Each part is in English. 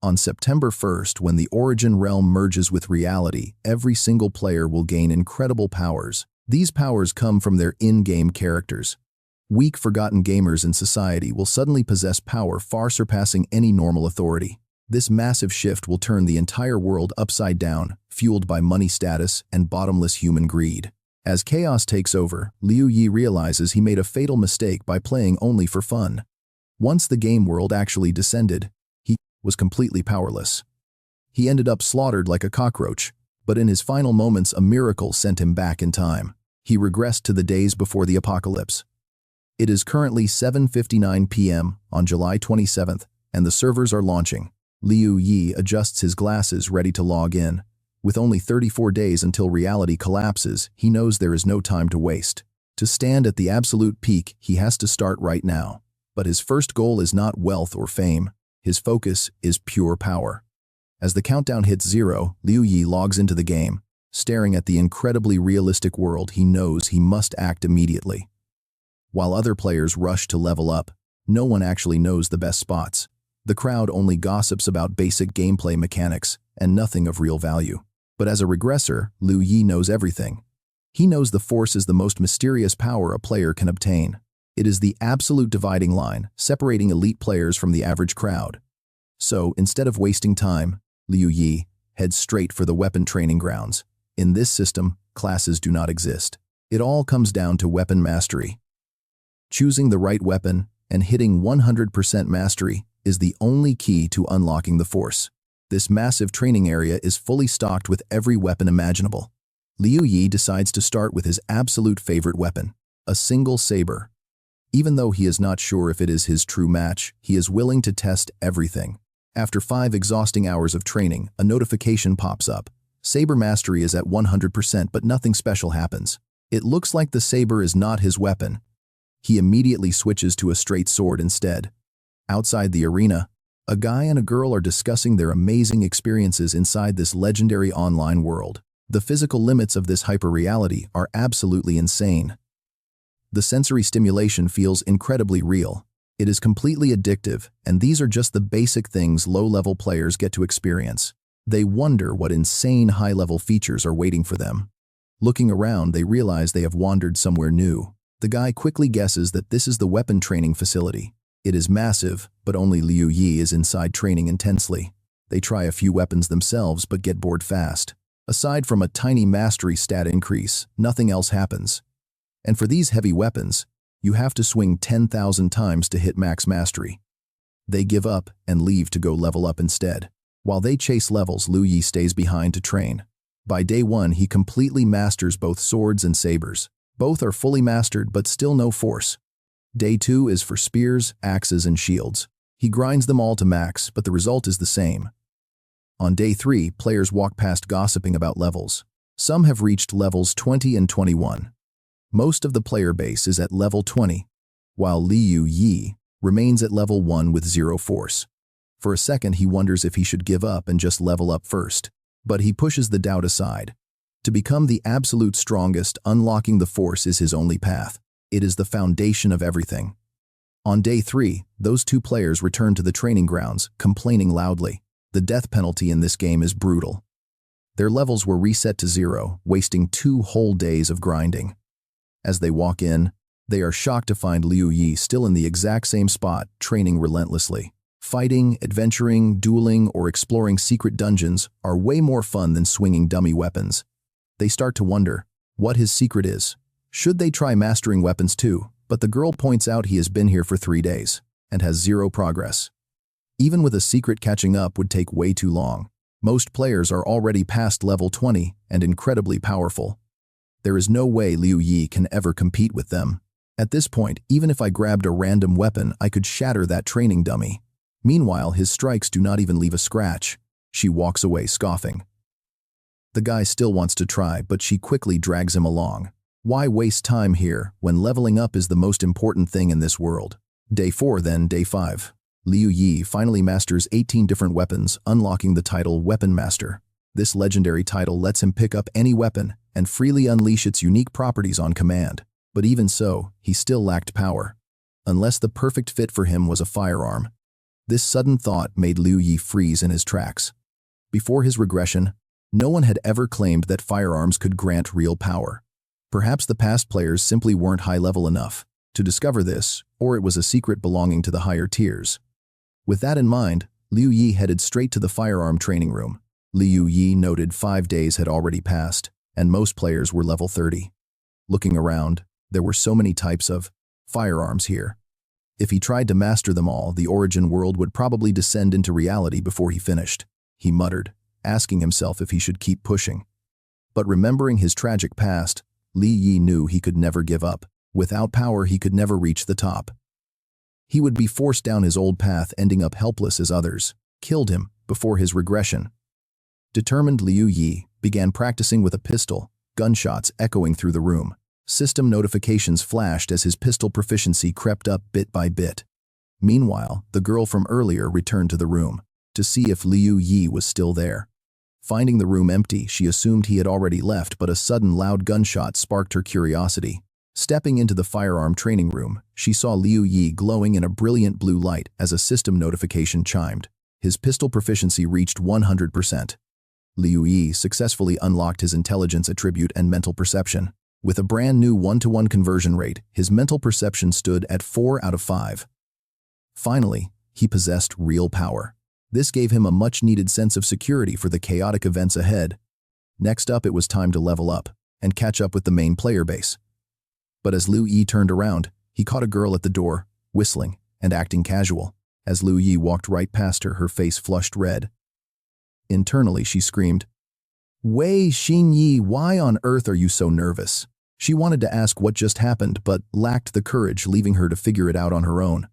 On September 1st, when the Origin realm merges with reality, every single player will gain incredible powers. These powers come from their in-game characters. Weak, forgotten gamers in society will suddenly possess power far surpassing any normal authority. This massive shift will turn the entire world upside down, fueled by money status and bottomless human greed. As chaos takes over, Liu Yi realizes he made a fatal mistake by playing only for fun. Once the game world actually descended, he was completely powerless. He ended up slaughtered like a cockroach, but in his final moments a miracle sent him back in time. He regressed to the days before the apocalypse. It is currently 7:59 p.m. on July 27th, and the servers are launching. Liu Yi adjusts his glasses ready to log in. With only 34 days until reality collapses, he knows there is no time to waste. To stand at the absolute peak, he has to start right now. But his first goal is not wealth or fame. His focus is pure power. As the countdown hits 0, Liu Yi logs into the game. Staring at the incredibly realistic world, he knows he must act immediately. While other players rush to level up, no one actually knows the best spots. The crowd only gossips about basic gameplay mechanics and nothing of real value. But as a regressor, Liu Yi knows everything. He knows the Force is the most mysterious power a player can obtain. It is the absolute dividing line, separating elite players from the average crowd. So, instead of wasting time, Liu Yi heads straight for the weapon training grounds. In this system, classes do not exist. It all comes down to weapon mastery. Choosing the right weapon and hitting 100% mastery is the only key to unlocking the Force. This massive training area is fully stocked with every weapon imaginable. Liu Yi decides to start with his absolute favorite weapon, a single saber. Even though he is not sure if it is his true match, he is willing to test everything. After 5 exhausting hours of training, a notification pops up. Saber mastery is at 100%, but nothing special happens. It looks like the saber is not his weapon. He immediately switches to a straight sword instead. Outside the arena, a guy and a girl are discussing their amazing experiences inside this legendary online world. The physical limits of this hyper-reality are absolutely insane. The sensory stimulation feels incredibly real. It is completely addictive, and these are just the basic things low-level players get to experience. They wonder what insane high-level features are waiting for them. Looking around, they realize they have wandered somewhere new. The guy quickly guesses that this is the weapon training facility. It is massive, but only Liu Yi is inside training intensely. They try a few weapons themselves but get bored fast. Aside from a tiny mastery stat increase, nothing else happens. And for these heavy weapons, you have to swing 10,000 times to hit max mastery. They give up and leave to go level up instead. While they chase levels, Liu Yi stays behind to train. By day 1, he completely masters both swords and sabers. Both are fully mastered, but still no Force. Day 2 is for spears, axes, and shields. He grinds them all to max, but the result is the same. On day 3, players walk past gossiping about levels. Some have reached levels 20 and 21. Most of the player base is at level 20, while Liu Yi remains at level 1 with 0 Force. For a second, he wonders if he should give up and just level up first, but he pushes the doubt aside. To become the absolute strongest, unlocking the Force is his only path. It is the foundation of everything. On day 3, those 2 players return to the training grounds, complaining loudly. The death penalty in this game is brutal. Their levels were reset to 0, wasting 2 whole days of grinding. As they walk in, they are shocked to find Liu Yi still in the exact same spot, training relentlessly. Fighting, adventuring, dueling, or exploring secret dungeons are way more fun than swinging dummy weapons. They start to wonder what his secret is. Should they try mastering weapons too? But the girl points out he has been here for 3 days and has 0 progress. Even with a secret, catching up would take way too long. Most players are already past level 20 and incredibly powerful. There is no way Liu Yi can ever compete with them. At this point, even if I grabbed a random weapon, I could shatter that training dummy. Meanwhile, his strikes do not even leave a scratch. She walks away scoffing. The guy still wants to try, but she quickly drags him along. Why waste time here when leveling up is the most important thing in this world? Day 4, then day 5. Liu Yi finally masters 18 different weapons, unlocking the title Weapon Master. This legendary title lets him pick up any weapon and freely unleash its unique properties on command. But even so, he still lacked power. Unless the perfect fit for him was a firearm. This sudden thought made Liu Yi freeze in his tracks. Before his regression, no one had ever claimed that firearms could grant real power. Perhaps the past players simply weren't high-level enough to discover this, or it was a secret belonging to the higher tiers. With that in mind, Liu Yi headed straight to the firearm training room. Liu Yi noted 5 days had already passed, and most players were level 30. Looking around, there were so many types of firearms here. If he tried to master them all, the origin world would probably descend into reality before he finished. He muttered, asking himself if he should keep pushing. But remembering his tragic past, Liu Yi knew he could never give up. Without power, he could never reach the top. He would be forced down his old path, ending up helpless as others killed him before his regression. Determined, Liu Yi began practicing with a pistol, gunshots echoing through the room. System notifications flashed as his pistol proficiency crept up bit by bit. Meanwhile, the girl from earlier returned to the room to see if Liu Yi was still there. Finding the room empty, she assumed he had already left, but a sudden loud gunshot sparked her curiosity. Stepping into the firearm training room, she saw Liu Yi glowing in a brilliant blue light as a system notification chimed. His pistol proficiency reached 100%. Liu Yi successfully unlocked his intelligence attribute and mental perception. With a brand new 1-to-1 conversion rate, his mental perception stood at 4 out of 5. Finally, he possessed real power. This gave him a much-needed sense of security for the chaotic events ahead. Next up, it was time to level up and catch up with the main player base. But as Liu Yi turned around, he caught a girl at the door, whistling and acting casual. As Liu Yi walked right past her, her face flushed red. Internally, she screamed, "Wei Xinyi, why on earth are you so nervous?" She wanted to ask what just happened, but lacked the courage, leaving her to figure it out on her own.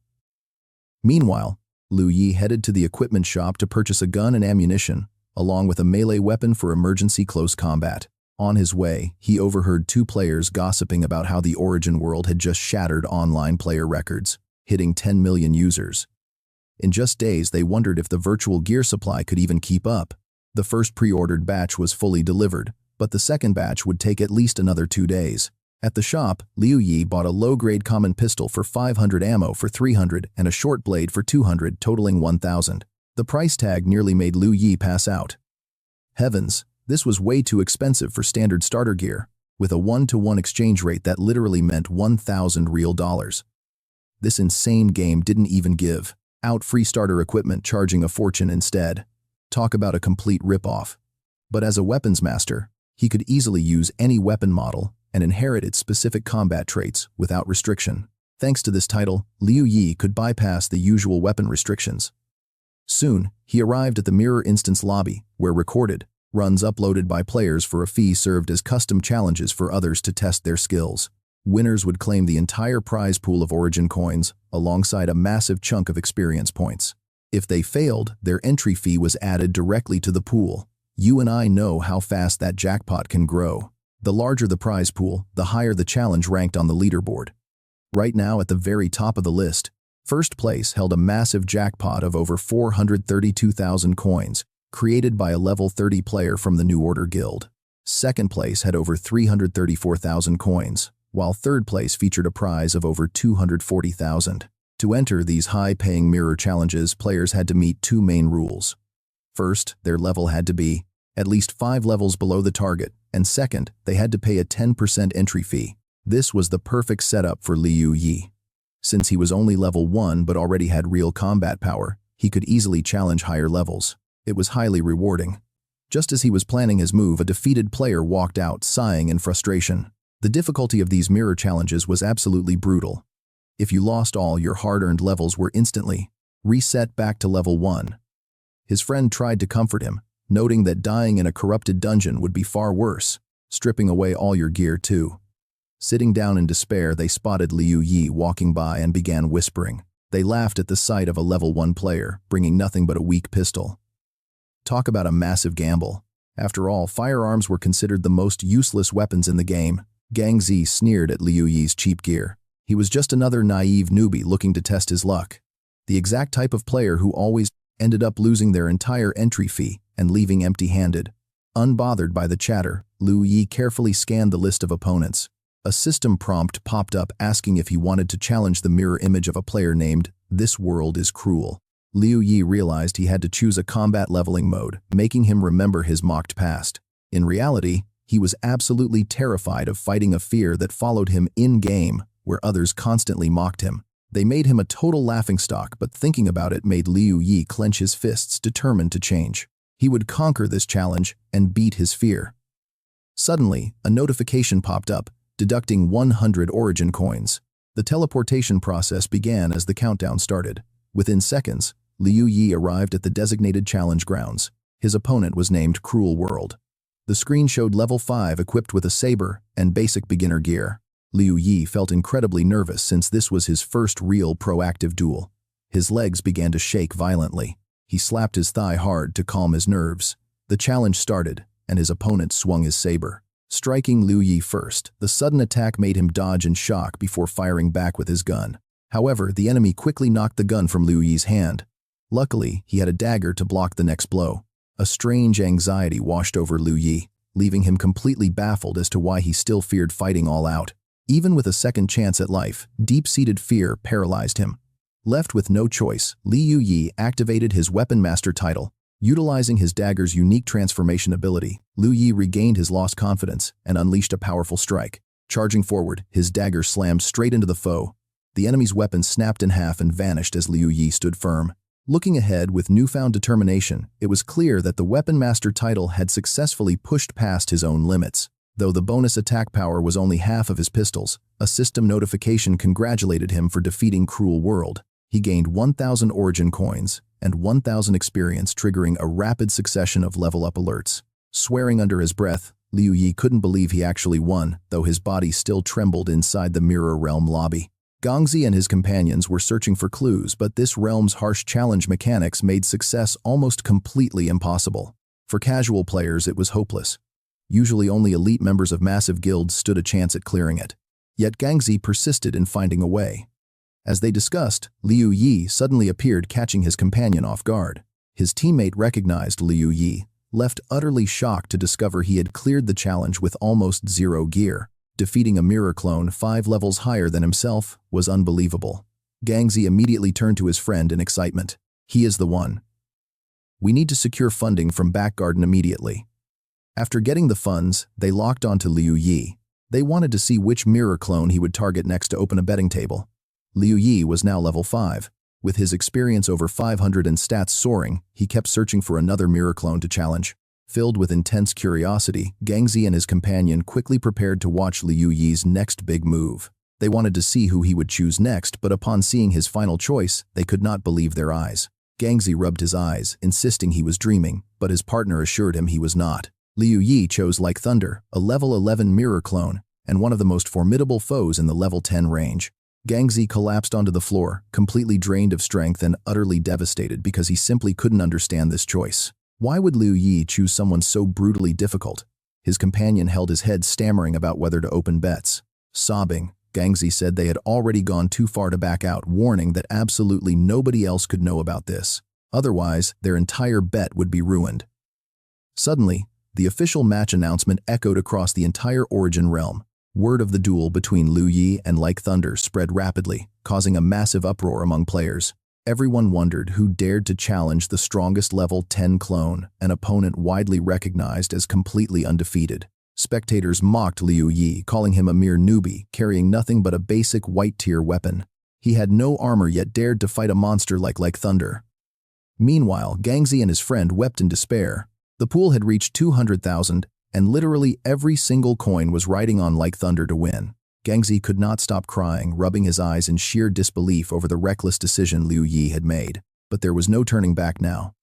Meanwhile, Liu Yi headed to the equipment shop to purchase a gun and ammunition, along with a melee weapon for emergency close combat. On his way, he overheard 2 players gossiping about how the Origin world had just shattered online player records, hitting 10 million users. In just days, they wondered if the virtual gear supply could even keep up. The first pre-ordered batch was fully delivered, but the second batch would take at least another 2 days. At the shop, Liu Yi bought a low-grade common pistol for 500, ammo for 300, and a short blade for 200, totaling 1,000. The price tag nearly made Liu Yi pass out. Heavens, this was way too expensive for standard starter gear, with a 1-to-1 exchange rate that literally meant 1,000 real dollars. This insane game didn't even give out free starter equipment, charging a fortune instead. Talk about a complete rip-off. But as a weapons master, he could easily use any weapon model and inherit its specific combat traits without restriction. Thanks to this title, Liu Yi could bypass the usual weapon restrictions. Soon, he arrived at the Mirror Instance lobby, where recorded runs uploaded by players for a fee served as custom challenges for others to test their skills. Winners would claim the entire prize pool of Origin coins, alongside a massive chunk of experience points. If they failed, their entry fee was added directly to the pool. You and I know how fast that jackpot can grow. The larger the prize pool, the higher the challenge ranked on the leaderboard. Right now, at the very top of the list, first place held a massive jackpot of over 432,000 coins, created by a level 30 player from the New Order Guild. Second place had over 334,000 coins, while third place featured a prize of over 240,000. To enter these high-paying mirror challenges, players had to meet 2 main rules. First, their level had to be at least 5 levels below the target, and second, they had to pay a 10% entry fee. This was the perfect setup for Liu Yi. Since he was only level 1 but already had real combat power, he could easily challenge higher levels. It was highly rewarding. Just as he was planning his move, a defeated player walked out, sighing in frustration. The difficulty of these mirror challenges was absolutely brutal. If you lost all, your hard-earned levels were instantly reset back to level 1. His friend tried to comfort him, noting that dying in a corrupted dungeon would be far worse, stripping away all your gear too. Sitting down in despair, they spotted Liu Yi walking by and began whispering. They laughed at the sight of a level 1 player, bringing nothing but a weak pistol. Talk about a massive gamble. After all, firearms were considered the most useless weapons in the game. Gang Z sneered at Liu Yi's cheap gear. He was just another naive newbie looking to test his luck. The exact type of player who always ended up losing their entire entry fee and leaving empty-handed. Unbothered by the chatter, Liu Yi carefully scanned the list of opponents. A system prompt popped up asking if he wanted to challenge the mirror image of a player named "This World is Cruel." Liu Yi realized he had to choose a combat leveling mode, making him remember his mocked past. In reality, he was absolutely terrified of fighting a fear that followed him in-game, where others constantly mocked him. They made him a total laughingstock, but thinking about it made Liu Yi clench his fists, determined to change. He would conquer this challenge and beat his fear. Suddenly, a notification popped up, deducting 100 origin coins. The teleportation process began as the countdown started. Within seconds, Liu Yi arrived at the designated challenge grounds. His opponent was named Cruel World. The screen showed level 5 equipped with a saber and basic beginner gear. Liu Yi felt incredibly nervous since this was his first real proactive duel. His legs began to shake violently. He slapped his thigh hard to calm his nerves. The challenge started, and his opponent swung his saber. Striking Liu Yi first, the sudden attack made him dodge in shock before firing back with his gun. However, the enemy quickly knocked the gun from Liu Yi's hand. Luckily, he had a dagger to block the next blow. A strange anxiety washed over Liu Yi, leaving him completely baffled as to why he still feared fighting all out. Even with a second chance at life, deep-seated fear paralyzed him. Left with no choice, Liu Yi activated his Weapon Master title. Utilizing his dagger's unique transformation ability, Liu Yi regained his lost confidence and unleashed a powerful strike. Charging forward, his dagger slammed straight into the foe. The enemy's weapon snapped in half and vanished as Liu Yi stood firm. Looking ahead with newfound determination, it was clear that the Weapon Master title had successfully pushed past his own limits. Though the bonus attack power was only half of his pistols, a system notification congratulated him for defeating Cruel World. He gained 1,000 origin coins and 1,000 experience, triggering a rapid succession of level-up alerts. Swearing under his breath, Liu Yi couldn't believe he actually won, though his body still trembled inside the Mirror Realm lobby. Gongzi and his companions were searching for clues, but this realm's harsh challenge mechanics made success almost completely impossible. For casual players, it was hopeless. Usually only elite members of massive guilds stood a chance at clearing it. Yet Gongzi persisted in finding a way. As they discussed, Liu Yi suddenly appeared, catching his companion off guard. His teammate recognized Liu Yi, left utterly shocked to discover he had cleared the challenge with almost zero gear. Defeating a mirror clone 5 levels higher than himself was unbelievable. Gongzi immediately turned to his friend in excitement. "He is the one. We need to secure funding from Back Garden immediately." After getting the funds, they locked onto Liu Yi. They wanted to see which mirror clone he would target next to open a betting table. Liu Yi was now level 5. With his experience over 500 and stats soaring, he kept searching for another mirror clone to challenge. Filled with intense curiosity, Gongzi and his companion quickly prepared to watch Liu Yi's next big move. They wanted to see who he would choose next, but upon seeing his final choice, they could not believe their eyes. Gongzi rubbed his eyes, insisting he was dreaming, but his partner assured him he was not. Liu Yi chose Like Thunder, a level 11 mirror clone, and one of the most formidable foes in the level 10 range. Gongzi collapsed onto the floor, completely drained of strength and utterly devastated because he simply couldn't understand this choice. Why would Liu Yi choose someone so brutally difficult? His companion held his head, stammering about whether to open bets. Sobbing, Gongzi said they had already gone too far to back out, warning that absolutely nobody else could know about this. Otherwise, their entire bet would be ruined. Suddenly, the official match announcement echoed across the entire Origin realm. Word of the duel between Liu Yi and Like Thunder spread rapidly, causing a massive uproar among players. Everyone wondered who dared to challenge the strongest level 10 clone, an opponent widely recognized as completely undefeated. Spectators mocked Liu Yi, calling him a mere newbie, carrying nothing but a basic white-tier weapon. He had no armor yet dared to fight a monster like Thunder. Meanwhile, Gongzi and his friend wept in despair. The pool had reached 200,000, and literally every single coin was riding on Like Thunder to win. Gongzi could not stop crying, rubbing his eyes in sheer disbelief over the reckless decision Liu Yi had made. But there was no turning back now.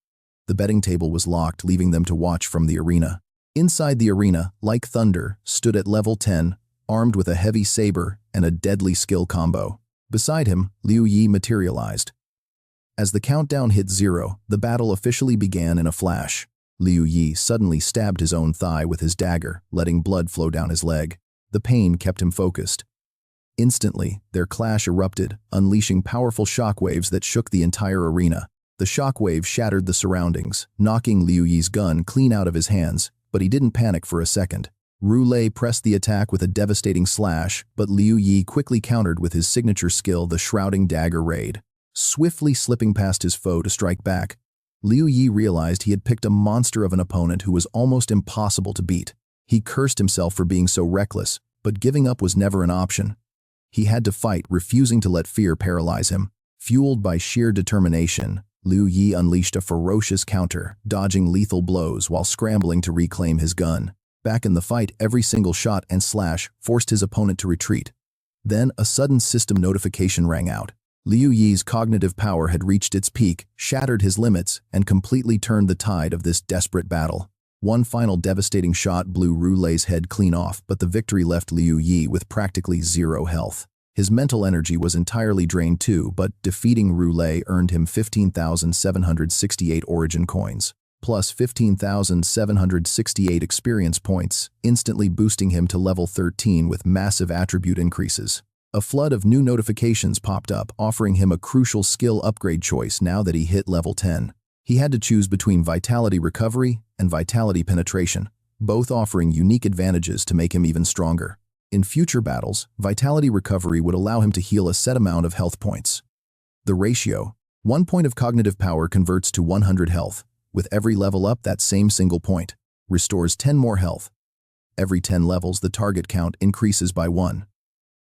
The betting table was locked, leaving them to watch from the arena. Inside the arena, Like Thunder stood at level 10, armed with a heavy saber and a deadly skill combo. Beside him, Liu Yi materialized. As the countdown hit 0, the battle officially began in a flash. Liu Yi suddenly stabbed his own thigh with his dagger, letting blood flow down his leg. The pain kept him focused. Instantly, their clash erupted, unleashing powerful shockwaves that shook the entire arena. The shockwave shattered the surroundings, knocking Liu Yi's gun clean out of his hands, but he didn't panic for a second. Roulé pressed the attack with a devastating slash, but Liu Yi quickly countered with his signature skill, the Shrouding Dagger Raid. Swiftly slipping past his foe to strike back, Liu Yi realized he had picked a monster of an opponent who was almost impossible to beat. He cursed himself for being so reckless, but giving up was never an option. He had to fight, refusing to let fear paralyze him. Fueled by sheer determination, Liu Yi unleashed a ferocious counter, dodging lethal blows while scrambling to reclaim his gun. Back in the fight, every single shot and slash forced his opponent to retreat. Then a sudden system notification rang out. Liu Yi's cognitive power had reached its peak, shattered his limits, and completely turned the tide of this desperate battle. One final devastating shot blew Roulet's head clean off, but the victory left Liu Yi with practically zero health. His mental energy was entirely drained too, but defeating Roulet earned him 15,768 origin coins, plus 15,768 experience points, instantly boosting him to level 13 with massive attribute increases. A flood of new notifications popped up, offering him a crucial skill upgrade choice now that he hit level 10. He had to choose between Vitality Recovery and Vitality Penetration, both offering unique advantages to make him even stronger. In future battles, Vitality Recovery would allow him to heal a set amount of health points. The ratio: 1 point of cognitive power converts to 100 health. With every level up, that same single point restores 10 more health. Every 10 levels, the target count increases by 1.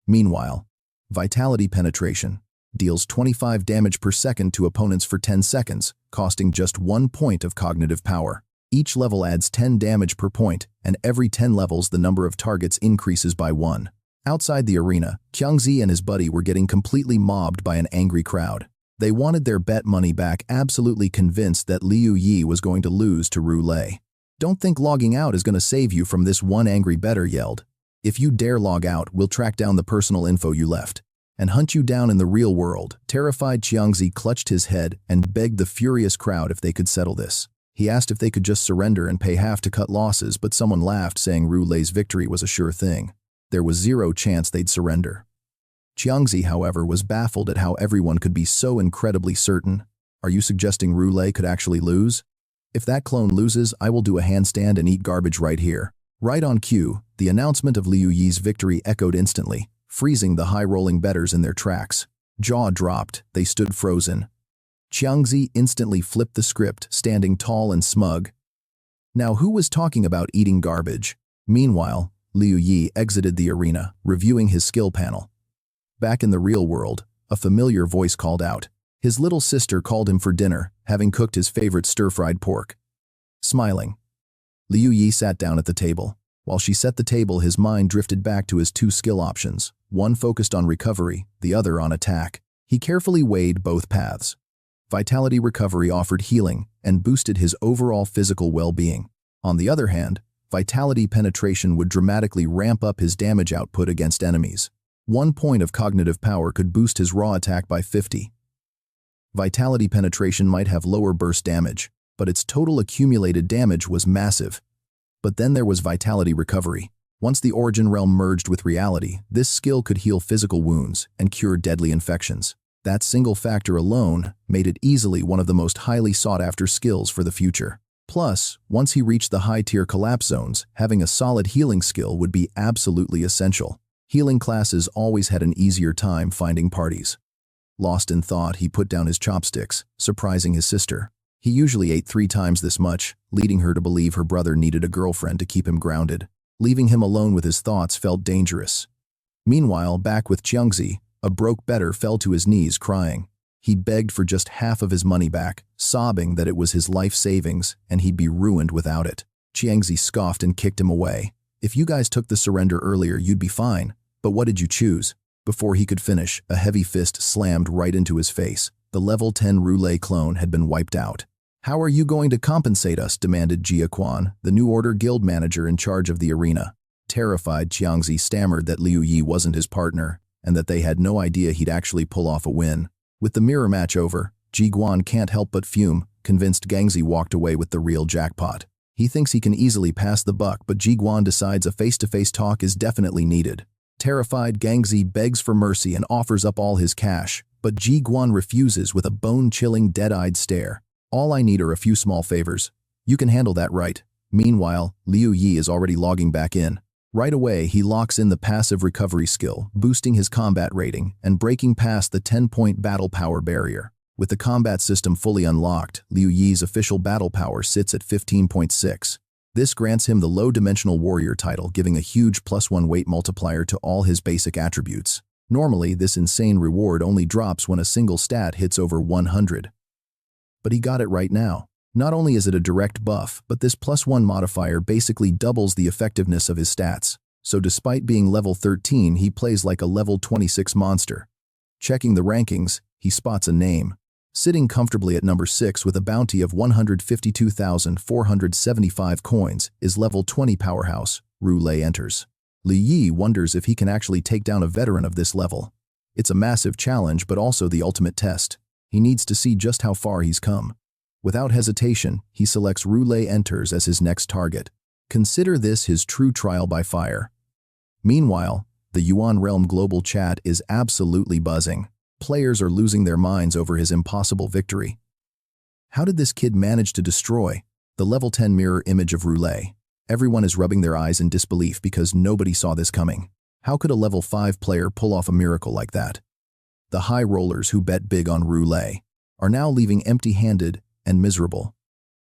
Meanwhile, Vitality Penetration deals 25 damage per second to opponents for 10 seconds, costing just 1 point of cognitive power. Each level adds 10 damage per point, and every 10 levels the number of targets increases by 1. Outside the arena, Qiangzi and his buddy were getting completely mobbed by an angry crowd. They wanted their bet money back, absolutely convinced that Liu Yi was going to lose to Roulet. "Don't think logging out is going to save you from this," one angry bettor yelled. "If you dare log out, we'll track down the personal info you left and hunt you down in the real world." Terrified, Qiangzi clutched his head and begged the furious crowd if they could settle this. He asked if they could just surrender and pay half to cut losses, but someone laughed, saying Roulet's victory was a sure thing. There was zero chance they'd surrender. Qiangzi, however, was baffled at how everyone could be so incredibly certain. "Are you suggesting Roulet could actually lose? If that clone loses, I will do a handstand and eat garbage right here." Right on cue, the announcement of Liu Yi's victory echoed instantly, freezing the high-rolling bettors in their tracks. Jaw dropped, they stood frozen. Qiangzi instantly flipped the script, standing tall and smug. Now who was talking about eating garbage? Meanwhile, Liu Yi exited the arena, reviewing his skill panel. Back in the real world, a familiar voice called out. His little sister called him for dinner, having cooked his favorite stir-fried pork. Smiling, Liu Yi sat down at the table. While she set the table, his mind drifted back to his 2 skill options, one focused on recovery, the other on attack. He carefully weighed both paths. Vitality Recovery offered healing and boosted his overall physical well-being. On the other hand, Vitality Penetration would dramatically ramp up his damage output against enemies. 1 point of cognitive power could boost his raw attack by 50. Vitality Penetration might have lower burst damage, but its total accumulated damage was massive. But then there was Vitality Recovery. Once the Origin Realm merged with reality, this skill could heal physical wounds and cure deadly infections. That single factor alone made it easily one of the most highly sought-after skills for the future. Plus, once he reached the high-tier collapse zones, having a solid healing skill would be absolutely essential. Healing classes always had an easier time finding parties. Lost in thought, he put down his chopsticks, surprising his sister. He usually ate 3 times this much, leading her to believe her brother needed a girlfriend to keep him grounded. Leaving him alone with his thoughts felt dangerous. Meanwhile, back with Qiangzi, a broke bettor fell to his knees crying. He begged for just half of his money back, sobbing that it was his life savings and he'd be ruined without it. Qiangzi scoffed and kicked him away. "If you guys took the surrender earlier, you'd be fine. But what did you choose?" Before he could finish, a heavy fist slammed right into his face. The level 10 Roulet clone had been wiped out. "How are you going to compensate us?" demanded Jia Quan, the New Order guild manager in charge of the arena. Terrified, Qiangzi stammered that Liu Yi wasn't his partner, and that they had no idea he'd actually pull off a win. With the mirror match over, Ji Guan can't help but fume, convinced Gangzi walked away with the real jackpot. He thinks he can easily pass the buck, but Ji Guan decides a face-to-face talk is definitely needed. Terrified, Gangzi begs for mercy and offers up all his cash, but Ji Guan refuses with a bone-chilling, dead-eyed stare. "All I need are a few small favors. You can handle that, right?" Meanwhile, Liu Yi is already logging back in. Right away, he locks in the passive recovery skill, boosting his combat rating and breaking past the 10-point battle power barrier. With the combat system fully unlocked, Liu Yi's official battle power sits at 15.6. This grants him the low-dimensional warrior title, giving a huge +1 weight multiplier to all his basic attributes. Normally, this insane reward only drops when a single stat hits over 100. But he got it right now. Not only is it a direct buff, but this +1 modifier basically doubles the effectiveness of his stats. So despite being level 13, he plays like a level 26 monster. Checking the rankings, he spots a name. Sitting comfortably at number 6 with a bounty of 152,475 coins is level 20 powerhouse, Liu enters. Liu Yi wonders if he can actually take down a veteran of this level. It's a massive challenge, but also the ultimate test. He needs to see just how far he's come. Without hesitation, he selects Liu enters as his next target. Consider this his true trial by fire. Meanwhile, the Yuan Realm global chat is absolutely buzzing. Players are losing their minds over his impossible victory. How did this kid manage to destroy the level 10 mirror image of Liu? Everyone is rubbing their eyes in disbelief because nobody saw this coming. How could a level 5 player pull off a miracle like that? The high rollers who bet big on Liu are now leaving empty-handed and miserable.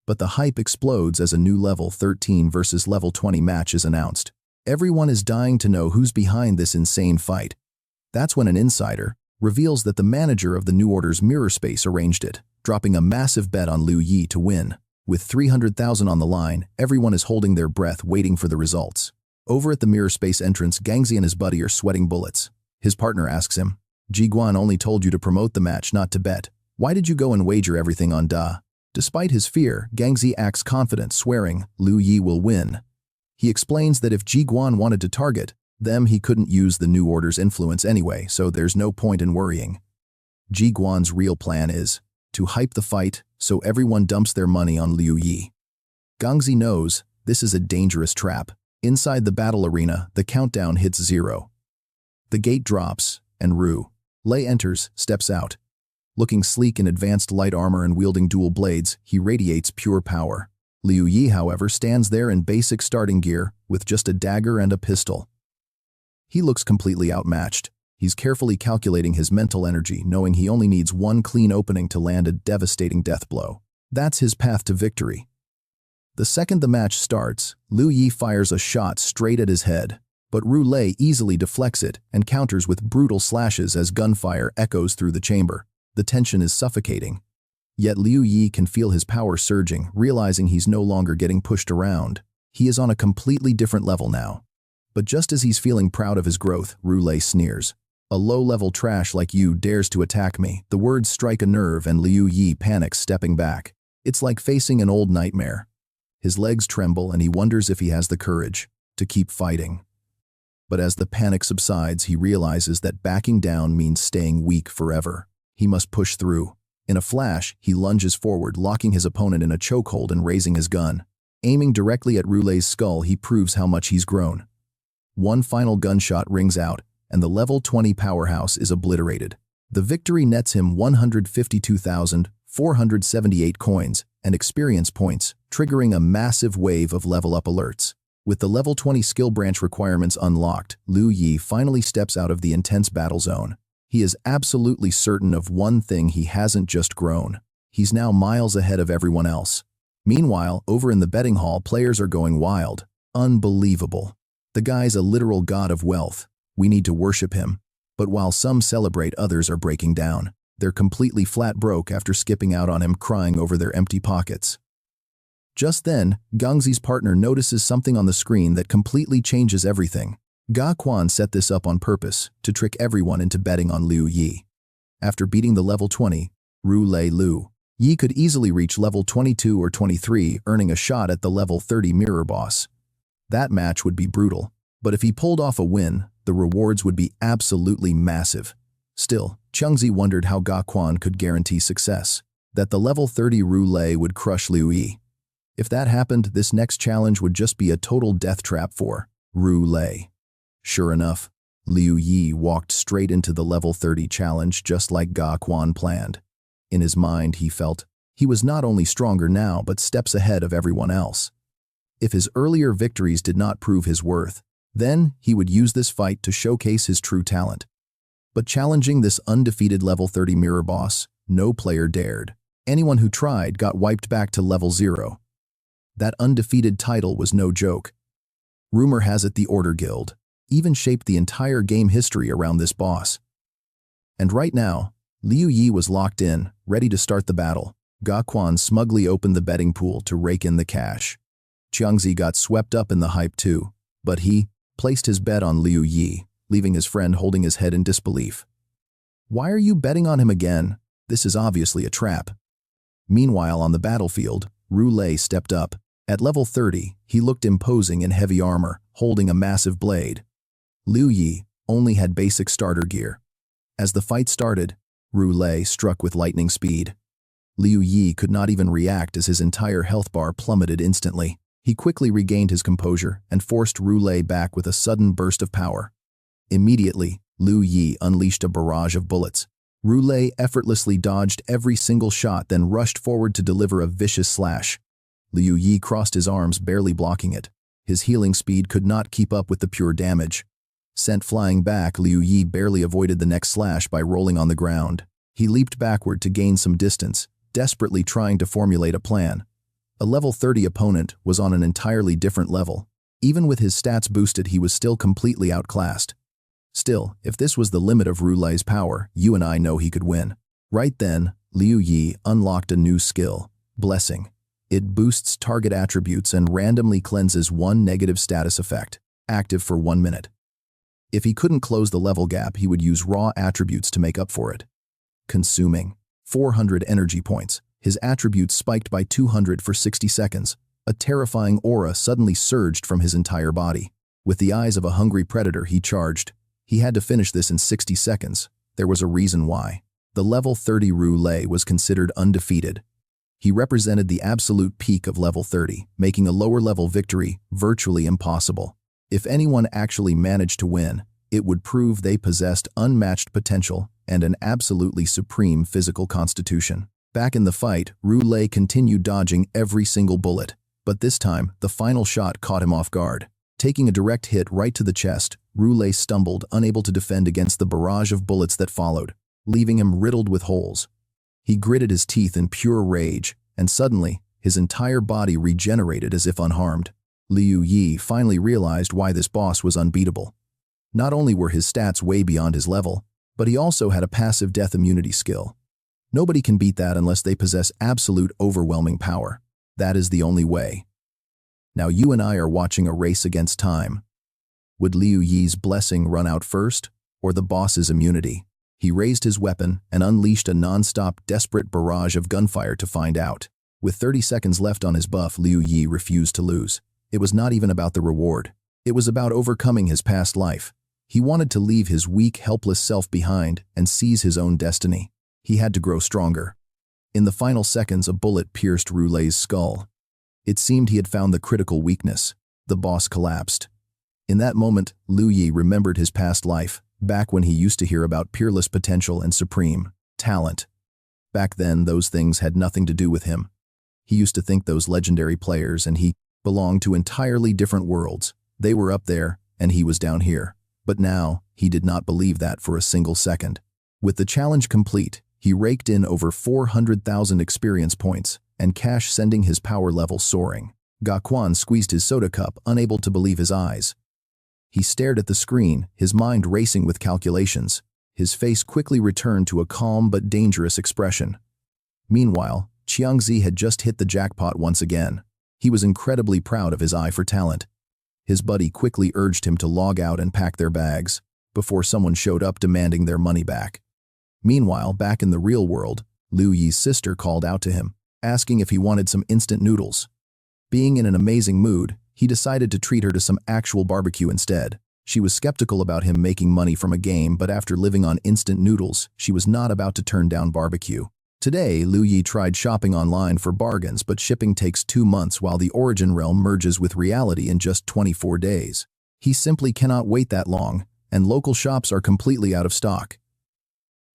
But the hype explodes as a new level 13 versus level 20 match is announced. Everyone is dying to know who's behind this insane fight. That's when an insider reveals that the manager of the New Order's mirror space arranged it, dropping a massive bet on Liu Yi to win. With 300,000 on the line, everyone is holding their breath waiting for the results. Over at the mirror space entrance, Gangxi and his buddy are sweating bullets. His partner asks him, "Jiguan only told you to promote the match, not to bet. Why did you go and wager everything on Da?" Despite his fear, Gangxi acts confident, swearing Liu Yi will win. He explains that if Jiguan wanted to target them, he couldn't use the New Order's influence anyway, so there's no point in worrying. Jiguan's real plan is to hype the fight so everyone dumps their money on Liu Yi. Gangxi knows this is a dangerous trap. Inside the battle arena, the countdown hits 0. The gate drops, and Liu enters, steps out. Looking sleek in advanced light armor and wielding dual blades, he radiates pure power. Liu Yi, however, stands there in basic starting gear with just a dagger and a pistol. He looks completely outmatched. He's carefully calculating his mental energy, knowing he only needs one clean opening to land a devastating death blow. That's his path to victory. The second the match starts, Liu Yi fires a shot straight at his head, but Liu easily deflects it and counters with brutal slashes as gunfire echoes through the chamber. The tension is suffocating. Yet Liu Yi can feel his power surging, realizing he's no longer getting pushed around. He is on a completely different level now. But just as he's feeling proud of his growth, Liu sneers. "A low-level trash like you dares to attack me." The words strike a nerve and Liu Yi panics, stepping back. It's like facing an old nightmare. His legs tremble and he wonders if he has the courage to keep fighting. But as the panic subsides, he realizes that backing down means staying weak forever. He must push through. In a flash, he lunges forward, locking his opponent in a chokehold and raising his gun. Aiming directly at Liu's skull, he proves how much he's grown. One final gunshot rings out, and the level 20 powerhouse is obliterated. The victory nets him 152,478 coins and experience points, triggering a massive wave of level-up alerts. With the level 20 skill branch requirements unlocked, Liu Yi finally steps out of the intense battle zone. He is absolutely certain of one thing: he hasn't just grown. He's now miles ahead of everyone else. Meanwhile, over in the betting hall, players are going wild. Unbelievable. The guy's a literal god of wealth. We need to worship him. But while some celebrate, others are breaking down. They're completely flat broke after skipping out on him, crying over their empty pockets. Just then, Gangxi's partner notices something on the screen that completely changes everything. Ga Quan set this up on purpose to trick everyone into betting on Liu Yi. After beating the level 20, Liu Yi could easily reach level 22 or 23, earning a shot at the level 30 mirror boss. That match would be brutal, but if he pulled off a win, the rewards would be absolutely massive. Still, Chengzi wondered how Ga Quan could guarantee success, that the level 30 Liu would crush Liu Yi. If that happened, this next challenge would just be a total death trap for Liu. Sure enough, Liu Yi walked straight into the level 30 challenge just like Ga Quan planned. In his mind, he felt he was not only stronger now but steps ahead of everyone else. If his earlier victories did not prove his worth, Then, he would use this fight to showcase his true talent. But challenging this undefeated level 30 mirror boss, no player dared. Anyone who tried got wiped back to level 0. That undefeated title was no joke. Rumor has it the Order Guild even shaped the entire game history around this boss. And right now, Liu Yi was locked in, ready to start the battle. Ga Quan smugly opened the betting pool to rake in the cash. Qiangzi got swept up in the hype too, but he placed his bet on Liu Yi, leaving his friend holding his head in disbelief. Why are you betting on him again? This is obviously a trap. Meanwhile, on the battlefield, Ru Lei stepped up. At level 30, he looked imposing in heavy armor, holding a massive blade. Liu Yi only had basic starter gear. As the fight started, Ru Lei struck with lightning speed. Liu Yi could not even react as his entire health bar plummeted instantly. He quickly regained his composure and forced Ru Lei back with a sudden burst of power. Immediately, Liu Yi unleashed a barrage of bullets. Ru Lei effortlessly dodged every single shot, then rushed forward to deliver a vicious slash. Liu Yi crossed his arms, barely blocking it. His healing speed could not keep up with the pure damage. Sent flying back, Liu Yi barely avoided the next slash by rolling on the ground. He leaped backward to gain some distance, desperately trying to formulate a plan. A level 30 opponent was on an entirely different level. Even with his stats boosted, he was still completely outclassed. Still, if this was the limit of Ru Lei's power, you and I know he could win. Right then, Liu Yi unlocked a new skill, Blessing. It boosts target attributes and randomly cleanses one negative status effect, active for 1 minute. If he couldn't close the level gap, he would use raw attributes to make up for it. Consuming 400 energy points, his attributes spiked by 200 for 60 seconds. A terrifying aura suddenly surged from his entire body. With the eyes of a hungry predator, he charged. He had to finish this in 60 seconds. There was a reason why. The level 30 Ru Lei was considered undefeated. He represented the absolute peak of level 30, making a lower-level victory virtually impossible. If anyone actually managed to win, it would prove they possessed unmatched potential and an absolutely supreme physical constitution. Back in the fight, Ru Lei continued dodging every single bullet, but this time, the final shot caught him off guard. Taking a direct hit right to the chest, Ru Lei stumbled, unable to defend against the barrage of bullets that followed, leaving him riddled with holes. He gritted his teeth in pure rage, and suddenly, his entire body regenerated as if unharmed. Liu Yi finally realized why this boss was unbeatable. Not only were his stats way beyond his level, but he also had a passive death immunity skill. Nobody can beat that unless they possess absolute overwhelming power. That is the only way. Now you and I are watching a race against time. Would Liu Yi's blessing run out first, or the boss's immunity? He raised his weapon and unleashed a non-stop, desperate barrage of gunfire to find out. With 30 seconds left on his buff, Liu Yi refused to lose. It was not even about the reward. It was about overcoming his past life. He wanted to leave his weak, helpless self behind and seize his own destiny. He had to grow stronger. In the final seconds, a bullet pierced Ru Lei's skull. It seemed he had found the critical weakness. The boss collapsed. In that moment, Liu Yi remembered his past life, back when he used to hear about peerless potential and supreme talent. Back then, those things had nothing to do with him. He used to think those legendary players and he belonged to entirely different worlds. They were up there, and he was down here. But now, he did not believe that for a single second. With the challenge complete, he raked in over 400,000 experience points, and cash, sending his power level soaring. Ga Quan squeezed his soda cup, unable to believe his eyes. He stared at the screen, his mind racing with calculations. His face quickly returned to a calm but dangerous expression. Meanwhile, Qiangzi had just hit the jackpot once again. He was incredibly proud of his eye for talent. His buddy quickly urged him to log out and pack their bags, before someone showed up demanding their money back. Meanwhile, back in the real world, Liu Yi's sister called out to him, asking if he wanted some instant noodles. Being in an amazing mood, he decided to treat her to some actual barbecue instead. She was skeptical about him making money from a game, but after living on instant noodles, she was not about to turn down barbecue. Today, Liu Yi tried shopping online for bargains, but shipping takes 2 months while the origin realm merges with reality in just 24 days. He simply cannot wait that long, and local shops are completely out of stock.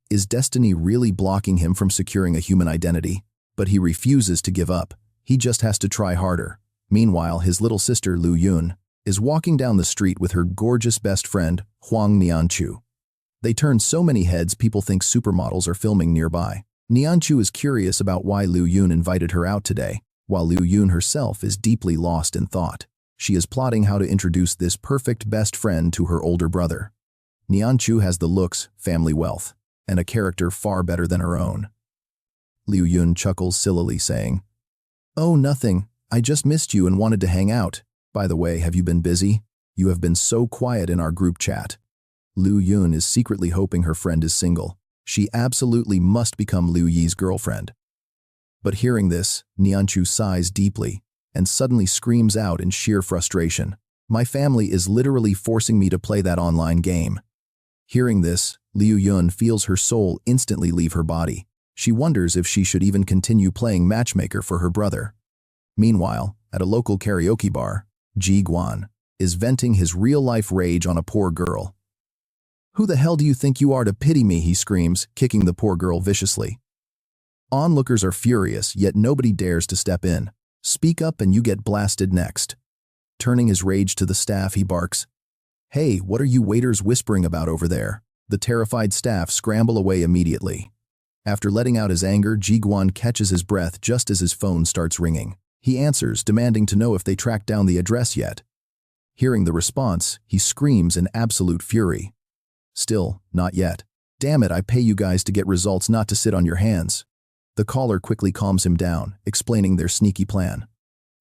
Is destiny really blocking him from securing a human identity? But he refuses to give up. He just has to try harder. Meanwhile, his little sister Liu Yun is walking down the street with her gorgeous best friend, Huang Nianchu. They turn so many heads people think supermodels are filming nearby. Nianchu is curious about why Liu Yun invited her out today, while Liu Yun herself is deeply lost in thought. She is plotting how to introduce this perfect best friend to her older brother. Nianchu has the looks, family wealth, and a character far better than her own. Liu Yun chuckles sillily, saying, "Oh, nothing. I just missed you and wanted to hang out. By the way, have you been busy? You have been so quiet in our group chat." Liu Yun is secretly hoping her friend is single. She absolutely must become Liu Yi's girlfriend. But hearing this, Nianchu sighs deeply and suddenly screams out in sheer frustration, "My family is literally forcing me to play that online game." Hearing this, Liu Yun feels her soul instantly leave her body. She wonders if she should even continue playing matchmaker for her brother. Meanwhile, at a local karaoke bar, Ji Guan is venting his real-life rage on a poor girl. "Who the hell do you think you are to pity me?" he screams, kicking the poor girl viciously. Onlookers are furious, yet nobody dares to step in. "Speak up and you get blasted next." Turning his rage to the staff, he barks, "Hey, what are you waiters whispering about over there?" The terrified staff scramble away immediately. After letting out his anger, Ji Guan catches his breath just as his phone starts ringing. He answers, demanding to know if they tracked down the address yet. Hearing the response, he screams in absolute fury. "Still, not yet. Damn it, I pay you guys to get results, not to sit on your hands." The caller quickly calms him down, explaining their sneaky plan.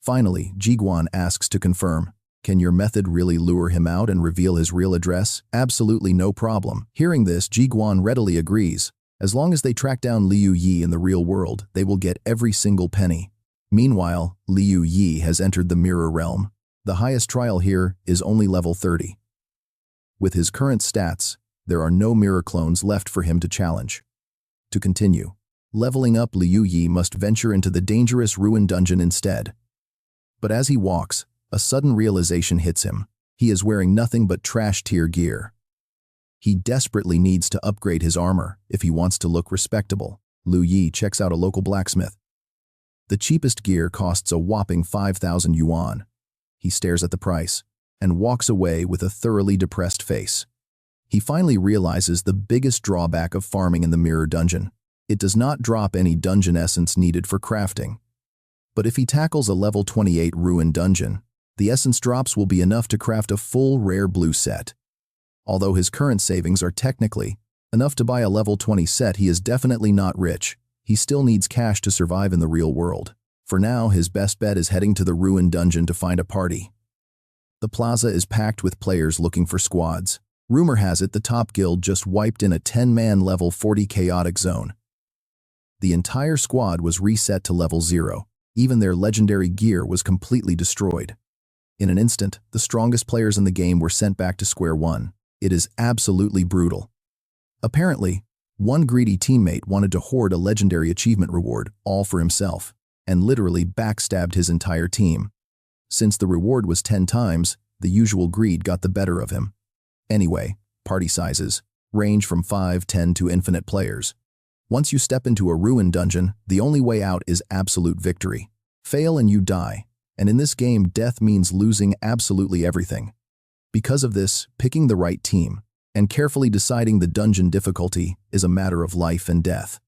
Finally, Ji Guan asks to confirm, "Can your method really lure him out and reveal his real address?" "Absolutely no problem." Hearing this, Ji Guan readily agrees. As long as they track down Liu Yi in the real world, they will get every single penny. Meanwhile, Liu Yi has entered the mirror realm. The highest trial here is only level 30. With his current stats, there are no mirror clones left for him to challenge. To continue leveling up, Liu Yi must venture into the dangerous ruin dungeon instead. But as he walks, a sudden realization hits him. He is wearing nothing but trash-tier gear. He desperately needs to upgrade his armor if he wants to look respectable. Liu Yi checks out a local blacksmith. The cheapest gear costs a whopping 5,000 yuan. He stares at the price and walks away with a thoroughly depressed face. He finally realizes the biggest drawback of farming in the mirror dungeon. It does not drop any dungeon essence needed for crafting. But if he tackles a level 28 ruin dungeon, the essence drops will be enough to craft a full rare blue set. Although his current savings are technically enough to buy a level 20 set, he is definitely not rich. He still needs cash to survive in the real world. For now, his best bet is heading to the ruin dungeon to find a party. The plaza is packed with players looking for squads. Rumor has it the top guild just wiped in a 10-man level 40 chaotic zone. The entire squad was reset to level 0. Even their legendary gear was completely destroyed. In an instant, the strongest players in the game were sent back to square one. It is absolutely brutal. Apparently, one greedy teammate wanted to hoard a legendary achievement reward all for himself, and literally backstabbed his entire team. Since the reward was 10 times, the usual greed got the better of him. Anyway, party sizes range from 5, 10 to infinite players. Once you step into a ruin dungeon, the only way out is absolute victory. Fail and you die, and in this game, death means losing absolutely everything. Because of this, picking the right team and carefully deciding the dungeon difficulty is a matter of life and death.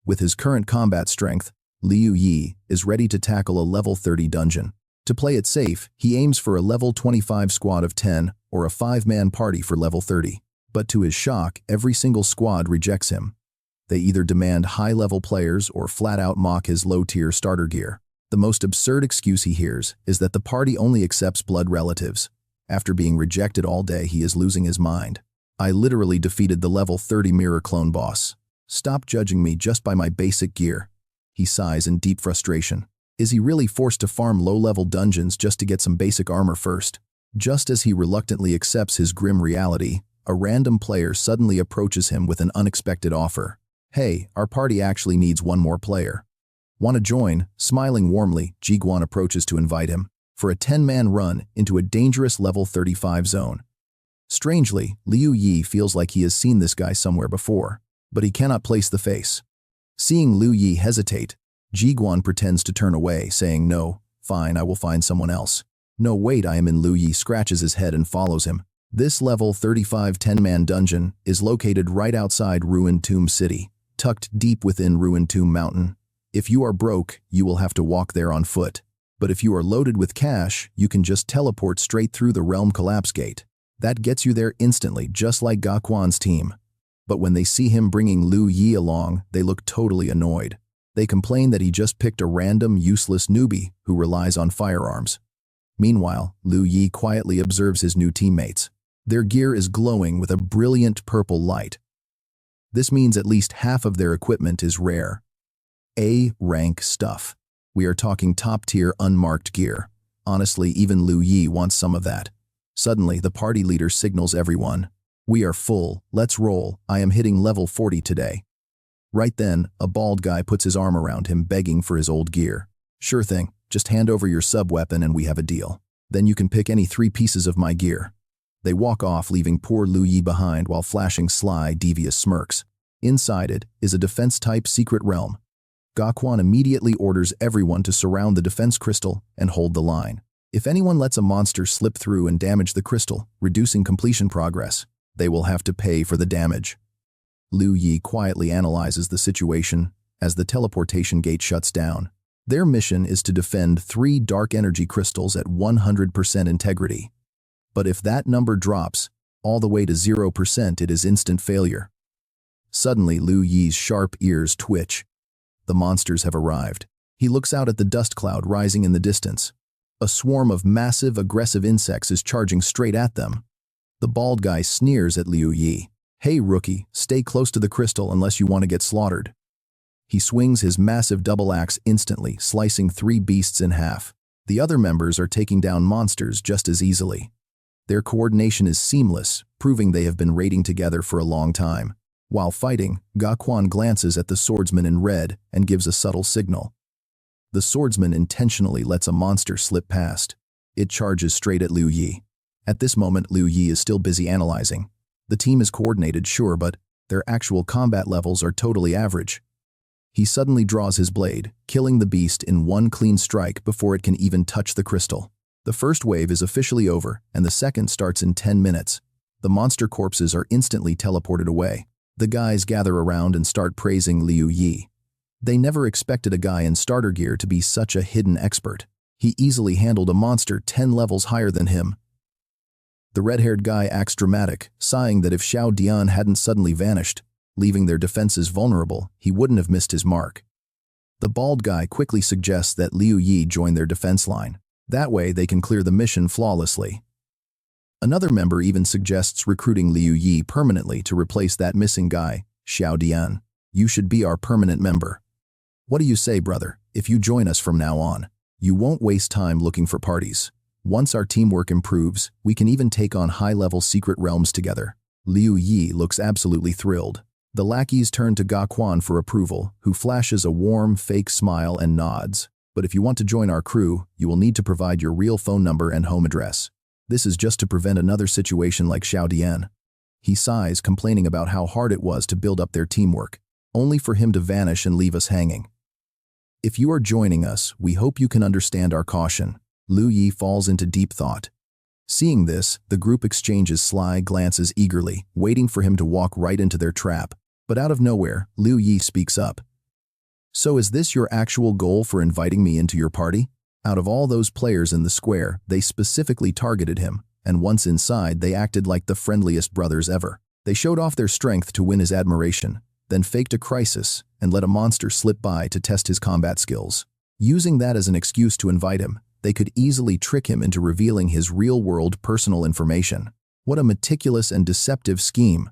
With his current combat strength, Liu Yi is ready to tackle a level 30 dungeon. To play it safe, he aims for a level 25 squad of 10 or a 5-man party for level 30. But to his shock, every single squad rejects him. They either demand high-level players or flat-out mock his low-tier starter gear. The most absurd excuse he hears is that the party only accepts blood relatives. After being rejected all day, he is losing his mind. "I literally defeated the level 30 mirror clone boss. Stop judging me just by my basic gear." He sighs in deep frustration. Is he really forced to farm low-level dungeons just to get some basic armor first? Just as he reluctantly accepts his grim reality, a random player suddenly approaches him with an unexpected offer. "Hey, our party actually needs one more player. Want to join?" Smiling warmly, Ji Guan approaches to invite him for a 10-man run into a dangerous level 35 zone. Strangely, Liu Yi feels like he has seen this guy somewhere before, but he cannot place the face. Seeing Liu Yi hesitate, Ji Guan pretends to turn away, saying, "No, fine, I will find someone else." No wait, I am in. Liu Yi scratches his head and follows him. This level 35 10-man dungeon is located right outside Ruined Tomb City, tucked deep within Ruined Tomb Mountain. If you are broke, you will have to walk there on foot. But if you are loaded with cash, you can just teleport straight through the Realm Collapse Gate. That gets you there instantly, just like Gaquan's team. But when they see him bringing Liu Yi along, they look totally annoyed. They complain that he just picked a random, useless newbie who relies on firearms. Meanwhile, Liu Yi quietly observes his new teammates. Their gear is glowing with a brilliant purple light. This means at least half of their equipment is rare. A-rank stuff. We are talking top-tier unmarked gear. Honestly, even Liu Yi wants some of that. Suddenly, the party leader signals everyone. We are full, let's roll, I am hitting level 40 today. Right then, a bald guy puts his arm around him, begging for his old gear. Sure thing, just hand over your sub-weapon and we have a deal. Then you can pick any 3 pieces of my gear. They walk off, leaving poor Liu Yi behind while flashing sly, devious smirks. Inside it is a defense-type secret realm. Gaquan immediately orders everyone to surround the defense crystal and hold the line. If anyone lets a monster slip through and damage the crystal, reducing completion progress, they will have to pay for the damage. Liu Yi quietly analyzes the situation as the teleportation gate shuts down. Their mission is to defend 3 dark energy crystals at 100% integrity. But if that number drops all the way to 0%, it is instant failure. Suddenly, Liu Yi's sharp ears twitch. The monsters have arrived. He looks out at the dust cloud rising in the distance. A swarm of massive, aggressive insects is charging straight at them. The bald guy sneers at Liu Yi. Hey rookie, stay close to the crystal unless you want to get slaughtered. He swings his massive double axe instantly, slicing 3 beasts in half. The other members are taking down monsters just as easily. Their coordination is seamless, proving they have been raiding together for a long time. While fighting, Gaquan glances at the swordsman in red and gives a subtle signal. The swordsman intentionally lets a monster slip past. It charges straight at Liu Yi. At this moment, Liu Yi is still busy analyzing. The team is coordinated, sure, but their actual combat levels are totally average. He suddenly draws his blade, killing the beast in one clean strike before it can even touch the crystal. The first wave is officially over, and the second starts in 10 minutes. The monster corpses are instantly teleported away. The guys gather around and start praising Liu Yi. They never expected a guy in starter gear to be such a hidden expert. He easily handled a monster 10 levels higher than him. The red-haired guy acts dramatic, sighing that if Xiao Dian hadn't suddenly vanished, leaving their defenses vulnerable, he wouldn't have missed his mark. The bald guy quickly suggests that Liu Yi join their defense line. That way they can clear the mission flawlessly. Another member even suggests recruiting Liu Yi permanently to replace that missing guy, Xiao Dian. You should be our permanent member. What do you say, brother? If you join us from now on, you won't waste time looking for parties. Once our teamwork improves, we can even take on high-level secret realms together. Liu Yi looks absolutely thrilled. The lackeys turn to Gaquan for approval, who flashes a warm, fake smile and nods. But if you want to join our crew, you will need to provide your real phone number and home address. This is just to prevent another situation like Xiao Dian. He sighs, complaining about how hard it was to build up their teamwork, only for him to vanish and leave us hanging. If you are joining us, we hope you can understand our caution. Liu Yi falls into deep thought. Seeing this, the group exchanges sly glances eagerly, waiting for him to walk right into their trap. But out of nowhere, Liu Yi speaks up. So is this your actual goal for inviting me into your party? Out of all those players in the square, they specifically targeted him, and once inside, they acted like the friendliest brothers ever. They showed off their strength to win his admiration, then faked a crisis and let a monster slip by to test his combat skills. Using that as an excuse to invite him, they could easily trick him into revealing his real-world personal information. What a meticulous and deceptive scheme.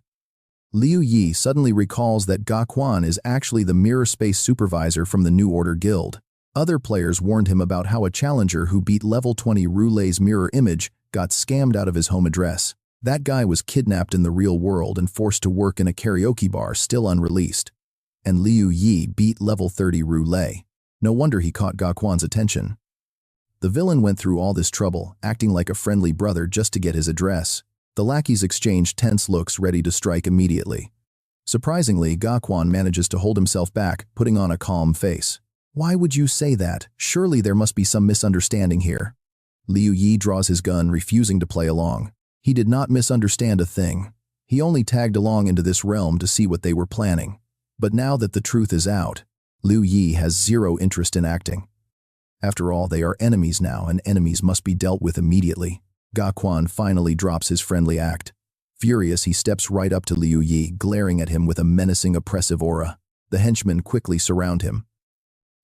Liu Yi suddenly recalls that Gaquan is actually the Mirror Space supervisor from the New Order Guild. Other players warned him about how a challenger who beat level 20 Roulet's mirror image got scammed out of his home address. That guy was kidnapped in the real world and forced to work in a karaoke bar still unreleased. And Liu Yi beat level 30 Roulet. No wonder he caught Gaquan's attention. The villain went through all this trouble, acting like a friendly brother just to get his address. The lackeys exchanged tense looks, ready to strike immediately. Surprisingly, Gaquan manages to hold himself back, putting on a calm face. Why would you say that? Surely there must be some misunderstanding here. Liu Yi draws his gun, refusing to play along. He did not misunderstand a thing. He only tagged along into this realm to see what they were planning. But now that the truth is out, Liu Yi has zero interest in acting. After all, they are enemies now, and enemies must be dealt with immediately. Ga Quan finally drops his friendly act. Furious, he steps right up to Liu Yi, glaring at him with a menacing, oppressive aura. The henchmen quickly surround him.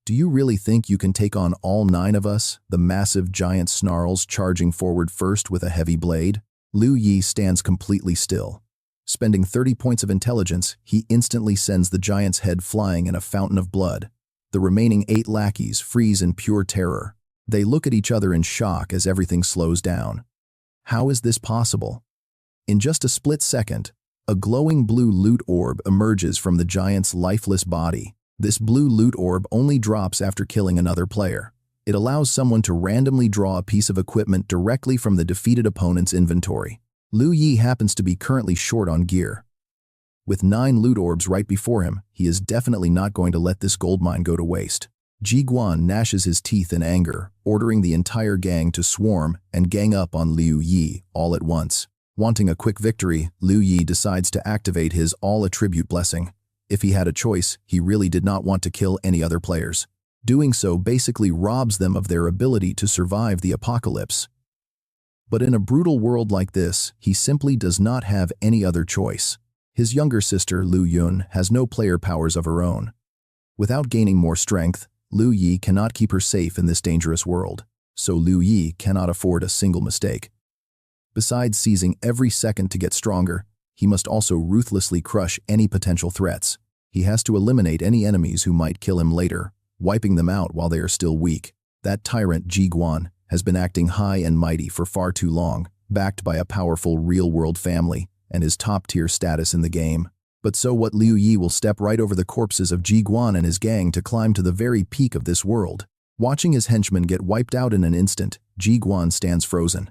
"Do you really think you can take on all 9 of us?" The massive giant snarls, charging forward first with a heavy blade. Liu Yi stands completely still. Spending 30 points of intelligence, he instantly sends the giant's head flying in a fountain of blood. The remaining 8 lackeys freeze in pure terror. They look at each other in shock as everything slows down. How is this possible? In just a split second, a glowing blue loot orb emerges from the giant's lifeless body. This blue loot orb only drops after killing another player. It allows someone to randomly draw a piece of equipment directly from the defeated opponent's inventory. Liu Yi happens to be currently short on gear. With 9 loot orbs right before him, he is definitely not going to let this goldmine go to waste. Ji Guan gnashes his teeth in anger, ordering the entire gang to swarm and gang up on Liu Yi all at once. Wanting a quick victory, Liu Yi decides to activate his all-attribute blessing. If he had a choice, he really did not want to kill any other players. Doing so basically robs them of their ability to survive the apocalypse. But in a brutal world like this, he simply does not have any other choice. His younger sister, Liu Yun, has no player powers of her own. Without gaining more strength, Liu Yi cannot keep her safe in this dangerous world, so Liu Yi cannot afford a single mistake. Besides seizing every second to get stronger, he must also ruthlessly crush any potential threats. He has to eliminate any enemies who might kill him later, wiping them out while they are still weak. That tyrant, Ji Guan, has been acting high and mighty for far too long, backed by a powerful real-world family and his top-tier status in the game. But so what? Liu Yi will step right over the corpses of Ji Guan and his gang to climb to the very peak of this world. Watching his henchmen get wiped out in an instant, Ji Guan stands frozen.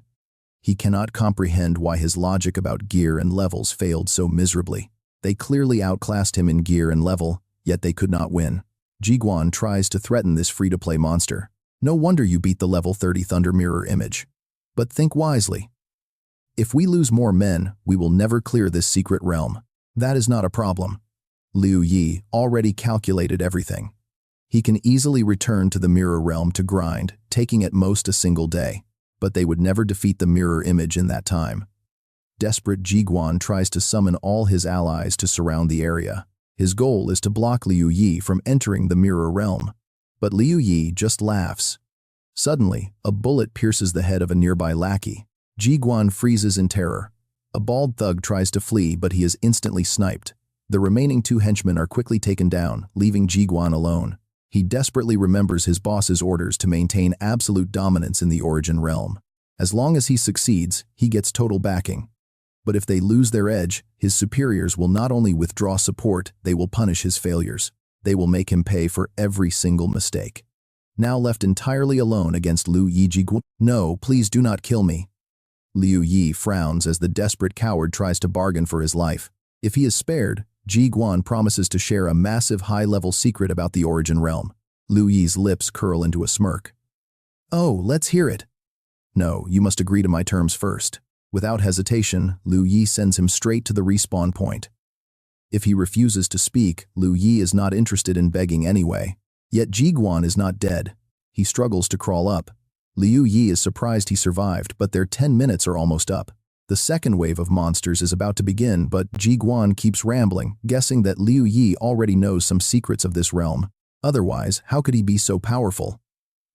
He cannot comprehend why his logic about gear and levels failed so miserably. They clearly outclassed him in gear and level, yet they could not win. Ji Guan tries to threaten this free-to-play monster. "No wonder you beat the level 30 Thunder Mirror image. But think wisely. If we lose more men, we will never clear this secret realm. That is not a problem." Liu Yi already calculated everything. He can easily return to the mirror realm to grind, taking at most a single day. But they would never defeat the mirror image in that time. Desperate, Ji Guan tries to summon all his allies to surround the area. His goal is to block Liu Yi from entering the mirror realm. But Liu Yi just laughs. Suddenly, a bullet pierces the head of a nearby lackey. Ji Guan freezes in terror. A bald thug tries to flee, but he is instantly sniped. The remaining 2 henchmen are quickly taken down, leaving Ji Guan alone. He desperately remembers his boss's orders to maintain absolute dominance in the origin realm. As long as he succeeds, he gets total backing. But if they lose their edge, his superiors will not only withdraw support, they will punish his failures. They will make him pay for every single mistake. Now left entirely alone against Liu Yi, Ji Guan. "No, please do not kill me." Liu Yi frowns as the desperate coward tries to bargain for his life. If he is spared, Ji Guan promises to share a massive high-level secret about the origin realm. Liu Yi's lips curl into a smirk. "Oh, let's hear it." "No, you must agree to my terms first." Without hesitation, Liu Yi sends him straight to the respawn point. If he refuses to speak, Liu Yi is not interested in begging anyway. Yet Ji Guan is not dead. He struggles to crawl up. Liu Yi is surprised he survived, but their 10 minutes are almost up. The second wave of monsters is about to begin, but Ji Guan keeps rambling, guessing that Liu Yi already knows some secrets of this realm. Otherwise, how could he be so powerful?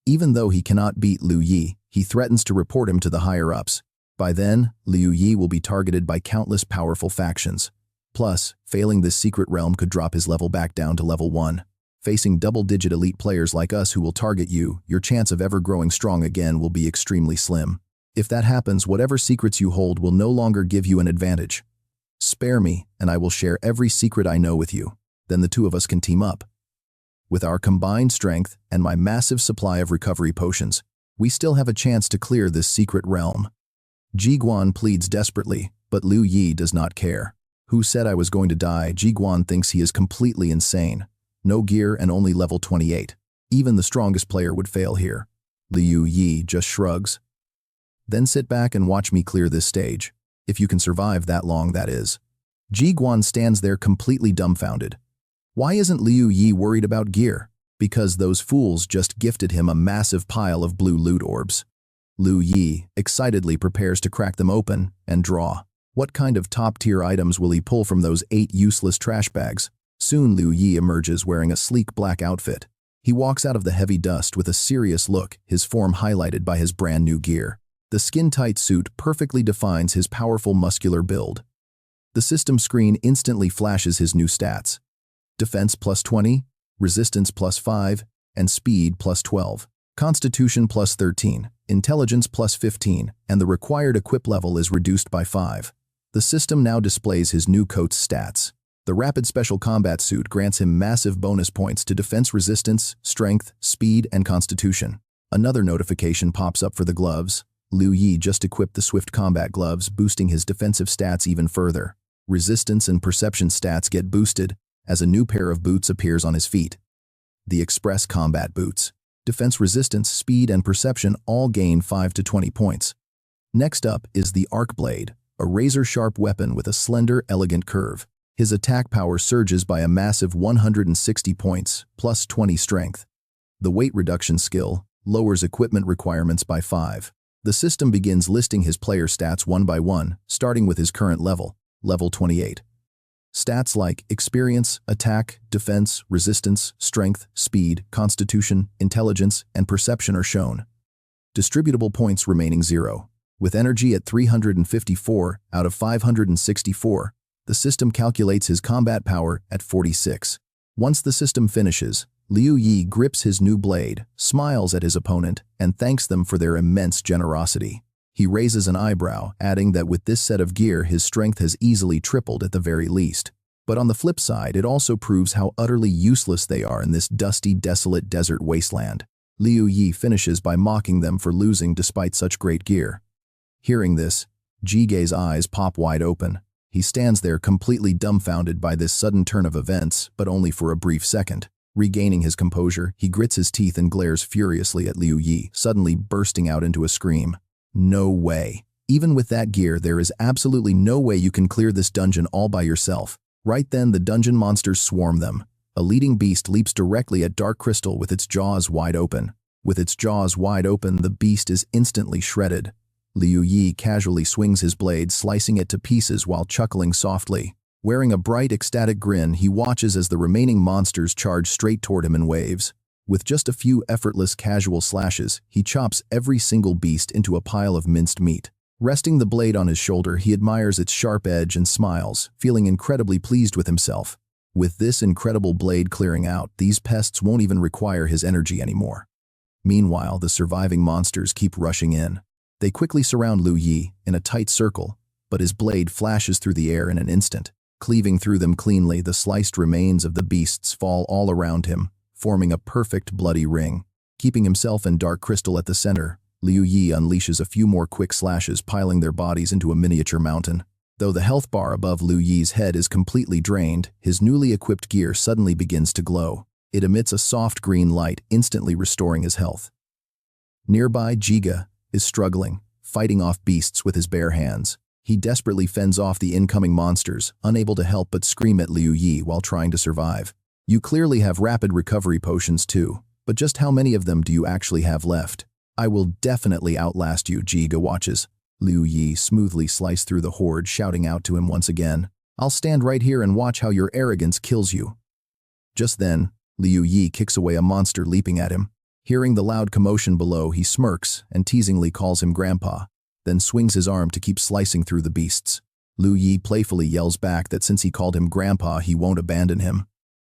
Even though he cannot beat Liu Yi, he threatens to report him to the higher-ups. By then, Liu Yi will be targeted by countless powerful factions. Plus, failing this secret realm could drop his level back down to level 1. Facing double-digit elite players like us who will target you, your chance of ever growing strong again will be extremely slim. If that happens, whatever secrets you hold will no longer give you an advantage. Spare me, and I will share every secret I know with you. Then the 2 of us can team up. With our combined strength and my massive supply of recovery potions, we still have a chance to clear this secret realm. Ji Guan pleads desperately, but Liu Yi does not care. Who said I was going to die? Ji Guan thinks he is completely insane. No gear and only level 28. Even the strongest player would fail here. Liu Yi just shrugs. Then sit back and watch me clear this stage. If you can survive that long, that is. Ji Guan stands there completely dumbfounded. Why isn't Liu Yi worried about gear? Because those fools just gifted him a massive pile of blue loot orbs. Liu Yi excitedly prepares to crack them open and draw. What kind of top-tier items will he pull from those 8 useless trash bags? Soon Liu Yi emerges wearing a sleek black outfit. He walks out of the heavy dust with a serious look, his form highlighted by his brand new gear. The skin-tight suit perfectly defines his powerful muscular build. The system screen instantly flashes his new stats. Defense plus 20, resistance plus 5, and speed plus 12. Constitution plus 13, intelligence plus 15, and the required equip level is reduced by 5. The system now displays his new coat's stats. The Rapid Special Combat Suit grants him massive bonus points to defense resistance, strength, speed, and constitution. Another notification pops up for the gloves. Liu Yi just equipped the Swift Combat Gloves, boosting his defensive stats even further. Resistance and perception stats get boosted as a new pair of boots appears on his feet. The Express Combat Boots. Defense resistance, speed, and perception all gain 5 to 20 points. Next up is the Arc Blade, a razor-sharp weapon with a slender, elegant curve. His attack power surges by a massive 160 points, plus 20 strength. The weight reduction skill lowers equipment requirements by 5. The system begins listing his player stats one by one, starting with his current level, level 28. Stats like experience, attack, defense, resistance, strength, speed, constitution, intelligence, and perception are shown. Distributable points remaining 0. With energy at 354 out of 564, the system calculates his combat power at 46. Once the system finishes, Liu Yi grips his new blade, smiles at his opponent, and thanks them for their immense generosity. He raises an eyebrow, adding that with this set of gear his strength has easily tripled at the very least. But on the flip side, it also proves how utterly useless they are in this dusty, desolate desert wasteland. Liu Yi finishes by mocking them for losing despite such great gear. Hearing this, Jige's eyes pop wide open. He stands there completely dumbfounded by this sudden turn of events, but only for a brief second. Regaining his composure, he grits his teeth and glares furiously at Liu Yi, suddenly bursting out into a scream. No way. Even with that gear, there is absolutely no way you can clear this dungeon all by yourself. Right then, the dungeon monsters swarm them. A leading beast leaps directly at Dark Crystal with its jaws wide open. With its jaws wide open, the beast is instantly shredded. Liu Yi casually swings his blade, slicing it to pieces while chuckling softly. Wearing a bright, ecstatic grin, he watches as the remaining monsters charge straight toward him in waves. With just a few effortless, casual slashes, he chops every single beast into a pile of minced meat. Resting the blade on his shoulder, he admires its sharp edge and smiles, feeling incredibly pleased with himself. With this incredible blade clearing out, these pests won't even require his energy anymore. Meanwhile, the surviving monsters keep rushing in. They quickly surround Liu Yi in a tight circle, but his blade flashes through the air in an instant. Cleaving through them cleanly, the sliced remains of the beasts fall all around him, forming a perfect bloody ring. Keeping himself and Dark Crystal at the center, Liu Yi unleashes a few more quick slashes, piling their bodies into a miniature mountain. Though the health bar above Liu Yi's head is completely drained, his newly equipped gear suddenly begins to glow. It emits a soft green light, instantly restoring his health. Nearby, Jiga is struggling, fighting off beasts with his bare hands. He desperately fends off the incoming monsters, unable to help but scream at Liu Yi while trying to survive. You clearly have rapid recovery potions too, but just how many of them do you actually have left? I will definitely outlast you, Jiga watches Liu Yi smoothly slice through the horde, shouting out to him once again. I'll stand right here and watch how your arrogance kills you. Just then, Liu Yi kicks away a monster leaping at him. Hearing the loud commotion below, he smirks and teasingly calls him Grandpa, then swings his arm to keep slicing through the beasts. Liu Yi playfully yells back that since he called him Grandpa, he won't abandon him.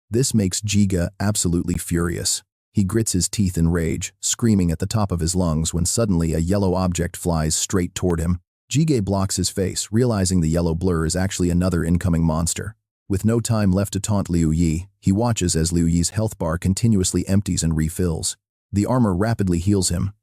This makes Jiga absolutely furious. He grits his teeth in rage, screaming at the top of his lungs when suddenly a yellow object flies straight toward him. Jiga blocks his face, realizing the yellow blur is actually another incoming monster. With no time left to taunt Liu Yi, he watches as Liu Yi's health bar continuously empties and refills. The armor rapidly heals him.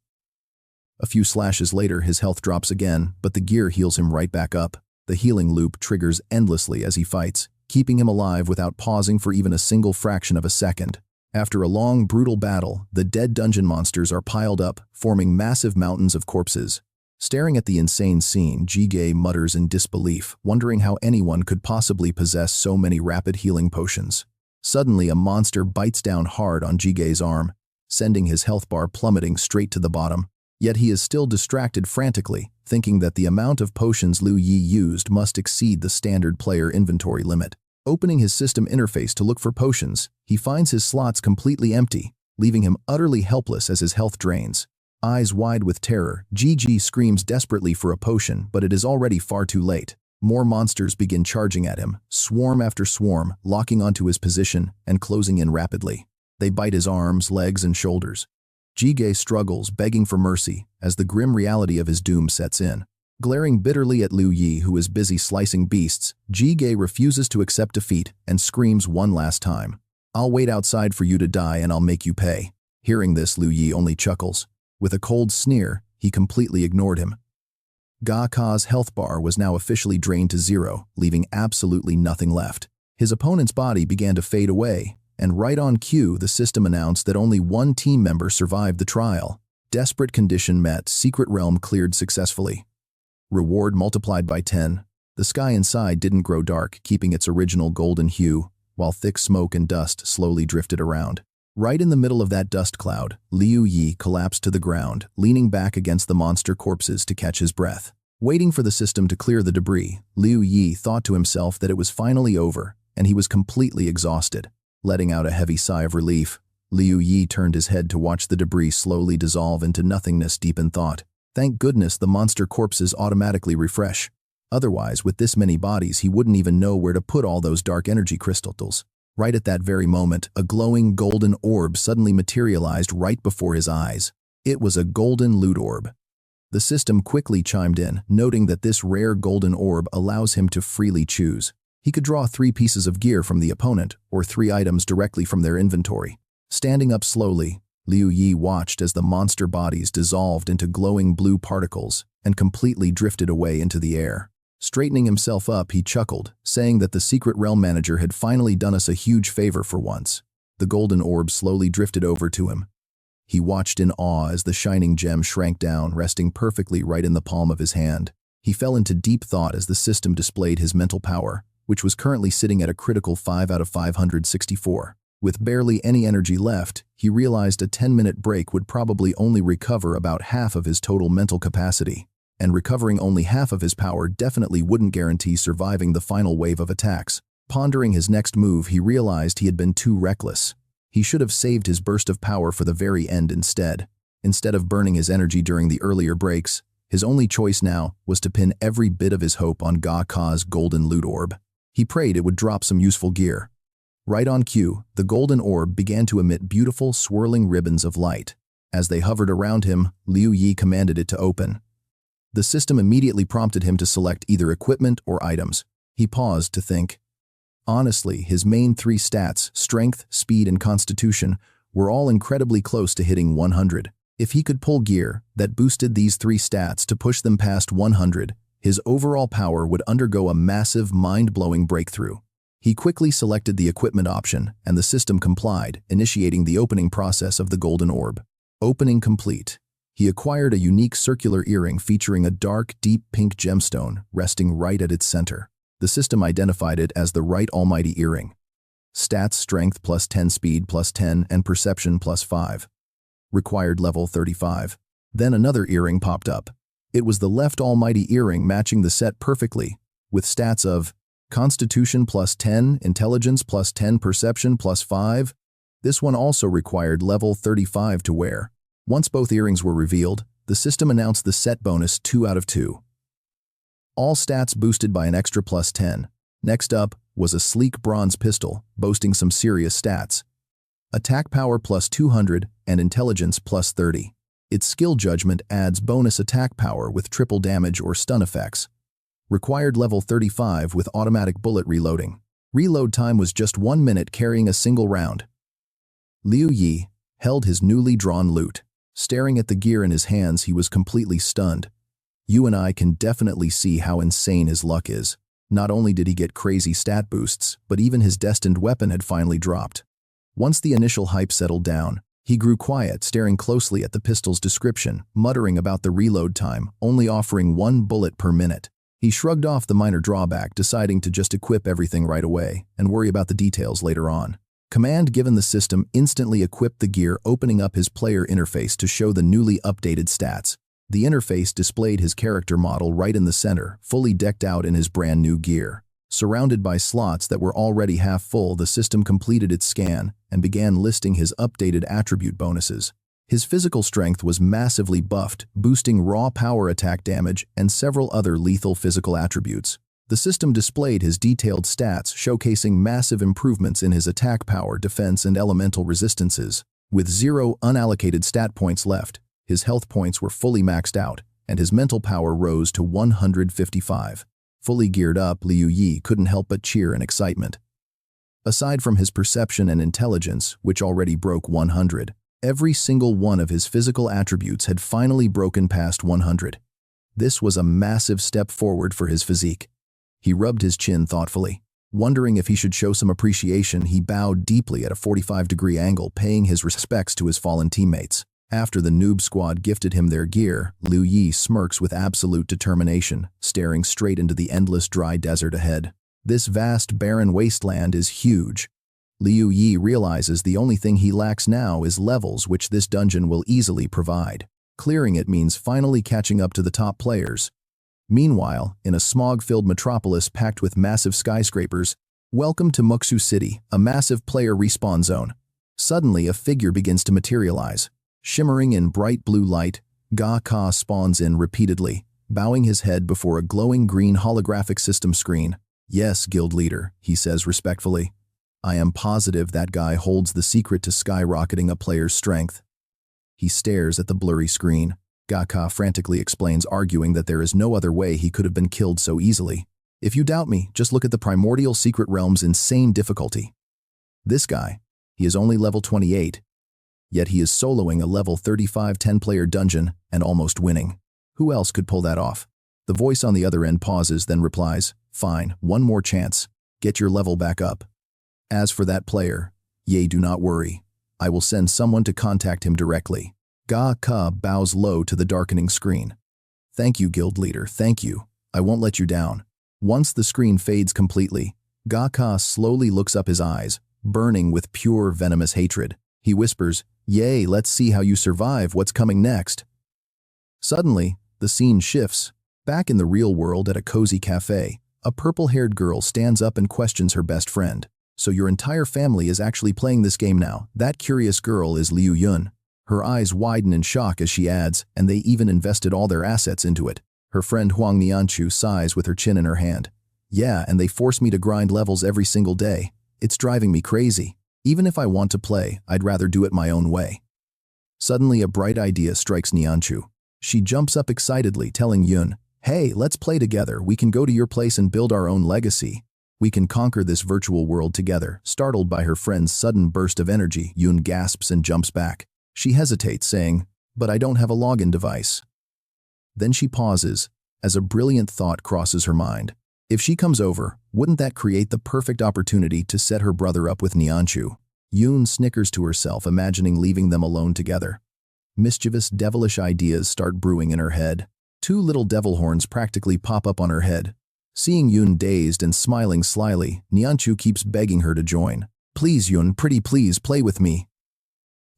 A few slashes later, his health drops again, but the gear heals him right back up. The healing loop triggers endlessly as he fights, keeping him alive without pausing for even a single fraction of a second. After a long, brutal battle, the dead dungeon monsters are piled up, forming massive mountains of corpses. Staring at the insane scene, Jige mutters in disbelief, wondering how anyone could possibly possess so many rapid healing potions. Suddenly, a monster bites down hard on Jige's arm, sending his health bar plummeting straight to the bottom. Yet he is still distracted frantically, thinking that the amount of potions Liu Yi used must exceed the standard player inventory limit. Opening his system interface to look for potions, he finds his slots completely empty, leaving him utterly helpless as his health drains. Eyes wide with terror, Jige screams desperately for a potion, but it is already far too late. More monsters begin charging at him, swarm after swarm, locking onto his position and closing in rapidly. They bite his arms, legs, and shoulders. Jige struggles, begging for mercy, as the grim reality of his doom sets in. Glaring bitterly at Liu Yi, who is busy slicing beasts, Jige refuses to accept defeat and screams one last time. "I'll wait outside for you to die and I'll make you pay." Hearing this, Liu Yi only chuckles. With a cold sneer, he completely ignored him. Ga Ka's health bar was now officially drained to zero, leaving absolutely nothing left. His opponent's body began to fade away, and right on cue, the system announced that only one team member survived the trial. Desperate condition met, secret realm cleared successfully. Reward multiplied by 10. The sky inside didn't grow dark, keeping its original golden hue, while thick smoke and dust slowly drifted around. Right in the middle of that dust cloud, Liu Yi collapsed to the ground, leaning back against the monster corpses to catch his breath. Waiting for the system to clear the debris, Liu Yi thought to himself that it was finally over, and he was completely exhausted. Letting out a heavy sigh of relief, Liu Yi turned his head to watch the debris slowly dissolve into nothingness deep in thought. Thank goodness the monster corpses automatically refresh. Otherwise, with this many bodies, he wouldn't even know where to put all those dark energy crystals. Right at that very moment, a glowing golden orb suddenly materialized right before his eyes. It was a golden loot orb. The system quickly chimed in, noting that this rare golden orb allows him to freely choose. He could draw 3 pieces of gear from the opponent, or 3 items directly from their inventory. Standing up slowly, Liu Yi watched as the monster bodies dissolved into glowing blue particles and completely drifted away into the air. Straightening himself up, he chuckled, saying that the secret realm manager had finally done us a huge favor for once. The golden orb slowly drifted over to him. He watched in awe as the shining gem shrank down, resting perfectly right in the palm of his hand. He fell into deep thought as the system displayed his mental power, which was currently sitting at a critical 5 out of 564. With barely any energy left, he realized a 10-minute break would probably only recover about half of his total mental capacity. And recovering only half of his power definitely wouldn't guarantee surviving the final wave of attacks. Pondering his next move, he realized he had been too reckless. He should have saved his burst of power for the very end instead. Instead of burning his energy during the earlier breaks, his only choice now was to pin every bit of his hope on Ga Ka's golden loot orb. He prayed it would drop some useful gear. Right on cue, the golden orb began to emit beautiful, swirling ribbons of light. As they hovered around him, Liu Yi commanded it to open. The system immediately prompted him to select either equipment or items. He paused to think. Honestly, his main 3 stats, strength, speed, and constitution, were all incredibly close to hitting 100. If he could pull gear that boosted these 3 stats to push them past 100, his overall power would undergo a massive, mind-blowing breakthrough. He quickly selected the equipment option, and the system complied, initiating the opening process of the golden orb. Opening complete. He acquired a unique circular earring featuring a dark, deep pink gemstone resting right at its center. The system identified it as the Right Almighty Earring. Stats: strength plus 10, speed plus 10, and perception plus 5. Required level 35. Then another earring popped up. It was the Left Almighty Earring, matching the set perfectly, with stats of Constitution plus 10, Intelligence plus 10, Perception plus 5. This one also required level 35 to wear. Once both earrings were revealed, the system announced the set bonus 2 out of 2. All stats boosted by an extra plus 10. Next up was a sleek bronze pistol, boasting some serious stats. Attack power plus 200 and intelligence plus 30. Its skill judgment adds bonus attack power with triple damage or stun effects. Required level 35 with automatic bullet reloading. Reload time was just 1 minute, carrying a single round. Liu Yi held his newly drawn loot. Staring at the gear in his hands, he was completely stunned. You and I can definitely see how insane his luck is. Not only did he get crazy stat boosts, but even his destined weapon had finally dropped. Once the initial hype settled down, He grew quiet, staring closely at the pistol's description, muttering about the reload time, only offering 1 bullet per minute. He shrugged off the minor drawback, deciding to just equip everything right away and worry about the details later on. Command given the system instantly equipped the gear, opening up his player interface to show the newly updated stats. The interface displayed his character model right in the center, fully decked out in his brand new gear. Surrounded by slots that were already half full, the system completed its scan and began listing his updated attribute bonuses. His physical strength was massively buffed, boosting raw power attack damage and several other lethal physical attributes. The system displayed his detailed stats, showcasing massive improvements in his attack power, defense, and elemental resistances. With 0 unallocated stat points left, his health points were fully maxed out, and his mental power rose to 155. Fully geared up, Liu Yi couldn't help but cheer in excitement. Aside from his perception and intelligence, which already broke 100, every single one of his physical attributes had finally broken past 100. This was a massive step forward for his physique. He rubbed his chin thoughtfully. Wondering if he should show some appreciation, he bowed deeply at a 45-degree angle, paying his respects to his fallen teammates. After the noob squad gifted him their gear, Liu Yi smirks with absolute determination, staring straight into the endless dry desert ahead. This vast, barren wasteland is huge. Liu Yi realizes the only thing he lacks now is levels, which this dungeon will easily provide. Clearing it means finally catching up to the top players. Meanwhile, in a smog-filled metropolis packed with massive skyscrapers, welcome to Muksu City, a massive player respawn zone. Suddenly, a figure begins to materialize. Shimmering in bright blue light, Ga Ka spawns in repeatedly, bowing his head before a glowing green holographic system screen. "Yes, guild leader," he says respectfully. "I am positive that guy holds the secret to skyrocketing a player's strength." He stares at the blurry screen. Ga Ka frantically explains, arguing that there is no other way he could have been killed so easily. "If you doubt me, just look at the primordial secret realm's insane difficulty. This guy, he is only level 28, yet he is soloing a level 35 10-player dungeon and almost winning. Who else could pull that off?" The voice on the other end pauses, then replies, "Fine, one more chance. Get your level back up. As for that player, do not worry. I will send someone to contact him directly." Ga Ka bows low to the darkening screen. "Thank you, guild leader, thank you. I won't let you down." Once the screen fades completely, Ga Ka slowly looks up, his eyes burning with pure venomous hatred. He whispers, "Yay, let's see how you survive. What's coming next?" Suddenly, the scene shifts. Back in the real world at a cozy cafe, a purple-haired girl stands up and questions her best friend. "So your entire family is actually playing this game now?" That curious girl is Liu Yun. Her eyes widen in shock as she adds, "And they even invested all their assets into it." Her friend Huang Nianchu sighs with her chin in her hand. "Yeah, and they force me to grind levels every single day. It's driving me crazy. Even if I want to play, I'd rather do it my own way." Suddenly, a bright idea strikes Nianchu. She jumps up excitedly, telling Yun, "Hey, let's play together. We can go to your place and build our own legacy. We can conquer this virtual world together." Startled by her friend's sudden burst of energy, Yun gasps and jumps back. She hesitates, saying, "But I don't have a login device." Then she pauses, as a brilliant thought crosses her mind. If she comes over, wouldn't that create the perfect opportunity to set her brother up with Nianchu? Yun snickers to herself, imagining leaving them alone together. Mischievous, devilish ideas start brewing in her head. 2 little devil horns practically pop up on her head. Seeing Yun dazed and smiling slyly, Nianchu keeps begging her to join. "Please, Yun, pretty please, play with me."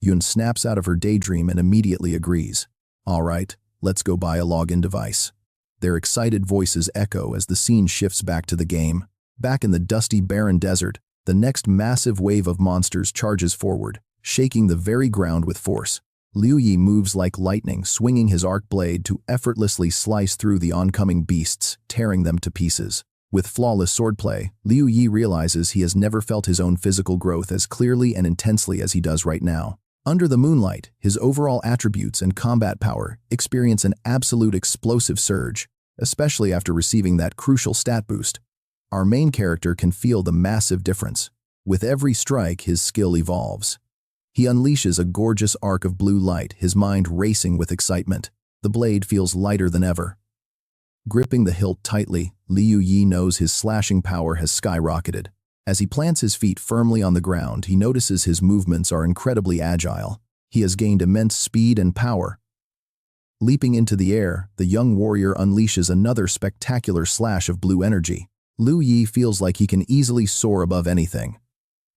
Yun snaps out of her daydream and immediately agrees. "All right, let's go buy a login device." Their excited voices echo as the scene shifts back to the game. Back in the dusty, barren desert, the next massive wave of monsters charges forward, shaking the very ground with force. Liu Yi moves like lightning, swinging his arc blade to effortlessly slice through the oncoming beasts, tearing them to pieces. With flawless swordplay, Liu Yi realizes he has never felt his own physical growth as clearly and intensely as he does right now. Under the moonlight, his overall attributes and combat power experience an absolute explosive surge, especially after receiving that crucial stat boost. Our main character can feel the massive difference. With every strike, his skill evolves. He unleashes a gorgeous arc of blue light, his mind racing with excitement. The blade feels lighter than ever. Gripping the hilt tightly, Liu Yi knows his slashing power has skyrocketed. As he plants his feet firmly on the ground, he notices his movements are incredibly agile. He has gained immense speed and power. Leaping into the air, the young warrior unleashes another spectacular slash of blue energy. Liu Yi feels like he can easily soar above anything.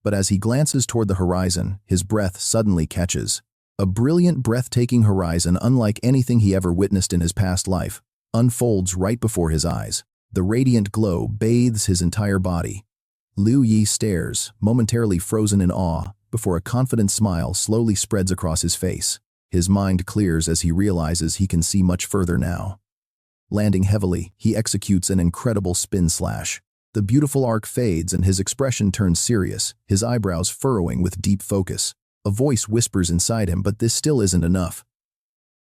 But as he glances toward the horizon, his breath suddenly catches. A brilliant, breathtaking horizon unlike anything he ever witnessed in his past life unfolds right before his eyes. The radiant glow bathes his entire body. Liu Yi stares, momentarily frozen in awe, before a confident smile slowly spreads across his face. His mind clears as he realizes he can see much further now. Landing heavily, he executes an incredible spin slash. The beautiful arc fades and his expression turns serious, his eyebrows furrowing with deep focus. A voice whispers inside him, but this still isn't enough.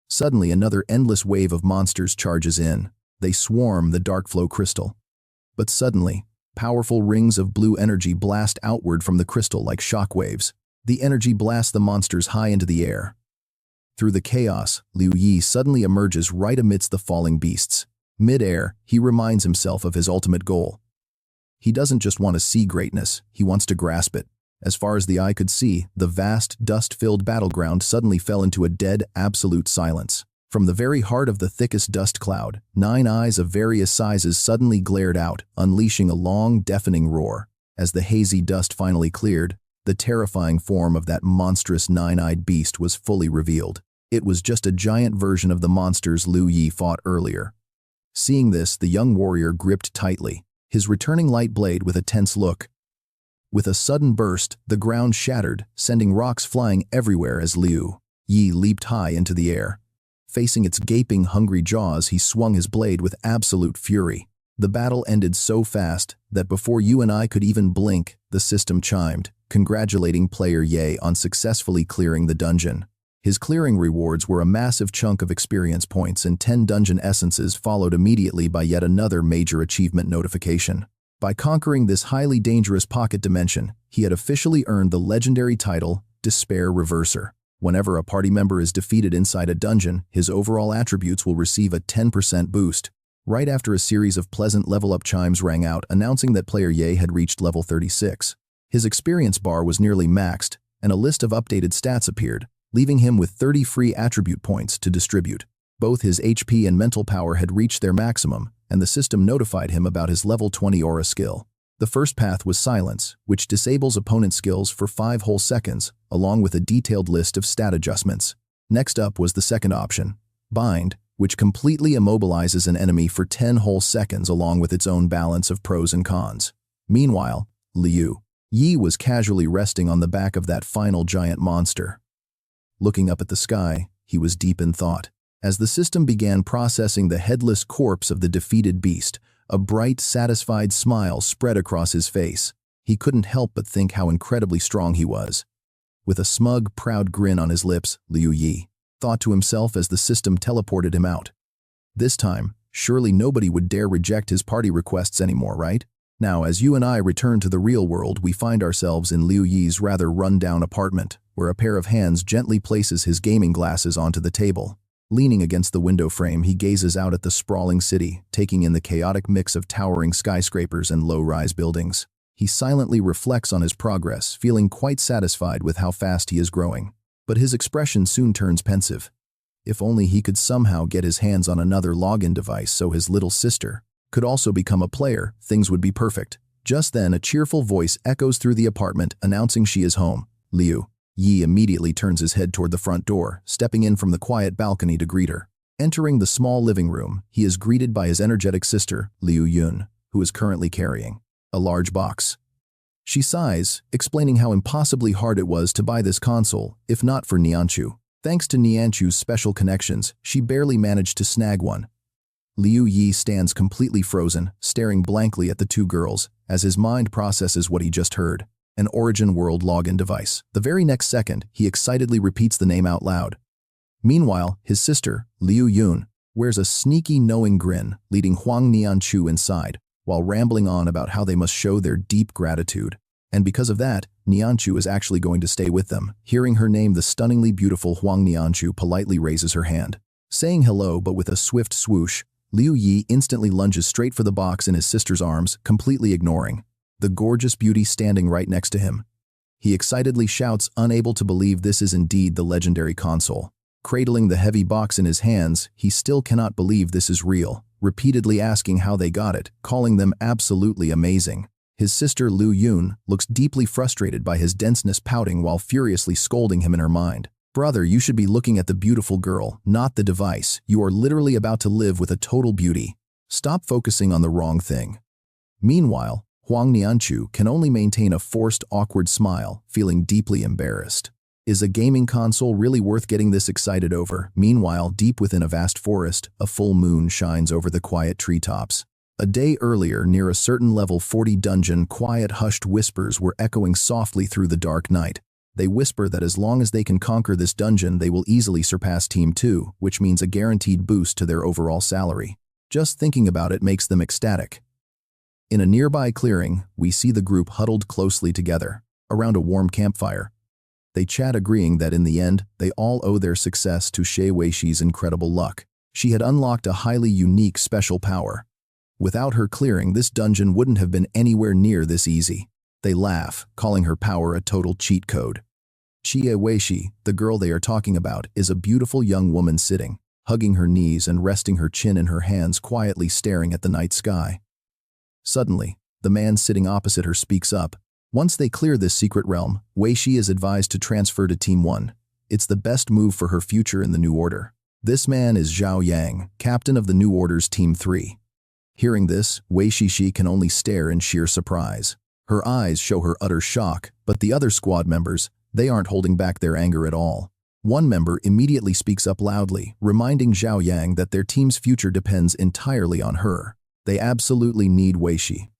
Suddenly, another endless wave of monsters charges in. They swarm the dark flow crystal. But suddenly, powerful rings of blue energy blast outward from the crystal like shockwaves. The energy blasts the monsters high into the air. Through the chaos, Liu Yi suddenly emerges right amidst the falling beasts. Mid-air, he reminds himself of his ultimate goal. He doesn't just want to see greatness, he wants to grasp it. As far as the eye could see, the vast, dust-filled battleground suddenly fell into a dead, absolute silence. From the very heart of the thickest dust cloud, 9 eyes of various sizes suddenly glared out, unleashing a long, deafening roar. As the hazy dust finally cleared, the terrifying form of that monstrous 9-eyed beast was fully revealed. It was just a giant version of the monsters Liu Yi fought earlier. Seeing this, the young warrior gripped tightly, his returning light blade with a tense look. With a sudden burst, the ground shattered, sending rocks flying everywhere as Liu Yi leaped high into the air. Facing its gaping, hungry jaws, he swung his blade with absolute fury. The battle ended so fast that before you and I could even blink, the system chimed, congratulating player Ye on successfully clearing the dungeon. His clearing rewards were a massive chunk of experience points and 10 dungeon essences, followed immediately by yet another major achievement notification. By conquering this highly dangerous pocket dimension, he had officially earned the legendary title, Despair Reverser. Whenever a party member is defeated inside a dungeon, his overall attributes will receive a 10% boost. Right after a series of pleasant level-up chimes rang out announcing that player Ye had reached level 36. His experience bar was nearly maxed, and a list of updated stats appeared, leaving him with 30 free attribute points to distribute. Both his HP and mental power had reached their maximum, and the system notified him about his level 20 aura skill. The first path was Silence, which disables opponent skills for 5 whole seconds, along with a detailed list of stat adjustments. Next up was the second option, Bind, which completely immobilizes an enemy for 10 whole seconds along with its own balance of pros and cons. Meanwhile, Liu Yi was casually resting on the back of that final giant monster. Looking up at the sky, he was deep in thought. As the system began processing the headless corpse of the defeated beast, a bright, satisfied smile spread across his face. He couldn't help but think how incredibly strong he was. With a smug, proud grin on his lips, Liu Yi thought to himself as the system teleported him out. This time, surely nobody would dare reject his party requests anymore, right? Now, as you and I return to the real world, we find ourselves in Liu Yi's rather run-down apartment, where a pair of hands gently places his gaming glasses onto the table. Leaning against the window frame, he gazes out at the sprawling city, taking in the chaotic mix of towering skyscrapers and low-rise buildings. He silently reflects on his progress, feeling quite satisfied with how fast he is growing. But his expression soon turns pensive. If only he could somehow get his hands on another login device so his little sister could also become a player, things would be perfect. Just then, a cheerful voice echoes through the apartment, announcing she is home. Liu Yi immediately turns his head toward the front door, stepping in from the quiet balcony to greet her. Entering the small living room, he is greeted by his energetic sister, Liu Yun, who is currently carrying a large box. She sighs, explaining how impossibly hard it was to buy this console, if not for Nianchu. Thanks to Nianchu's special connections, she barely managed to snag one. Liu Yi stands completely frozen, staring blankly at the two girls, as his mind processes what he just heard. An Origin World login device. The very next second, he excitedly repeats the name out loud. Meanwhile, his sister, Liu Yun, wears a sneaky, knowing grin, leading Huang Nianchu inside, while rambling on about how they must show their deep gratitude. And because of that, Nianchu is actually going to stay with them. Hearing her name, the stunningly beautiful Huang Nianchu politely raises her hand. Saying hello but with a swift swoosh, Liu Yi instantly lunges straight for the box in his sister's arms, completely ignoring the gorgeous beauty standing right next to him. He excitedly shouts, unable to believe this is indeed the legendary console. Cradling the heavy box in his hands, he still cannot believe this is real, repeatedly asking how they got it, calling them absolutely amazing. His sister Liu Yi looks deeply frustrated by his denseness, pouting while furiously scolding him in her mind. Brother, you should be looking at the beautiful girl, not the device. You are literally about to live with a total beauty. Stop focusing on the wrong thing. Meanwhile, Huang Nianchu can only maintain a forced, awkward smile, feeling deeply embarrassed. Is a gaming console really worth getting this excited over? Meanwhile, deep within a vast forest, a full moon shines over the quiet treetops. A day earlier, near a certain level 40 dungeon, quiet, hushed whispers were echoing softly through the dark night. They whisper that as long as they can conquer this dungeon, they will easily surpass Team 2, which means a guaranteed boost to their overall salary. Just thinking about it makes them ecstatic. In a nearby clearing, we see the group huddled closely together, around a warm campfire. They chat, agreeing that in the end, they all owe their success to Xie Weixi's incredible luck. She had unlocked a highly unique special power. Without her clearing, this dungeon wouldn't have been anywhere near this easy. They laugh, calling her power a total cheat code. Xie Weishi, the girl they are talking about, is a beautiful young woman sitting, hugging her knees and resting her chin in her hands, quietly staring at the night sky. Suddenly, the man sitting opposite her speaks up. Once they clear this secret realm, Weishi is advised to transfer to Team 1. It's the best move for her future in the New Order. This man is Zhao Yang, captain of the New Order's Team 3. Hearing this, Weishi can only stare in sheer surprise. Her eyes show her utter shock, but the other squad members, they aren't holding back their anger at all. One member immediately speaks up loudly, reminding Zhao Yang that their team's future depends entirely on her. They absolutely need Weishi.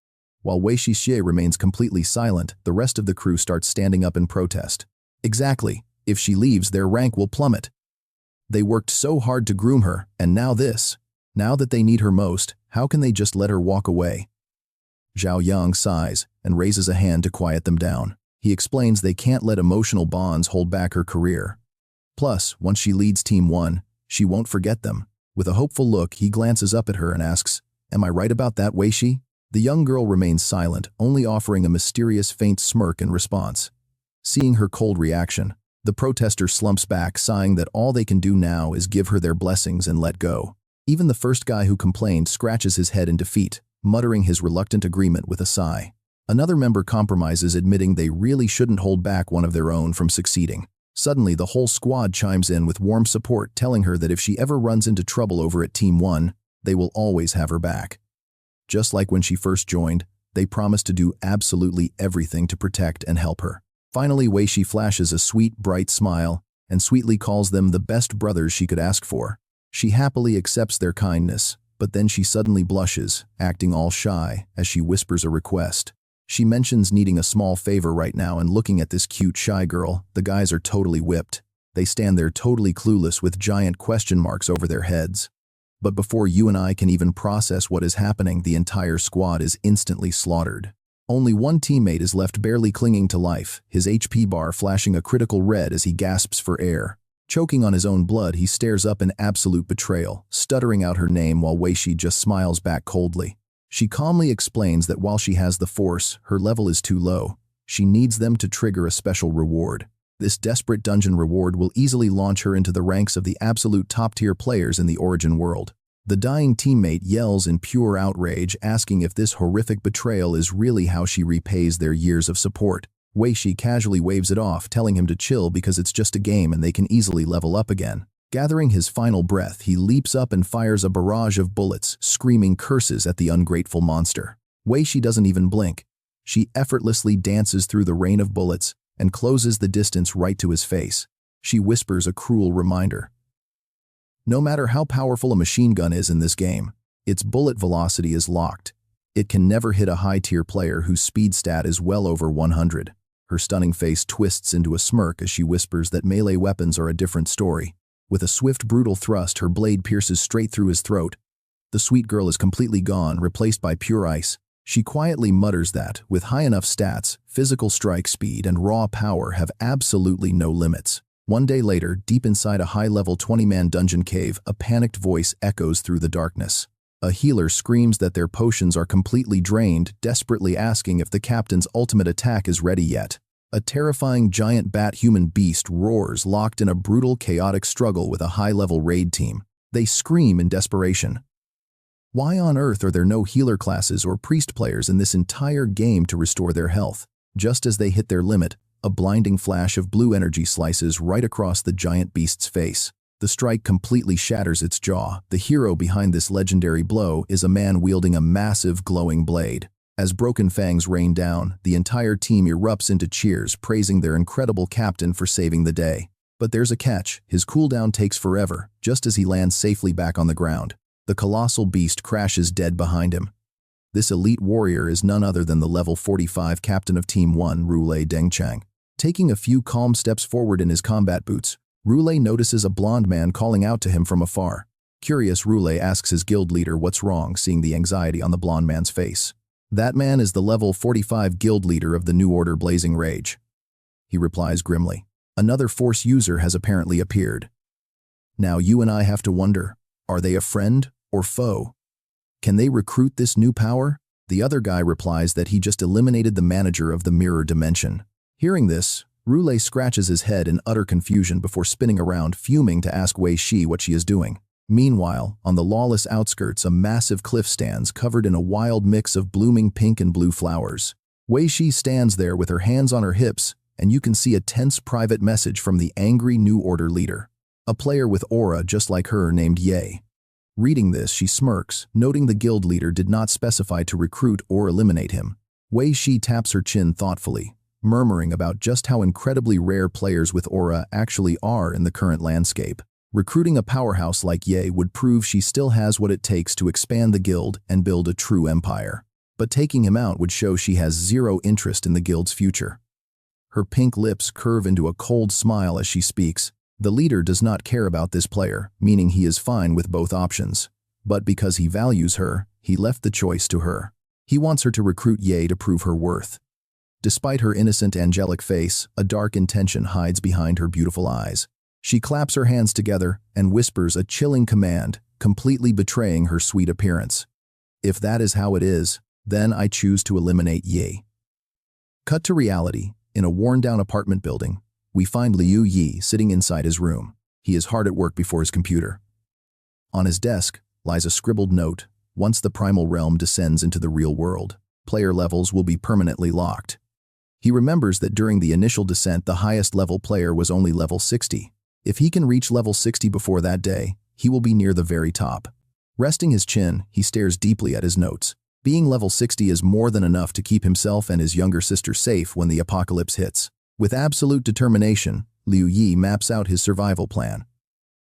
While Weishi Xie remains completely silent, the rest of the crew starts standing up in protest. Exactly. If she leaves, their rank will plummet. They worked so hard to groom her, and now this. Now that they need her most, how can they just let her walk away? Zhao Yang sighs and raises a hand to quiet them down. He explains they can't let emotional bonds hold back her career. Plus, once she leads Team 1, she won't forget them. With a hopeful look, he glances up at her and asks, "Am I right about that, Weishi?" The young girl remains silent, only offering a mysterious faint smirk in response. Seeing her cold reaction, the protester slumps back, sighing that all they can do now is give her their blessings and let go. Even the first guy who complained scratches his head in defeat, muttering his reluctant agreement with a sigh. Another member compromises, admitting they really shouldn't hold back one of their own from succeeding. Suddenly, the whole squad chimes in with warm support, telling her that if she ever runs into trouble over at Team 1, they will always have her back. Just like when she first joined, they promise to do absolutely everything to protect and help her. Finally, Weishi flashes a sweet, bright smile and sweetly calls them the best brothers she could ask for. She happily accepts their kindness, but then she suddenly blushes, acting all shy, as she whispers a request. She mentions needing a small favor right now, and looking at this cute, shy girl, the guys are totally whipped. They stand there totally clueless with giant question marks over their heads. But before you and I can even process what is happening, the entire squad is instantly slaughtered. Only one teammate is left, barely clinging to life, his HP bar flashing a critical red as he gasps for air. Choking on his own blood, he stares up in absolute betrayal, stuttering out her name while Weishi just smiles back coldly. She calmly explains that while she has the force, her level is too low. She needs them to trigger a special reward. This desperate dungeon reward will easily launch her into the ranks of the absolute top-tier players in the Origin world. The dying teammate yells in pure outrage, asking if this horrific betrayal is really how she repays their years of support. Weishi casually waves it off, telling him to chill because it's just a game and they can easily level up again. Gathering his final breath, he leaps up and fires a barrage of bullets, screaming curses at the ungrateful monster. Weishi doesn't even blink. She effortlessly dances through the rain of bullets and closes the distance right to his face. She whispers a cruel reminder. No matter how powerful a machine gun is in this game, its bullet velocity is locked. It can never hit a high-tier player whose speed stat is well over 100. Her stunning face twists into a smirk as she whispers that melee weapons are a different story. With a swift, brutal thrust, her blade pierces straight through his throat. The sweet girl is completely gone, replaced by pure ice. She quietly mutters that, with high enough stats, physical strike speed and raw power have absolutely no limits. One day later, deep inside a high-level 20-man dungeon cave, a panicked voice echoes through the darkness. A healer screams that their potions are completely drained, desperately asking if the captain's ultimate attack is ready yet. A terrifying giant bat-human beast roars, locked in a brutal, chaotic struggle with a high-level raid team. They scream in desperation. Why on earth are there no healer classes or priest players in this entire game to restore their health? Just as they hit their limit, a blinding flash of blue energy slices right across the giant beast's face. The strike completely shatters its jaw. The hero behind this legendary blow is a man wielding a massive glowing blade. As broken fangs rain down, the entire team erupts into cheers, praising their incredible captain for saving the day. But there's a catch. His cooldown takes forever. Just as he lands safely back on the ground, the colossal beast crashes dead behind him. This elite warrior is none other than the level 45 captain of Team 1, Rulei Dengchang. Taking a few calm steps forward in his combat boots, Rulei notices a blonde man calling out to him from afar. Curious, Rulei asks his guild leader what's wrong, seeing the anxiety on the blonde man's face. That man is the level 45 guild leader of the New Order Blazing Rage. He replies grimly. Another force user has apparently appeared. Now you and I have to wonder, are they a friend or foe? Can they recruit this new power? The other guy replies that he just eliminated the manager of the mirror dimension. Hearing this, Rulei scratches his head in utter confusion before spinning around, fuming, to ask Wei Shi what she is doing. Meanwhile, on the lawless outskirts, a massive cliff stands covered in a wild mix of blooming pink and blue flowers. Wei Shi stands there with her hands on her hips, and you can see a tense private message from the angry New Order leader, a player with aura just like her named Ye. Reading this, she smirks, noting the guild leader did not specify to recruit or eliminate him. Wei Shi taps her chin thoughtfully, murmuring about just how incredibly rare players with aura actually are in the current landscape. Recruiting a powerhouse like Ye would prove she still has what it takes to expand the guild and build a true empire. But taking him out would show she has zero interest in the guild's future. Her pink lips curve into a cold smile as she speaks. The leader does not care about this player, meaning he is fine with both options. But because he values her, he left the choice to her. He wants her to recruit Ye to prove her worth. Despite her innocent angelic face, a dark intention hides behind her beautiful eyes. She claps her hands together and whispers a chilling command, completely betraying her sweet appearance. If that is how it is, then I choose to eliminate Yi. Cut to reality. In a worn-down apartment building, we find Liu Yi sitting inside his room. He is hard at work before his computer. On his desk lies a scribbled note. Once the primal realm descends into the real world, player levels will be permanently locked. He remembers that during the initial descent, the highest level player was only level 60. If he can reach level 60 before that day, he will be near the very top. Resting his chin, he stares deeply at his notes. Being level 60 is more than enough to keep himself and his younger sister safe when the apocalypse hits. With absolute determination, Liu Yi maps out his survival plan.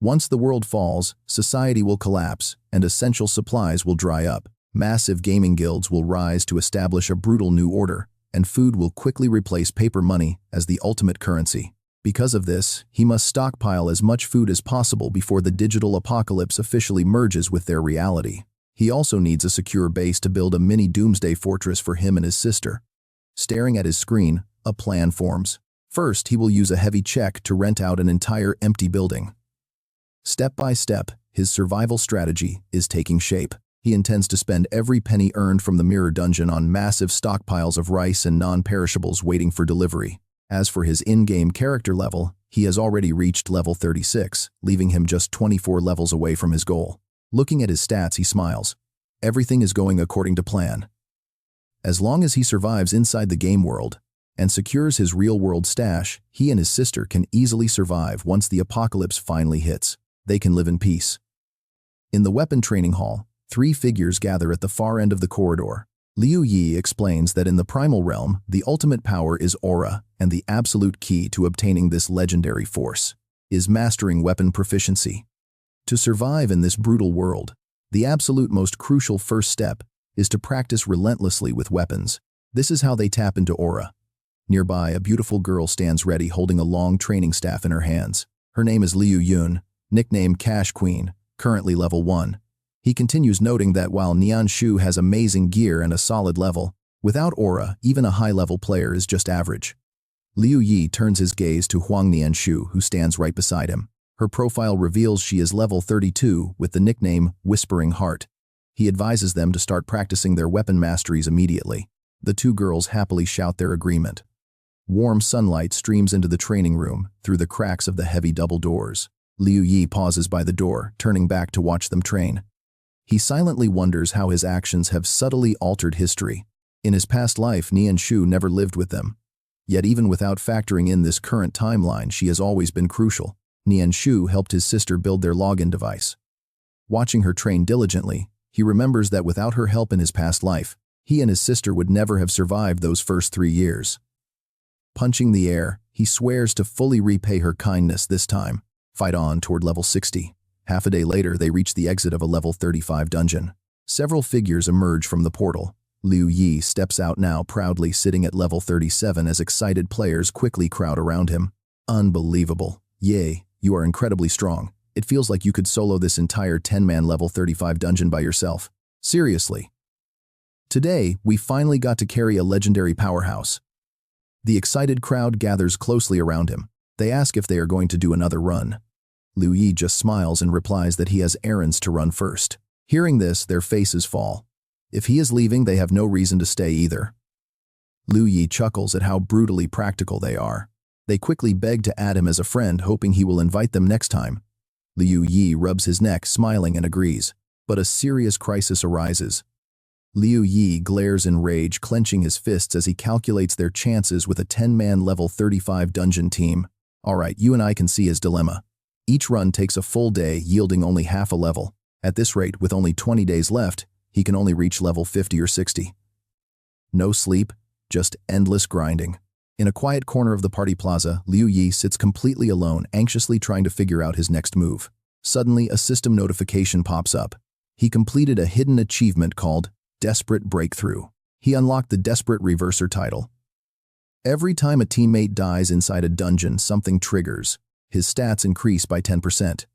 Once the world falls, society will collapse, and essential supplies will dry up. Massive gaming guilds will rise to establish a brutal new order, and food will quickly replace paper money as the ultimate currency. Because of this, he must stockpile as much food as possible before the digital apocalypse officially merges with their reality. He also needs a secure base to build a mini doomsday fortress for him and his sister. Staring at his screen, a plan forms. First, he will use a heavy check to rent out an entire empty building. Step by step, his survival strategy is taking shape. He intends to spend every penny earned from the mirror dungeon on massive stockpiles of rice and non-perishables waiting for delivery. As for his in-game character level, he has already reached level 36, leaving him just 24 levels away from his goal. Looking at his stats, he smiles. Everything is going according to plan. As long as he survives inside the game world and secures his real-world stash, he and his sister can easily survive once the apocalypse finally hits. They can live in peace. In the weapon training hall, 3 figures gather at the far end of the corridor. Liu Yi explains that in the primal realm, the ultimate power is aura, and the absolute key to obtaining this legendary force is mastering weapon proficiency. To survive in this brutal world, the absolute most crucial first step is to practice relentlessly with weapons. This is how they tap into aura. Nearby, a beautiful girl stands ready holding a long training staff in her hands. Her name is Liu Yun, nicknamed Cash Queen, currently level 1. He continues, noting that while Nian Shu has amazing gear and a solid level, without aura, even a high-level player is just average. Liu Yi turns his gaze to Huang Nianshu, who stands right beside him. Her profile reveals she is level 32 with the nickname Whispering Heart. He advises them to start practicing their weapon masteries immediately. The 2 girls happily shout their agreement. Warm sunlight streams into the training room through the cracks of the heavy double doors. Liu Yi pauses by the door, turning back to watch them train. He silently wonders how his actions have subtly altered history. In his past life, Nianshu never lived with them. Yet even without factoring in this current timeline, she has always been crucial. Nianshu helped his sister build their login device. Watching her train diligently, he remembers that without her help in his past life, he and his sister would never have survived those first 3 years. Punching the air, he swears to fully repay her kindness this time. Fight on toward level 60. Half a day later, they reach the exit of a level 35 dungeon. Several figures emerge from the portal. Liu Yi steps out now, proudly sitting at level 37 as excited players quickly crowd around him. Unbelievable. Yay, you are incredibly strong. It feels like you could solo this entire 10-man level 35 dungeon by yourself. Seriously. Today, we finally got to carry a legendary powerhouse. The excited crowd gathers closely around him. They ask if they are going to do another run. Liu Yi just smiles and replies that he has errands to run first. Hearing this, their faces fall. If he is leaving, they have no reason to stay either. Liu Yi chuckles at how brutally practical they are. They quickly beg to add him as a friend, hoping he will invite them next time. Liu Yi rubs his neck, smiling, and agrees. But a serious crisis arises. Liu Yi glares in rage, clenching his fists as he calculates their chances with a 10-man level 35 dungeon team. Alright, you and I can see his dilemma. Each run takes a full day, yielding only half a level. At this rate, with only 20 days left, he can only reach level 50 or 60. No sleep, just endless grinding. In a quiet corner of the party plaza, Liu Yi sits completely alone, anxiously trying to figure out his next move. Suddenly, a system notification pops up. He completed a hidden achievement called Desperate Breakthrough. He unlocked the Desperate Reverser title. Every time a teammate dies inside a dungeon, something triggers. His stats increase by 10%.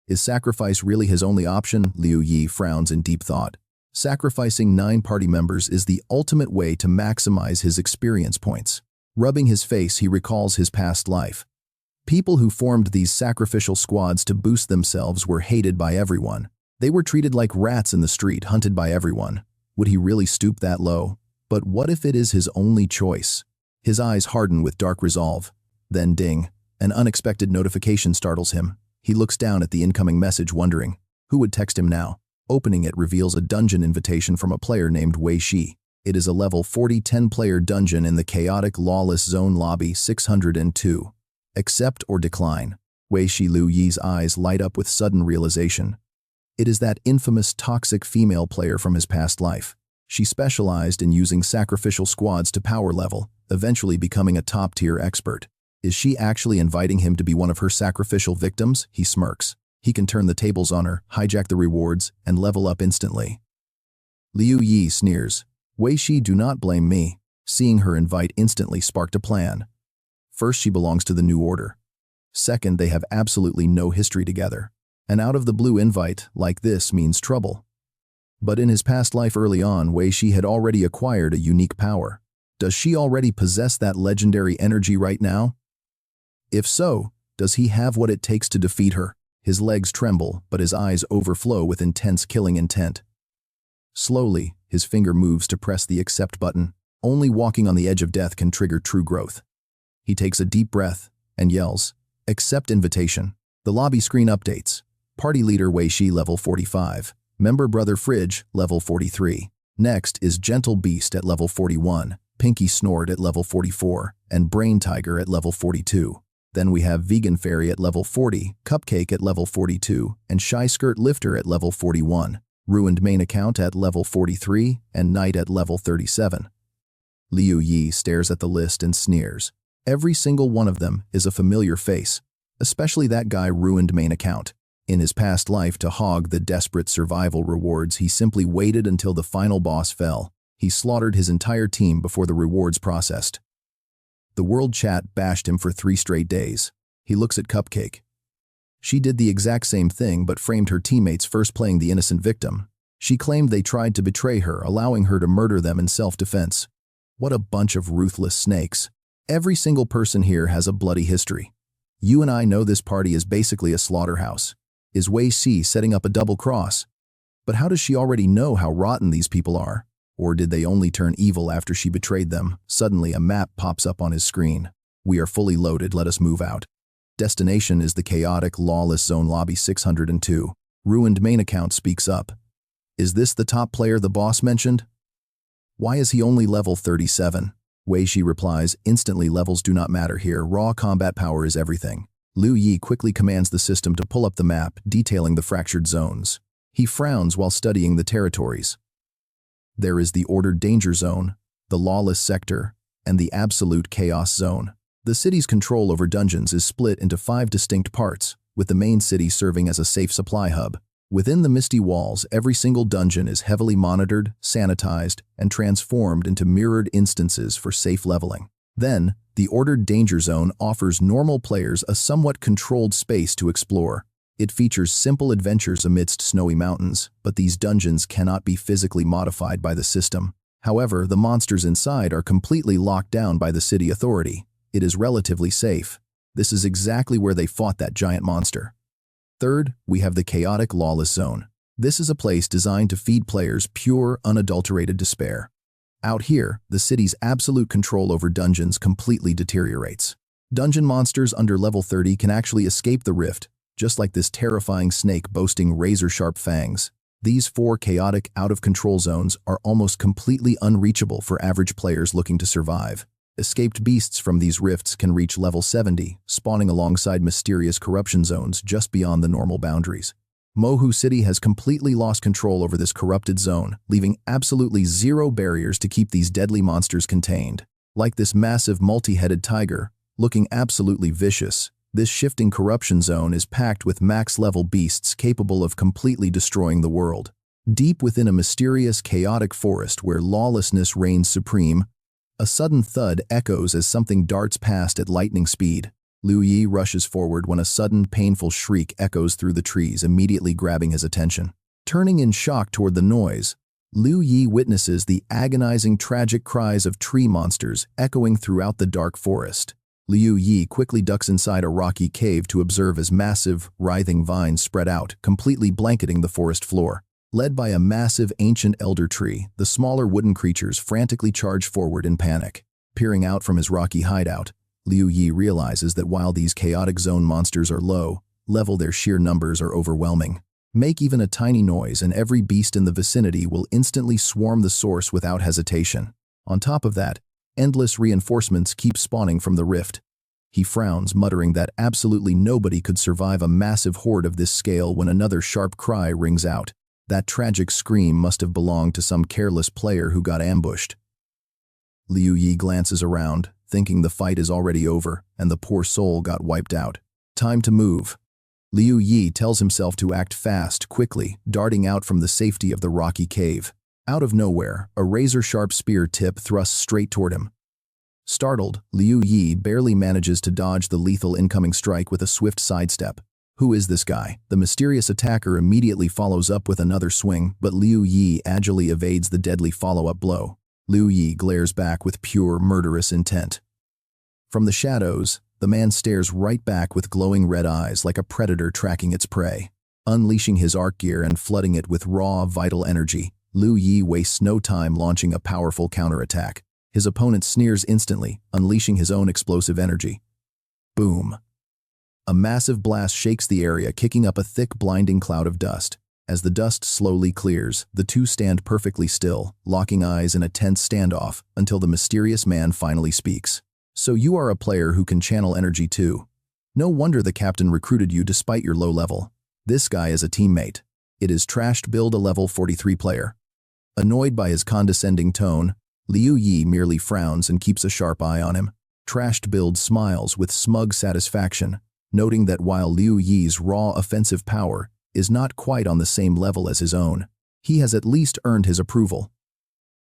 Is sacrifice really his only option? Liu Yi frowns in deep thought. Sacrificing 9 party members is the ultimate way to maximize his experience points. Rubbing his face, he recalls his past life. People who formed these sacrificial squads to boost themselves were hated by everyone. They were treated like rats in the street, hunted by everyone. Would he really stoop that low? But what if it is his only choice? His eyes harden with dark resolve. Then ding. An unexpected notification startles him. He looks down at the incoming message, wondering, who would text him now? Opening it reveals a dungeon invitation from a player named Wei Shi. It is a level 40 10-player dungeon in the chaotic lawless zone lobby 602. Accept or decline. Wei Shi. Liu Yi's eyes light up with sudden realization. It is that infamous toxic female player from his past life. She specialized in using sacrificial squads to power level, eventually becoming a top-tier expert. Is she actually inviting him to be one of her sacrificial victims? He smirks. He can turn the tables on her, hijack the rewards, and level up instantly. Liu Yi sneers. Wei Shi, do not blame me. Seeing her invite instantly sparked a plan. First, she belongs to the New Order. Second, they have absolutely no history together. An out-of-the-blue invite like this means trouble. But in his past life early on, Wei Shi had already acquired a unique power. Does she already possess that legendary energy right now? If so, does he have what it takes to defeat her? His legs tremble, but his eyes overflow with intense killing intent. Slowly, his finger moves to press the accept button. Only walking on the edge of death can trigger true growth. He takes a deep breath and yells, "Accept invitation." The lobby screen updates. Party leader Wei Shi, level 45. Member Brother Fridge, level 43. Next is Gentle Beast at level 41, Pinky Snort at level 44, and Brain Tiger at level 42. Then we have Vegan Fairy at level 40, Cupcake at level 42, and Shy Skirt Lifter at level 41. Ruined Main Account at level 43, and Knight at level 37. Liu Yi stares at the list and sneers. Every single one of them is a familiar face, especially that guy Ruined Main Account. In his past life, to hog the desperate survival rewards, he simply waited until the final boss fell. He slaughtered his entire team before the rewards processed. The world chat bashed him for 3 straight days. He looks at Cupcake. She did the exact same thing but framed her teammates, first playing the innocent victim. She claimed they tried to betray her, allowing her to murder them in self-defense. What a bunch of ruthless snakes. Every single person here has a bloody history. You and I know this party is basically a slaughterhouse. Is Wei Shi setting up a double cross? But how does she already know how rotten these people are? Or did they only turn evil after she betrayed them? Suddenly, a map pops up on his screen. We are fully loaded, let us move out. Destination is the chaotic, lawless zone lobby 602. Ruined main account speaks up. Is this the top player the boss mentioned? Why is he only level 37? Wei Shi replies, instantly levels do not matter here, raw combat power is everything. Liu Yi quickly commands the system to pull up the map, detailing the fractured zones. He frowns while studying the territories. There is the ordered danger zone, the lawless sector, and the absolute chaos zone. The city's control over dungeons is split into 5 distinct parts, with the main city serving as a safe supply hub. Within the misty walls, every single dungeon is heavily monitored, sanitized, and transformed into mirrored instances for safe leveling. Then, the ordered danger zone offers normal players a somewhat controlled space to explore. It features simple adventures amidst snowy mountains, but these dungeons cannot be physically modified by the system. However, the monsters inside are completely locked down by the city authority. It is relatively safe. This is exactly where they fought that giant monster. Third, we have the chaotic lawless zone. This is a place designed to feed players pure, unadulterated despair. Out here, the city's absolute control over dungeons completely deteriorates. Dungeon monsters under level 30 can actually escape the rift, just like this terrifying snake boasting razor-sharp fangs. These 4 chaotic, out-of-control zones are almost completely unreachable for average players looking to survive. Escaped beasts from these rifts can reach level 70, spawning alongside mysterious corruption zones just beyond the normal boundaries. Mohu City has completely lost control over this corrupted zone, leaving absolutely zero barriers to keep these deadly monsters contained. Like this massive multi-headed tiger, looking absolutely vicious, this shifting corruption zone is packed with max-level beasts capable of completely destroying the world. Deep within a mysterious, chaotic forest where lawlessness reigns supreme, a sudden thud echoes as something darts past at lightning speed. Liu Yi rushes forward when a sudden, painful shriek echoes through the trees, immediately grabbing his attention. Turning in shock toward the noise, Liu Yi witnesses the agonizing, tragic cries of tree monsters echoing throughout the dark forest. Liu Yi quickly ducks inside a rocky cave to observe as massive, writhing vines spread out, completely blanketing the forest floor. Led by a massive ancient elder tree, the smaller wooden creatures frantically charge forward in panic. Peering out from his rocky hideout, Liu Yi realizes that while these chaotic zone monsters are low level, their sheer numbers are overwhelming. Make even a tiny noise and every beast in the vicinity will instantly swarm the source without hesitation. On top of that, endless reinforcements keep spawning from the rift. He frowns, muttering that absolutely nobody could survive a massive horde of this scale when another sharp cry rings out. That tragic scream must have belonged to some careless player who got ambushed. Liu Yi glances around, thinking the fight is already over and the poor soul got wiped out. Time to move. Liu Yi tells himself to act fast, quickly, darting out from the safety of the rocky cave. Out of nowhere, a razor-sharp spear tip thrusts straight toward him. Startled, Liu Yi barely manages to dodge the lethal incoming strike with a swift sidestep. Who is this guy? The mysterious attacker immediately follows up with another swing, but Liu Yi agilely evades the deadly follow-up blow. Liu Yi glares back with pure, murderous intent. From the shadows, the man stares right back with glowing red eyes like a predator tracking its prey. Unleashing his arc gear and flooding it with raw, vital energy, Liu Yi wastes no time launching a powerful counterattack. His opponent sneers instantly, unleashing his own explosive energy. Boom. A massive blast shakes the area, kicking up a thick, blinding cloud of dust. As the dust slowly clears, the two stand perfectly still, locking eyes in a tense standoff, until the mysterious man finally speaks. So you are a player who can channel energy too. No wonder the captain recruited you despite your low level. This guy is a teammate. It is Trashed Build, a level 43 player. Annoyed by his condescending tone, Liu Yi merely frowns and keeps a sharp eye on him. Trashed Build smiles with smug satisfaction, noting that while Liu Yi's raw offensive power is not quite on the same level as his own, he has at least earned his approval.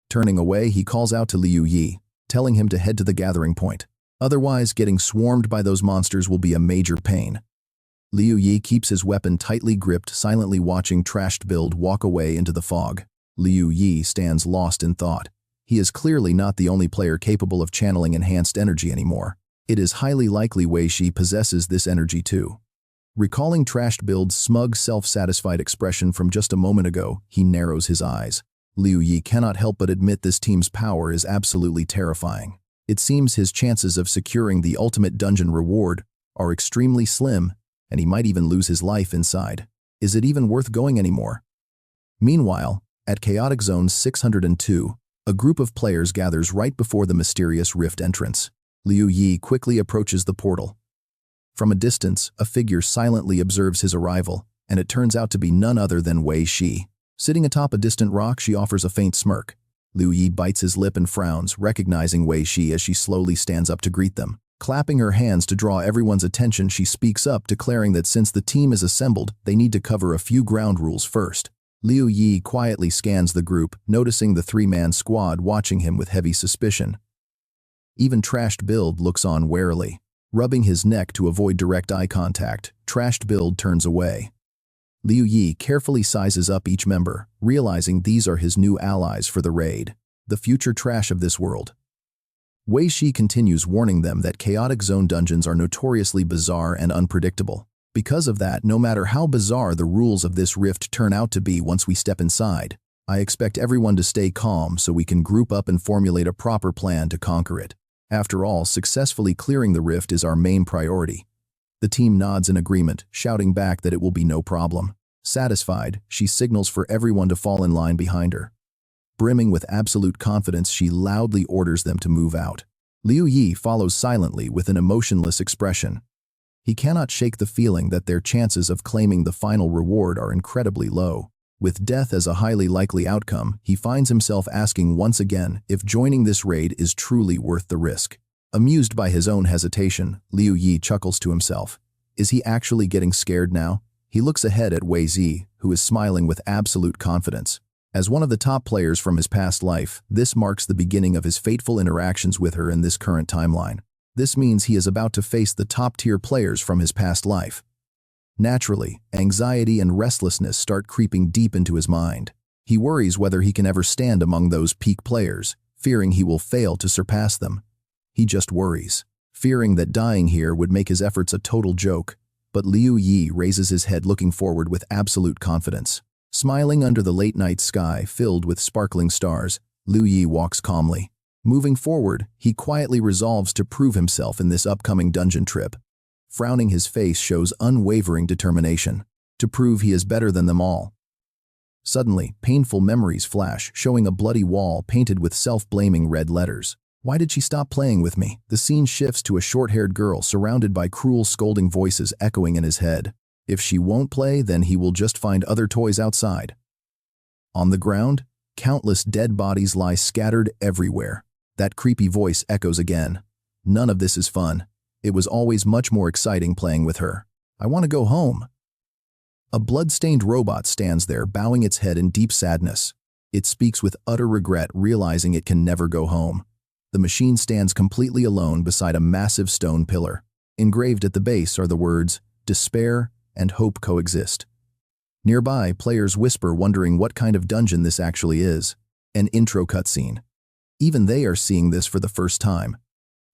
Turning away, he calls out to Liu Yi, telling him to head to the gathering point. Otherwise, getting swarmed by those monsters will be a major pain. Liu Yi keeps his weapon tightly gripped, silently watching Trashed Build walk away into the fog. Liu Yi stands lost in thought. He is clearly not the only player capable of channeling enhanced energy anymore. It is highly likely Wei Shi possesses this energy too. Recalling Trashed Build's smug, self-satisfied expression from just a moment ago, he narrows his eyes. Liu Yi cannot help but admit this team's power is absolutely terrifying. It seems his chances of securing the ultimate dungeon reward are extremely slim, and he might even lose his life inside. Is it even worth going anymore? Meanwhile, at Chaotic Zone 602, a group of players gathers right before the mysterious rift entrance. Liu Yi quickly approaches the portal. From a distance, a figure silently observes his arrival, and it turns out to be none other than Wei Shi. Sitting atop a distant rock, she offers a faint smirk. Liu Yi bites his lip and frowns, recognizing Wei Shi as she slowly stands up to greet them. Clapping her hands to draw everyone's attention, she speaks up, declaring that since the team is assembled, they need to cover a few ground rules first. Liu Yi quietly scans the group, noticing the three-man squad watching him with heavy suspicion. Even Trashed Build looks on warily. Rubbing his neck to avoid direct eye contact, Trashed Build turns away. Liu Yi carefully sizes up each member, realizing these are his new allies for the raid, the future trash of this world. Wei Shi continues, warning them that Chaotic Zone dungeons are notoriously bizarre and unpredictable. Because of that, no matter how bizarre the rules of this rift turn out to be once we step inside, I expect everyone to stay calm so we can group up and formulate a proper plan to conquer it. After all, successfully clearing the rift is our main priority. The team nods in agreement, shouting back that it will be no problem. Satisfied, she signals for everyone to fall in line behind her. Brimming with absolute confidence, she loudly orders them to move out. Liu Yi follows silently with an emotionless expression. He cannot shake the feeling that their chances of claiming the final reward are incredibly low. With death as a highly likely outcome, he finds himself asking once again if joining this raid is truly worth the risk. Amused by his own hesitation, Liu Yi chuckles to himself. Is he actually getting scared now? He looks ahead at Wei Zi, who is smiling with absolute confidence. As one of the top players from his past life, this marks the beginning of his fateful interactions with her in this current timeline. This means he is about to face the top-tier players from his past life. Naturally, anxiety and restlessness start creeping deep into his mind. He worries whether he can ever stand among those peak players, fearing he will fail to surpass them. He just worries, fearing that dying here would make his efforts a total joke. But Liu Yi raises his head, looking forward with absolute confidence. Smiling under the late-night sky filled with sparkling stars, Liu Yi walks calmly. Moving forward, he quietly resolves to prove himself in this upcoming dungeon trip. Frowning, his face shows unwavering determination to prove he is better than them all. Suddenly, painful memories flash, showing a bloody wall painted with self-blaming red letters. Why did she stop playing with me? The scene shifts to a short-haired girl surrounded by cruel, scolding voices echoing in his head. If she won't play, then he will just find other toys outside. On the ground, countless dead bodies lie scattered everywhere. That creepy voice echoes again. None of this is fun. It was always much more exciting playing with her. I want to go home. A blood-stained robot stands there, bowing its head in deep sadness. It speaks with utter regret, realizing it can never go home. The machine stands completely alone beside a massive stone pillar. Engraved at the base are the words, "Despair and hope coexist." Nearby, players whisper, wondering what kind of dungeon this actually is. An intro cutscene. Even they are seeing this for the first time.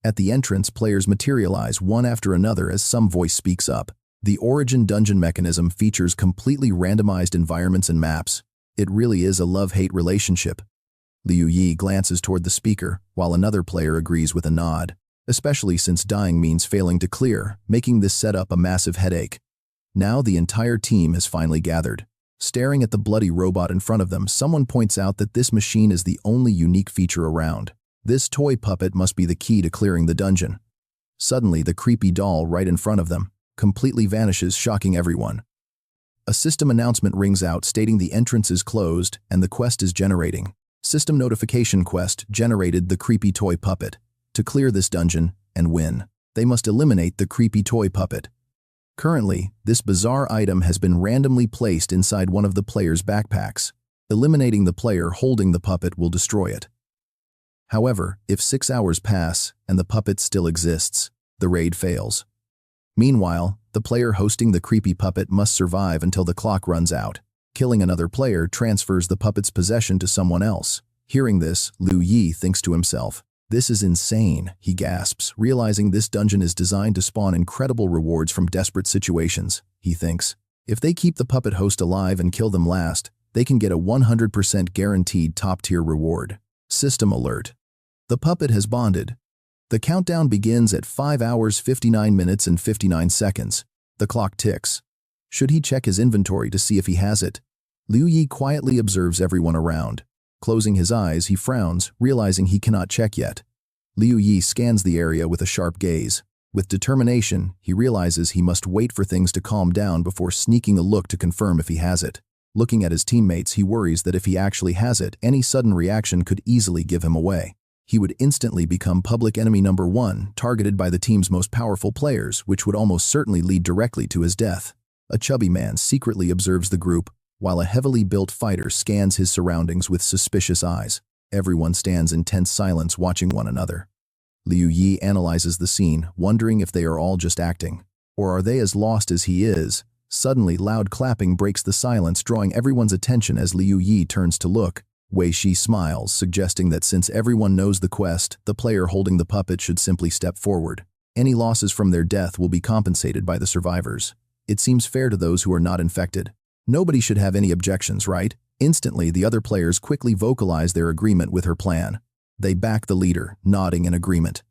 At the entrance, players materialize one after another as some voice speaks up. The Origin dungeon mechanism features completely randomized environments and maps. It really is a love-hate relationship. Liu Yi glances toward the speaker, while another player agrees with a nod, especially since dying means failing to clear, making this setup a massive headache. Now the entire team has finally gathered. Staring at the bloody robot in front of them, someone points out that this machine is the only unique feature around. This toy puppet must be the key to clearing the dungeon. Suddenly, the creepy doll right in front of them completely vanishes, shocking everyone. A system announcement rings out stating the entrance is closed and the quest is generating. System notification: quest generated the creepy toy puppet. To clear this dungeon and win, they must eliminate the creepy toy puppet. Currently, this bizarre item has been randomly placed inside one of the players' backpacks. Eliminating the player holding the puppet will destroy it. However, if 6 hours pass and the puppet still exists, the raid fails. Meanwhile, the player hosting the creepy puppet must survive until the clock runs out. Killing another player transfers the puppet's possession to someone else. Hearing this, Liu Yi thinks to himself, "This is insane," he gasps, realizing this dungeon is designed to spawn incredible rewards from desperate situations. He thinks, if they keep the puppet host alive and kill them last, they can get a 100% guaranteed top-tier reward. System alert. The puppet has bonded. The countdown begins at 5 hours 59 minutes and 59 seconds. The clock ticks. Should he check his inventory to see if he has it? Liu Yi quietly observes everyone around. Closing his eyes, he frowns, realizing he cannot check yet. Liu Yi scans the area with a sharp gaze. With determination, he realizes he must wait for things to calm down before sneaking a look to confirm if he has it. Looking at his teammates, he worries that if he actually has it, any sudden reaction could easily give him away. He would instantly become public enemy number 1, targeted by the team's most powerful players, which would almost certainly lead directly to his death. A chubby man secretly observes the group, while a heavily built fighter scans his surroundings with suspicious eyes. Everyone stands in tense silence watching one another. Liu Yi analyzes the scene, wondering if they are all just acting. Or are they as lost as he is? Suddenly, loud clapping breaks the silence, drawing everyone's attention as Liu Yi turns to look. Wei Shi smiles, suggesting that since everyone knows the quest, the player holding the puppet should simply step forward. Any losses from their death will be compensated by the survivors. It seems fair to those who are not infected. Nobody should have any objections, right? Instantly, the other players quickly vocalize their agreement with her plan. They back the leader, nodding in agreement.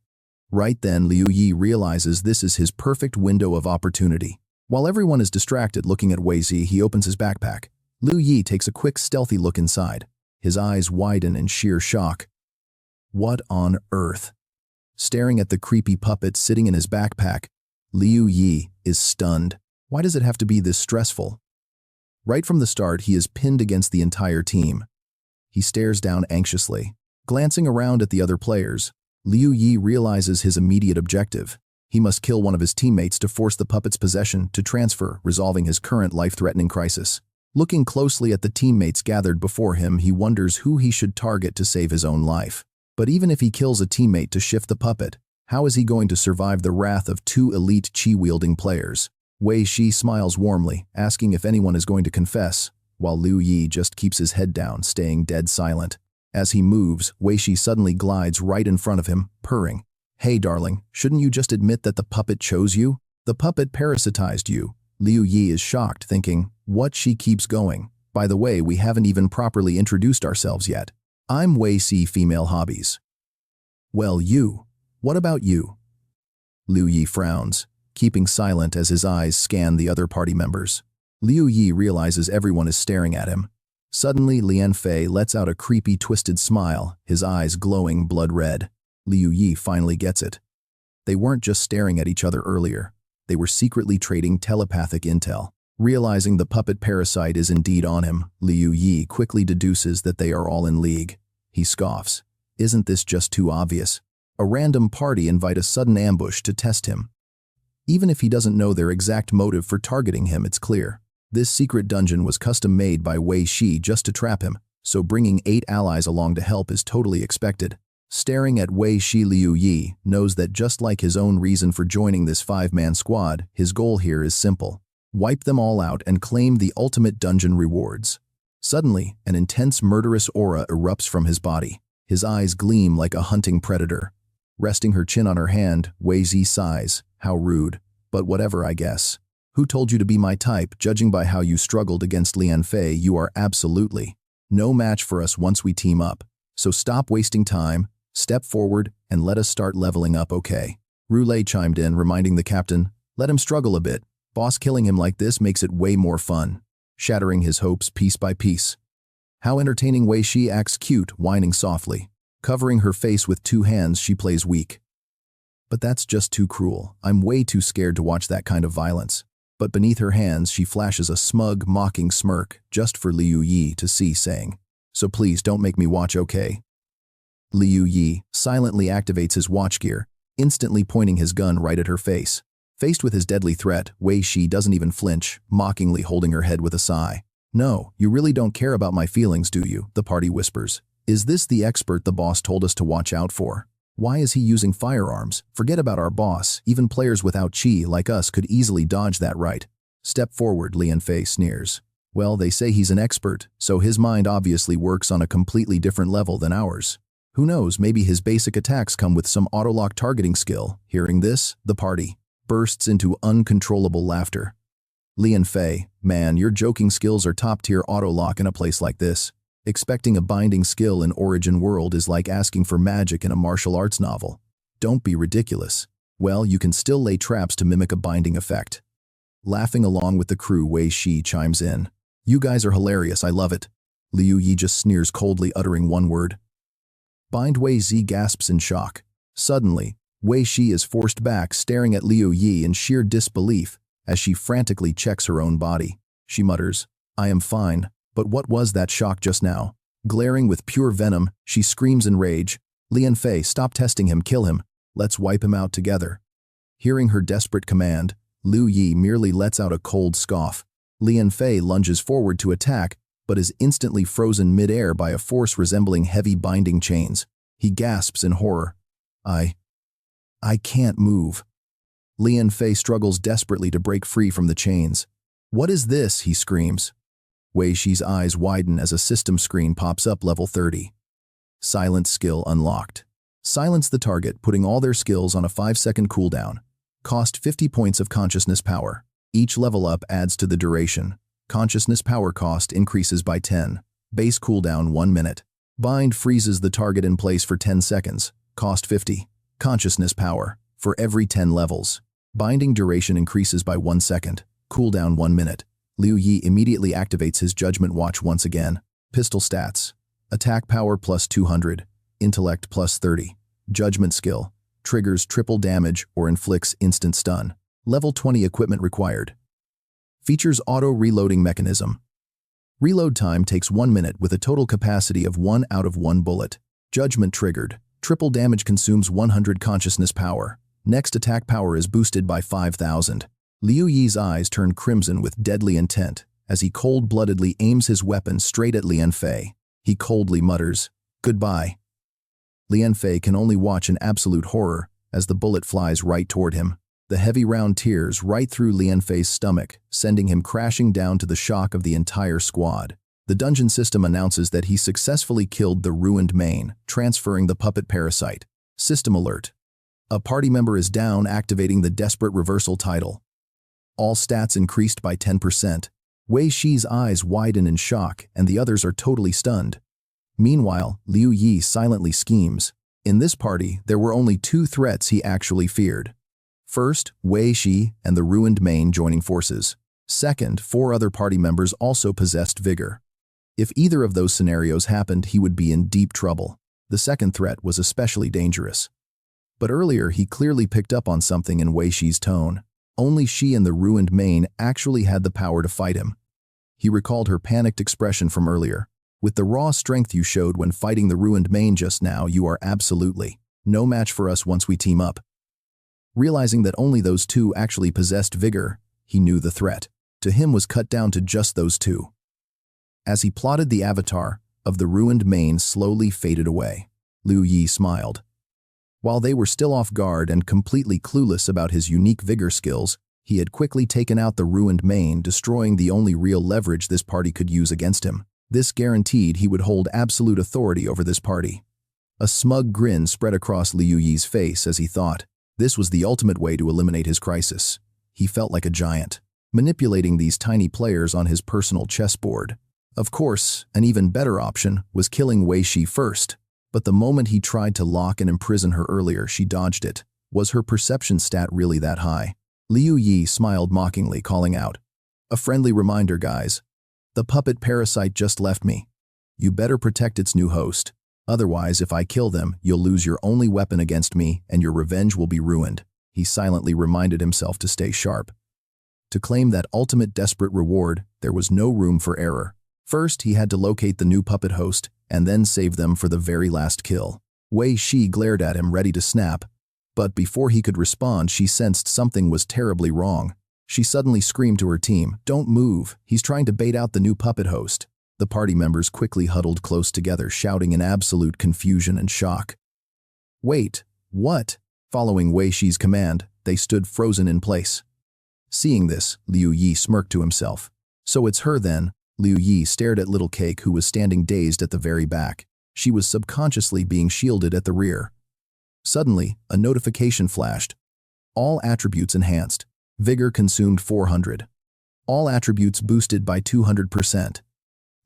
Right then, Liu Yi realizes this is his perfect window of opportunity. While everyone is distracted looking at Wei Shi, he opens his backpack. Liu Yi takes a quick, stealthy look inside. His eyes widen in sheer shock. What on earth? Staring at the creepy puppet sitting in his backpack, Liu Yi is stunned. Why does it have to be this stressful? Right from the start, he is pinned against the entire team. He stares down anxiously. Glancing around at the other players, Liu Yi realizes his immediate objective. He must kill one of his teammates to force the puppet's possession to transfer, resolving his current life-threatening crisis. Looking closely at the teammates gathered before him, he wonders who he should target to save his own life. But even if he kills a teammate to shift the puppet, how is he going to survive the wrath of 2 elite chi-wielding players? Wei Shi smiles warmly, asking if anyone is going to confess, while Liu Yi just keeps his head down, staying dead silent. As he moves, Wei Shi suddenly glides right in front of him, purring. Hey darling, shouldn't you just admit that the puppet chose you? The puppet parasitized you. Liu Yi is shocked, thinking, what? She keeps going. By the way, we haven't even properly introduced ourselves yet. I'm Wei Shi, female hobbies. Well, you. What about you? Liu Yi frowns, keeping silent as his eyes scan the other party members. Liu Yi realizes everyone is staring at him. Suddenly, Lian Fei lets out a creepy, twisted smile, his eyes glowing blood red. Liu Yi finally gets it. They weren't just staring at each other earlier. They were secretly trading telepathic intel. Realizing the puppet parasite is indeed on him, Liu Yi quickly deduces that they are all in league. He scoffs. Isn't this just too obvious? A random party invite a sudden ambush to test him. Even if he doesn't know their exact motive for targeting him, it's clear. This secret dungeon was custom-made by Wei Shi just to trap him, so bringing 8 allies along to help is totally expected. Staring at Wei Shi, Liu Yi knows that just like his own reason for joining this 5-man squad, his goal here is simple. Wipe them all out and claim the ultimate dungeon rewards. Suddenly, an intense murderous aura erupts from his body. His eyes gleam like a hunting predator. Resting her chin on her hand, Wei Shi sighs. How rude. But whatever, I guess. Who told you to be my type? Judging by how you struggled against Lian Fei, you are absolutely no match for us once we team up. So stop wasting time, step forward, and let us start leveling up, okay? Roulet chimed in, reminding the captain, let him struggle a bit. Boss killing him like this makes it way more fun. Shattering his hopes piece by piece. How entertaining. Wei Shi acts cute, whining softly. Covering her face with 2 hands, she plays weak. But that's just too cruel. I'm way too scared to watch that kind of violence. But beneath her hands, she flashes a smug, mocking smirk, just for Liu Yi to see, saying, so please don't make me watch, okay? Liu Yi silently activates his watch gear, instantly pointing his gun right at her face. Faced with his deadly threat, Wei Shi doesn't even flinch, mockingly holding her head with a sigh. No, you really don't care about my feelings, do you? The party whispers. Is this the expert the boss told us to watch out for? Why is he using firearms? Forget about our boss. Even players without chi like us could easily dodge that, right? Step forward, Lian Fei sneers. Well, they say he's an expert, so his mind obviously works on a completely different level than ours. Who knows, maybe his basic attacks come with some auto-lock targeting skill. Hearing this, the party bursts into uncontrollable laughter. Lian Fei, Man, your joking skills are top-tier auto-lock in a place like this. Expecting a binding skill in Origin World is like asking for magic in a martial arts novel. Don't be ridiculous. Well, you can still lay traps to mimic a binding effect. Laughing along with the crew, Wei Shi chimes in. You guys are hilarious, I love it. Liu Yi just sneers coldly, uttering one word. Bind Wei Zi gasps in shock. Suddenly, Wei Shi is forced back, staring at Liu Yi in sheer disbelief as she frantically checks her own body. She mutters, I am fine, but what was that shock just now? Glaring with pure venom, she screams in rage. Lian Fei, stop testing him, kill him. Let's wipe him out together. Hearing her desperate command, Liu Yi merely lets out a cold scoff. Lian Fei lunges forward to attack, but is instantly frozen mid-air by a force resembling heavy binding chains. He gasps in horror. I can't move. Lian Fei struggles desperately to break free from the chains. What is this? He screams. Wei Shi's eyes widen as a system screen pops up, level 30. Silence skill unlocked. Silence the target, putting all their skills on a 5-second cooldown. Cost 50 points of consciousness power. Each level up adds to the duration. Consciousness power cost increases by 10. Base cooldown 1 minute. Bind freezes the target in place for 10 seconds. Cost 50. Consciousness power. For every 10 levels. Binding duration increases by 1 second. Cooldown 1 minute. Liu Yi immediately activates his Judgment Watch once again. Pistol stats. Attack power plus 200. Intellect plus 30. Judgment skill. Triggers triple damage or inflicts instant stun. Level 20 equipment required. Features auto-reloading mechanism. Reload time takes 1 minute with a total capacity of 1 out of 1 bullet. Judgment triggered. Triple damage consumes 100 consciousness power. Next attack power is boosted by 5,000. Liu Yi's eyes turn crimson with deadly intent as he cold-bloodedly aims his weapon straight at Lian Fei. He coldly mutters, "Goodbye." Lian Fei can only watch in absolute horror as the bullet flies right toward him. The heavy round tears right through Lian Fei's stomach, sending him crashing down to the shock of the entire squad. The dungeon system announces that he successfully killed the ruined main, transferring the puppet parasite. System alert. A party member is down, activating the desperate reversal title. All stats increased by 10%. Wei Shi's eyes widen in shock, and the others are totally stunned. Meanwhile, Liu Yi silently schemes. In this party, there were only 2 threats he actually feared. First, Wei Shi and the ruined main joining forces. Second, 4 other party members also possessed vigor. If either of those scenarios happened, he would be in deep trouble. The second threat was especially dangerous. But earlier, he clearly picked up on something in Wei Shi's tone. Only she and the ruined main actually had the power to fight him. He recalled her panicked expression from earlier. With the raw strength you showed when fighting the ruined main just now, you are absolutely no match for us once we team up. Realizing that only those 2 actually possessed vigor, he knew the threat to him was cut down to just those 2. As he plotted, the avatar of the ruined main slowly faded away. Liu Yi smiled. While they were still off guard and completely clueless about his unique vigor skills, he had quickly taken out the ruined main, destroying the only real leverage this party could use against him. This guaranteed he would hold absolute authority over this party. A smug grin spread across Liu Yi's face as he thought. This was the ultimate way to eliminate his crisis. He felt like a giant, manipulating these tiny players on his personal chessboard. Of course, an even better option was killing Wei Shi first. But the moment he tried to lock and imprison her earlier, she dodged it. Was her perception stat really that high? Liu Yi smiled mockingly, calling out, "A friendly reminder, guys. The puppet parasite just left me. You better protect its new host. Otherwise, if I kill them, you'll lose your only weapon against me and your revenge will be ruined." He silently reminded himself to stay sharp. To claim that ultimate desperate reward, there was no room for error. First, he had to locate the new puppet host, and then save them for the very last kill. Wei Shi glared at him, ready to snap. But before he could respond, she sensed something was terribly wrong. She suddenly screamed to her team, "Don't move, he's trying to bait out the new puppet host." The party members quickly huddled close together, shouting in absolute confusion and shock. "Wait, what?" Following Wei Shi's command, they stood frozen in place. Seeing this, Liu Yi smirked to himself. "So it's her then." Liu Yi stared at Little Cake, who was standing dazed at the very back. She was subconsciously being shielded at the rear. Suddenly, a notification flashed. All attributes enhanced. Vigor consumed 400. All attributes boosted by 200%.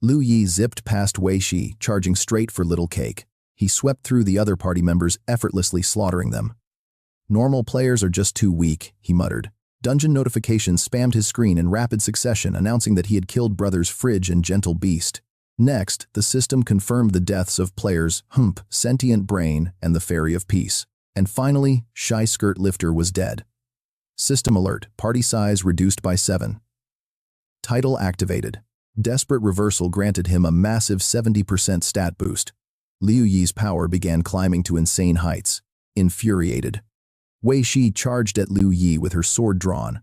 Liu Yi zipped past Wei Shi, charging straight for Little Cake. He swept through the other party members, effortlessly slaughtering them. Normal players are just too weak, he muttered. Dungeon notifications spammed his screen in rapid succession, announcing that he had killed brothers Fridge and Gentle Beast. Next, the system confirmed the deaths of players Hump, Sentient Brain, and the Fairy of Peace. And finally, Shy Skirt Lifter was dead. System alert, party size reduced by 7. Title activated. Desperate Reversal granted him a massive 70% stat boost. Liu Yi's power began climbing to insane heights. Infuriated, Wei Shi charged at Liu Yi with her sword drawn.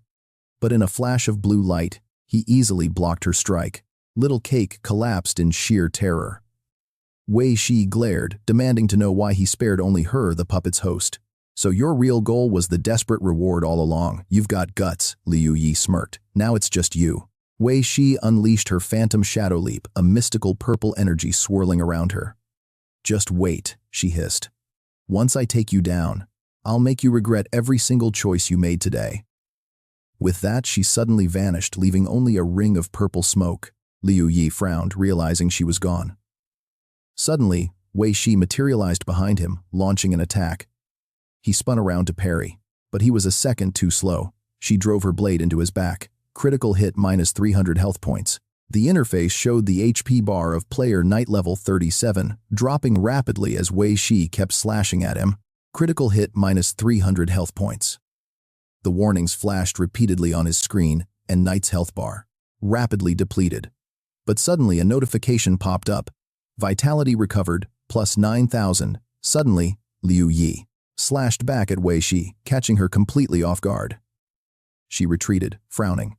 But in a flash of blue light, he easily blocked her strike. Little Cake collapsed in sheer terror. Wei Shi glared, demanding to know why he spared only her, the puppet's host. So your real goal was the desperate reward all along. You've got guts, Liu Yi smirked. Now it's just you. Wei Shi unleashed her phantom shadow leap, a mystical purple energy swirling around her. Just wait, she hissed. Once I take you down, I'll make you regret every single choice you made today. With that, she suddenly vanished, leaving only a ring of purple smoke. Liu Yi frowned, realizing she was gone. Suddenly, Wei Shi materialized behind him, launching an attack. He spun around to parry, but he was a second too slow. She drove her blade into his back. Critical hit minus 300 health points. The interface showed the HP bar of player Knight level 37, dropping rapidly as Wei Shi kept slashing at him. Critical hit minus 300 health points. The warnings flashed repeatedly on his screen, and Knight's health bar rapidly depleted. But suddenly a notification popped up. Vitality recovered, plus 9,000. Suddenly, Liu Yi slashed back at Wei Shi, catching her completely off guard. She retreated, frowning.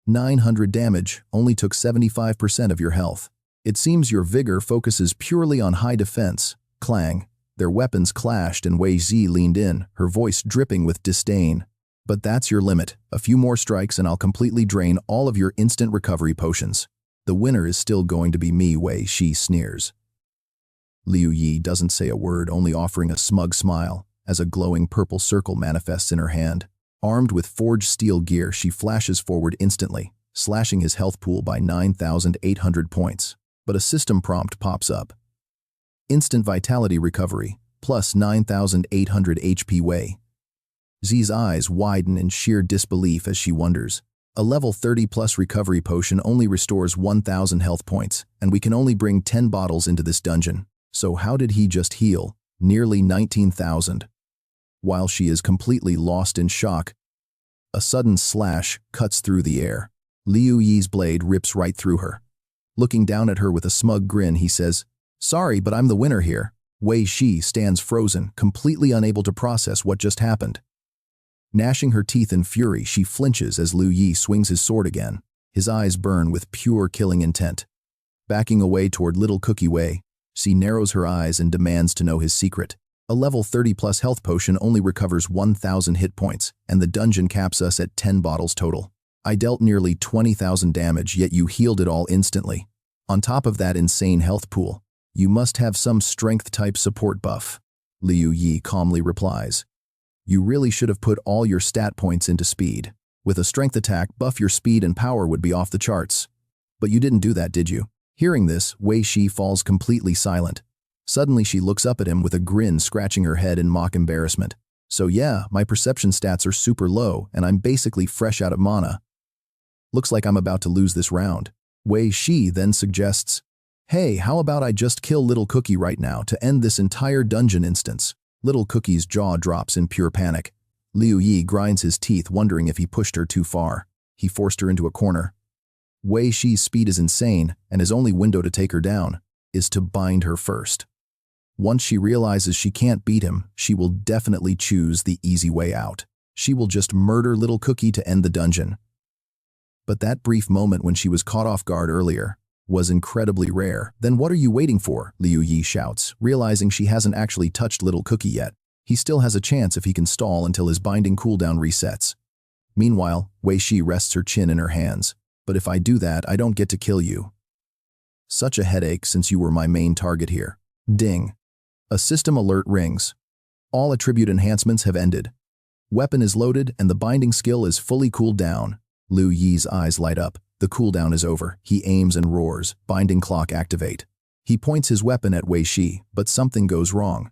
900 damage only took 75% of your health. It seems your vigor focuses purely on high defense. Clang. Their weapons clashed and Wei Shi leaned in, her voice dripping with disdain. But that's your limit. A few more strikes and I'll completely drain all of your instant recovery potions. The winner is still going to be me, Wei Shi sneers. Liu Yi doesn't say a word, only offering a smug smile, as a glowing purple circle manifests in her hand. Armed with forged steel gear, she flashes forward instantly, slashing his health pool by 9,800 points. But a system prompt pops up. Instant vitality recovery, plus 9,800 HP. Wei Z's eyes widen in sheer disbelief as she wonders. A level 30 plus recovery potion only restores 1,000 health points, and we can only bring 10 bottles into this dungeon. So how did he just heal nearly 19,000? While she is completely lost in shock, a sudden slash cuts through the air. Liu Yi's blade rips right through her. Looking down at her with a smug grin, he says, "Sorry, but I'm the winner here." Wei Shi stands frozen, completely unable to process what just happened. Gnashing her teeth in fury, she flinches as Liu Yi swings his sword again. His eyes burn with pure killing intent. Backing away toward Little Cookie Wei, she narrows her eyes and demands to know his secret. A level 30 plus health potion only recovers 1,000 hit points, and the dungeon caps us at 10 bottles total. I dealt nearly 20,000 damage, yet you healed it all instantly. On top of that insane health pool, you must have some strength-type support buff. Liu Yi calmly replies. You really should have put all your stat points into speed. With a strength attack buff, your speed and power would be off the charts. But you didn't do that, did you? Hearing this, Wei Shi falls completely silent. Suddenly she looks up at him with a grin, scratching her head in mock embarrassment. So yeah, my perception stats are super low, and I'm basically fresh out of mana. Looks like I'm about to lose this round. Wei Shi then suggests, "Hey, how about I just kill Little Cookie right now to end this entire dungeon instance?" Little Cookie's jaw drops in pure panic. Liu Yi grinds his teeth, wondering if he pushed her too far. He forced her into a corner. Wei Shi's speed is insane, and his only window to take her down is to bind her first. Once she realizes she can't beat him, she will definitely choose the easy way out. She will just murder Little Cookie to end the dungeon. But that brief moment when she was caught off guard earlier was incredibly rare. Then what are you waiting for? Liu Yi shouts, realizing she hasn't actually touched Little Cookie yet. He still has a chance if he can stall until his binding cooldown resets. Meanwhile, Wei Shi rests her chin in her hands. But if I do that, I don't get to kill you. Such a headache since you were my main target here. Ding. A system alert rings. All attribute enhancements have ended. Weapon is loaded and the binding skill is fully cooled down. Liu Yi's eyes light up. The cooldown is over. He aims and roars. Binding clock activate. He points his weapon at Wei Shi, but something goes wrong.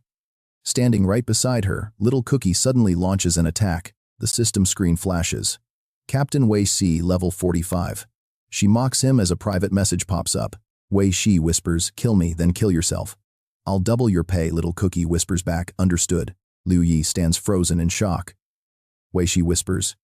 Standing right beside her, Little Cookie suddenly launches an attack. The system screen flashes. Captain Wei Shi, level 45. She mocks him as a private message pops up. Wei Shi whispers, "Kill me, then kill yourself." "I'll double your pay," Little Cookie whispers back, "Understood." Liu Yi stands frozen in shock. Wei Shi whispers,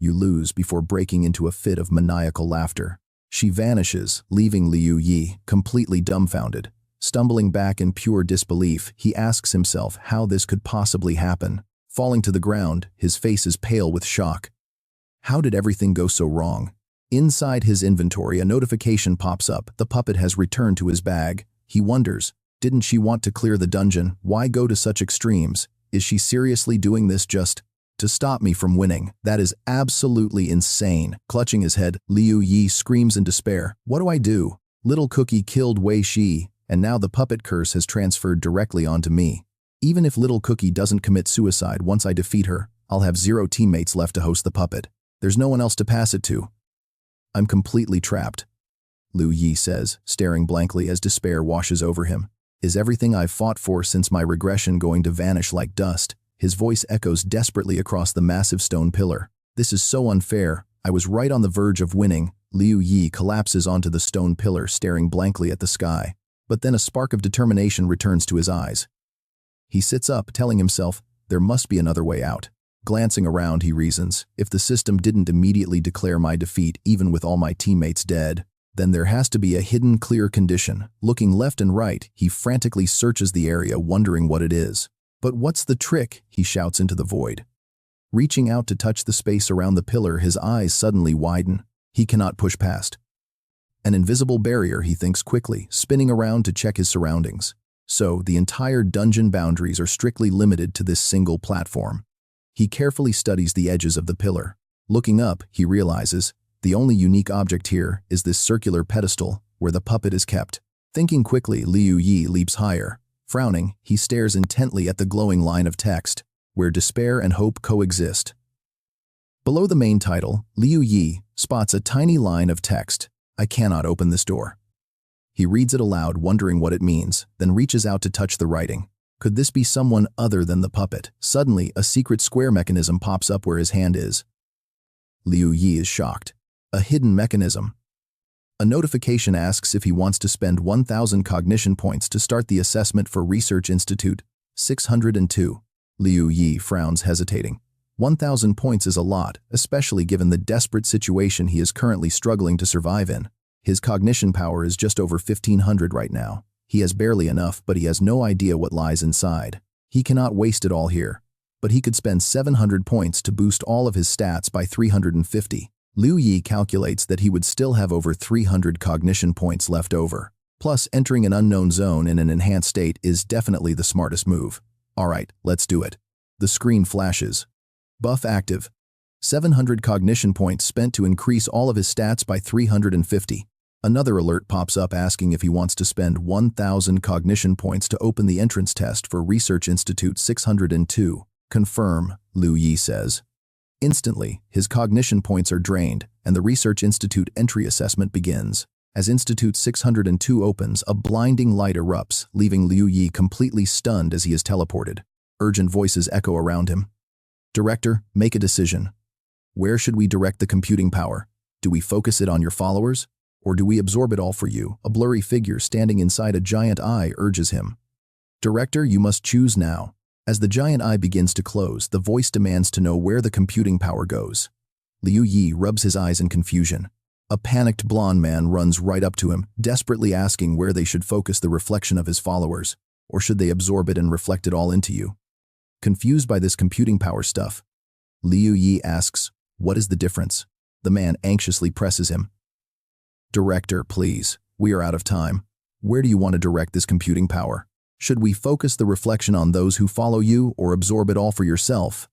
"You lose," before breaking into a fit of maniacal laughter. She vanishes, leaving Liu Yi completely dumbfounded. Stumbling back in pure disbelief, he asks himself how this could possibly happen. Falling to the ground, his face is pale with shock. How did everything go so wrong? Inside his inventory, a notification pops up. The puppet has returned to his bag. He wonders, didn't she want to clear the dungeon? Why go to such extremes? Is she seriously doing this just to stop me from winning? That is absolutely insane. Clutching his head, Liu Yi screams in despair. What do I do? Little Cookie killed Wei Shi, and now the puppet curse has transferred directly onto me. Even if Little Cookie doesn't commit suicide once I defeat her, I'll have 0 teammates left to host the puppet. There's no one else to pass it to. I'm completely trapped, Liu Yi says, staring blankly as despair washes over him. Is everything I've fought for since my regression going to vanish like dust? His voice echoes desperately across the massive stone pillar. This is so unfair. I was right on the verge of winning. Liu Yi collapses onto the stone pillar, staring blankly at the sky. But then a spark of determination returns to his eyes. He sits up, telling himself, there must be another way out. Glancing around, he reasons, if the system didn't immediately declare my defeat, even with all my teammates dead, then there has to be a hidden clear condition. Looking left and right, he frantically searches the area, wondering what it is. But what's the trick? He shouts into the void. Reaching out to touch the space around the pillar, his eyes suddenly widen. He cannot push past. An invisible barrier, he thinks quickly, spinning around to check his surroundings. So, the entire dungeon boundaries are strictly limited to this single platform. He carefully studies the edges of the pillar. Looking up, he realizes, the only unique object here is this circular pedestal where the puppet is kept. Thinking quickly, Liu Yi leaps higher. Frowning, he stares intently at the glowing line of text, where despair and hope coexist. Below the main title, Liu Yi spots a tiny line of text, I cannot open this door. He reads it aloud, wondering what it means, then reaches out to touch the writing. Could this be someone other than the puppet? Suddenly, a secret square mechanism pops up where his hand is. Liu Yi is shocked. A hidden mechanism. A notification asks if he wants to spend 1,000 cognition points to start the assessment for Research Institute 602. Liu Yi frowns, hesitating. 1,000 points is a lot, especially given the desperate situation he is currently struggling to survive in. His cognition power is just over 1,500 right now. He has barely enough, but he has no idea what lies inside. He cannot waste it all here. But he could spend 700 points to boost all of his stats by 350. Liu Yi calculates that he would still have over 300 cognition points left over. Plus, entering an unknown zone in an enhanced state is definitely the smartest move. Alright, let's do it. The screen flashes. Buff active. 700 cognition points spent to increase all of his stats by 350. Another alert pops up asking if he wants to spend 1,000 cognition points to open the entrance test for Research Institute 602. Confirm, Liu Yi says. Instantly, his cognition points are drained, and the Research Institute entry assessment begins. As Institute 602 opens, a blinding light erupts, leaving Liu Yi completely stunned as he is teleported. Urgent voices echo around him. Director, make a decision. Where should we direct the computing power? Do we focus it on your followers? Or do we absorb it all for you? A blurry figure standing inside a giant eye urges him. Director, you must choose now. As the giant eye begins to close, the voice demands to know where the computing power goes. Liu Yi rubs his eyes in confusion. A panicked blonde man runs right up to him, desperately asking where they should focus the reflection of his followers, or should they absorb it and reflect it all into you? Confused by this computing power stuff, Liu Yi asks, what is the difference? The man anxiously presses him. Director, please, we are out of time. Where do you want to direct this computing power? Should we focus the reflection on those who follow you or absorb it all for yourself?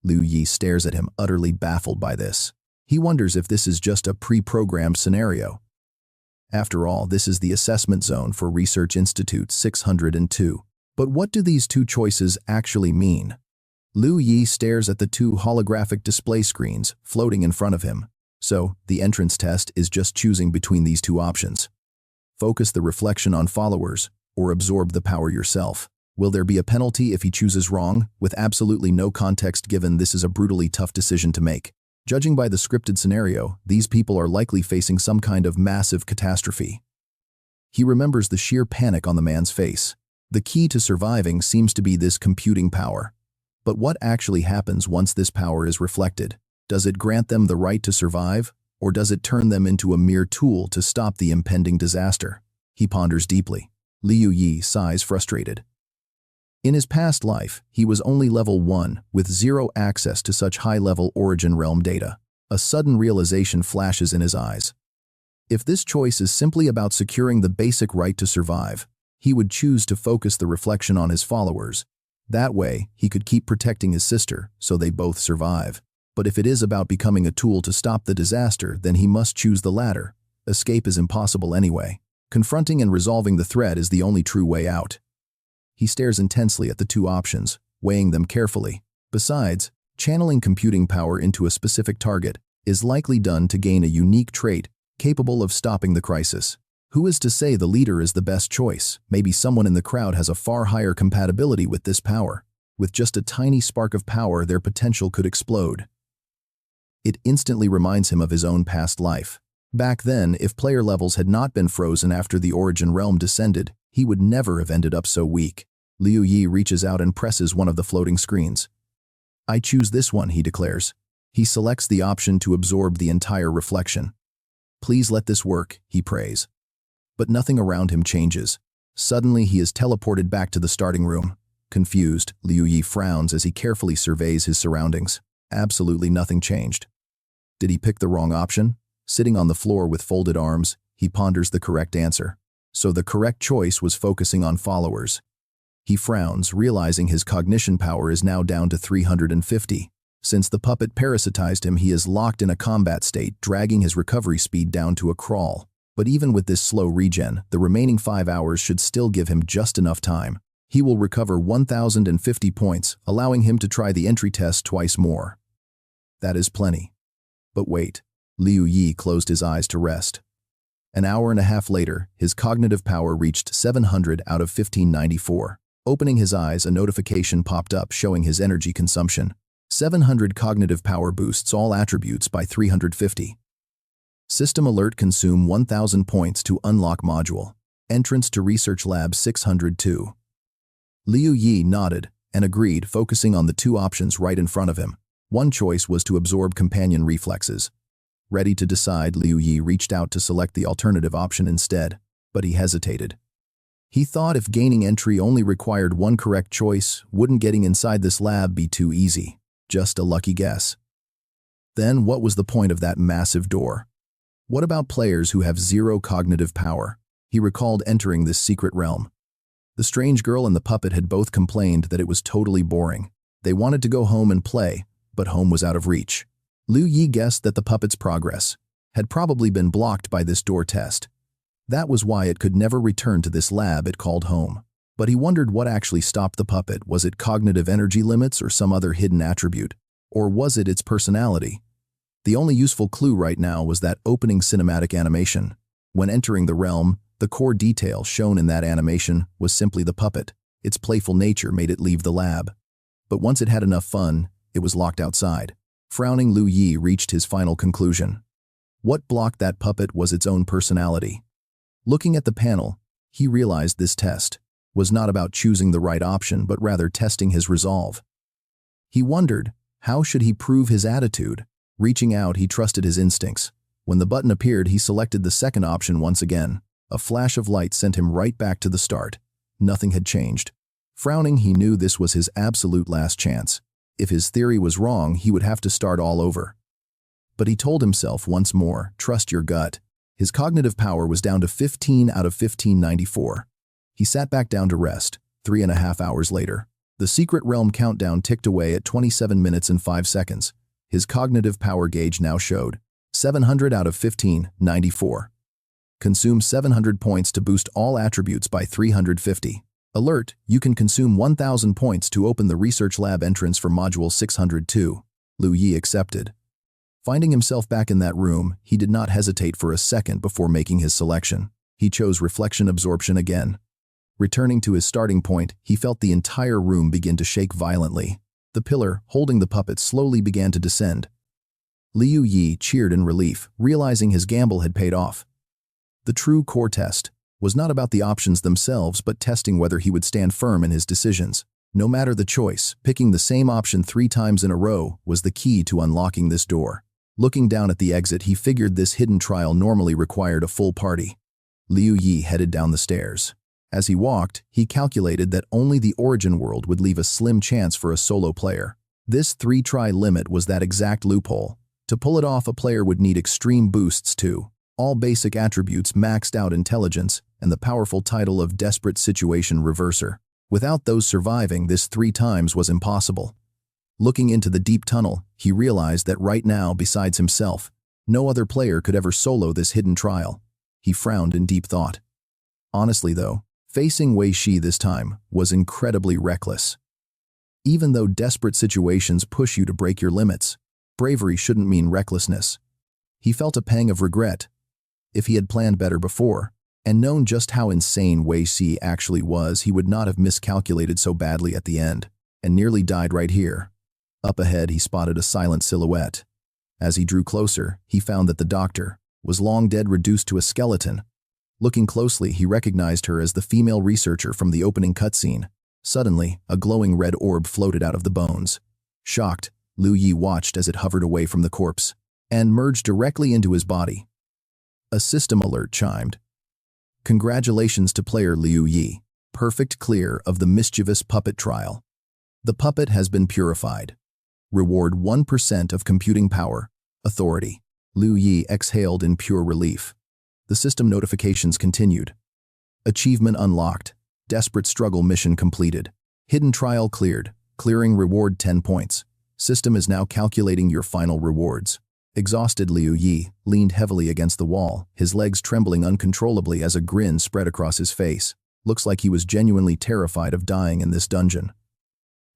Liu Yi stares at him, utterly baffled by this. He wonders if this is just a pre-programmed scenario. After all, this is the assessment zone for Research Institute 602. But what do these two choices actually mean? Liu Yi stares at the two holographic display screens floating in front of him. So, the entrance test is just choosing between these two options. Focus the reflection on followers, or absorb the power yourself. Will there be a penalty if he chooses wrong? With absolutely no context given, this is a brutally tough decision to make. Judging by the scripted scenario, these people are likely facing some kind of massive catastrophe. He remembers the sheer panic on the man's face. The key to surviving seems to be this computing power. But what actually happens once this power is reflected? Does it grant them the right to survive, or does it turn them into a mere tool to stop the impending disaster? He ponders deeply. Liu Yi sighs frustrated. In his past life, he was only level 1, with zero access to such high-level origin realm data. A sudden realization flashes in his eyes. If this choice is simply about securing the basic right to survive, he would choose to focus the reflection on his followers. That way, he could keep protecting his sister, so they both survive. But if it is about becoming a tool to stop the disaster, then he must choose the latter. Escape is impossible anyway. Confronting and resolving the threat is the only true way out. He stares intensely at the two options, weighing them carefully. Besides, channeling computing power into a specific target is likely done to gain a unique trait capable of stopping the crisis. Who is to say the leader is the best choice? Maybe someone in the crowd has a far higher compatibility with this power. With just a tiny spark of power, their potential could explode. It instantly reminds him of his own past life. Back then, if player levels had not been frozen after the origin realm descended, he would never have ended up so weak. Liu Yi reaches out and presses one of the floating screens. I choose this one, he declares. He selects the option to absorb the entire reflection. Please let this work, he prays. But nothing around him changes. Suddenly, he is teleported back to the starting room. Confused, Liu Yi frowns as he carefully surveys his surroundings. Absolutely nothing changed. Did he pick the wrong option? Sitting on the floor with folded arms, he ponders the correct answer. So the correct choice was focusing on followers. He frowns, realizing his cognition power is now down to 350. Since the puppet parasitized him, he is locked in a combat state, dragging his recovery speed down to a crawl. But even with this slow regen, the remaining 5 hours should still give him just enough time. He will recover 1,050 points, allowing him to try the entry test twice more. That is plenty. But wait, Liu Yi closed his eyes to rest. An hour and a half later, his cognitive power reached 700 out of 1594. Opening his eyes, a notification popped up showing his energy consumption. 700 cognitive power boosts all attributes by 350. System alert: consume 1,000 points to unlock module. Entrance to Research Lab 602. Liu Yi nodded and agreed, focusing on the two options right in front of him. One choice was to absorb companion reflexes. Ready to decide, Liu Yi reached out to select the alternative option instead, but he hesitated. He thought if gaining entry only required one correct choice, wouldn't getting inside this lab be too easy? Just a lucky guess. Then what was the point of that massive door? What about players who have zero cognitive power? He recalled entering this secret realm. The strange girl and the puppet had both complained that it was totally boring. They wanted to go home and play, but home was out of reach. Liu Yi guessed that the puppet's progress had probably been blocked by this door test. That was why it could never return to this lab it called home. But he wondered what actually stopped the puppet. Was it cognitive energy limits or some other hidden attribute? Or was it its personality? The only useful clue right now was that opening cinematic animation. When entering the realm, the core detail shown in that animation was simply the puppet. Its playful nature made it leave the lab. But once it had enough fun, it was locked outside. Frowning, Liu Yi reached his final conclusion. What blocked that puppet was its own personality. Looking at the panel, he realized this test was not about choosing the right option, but rather testing his resolve. He wondered, how should he prove his attitude? Reaching out, he trusted his instincts. When the button appeared, he selected the second option once again. A flash of light sent him right back to the start. Nothing had changed. Frowning, he knew this was his absolute last chance. If his theory was wrong, he would have to start all over. But he told himself once more, trust your gut. His cognitive power was down to 15 out of 1594. He sat back down to rest. 3.5 hours later, the secret realm countdown ticked away at 27 minutes and 5 seconds. His cognitive power gauge now showed 700 out of 1594. Consume 700 points to boost all attributes by 350. Alert, you can consume 1,000 points to open the research lab entrance for Module 602. Liu Yi accepted. Finding himself back in that room, he did not hesitate for a second before making his selection. He chose reflection absorption again. Returning to his starting point, he felt the entire room begin to shake violently. The pillar, holding the puppet, slowly began to descend. Liu Yi cheered in relief, realizing his gamble had paid off. The true core test was not about the options themselves, but testing whether he would stand firm in his decisions. No matter the choice, picking the same option 3 times in a row was the key to unlocking this door. Looking down at the exit, he figured this hidden trial normally required a full party. Liu Yi headed down the stairs. As he walked, he calculated that only the origin world would leave a slim chance for a solo player. This 3-try limit was that exact loophole. To pull it off, a player would need extreme boosts too. All basic attributes, maxed out intelligence, and the powerful title of Desperate Situation Reverser. Without those surviving, this 3 times was impossible. Looking into the deep tunnel, he realized that right now, besides himself, no other player could ever solo this hidden trial. He frowned in deep thought. Honestly though, facing Wei Shi this time was incredibly reckless. Even though desperate situations push you to break your limits, bravery shouldn't mean recklessness. He felt a pang of regret. If he had planned better before, and known just how insane Wei Shi actually was, he would not have miscalculated so badly at the end, and nearly died right here. Up ahead, he spotted a silent silhouette. As he drew closer, he found that the doctor was long dead, reduced to a skeleton. Looking closely, he recognized her as the female researcher from the opening cutscene. Suddenly, a glowing red orb floated out of the bones. Shocked, Liu Yi watched as it hovered away from the corpse and merged directly into his body. A system alert chimed. Congratulations to player Liu Yi. Perfect clear of the mischievous puppet trial. The puppet has been purified. Reward 1% of computing power. Authority. Liu Yi exhaled in pure relief. The system notifications continued. Achievement unlocked. Desperate struggle mission completed. Hidden trial cleared. Clearing reward 10 points. System is now calculating your final rewards. Exhausted Liu Yi leaned heavily against the wall, his legs trembling uncontrollably as a grin spread across his face. Looks like he was genuinely terrified of dying in this dungeon.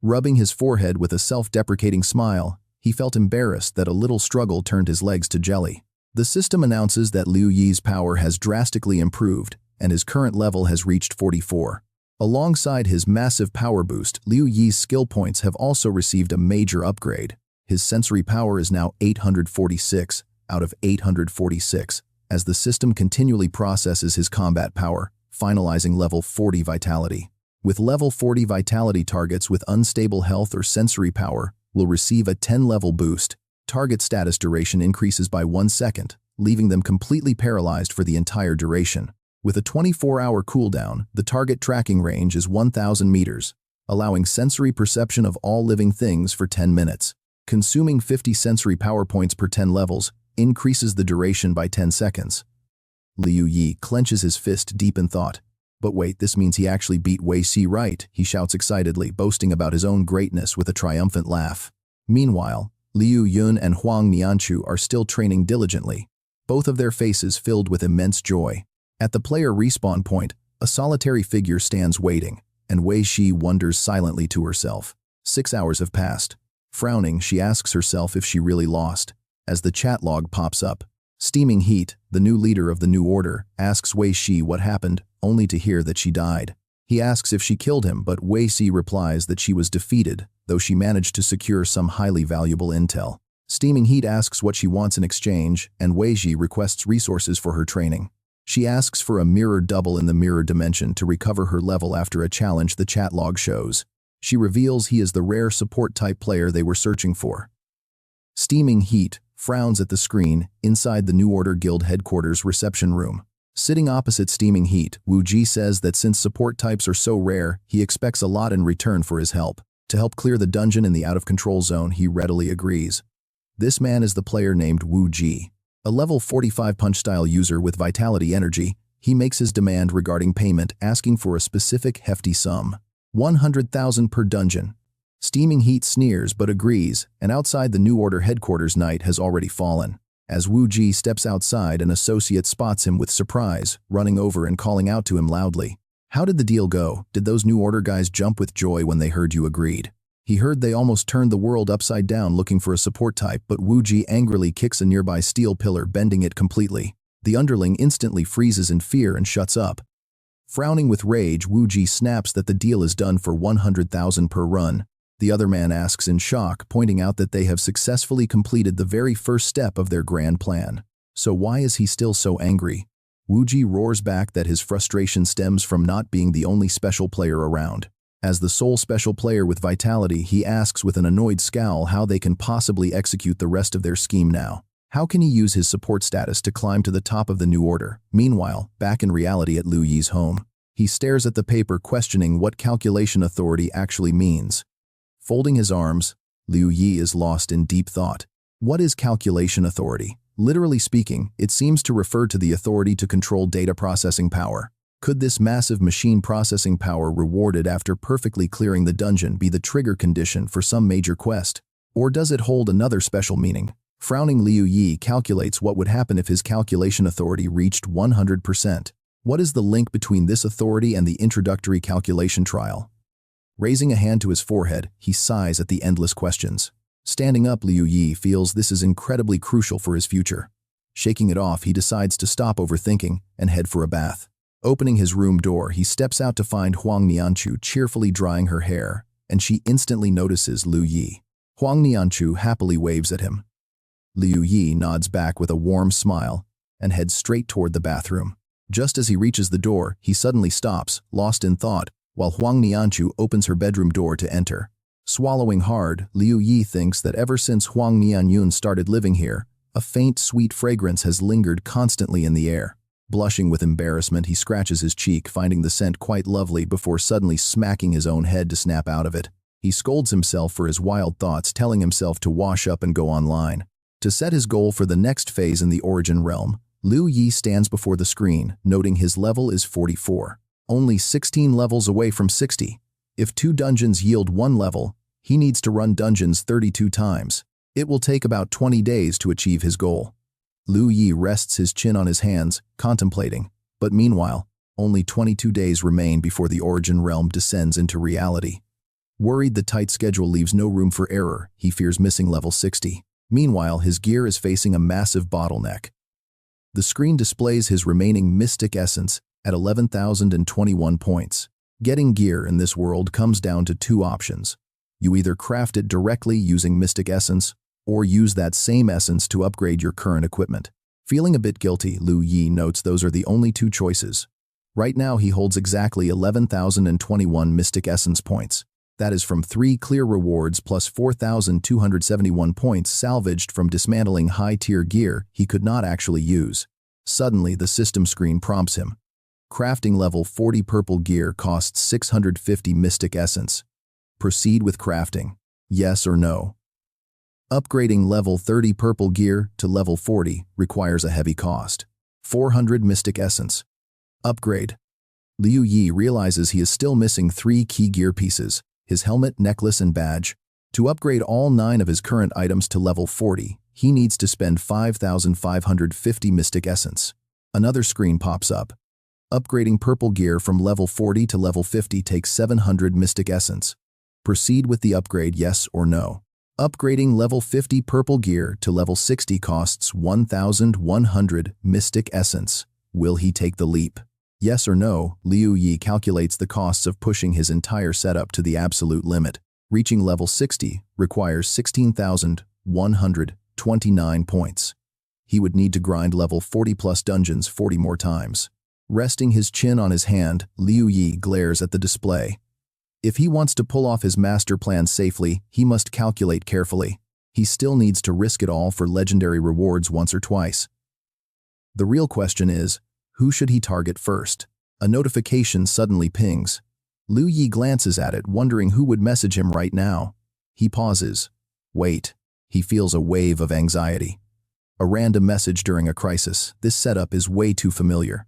Rubbing his forehead with a self-deprecating smile, he felt embarrassed that a little struggle turned his legs to jelly. The system announces that Liu Yi's power has drastically improved, and his current level has reached 44. Alongside his massive power boost, Liu Yi's skill points have also received a major upgrade. His sensory power is now 846 out of 846, as the system continually processes his combat power, finalizing level 40 vitality. With level 40 vitality, targets with unstable health or sensory power will receive a 10-level boost. Target status duration increases by 1 second, leaving them completely paralyzed for the entire duration. With a 24-hour cooldown, the target tracking range is 1,000 meters, allowing sensory perception of all living things for 10 minutes. Consuming 50 sensory power points per 10 levels increases the duration by 10 seconds. Liu Yi clenches his fist deep in thought. But wait, this means he actually beat Wei Shi, right? He shouts excitedly, boasting about his own greatness with a triumphant laugh. Meanwhile, Liu Yun and Huang Nianchu are still training diligently, both of their faces filled with immense joy. At the player respawn point, a solitary figure stands waiting, and Wei Shi wonders silently to herself. 6 hours have passed. Frowning, she asks herself if she really lost. As the chat log pops up, Steaming Heat, the new leader of the New Order, asks Wei Shi what happened, only to hear that she died. He asks if she killed him, but Wei Shi replies that she was defeated, though she managed to secure some highly valuable intel. Steaming Heat asks what she wants in exchange, and Wei Shi requests resources for her training. She asks for a mirror double in the mirror dimension to recover her level after a challenge the chat log shows. She reveals he is the rare support-type player they were searching for. Steaming Heat frowns at the screen inside the New Order Guild headquarters reception room. Sitting opposite Steaming Heat, Wu Ji says that since support types are so rare, he expects a lot in return for his help. To help clear the dungeon in the out-of-control zone, he readily agrees. This man is the player named Wu Ji. A level 45 punch-style user with vitality energy, he makes his demand regarding payment, asking for a specific hefty sum. 100,000 per dungeon. Steaming Heat sneers but agrees, and outside the New Order headquarters night has already fallen. As Wu Ji steps outside, an associate spots him with surprise, running over and calling out to him loudly. How did the deal go? Did those New Order guys jump with joy when they heard you agreed? He heard they almost turned the world upside down looking for a support type, but Wu Ji angrily kicks a nearby steel pillar, bending it completely. The underling instantly freezes in fear and shuts up. Frowning with rage, Wu Ji snaps that the deal is done for 100,000 per run. The other man asks in shock, pointing out that they have successfully completed the very first step of their grand plan. So why is he still so angry? Wu Ji roars back that his frustration stems from not being the only special player around. As the sole special player with vitality, he asks with an annoyed scowl how they can possibly execute the rest of their scheme now. How can he use his support status to climb to the top of the new order? Meanwhile, back in reality at Liu Yi's home, he stares at the paper, questioning what calculation authority actually means. Folding his arms, Liu Yi is lost in deep thought. What is calculation authority? Literally speaking, it seems to refer to the authority to control data processing power. Could this massive machine processing power rewarded after perfectly clearing the dungeon be the trigger condition for some major quest? Or does it hold another special meaning? Frowning, Liu Yi calculates what would happen if his calculation authority reached 100%. What is the link between this authority and the introductory calculation trial? Raising a hand to his forehead, he sighs at the endless questions. Standing up, Liu Yi feels this is incredibly crucial for his future. Shaking it off, he decides to stop overthinking and head for a bath. Opening his room door, he steps out to find Huang Nianchu cheerfully drying her hair, and she instantly notices Liu Yi. Huang Nianchu happily waves at him. Liu Yi nods back with a warm smile and heads straight toward the bathroom. Just as he reaches the door, he suddenly stops, lost in thought, while Huang Nianchu opens her bedroom door to enter. Swallowing hard, Liu Yi thinks that ever since Huang Nianyun started living here, a faint, sweet fragrance has lingered constantly in the air. Blushing with embarrassment, he scratches his cheek, finding the scent quite lovely before suddenly smacking his own head to snap out of it. He scolds himself for his wild thoughts, telling himself to wash up and go online. To set his goal for the next phase in the Origin realm, Liu Yi stands before the screen, noting his level is 44. Only 16 levels away from 60. If 2 dungeons yield 1 level, he needs to run dungeons 32 times. It will take about 20 days to achieve his goal. Liu Yi rests his chin on his hands, contemplating, but meanwhile, only 22 days remain before the Origin realm descends into reality. Worried the tight schedule leaves no room for error, he fears missing level 60. Meanwhile, his gear is facing a massive bottleneck. The screen displays his remaining Mystic Essence at 11,021 points. Getting gear in this world comes down to 2 options. You either craft it directly using Mystic Essence, or use that same essence to upgrade your current equipment. Feeling a bit guilty, Liu Yi notes those are the only 2 choices. Right now he holds exactly 11,021 Mystic Essence points. That is from 3 clear rewards plus 4,271 points salvaged from dismantling high-tier gear he could not actually use. Suddenly, the system screen prompts him. Crafting level 40 purple gear costs 650 Mystic Essence. Proceed with crafting. Yes or no? Upgrading level 30 purple gear to level 40 requires a heavy cost. 400 Mystic Essence. Upgrade. Liu Yi realizes he is still missing 3 key gear pieces, his helmet, necklace, and badge. To upgrade all 9 of his current items to level 40, he needs to spend 5,550 Mystic Essence. Another screen pops up. Upgrading purple gear from level 40 to level 50 takes 700 Mystic Essence. Proceed with the upgrade, yes or no? Upgrading level 50 purple gear to level 60 costs 1,100 Mystic Essence. Will he take the leap? Yes or no? Liu Yi calculates the costs of pushing his entire setup to the absolute limit. Reaching level 60 requires 16,129 points. He would need to grind level 40 plus dungeons 40 more times. Resting his chin on his hand, Liu Yi glares at the display. If he wants to pull off his master plan safely, he must calculate carefully. He still needs to risk it all for legendary rewards once or twice. The real question is, who should he target first? A notification suddenly pings. Liu Yi glances at it, wondering who would message him right now. He pauses. Wait. He feels a wave of anxiety. A random message during a crisis. This setup is way too familiar.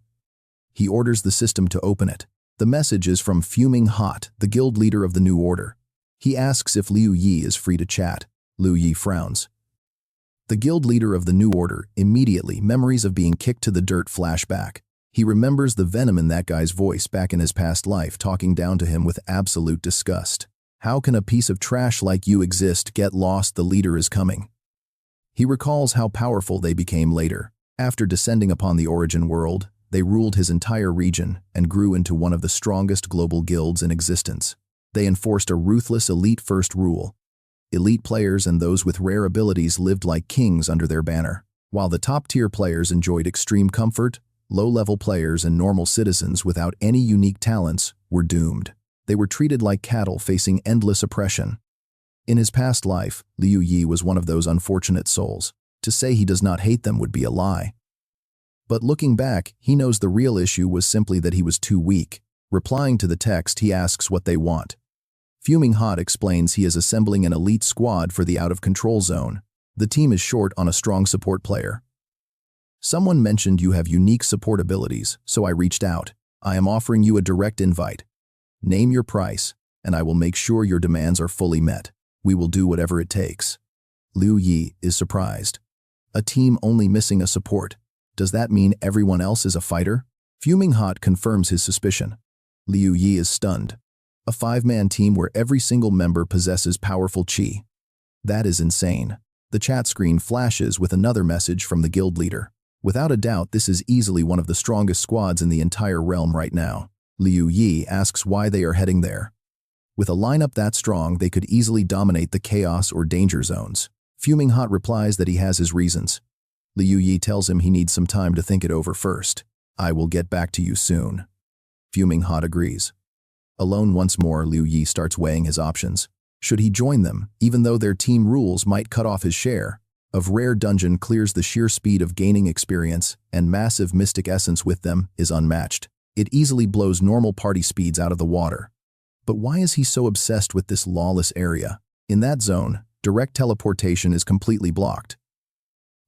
He orders the system to open it. The message is from Fuming Hot, the guild leader of the New Order. He asks if Liu Yi is free to chat. Liu Yi frowns. The guild leader of the New Order, immediately memories of being kicked to the dirt flashback. He remembers the venom in that guy's voice back in his past life, talking down to him with absolute disgust. How can a piece of trash like you exist? Get lost, the leader is coming. He recalls how powerful they became later. After descending upon the origin world, they ruled his entire region and grew into one of the strongest global guilds in existence. They enforced a ruthless elite-first rule. Elite players and those with rare abilities lived like kings under their banner. While the top-tier players enjoyed extreme comfort, low-level players and normal citizens without any unique talents were doomed. They were treated like cattle facing endless oppression. In his past life, Liu Yi was one of those unfortunate souls. To say he does not hate them would be a lie. But looking back, he knows the real issue was simply that he was too weak. Replying to the text, he asks what they want. Fuming Hot explains he is assembling an elite squad for the out-of-control zone. The team is short on a strong support player. Someone mentioned you have unique support abilities, so I reached out. I am offering you a direct invite. Name your price, and I will make sure your demands are fully met. We will do whatever it takes. Liu Yi is surprised. A team only missing a support. Does that mean everyone else is a fighter? Fuming Hot confirms his suspicion. Liu Yi is stunned. A 5-man team where every single member possesses powerful chi. That is insane. The chat screen flashes with another message from the guild leader. Without a doubt, this is easily one of the strongest squads in the entire realm right now. Liu Yi asks why they are heading there. With a lineup that strong, they could easily dominate the chaos or danger zones. Fuming Hot replies that he has his reasons. Liu Yi tells him he needs some time to think it over first. I will get back to you soon. Fuming Hot agrees. Alone once more, Liu Yi starts weighing his options. Should he join them, even though their team rules might cut off his share? Of rare dungeon clears the sheer speed of gaining experience, and massive mystic essence with them is unmatched. It easily blows normal party speeds out of the water. But why is he so obsessed with this lawless area? In that zone, direct teleportation is completely blocked.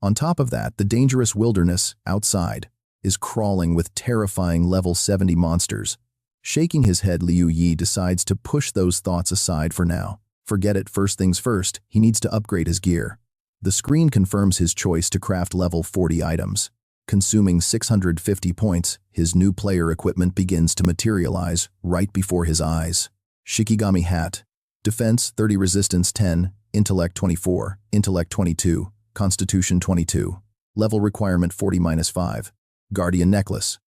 On top of that, the dangerous wilderness, outside, is crawling with terrifying level 70 monsters. Shaking his head, Liu Yi decides to push those thoughts aside for now. Forget it, first things first, he needs to upgrade his gear. The screen confirms his choice to craft level 40 items. Consuming 650 points, his new player equipment begins to materialize right before his eyes. Shikigami Hat. Defense 30, Resistance 10, Intellect 24, Intellect 22, Constitution 22. Level requirement 40-5. Guardian Necklace.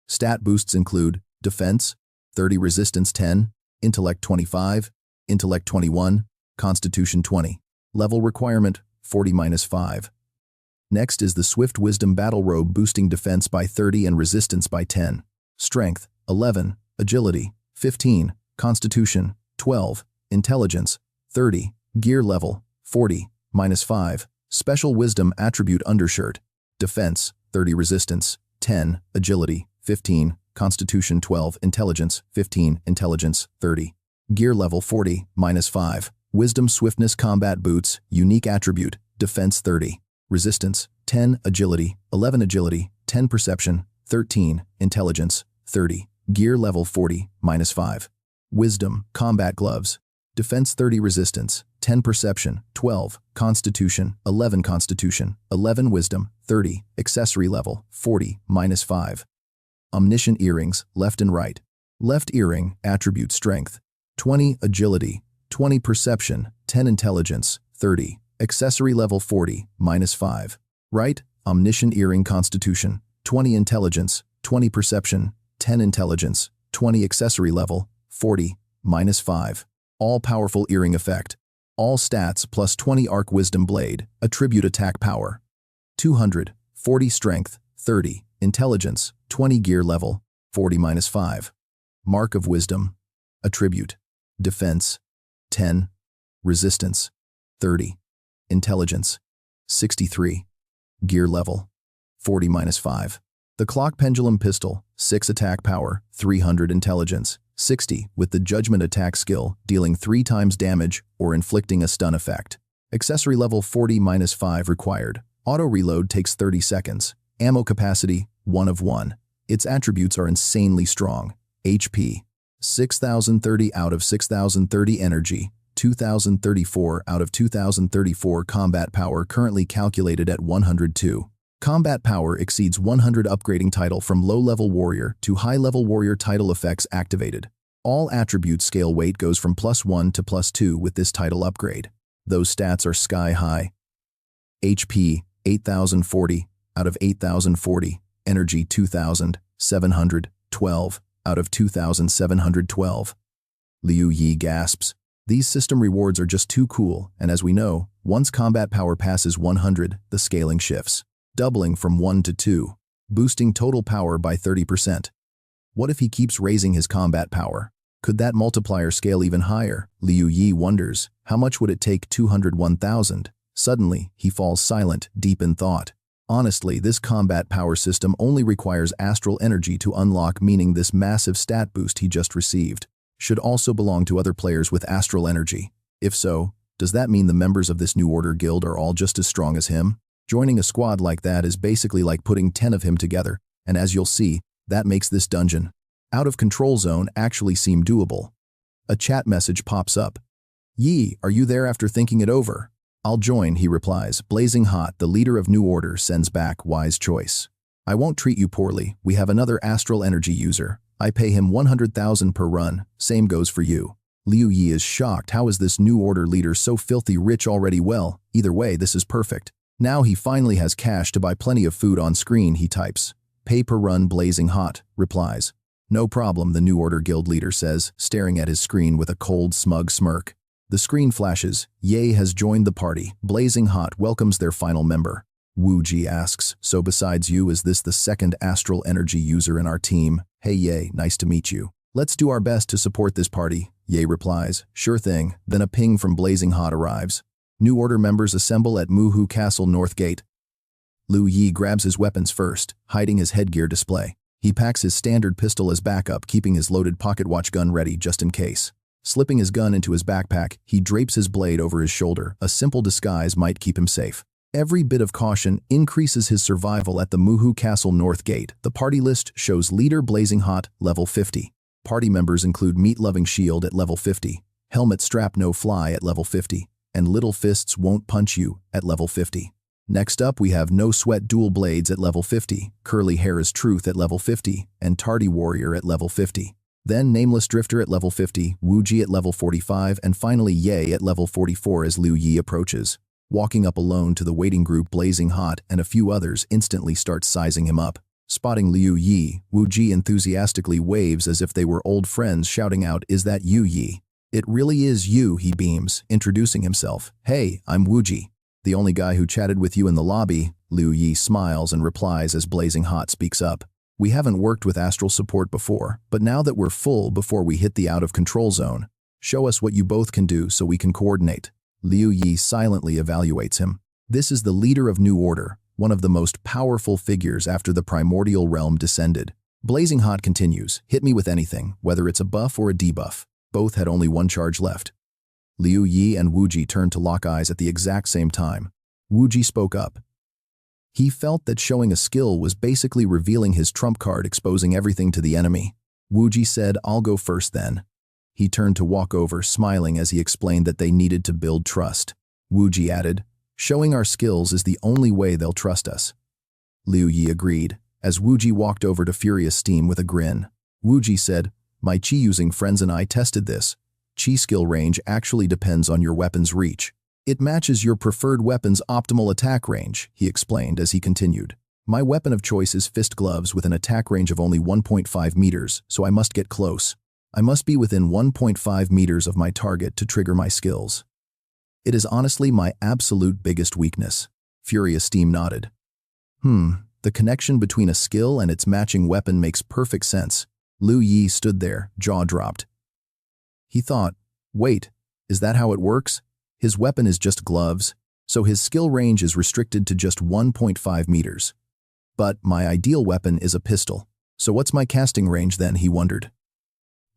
Stat boosts include Defense 30, Resistance 10, Intellect 25, Intellect 21, Constitution 20. Level requirement 40-5. Next is the Swift Wisdom Battle Robe, boosting defense by 30 and resistance by 10. Strength 11, Agility 15, Constitution 12, Intelligence 30, Gear level 40-5. Special Wisdom Attribute Undershirt. Defense 30, Resistance 10, Agility 15, Constitution 12, Intelligence 15, Intelligence 30. Gear level 40-5. Wisdom Swiftness Combat Boots, Unique Attribute, Defense 30, Resistance 10, Agility 11, Agility 10, Perception 13, Intelligence 30. Gear level 40-5. Wisdom Combat Gloves, Defense 30, Resistance 10, Perception 12, Constitution 11, Constitution 11, Wisdom 30. Accessory level 40-5. Omniscient Earrings, left and right. Left earring, attribute strength 20, Agility 20, Perception 10, Intelligence 30. Accessory level 40-5. Right, Omniscient Earring, Constitution 20, Intelligence 20, Perception 10, Intelligence 20. Accessory level 40-5. All-powerful earring effect. All stats plus 20 Arc Wisdom Blade. Attribute attack power 200, 40 Strength 30, Intelligence 20. Gear level 40-5. Mark of Wisdom. Attribute Defense 10, Resistance 30, Intelligence 63. Gear level 40-5. The Clock Pendulum Pistol, 6 attack power, 300 intelligence, 60 with the Judgment attack skill, dealing 3 times damage or inflicting a stun effect. Accessory level 40-5 required. Auto reload takes 30 seconds. Ammo capacity 1 of 1. Its attributes are insanely strong. HP 6030 out of 6030. Energy 2034 out of 2034. Combat power currently calculated at 102. Combat power exceeds 100. Upgrading title from low-level warrior to high-level warrior. Title effects activated. All attribute scale weight goes from +1 to +2 with this title upgrade. Those stats are sky high. HP, 8040 out of 8040. Energy, 2712 out of 2712. Liu Yi gasps. These system rewards are just too cool, and as we know, once combat power passes 100, the scaling shifts, doubling from 1 to 2, boosting total power by 30%. What if he keeps raising his combat power? Could that multiplier scale even higher? Liu Yi wonders, how much would it take? 201,000. Suddenly, he falls silent, deep in thought. Honestly, this combat power system only requires astral energy to unlock, meaning this massive stat boost he just received should also belong to other players with astral energy. If so, does that mean the members of this New Order guild are all just as strong as him? Joining a squad like that is basically like putting 10 of him together, and as you'll see, that makes this dungeon out of control zone actually seem doable. A chat message pops up. Yi, are you there? After thinking it over, I'll join, he replies. Blazing Hot, the leader of New Order, sends back, wise choice. I won't treat you poorly. We have another astral energy user. I pay him 100,000 per run. Same goes for you. Liu Yi is shocked. How is this New Order leader so filthy rich already? Well, either way, this is perfect. Now he finally has cash to buy plenty of food. On screen, he types, pay per run. Blazing Hot replies, no problem, the New Order guild leader says, staring at his screen with a cold, smug smirk. The screen flashes. Ye has joined the party. Blazing Hot welcomes their final member. Wu Ji asks, so besides you, is this the second astral energy user in our team? Hey Ye, nice to meet you. Let's do our best to support this party. Ye replies, sure thing. Then a ping from Blazing Hot arrives. New Order members assemble at Muhu Castle North Gate. Liu Yi grabs his weapons first, hiding his headgear display. He packs his standard pistol as backup, keeping his loaded pocket watch gun ready just in case. Slipping his gun into his backpack, he drapes his blade over his shoulder. A simple disguise might keep him safe. Every bit of caution increases his survival at the Muhu Castle North Gate. The party list shows leader Blazing Hot, level 50. Party members include Meat-Loving Shield at level 50, Helmet Strap No Fly at level 50, and Little Fists Won't Punch You at level 50. Next up, we have No Sweat Dual Blades at level 50, Curly Hair is Truth at level 50, and Tardy Warrior at level 50. Then Nameless Drifter at level 50, Wu Ji at level 45, and finally Ye at level 44 as Liu Yi approaches. Walking up alone to the waiting group, Blazing Hot and a few others instantly start sizing him up. Spotting Liu Yi, Wu Ji enthusiastically waves as if they were old friends, shouting out, is that you, Yi? It really is you, he beams, introducing himself. Hey, I'm Wu Ji, the only guy who chatted with you in the lobby. Liu Yi smiles and replies as Blazing Hot speaks up. We haven't worked with astral support before, but now that we're full before we hit the out-of-control zone, show us what you both can do so we can coordinate. Liu Yi silently evaluates him. This is the leader of New Order, one of the most powerful figures after the primordial realm descended. Blazing Hot continues, hit me with anything, whether it's a buff or a debuff. Both had only one charge left. Liu Yi and Wu Ji turned to lock eyes at the exact same time. Wu Ji spoke up. He felt that showing a skill was basically revealing his trump card, exposing everything to the enemy. Wu Ji said, I'll go first then. He turned to walk over, smiling as he explained that they needed to build trust. Wu Ji added, showing our skills is the only way they'll trust us. Liu Yi agreed, as Wu Ji walked over to Furious Steam with a grin. Wu Ji said, my chi-using friends and I tested this. Chi skill range actually depends on your weapon's reach. It matches your preferred weapon's optimal attack range, he explained as he continued. My weapon of choice is fist gloves with an attack range of only 1.5 meters, so I must get close. I must be within 1.5 meters of my target to trigger my skills. It is honestly my absolute biggest weakness. Furious Steam nodded. The connection between a skill and its matching weapon makes perfect sense. Liu Yi stood there, jaw dropped. He thought, wait, is that how it works? His weapon is just gloves, so his skill range is restricted to just 1.5 meters. But my ideal weapon is a pistol, so what's my casting range then, he wondered.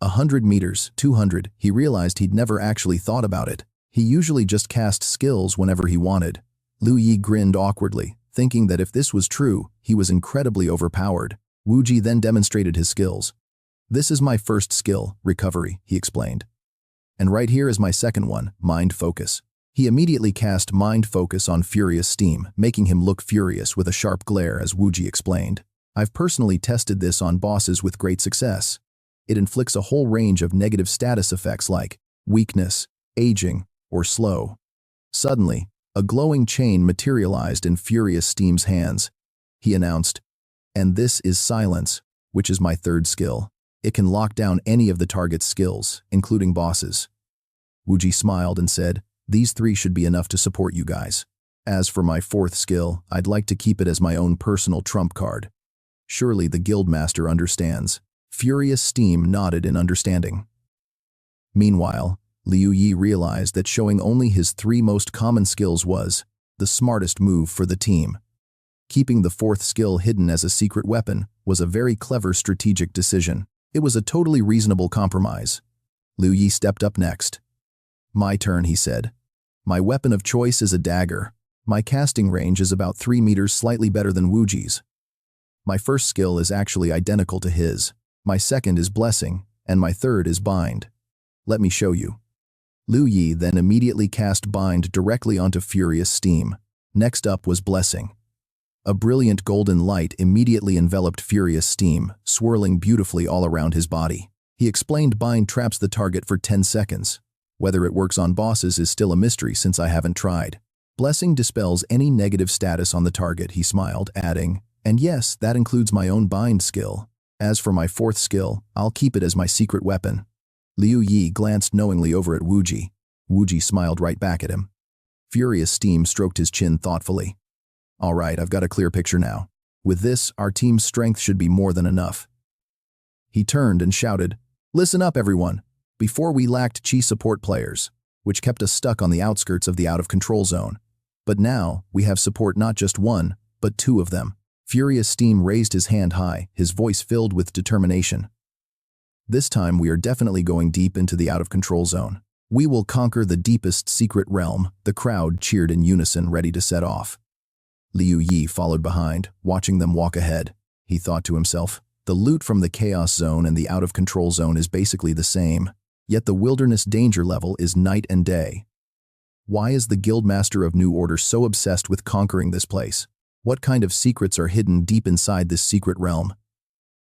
100 meters, 200, he realized he'd never actually thought about it. He usually just cast skills whenever he wanted. Liu Yi grinned awkwardly, thinking that if this was true, he was incredibly overpowered. Wu Ji then demonstrated his skills. This is my first skill, recovery, he explained. And right here is my second one, mind focus. He immediately cast mind focus on Furious Steam, making him look furious with a sharp glare as Wu Ji explained. I've personally tested this on bosses with great success. It inflicts a whole range of negative status effects like weakness, aging, or slow. Suddenly, a glowing chain materialized in Furious Steam's hands. He announced, "And this is silence, which is my third skill. It can lock down any of the target's skills, including bosses." Wuji smiled and said, "These three should be enough to support you guys. As for my fourth skill, I'd like to keep it as my own personal trump card." Surely the guildmaster understands. Furious Steam nodded in understanding. Meanwhile, Liu Yi realized that showing only his three most common skills was the smartest move for the team. Keeping the fourth skill hidden as a secret weapon was a very clever strategic decision. It was a totally reasonable compromise. Liu Yi stepped up next. "My turn," he said. "My weapon of choice is a dagger. My casting range is about 3 meters, slightly better than Wuji's. My first skill is actually identical to his. My second is blessing, and my third is bind. Let me show you." Liu Yi then immediately cast bind directly onto Furious Steam. Next up was blessing. A brilliant golden light immediately enveloped Furious Steam, swirling beautifully all around his body. He explained bind traps the target for 10 seconds. Whether it works on bosses is still a mystery since I haven't tried. Blessing dispels any negative status on the target, he smiled, adding, "And yes, that includes my own bind skill. As for my fourth skill, I'll keep it as my secret weapon." Liu Yi glanced knowingly over at Wuji. Wuji smiled right back at him. Furious Steam stroked his chin thoughtfully. "All right, I've got a clear picture now. With this, our team's strength should be more than enough." He turned and shouted, "Listen up, everyone. Before we lacked chi support players, which kept us stuck on the outskirts of the out-of-control zone. But now, we have support not just one, but two of them." Furious Steam raised his hand high, his voice filled with determination. "This time we are definitely going deep into the out-of-control zone. We will conquer the deepest secret realm." The crowd cheered in unison, ready to set off. Liu Yi followed behind, watching them walk ahead. He thought to himself, the loot from the Chaos Zone and the out-of-control zone is basically the same, yet the wilderness danger level is night and day. Why is the Guildmaster of New Order so obsessed with conquering this place? What kind of secrets are hidden deep inside this secret realm?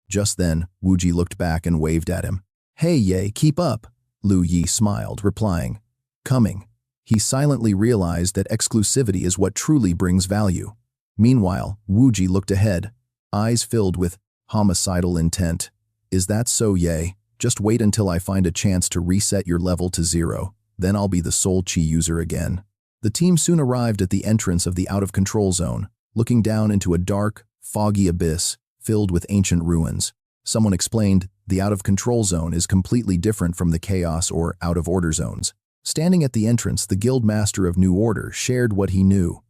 Just then, Wuji looked back and waved at him. "Hey Ye, keep up!" Liu Yi smiled, replying, "Coming." He silently realized that exclusivity is what truly brings value. Meanwhile, Wuji looked ahead, eyes filled with homicidal intent. "Is that so, Ye? Just wait until I find a chance to reset your level to 0. Then I'll be the sole chi user again." The team soon arrived at the entrance of the out-of-control zone, looking down into a dark, foggy abyss filled with ancient ruins. Someone explained, the out-of-control zone is completely different from the chaos or out-of-order zones. Standing at the entrance, the Guildmaster of New Order shared what he knew.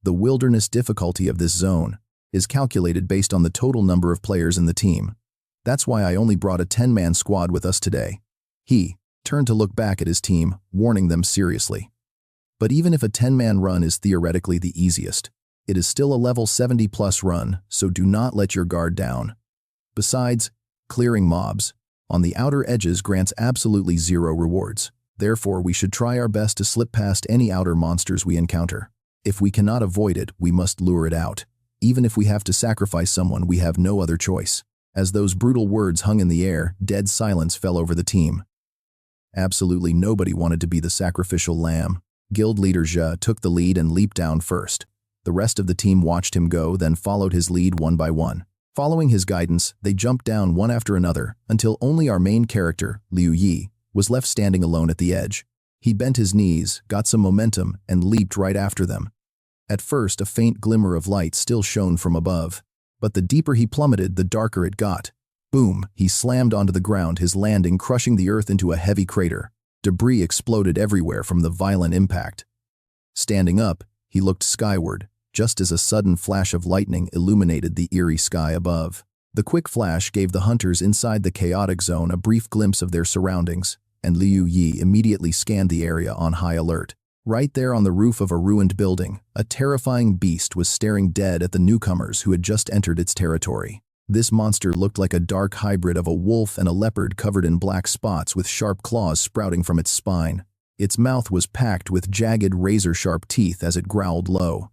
The wilderness difficulty of this zone is calculated based on the total number of players in the team. That's why I only brought a 10-man squad with us today. He turned to look back at his team, warning them seriously. But even if a 10-man run is theoretically the easiest, it is still a level 70+ run, so do not let your guard down. Besides, clearing mobs on the outer edges grants absolutely 0 rewards. Therefore, we should try our best to slip past any outer monsters we encounter. If we cannot avoid it, we must lure it out. Even if we have to sacrifice someone, we have no other choice. As those brutal words hung in the air, dead silence fell over the team. Absolutely nobody wanted to be the sacrificial lamb. Guild leader Zhe took the lead and leaped down first. The rest of the team watched him go, then followed his lead one by one. Following his guidance, they jumped down one after another, until only our main character, Liu Yi, was left standing alone at the edge. He bent his knees, got some momentum, and leaped right after them. At first, a faint glimmer of light still shone from above, but the deeper he plummeted, the darker it got. Boom, he slammed onto the ground, his landing crushing the earth into a heavy crater. Debris exploded everywhere from the violent impact. Standing up, he looked skyward, just as a sudden flash of lightning illuminated the eerie sky above. The quick flash gave the hunters inside the chaotic zone a brief glimpse of their surroundings, and Liu Yi immediately scanned the area on high alert. Right there on the roof of a ruined building, a terrifying beast was staring dead at the newcomers who had just entered its territory. This monster looked like a dark hybrid of a wolf and a leopard covered in black spots with sharp claws sprouting from its spine. Its mouth was packed with jagged razor-sharp teeth as it growled low.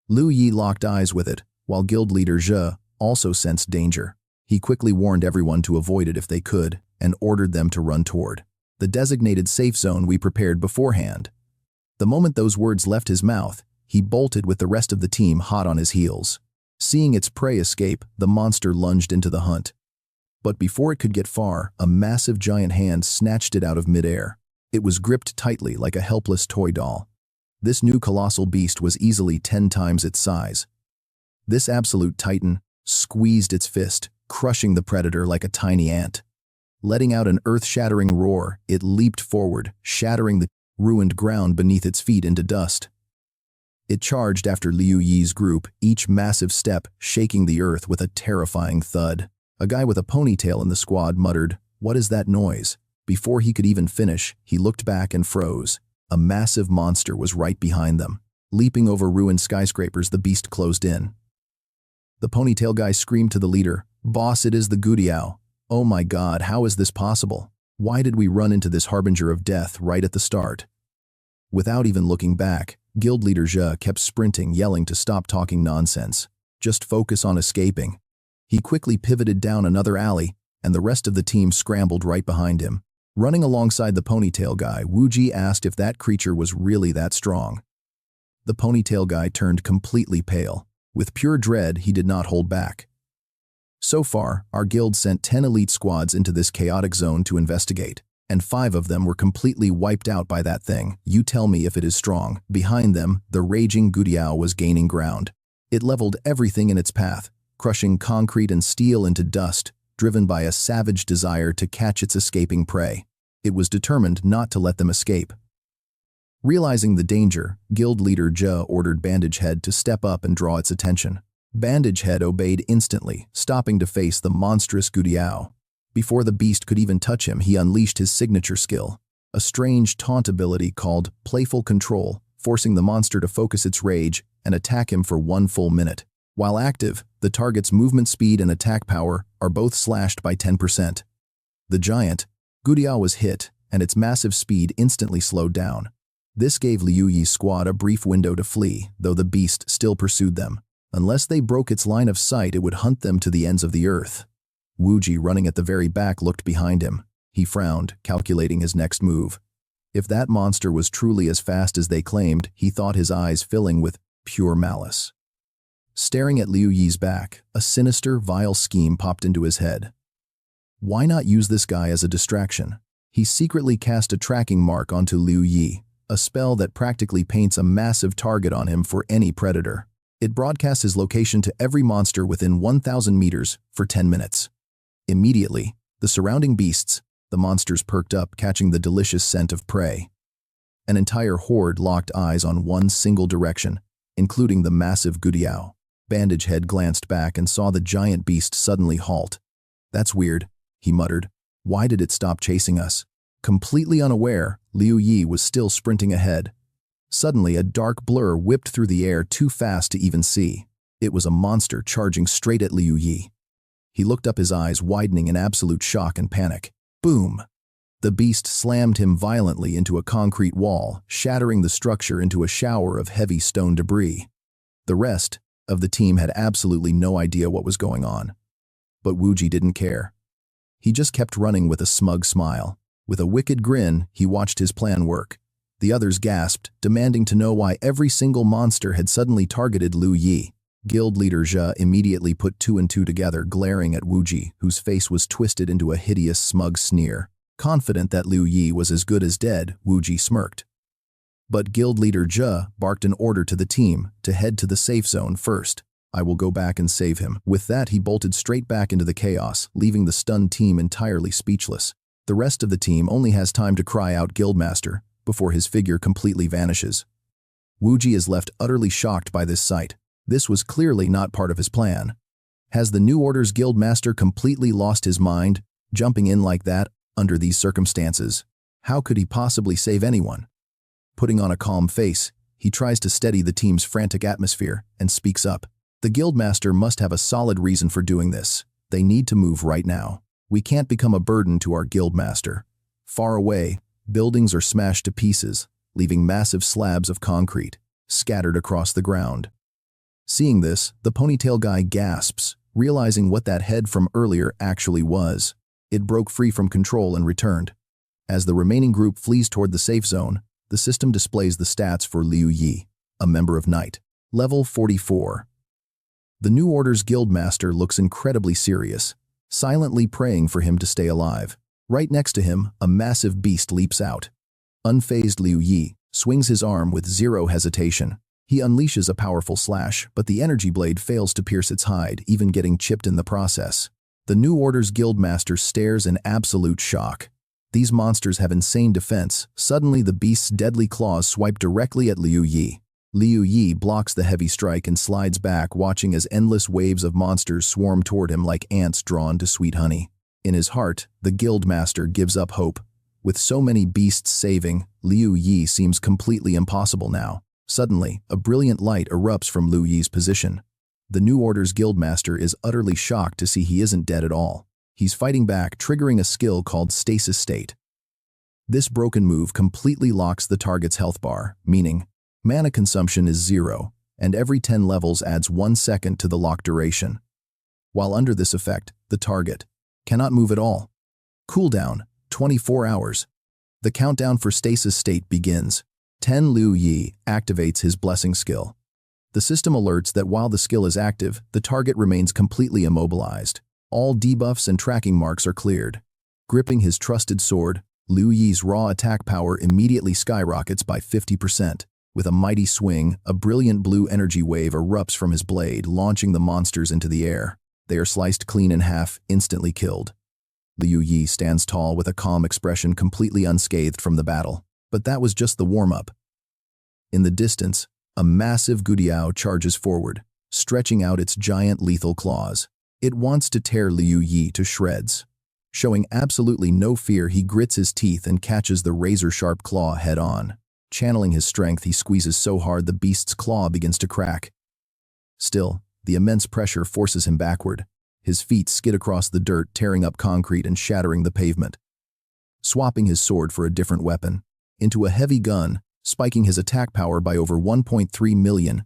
Liu Yi locked eyes with it, while guild leader Zhe also sensed danger. He quickly warned everyone to avoid it if they could, and ordered them to run toward the designated safe zone we prepared beforehand. The moment those words left his mouth, he bolted with the rest of the team hot on his heels. Seeing its prey escape, the monster lunged into the hunt. But before it could get far, a massive giant hand snatched it out of midair. It was gripped tightly like a helpless toy doll. This new colossal beast was easily 10 times its size. This absolute titan squeezed its fist, crushing the predator like a tiny ant. Letting out an earth-shattering roar, it leaped forward, shattering the ruined ground beneath its feet into dust. It charged after Liu Yi's group, each massive step shaking the earth with a terrifying thud. A guy with a ponytail in the squad muttered, "What is that noise?" Before he could even finish, he looked back and froze. A massive monster was right behind them. Leaping over ruined skyscrapers, the beast closed in. The ponytail guy screamed to the leader, "Boss, it is the Gudiao. Oh my god, how is this possible? Why did we run into this harbinger of death right at the start?" Without even looking back, guild leader Zhe kept sprinting, yelling to stop talking nonsense. Just focus on escaping. He quickly pivoted down another alley, and the rest of the team scrambled right behind him. Running alongside the ponytail guy, Wu Ji asked if that creature was really that strong. The ponytail guy turned completely pale. With pure dread, he did not hold back. So far, our guild sent 10 elite squads into this chaotic zone to investigate, and 5 of them were completely wiped out by that thing. You tell me if it is strong. Behind them, the raging Gudiao was gaining ground. It leveled everything in its path, crushing concrete and steel into dust, driven by a savage desire to catch its escaping prey. It was determined not to let them escape. Realizing the danger, guild leader Zhe ordered Bandage Head to step up and draw its attention. Bandage Head obeyed instantly, stopping to face the monstrous Gudiao. Before the beast could even touch him, he unleashed his signature skill, a strange taunt ability called Playful Control, forcing the monster to focus its rage and attack him for 1 full minute. While active, the target's movement speed and attack power are both slashed by 10%. The giant, Gudiao, was hit, and its massive speed instantly slowed down. This gave Liu Yi's squad a brief window to flee, though the beast still pursued them. Unless they broke its line of sight, it would hunt them to the ends of the earth. Wu Ji, running at the very back, looked behind him. He frowned, calculating his next move. If that monster was truly as fast as they claimed, he thought, his eyes filling with pure malice. Staring at Liu Yi's back, a sinister, vile scheme popped into his head. Why not use this guy as a distraction? He secretly cast a tracking mark onto Liu Yi, a spell that practically paints a massive target on him for any predator. It broadcasts his location to every monster within 1,000 meters for 10 minutes. Immediately, the surrounding beasts, the monsters, perked up, catching the delicious scent of prey. An entire horde locked eyes on one single direction, including the massive Gudiao. Bandage Head glanced back and saw the giant beast suddenly halt. "That's weird," he muttered. "Why did it stop chasing us?" Completely unaware, Liu Yi was still sprinting ahead. Suddenly, a dark blur whipped through the air, too fast to even see. It was a monster charging straight at Liu Yi. He looked up, his eyes widening in absolute shock and panic. Boom! The beast slammed him violently into a concrete wall, shattering the structure into a shower of heavy stone debris. The rest of the team had absolutely no idea what was going on. But Wu Ji didn't care. He just kept running with a smug smile. With a wicked grin, he watched his plan work. The others gasped, demanding to know why every single monster had suddenly targeted Liu Yi. Guild leader Zhe immediately put 2 and 2 together, glaring at Wu Ji, whose face was twisted into a hideous, smug sneer. Confident that Liu Yi was as good as dead, Wu Ji smirked. But guild leader Zhe barked an order to the team to head to the safe zone first. "I will go back and save him." With that, he bolted straight back into the chaos, leaving the stunned team entirely speechless. The rest of the team only has time to cry out "Guildmaster" before his figure completely vanishes. Wu Ji is left utterly shocked by this sight. This was clearly not part of his plan. Has the New Order's Guildmaster completely lost his mind, jumping in like that under these circumstances? How could he possibly save anyone? Putting on a calm face, he tries to steady the team's frantic atmosphere and speaks up. "The Guildmaster must have a solid reason for doing this. They need to move right now. We can't become a burden to our Guildmaster." Far away, buildings are smashed to pieces, leaving massive slabs of concrete scattered across the ground. Seeing this, the ponytail guy gasps, realizing what that head from earlier actually was. It broke free from control and returned. As the remaining group flees toward the safe zone, the system displays the stats for Liu Yi, a member of Knight. Level 44. The New Order's guildmaster looks incredibly serious, silently praying for him to stay alive. Right next to him, a massive beast leaps out. Unfazed Liu Yi swings his arm with zero hesitation. He unleashes a powerful slash, but the energy blade fails to pierce its hide, even getting chipped in the process. The New Order's guildmaster stares in absolute shock. These monsters have insane defense. Suddenly, the beast's deadly claws swipe directly at Liu Yi. Liu Yi blocks the heavy strike and slides back, watching as endless waves of monsters swarm toward him like ants drawn to sweet honey. In his heart, the guildmaster gives up hope. With so many beasts saving, Liu Yi seems completely impossible now. Suddenly, a brilliant light erupts from Liu Yi's position. The New Order's guildmaster is utterly shocked to see he isn't dead at all. He's fighting back, triggering a skill called stasis state. This broken move completely locks the target's health bar, meaning mana consumption is 0, and every 10 levels adds 1 second to the lock duration. While under this effect, the target cannot move at all. Cooldown, 24 hours. The countdown for stasis state begins. 10 Liu Yi activates his blessing skill. The system alerts that while the skill is active, the target remains completely immobilized. All debuffs and tracking marks are cleared. Gripping his trusted sword, Liu Yi's raw attack power immediately skyrockets by 50%. With a mighty swing, a brilliant blue energy wave erupts from his blade, launching the monsters into the air. They are sliced clean in half, instantly killed. Liu Yi stands tall with a calm expression, completely unscathed from the battle. But that was just the warm-up. In the distance, a massive Gudiao charges forward, stretching out its giant lethal claws. It wants to tear Liu Yi to shreds. Showing absolutely no fear, he grits his teeth and catches the razor-sharp claw head-on. Channeling his strength, he squeezes so hard the beast's claw begins to crack. Still, the immense pressure forces him backward. His feet skid across the dirt, tearing up concrete and shattering the pavement. Swapping his sword for a different weapon, into a heavy gun, spiking his attack power by over 1.3 million.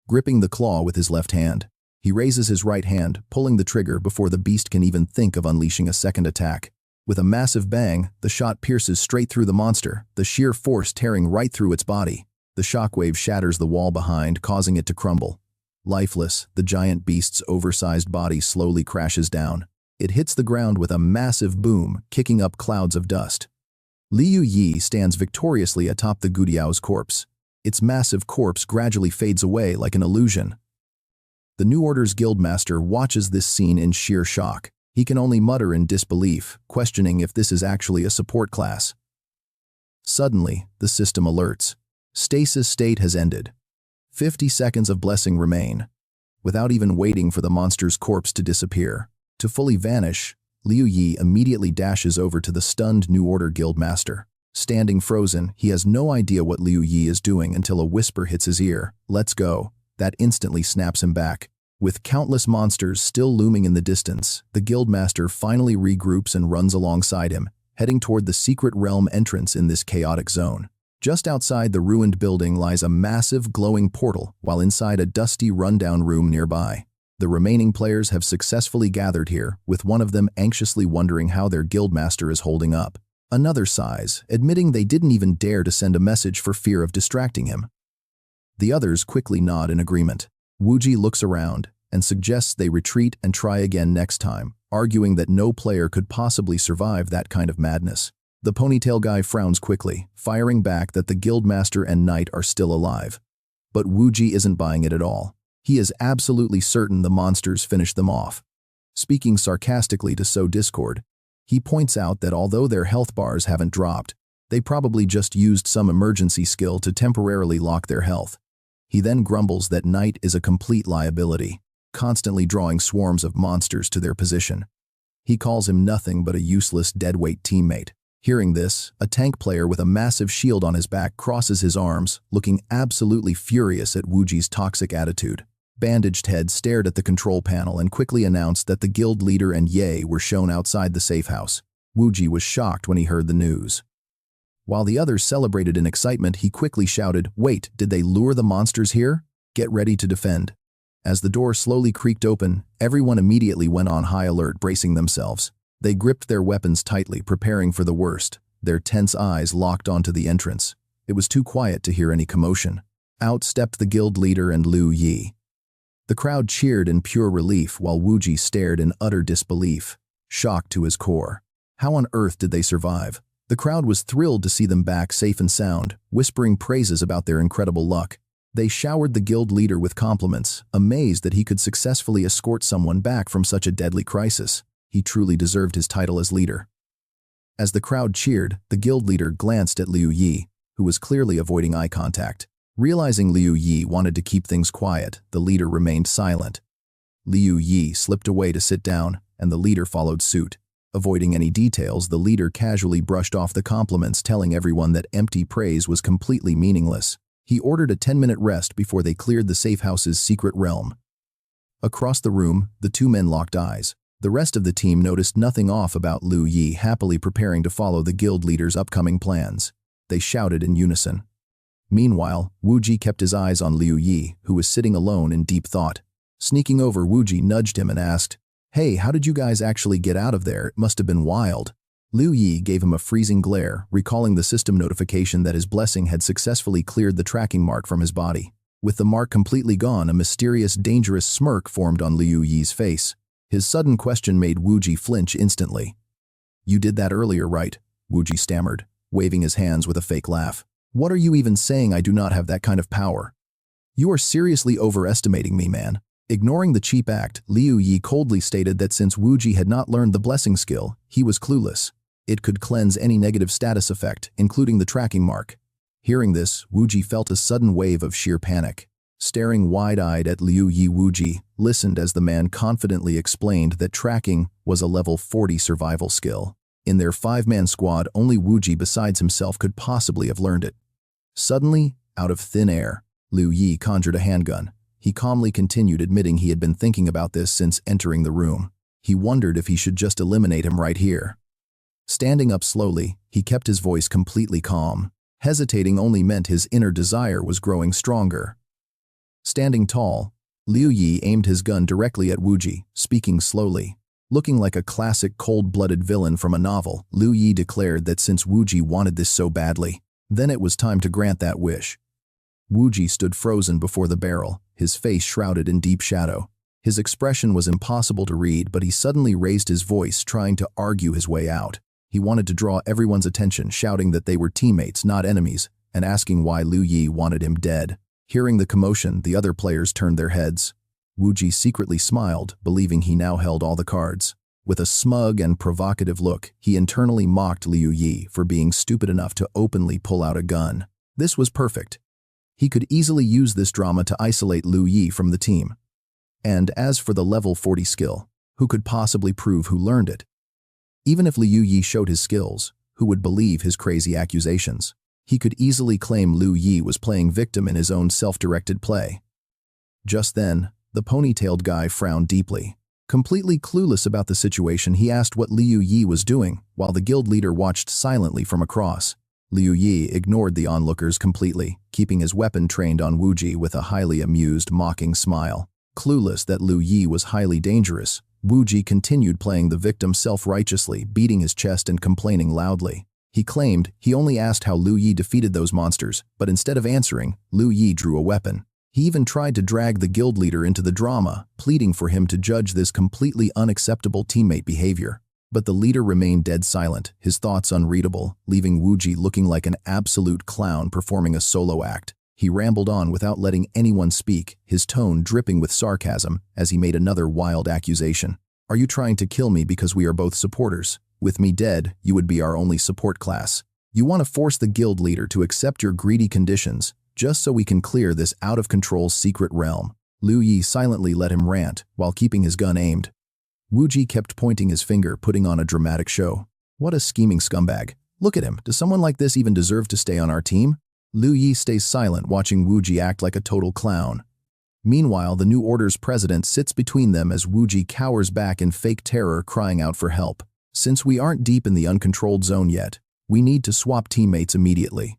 Gripping the claw with his left hand, he raises his right hand, pulling the trigger before the beast can even think of unleashing a second attack. With a massive bang, the shot pierces straight through the monster, the sheer force tearing right through its body. The shockwave shatters the wall behind, causing it to crumble. Lifeless, the giant beast's oversized body slowly crashes down. It hits the ground with a massive boom, kicking up clouds of dust. Liu Yi stands victoriously atop the Gudiao's corpse. Its massive corpse gradually fades away like an illusion. The New Order's guildmaster watches this scene in sheer shock. He can only mutter in disbelief, questioning if this is actually a support class. Suddenly, the system alerts. Stasis state has ended. 50 seconds of blessing remain. Without even waiting for the monster's corpse to disappear, to fully vanish, Liu Yi immediately dashes over to the stunned New Order guildmaster. Standing frozen, he has no idea what Liu Yi is doing until a whisper hits his ear. "Let's go." That instantly snaps him back. With countless monsters still looming in the distance, the guildmaster finally regroups and runs alongside him, heading toward the secret realm entrance in this chaotic zone. Just outside the ruined building lies a massive glowing portal, while inside a dusty rundown room nearby. The remaining players have successfully gathered here, with one of them anxiously wondering how their guildmaster is holding up. Another sighs, admitting they didn't even dare to send a message for fear of distracting him. The others quickly nod in agreement. Wuji looks around and suggests they retreat and try again next time, arguing that no player could possibly survive that kind of madness. The ponytail guy frowns quickly, firing back that the guildmaster and knight are still alive. But Wuji isn't buying it at all. He is absolutely certain the monsters finished them off. Speaking sarcastically to sow discord, he points out that although their health bars haven't dropped, they probably just used some emergency skill to temporarily lock their health. He then grumbles that Knight is a complete liability, constantly drawing swarms of monsters to their position. He calls him nothing but a useless deadweight teammate. Hearing this, a tank player with a massive shield on his back crosses his arms, looking absolutely furious at Wuji's toxic attitude. Bandaged Head stared at the control panel and quickly announced that the guild leader and Ye were shown outside the safe house. Wuji was shocked when he heard the news. While the others celebrated in excitement, he quickly shouted, "Wait, did they lure the monsters here? Get ready to defend." As the door slowly creaked open, everyone immediately went on high alert, bracing themselves. They gripped their weapons tightly, preparing for the worst, their tense eyes locked onto the entrance. It was too quiet to hear any commotion. Out stepped the guild leader and Liu Yi. The crowd cheered in pure relief while Wu Ji stared in utter disbelief, shocked to his core. How on earth did they survive? The crowd was thrilled to see them back safe and sound, whispering praises about their incredible luck. They showered the guild leader with compliments, amazed that he could successfully escort someone back from such a deadly crisis. He truly deserved his title as leader. As the crowd cheered, the guild leader glanced at Liu Yi, who was clearly avoiding eye contact. Realizing Liu Yi wanted to keep things quiet, the leader remained silent. Liu Yi slipped away to sit down, and the leader followed suit. Avoiding any details, the leader casually brushed off the compliments, telling everyone that empty praise was completely meaningless. He ordered a 10-minute rest before they cleared the safe house's secret realm. Across the room, the two men locked eyes. The rest of the team noticed nothing off about Liu Yi happily preparing to follow the guild leader's upcoming plans. They shouted in unison. Meanwhile, Wu Ji kept his eyes on Liu Yi, who was sitting alone in deep thought. Sneaking over, Wu Ji nudged him and asked, "Hey, how did you guys actually get out of there? It must have been wild." Liu Yi gave him a freezing glare, recalling the system notification that his blessing had successfully cleared the tracking mark from his body. With the mark completely gone, a mysterious, dangerous smirk formed on Liu Yi's face. His sudden question made Wu Ji flinch instantly. "You did that earlier, right?" Wu Ji stammered, waving his hands with a fake laugh. "What are you even saying? I do not have that kind of power." "You are seriously overestimating me, man." Ignoring the cheap act, Liu Yi coldly stated that since Wu Ji had not learned the blessing skill, he was clueless. It could cleanse any negative status effect, including the tracking mark. Hearing this, Wu Ji felt a sudden wave of sheer panic. Staring wide-eyed at Liu Yi, Wu Ji listened as the man confidently explained that tracking was a level 40 survival skill. In their 5-man squad, only Wu Ji besides himself could possibly have learned it. Suddenly, out of thin air, Liu Yi conjured a handgun. He calmly continued, admitting he had been thinking about this since entering the room. He wondered if he should just eliminate him right here. Standing up slowly, he kept his voice completely calm. Hesitating only meant his inner desire was growing stronger. Standing tall, Liu Yi aimed his gun directly at Wu Ji, speaking slowly. Looking like a classic cold-blooded villain from a novel, Liu Yi declared that since Wu Ji wanted this so badly, then it was time to grant that wish. Wu Ji stood frozen before the barrel, his face shrouded in deep shadow. His expression was impossible to read, but he suddenly raised his voice, trying to argue his way out. He wanted to draw everyone's attention, shouting that they were teammates, not enemies, and asking why Liu Yi wanted him dead. Hearing the commotion, the other players turned their heads. Wu Ji secretly smiled, believing he now held all the cards. With a smug and provocative look, he internally mocked Liu Yi for being stupid enough to openly pull out a gun. This was perfect. He could easily use this drama to isolate Liu Yi from the team. And as for the level 40 skill, who could possibly prove who learned it? Even if Liu Yi showed his skills, who would believe his crazy accusations? He could easily claim Liu Yi was playing victim in his own self-directed play. Just then, the ponytailed guy frowned deeply. Completely clueless about the situation, he asked what Liu Yi was doing, while the guild leader watched silently from across. Liu Yi ignored the onlookers completely, keeping his weapon trained on Wu Ji with a highly amused, mocking smile. Clueless that Liu Yi was highly dangerous, Wu Ji continued playing the victim self-righteously, beating his chest and complaining loudly. He claimed he only asked how Liu Yi defeated those monsters, but instead of answering, Liu Yi drew a weapon. He even tried to drag the guild leader into the drama, pleading for him to judge this completely unacceptable teammate behavior. But the leader remained dead silent, his thoughts unreadable, leaving Wu Ji looking like an absolute clown performing a solo act. He rambled on without letting anyone speak, his tone dripping with sarcasm as he made another wild accusation. "Are you trying to kill me because we are both supporters? With me dead, you would be our only support class. You want to force the guild leader to accept your greedy conditions, just so we can clear this out-of-control secret realm." Liu Yi silently let him rant, while keeping his gun aimed. Wu Ji kept pointing his finger, putting on a dramatic show. "What a scheming scumbag. Look at him. Does someone like this even deserve to stay on our team?" Liu Yi stays silent, watching Wu Ji act like a total clown. Meanwhile, the New Order's president sits between them as Wu Ji cowers back in fake terror, crying out for help. "Since we aren't deep in the uncontrolled zone yet, we need to swap teammates immediately.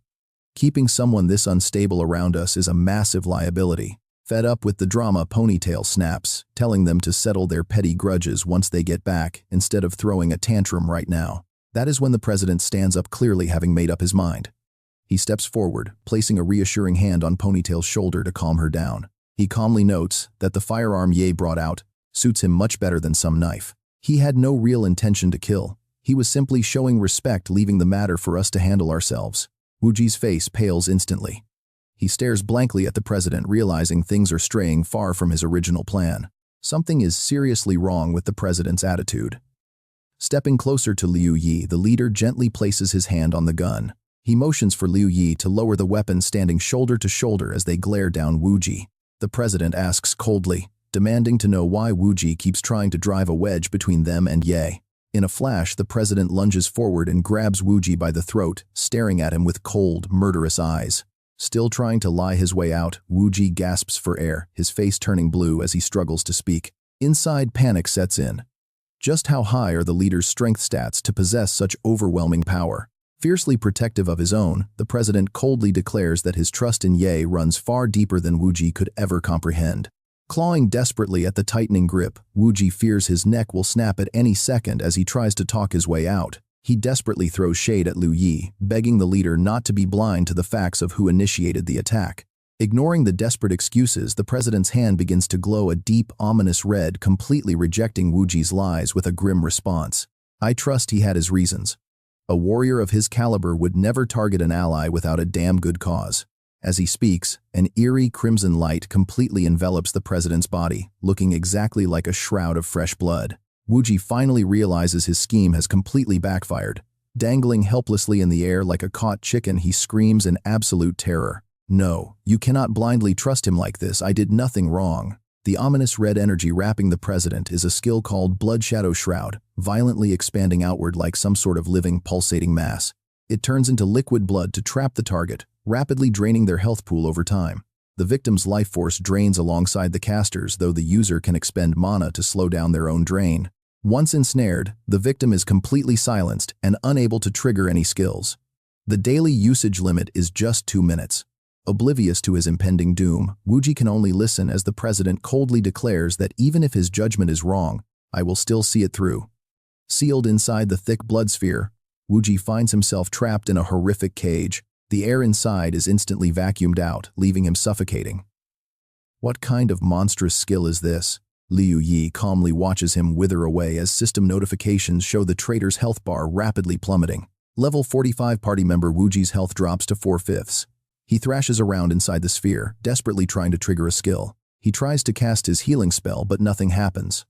Keeping someone this unstable around us is a massive liability." Fed up with the drama, Ponytail snaps, telling them to settle their petty grudges once they get back, instead of throwing a tantrum right now. That is when the president stands up, clearly having made up his mind. He steps forward, placing a reassuring hand on Ponytail's shoulder to calm her down. He calmly notes that the firearm Ye brought out suits him much better than some knife. He had no real intention to kill. He was simply showing respect, leaving the matter for us to handle ourselves. Wuji's face pales instantly. He stares blankly at the president, realizing things are straying far from his original plan. Something is seriously wrong with the president's attitude. Stepping closer to Liu Yi, the leader gently places his hand on the gun. He motions for Liu Yi to lower the weapon, standing shoulder to shoulder as they glare down Wuji. The president asks coldly, demanding to know why Wuji keeps trying to drive a wedge between them and Ye. In a flash, the president lunges forward and grabs Wuji by the throat, staring at him with cold, murderous eyes. Still trying to lie his way out, Wuji gasps for air, his face turning blue as he struggles to speak. Inside, panic sets in. Just how high are the leader's strength stats to possess such overwhelming power? Fiercely protective of his own, the president coldly declares that his trust in Ye runs far deeper than Wuji could ever comprehend. Clawing desperately at the tightening grip, Wuji fears his neck will snap at any second as he tries to talk his way out. He desperately throws shade at Liu Yi, begging the leader not to be blind to the facts of who initiated the attack. Ignoring the desperate excuses, the president's hand begins to glow a deep, ominous red, completely rejecting Wuji's lies with a grim response. I trust he had his reasons. A warrior of his caliber would never target an ally without a damn good cause. As he speaks, an eerie crimson light completely envelops the president's body, looking exactly like a shroud of fresh blood. Wuji finally realizes his scheme has completely backfired. Dangling helplessly in the air like a caught chicken, he screams in absolute terror. No, you cannot blindly trust him like this. I did nothing wrong. The ominous red energy wrapping the president is a skill called Blood Shadow Shroud, violently expanding outward like some sort of living, pulsating mass. It turns into liquid blood to trap the target, rapidly draining their health pool over time. The victim's life force drains alongside the caster's, though the user can expend mana to slow down their own drain. Once ensnared, the victim is completely silenced and unable to trigger any skills. The daily usage limit is just 2 minutes. Oblivious to his impending doom, Wuji can only listen as the president coldly declares that even if his judgment is wrong, I will still see it through. Sealed inside the thick blood sphere, Wuji finds himself trapped in a horrific cage. The air inside is instantly vacuumed out, leaving him suffocating. What kind of monstrous skill is this? Liu Yi calmly watches him wither away as system notifications show the traitor's health bar rapidly plummeting. Level 45 party member Wuji's health drops to 4/5. He thrashes around inside the sphere, desperately trying to trigger a skill. He tries to cast his healing spell, but nothing happens.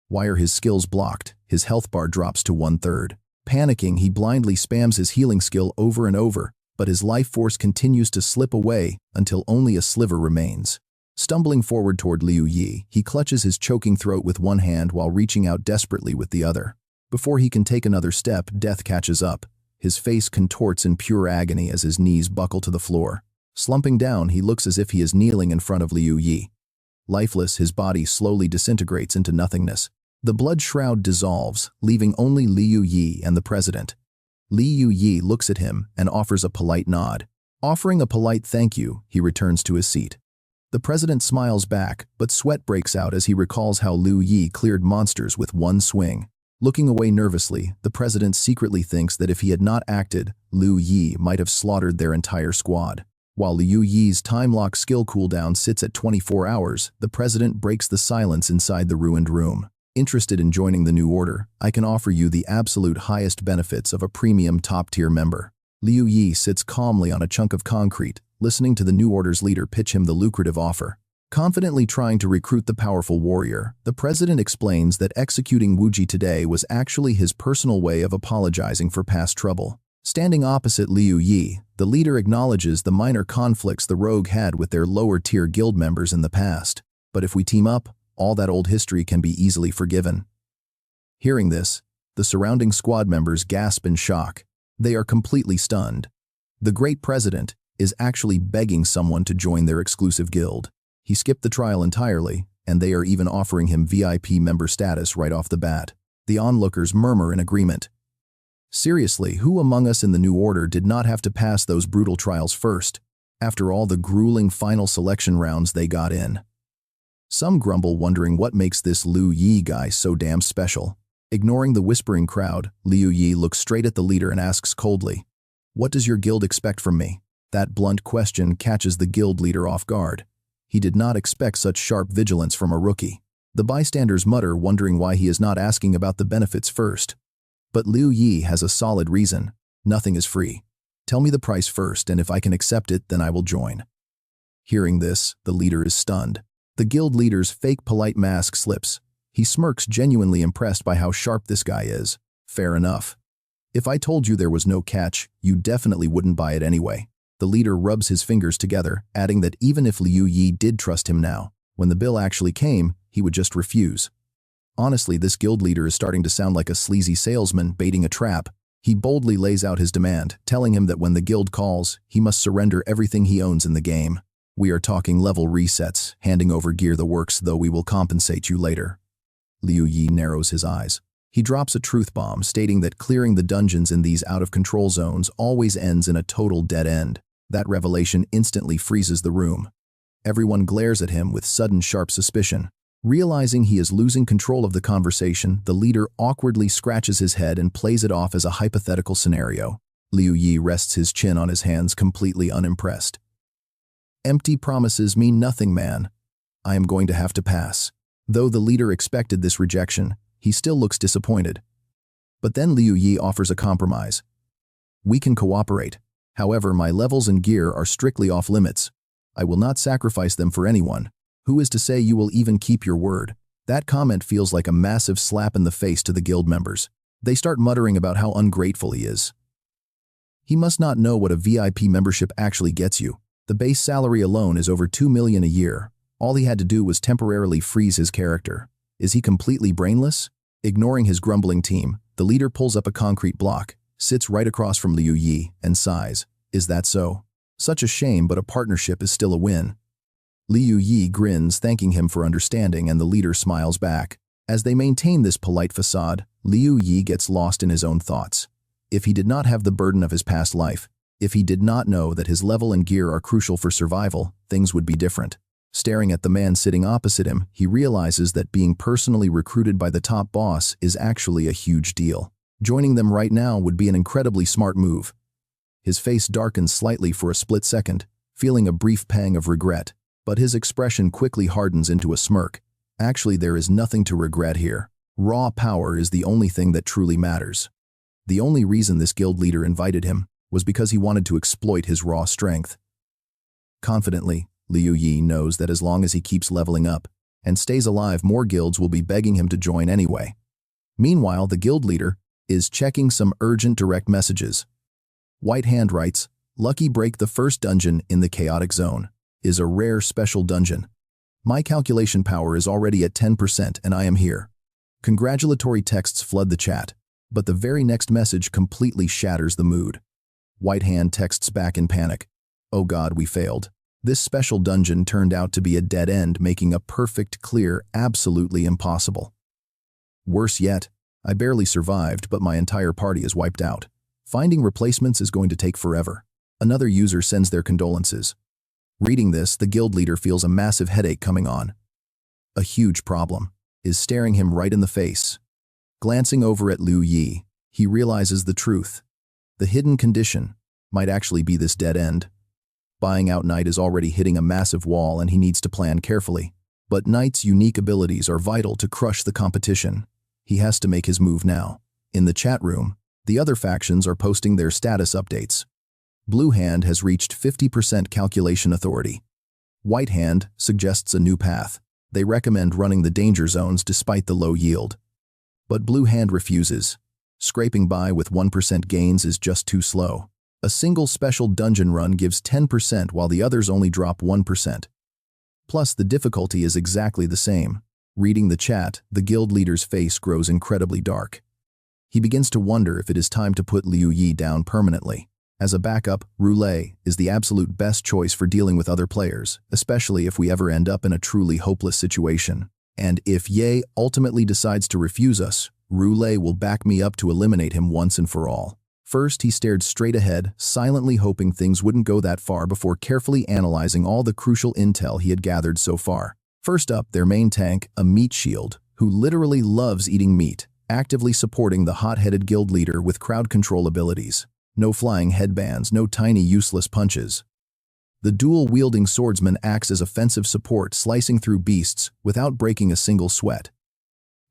Why are his skills blocked? His health bar drops to 1/3. Panicking, he blindly spams his healing skill over and over, but his life force continues to slip away until only a sliver remains. Stumbling forward toward Liu Yi, he clutches his choking throat with one hand while reaching out desperately with the other. Before he can take another step, death catches up. His face contorts in pure agony as his knees buckle to the floor. Slumping down, he looks as if he is kneeling in front of Liu Yi. Lifeless, his body slowly disintegrates into nothingness. The blood shroud dissolves, leaving only Liu Yi and the president. Liu Yi looks at him and offers a polite nod. Offering a polite thank you, he returns to his seat. The president smiles back, but sweat breaks out as he recalls how Liu Yi cleared monsters with one swing. Looking away nervously, the president secretly thinks that if he had not acted, Liu Yi might have slaughtered their entire squad. While Liu Yi's time-lock skill cooldown sits at 24 hours, the president breaks the silence inside the ruined room. Interested in joining the new order, I can offer you the absolute highest benefits of a premium top-tier member. Liu Yi sits calmly on a chunk of concrete, listening to the new order's leader pitch him the lucrative offer. Confidently trying to recruit the powerful warrior, the president explains that executing Wuji today was actually his personal way of apologizing for past trouble. Standing opposite Liu Yi, the leader acknowledges the minor conflicts the rogue had with their lower-tier guild members in the past. But if we team up, all that old history can be easily forgiven. Hearing this, the surrounding squad members gasp in shock. They are completely stunned. The great president is actually begging someone to join their exclusive guild. He skipped the trial entirely, and they are even offering him VIP member status right off the bat. The onlookers murmur in agreement. Seriously, who among us in the new order did not have to pass those brutal trials first? after all the grueling final selection rounds they got in. Some grumble, wondering what makes this Liu Yi guy so damn special. Ignoring the whispering crowd, Liu Yi looks straight at the leader and asks coldly, "What does your guild expect from me?" That blunt question catches the guild leader off guard. He did not expect such sharp vigilance from a rookie. The bystanders mutter, wondering why he is not asking about the benefits first. But Liu Yi has a solid reason. Nothing is free. Tell me the price first, and if I can accept it, then I will join. Hearing this, the leader is stunned. The guild leader's fake polite mask slips. He smirks, genuinely impressed by how sharp this guy is. Fair enough. If I told you there was no catch, you definitely wouldn't buy it anyway. The leader rubs his fingers together, adding that even if Liu Yi did trust him now, when the bill actually came, he would just refuse. Honestly, this guild leader is starting to sound like a sleazy salesman baiting a trap. He boldly lays out his demand, telling him that when the guild calls, he must surrender everything he owns in the game. We are talking level resets, handing over gear the works, though we will compensate you later. Liu Yi narrows his eyes. He drops a truth bomb, stating that clearing the dungeons in these out-of-control zones always ends in a total dead end. That revelation instantly freezes the room. Everyone glares at him with sudden sharp suspicion. Realizing he is losing control of the conversation, the leader awkwardly scratches his head and plays it off as a hypothetical scenario. Liu Yi rests his chin on his hands, completely unimpressed. Empty promises mean nothing, man. I am going to have to pass. Though the leader expected this rejection, he still looks disappointed. But then Liu Yi offers a compromise. We can cooperate. However, my levels and gear are strictly off limits. I will not sacrifice them for anyone. Who is to say you will even keep your word? That comment feels like a massive slap in the face to the guild members. They start muttering about how ungrateful he is. He must not know what a VIP membership actually gets you. The base salary alone is over 2 million a year. All he had to do was temporarily freeze his character. Is he completely brainless? Ignoring his grumbling team, the leader pulls up a concrete block, sits right across from Liu Yi, and sighs. Is that so? Such a shame, but a partnership is still a win. Liu Yi grins, thanking him for understanding, and the leader smiles back. As they maintain this polite facade, Liu Yi gets lost in his own thoughts. If he did not have the burden of his past life, if he did not know that his level and gear are crucial for survival, things would be different. Staring at the man sitting opposite him, he realizes that being personally recruited by the top boss is actually a huge deal. Joining them right now would be an incredibly smart move. His face darkens slightly for a split second, feeling a brief pang of regret, but his expression quickly hardens into a smirk. Actually, there is nothing to regret here. Raw power is the only thing that truly matters. The only reason this guild leader invited him was because he wanted to exploit his raw strength. Confidently, Liu Yi knows that as long as he keeps leveling up and stays alive, more guilds will be begging him to join anyway. Meanwhile, the guild leader is checking some urgent direct messages. White Hand writes, "Lucky break, the first dungeon in the chaotic zone is a rare special dungeon. My calculation power is already at 10% and I am here." Congratulatory texts flood the chat, but the very next message completely shatters the mood. White Hand texts back in panic. "Oh God, we failed. This special dungeon turned out to be a dead end, making a perfect clear absolutely impossible. Worse yet, I barely survived, but my entire party is wiped out. Finding replacements is going to take forever." Another user sends their condolences. Reading this, the guild leader feels a massive headache coming on. A huge problem is staring him right in the face. Glancing over at Liu Yi, he realizes the truth. The hidden condition might actually be this dead end. Buying out Knight is already hitting a massive wall and he needs to plan carefully. But Knight's unique abilities are vital to crush the competition. He has to make his move now. In the chat room, the other factions are posting their status updates. Blue Hand has reached 50% calculation authority. White Hand suggests a new path. They recommend running the danger zones despite the low yield. But Blue Hand refuses. Scraping by with 1% gains is just too slow. A single special dungeon run gives 10% while the others only drop 1%. Plus, the difficulty is exactly the same. Reading the chat, the guild leader's face grows incredibly dark. He begins to wonder if it is time to put Liu Yi down permanently. As a backup, Roulette is the absolute best choice for dealing with other players, especially if we ever end up in a truly hopeless situation. And if Ye ultimately decides to refuse us, Roulette will back me up to eliminate him once and for all. First, he stared straight ahead, silently hoping things wouldn't go that far before carefully analyzing all the crucial intel he had gathered so far. First up, their main tank, a meat shield, who literally loves eating meat, actively supporting the hot-headed guild leader with crowd control abilities. No flying headbands, no tiny useless punches. The dual-wielding swordsman acts as offensive support, slicing through beasts without breaking a single sweat.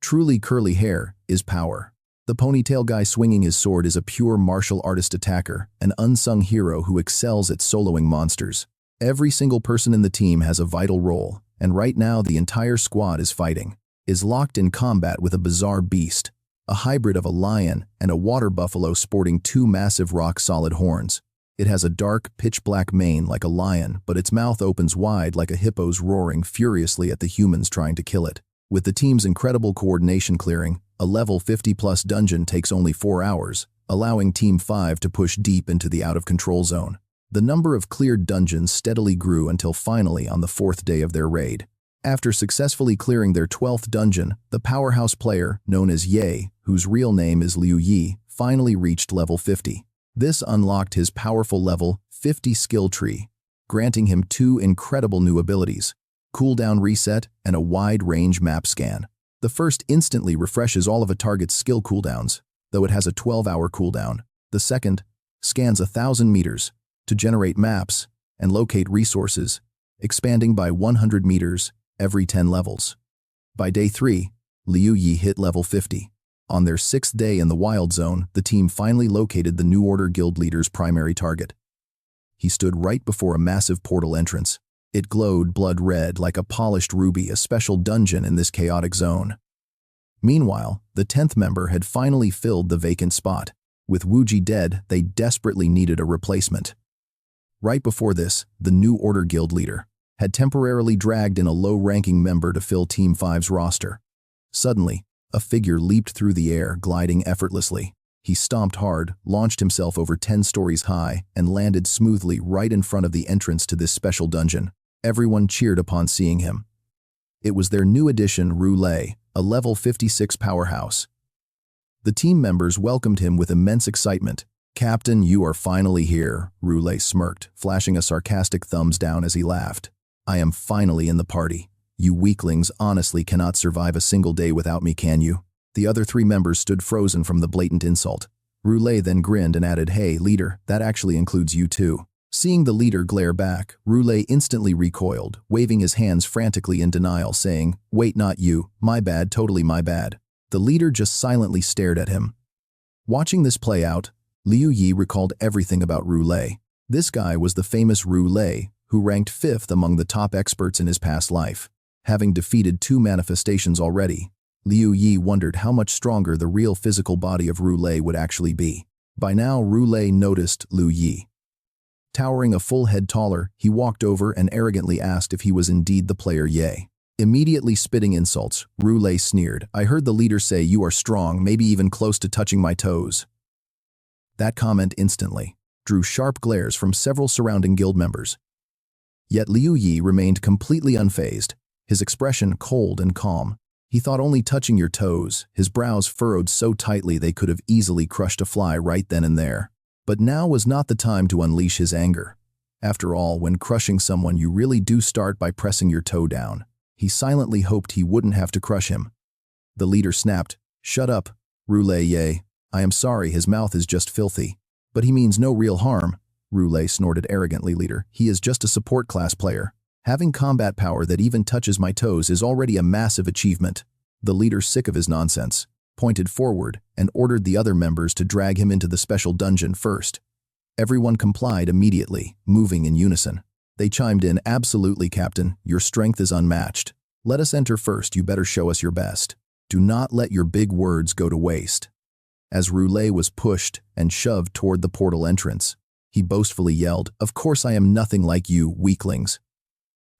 Truly curly hair is power. The ponytail guy swinging his sword is a pure martial artist attacker, an unsung hero who excels at soloing monsters. Every single person in the team has a vital role, and right now the entire squad is locked in combat with a bizarre beast, a hybrid of a lion and a water buffalo sporting two massive rock-solid horns. It has a dark, pitch-black mane like a lion, but its mouth opens wide like a hippo's, roaring furiously at the humans trying to kill it. With the team's incredible coordination clearing, a level 50-plus dungeon takes only 4 hours, allowing Team 5 to push deep into the out-of-control zone. The number of cleared dungeons steadily grew until finally on the 4th day of their raid. After successfully clearing their 12th dungeon, the powerhouse player, known as Yi, whose real name is Liu Yi, finally reached level 50. This unlocked his powerful level 50 skill tree, granting him 2 incredible new abilities: cooldown reset and a wide-range map scan. The first instantly refreshes all of a target's skill cooldowns, though it has a 12-hour cooldown. The second scans 1,000 meters to generate maps and locate resources, expanding by 100 meters every 10 levels. By day 3, Liu Yi hit level 50. On their 6th day in the Wild Zone, the team finally located the New Order guild leader's primary target. He stood right before a massive portal entrance. It glowed blood red like a polished ruby, a special dungeon in this chaotic zone. Meanwhile, the 10th member had finally filled the vacant spot. With Wuji dead, they desperately needed a replacement. Right before this, the New Order guild leader had temporarily dragged in a low-ranking member to fill Team 5's roster. Suddenly, a figure leaped through the air, gliding effortlessly. He stomped hard, launched himself over 10 stories high, and landed smoothly right in front of the entrance to this special dungeon. Everyone cheered upon seeing him. It was their new addition, Roulé, a level 56 powerhouse. The team members welcomed him with immense excitement. "Captain, you are finally here," Roulé smirked, flashing a sarcastic thumbs down as he laughed. "I am finally in the party. You weaklings honestly cannot survive a single day without me, can you?" The other 3 members stood frozen from the blatant insult. Roulé then grinned and added, "Hey, leader, that actually includes you too." Seeing the leader glare back, Roulé instantly recoiled, waving his hands frantically in denial, saying, "Wait, not you. My bad, totally my bad." The leader just silently stared at him. Watching this play out, Liu Yi recalled everything about Roulé. This guy was the famous Roulé, who ranked 5th among the top experts in his past life. Having defeated 2 manifestations already, Liu Yi wondered how much stronger the real physical body of Roulé would actually be. By now, Roulé noticed Liu Yi. Towering a full head taller, he walked over and arrogantly asked if he was indeed the player Yi. Immediately spitting insults, Roulé sneered, "I heard the leader say you are strong, maybe even close to touching my toes." That comment instantly drew sharp glares from several surrounding guild members. Yet Liu Yi remained completely unfazed, his expression cold and calm. He thought only touching your toes, his brows furrowed so tightly they could have easily crushed a fly right then and there. But now was not the time to unleash his anger. After all, when crushing someone, you really do start by pressing your toe down. He silently hoped he wouldn't have to crush him. The leader snapped, "Shut up, Roulé. I am sorry, his mouth is just filthy." "But he means no real harm," Roulé snorted arrogantly. "Leader, he is just a support class player. Having combat power that even touches my toes is already a massive achievement." The leader, sick of his nonsense, pointed forward and ordered the other members to drag him into the special dungeon first. Everyone complied immediately, moving in unison. They chimed in, "Absolutely, Captain. Your strength is unmatched. Let us enter first. You better show us your best. Do not let your big words go to waste." As Roulé was pushed and shoved toward the portal entrance, he boastfully yelled, "Of course I am nothing like you, weaklings.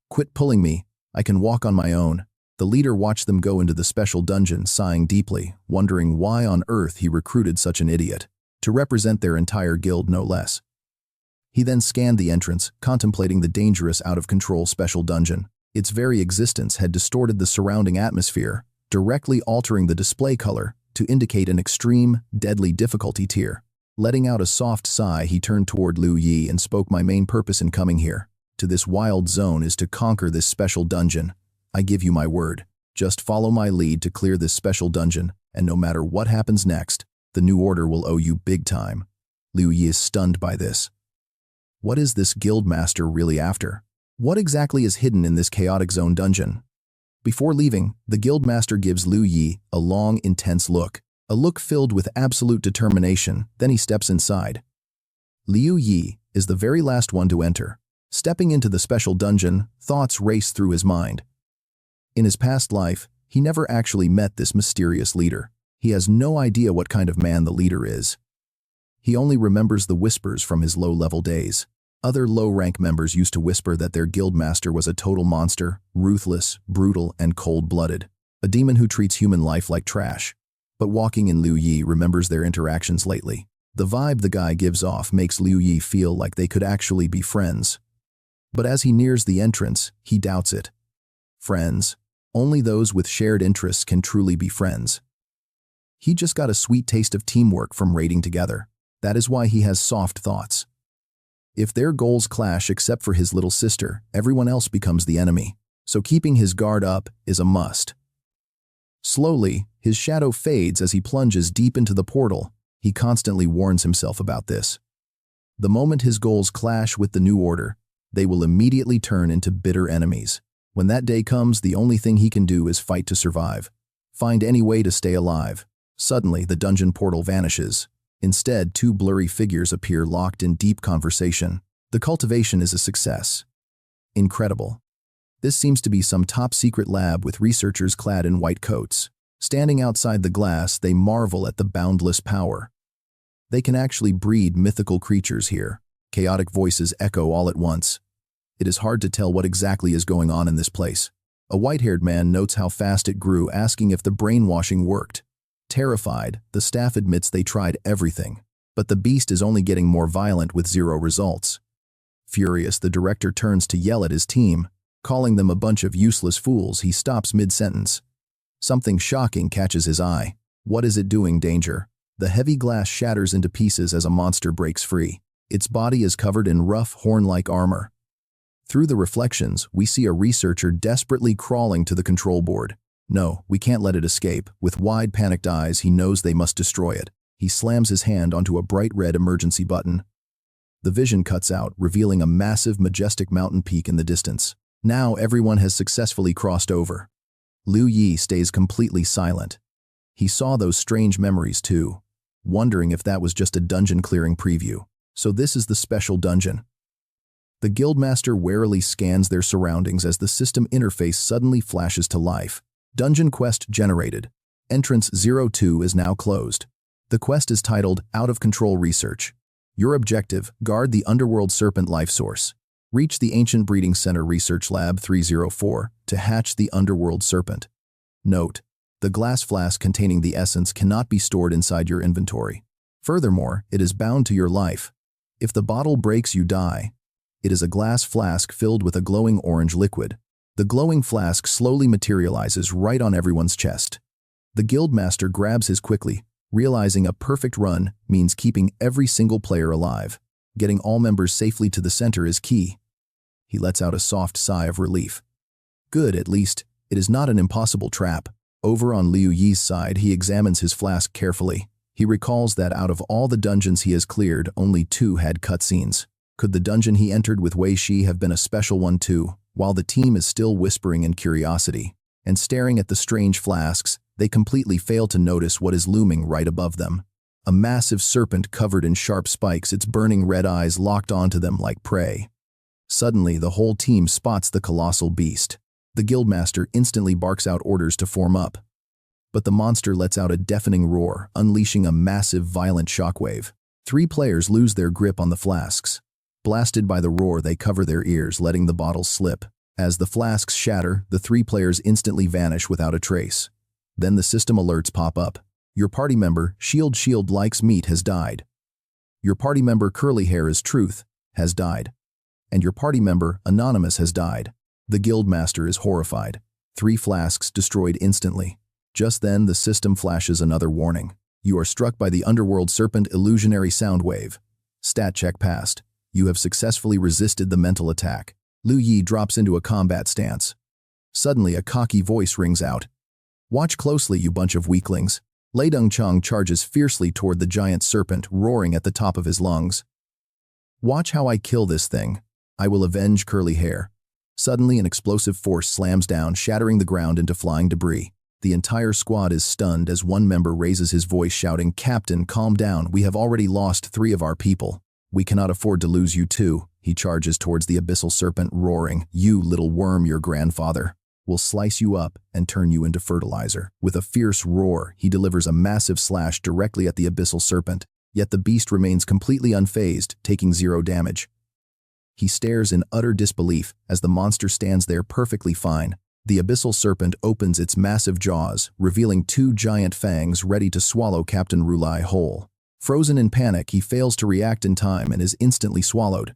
Quit pulling me. I can walk on my own." The leader watched them go into the special dungeon, sighing deeply, wondering why on earth he recruited such an idiot, to represent their entire guild no less. He then scanned the entrance, contemplating the dangerous, out-of-control special dungeon. Its very existence had distorted the surrounding atmosphere, directly altering the display color to indicate an extreme, deadly difficulty tier. Letting out a soft sigh, he turned toward Liu Yi and spoke, "My main purpose in coming here to this wild zone is to conquer this special dungeon. I give you my word. Just follow my lead to clear this special dungeon, and no matter what happens next, the New Order will owe you big time." Liu Yi is stunned by this. What is this guild master really after? What exactly is hidden in this chaotic zone dungeon? Before leaving, the guild master gives Liu Yi a long, intense look, a look filled with absolute determination. Then he steps inside. Liu Yi is the very last one to enter. Stepping into the special dungeon, thoughts race through his mind. In his past life, he never actually met this mysterious leader. He has no idea what kind of man the leader is. He only remembers the whispers from his low-level days. Other low-rank members used to whisper that their guild master was a total monster, ruthless, brutal, and cold-blooded, a demon who treats human life like trash. But walking in, Liu Yi remembers their interactions lately. The vibe the guy gives off makes Liu Yi feel like they could actually be friends. But as he nears the entrance, he doubts it. Friends? Only those with shared interests can truly be friends. He just got a sweet taste of teamwork from raiding together. That is why he has soft thoughts. If their goals clash except for his little sister, everyone else becomes the enemy. So keeping his guard up is a must. Slowly, his shadow fades as he plunges deep into the portal. He constantly warns himself about this. The moment his goals clash with the New Order, they will immediately turn into bitter enemies. When that day comes, the only thing he can do is fight to survive. Find any way to stay alive. Suddenly, the dungeon portal vanishes. Instead, two blurry figures appear locked in deep conversation. The cultivation is a success. Incredible. This seems to be some top-secret lab with researchers clad in white coats. Standing outside the glass, they marvel at the boundless power. They can actually breed mythical creatures here. Chaotic voices echo all at once. It is hard to tell what exactly is going on in this place. A white-haired man notes how fast it grew, asking if the brainwashing worked. Terrified, the staff admits they tried everything, but the beast is only getting more violent with zero results. Furious, the director turns to yell at his team. Calling them a bunch of useless fools, he stops mid-sentence. Something shocking catches his eye. What is it doing, Danger? The heavy glass shatters into pieces as a monster breaks free. Its body is covered in rough, horn-like armor. Through the reflections, we see a researcher desperately crawling to the control board. No, we can't let it escape. With wide, panicked eyes, he knows they must destroy it. He slams his hand onto a bright red emergency button. The vision cuts out, revealing a massive, majestic mountain peak in the distance. Now everyone has successfully crossed over. Liu Yi stays completely silent. He saw those strange memories too, wondering if that was just a dungeon-clearing preview. So this is the special dungeon. The guildmaster warily scans their surroundings as the system interface suddenly flashes to life. Dungeon quest generated. Entrance 02 is now closed. The quest is titled Out of Control Research. Your objective, guard the underworld serpent life source. Reach the Ancient Breeding Center Research Lab 304 to hatch the underworld serpent. Note: the glass flask containing the essence cannot be stored inside your inventory. Furthermore, it is bound to your life. If the bottle breaks, you die. It is a glass flask filled with a glowing orange liquid. The glowing flask slowly materializes right on everyone's chest. The guildmaster grabs his quickly, realizing a perfect run means keeping every single player alive. Getting all members safely to the center is key. He lets out a soft sigh of relief. Good, at least, it is not an impossible trap. Over on Liu Yi's side, he examines his flask carefully. He recalls that out of all the dungeons he has cleared, only 2 had cutscenes. Could the dungeon he entered with Wei Shi have been a special one too? While the team is still whispering in curiosity and staring at the strange flasks, they completely fail to notice what is looming right above them. A massive serpent covered in sharp spikes, its burning red eyes locked onto them like prey. Suddenly, the whole team spots the colossal beast. The guildmaster instantly barks out orders to form up. But the monster lets out a deafening roar, unleashing a massive, violent shockwave. 3 players lose their grip on the flasks. Blasted by the roar, they cover their ears, letting the bottles slip. As the flasks shatter, the 3 players instantly vanish without a trace. Then the system alerts pop up. Your party member, Shield Likes Meat, has died. Your party member, Curly Hair is Truth, has died. And your party member, Anonymous, has died. The guildmaster is horrified. 3 flasks destroyed instantly. Just then, the system flashes another warning. You are struck by the underworld serpent illusionary sound wave. Stat check passed. You have successfully resisted the mental attack. Liu Yi drops into a combat stance. Suddenly, a cocky voice rings out. Watch closely, you bunch of weaklings. Lei Dongchang charges fiercely toward the giant serpent, roaring at the top of his lungs. Watch how I kill this thing. I will avenge curly hair. Suddenly, an explosive force slams down, shattering the ground into flying debris. The entire squad is stunned as one member raises his voice shouting, "Captain, calm down. We have already lost 3 of our people. We cannot afford to lose you too." He charges towards the abyssal serpent, roaring, "You little worm, your grandfather will slice you up and turn you into fertilizer." With a fierce roar, he delivers a massive slash directly at the abyssal serpent, yet the beast remains completely unfazed, taking 0 damage. He stares in utter disbelief as the monster stands there perfectly fine. The abyssal serpent opens its massive jaws, revealing 2 giant fangs ready to swallow Captain Rulai whole. Frozen in panic, he fails to react in time and is instantly swallowed.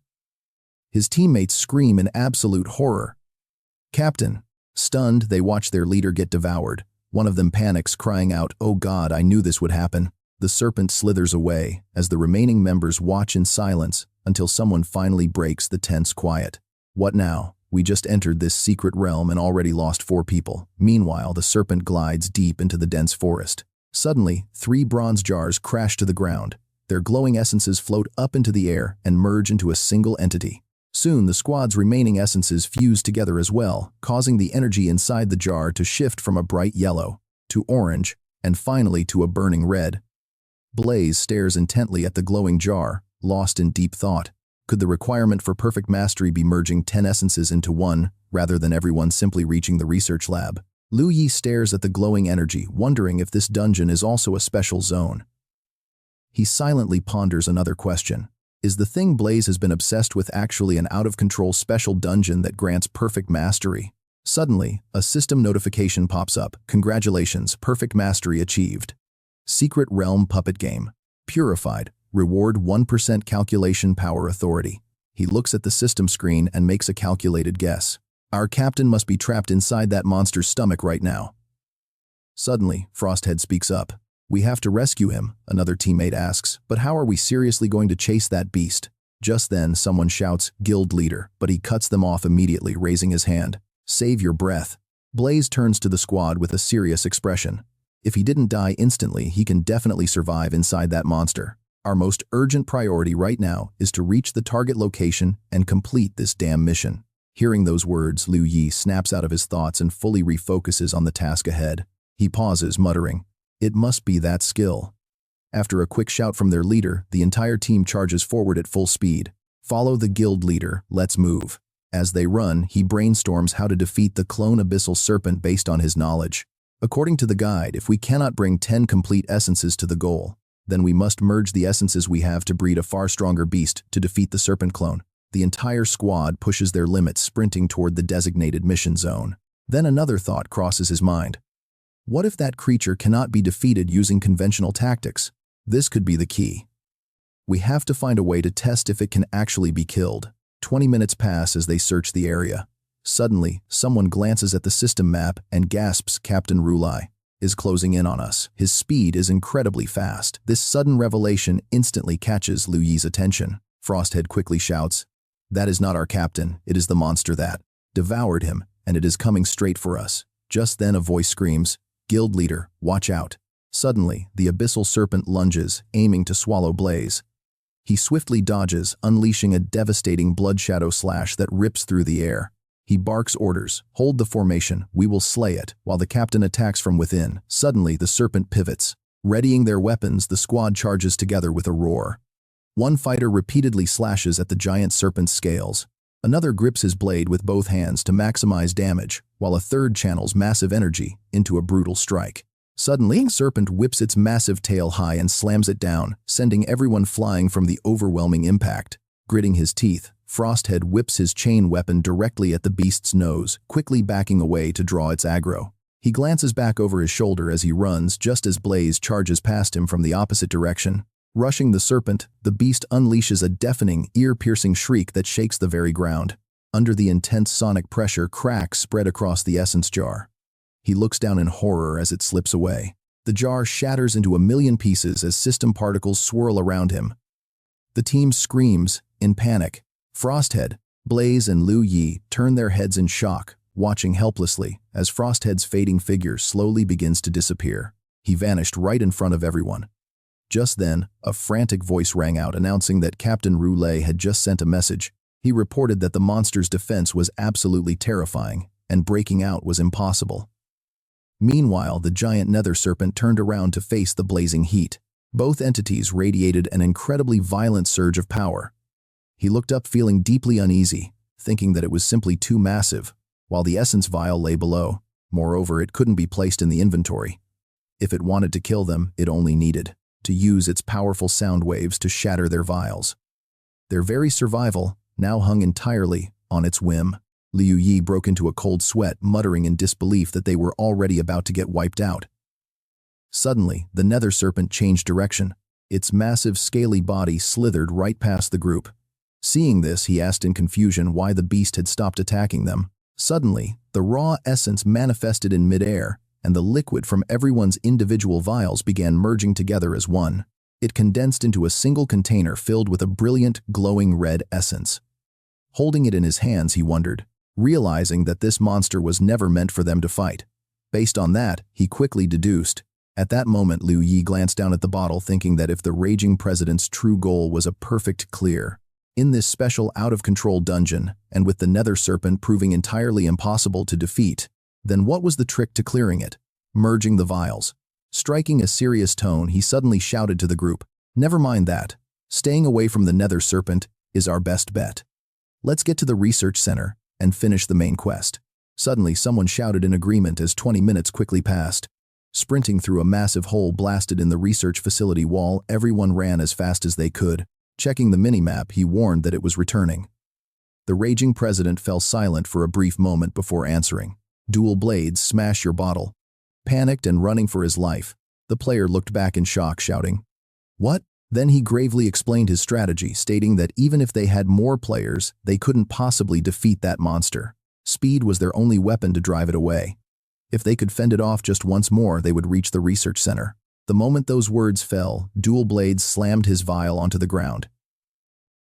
His teammates scream in absolute horror. "Captain!" Stunned, they watch their leader get devoured. One of them panics, crying out, "Oh God, I knew this would happen." The serpent slithers away as the remaining members watch in silence until someone finally breaks the tense quiet. "What now? We just entered this secret realm and already lost 4 people. Meanwhile, the serpent glides deep into the dense forest. Suddenly, 3 bronze jars crash to the ground. Their glowing essences float up into the air and merge into a single entity. Soon, the squad's remaining essences fuse together as well, causing the energy inside the jar to shift from a bright yellow to orange and finally to a burning red. Blaze stares intently at the glowing jar, lost in deep thought. Could the requirement for perfect mastery be merging 10 essences into one, rather than everyone simply reaching the research lab? Liu Yi stares at the glowing energy, wondering if this dungeon is also a special zone. He silently ponders another question. Is the thing Blaze has been obsessed with actually an out-of-control special dungeon that grants perfect mastery? Suddenly, a system notification pops up. "Congratulations, perfect mastery achieved. Secret Realm Puppet Game. Purified. Reward 1% calculation power authority." He looks at the system screen and makes a calculated guess. Our captain must be trapped inside that monster's stomach right now. Suddenly, Frosthead speaks up. "We have to rescue him," another teammate asks, "but how are we seriously going to chase that beast?" Just then, someone shouts, "Guild leader," but he cuts them off immediately, raising his hand. "Save your breath." Blaze turns to the squad with a serious expression. If he didn't die instantly, he can definitely survive inside that monster. Our most urgent priority right now is to reach the target location and complete this damn mission. Hearing those words, Liu Yi snaps out of his thoughts and fully refocuses on the task ahead. He pauses, muttering, "It must be that skill." After a quick shout from their leader, the entire team charges forward at full speed. "Follow the guild leader, let's move." As they run, he brainstorms how to defeat the clone abyssal serpent based on his knowledge. According to the guide, if we cannot bring 10 complete essences to the goal, then we must merge the essences we have to breed a far stronger beast to defeat the serpent clone. The entire squad pushes their limits, sprinting toward the designated mission zone. Then another thought crosses his mind. What if that creature cannot be defeated using conventional tactics? This could be the key. We have to find a way to test if it can actually be killed. 20 minutes pass as they search the area. Suddenly, someone glances at the system map and gasps, "Captain Rulai is closing in on us. His speed is incredibly fast." This sudden revelation instantly catches Liu Yi's attention. Frosthead quickly shouts, "That is not our captain. It is the monster that devoured him, and it is coming straight for us." Just then a voice screams, "Guild leader, watch out." Suddenly, the abyssal serpent lunges, aiming to swallow Blaze. He swiftly dodges, unleashing a devastating blood shadow slash that rips through the air. He barks orders, "Hold the formation, we will slay it," while the captain attacks from within. Suddenly, the serpent pivots. Readying their weapons, the squad charges together with a roar. One fighter repeatedly slashes at the giant serpent's scales. Another grips his blade with both hands to maximize damage, while a third channels massive energy into a brutal strike. Suddenly, the serpent whips its massive tail high and slams it down, sending everyone flying from the overwhelming impact. Gritting his teeth, Frosthead whips his chain weapon directly at the beast's nose, quickly backing away to draw its aggro. He glances back over his shoulder as he runs, just as Blaze charges past him from the opposite direction. Rushing the serpent, the beast unleashes a deafening, ear-piercing shriek that shakes the very ground. Under the intense sonic pressure, cracks spread across the essence jar. He looks down in horror as it slips away. The jar shatters into a million pieces as system particles swirl around him. The team screams, in panic. Frosthead, Blaze, and Liu Yi turn their heads in shock, watching helplessly as Frosthead's fading figure slowly begins to disappear. He vanished right in front of everyone. Just then, a frantic voice rang out announcing that Captain Roulette had just sent a message. He reported that the monster's defense was absolutely terrifying, and breaking out was impossible. Meanwhile, the giant nether serpent turned around to face the blazing heat. Both entities radiated an incredibly violent surge of power. He looked up feeling deeply uneasy, thinking that it was simply too massive, while the essence vial lay below. Moreover, it couldn't be placed in the inventory. If it wanted to kill them, it only needed to use its powerful sound waves to shatter their vials. Their very survival now hung entirely on its whim. Liu Yi broke into a cold sweat, muttering in disbelief that they were already about to get wiped out. Suddenly, the nether serpent changed direction. Its massive, scaly body slithered right past the group. Seeing this, he asked in confusion why the beast had stopped attacking them. Suddenly, the raw essence manifested in midair, and the liquid from everyone's individual vials began merging together as one. It condensed into a single container filled with a brilliant, glowing red essence. Holding it in his hands, he wondered, realizing that this monster was never meant for them to fight. Based on that, he quickly deduced. At that moment, Liu Yi glanced down at the bottle, thinking that if the raging president's true goal was a perfect clear, in this special out-of-control dungeon, and with the nether serpent proving entirely impossible to defeat, then what was the trick to clearing it? Merging the vials. Striking a serious tone, he suddenly shouted to the group, "Never mind that. Staying away from the nether serpent is our best bet. Let's get to the research center and finish the main quest." Suddenly, someone shouted in agreement as 20 minutes quickly passed. Sprinting through a massive hole blasted in the research facility wall, everyone ran as fast as they could. Checking the minimap, he warned that it was returning. The raging president fell silent for a brief moment before answering. "Dual blades, smash your bottle." Panicked and running for his life, the player looked back in shock, shouting, "What?" Then he gravely explained his strategy, stating that even if they had more players, they couldn't possibly defeat that monster. Speed was their only weapon to drive it away. If they could fend it off just once more, they would reach the research center. The moment those words fell, Dual Blades slammed his vial onto the ground.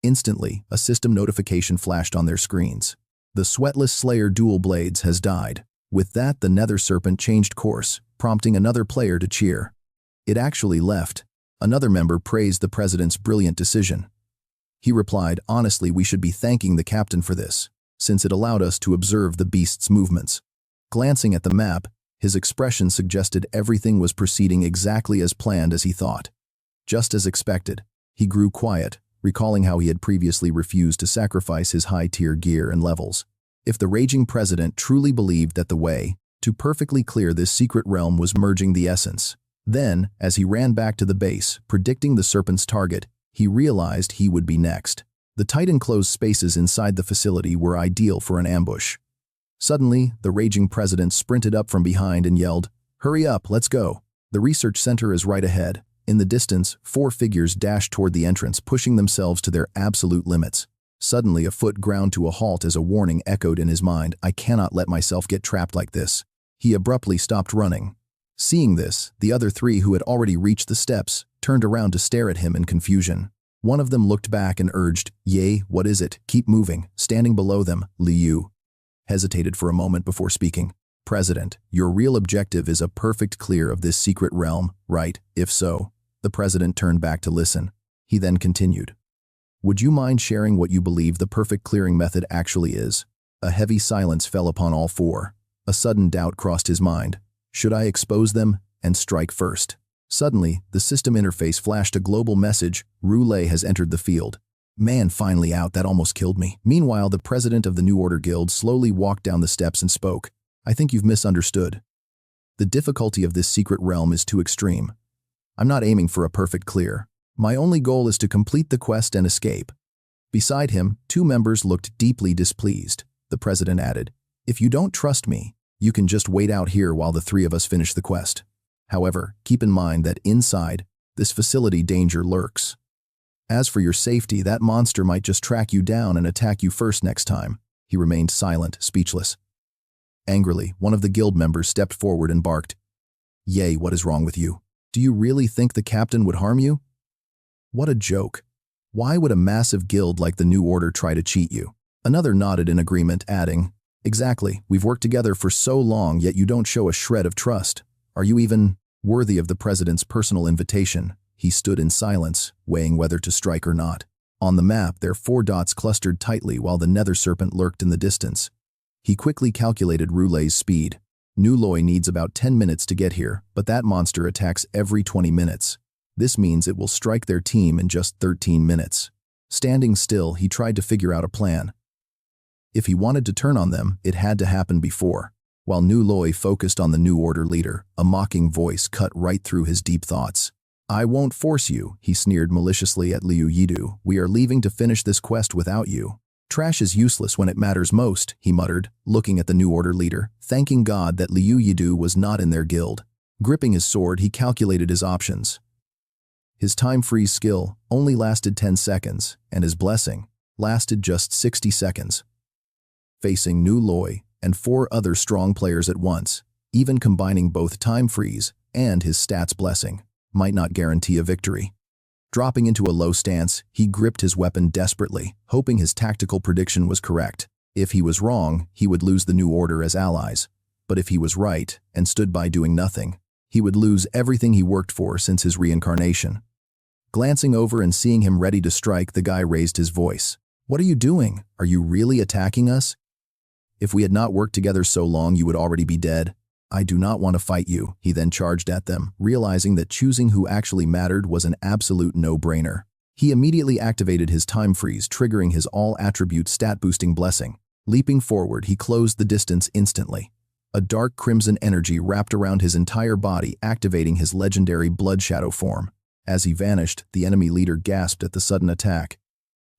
Instantly, a system notification flashed on their screens. "The Sweatless Slayer Dual Blades has died." With that, the nether serpent changed course, prompting another player to cheer. It actually left. Another member praised the president's brilliant decision. He replied, "Honestly, we should be thanking the captain for this, since it allowed us to observe the beast's movements." Glancing at the map, his expression suggested everything was proceeding exactly as planned as he thought. Just as expected, he grew quiet, recalling how he had previously refused to sacrifice his high-tier gear and levels. If the raging president truly believed that the way to perfectly clear this secret realm was merging the essence, then, as he ran back to the base, predicting the serpent's target, he realized he would be next. The tight enclosed spaces inside the facility were ideal for an ambush. Suddenly, the raging president sprinted up from behind and yelled, "Hurry up, let's go. The research center is right ahead." In the distance, 4 figures dashed toward the entrance, pushing themselves to their absolute limits. Suddenly, a foot ground to a halt as a warning echoed in his mind. "I cannot let myself get trapped like this." He abruptly stopped running. Seeing this, the other 3 who had already reached the steps turned around to stare at him in confusion. One of them looked back and urged, "Ye, what is it? Keep moving." Standing below them, Liu hesitated for a moment before speaking. "President, your real objective is a perfect clear of this secret realm, right? If so." The president turned back to listen. He then continued, "Would you mind sharing what you believe the perfect clearing method actually is?" A heavy silence fell upon all 4. A sudden doubt crossed his mind. Should I expose them and strike first? Suddenly, the system interface flashed a global message: "Roulette has entered the field." "Man, finally out, that almost killed me." Meanwhile, the president of the New Order Guild slowly walked down the steps and spoke. "I think you've misunderstood. The difficulty of this secret realm is too extreme. I'm not aiming for a perfect clear. My only goal is to complete the quest and escape." Beside him, 2 members looked deeply displeased. The president added, "If you don't trust me, you can just wait out here while the 3 of us finish the quest. However, keep in mind that inside this facility danger lurks. As for your safety, that monster might just track you down and attack you first next time." He remained silent, speechless. Angrily, one of the guild members stepped forward and barked, Yay, what is wrong with you? Do you really think the captain would harm you? What a joke. Why would a massive guild like the New Order try to cheat you? Another nodded in agreement, adding, Exactly, we've worked together for so long, yet you don't show a shred of trust. Are you even worthy of the president's personal invitation? He stood in silence, weighing whether to strike or not. On the map, their 4 dots clustered tightly while the nether serpent lurked in the distance. He quickly calculated Roulet's speed. New Loy needs about 10 minutes to get here, but that monster attacks every 20 minutes. This means it will strike their team in just 13 minutes. Standing still, he tried to figure out a plan. If he wanted to turn on them, it had to happen before. While New Loy focused on the New Order leader, a mocking voice cut right through his deep thoughts. I won't force you, he sneered maliciously at Liu Yi. We are leaving to finish this quest without you. Trash is useless when it matters most, he muttered, looking at the New Order leader, thanking God that Liu Yi was not in their guild. Gripping his sword, he calculated his options. His time freeze skill only lasted 10 seconds, and his blessing lasted just 60 seconds. Facing New Loy and 4 other strong players at once, even combining both time freeze and his stats blessing might not guarantee a victory. Dropping into a low stance, he gripped his weapon desperately, hoping his tactical prediction was correct. If he was wrong, he would lose the New Order as allies. But if he was right and stood by doing nothing, he would lose everything he worked for since his reincarnation. Glancing over and seeing him ready to strike, the guy raised his voice. What are you doing? Are you really attacking us? If we had not worked together so long, you would already be dead. I do not want to fight you, he then charged at them, realizing that choosing who actually mattered was an absolute no-brainer. He immediately activated his time freeze, triggering his all-attribute stat-boosting blessing. Leaping forward, he closed the distance instantly. A dark crimson energy wrapped around his entire body, activating his legendary Blood Shadow form. As he vanished, the enemy leader gasped at the sudden attack.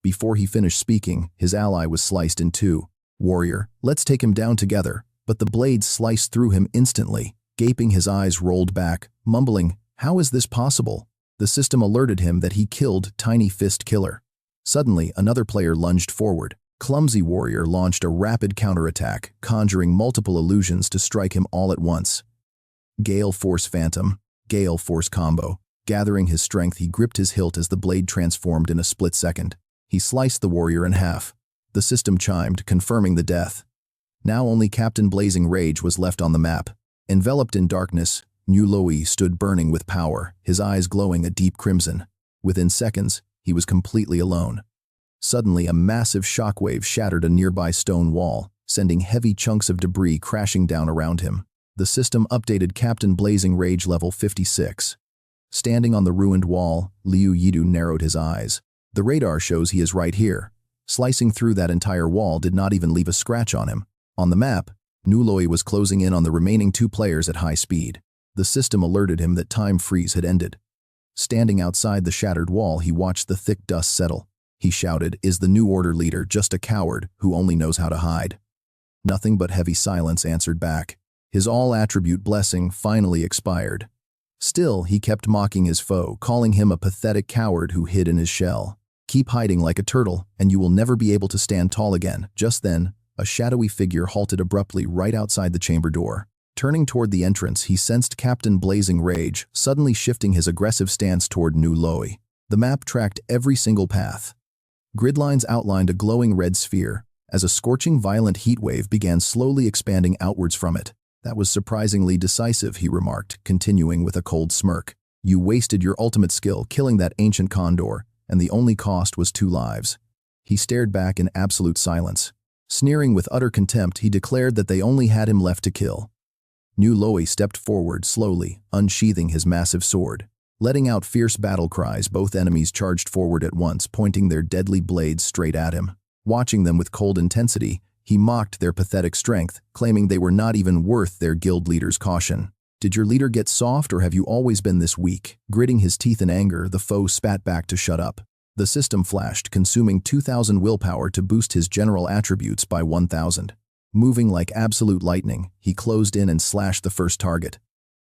Before he finished speaking, his ally was sliced in 2. Warrior, let's take him down together. But the blade sliced through him instantly. Gaping, his eyes rolled back, mumbling, how is this possible? The system alerted him that he killed Tiny Fist Killer. Suddenly, another player lunged forward. Clumsy Warrior launched a rapid counterattack, conjuring multiple illusions to strike him all at once. Gale Force Phantom, Gale Force Combo. Gathering his strength, he gripped his hilt as the blade transformed in a split second. He sliced the warrior in half. The system chimed, confirming the death. Now only Captain Blazing Rage was left on the map. Enveloped in darkness, New Loy stood burning with power, his eyes glowing a deep crimson. Within seconds, he was completely alone. Suddenly, a massive shockwave shattered a nearby stone wall, sending heavy chunks of debris crashing down around him. The system updated Captain Blazing Rage level 56. Standing on the ruined wall, Liu Yi narrowed his eyes. The radar shows he is right here. Slicing through that entire wall did not even leave a scratch on him. On the map, New Loy was closing in on the remaining 2 players at high speed. The system alerted him that time freeze had ended. Standing outside the shattered wall, he watched the thick dust settle. He shouted, is the New Order leader just a coward who only knows how to hide? Nothing but heavy silence answered back. His all-attribute blessing finally expired. Still, he kept mocking his foe, calling him a pathetic coward who hid in his shell. Keep hiding like a turtle, and you will never be able to stand tall again. Just then, a shadowy figure halted abruptly right outside the chamber door. Turning toward the entrance, he sensed Captain Blazing Rage, suddenly shifting his aggressive stance toward New Loy. The map tracked every single path. Grid lines outlined a glowing red sphere, as a scorching violent heat wave began slowly expanding outwards from it. That was surprisingly decisive, he remarked, continuing with a cold smirk. You wasted your ultimate skill killing that ancient condor, and the only cost was 2 lives. He stared back in absolute silence. Sneering with utter contempt, he declared that they only had him left to kill. New Loy stepped forward slowly, unsheathing his massive sword. Letting out fierce battle cries, both enemies charged forward at once, pointing their deadly blades straight at him. Watching them with cold intensity, he mocked their pathetic strength, claiming they were not even worth their guild leader's caution. Did your leader get soft, or have you always been this weak? Gritting his teeth in anger, the foe spat back to shut up. The system flashed, consuming 2,000 willpower to boost his general attributes by 1,000. Moving like absolute lightning, he closed in and slashed the first target.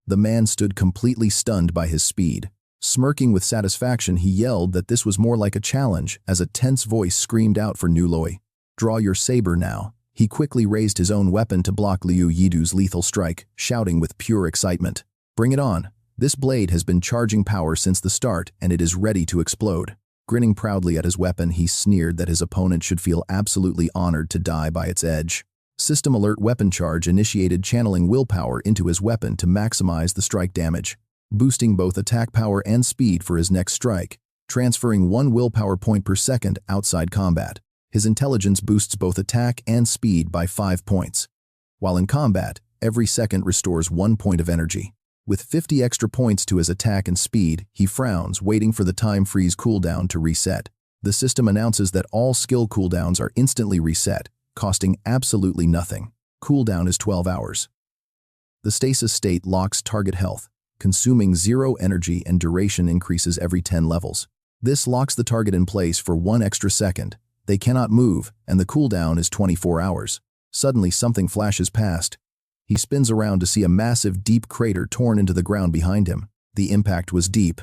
The man stood completely stunned by his speed. Smirking with satisfaction, he yelled that this was more like a challenge, as a tense voice screamed out for New Loy. Draw your saber now. He quickly raised his own weapon to block Liu Yi's lethal strike, shouting with pure excitement. Bring it on. This blade has been charging power since the start, and it is ready to explode. Grinning proudly at his weapon, he sneered that his opponent should feel absolutely honored to die by its edge. System alert weapon charge initiated, channeling willpower into his weapon to maximize the strike damage, boosting both attack power and speed for his next strike, transferring 1 willpower point per second outside combat. His intelligence boosts both attack and speed by 5 points. While in combat, every second restores 1 point of energy. With 50 extra points to his attack and speed, he frowns, waiting for the time freeze cooldown to reset. The system announces that all skill cooldowns are instantly reset, costing absolutely nothing. Cooldown is 12 hours. The stasis state locks target health, consuming 0 energy, and duration increases every 10 levels. This locks the target in place for 1 extra second. They cannot move, and the cooldown is 24 hours. Suddenly something flashes past. He spins around to see a massive, deep crater torn into the ground behind him. The impact was deep.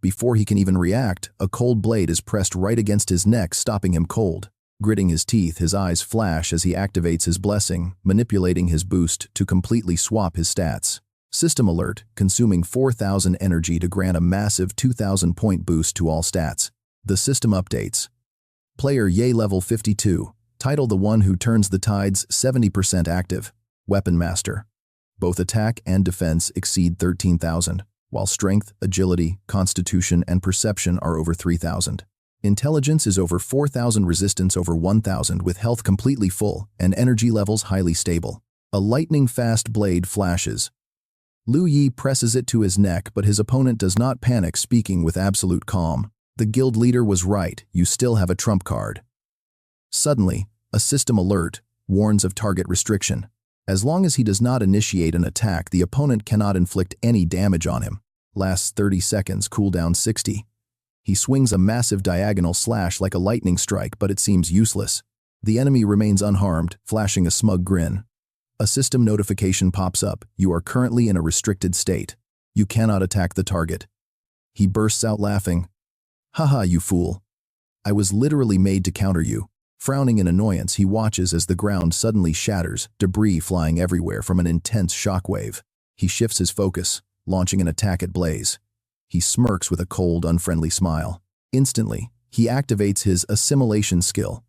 Before he can even react, a cold blade is pressed right against his neck, stopping him cold. Gritting his teeth, his eyes flash as he activates his blessing, manipulating his boost to completely swap his stats. System alert, consuming 4,000 energy to grant a massive 2,000 point boost to all stats. The system updates. Player Yi level 52. Title: The One Who Turns the Tides, 70% active. Weapon Master. Both attack and defense exceed 13,000, while strength, agility, constitution, and perception are over 3,000. Intelligence is over 4,000, resistance over 1,000, with health completely full and energy levels highly stable. A lightning-fast blade flashes. Liu Yi presses it to his neck, but his opponent does not panic, speaking with absolute calm. The guild leader was right, you still have a trump card. Suddenly, a system alert warns of target restriction. As long as he does not initiate an attack, the opponent cannot inflict any damage on him. Lasts 30 seconds, cooldown 60. He swings a massive diagonal slash like a lightning strike, but it seems useless. The enemy remains unharmed, flashing a smug grin. A system notification pops up. You are currently in a restricted state. You cannot attack the target. He bursts out laughing. Haha, you fool. I was literally made to counter you. Frowning in annoyance, he watches as the ground suddenly shatters, debris flying everywhere from an intense shockwave. He shifts his focus, launching an attack at Blaze. He smirks with a cold, unfriendly smile. Instantly, he activates his assimilation skill.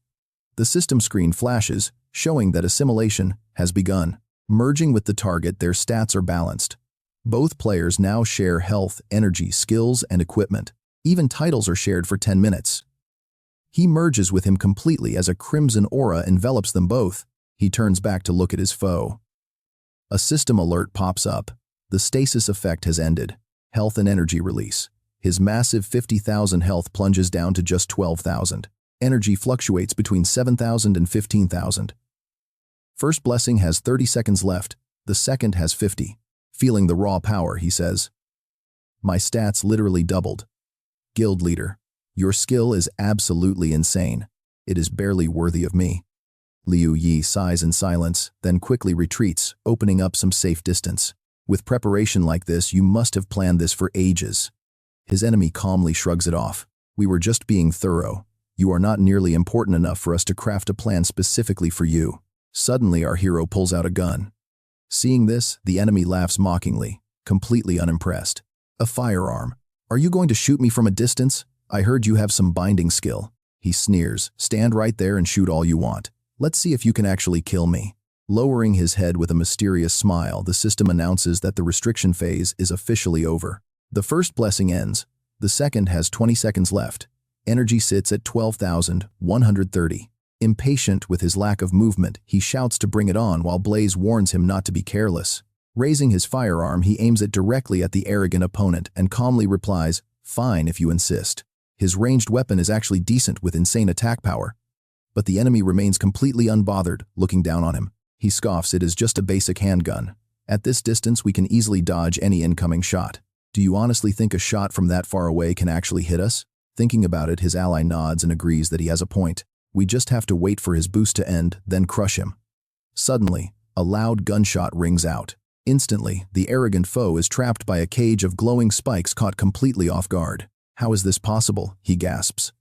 The system screen flashes, showing that assimilation has begun. Merging with the target, their stats are balanced. Both players now share health, energy, skills, and equipment. Even titles are shared for 10 minutes. He merges with him completely as a crimson aura envelops them both. He turns back to look at his foe. A system alert pops up. The stasis effect has ended. Health and energy release. His massive 50,000 health plunges down to just 12,000. Energy fluctuates between 7,000 and 15,000. First blessing has 30 seconds left. The second has 50. Feeling the raw power, he says, "My stats literally doubled. Guild leader, your skill is absolutely insane. It is barely worthy of me." Liu Yi sighs in silence, then quickly retreats, opening up some safe distance. With preparation like this, you must have planned this for ages. His enemy calmly shrugs it off. We were just being thorough. You are not nearly important enough for us to craft a plan specifically for you. Suddenly, our hero pulls out a gun. Seeing this, the enemy laughs mockingly, completely unimpressed. A firearm. Are you going to shoot me from a distance? I heard you have some binding skill. He sneers. Stand right there and shoot all you want. Let's see if you can actually kill me. Lowering his head with a mysterious smile, the system announces that the restriction phase is officially over. The first blessing ends. The second has 20 seconds left. Energy sits at 12,130. Impatient with his lack of movement, he shouts to bring it on while Blaze warns him not to be careless. Raising his firearm, he aims it directly at the arrogant opponent and calmly replies, "Fine if you insist." His ranged weapon is actually decent with insane attack power. But the enemy remains completely unbothered, looking down on him. He scoffs, "It is just a basic handgun. At this distance, we can easily dodge any incoming shot. Do you honestly think a shot from that far away can actually hit us?" Thinking about it, his ally nods and agrees that he has a point. We just have to wait for his boost to end, then crush him. Suddenly, a loud gunshot rings out. Instantly, the arrogant foe is trapped by a cage of glowing spikes, caught completely off guard. "How is this possible?" he gasps.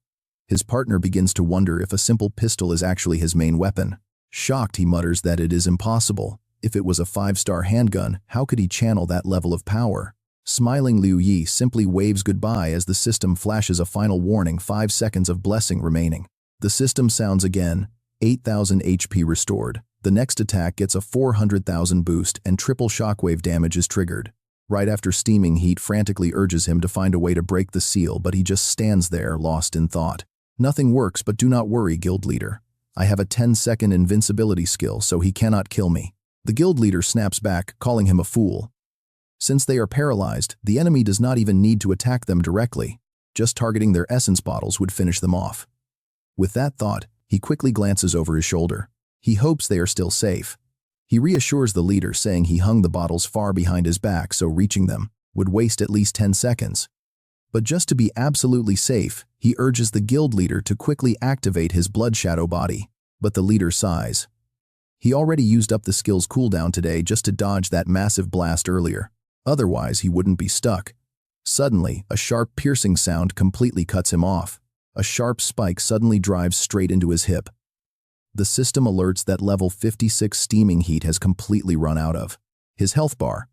His partner begins to wonder if a simple pistol is actually his main weapon. Shocked, he mutters that it is impossible. If it was a 5-star handgun, how could he channel that level of power? Smiling Liu Yi simply waves goodbye as the system flashes a final warning, 5 seconds of blessing remaining. The system sounds again, 8,000 HP restored. The next attack gets a 400,000 boost and triple shockwave damage is triggered. Right after steaming heat frantically urges him to find a way to break the seal, but he just stands there, lost in thought. Nothing works, but do not worry, guild leader. I have a 10-second invincibility skill, so he cannot kill me. The guild leader snaps back, calling him a fool. Since they are paralyzed, the enemy does not even need to attack them directly. Just targeting their essence bottles would finish them off. With that thought, he quickly glances over his shoulder. He hopes they are still safe. He reassures the leader, saying he hung the bottles far behind his back, so reaching them would waste at least 10 seconds. But just to be absolutely safe, he urges the guild leader to quickly activate his blood shadow body. But the leader sighs. He already used up the skill's cooldown today just to dodge that massive blast earlier. Otherwise, he wouldn't be stuck. Suddenly, a sharp piercing sound completely cuts him off. A sharp spike suddenly drives straight into his hip. The system alerts that level 56 steaming heat has completely run out of his health bar.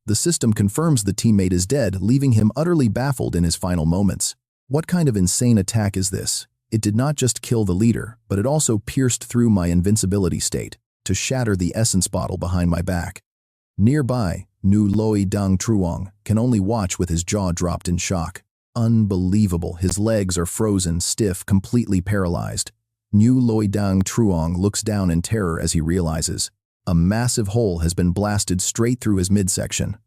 The system confirms the teammate is dead, leaving him utterly baffled in his final moments. What kind of insane attack is this? It did not just kill the leader, but it also pierced through my invincibility state to shatter the essence bottle behind my back. Nearby, Nu Loi Dang Truong can only watch with his jaw dropped in shock. Unbelievable, his legs are frozen, stiff, completely paralyzed. Nu Loi Dang Truong looks down in terror as he realizes a massive hole has been blasted straight through his midsection.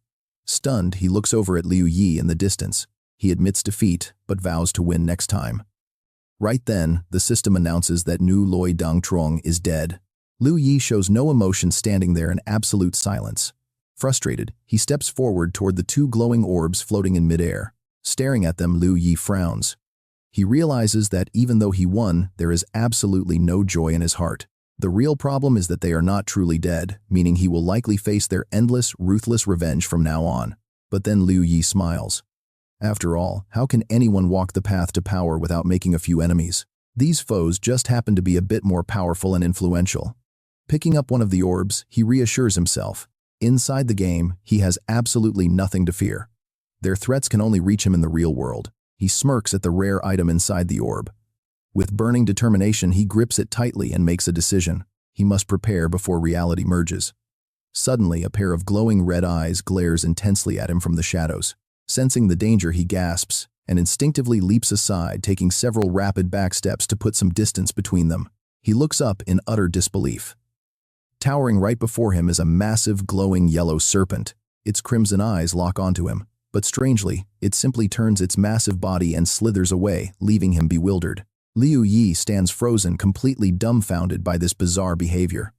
Stunned, he looks over at Liu Yi in the distance. He admits defeat, but vows to win next time. Right then, the system announces that Nu Loi Dang Truong is dead. Liu Yi shows no emotion, standing there in absolute silence. Frustrated, he steps forward toward the 2 glowing orbs floating in midair. Staring at them, Liu Yi frowns. He realizes that even though he won, there is absolutely no joy in his heart. The real problem is that they are not truly dead, meaning he will likely face their endless, ruthless revenge from now on. But then Liu Yi smiles. After all, how can anyone walk the path to power without making a few enemies? These foes just happen to be a bit more powerful and influential. Picking up one of the orbs, he reassures himself. Inside the game, he has absolutely nothing to fear. Their threats can only reach him in the real world. He smirks at the rare item inside the orb. With burning determination, he grips it tightly and makes a decision. He must prepare before reality merges. Suddenly, a pair of glowing red eyes glares intensely at him from the shadows. Sensing the danger, he gasps and instinctively leaps aside, taking several rapid back steps to put some distance between them. He looks up in utter disbelief. Towering right before him is a massive, glowing yellow serpent. Its crimson eyes lock onto him. But strangely, it simply turns its massive body and slithers away, leaving him bewildered. Liu Yi stands frozen, completely dumbfounded by this bizarre behavior.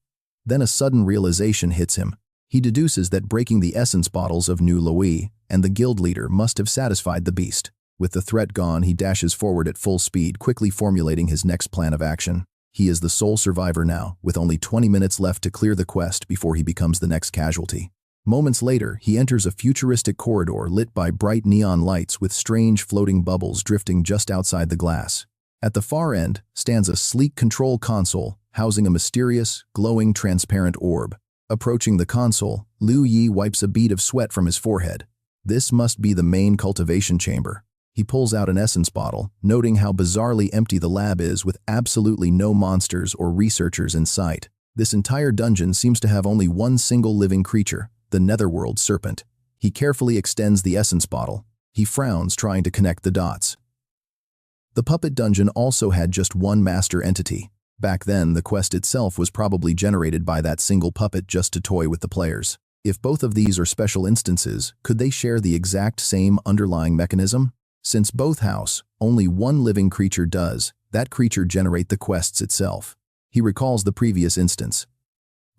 Then a sudden realization hits him. He deduces that breaking the essence bottles of Nu Loi and the guild leader must have satisfied the beast. With the threat gone, he dashes forward at full speed, quickly formulating his next plan of action. He is the sole survivor now, with only 20 minutes left to clear the quest before he becomes the next casualty. Moments later, he enters a futuristic corridor lit by bright neon lights with strange floating bubbles drifting just outside the glass. At the far end stands a sleek control console housing a mysterious, glowing, transparent orb. Approaching the console, Liu Yi wipes a bead of sweat from his forehead. This must be the main cultivation chamber. He pulls out an essence bottle, noting how bizarrely empty the lab is with absolutely no monsters or researchers in sight. This entire dungeon seems to have only one single living creature, the netherworld serpent. He carefully extends the essence bottle. He frowns, trying to connect the dots. The puppet dungeon also had just one master entity. Back then, the quest itself was probably generated by that single puppet just to toy with the players. If both of these are special instances, could they share the exact same underlying mechanism? Since both house only one living creature does, that creature generate the quests itself. He recalls the previous instance.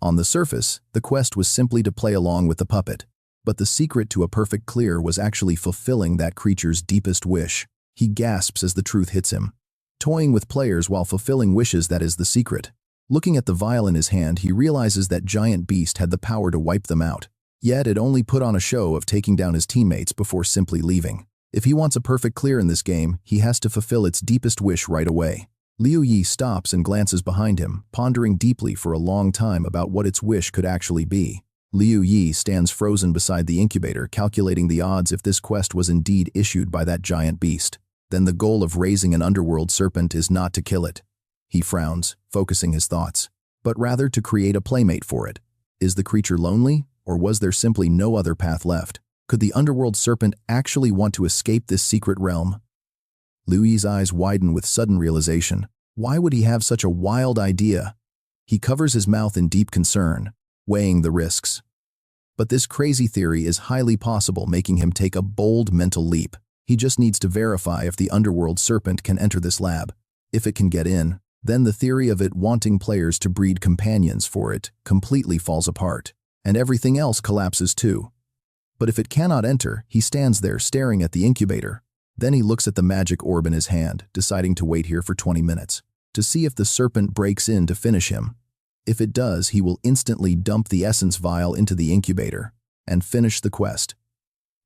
On the surface, the quest was simply to play along with the puppet, but the secret to a perfect clear was actually fulfilling that creature's deepest wish. He gasps as the truth hits him. Toying with players while fulfilling wishes, that is the secret. Looking at the vial in his hand, he realizes that giant beast had the power to wipe them out. Yet it only put on a show of taking down his teammates before simply leaving. If he wants a perfect clear in this game, he has to fulfill its deepest wish right away. Liu Yi stops and glances behind him, pondering deeply for a long time about what its wish could actually be. Liu Yi stands frozen beside the incubator, calculating the odds if this quest was indeed issued by that giant beast. Then the goal of raising an underworld serpent is not to kill it. He frowns, focusing his thoughts, but rather to create a playmate for it. Is the creature lonely, or was there simply no other path left? Could the underworld serpent actually want to escape this secret realm? Liu Yi's eyes widen with sudden realization. Why would he have such a wild idea? He covers his mouth in deep concern, weighing the risks. But this crazy theory is highly possible, making him take a bold mental leap. He just needs to verify if the underworld serpent can enter this lab. If it can get in, then the theory of it wanting players to breed companions for it completely falls apart, and everything else collapses too. But if it cannot enter, he stands there staring at the incubator. Then he looks at the magic orb in his hand, deciding to wait here for 20 minutes, to see if the serpent breaks in to finish him. If it does, he will instantly dump the essence vial into the incubator and finish the quest.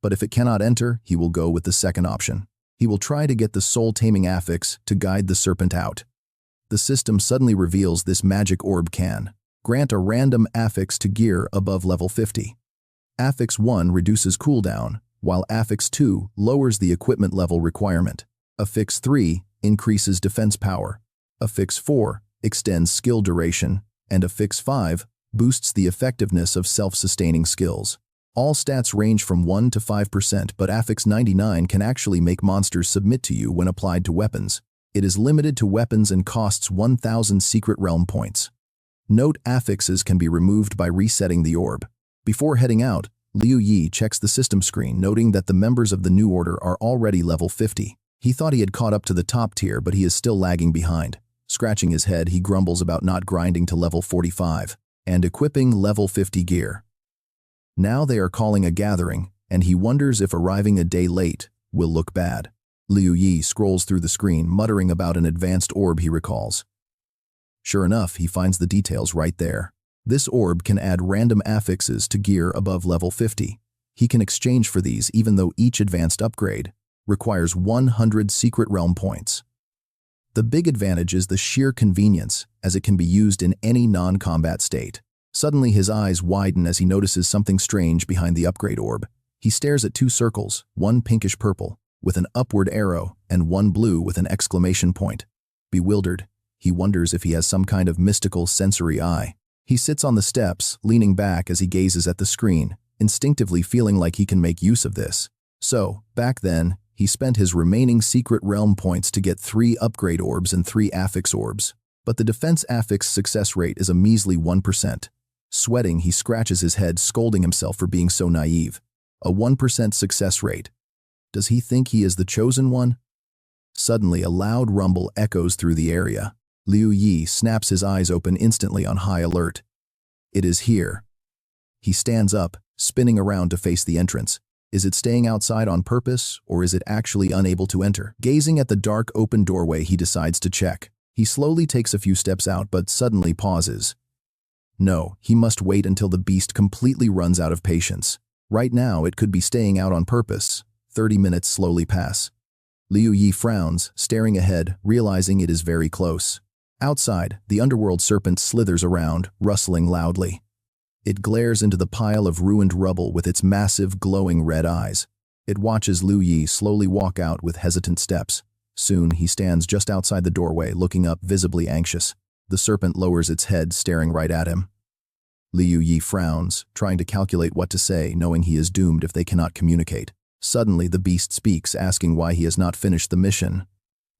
But if it cannot enter, he will go with the second option. He will try to get the soul-taming affix to guide the serpent out. The system suddenly reveals this magic orb can grant a random affix to gear above level 50. Affix 1 reduces cooldown, while Affix 2 lowers the equipment level requirement. Affix 3 increases defense power. Affix 4 extends skill duration, and Affix 5 boosts the effectiveness of self-sustaining skills. All stats range from 1 to 5%, but Affix 99 can actually make monsters submit to you when applied to weapons. It is limited to weapons and costs 1,000 Secret Realm points. Note affixes can be removed by resetting the orb. Before heading out, Liu Yi checks the system screen, noting that the members of the new order are already level 50. He thought he had caught up to the top tier, but he is still lagging behind. Scratching his head, he grumbles about not grinding to level 45 and equipping level 50 gear. Now they are calling a gathering, and he wonders if arriving a day late will look bad. Liu Yi scrolls through the screen, muttering about an advanced orb he recalls. Sure enough, he finds the details right there. This orb can add random affixes to gear above level 50. He can exchange for these even though each advanced upgrade requires 100 Secret Realm points. The big advantage is the sheer convenience, as it can be used in any non-combat state. Suddenly his eyes widen as he notices something strange behind the upgrade orb. He stares at two circles, one pinkish-purple, with an upward arrow, and one blue with an exclamation point. Bewildered, he wonders if he has some kind of mystical sensory eye. He sits on the steps, leaning back as he gazes at the screen, instinctively feeling like he can make use of this. So, back then, he spent his remaining Secret Realm points to get 3 upgrade orbs and 3 affix orbs. But the defense affix success rate is a measly 1%. Sweating, he scratches his head, scolding himself for being so naive. A 1% success rate. Does he think he is the chosen one? Suddenly, a loud rumble echoes through the area. Liu Yi snaps his eyes open instantly on high alert. It is here. He stands up, spinning around to face the entrance. Is it staying outside on purpose, or is it actually unable to enter? Gazing at the dark open doorway, he decides to check. He slowly takes a few steps out, but suddenly pauses. No, he must wait until the beast completely runs out of patience. Right now, it could be staying out on purpose. 30 minutes slowly pass. Liu Yi frowns, staring ahead, realizing it is very close. Outside, the underworld serpent slithers around, rustling loudly. It glares into the pile of ruined rubble with its massive, glowing red eyes. It watches Liu Yi slowly walk out with hesitant steps. Soon, he stands just outside the doorway, looking up, visibly anxious. The serpent lowers its head, staring right at him. Liu Yi frowns, trying to calculate what to say, knowing he is doomed if they cannot communicate. Suddenly, the beast speaks, asking why he has not finished the mission.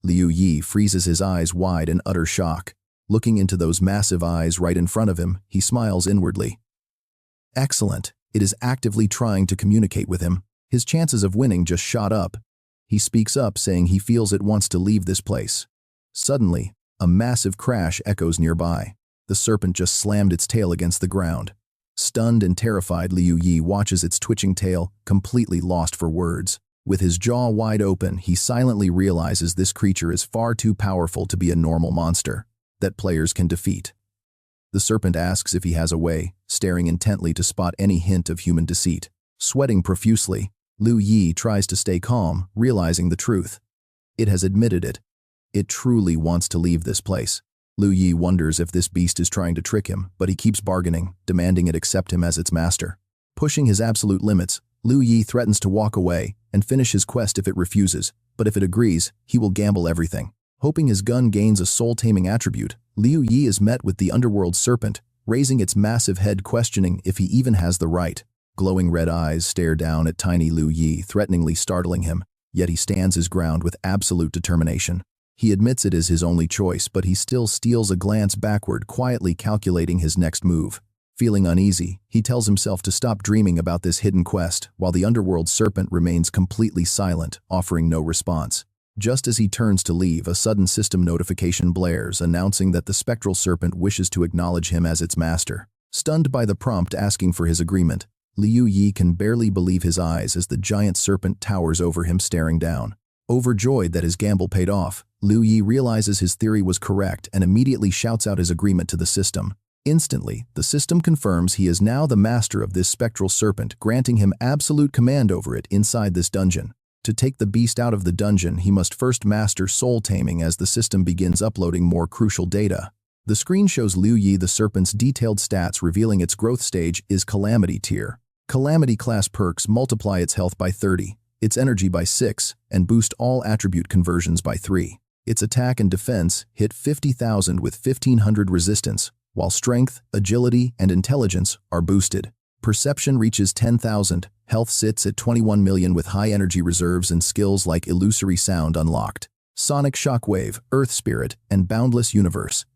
Liu Yi freezes his eyes wide in utter shock. Looking into those massive eyes right in front of him, he smiles inwardly. Excellent. It is actively trying to communicate with him. His chances of winning just shot up. He speaks up, saying he feels it wants to leave this place. Suddenly, a massive crash echoes nearby. The serpent just slammed its tail against the ground. Stunned and terrified, Liu Yi watches its twitching tail, completely lost for words. With his jaw wide open, he silently realizes this creature is far too powerful to be a normal monster that players can defeat. The serpent asks if he has a way, staring intently to spot any hint of human deceit. Sweating profusely, Liu Yi tries to stay calm, realizing the truth. It has admitted it. It truly wants to leave this place. Liu Yi wonders if this beast is trying to trick him, but he keeps bargaining, demanding it accept him as its master. Pushing his absolute limits, Liu Yi threatens to walk away and finish his quest if it refuses, but if it agrees, he will gamble everything. Hoping his gun gains a soul-taming attribute, Liu Yi is met with the underworld serpent, raising its massive head questioning if he even has the right. Glowing red eyes stare down at tiny Liu Yi, threateningly startling him, yet he stands his ground with absolute determination. He admits it is his only choice, but he still steals a glance backward, quietly calculating his next move. Feeling uneasy, he tells himself to stop dreaming about this hidden quest, while the underworld serpent remains completely silent, offering no response. Just as he turns to leave, a sudden system notification blares, announcing that the spectral serpent wishes to acknowledge him as its master. Stunned by the prompt asking for his agreement, Liu Yi can barely believe his eyes as the giant serpent towers over him, staring down. Overjoyed that his gamble paid off, Liu Yi realizes his theory was correct and immediately shouts out his agreement to the system. Instantly, the system confirms he is now the master of this spectral serpent, granting him absolute command over it inside this dungeon. To take the beast out of the dungeon, he must first master soul taming as the system begins uploading more crucial data. The screen shows Liu Yi the serpent's detailed stats, revealing its growth stage is Calamity tier. Calamity class perks multiply its health by 30, its energy by 6, and boost all attribute conversions by 3. Its attack and defense hit 50,000 with 1,500 resistance, while strength, agility, and intelligence are boosted. Perception reaches 10,000, health sits at 21 million with high energy reserves and skills like illusory sound unlocked. Sonic shockwave, earth spirit, and boundless universe.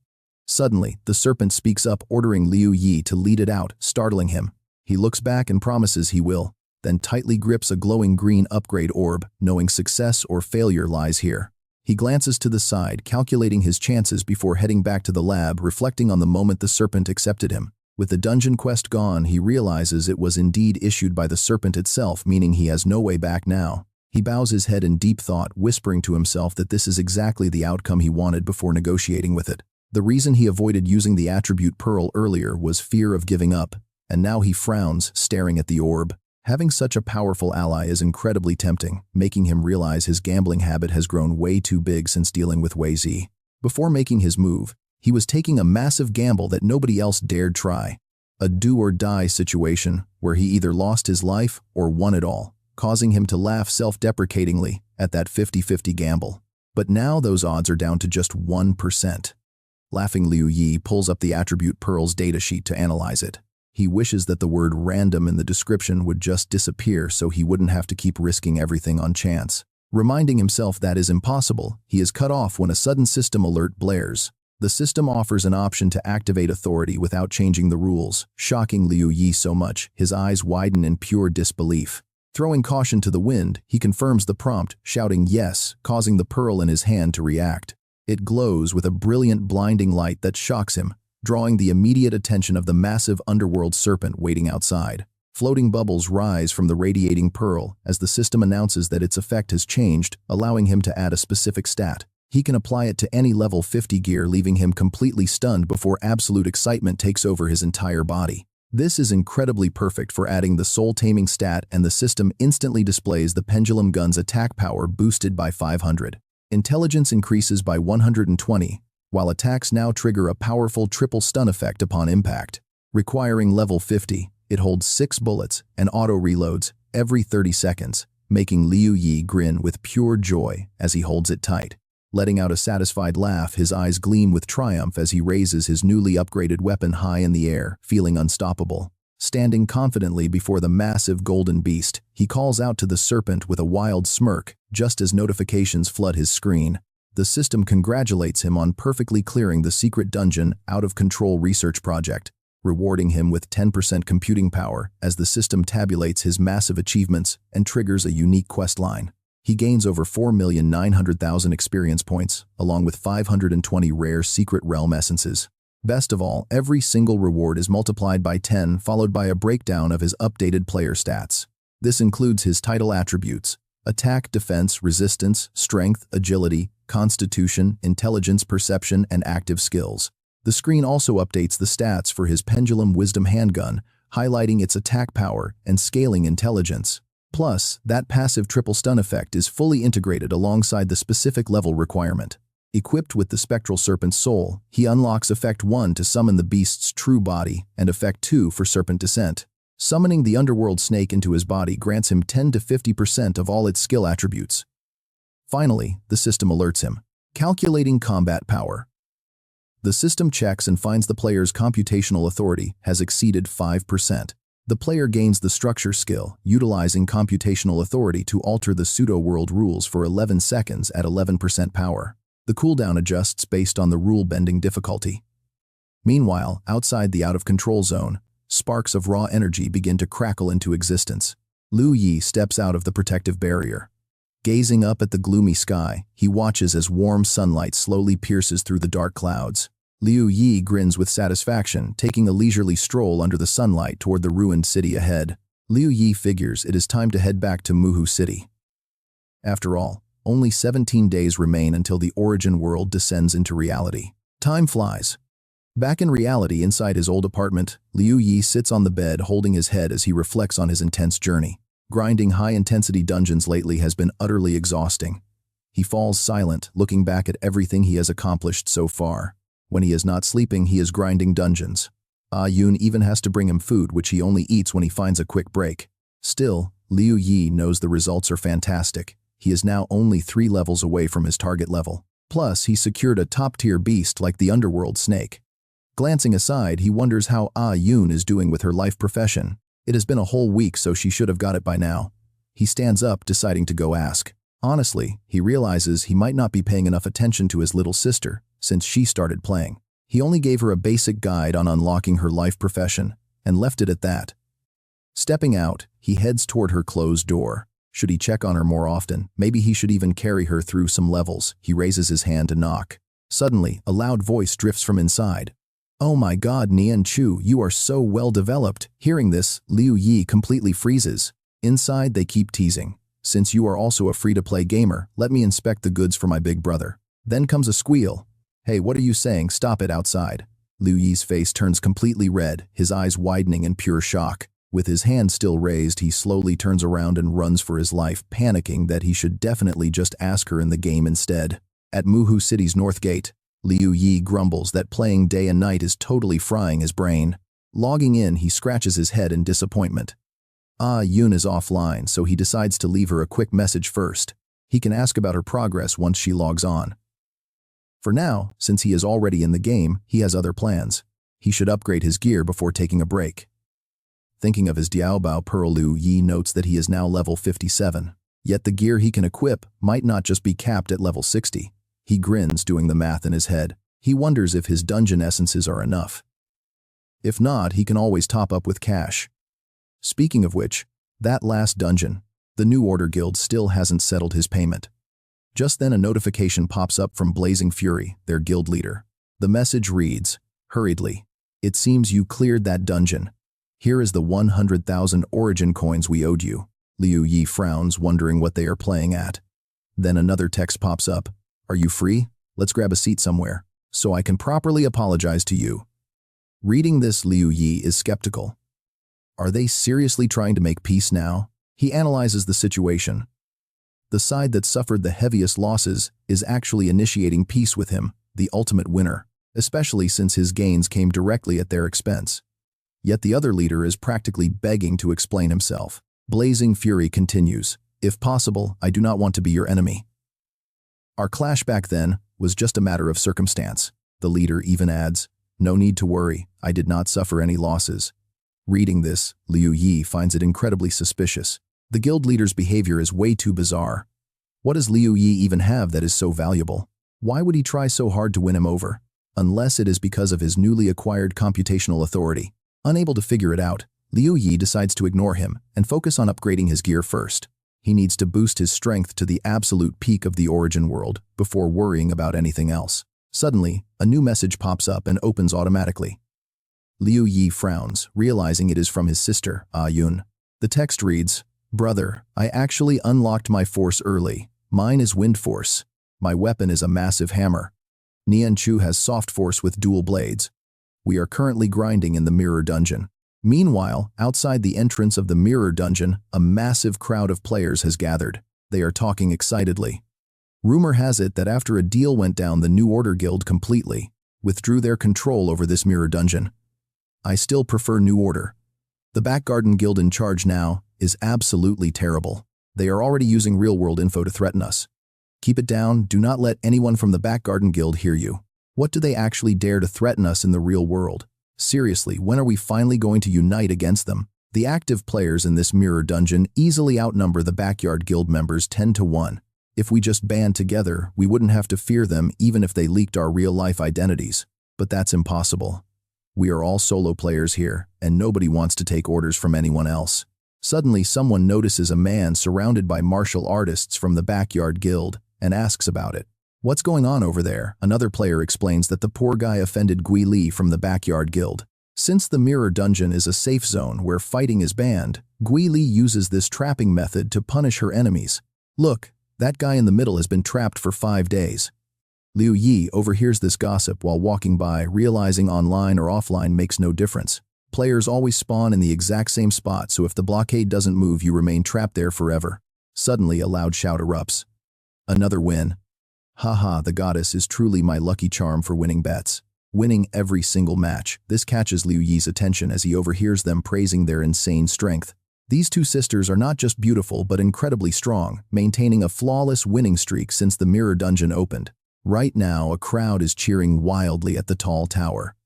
Suddenly, the serpent speaks up, ordering Liu Yi to lead it out, startling him. He looks back and promises he will, then tightly grips a glowing green upgrade orb, knowing success or failure lies here. He glances to the side, calculating his chances before heading back to the lab, reflecting on the moment the serpent accepted him. With the dungeon quest gone, he realizes it was indeed issued by the serpent itself, meaning he has no way back now. He bows his head in deep thought, whispering to himself that this is exactly the outcome he wanted before negotiating with it. The reason he avoided using the attribute pearl earlier was fear of giving up, and now he frowns, staring at the orb. Having such a powerful ally is incredibly tempting, making him realize his gambling habit has grown way too big since dealing with Wei Zi. Before making his move, he was taking a massive gamble that nobody else dared try. A do-or-die situation where he either lost his life or won it all, causing him to laugh self-deprecatingly at that 50-50 gamble. But now those odds are down to just 1%. Laughing, Liu Yi pulls up the attribute pearl's datasheet to analyze it. He wishes that the word random in the description would just disappear so he wouldn't have to keep risking everything on chance. Reminding himself that is impossible, he is cut off when a sudden system alert blares. The system offers an option to activate authority without changing the rules, shocking Liu Yi so much, his eyes widen in pure disbelief. Throwing caution to the wind, he confirms the prompt, shouting yes, causing the pearl in his hand to react. It glows with a brilliant, blinding light that shocks him, drawing the immediate attention of the massive underworld serpent waiting outside. Floating bubbles rise from the radiating pearl as the system announces that its effect has changed, allowing him to add a specific stat. He can apply it to any level 50 gear, leaving him completely stunned before absolute excitement takes over his entire body. This is incredibly perfect for adding the soul-taming stat, and the system instantly displays the pendulum gun's attack power boosted by 500. Intelligence increases by 120, while attacks now trigger a powerful triple stun effect upon impact. Requiring level 50, it holds 6 bullets and auto-reloads every 30 seconds, making Liu Yi grin with pure joy as he holds it tight. Letting out a satisfied laugh, his eyes gleam with triumph as he raises his newly upgraded weapon high in the air, feeling unstoppable. Standing confidently before the massive golden beast, he calls out to the serpent with a wild smirk, just as notifications flood his screen. The system congratulates him on perfectly clearing the secret dungeon out-of-control research project, rewarding him with 10% computing power as the system tabulates his massive achievements and triggers a unique quest line. He gains over 4,900,000 experience points, along with 520 rare secret realm essences. Best of all, every single reward is multiplied by 10, followed by a breakdown of his updated player stats. This includes his title attributes: attack, defense, resistance, strength, agility, constitution, intelligence, perception, and active skills. The screen also updates the stats for his pendulum wisdom handgun, highlighting its attack power and scaling intelligence. Plus, that passive triple stun effect is fully integrated alongside the specific level requirement. Equipped with the spectral serpent's soul, he unlocks Effect 1 to summon the beast's true body and Effect 2 for serpent descent. Summoning the underworld snake into his body grants him 10 to 50% of all its skill attributes. Finally, the system alerts him. Calculating combat power. The system checks and finds the player's computational authority has exceeded 5%. The player gains the structure skill, utilizing computational authority to alter the pseudo-world rules for 11 seconds at 11% power. The cooldown adjusts based on the rule-bending difficulty. Meanwhile, outside the out-of-control zone, sparks of raw energy begin to crackle into existence. Liu Yi steps out of the protective barrier. Gazing up at the gloomy sky, he watches as warm sunlight slowly pierces through the dark clouds. Liu Yi grins with satisfaction, taking a leisurely stroll under the sunlight toward the ruined city ahead. Liu Yi figures it is time to head back to Manhwa City. After all, only 17 days remain until the origin world descends into reality. Time flies. Back in reality inside his old apartment, Liu Yi sits on the bed holding his head as he reflects on his intense journey. Grinding high-intensity dungeons lately has been utterly exhausting. He falls silent, looking back at everything he has accomplished so far. When he is not sleeping, he is grinding dungeons. Yun even has to bring him food, which he only eats when he finds a quick break. Still, Liu Yi knows the results are fantastic. He is now only 3 levels away from his target level. Plus, he secured a top-tier beast like the underworld snake. Glancing aside, he wonders how Yun is doing with her life profession. It has been a whole week, so she should have got it by now. He stands up, deciding to go ask. Honestly, he realizes he might not be paying enough attention to his little sister since she started playing. He only gave her a basic guide on unlocking her life profession and left it at that. Stepping out, he heads toward her closed door. Should he check on her more often? Maybe he should even carry her through some levels. He raises his hand to knock. Suddenly, a loud voice drifts from inside. "Oh my God, Nian Chu, you are so well developed." Hearing this, Liu Yi completely freezes. Inside, they keep teasing. "Since you are also a free-to-play gamer, let me inspect the goods for my big brother." Then comes a squeal. "Hey, what are you saying? Stop it outside." Liu Yi's face turns completely red, his eyes widening in pure shock. With his hand still raised, he slowly turns around and runs for his life, panicking that he should definitely just ask her in the game instead. At Manhwa City's north gate, Liu Yi grumbles that playing day and night is totally frying his brain. Logging in, he scratches his head in disappointment. Yun is offline, so he decides to leave her a quick message first. He can ask about her progress once she logs on. For now, since he is already in the game, he has other plans. He should upgrade his gear before taking a break. Thinking of his Diaobao Pearl, Liu Yi notes that he is now level 57. Yet the gear he can equip might not just be capped at level 60. He grins, doing the math in his head. He wonders if his dungeon essences are enough. If not, he can always top up with cash. Speaking of which, that last dungeon, the New Order Guild still hasn't settled his payment. Just then a notification pops up from Blazing Fury, their guild leader. The message reads, hurriedly, "It seems you cleared that dungeon. Here is the 100,000 origin coins we owed you." Liu Yi frowns, wondering what they are playing at. Then another text pops up. "Are you free? Let's grab a seat somewhere, so I can properly apologize to you." Reading this, Liu Yi is skeptical. Are they seriously trying to make peace now? He analyzes the situation. The side that suffered the heaviest losses is actually initiating peace with him, the ultimate winner, especially since his gains came directly at their expense. Yet the other leader is practically begging to explain himself. Blazing Fury continues, "If possible, I do not want to be your enemy. Our clash back then was just a matter of circumstance." The leader even adds, "No need to worry, I did not suffer any losses." Reading this, Liu Yi finds it incredibly suspicious. The guild leader's behavior is way too bizarre. What does Liu Yi even have that is so valuable? Why would he try so hard to win him over? Unless it is because of his newly acquired computational authority. Unable to figure it out, Liu Yi decides to ignore him and focus on upgrading his gear first. He needs to boost his strength to the absolute peak of the origin world before worrying about anything else. Suddenly, a new message pops up and opens automatically. Liu Yi frowns, realizing it is from his sister, Yun. The text reads, "Brother, I actually unlocked my force early. Mine is wind force. My weapon is a massive hammer. Nian Chu has soft force with dual blades. We are currently grinding in the mirror dungeon." Meanwhile, outside the entrance of the mirror dungeon, a massive crowd of players has gathered. They are talking excitedly. Rumor has it that after a deal went down, the New Order Guild completely withdrew their control over this mirror dungeon. I still prefer New Order. The Backgarden Guild in charge now is absolutely terrible. They are already using real-world info to threaten us. Keep it down. Do not let anyone from the Backgarden Guild hear you. What do they actually dare to threaten us in the real world? Seriously, when are we finally going to unite against them? The active players in this mirror dungeon easily outnumber the Backyard Guild members 10-1. If we just band together, we wouldn't have to fear them even if they leaked our real-life identities. But that's impossible. We are all solo players here, and nobody wants to take orders from anyone else. Suddenly, someone notices a man surrounded by martial artists from the Backyard Guild and asks about it. What's going on over there? Another player explains that the poor guy offended Liu Yi from the Backyard Guild. Since the mirror dungeon is a safe zone where fighting is banned, Liu Yi uses this trapping method to punish her enemies. Look, that guy in the middle has been trapped for 5 days. Liu Yi overhears this gossip while walking by, realizing online or offline makes no difference. Players always spawn in the exact same spot, so if the blockade doesn't move, you remain trapped there forever. Suddenly, a loud shout erupts. Another win. Haha, the goddess is truly my lucky charm for winning bets. Winning every single match. This catches Liu Yi's attention as he overhears them praising their insane strength. These two sisters are not just beautiful but incredibly strong, maintaining a flawless winning streak since the mirror dungeon opened. Right now, a crowd is cheering wildly at the tall tower.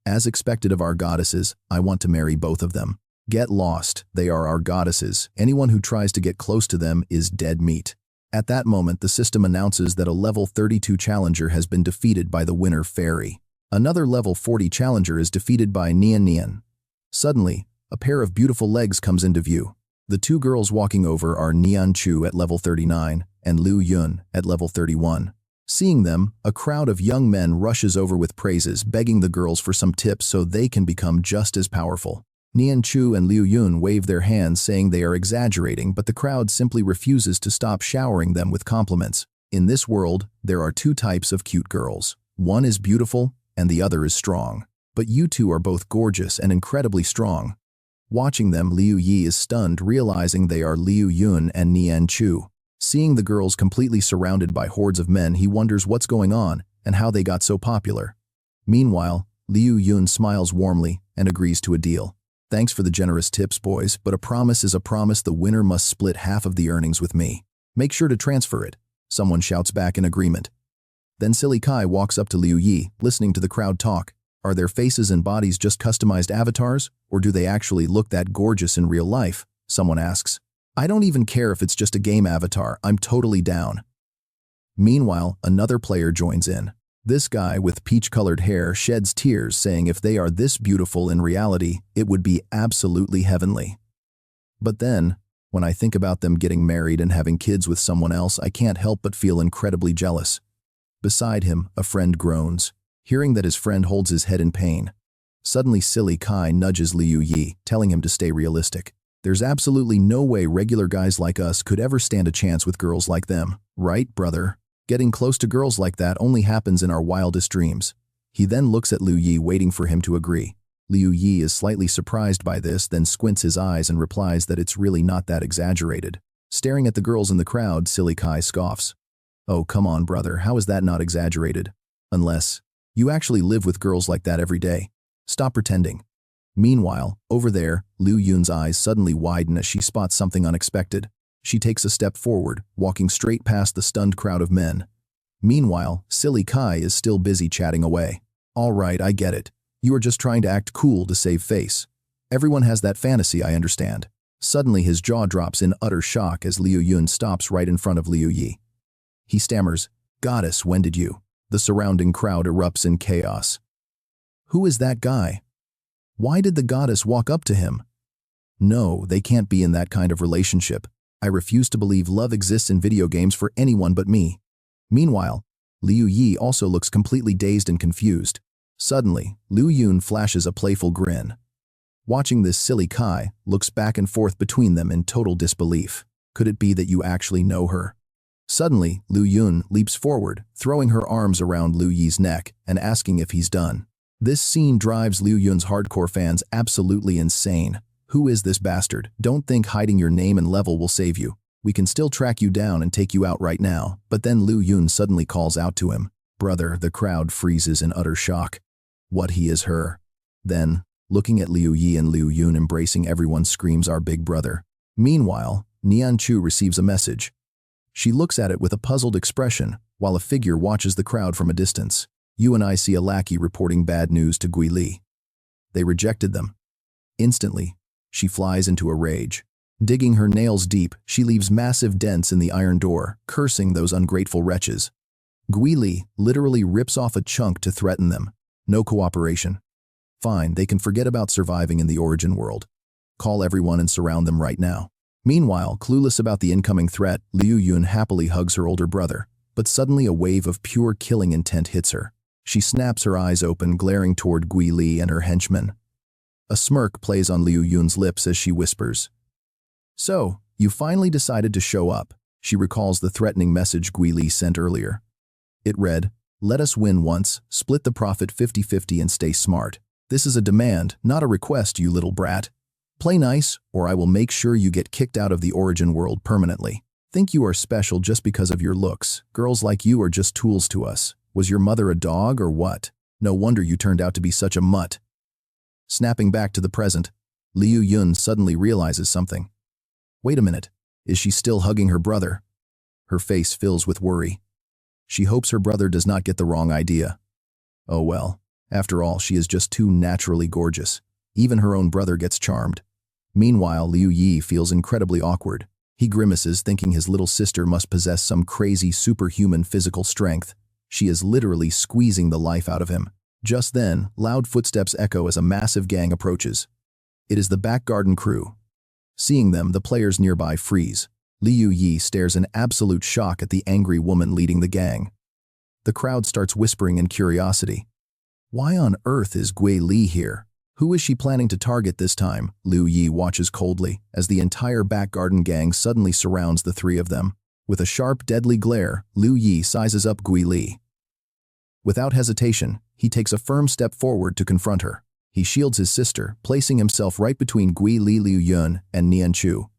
As expected of our goddesses, I want to marry both of them. Get lost, they are our goddesses. Anyone who tries to get close to them is dead meat. At that moment, the system announces that a level 32 challenger has been defeated by the winner Fairy. Another level 40 challenger is defeated by Nian Nian. Suddenly, a pair of beautiful legs comes into view. The two girls walking over are Nian Chu at level 39 and Liu Yun at level 31. Seeing them, a crowd of young men rushes over with praises, begging the girls for some tips so they can become just as powerful. Nian Chu and Liu Yun wave their hands saying they are exaggerating, but the crowd simply refuses to stop showering them with compliments. In this world, there are two types of cute girls. One is beautiful and the other is strong. But you two are both gorgeous and incredibly strong. Watching them, Liu Yi is stunned, realizing they are Liu Yun and Nian Chu. Seeing the girls completely surrounded by hordes of men, he wonders what's going on and how they got so popular. Meanwhile, Liu Yun smiles warmly and agrees to a deal. Thanks for the generous tips, boys, but a promise is a promise. The winner must split half of the earnings with me. Make sure to transfer it. Someone shouts back in agreement. Then Silly Kai walks up to Liu Yi, listening to the crowd talk. Are their faces and bodies just customized avatars, or do they actually look that gorgeous in real life? Someone asks. I don't even care if it's just a game avatar, I'm totally down. Meanwhile, another player joins in. This guy with peach-colored hair sheds tears, saying if they are this beautiful in reality, it would be absolutely heavenly. But then, when I think about them getting married and having kids with someone else, I can't help but feel incredibly jealous. Beside him, a friend groans, hearing that his friend holds his head in pain. Suddenly, Silly Kai nudges Liu Yi, telling him to stay realistic. There's absolutely no way regular guys like us could ever stand a chance with girls like them, right, brother? Getting close to girls like that only happens in our wildest dreams. He then looks at Liu Yi, waiting for him to agree. Liu Yi is slightly surprised by this, then squints his eyes and replies that it's really not that exaggerated. Staring at the girls in the crowd, Silly Kai scoffs. Oh, come on, brother, how is that not exaggerated? Unless you actually live with girls like that every day. Stop pretending. Meanwhile, over there, Liu Yun's eyes suddenly widen as she spots something unexpected. She takes a step forward, walking straight past the stunned crowd of men. Meanwhile, Silly Kai is still busy chatting away. All right, I get it. You are just trying to act cool to save face. Everyone has that fantasy, I understand. Suddenly, his jaw drops in utter shock as Liu Yun stops right in front of Liu Yi. He stammers, "Goddess, when did you?" The surrounding crowd erupts in chaos. Who is that guy? Why did the goddess walk up to him? No, they can't be in that kind of relationship. I refuse to believe love exists in video games for anyone but me. Meanwhile, Liu Yi also looks completely dazed and confused. Suddenly, Liu Yun flashes a playful grin. Watching this, Silly Kai looks back and forth between them in total disbelief. Could it be that you actually know her? Suddenly, Liu Yun leaps forward, throwing her arms around Liu Yi's neck and asking if he's done. This scene drives Liu Yun's hardcore fans absolutely insane. Who is this bastard? Don't think hiding your name and level will save you. We can still track you down and take you out right now. But then Liu Yun suddenly calls out to him. Brother, the crowd freezes in utter shock. What he is her. Then, looking at Liu Yi and Liu Yun embracing, everyone screams, our big brother. Meanwhile, Nian Chu receives a message. She looks at it with a puzzled expression, while a figure watches the crowd from a distance. You and I see a lackey reporting bad news to Gui Li. They rejected them. Instantly, she flies into a rage. Digging her nails deep, she leaves massive dents in the iron door, cursing those ungrateful wretches. Gui Li literally rips off a chunk to threaten them. No cooperation. Fine, they can forget about surviving in the origin world. Call everyone and surround them right now. Meanwhile, clueless about the incoming threat, Liu Yun happily hugs her older brother, but suddenly a wave of pure killing intent hits her. She snaps her eyes open, glaring toward Gui Li and her henchmen. A smirk plays on Liu Yun's lips as she whispers. So, you finally decided to show up. She recalls the threatening message Gui Li sent earlier. It read, let us win once, split the profit 50-50 and stay smart. This is a demand, not a request, you little brat. Play nice, or I will make sure you get kicked out of the origin world permanently. Think you are special just because of your looks. Girls like you are just tools to us. Was your mother a dog or what? No wonder you turned out to be such a mutt. Snapping back to the present, Liu Yun suddenly realizes something. Wait a minute, is she still hugging her brother? Her face fills with worry. She hopes her brother does not get the wrong idea. Oh well, after all, she is just too naturally gorgeous. Even her own brother gets charmed. Meanwhile, Liu Yi feels incredibly awkward. He grimaces, thinking his little sister must possess some crazy superhuman physical strength. She is literally squeezing the life out of him. Just then, loud footsteps echo as a massive gang approaches. It is the back garden crew. Seeing them, the players nearby freeze. Liu Yi stares in absolute shock at the angry woman leading the gang. The crowd starts whispering in curiosity. Why on earth is Gui Li here? Who is she planning to target this time? Liu Yi watches coldly as the entire back garden gang suddenly surrounds the three of them. With a sharp, deadly glare, Liu Yi sizes up Gui Li. Without hesitation, he takes a firm step forward to confront her. He shields his sister, placing himself right between Gui Li, Liu Yun, and Nian Chu.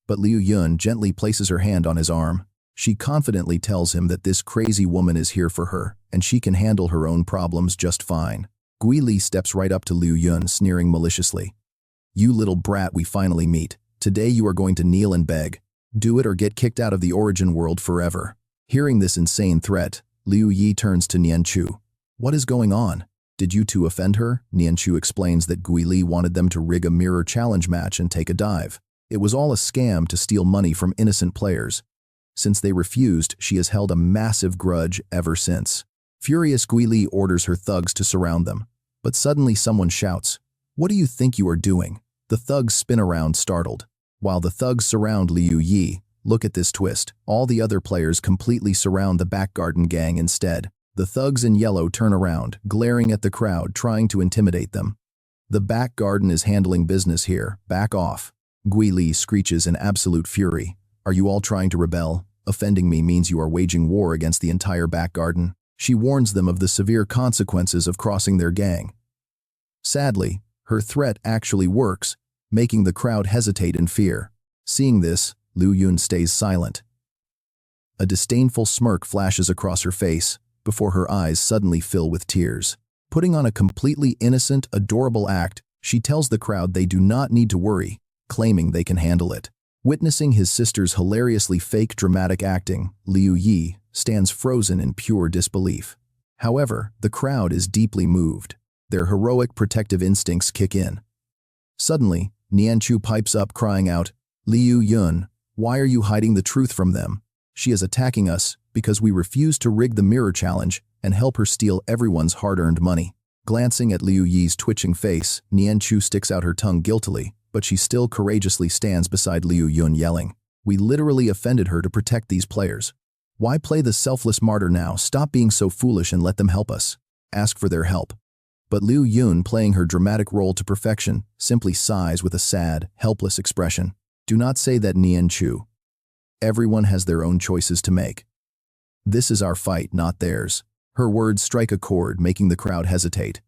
But Liu Yun gently places her hand on his arm. She confidently tells him that this crazy woman is here for her, and she can handle her own problems just fine. Gui Li steps right up to Liu Yun, sneering maliciously. You little brat, we finally meet. Today you are going to kneel and beg. Do it or get kicked out of the origin world forever. Hearing this insane threat, Liu Yi turns to Nian Chu. What is going on? Did you two offend her? Nian Chu explains that Gui Li wanted them to rig a mirror challenge match and take a dive. It was all a scam to steal money from innocent players. Since they refused, she has held a massive grudge ever since. Furious, Gui Li orders her thugs to surround them. But suddenly someone shouts, "What do you think you are doing?" The thugs spin around, startled. While the thugs surround Liu Yi, look at this twist. All the other players completely surround the back garden gang instead. The thugs in yellow turn around, glaring at the crowd, trying to intimidate them. The back garden is handling business here. Back off. Gui Li screeches in absolute fury. Are you all trying to rebel? Offending me means you are waging war against the entire back garden. She warns them of the severe consequences of crossing their gang. Sadly, her threat actually works, making the crowd hesitate in fear. Seeing this, Liu Yun stays silent. A disdainful smirk flashes across her face, before her eyes suddenly fill with tears. Putting on a completely innocent, adorable act, she tells the crowd they do not need to worry, claiming they can handle it. Witnessing his sister's hilariously fake dramatic acting, Liu Yi stands frozen in pure disbelief. However, the crowd is deeply moved. Their heroic protective instincts kick in. Suddenly, Nian Chu pipes up, crying out, "Liu Yun, why are you hiding the truth from them? She is attacking us because we refuse to rig the mirror challenge and help her steal everyone's hard-earned money." Glancing at Liu Yi's twitching face, Nian Chu sticks out her tongue guiltily, but she still courageously stands beside Liu Yun, yelling, "We literally offended her to protect these players. Why play the selfless martyr now? Stop being so foolish and let them help us. Ask for their help." But Liu Yun, playing her dramatic role to perfection, simply sighs with a sad, helpless expression. Do not say that, Nian Chu. Everyone has their own choices to make. This is our fight, not theirs. Her words strike a chord, making the crowd hesitate.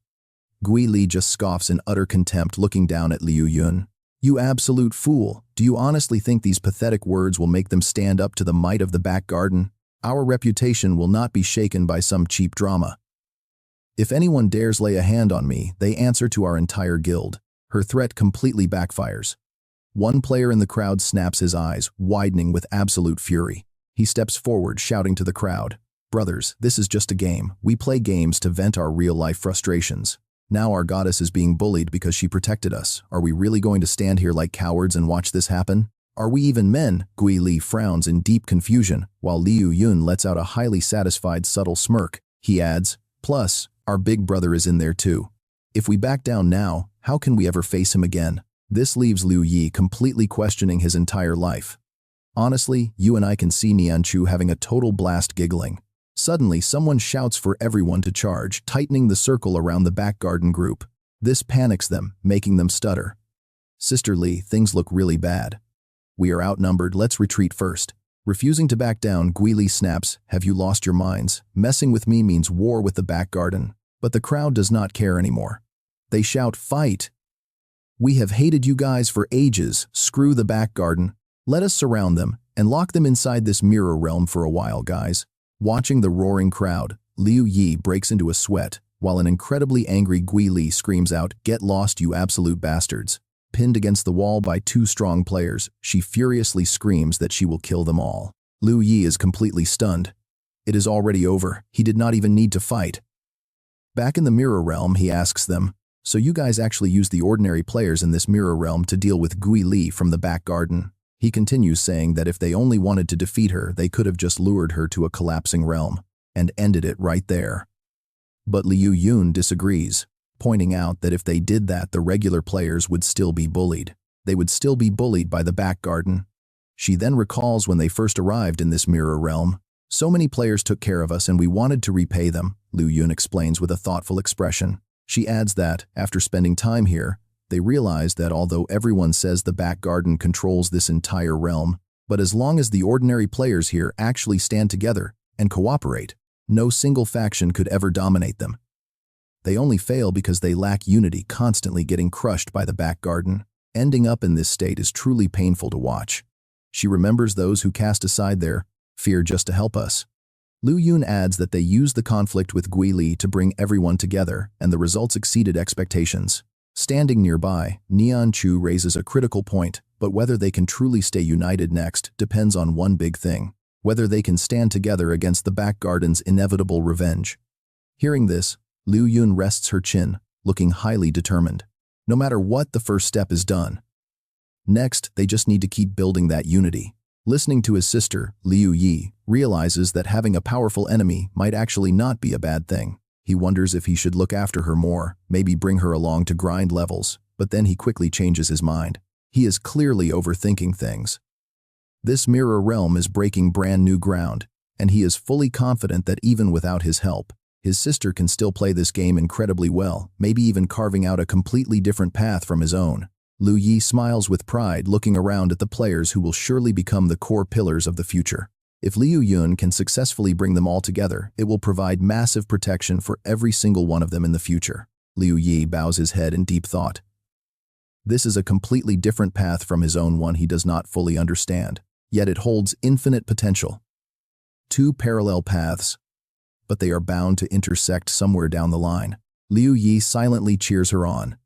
Gui Li just scoffs in utter contempt, looking down at Liu Yun. You absolute fool, do you honestly think these pathetic words will make them stand up to the might of the back garden? Our reputation will not be shaken by some cheap drama. If anyone dares lay a hand on me, they answer to our entire guild. Her threat completely backfires. One player in the crowd snaps his eyes, widening with absolute fury. He steps forward, shouting to the crowd, "Brothers, this is just a game. We play games to vent our real-life frustrations. Now our goddess is being bullied because she protected us. Are we really going to stand here like cowards and watch this happen? Are we even men?" Gui Li frowns in deep confusion, while Liu Yi lets out a highly satisfied subtle smirk. He adds, "Plus, our big brother is in there too. If we back down now, how can we ever face him again?" This leaves Liu Yi completely questioning his entire life. Honestly, you and I can see Nianchu having a total blast giggling. Suddenly, someone shouts for everyone to charge, tightening the circle around the back garden group. This panics them, making them stutter. "Sister Li, things look really bad. We are outnumbered, let's retreat first." Refusing to back down, Gui Li snaps, "Have you lost your minds? Messing with me means war with the back garden." But the crowd does not care anymore. They shout, "Fight! We have hated you guys for ages. Screw the back garden. Let us surround them and lock them inside this mirror realm for a while, guys." Watching the roaring crowd, Liu Yi breaks into a sweat, while an incredibly angry Gui Li screams out, "Get lost, you absolute bastards." Pinned against the wall by two strong players, she furiously screams that she will kill them all. Liu Yi is completely stunned. It is already over. He did not even need to fight. Back in the mirror realm, he asks them, "So you guys actually use the ordinary players in this mirror realm to deal with Gui Li from the back garden?" He continues saying that if they only wanted to defeat her, they could have just lured her to a collapsing realm and ended it right there. But Liu Yi disagrees, pointing out that if they did that, the regular players would still be bullied. They would still be bullied by the back garden. She then recalls when they first arrived in this mirror realm. "So many players took care of us and we wanted to repay them," Liu Yi explains with a thoughtful expression. She adds that, after spending time here, they realize that although everyone says the back garden controls this entire realm, but as long as the ordinary players here actually stand together and cooperate, no single faction could ever dominate them. They only fail because they lack unity, constantly getting crushed by the back garden. Ending up in this state is truly painful to watch. She remembers those who cast aside their fear just to help us. Liu Yi adds that they used the conflict with Gui Li to bring everyone together, and the results exceeded expectations. Standing nearby, Nianchu raises a critical point, but whether they can truly stay united next depends on one big thing: whether they can stand together against the back garden's inevitable revenge. Hearing this, Liu Yi rests her chin, looking highly determined. No matter what, the first step is done. Next, they just need to keep building that unity. Listening to his sister, Liu Yi realizes that having a powerful enemy might actually not be a bad thing. He wonders if he should look after her more, maybe bring her along to grind levels, but then he quickly changes his mind. He is clearly overthinking things. This mirror realm is breaking brand new ground, and he is fully confident that even without his help, his sister can still play this game incredibly well, maybe even carving out a completely different path from his own. Liu Yi smiles with pride, looking around at the players who will surely become the core pillars of the future. If Liu Yi can successfully bring them all together, it will provide massive protection for every single one of them in the future. Liu Yi bows his head in deep thought. This is a completely different path from his own, one he does not fully understand, yet it holds infinite potential. Two parallel paths, but they are bound to intersect somewhere down the line. Liu Yi silently cheers her on.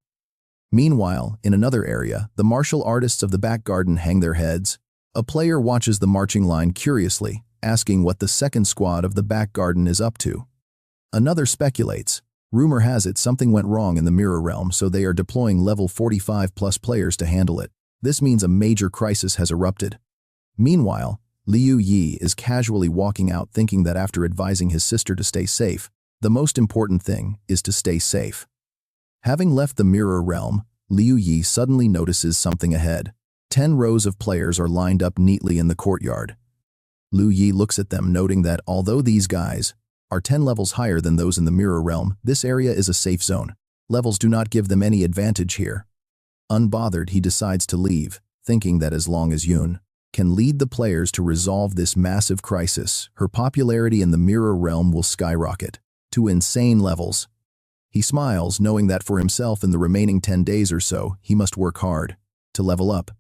Meanwhile, in another area, the martial artists of the back garden hang their heads. A player watches the marching line curiously, asking what the second squad of the back garden is up to. Another speculates. Rumor has it something went wrong in the mirror realm, so they are deploying level 45+ players to handle it. This means a major crisis has erupted. Meanwhile, Liu Yi is casually walking out, thinking that after advising his sister to stay safe, the most important thing is to stay safe. Having left the mirror realm, Liu Yi suddenly notices something ahead. 10 rows of players are lined up neatly in the courtyard. Liu Yi looks at them, noting that although these guys are 10 levels higher than those in the mirror realm, this area is a safe zone. Levels do not give them any advantage here. Unbothered, he decides to leave, thinking that as long as Yun can lead the players to resolve this massive crisis, her popularity in the mirror realm will skyrocket to insane levels. He smiles, knowing that for himself in the remaining 10 days or so, he must work hard to level up.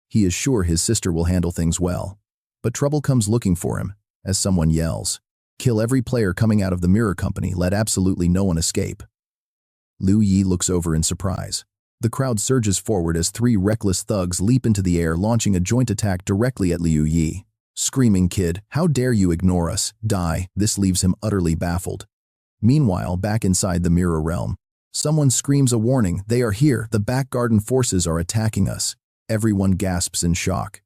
He is sure his sister will handle things well. But trouble comes looking for him, as someone yells, "Kill every player coming out of the mirror company, let absolutely no one escape." Liu Yi looks over in surprise. The crowd surges forward as three reckless thugs leap into the air, launching a joint attack directly at Liu Yi. Screaming, "Kid, how dare you ignore us? Die!" This leaves him utterly baffled. Meanwhile, back inside the mirror realm, someone screams a warning. "They are here! The back garden forces are attacking us!" Everyone gasps in shock.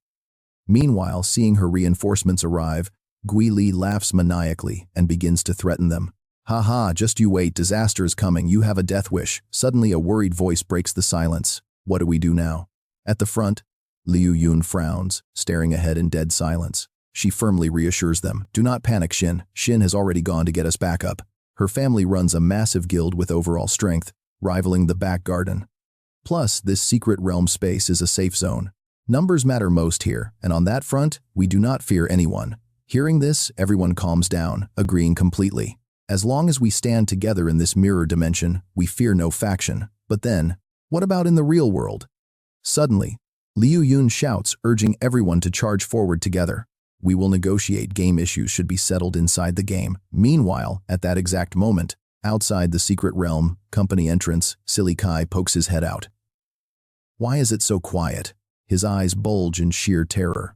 Meanwhile, seeing her reinforcements arrive, Gui Li laughs maniacally and begins to threaten them. "Ha ha, just you wait, disaster is coming, you have a death wish." Suddenly a worried voice breaks the silence. What do we do now? At the front, Liu Yun frowns, staring ahead in dead silence. She firmly reassures them, "Do not panic, Xin. Xin has already gone to get us back up." Her family runs a massive guild with overall strength, rivaling the back garden. Plus, this secret realm space is a safe zone. Numbers matter most here, and on that front, we do not fear anyone. Hearing this, everyone calms down, agreeing completely. As long as we stand together in this mirror dimension, we fear no faction. But then, what about in the real world? Suddenly, Liu Yun shouts, urging everyone to charge forward together. "We will negotiate. Game issues should be settled inside the game." Meanwhile, at that exact moment, outside the secret realm, company entrance, Silly Kai pokes his head out. Why is it so quiet? His eyes bulge in sheer terror.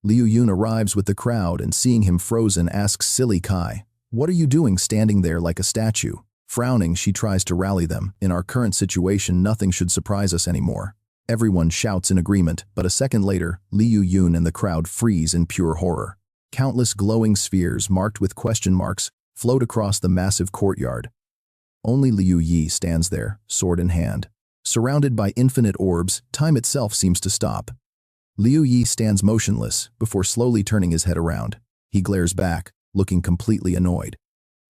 Liu Yun arrives with the crowd and seeing him frozen asks Silly Kai, "What are you doing standing there like a statue?" Frowning, she tries to rally them. "In our current situation, nothing should surprise us anymore." Everyone shouts in agreement, but a second later, Liu Yun and the crowd freeze in pure horror. Countless glowing spheres marked with question marks float across the massive courtyard. Only Liu Yi stands there, sword in hand. Surrounded by infinite orbs, time itself seems to stop. Liu Yi stands motionless before slowly turning his head around. He glares back, looking completely annoyed.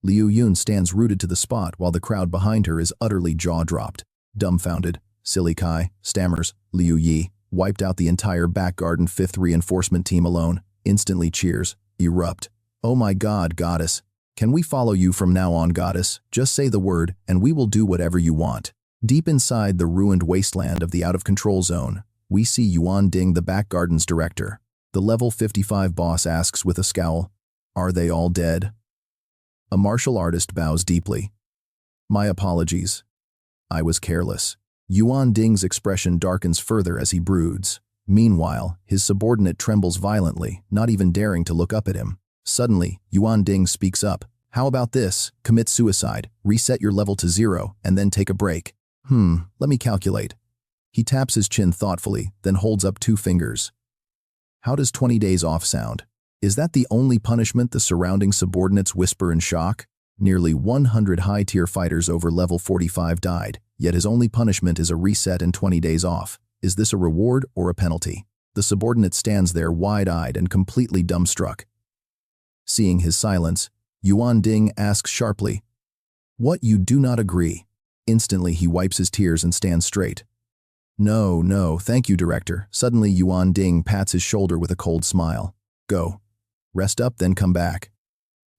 Liu Yun stands rooted to the spot while the crowd behind her is utterly jaw-dropped. Dumbfounded, Silly Kai stammers, "Liu Yi wiped out the entire back garden 5th reinforcement team alone." Instantly cheers, erupt. "Oh my God, goddess. Can we follow you from now on, goddess? Just say the word, and we will do whatever you want." Deep inside the ruined wasteland of the out-of-control zone, we see Yuan Ding, the back garden's director. The level 55 boss asks with a scowl, "Are they all dead?" A martial artist bows deeply. "My apologies. I was careless." Yuan Ding's expression darkens further as he broods. Meanwhile, his subordinate trembles violently, not even daring to look up at him. Suddenly, Yuan Ding speaks up. "How about this? Commit suicide, reset your level to 0, and then take a break." Let me calculate." He taps his chin thoughtfully, then holds up 2 fingers. "How does 20 days off sound? Is that the only punishment?" The surrounding subordinates whisper in shock. Nearly 100 high-tier fighters over level 45 died, yet his only punishment is a reset and 20 days off. Is this a reward or a penalty? The subordinate stands there wide-eyed and completely dumbstruck. Seeing his silence, Yuan Ding asks sharply, "What, you do not agree?" Instantly he wipes his tears and stands straight. No, thank you, director." Suddenly Yuan Ding pats his shoulder with a cold smile. "Go. Rest up, then come back.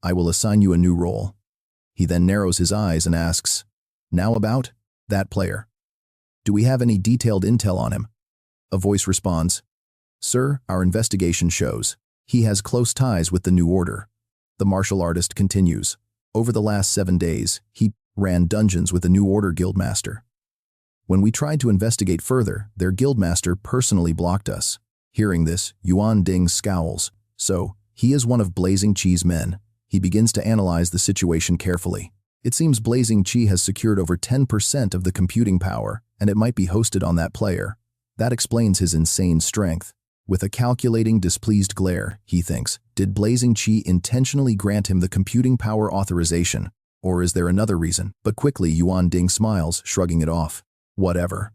I will assign you a new role." He then narrows his eyes and asks, "Now about that player. Do we have any detailed intel on him?" A voice responds, "Sir, our investigation shows he has close ties with the New Order." The martial artist continues, "Over the last 7 days, he ran dungeons with the New Order guildmaster. When we tried to investigate further, their guildmaster personally blocked us." Hearing this, Yuan Ding scowls. So, he is one of Blazing Qi's men. He begins to analyze the situation carefully. It seems Blazing Qi has secured over 10% of the computing power, and it might be hosted on that player. That explains his insane strength. With a calculating, displeased glare, he thinks, did Blazing Qi intentionally grant him the computing power authorization? Or is there another reason? But quickly Yuan Ding smiles, shrugging it off. Whatever.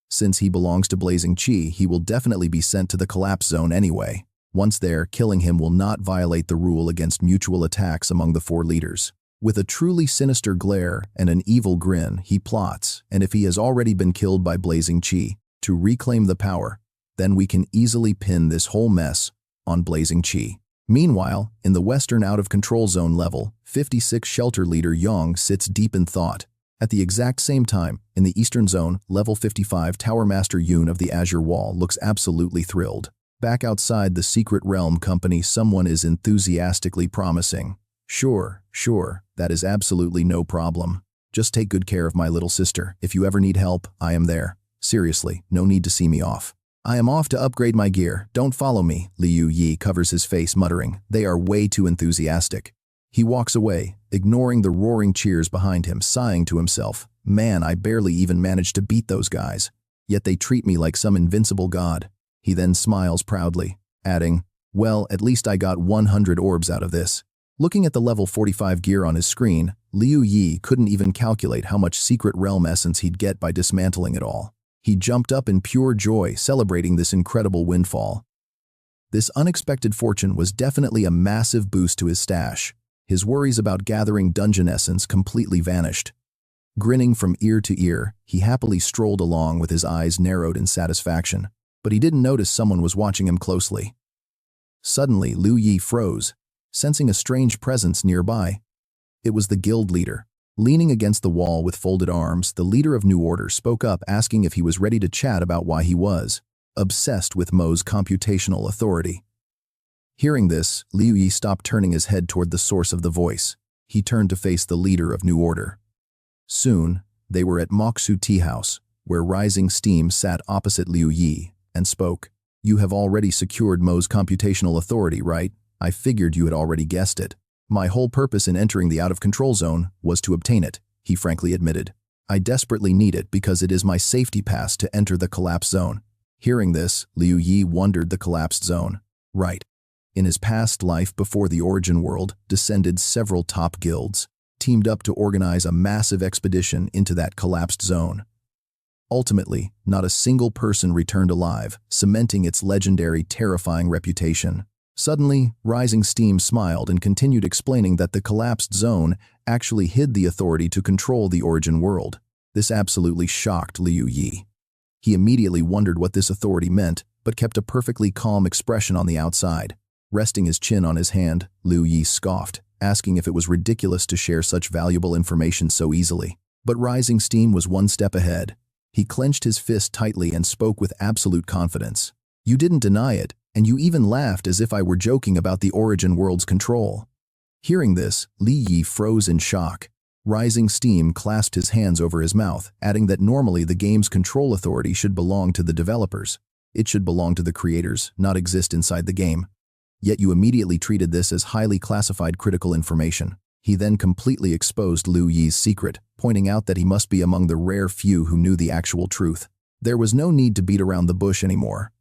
Since he belongs to Blazing Qi, he will definitely be sent to the collapse zone anyway. Once there, killing him will not violate the rule against mutual attacks among the 4 leaders. With a truly sinister glare and an evil grin, he plots, and if he has already been killed by Blazing Qi, to reclaim the power, then we can easily pin this whole mess on Blazing Qi. Meanwhile, in the western out-of-control zone level, 56 shelter leader Yang sits deep in thought. At the exact same time, in the Eastern Zone, level 55 Tower Master Yoon of the Azure Wall looks absolutely thrilled. Back outside the Secret Realm Company, someone is enthusiastically promising. Sure, that is absolutely no problem. Just take good care of my little sister. If you ever need help, I am there. Seriously, no need to see me off. I am off to upgrade my gear. Don't follow me. Liu Yi covers his face, muttering, they are way too enthusiastic. He walks away, ignoring the roaring cheers behind him, sighing to himself, man, I barely even managed to beat those guys. Yet they treat me like some invincible god. He then smiles proudly, adding, well, at least I got 100 orbs out of this. Looking at the level 45 gear on his screen, Liu Yi couldn't even calculate how much secret realm essence he'd get by dismantling it all. He jumped up in pure joy, celebrating this incredible windfall. This unexpected fortune was definitely a massive boost to his stash. His worries about gathering dungeon essence completely vanished. Grinning from ear to ear, he happily strolled along with his eyes narrowed in satisfaction. But he didn't notice someone was watching him closely. Suddenly, Liu Yi froze, sensing a strange presence nearby. It was the guild leader. Leaning against the wall with folded arms, the leader of New Order spoke up, asking if he was ready to chat about why he was obsessed with Mo's computational authority. Hearing this, Liu Yi stopped, turning his head toward the source of the voice. He turned to face the leader of New Order. Soon, they were at Moksu Tea House, where Rising Steam sat opposite Liu Yi and spoke. You have already secured Mo's computational authority, right? I figured you had already guessed it. My whole purpose in entering the out-of-control zone was to obtain it, he frankly admitted. I desperately need it because it is my safety pass to enter the collapse zone. Hearing this, Liu Yi wondered. The collapsed zone. Right. In his past life before the origin world, descended several top guilds, teamed up to organize a massive expedition into that collapsed zone. Ultimately, not a single person returned alive, cementing its legendary, terrifying reputation. Suddenly, Rising Steam smiled and continued explaining that the collapsed zone actually hid the authority to control the origin world. This absolutely shocked Liu Yi. He immediately wondered what this authority meant, but kept a perfectly calm expression on the outside. Resting his chin on his hand, Liu Yi scoffed, asking if it was ridiculous to share such valuable information so easily. But Rising Steam was one step ahead. He clenched his fist tightly and spoke with absolute confidence. You didn't deny it, and you even laughed as if I were joking about the origin world's control. Hearing this, Liu Yi froze in shock. Rising Steam clasped his hands over his mouth, adding that normally the game's control authority should belong to the developers. It should belong to the creators, not exist inside the game. Yet you immediately treated this as highly classified critical information. He then completely exposed Liu Yi's secret, pointing out that he must be among the rare few who knew the actual truth. There was no need to beat around the bush anymore.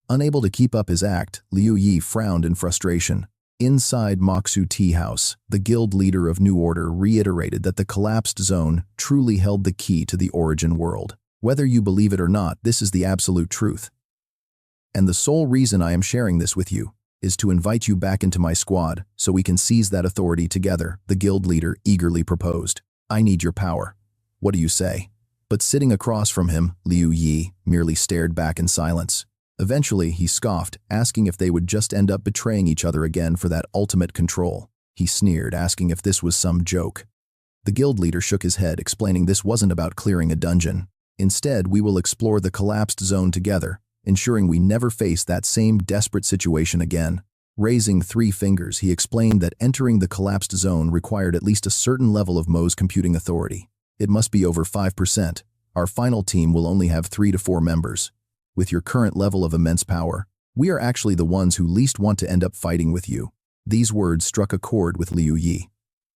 Unable to keep up his act, Liu Yi frowned in frustration. Inside Moksu Tea House, the guild leader of New Order reiterated that the collapsed zone truly held the key to the origin world. Whether you believe it or not, this is the absolute truth. And the sole reason I am sharing this with you is to invite you back into my squad so we can seize that authority together, the guild leader eagerly proposed. I need your power. What do you say? But sitting across from him, Liu Yi merely stared back in silence. Eventually, he scoffed, asking if they would just end up betraying each other again for that ultimate control. He sneered, asking if this was some joke. The guild leader shook his head, explaining this wasn't about clearing a dungeon. Instead, we will explore the collapsed zone together, ensuring we never face that same desperate situation again. Raising 3 fingers, he explained that entering the collapsed zone required at least a certain level of Mo's computing authority. It must be over 5%. Our final team will only have 3 to 4 members. With your current level of immense power, we are actually the ones who least want to end up fighting with you. These words struck a chord with Liu Yi.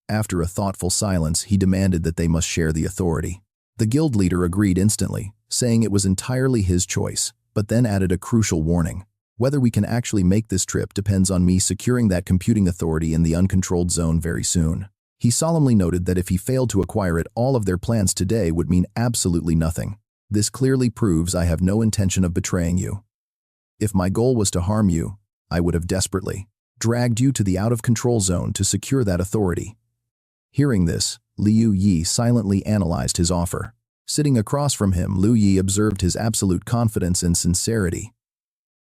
After a thoughtful silence, he demanded that they must share the authority. The guild leader agreed instantly, saying it was entirely his choice, but then added a crucial warning. Whether we can actually make this trip depends on me securing that computing authority in the uncontrolled zone very soon. He solemnly noted that if he failed to acquire it, all of their plans today would mean absolutely nothing. This clearly proves I have no intention of betraying you. If my goal was to harm you, I would have desperately dragged you to the out-of-control zone to secure that authority. Hearing this, Liu Yi silently analyzed his offer. Sitting across from him, Liu Yi observed his absolute confidence and sincerity.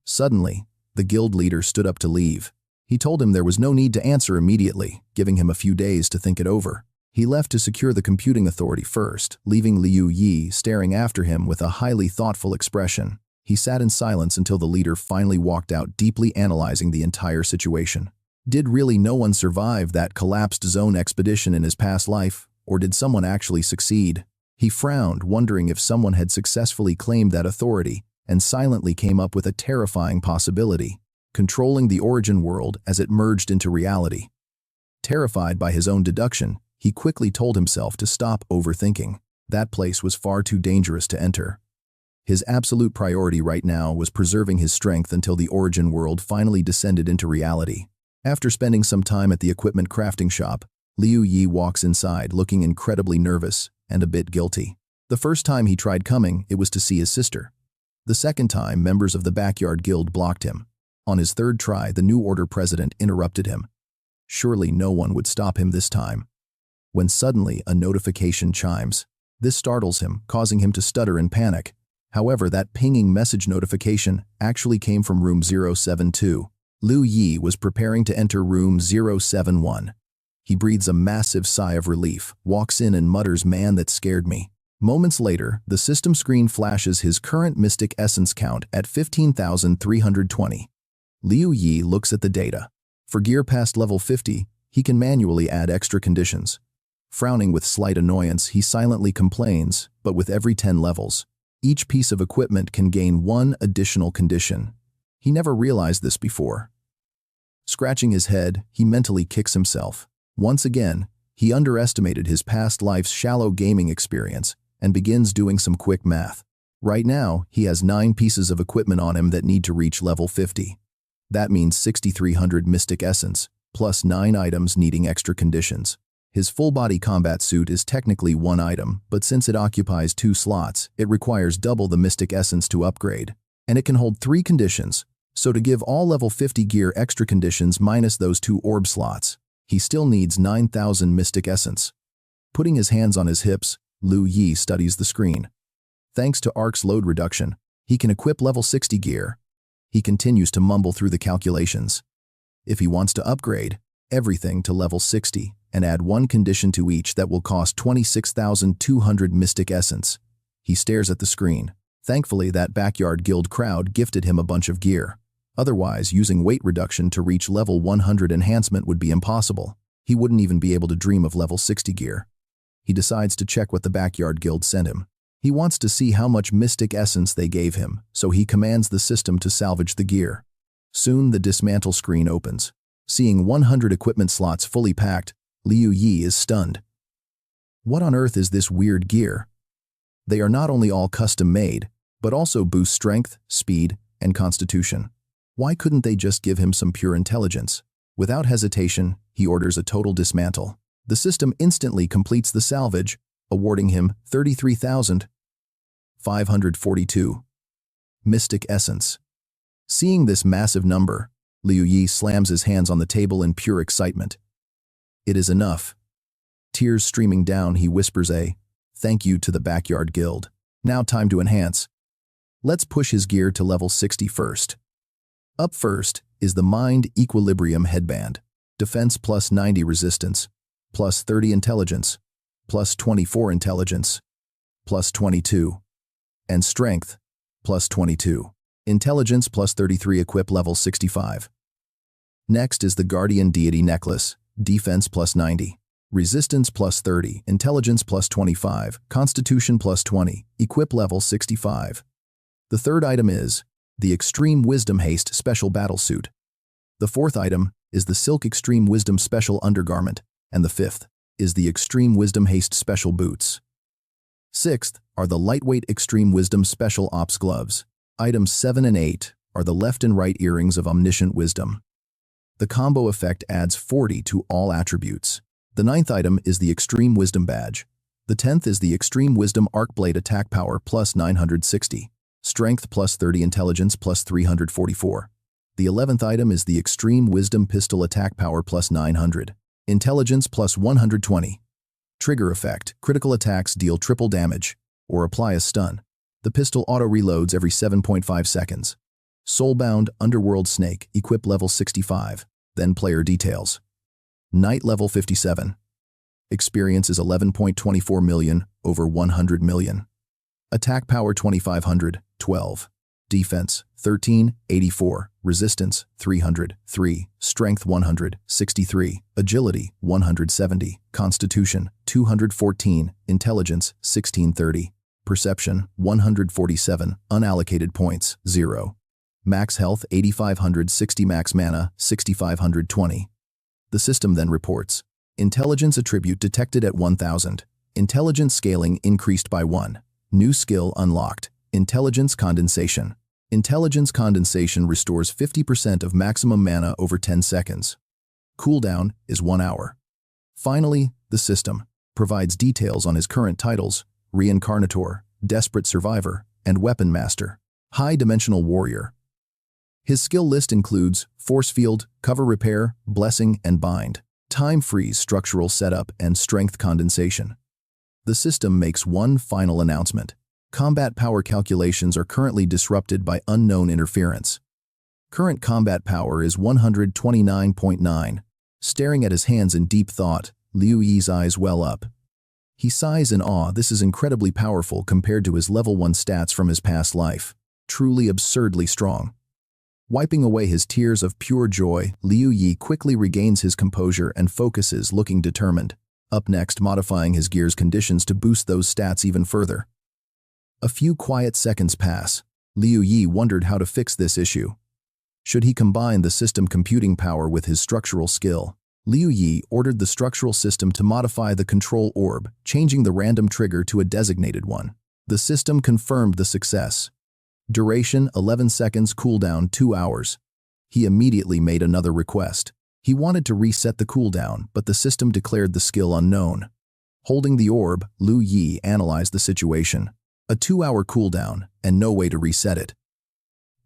Suddenly, the guild leader stood up to leave. He told him there was no need to answer immediately, giving him a few days to think it over. He left to secure the computing authority first, leaving Liu Yi staring after him with a highly thoughtful expression. He sat in silence until the leader finally walked out, deeply analyzing the entire situation. Did really no one survive that collapsed zone expedition in his past life, or did someone actually succeed? He frowned, wondering if someone had successfully claimed that authority, and silently came up with a terrifying possibility: controlling the origin world as it merged into reality. Terrified by his own deduction, he quickly told himself to stop overthinking. That place was far too dangerous to enter. His absolute priority right now was preserving his strength until the origin world finally descended into reality. After spending some time at the equipment crafting shop, Liu Yi walks inside looking incredibly nervous and a bit guilty. The first time he tried coming, it was to see his sister. The second time, members of the Backyard Guild blocked him. On his third try, the New Order president interrupted him. Surely no one would stop him this time. When suddenly a notification chimes. This startles him, causing him to stutter in panic. However, that pinging message notification actually came from room 072. Liu Yi was preparing to enter room 071. He breathes a massive sigh of relief, walks in and mutters, "Man, that scared me." Moments later, the system screen flashes his current mystic essence count at 15,320. Liu Yi looks at the data. For gear past level 50, he can manually add extra conditions. Frowning with slight annoyance, he silently complains, but with every 10 levels, each piece of equipment can gain one additional condition. He never realized this before. Scratching his head, he mentally kicks himself. Once again, he underestimated his past life's shallow gaming experience and begins doing some quick math. Right now, he has 9 pieces of equipment on him that need to reach level 50. That means 6,300 mystic essence, plus 9 items needing extra conditions. His full-body combat suit is technically 1 item, but since it occupies 2 slots, it requires double the mystic essence to upgrade. And it can hold 3 conditions, so to give all level 50 gear extra conditions minus those 2 orb slots, he still needs 9,000 mystic essence. Putting his hands on his hips, Liu Yi studies the screen. Thanks to Ark's load reduction, he can equip level 60 gear. He continues to mumble through the calculations. If he wants to upgrade everything to level 60 and add 1 condition to each, that will cost 26,200 mystic essence. He stares at the screen. Thankfully, that Backyard Guild crowd gifted him a bunch of gear. Otherwise, using weight reduction to reach level 100 enhancement would be impossible. He wouldn't even be able to dream of level 60 gear. He decides to check what the Backyard Guild sent him. He wants to see how much mystic essence they gave him, so he commands the system to salvage the gear. Soon, the dismantle screen opens. Seeing 100 equipment slots fully packed, Liu Yi is stunned. What on earth is this weird gear? They are not only all custom-made, but also boost strength, speed, and constitution. Why couldn't they just give him some pure intelligence? Without hesitation, he orders a total dismantle. The system instantly completes the salvage, awarding him 33,542 mystic essence. Seeing this massive number, Liu Yi slams his hands on the table in pure excitement. It is enough. Tears streaming down, he whispers a thank you to the Backyard Guild. Now time to enhance. Let's push his gear to level 60 first. Up first is the Mind Equilibrium Headband. Defense plus 90 resistance, plus 30 intelligence, plus 24 intelligence, plus 22. And strength, plus 22. Intelligence plus 33, equip level 65. Next is the Guardian Deity Necklace. Defense plus 90. Resistance plus 30, intelligence plus 25, constitution plus 20, equip level 65. The third item is the Extreme Wisdom Haste Special Battle Suit. The fourth item is the Silk Extreme Wisdom Special Undergarment, and the fifth is the Extreme Wisdom Haste Special Boots. Sixth are the Lightweight Extreme Wisdom Special Ops Gloves. Items 7 and 8 are the left and right earrings of Omniscient Wisdom. The combo effect adds 40 to all attributes. The ninth item is the Extreme Wisdom Badge. The 10th is the Extreme Wisdom Arc Blade Attack Power plus 960. Strength plus 30, intelligence plus 344. The 11th item is the Extreme Wisdom Pistol Attack Power plus 900. Intelligence plus 120. Trigger effect: critical attacks deal triple damage or apply a stun. The pistol auto-reloads every 7.5 seconds. Soulbound Underworld Snake, equip level 65. Then player details. Knight level 57. Experience is 11.24 million over 100 million. Attack power 2500, 12. Defense 1384, resistance 303, strength 163, agility 170, constitution 214, intelligence 1630, perception 147, unallocated points 0. Max health 8560, max mana 6520. The system then reports: intelligence attribute detected at 1000. Intelligence scaling increased by 1. New skill unlocked. Intelligence condensation. Intelligence condensation restores 50% of maximum mana over 10 seconds. Cooldown is 1 hour. Finally, the system provides details on his current titles: Reincarnator, Desperate Survivor, and Weapon Master, High-Dimensional Warrior. His skill list includes Force Field, Cover Repair, Blessing, and Bind, Time Freeze, Structural Setup, and Strength Condensation. The system makes one final announcement: combat power calculations are currently disrupted by unknown interference. Current combat power is 129.9. Staring at his hands in deep thought, Liu Yi's eyes well up. He sighs in awe. This is incredibly powerful compared to his level 1 stats from his past life. Truly absurdly strong. Wiping away his tears of pure joy, Liu Yi quickly regains his composure and focuses, looking determined. Up next, modifying his gear's conditions to boost those stats even further. A few quiet seconds pass. Liu Yi wondered how to fix this issue. Should he combine the system computing power with his structural skill? Liu Yi ordered the structural system to modify the control orb, changing the random trigger to a designated one. The system confirmed the success. Duration 11 seconds, cooldown 2 hours. He immediately made another request. He wanted to reset the cooldown, but the system declared the skill unknown. Holding the orb, Liu Yi analyzed the situation. A 2-hour cooldown, and no way to reset it.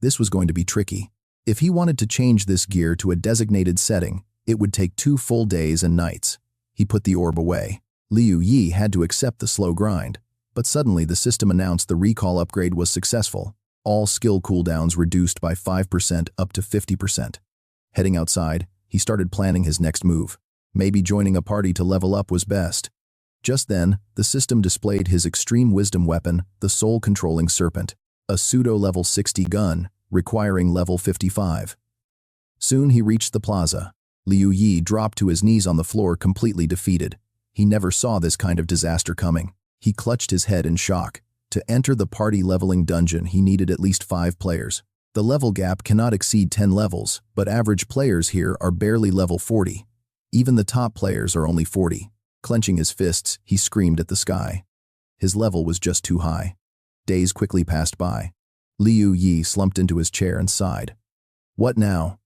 This was going to be tricky. If he wanted to change this gear to a designated setting, it would take 2 full days and nights. He put the orb away. Liu Yi had to accept the slow grind, but suddenly the system announced the recall upgrade was successful. All skill cooldowns reduced by 5% up to 50%. Heading outside, he started planning his next move. Maybe joining a party to level up was best. Just then, the system displayed his extreme wisdom weapon, the soul-controlling serpent, a pseudo-level 60 gun, requiring level 55. Soon he reached the plaza. Liu Yi dropped to his knees on the floor, completely defeated. He never saw this kind of disaster coming. He clutched his head in shock. To enter the party-leveling dungeon, he needed at least 5 players. The level gap cannot exceed 10 levels, but average players here are barely level 40. Even the top players are only 40. Clenching his fists, he screamed at the sky. His level was just too high. Days quickly passed by. Liu Yi slumped into his chair and sighed. What now?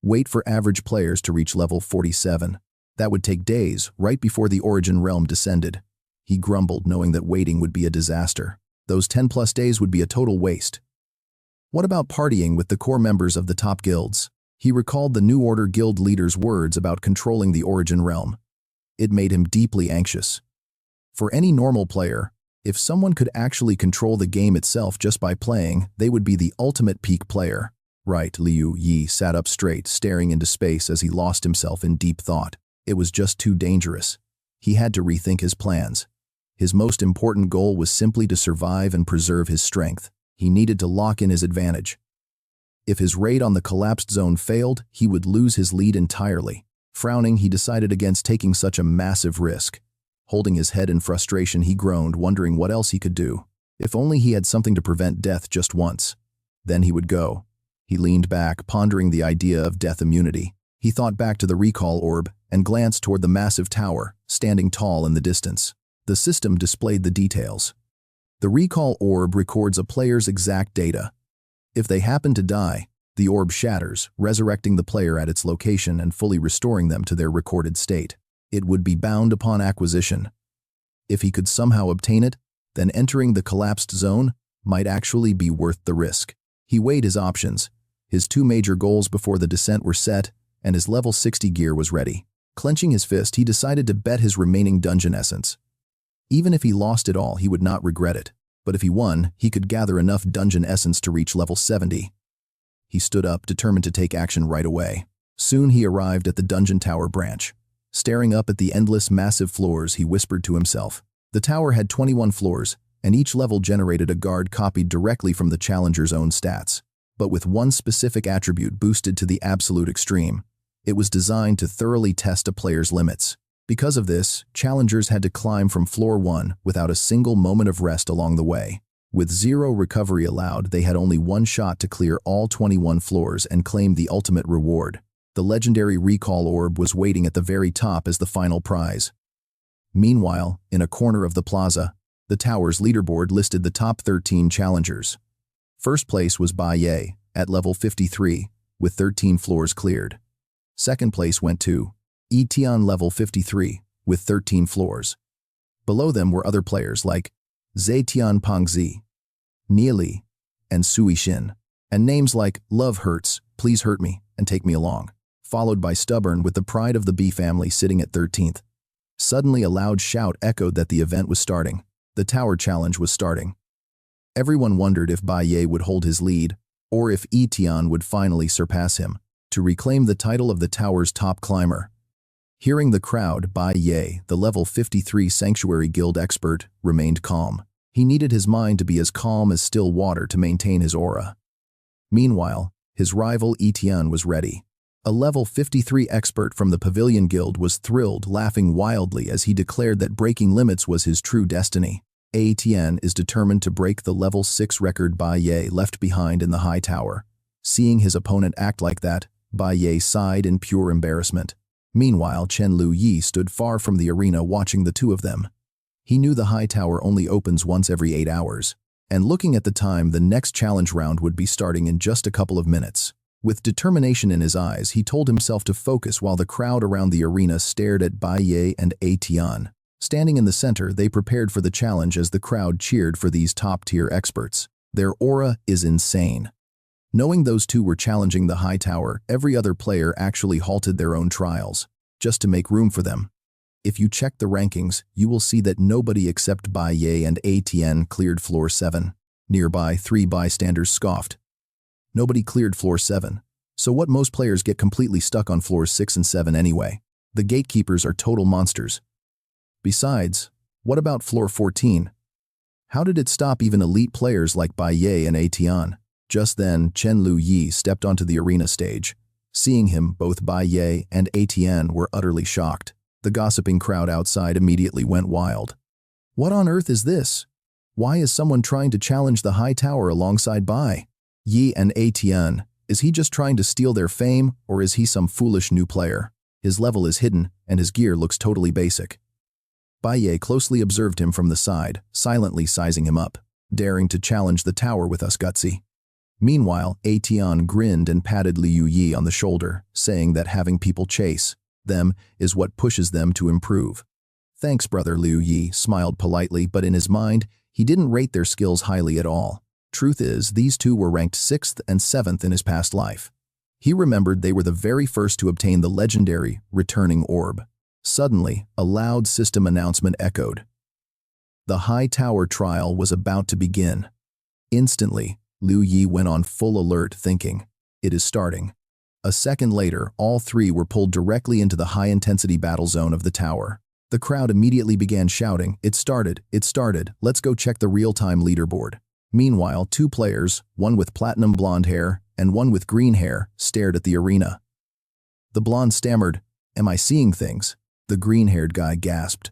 Wait for average players to reach level 47. That would take days, right before the Origin realm descended. He grumbled, knowing that waiting would be a disaster. Those 10+ days would be a total waste. What about partying with the core members of the top guilds? He recalled the New Order guild leader's words about controlling the Origin realm. It made him deeply anxious. For any normal player, if someone could actually control the game itself just by playing, they would be the ultimate peak player. Right, Liu Yi sat up straight, staring into space as he lost himself in deep thought. It was just too dangerous. He had to rethink his plans. His most important goal was simply to survive and preserve his strength. He needed to lock in his advantage. If his raid on the collapsed zone failed, he would lose his lead entirely. Frowning, he decided against taking such a massive risk. Holding his head in frustration, he groaned, wondering what else he could do. If only he had something to prevent death just once. Then he would go. He leaned back, pondering the idea of death immunity. He thought back to the recall orb and glanced toward the massive tower, standing tall in the distance. The system displayed the details. The recall orb records a player's exact data. If they happen to die, the orb shatters, resurrecting the player at its location and fully restoring them to their recorded state. It would be bound upon acquisition. If he could somehow obtain it, then entering the collapsed zone might actually be worth the risk. He weighed his options. His 2 major goals before the descent were set, and his level 60 gear was ready. Clenching his fist, he decided to bet his remaining dungeon essence. Even if he lost it all, he would not regret it. But if he won, he could gather enough dungeon essence to reach level 70. He stood up, determined to take action right away. Soon he arrived at the dungeon tower branch. Staring up at the endless massive floors, he whispered to himself. The tower had 21 floors, and each level generated a guard copied directly from the challenger's own stats, but with one specific attribute boosted to the absolute extreme. It was designed to thoroughly test a player's limits. Because of this, challengers had to climb from floor 1 without a single moment of rest along the way. With zero recovery allowed, they had only one shot to clear all 21 floors and claim the ultimate reward. The legendary recall orb was waiting at the very top as the final prize. Meanwhile, in a corner of the plaza, the tower's leaderboard listed the top 13 challengers. First place was Bai Ye, at level 53, with 13 floors cleared. Second place went to Yi Tian, level 53, with 13 floors. Below them were other players like Zhe Tian Pengzi, Nie Li, and Sui Xin, and names like Love Hurts, Please Hurt Me, and Take Me Along, followed by Stubborn with the pride of the B family sitting at 13th. Suddenly a loud shout echoed that the event was starting. The tower challenge was starting. Everyone wondered if Bai Ye would hold his lead, or if Yi Tian would finally surpass him, to reclaim the title of the tower's top climber. Hearing the crowd, Bai Ye, the level 53 Sanctuary Guild expert, remained calm. He needed his mind to be as calm as still water to maintain his aura. Meanwhile, his rival Yi Tian was ready. A level 53 expert from the Pavilion Guild was thrilled, laughing wildly as he declared that breaking limits was his true destiny. Yi Tian is determined to break the level 6 record Bai Ye left behind in the high tower. Seeing his opponent act like that, Bai Ye sighed in pure embarrassment. Meanwhile, Liu Yi stood far from the arena watching the two of them. He knew the high tower only opens once every 8 hours, and looking at the time, the next challenge round would be starting in just a couple of minutes. With determination in his eyes, he told himself to focus while the crowd around the arena stared at Bai Ye and Yi Tian. Standing in the center, they prepared for the challenge as the crowd cheered for these top-tier experts. Their aura is insane. Knowing those two were challenging the high tower, every other player actually halted their own trials, just to make room for them. If you check the rankings, you will see that nobody except Bai Ye and Yi Tian cleared floor 7. Nearby, 3 bystanders scoffed. Nobody cleared floor 7, so what most players get completely stuck on floors 6 and 7 anyway. The gatekeepers are total monsters. Besides, what about floor 14? How did it stop even elite players like Bai Ye and Yi Tian? Just then, Liu Yi stepped onto the arena stage. Seeing him, both Bai Ye and Yi Tian were utterly shocked. The gossiping crowd outside immediately went wild. What on earth is this? Why is someone trying to challenge the high tower alongside Bai Yi and Yi Tian? Is he just trying to steal their fame, or is he some foolish new player? His level is hidden, and his gear looks totally basic. Bai Ye closely observed him from the side, silently sizing him up. Daring to challenge the tower with us, gutsy. Meanwhile, Yi Tian grinned and patted Liu Yi on the shoulder, saying that having people chase them is what pushes them to improve. Thanks, brother. Liu Yi smiled politely, but in his mind, he didn't rate their skills highly at all. Truth is, these two were ranked 6th and 7th in his past life. He remembered they were the very first to obtain the legendary returning orb. Suddenly, a loud system announcement echoed. The high tower trial was about to begin. Instantly, Liu Yi went on full alert, thinking, "It is starting." A second later, all three were pulled directly into the high-intensity battle zone of the tower. The crowd immediately began shouting, "It started, let's go check the real-time leaderboard." Meanwhile, 2 players, one with platinum blonde hair and one with green hair, stared at the arena. The blonde stammered, "Am I seeing things?" The green-haired guy gasped.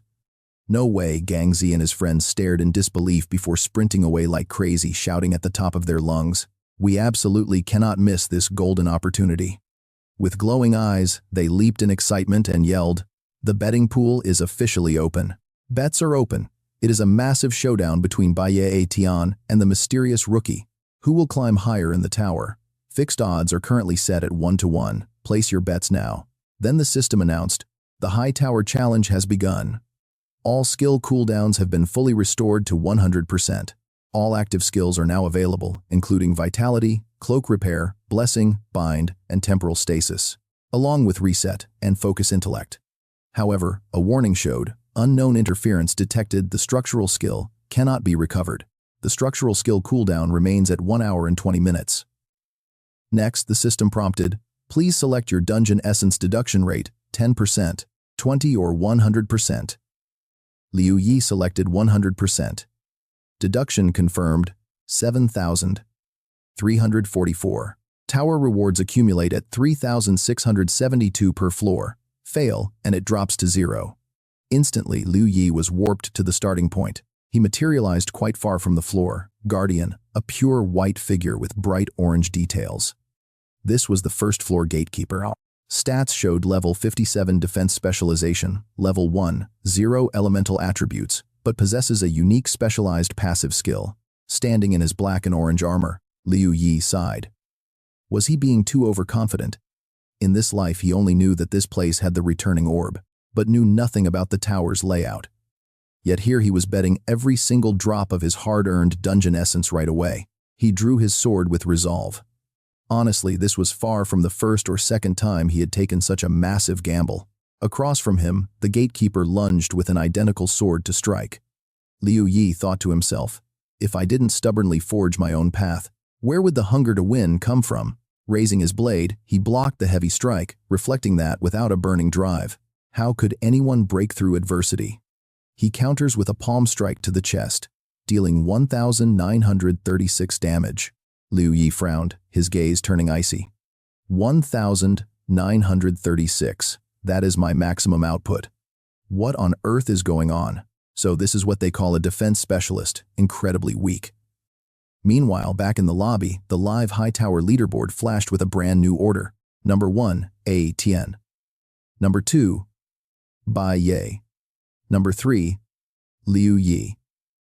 "No way." Gangzi and his friends stared in disbelief before sprinting away like crazy, shouting at the top of their lungs, "We absolutely cannot miss this golden opportunity." With glowing eyes, they leaped in excitement and yelled, "The betting pool is officially open. Bets are open. It is a massive showdown between Bai Ye Yi Tian and the mysterious rookie. Who will climb higher in the tower? Fixed odds are currently set at 1-to-1. Place your bets now." Then the system announced, "The high tower challenge has begun. All skill cooldowns have been fully restored to 100%. All active skills are now available, including Vitality, Cloak Repair, Blessing, Bind, and Temporal Stasis, along with Reset and Focus Intellect." However, a warning showed, "Unknown interference detected. The structural skill cannot be recovered. The structural skill cooldown remains at 1 hour and 20 minutes. Next, the system prompted, "Please select your dungeon essence deduction rate, 10%. 20 or 100%. Liu Yi selected 100%. Deduction confirmed, 7,344. Tower rewards accumulate at 3,672 per floor. Fail, and it drops to 0. Instantly, Liu Yi was warped to the starting point. He materialized quite far from the floor, Guardian, a pure white figure with bright orange details. This was the first floor gatekeeper. Stats showed level 57 defense specialization, level 1, 0 elemental attributes, but possesses a unique specialized passive skill. Standing in his black and orange armor, Liu Yi sighed. Was he being too overconfident? In this life he only knew that this place had the returning orb, but knew nothing about the tower's layout. Yet here he was betting every single drop of his hard-earned dungeon essence right away. He drew his sword with resolve. Honestly, this was far from the first or second time he had taken such a massive gamble. Across from him, the gatekeeper lunged with an identical sword to strike. Liu Yi thought to himself, if I didn't stubbornly forge my own path, where would the hunger to win come from? Raising his blade, he blocked the heavy strike, reflecting that without a burning drive. How could anyone break through adversity? He counters with a palm strike to the chest, dealing 1,936 damage. Liu Yi frowned, his gaze turning icy. 1,936. That is my maximum output. What on earth is going on? So this is what they call a defense specialist, incredibly weak. Meanwhile, back in the lobby, the live high tower leaderboard flashed with a brand new order. Number 1, A. Tian. Number 2, Bai Ye. Number 3, Liu Yi.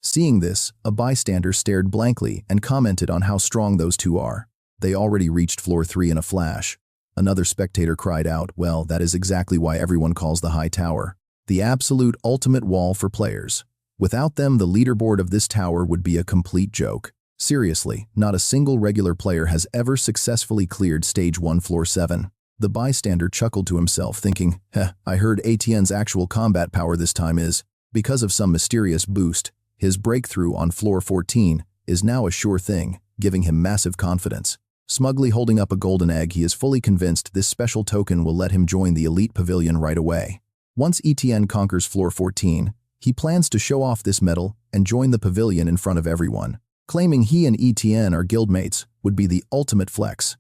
Seeing this, a bystander stared blankly and commented on how strong those two are. They already reached floor 3 in a flash. Another spectator cried out, well, that is exactly why everyone calls the high tower the absolute ultimate wall for players. Without them, the leaderboard of this tower would be a complete joke. Seriously, not a single regular player has ever successfully cleared stage 1 floor 7. The bystander chuckled to himself, thinking, I heard Etienne's actual combat power this time is, because of some mysterious boost, his breakthrough on floor 14 is now a sure thing, giving him massive confidence. Smugly holding up a golden egg, he is fully convinced this special token will let him join the elite pavilion right away. Once Etienne conquers floor 14, he plans to show off this medal and join the pavilion in front of everyone. Claiming he and Etienne are guildmates would be the ultimate flex.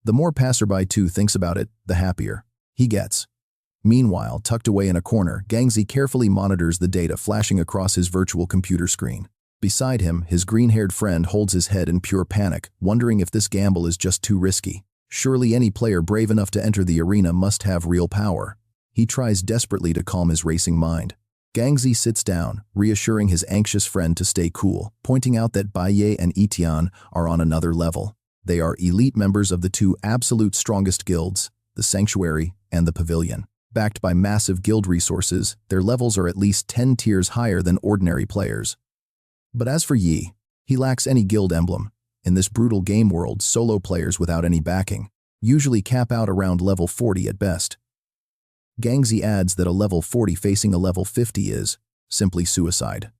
The more passerby too thinks about it, the happier he gets. Meanwhile, tucked away in a corner, Gangzi carefully monitors the data flashing across his virtual computer screen. Beside him, his green-haired friend holds his head in pure panic, wondering if this gamble is just too risky. Surely any player brave enough to enter the arena must have real power. He tries desperately to calm his racing mind. Gangzi sits down, reassuring his anxious friend to stay cool, pointing out that Baye and Etienne are on another level. They are elite members of the two absolute strongest guilds, the Sanctuary and the Pavilion. Backed by massive guild resources, their levels are at least 10 tiers higher than ordinary players. But as for Yi, he lacks any guild emblem. In this brutal game world, solo players without any backing usually cap out around level 40 at best. Gangzi adds that a level 40 facing a level 50 is simply suicide.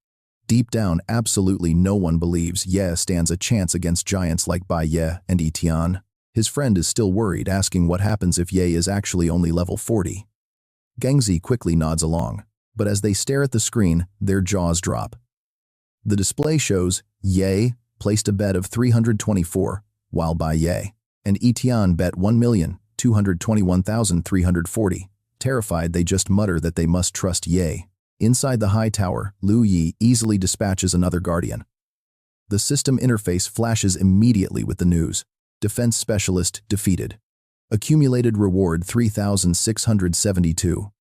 Deep down, absolutely no one believes Ye stands a chance against giants like Baye and Etienne. His friend is still worried, asking what happens if Ye is actually only level 40. Gangzi quickly nods along, but as they stare at the screen, their jaws drop. The display shows Ye placed a bet of 324, while Baye and Etienne bet 1,221,340. Terrified, they just mutter that they must trust Ye. Inside the high tower, Liu Yi easily dispatches another guardian. The system interface flashes immediately with the news. Defense specialist defeated. Accumulated reward 3,672.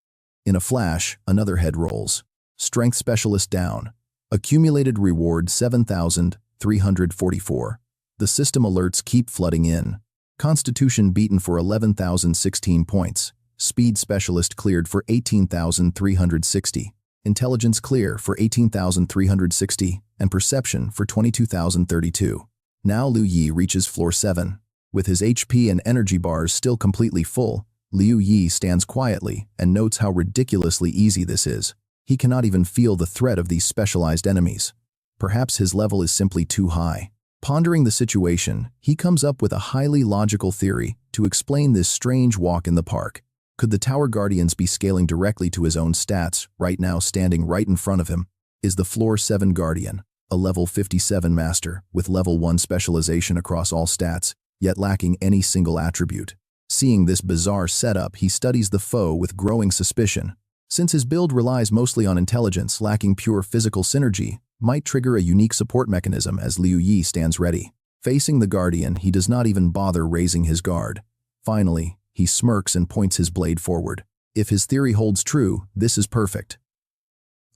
In a flash, another head rolls. Strength specialist down. Accumulated reward 7,344. The system alerts keep flooding in. Constitution beaten for 11,016 points. Speed specialist cleared for 18,360. Intelligence clear for 18,360. And perception for 22,032. Now Liu Yi reaches floor 7. With his HP and energy bars still completely full, Liu Yi stands quietly and notes how ridiculously easy this is. He cannot even feel the threat of these specialized enemies. Perhaps his level is simply too high. Pondering the situation, he comes up with a highly logical theory to explain this strange walk in the park. Could the Tower Guardians be scaling directly to his own stats, right now standing right in front of him? Is the Floor 7 Guardian, a level 57 master, with level 1 specialization across all stats, yet lacking any single attribute. Seeing this bizarre setup, he studies the foe with growing suspicion. Since his build relies mostly on intelligence, lacking pure physical synergy, might trigger a unique support mechanism as Liu Yi stands ready. Facing the Guardian, he does not even bother raising his guard. Finally, he smirks and points his blade forward. If his theory holds true, this is perfect.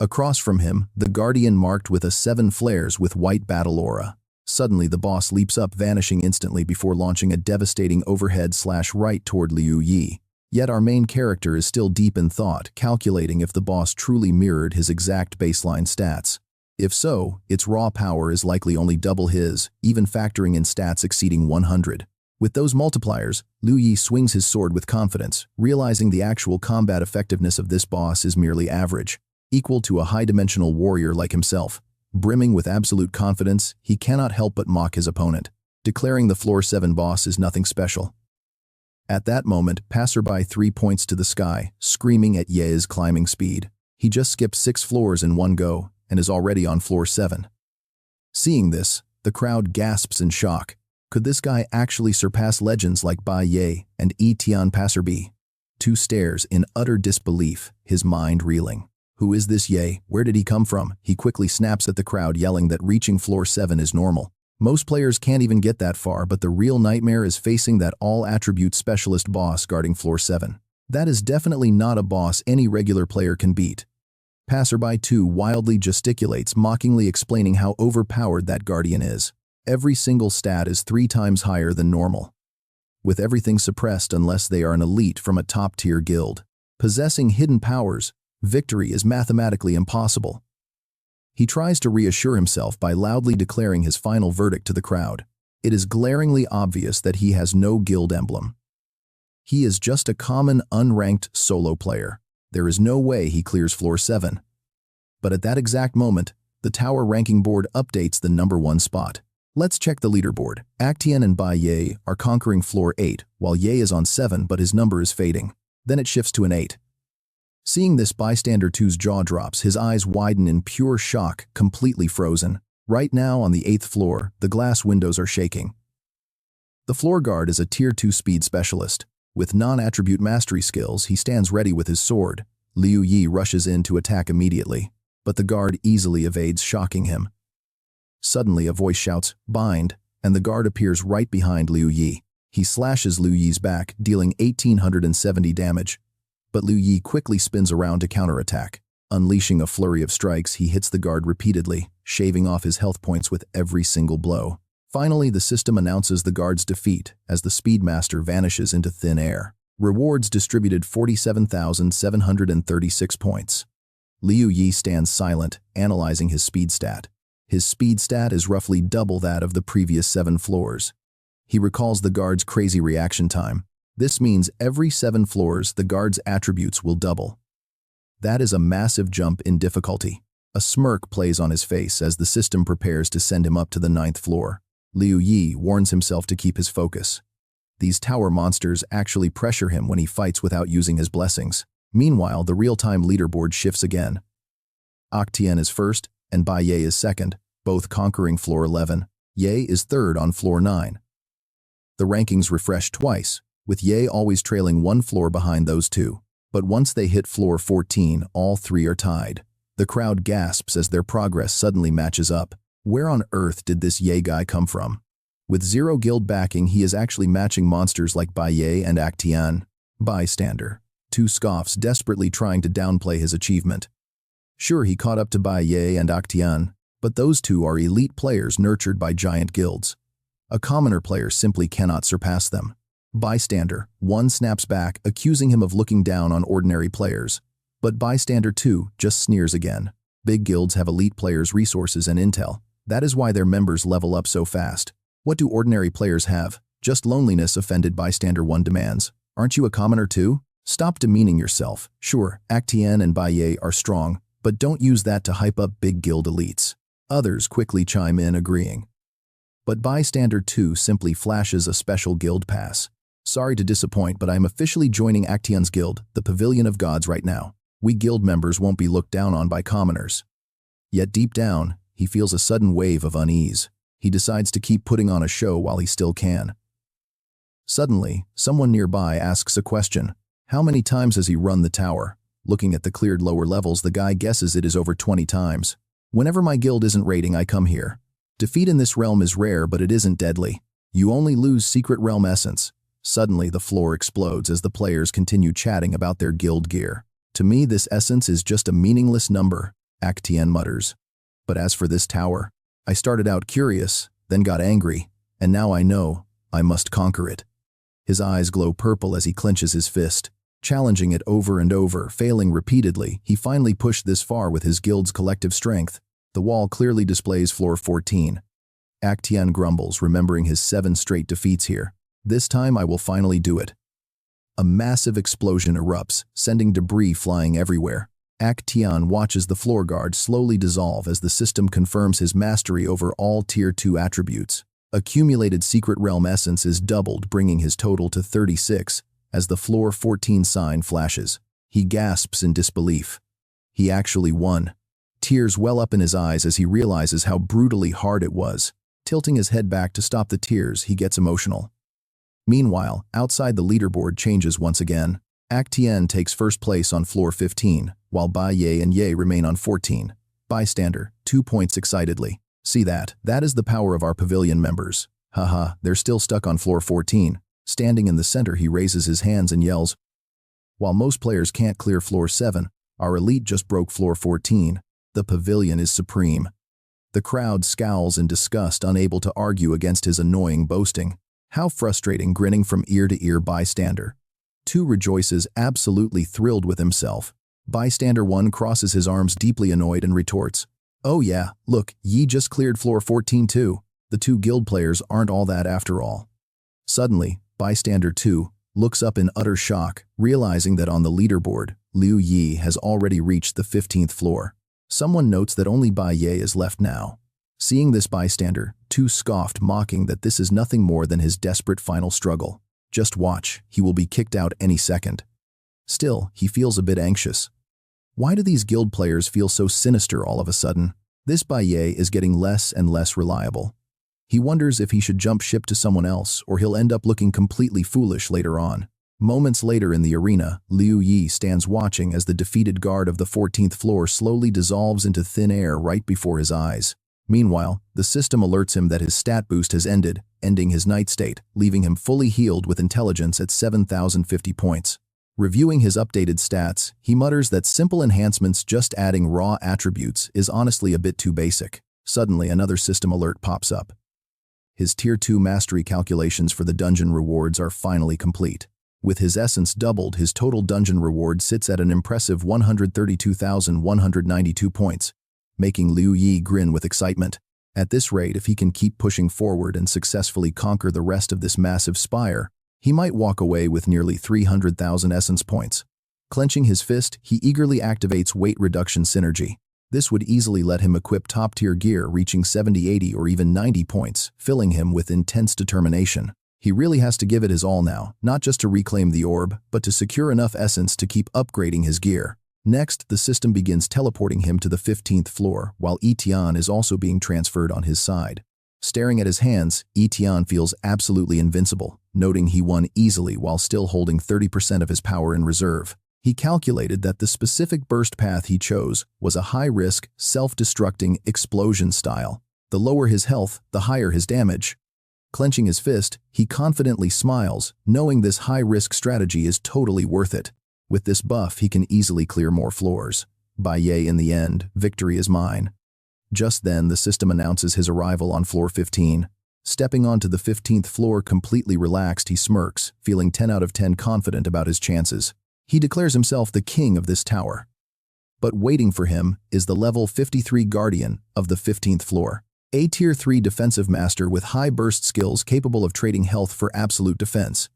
Across from him, the Guardian marked with a 7 flares with white battle aura. Suddenly, the boss leaps up, vanishing instantly before launching a devastating overhead/right toward Liu Yi. Yet our main character is still deep in thought, calculating if the boss truly mirrored his exact baseline stats. If so, its raw power is likely only double his, even factoring in stats exceeding 100. With those multipliers, Liu Yi swings his sword with confidence, realizing the actual combat effectiveness of this boss is merely average, equal to a high-dimensional warrior like himself. Brimming with absolute confidence, he cannot help but mock his opponent, declaring the Floor 7 boss is nothing special. At that moment, Passerby 3 points to the sky, screaming at Ye's climbing speed. He just skipped 6 floors in one go, and is already on Floor 7. Seeing this, the crowd gasps in shock. Could this guy actually surpass legends like Bai Ye and Tian Passerby? Two stares in utter disbelief, his mind reeling. Who is this Ye? Where did he come from? He quickly snaps at the crowd, yelling that reaching Floor 7 is normal. Most players can't even get that far, but the real nightmare is facing that all-attribute specialist boss guarding Floor 7. That is definitely not a boss any regular player can beat. Passerby 2 wildly gesticulates, mockingly explaining how overpowered that Guardian is. Every single stat is 3 times higher than normal, with everything suppressed unless they are an elite from a top-tier guild. Possessing hidden powers, victory is mathematically impossible. He tries to reassure himself by loudly declaring his final verdict to the crowd. It is glaringly obvious that he has no guild emblem. He is just a common, unranked solo player. There is no way he clears Floor 7. But at that exact moment, the tower ranking board updates the number 1 spot. Let's check the leaderboard. Actian and Bai Ye are conquering Floor 8, while Ye is on 7 but his number is fading. Then it shifts to an 8. Seeing this, Bystander 2's jaw drops, his eyes widen in pure shock, completely frozen. Right now, on the 8th floor, the glass windows are shaking. The floor guard is a Tier 2 speed specialist. With non-attribute mastery skills, he stands ready with his sword. Liu Yi rushes in to attack immediately, but the guard easily evades, shocking him. Suddenly, a voice shouts, "Bind," and the guard appears right behind Liu Yi. He slashes Liu Yi's back, dealing 1,870 damage. But Liu Yi quickly spins around to counterattack. Unleashing a flurry of strikes, he hits the guard repeatedly, shaving off his health points with every single blow. Finally, the system announces the guard's defeat as the Speedmaster vanishes into thin air. Rewards distributed 47,736 points. Liu Yi stands silent, analyzing his speed stat. His speed stat is roughly double that of the previous 7 floors. He recalls the guard's crazy reaction time. This means every 7 floors, the guard's attributes will double. That is a massive jump in difficulty. A smirk plays on his face as the system prepares to send him up to the 9th floor. Liu Yi warns himself to keep his focus. These tower monsters actually pressure him when he fights without using his blessings. Meanwhile, the real-time leaderboard shifts again. Actian is first, and Bai Ye is second, both conquering Floor 11. Ye is third on Floor 9. The rankings refresh twice, with Ye always trailing 1 floor behind those 2. But once they hit Floor 14, all 3 are tied. The crowd gasps as their progress suddenly matches up. Where on earth did this Ye guy come from? With 0 guild backing, he is actually matching monsters like Bai Ye and Actian. Bystander 2 scoffs, desperately trying to downplay his achievement. Sure, he caught up to Bai Ye and Actian, but those 2 are elite players nurtured by giant guilds. A commoner player simply cannot surpass them. Bystander 1 snaps back, accusing him of looking down on ordinary players. But Bystander 2 just sneers again. Big guilds have elite players' resources and intel. That is why their members level up so fast. What do ordinary players have? Just loneliness, offended Bystander 1 demands. Aren't you a commoner too? Stop demeaning yourself. Sure, Actian and Bai Ye are strong, but don't use that to hype up big guild elites. Others quickly chime in, agreeing. But Bystander 2 simply flashes a special guild pass. Sorry to disappoint, but I am officially joining Action's guild, the Pavilion of Gods, right now. We guild members won't be looked down on by commoners. Yet deep down, he feels a sudden wave of unease. He decides to keep putting on a show while he still can. Suddenly, someone nearby asks a question. How many times has he run the tower? Looking at the cleared lower levels, the guy guesses it is over 20 times. Whenever my guild isn't raiding, I come here. Defeat in this realm is rare, but it isn't deadly. You only lose secret realm essence. Suddenly, the floor explodes as the players continue chatting about their guild gear. To me, this essence is just a meaningless number, Action mutters. But as for this tower, I started out curious, then got angry, and now I know I must conquer it. His eyes glow purple as he clenches his fist. Challenging it over and over, failing repeatedly, he finally pushed this far with his guild's collective strength. The wall clearly displays floor 14. Action grumbles, remembering his 7 straight defeats here. This time I will finally do it. A massive explosion erupts, sending debris flying everywhere. Action watches the floor guard slowly dissolve as the system confirms his mastery over all Tier 2 attributes. Accumulated secret realm essence is doubled, bringing his total to 36, as the floor 14 sign flashes. He gasps in disbelief. He actually won. Tears well up in his eyes as he realizes how brutally hard it was. Tilting his head back to stop the tears, he gets emotional. Meanwhile, outside the leaderboard changes once again. Action takes first place on floor 15, while Bai Ye and Ye remain on 14. Bystander, 2 points excitedly. See that? That is the power of our pavilion members. Haha, they're still stuck on floor 14. Standing in the center, he raises his hands and yells. While most players can't clear floor 7, our elite just broke floor 14. The pavilion is supreme. The crowd scowls in disgust, unable to argue against his annoying boasting. How frustrating, grinning from ear to ear. Bystander 2 rejoices, absolutely thrilled with himself. Bystander 1 crosses his arms, deeply annoyed, and retorts. Oh yeah, look, Yi just cleared floor 14 too. The 2 guild players aren't all that after all. Suddenly, Bystander 2 looks up in utter shock, realizing that on the leaderboard, Liu Yi has already reached the 15th floor. Someone notes that only Bai Ye is left now. Seeing this, Bystander 2 scoffed, mocking that this is nothing more than his desperate final struggle. Just watch, he will be kicked out any second. Still, he feels a bit anxious. Why do these guild players feel so sinister all of a sudden? This Bai Ye is getting less and less reliable. He wonders if he should jump ship to someone else, or he'll end up looking completely foolish later on. Moments later in the arena, Liu Yi stands watching as the defeated guard of the 14th floor slowly dissolves into thin air right before his eyes. Meanwhile, the system alerts him that his stat boost has ended, ending his night state, leaving him fully healed with intelligence at 7,050 points. Reviewing his updated stats, he mutters that simple enhancements just adding raw attributes is honestly a bit too basic. Suddenly, another system alert pops up. His Tier 2 mastery calculations for the dungeon rewards are finally complete. With his essence doubled, his total dungeon reward sits at an impressive 132,192 points, making Liu Yi grin with excitement. At this rate, if he can keep pushing forward and successfully conquer the rest of this massive spire, he might walk away with nearly 300,000 essence points. Clenching his fist, he eagerly activates weight reduction synergy. This would easily let him equip top-tier gear reaching 70, 80, or even 90 points, filling him with intense determination. He really has to give it his all now, not just to reclaim the orb, but to secure enough essence to keep upgrading his gear. Next, the system begins teleporting him to the 15th floor, while Etian is also being transferred on his side. Staring at his hands, Etian feels absolutely invincible, noting he won easily while still holding 30% of his power in reserve. He calculated that the specific burst path he chose was a high-risk, self-destructing explosion style. The lower his health, the higher his damage. Clenching his fist, he confidently smiles, knowing this high-risk strategy is totally worth it. With this buff, he can easily clear more floors. Bai Ye, in the end, victory is mine. Just then, the system announces his arrival on floor 15. Stepping onto the 15th floor completely relaxed, he smirks, feeling 10 out of 10 confident about his chances. He declares himself the king of this tower. But waiting for him is the level 53 guardian of the 15th floor. A Tier 3 defensive master with high burst skills capable of trading health for absolute defense.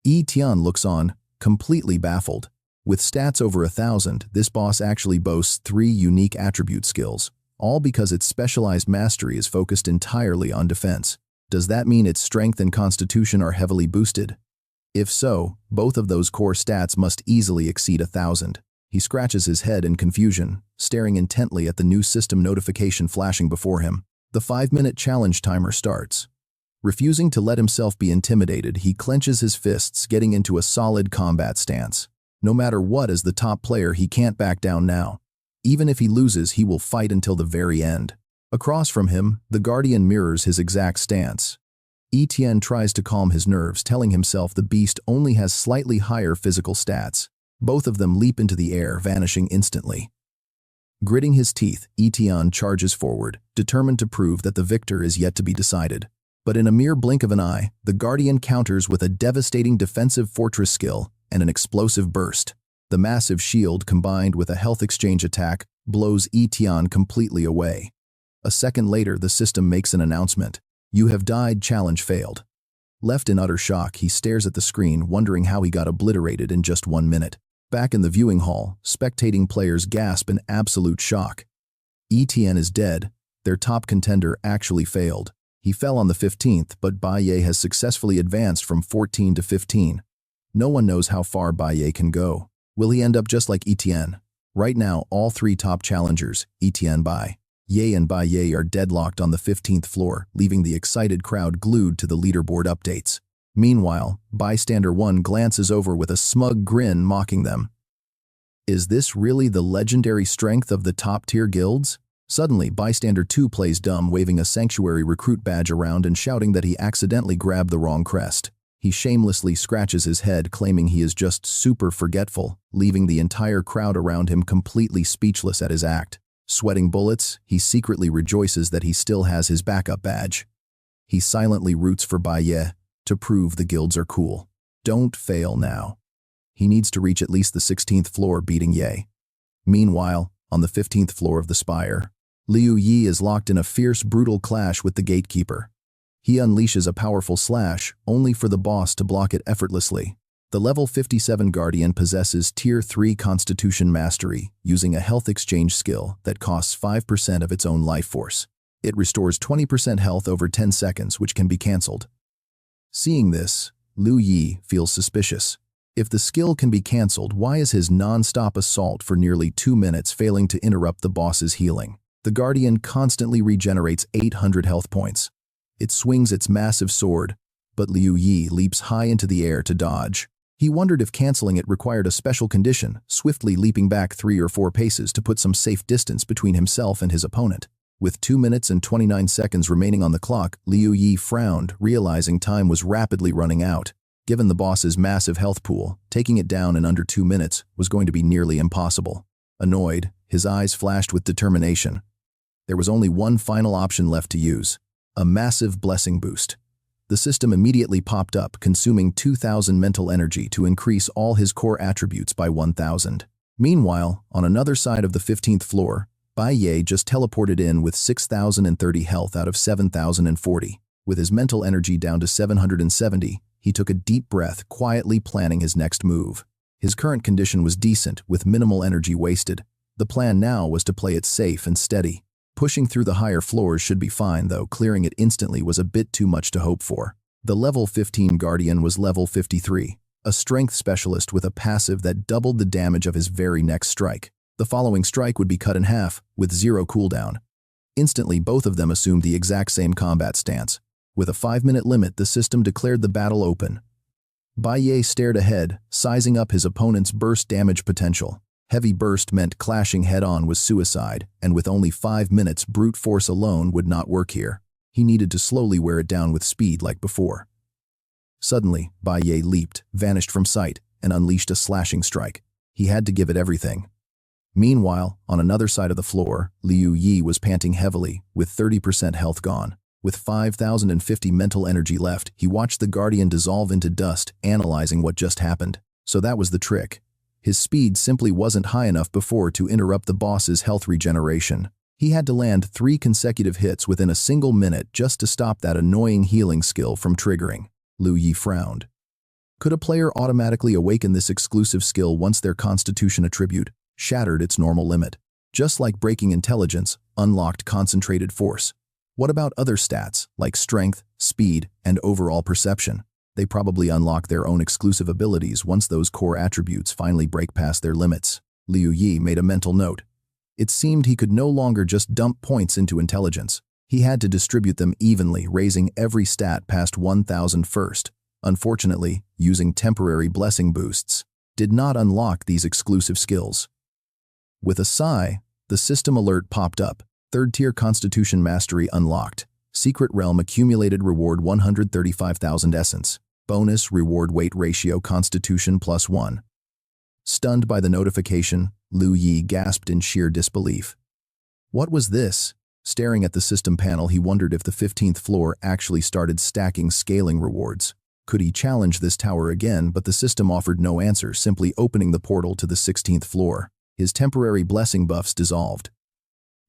Tian looks on, completely baffled. With stats over 1,000, this boss actually boasts 3 unique attribute skills, all because its specialized mastery is focused entirely on defense. Does that mean its strength and constitution are heavily boosted? If so, both of those core stats must easily exceed 1,000. He scratches his head in confusion, staring intently at the new system notification flashing before him. The 5-minute challenge timer starts. Refusing to let himself be intimidated, he clenches his fists, getting into a solid combat stance. No matter what, as the top player, he can't back down now. Even if he loses, he will fight until the very end. Across from him, the Guardian mirrors his exact stance. Etienne tries to calm his nerves, telling himself the beast only has slightly higher physical stats. Both of them leap into the air, vanishing instantly. Gritting his teeth, Etienne charges forward, determined to prove that the victor is yet to be decided. But in a mere blink of an eye, the Guardian counters with a devastating defensive fortress skill and an explosive burst. The massive shield, combined with a health exchange attack, blows Etienne completely away. A second later, the system makes an announcement. "You have died, challenge failed." Left in utter shock, he stares at the screen, wondering how he got obliterated in just 1 minute. Back in the viewing hall, spectating players gasp in absolute shock. Etienne is dead. Their top contender actually failed. He fell on the 15th, but Baye has successfully advanced from 14 to 15. No one knows how far Baye can go. Will he end up just like Etienne? Right now, all 3 top challengers, Etienne, Baye and Baye, are deadlocked on the 15th floor, leaving the excited crowd glued to the leaderboard updates. Meanwhile, Bystander 1 glances over with a smug grin, mocking them. Is this really the legendary strength of the top-tier guilds? Suddenly, Bystander 2 plays dumb, waving a sanctuary recruit badge around and shouting that he accidentally grabbed the wrong crest. He shamelessly scratches his head, claiming he is just super forgetful, leaving the entire crowd around him completely speechless at his act. Sweating bullets, he secretly rejoices that he still has his backup badge. He silently roots for Baye to prove the guilds are cool. Don't fail now. He needs to reach at least the 16th floor, beating Ye. Meanwhile, on the 15th floor of the spire, Liu Yi is locked in a fierce, brutal clash with the gatekeeper. He unleashes a powerful slash, only for the boss to block it effortlessly. The level 57 Guardian possesses Tier 3 Constitution Mastery, using a health exchange skill that costs 5% of its own life force. It restores 20% health over 10 seconds, which can be cancelled. Seeing this, Liu Yi feels suspicious. If the skill can be cancelled, why is his non-stop assault for nearly 2 minutes failing to interrupt the boss's healing? The Guardian constantly regenerates 800 health points. It swings its massive sword, but Liu Yi leaps high into the air to dodge. He wondered if canceling it required a special condition, swiftly leaping back 3 or 4 paces to put some safe distance between himself and his opponent. With 2 minutes and 29 seconds remaining on the clock, Liu Yi frowned, realizing time was rapidly running out. Given the boss's massive health pool, taking it down in under 2 minutes was going to be nearly impossible. Annoyed, his eyes flashed with determination. There was only one final option left to use: a massive blessing boost. The system immediately popped up, consuming 2,000 mental energy to increase all his core attributes by 1,000. Meanwhile, on another side of the 15th floor, Baye just teleported in with 6,030 health out of 7,040. With his mental energy down to 770, he took a deep breath, quietly planning his next move. His current condition was decent, with minimal energy wasted. The plan now was to play it safe and steady. Pushing through the higher floors should be fine, though clearing it instantly was a bit too much to hope for. The level 15 Guardian was level 53, a strength specialist with a passive that doubled the damage of his very next strike. The following strike would be cut in half, with 0 cooldown. Instantly, both of them assumed the exact same combat stance. With a 5-minute limit, the system declared the battle open. Baye stared ahead, sizing up his opponent's burst damage potential. Heavy burst meant clashing head-on was suicide, and with only 5 minutes, brute force alone would not work here. He needed to slowly wear it down with speed like before. Suddenly, Baye leaped, vanished from sight, and unleashed a slashing strike. He had to give it everything. Meanwhile, on another side of the floor, Liu Yi was panting heavily, with 30% health gone. With 5,050 mental energy left, he watched the Guardian dissolve into dust, analyzing what just happened. So that was the trick. His speed simply wasn't high enough before to interrupt the boss's health regeneration. He had to land 3 consecutive hits within a single minute just to stop that annoying healing skill from triggering. Liu Yi frowned. Could a player automatically awaken this exclusive skill once their constitution attribute shattered its normal limit? Just like breaking intelligence, unlocked concentrated force. What about other stats, like strength, speed, and overall perception? They probably unlock their own exclusive abilities once those core attributes finally break past their limits. Liu Yi made a mental note. It seemed he could no longer just dump points into intelligence. He had to distribute them evenly, raising every stat past 1,000 first. Unfortunately, using temporary blessing boosts did not unlock these exclusive skills. With a sigh, the system alert popped up. Third-tier Constitution Mastery unlocked. Secret Realm accumulated reward 135,000 essence. Bonus reward weight ratio Constitution +1. Stunned by the notification, Liu Yi gasped in sheer disbelief. What was this? Staring at the system panel, he wondered if the 15th floor actually started stacking scaling rewards. Could he challenge this tower again, but the system offered no answer, simply opening the portal to the 16th floor. His temporary blessing buffs dissolved.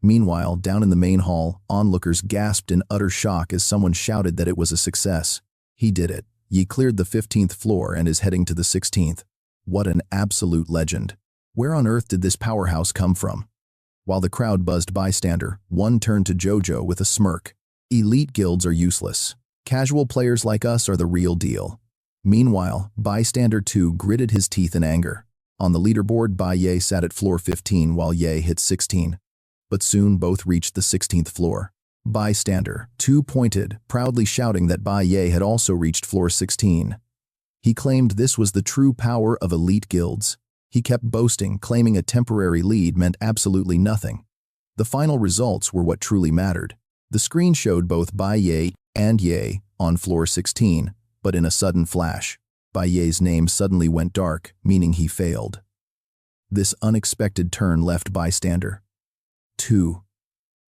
Meanwhile, down in the main hall, onlookers gasped in utter shock as someone shouted that it was a success. He did it. Yi cleared the 15th floor and is heading to the 16th. What an absolute legend. Where on earth did this powerhouse come from? While the crowd buzzed bystander, one turned to Jojo with a smirk. Elite guilds are useless. Casual players like us are the real deal. Meanwhile, bystander 2 gritted his teeth in anger. On the leaderboard, Bai Ye sat at floor 15 while Ye hit 16. But soon both reached the 16th floor. Bystander 2 pointed, proudly shouting that Bai Ye had also reached floor 16. He claimed this was the true power of elite guilds. He kept boasting, claiming a temporary lead meant absolutely nothing. The final results were what truly mattered. The screen showed both Bai Ye and Ye on floor 16, but in a sudden flash, Bai Ye's name suddenly went dark, meaning he failed. This unexpected turn left bystander 2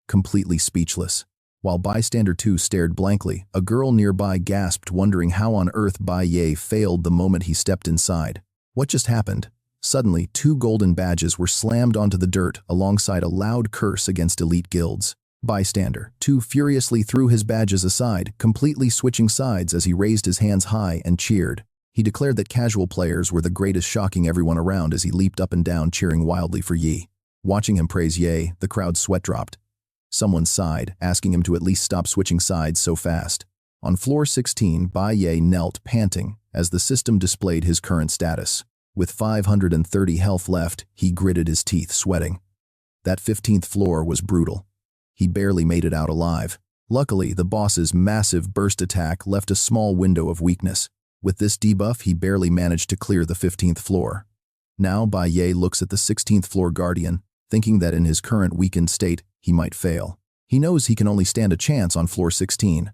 completely speechless. While bystander 2 stared blankly, a girl nearby gasped, wondering how on earth Bai Ye failed the moment he stepped inside. What just happened? Suddenly, 2 golden badges were slammed onto the dirt alongside a loud curse against elite guilds. Bystander 2 furiously threw his badges aside, completely switching sides as he raised his hands high and cheered. He declared that casual players were the greatest, shocking everyone around as he leaped up and down, cheering wildly for Yi. Watching him praise Ye, the crowd's sweat dropped. Someone sighed, asking him to at least stop switching sides so fast. On floor 16, Bai Ye knelt, panting, as the system displayed his current status. With 530 health left, he gritted his teeth, sweating. That 15th floor was brutal. He barely made it out alive. Luckily, the boss's massive burst attack left a small window of weakness. With this debuff, he barely managed to clear the 15th floor. Now Bai Ye looks at the 16th floor guardian, thinking that in his current weakened state, he might fail. He knows he can only stand a chance on floor 16.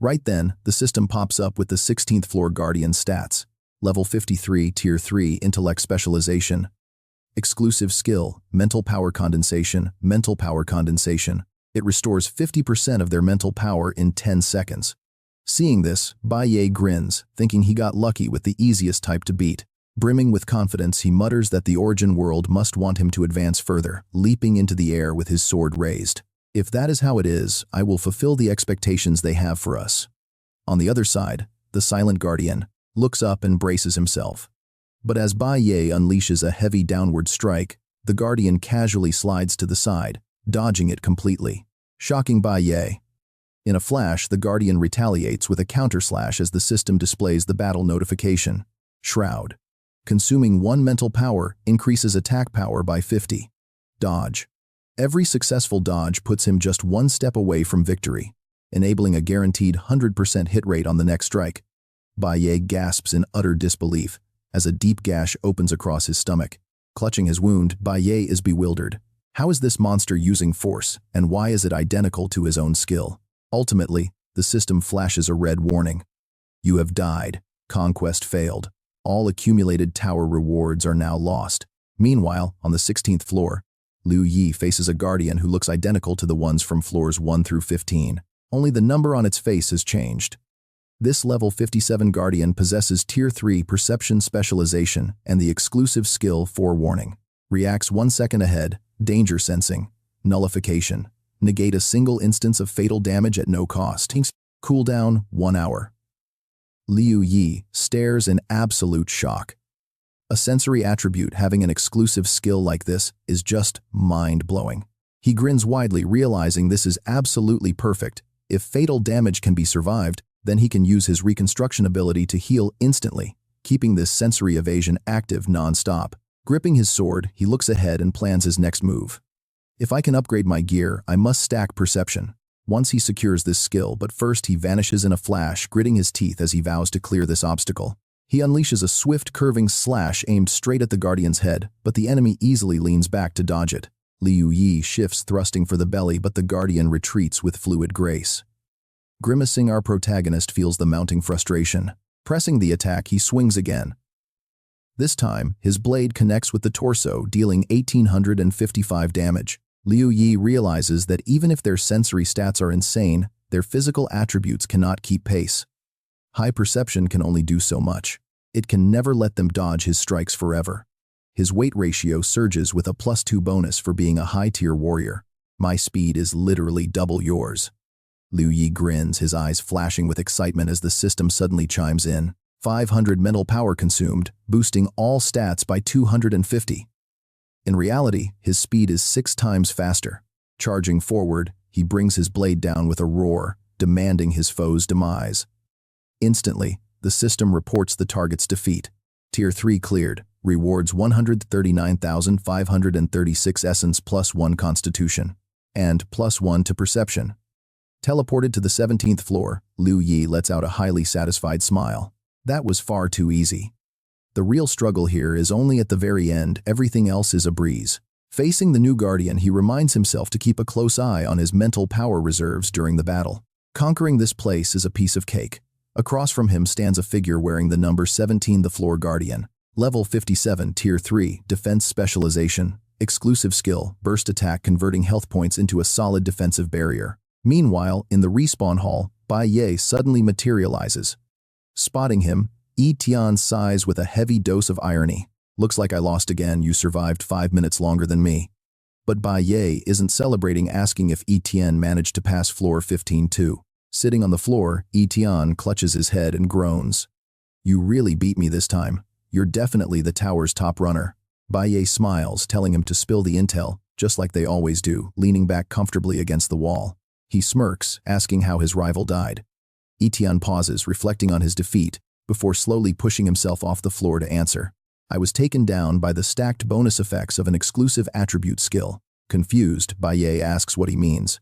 Right then, the system pops up with the 16th floor guardian stats. Level 53, Tier 3, Intellect Specialization. Exclusive skill, Mental Power Condensation, Mental Power Condensation. It restores 50% of their mental power in 10 seconds. Seeing this, Bai Ye grins, thinking he got lucky with the easiest type to beat. Brimming with confidence, he mutters that the Origin world must want him to advance further, leaping into the air with his sword raised. If that is how it is, I will fulfill the expectations they have for us. On the other side, the Silent Guardian looks up and braces himself. But as Bai Ye unleashes a heavy downward strike, the Guardian casually slides to the side, dodging it completely, shocking Bai Ye. In a flash, the Guardian retaliates with a counterslash as the system displays the battle notification. Shroud. Consuming 1 mental power increases attack power by 50. Dodge. Every successful dodge puts him just 1 step away from victory, enabling a guaranteed 100% hit rate on the next strike. Bai Ye gasps in utter disbelief as a deep gash opens across his stomach. Clutching his wound, Bai Ye is bewildered. How is this monster using force, and why is it identical to his own skill? Ultimately, the system flashes a red warning. You have died. Conquest failed. All accumulated tower rewards are now lost. Meanwhile, on the 16th floor, Liu Yi faces a guardian who looks identical to the ones from floors 1 through 15. Only the number on its face has changed. This level 57 guardian possesses Tier 3 Perception Specialization and the exclusive skill Forewarning. Reacts 1 second ahead, Danger Sensing, Nullification. Negate a single instance of fatal damage at no cost. Cooldown 1 hour. Liu Yi stares in absolute shock. A sensory attribute having an exclusive skill like this is just mind-blowing. He grins widely, realizing this is absolutely perfect. If fatal damage can be survived, Then he can use his reconstruction ability to heal instantly, keeping this sensory evasion active non-stop. Gripping his sword, he looks ahead and plans his next move. If I can upgrade my gear, I must stack perception. Once he secures this skill, but first he vanishes in a flash, gritting his teeth as he vows to clear this obstacle. He unleashes a swift, curving slash aimed straight at the Guardian's head, but the enemy easily leans back to dodge it. Liu Yi shifts, thrusting for the belly, but the Guardian retreats with fluid grace. Grimacing, our protagonist feels the mounting frustration. Pressing the attack, he swings again. This time, his blade connects with the torso, dealing 1,855 damage. Liu Yi realizes that even if their sensory stats are insane, their physical attributes cannot keep pace. High perception can only do so much. It can never let them dodge his strikes forever. His weight ratio surges with a +2 bonus for being a high-tier warrior. My speed is literally double yours. Liu Yi grins, his eyes flashing with excitement as the system suddenly chimes in. 500 mental power consumed, boosting all stats by 250. In reality, his speed is 6 times faster. Charging forward, he brings his blade down with a roar, demanding his foe's demise. Instantly, the system reports the target's defeat. Tier 3 cleared, rewards 139,536 essence +1 constitution, and +1 to perception. Teleported to the 17th floor, Liu Yi lets out a highly satisfied smile. That was far too easy. The real struggle here is only at the very end. Everything else is a breeze. Facing the new Guardian, he reminds himself to keep a close eye on his mental power reserves during the battle. Conquering this place is a piece of cake. Across from him stands a figure wearing the number 17, the Floor Guardian. Level 57, Tier 3, Defense Specialization. Exclusive skill, Burst Attack, converting health points into a solid defensive barrier. Meanwhile, in the respawn hall, Bai Ye suddenly materializes. Spotting him, Yi Tian sighs with a heavy dose of irony. Looks like I lost again, you survived 5 minutes longer than me. But Bai Ye isn't celebrating, asking if Yi Tian managed to pass floor 15 too. Sitting on the floor, Yi Tian clutches his head and groans. You really beat me this time. You're definitely the tower's top runner. Bai Ye smiles, telling him to spill the intel, just like they always do, leaning back comfortably against the wall. He smirks, asking how his rival died. Yi Tian pauses, reflecting on his defeat, before slowly pushing himself off the floor to answer. I was taken down by the stacked bonus effects of an exclusive attribute skill. Confused, Bai Ye asks what he means.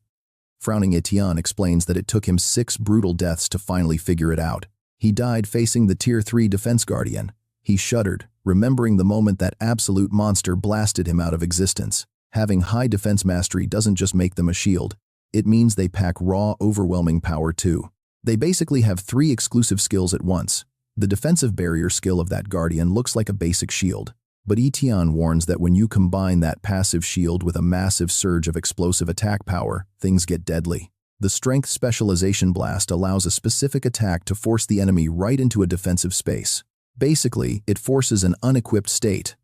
Frowning, Yi Tian explains that it took him 6 brutal deaths to finally figure it out. He died facing the Tier 3 Defense Guardian. He shuddered, remembering the moment that absolute monster blasted him out of existence. Having high defense mastery doesn't just make them a shield. It means they pack raw, overwhelming power too. They basically have 3 exclusive skills at once. The defensive barrier skill of that Guardian looks like a basic shield, but Yi Tian warns that when you combine that passive shield with a massive surge of explosive attack power, things get deadly. The Strength Specialization Blast allows a specific attack to force the enemy right into a defensive space. Basically, it forces an unequipped state.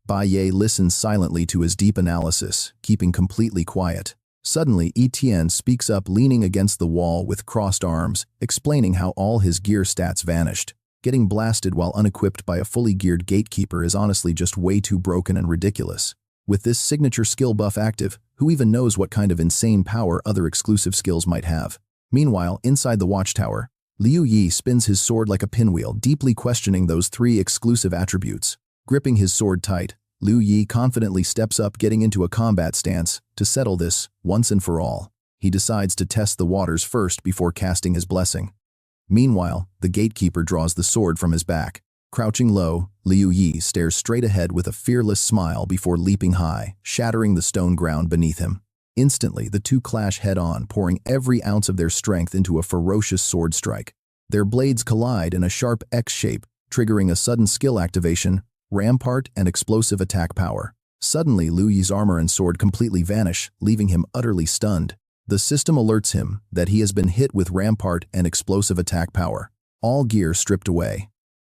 Bai Ye listens silently to his deep analysis, keeping completely quiet. Suddenly, Yi Tian speaks up, leaning against the wall with crossed arms, explaining how all his gear stats vanished. Getting blasted while unequipped by a fully geared gatekeeper is honestly just way too broken and ridiculous. With this signature skill buff active, who even knows what kind of insane power other exclusive skills might have? Meanwhile, inside the watchtower, Liu Yi spins his sword like a pinwheel, deeply questioning those 3 exclusive attributes. Gripping his sword tight, Liu Yi confidently steps up, getting into a combat stance. To settle this, once and for all, he decides to test the waters first before casting his blessing. Meanwhile, the gatekeeper draws the sword from his back. Crouching low, Liu Yi stares straight ahead with a fearless smile before leaping high, shattering the stone ground beneath him. Instantly, the two clash head-on, pouring every ounce of their strength into a ferocious sword strike. Their blades collide in a sharp X shape, triggering a sudden skill activation, rampart, and explosive attack power. Suddenly, Liu Yi's armor and sword completely vanish, leaving him utterly stunned. The system alerts him that he has been hit with rampart and explosive attack power. All gear stripped away.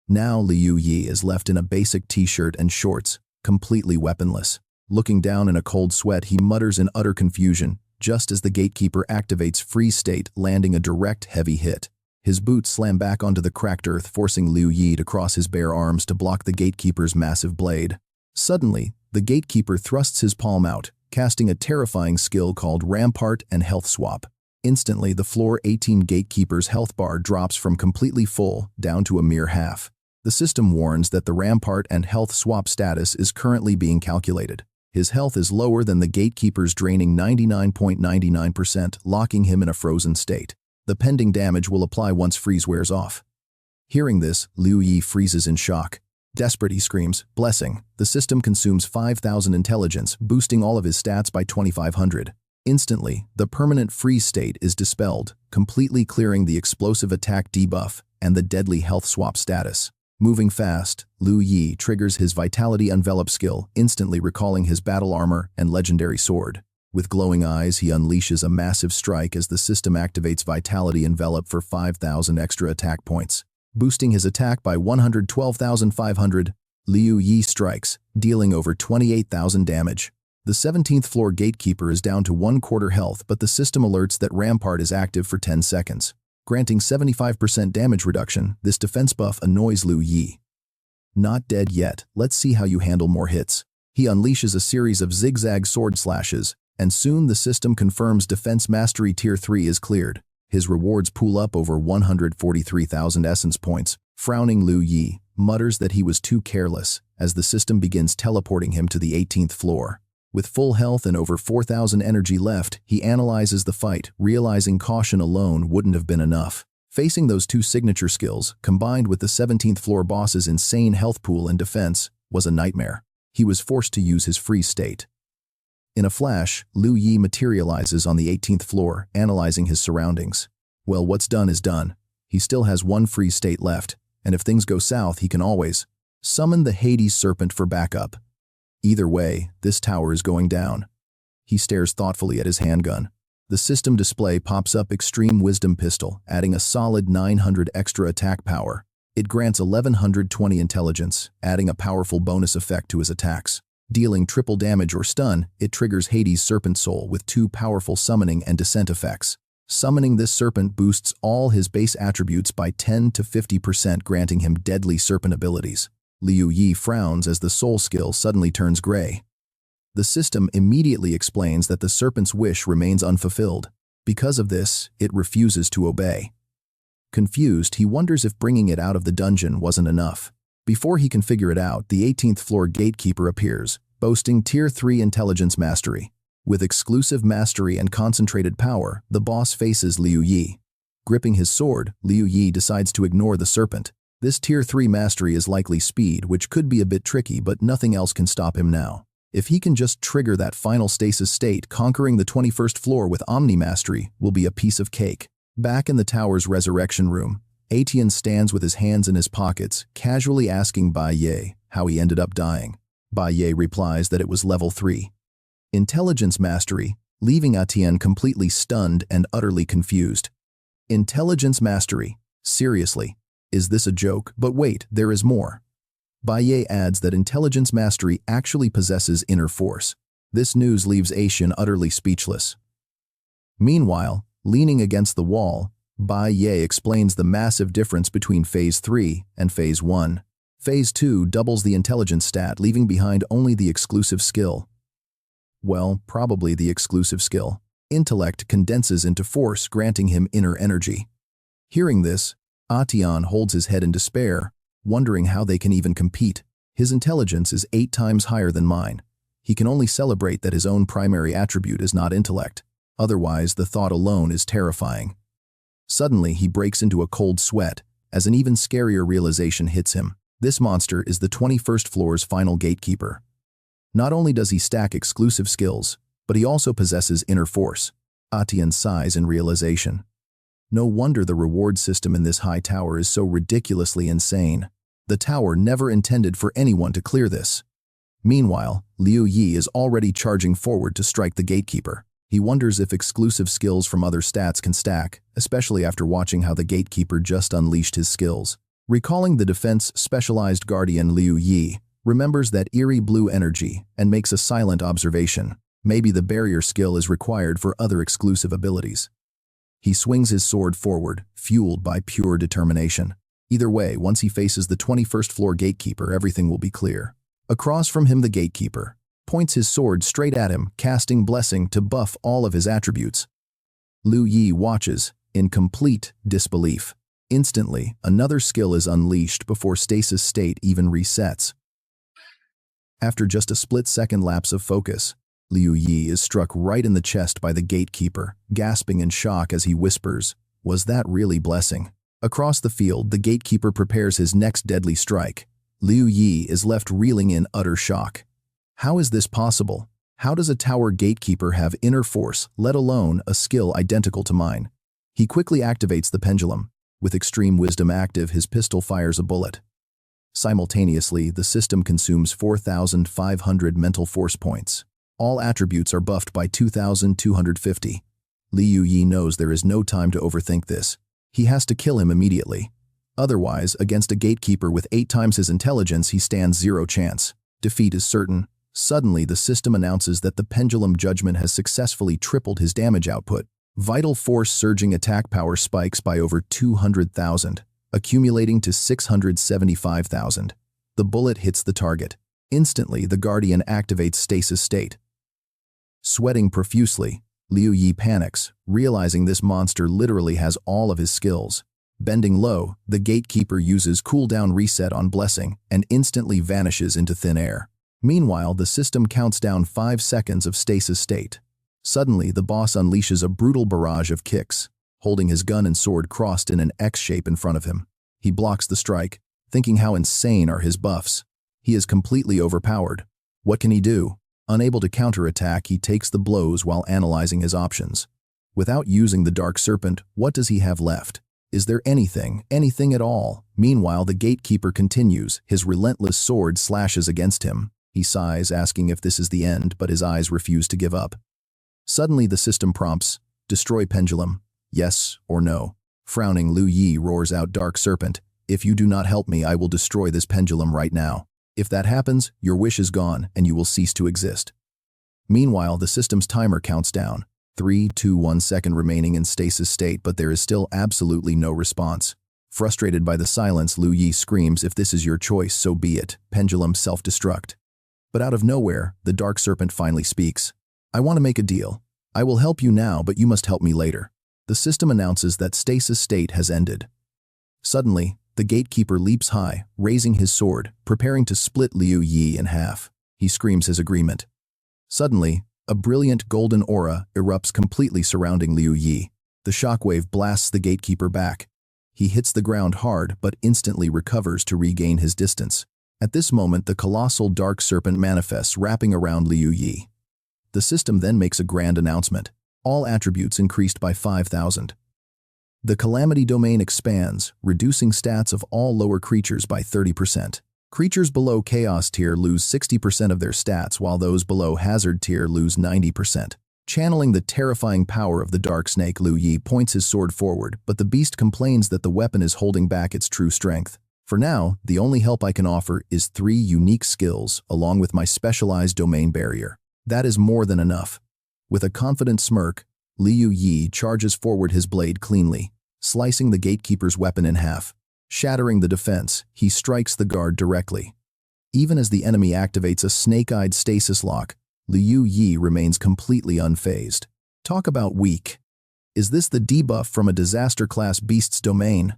Now Liu Yi is left in a basic t-shirt and shorts, completely weaponless. Looking down in a cold sweat, he mutters in utter confusion, just as the gatekeeper activates freeze state, landing a direct heavy hit. His boots slam back onto the cracked earth, forcing Liu Yi to cross his bare arms to block the gatekeeper's massive blade. Suddenly, the gatekeeper thrusts his palm out, casting a terrifying skill called Rampart and Health Swap. Instantly, the floor 18 gatekeeper's health bar drops from completely full down to a mere half. The system warns that the rampart and health swap status is currently being calculated. His health is lower than the gatekeeper's, draining 99.99%, locking him in a frozen state. The pending damage will apply once freeze wears off. Hearing this, Liu Yi freezes in shock. Desperate, he screams, "Blessing!" The system consumes 5,000 intelligence, boosting all of his stats by 2,500. Instantly, the permanent freeze state is dispelled, completely clearing the explosive attack debuff and the deadly health swap status. Moving fast, Liu Yi triggers his Vitality Envelop skill, instantly recalling his battle armor and legendary sword. With glowing eyes, he unleashes a massive strike as the system activates Vitality Envelop for 5,000 extra attack points. Boosting his attack by 112,500, Liu Yi strikes, dealing over 28,000 damage. The 17th floor gatekeeper is down to 1/4 health, but the system alerts that Rampart is active for 10 seconds. Granting 75% damage reduction, this defense buff annoys Liu Yi. Not dead yet, let's see how you handle more hits. He unleashes a series of zigzag sword slashes, and soon the system confirms Defense Mastery Tier 3 is cleared. His rewards pool up over 143,000 essence points. Frowning, Liu Yi mutters that he was too careless, as the system begins teleporting him to the 18th floor. With full health and over 4,000 energy left, he analyzes the fight, realizing caution alone wouldn't have been enough. Facing those two signature skills, combined with the 17th floor boss's insane health pool and defense, was a nightmare. He was forced to use his freeze state. In a flash, Liu Yi materializes on the 18th floor, analyzing his surroundings. Well, what's done is done. He still has one freeze state left, and if things go south, he can always summon the Hades Serpent for backup. Either way, this tower is going down. He stares thoughtfully at his handgun. The system display pops up Extreme Wisdom Pistol, adding a solid 900 extra attack power. It grants 1120 intelligence, adding a powerful bonus effect to his attacks. Dealing triple damage or stun, it triggers Hades' Serpent Soul with 2 powerful summoning and descent effects. Summoning this serpent boosts all his base attributes by 10 to 50%, granting him deadly serpent abilities. Liu Yi frowns as the soul skill suddenly turns gray. The system immediately explains that the serpent's wish remains unfulfilled. Because of this, it refuses to obey. Confused, he wonders if bringing it out of the dungeon wasn't enough. Before he can figure it out, the 18th floor gatekeeper appears, boasting Tier 3 intelligence mastery. With exclusive mastery and concentrated power, the boss faces Liu Yi. Gripping his sword, Liu Yi decides to ignore the serpent. This Tier 3 mastery is likely speed, which could be a bit tricky, but nothing else can stop him now. If he can just trigger that final stasis state, conquering the 21st floor with Omni Mastery will be a piece of cake. Back in the tower's resurrection room, Etienne stands with his hands in his pockets, casually asking Bai Ye how he ended up dying. Bai Ye replies that it was level 3. Intelligence Mastery, leaving Etienne completely stunned and utterly confused. Intelligence Mastery? Seriously? Is this a joke? But wait, there is more. Bai Ye adds that Intelligence Mastery actually possesses inner force. This news leaves Etienne utterly speechless. Meanwhile, leaning against the wall, Bai Ye explains the massive difference between Phase 3 and Phase 1. Phase 2 doubles the intelligence stat, leaving behind only the exclusive skill. Well, probably the exclusive skill. Intellect condenses into force, granting him inner energy. Hearing this, Etienne holds his head in despair, wondering how they can even compete. His intelligence is 8 times higher than mine. He can only celebrate that his own primary attribute is not intellect. Otherwise, the thought alone is terrifying. Suddenly, he breaks into a cold sweat, as an even scarier realization hits him. This monster is the 21st floor's final gatekeeper. Not only does he stack exclusive skills, but he also possesses inner force. Etienne sighs in realization. No wonder the reward system in this high tower is so ridiculously insane. The tower never intended for anyone to clear this. Meanwhile, Liu Yi is already charging forward to strike the gatekeeper. He wonders if exclusive skills from other stats can stack, especially after watching how the gatekeeper just unleashed his skills. Recalling the defense specialized guardian, Liu Yi remembers that eerie blue energy and makes a silent observation. Maybe the barrier skill is required for other exclusive abilities. He swings his sword forward, fueled by pure determination. Either way, once he faces the 21st floor gatekeeper, everything will be clear. Across from him, the gatekeeper points his sword straight at him, casting Blessing to buff all of his attributes. Liu Yi watches, in complete disbelief. Instantly, another skill is unleashed before stasis state even resets. After just a split-second lapse of focus, Liu Yi is struck right in the chest by the gatekeeper, gasping in shock as he whispers, "Was that really blessing?" Across the field, the gatekeeper prepares his next deadly strike. Liu Yi is left reeling in utter shock. How is this possible? How does a tower gatekeeper have inner force, let alone a skill identical to mine? He quickly activates the pendulum. With extreme wisdom active, his pistol fires a bullet. Simultaneously, the system consumes 4,500 mental force points. All attributes are buffed by 2,250. Liu Yi knows there is no time to overthink this. He has to kill him immediately. Otherwise, against a gatekeeper with 8 times his intelligence, he stands zero chance. Defeat is certain. Suddenly, the system announces that the pendulum judgment has successfully tripled his damage output. Vital force surging attack power spikes by over 200,000, accumulating to 675,000. The bullet hits the target. Instantly, the Guardian activates stasis state. Sweating profusely, Liu Yi panics, realizing this monster literally has all of his skills. Bending low, the gatekeeper uses cooldown reset on blessing and instantly vanishes into thin air. Meanwhile, the system counts down 5 seconds of stasis state. Suddenly, the boss unleashes a brutal barrage of kicks, holding his gun and sword crossed in an X shape in front of him. He blocks the strike, thinking how insane are his buffs. He is completely overpowered. What can he do? Unable to counterattack, he takes the blows while analyzing his options. Without using the Dark Serpent, what does he have left? Is there anything at all? Meanwhile, the gatekeeper continues. His relentless sword slashes against him. He sighs, asking if this is the end, but his eyes refuse to give up. Suddenly, the system prompts, "Destroy pendulum, yes or no." Frowning, Liu Yi roars out, "Dark Serpent, if you do not help me, I will destroy this pendulum right now. If that happens, your wish is gone and you will cease to exist." Meanwhile, the system's timer counts down. 3, 2, 1 second remaining in stasis state, but there is still absolutely no response. Frustrated by the silence, Liu Yi screams, "If this is your choice, so be it. Pendulum self-destruct." But out of nowhere, the Dark Serpent finally speaks. "I want to make a deal. I will help you now, but you must help me later." The system announces that stasis state has ended. Suddenly, the gatekeeper leaps high, raising his sword, preparing to split Liu Yi in half. He screams his agreement. Suddenly, a brilliant golden aura erupts completely surrounding Liu Yi. The shockwave blasts the gatekeeper back. He hits the ground hard, but instantly recovers to regain his distance. At this moment, the colossal Dark Serpent manifests, wrapping around Liu Yi. The system then makes a grand announcement. All attributes increased by 5,000. The Calamity domain expands, reducing stats of all lower creatures by 30%. Creatures below Chaos tier lose 60% of their stats, while those below Hazard tier lose 90%. Channeling the terrifying power of the Dark Snake, Liu Yi points his sword forward, but the beast complains that the weapon is holding back its true strength. "For now, the only help I can offer is 3 unique skills, along with my specialized domain barrier. That is more than enough." With a confident smirk, Liu Yi charges forward his blade cleanly, slicing the gatekeeper's weapon in half. Shattering the defense, he strikes the guard directly. Even as the enemy activates a snake-eyed stasis lock, Liu Yi remains completely unfazed. Talk about weak. Is this the debuff from a disaster-class beast's domain?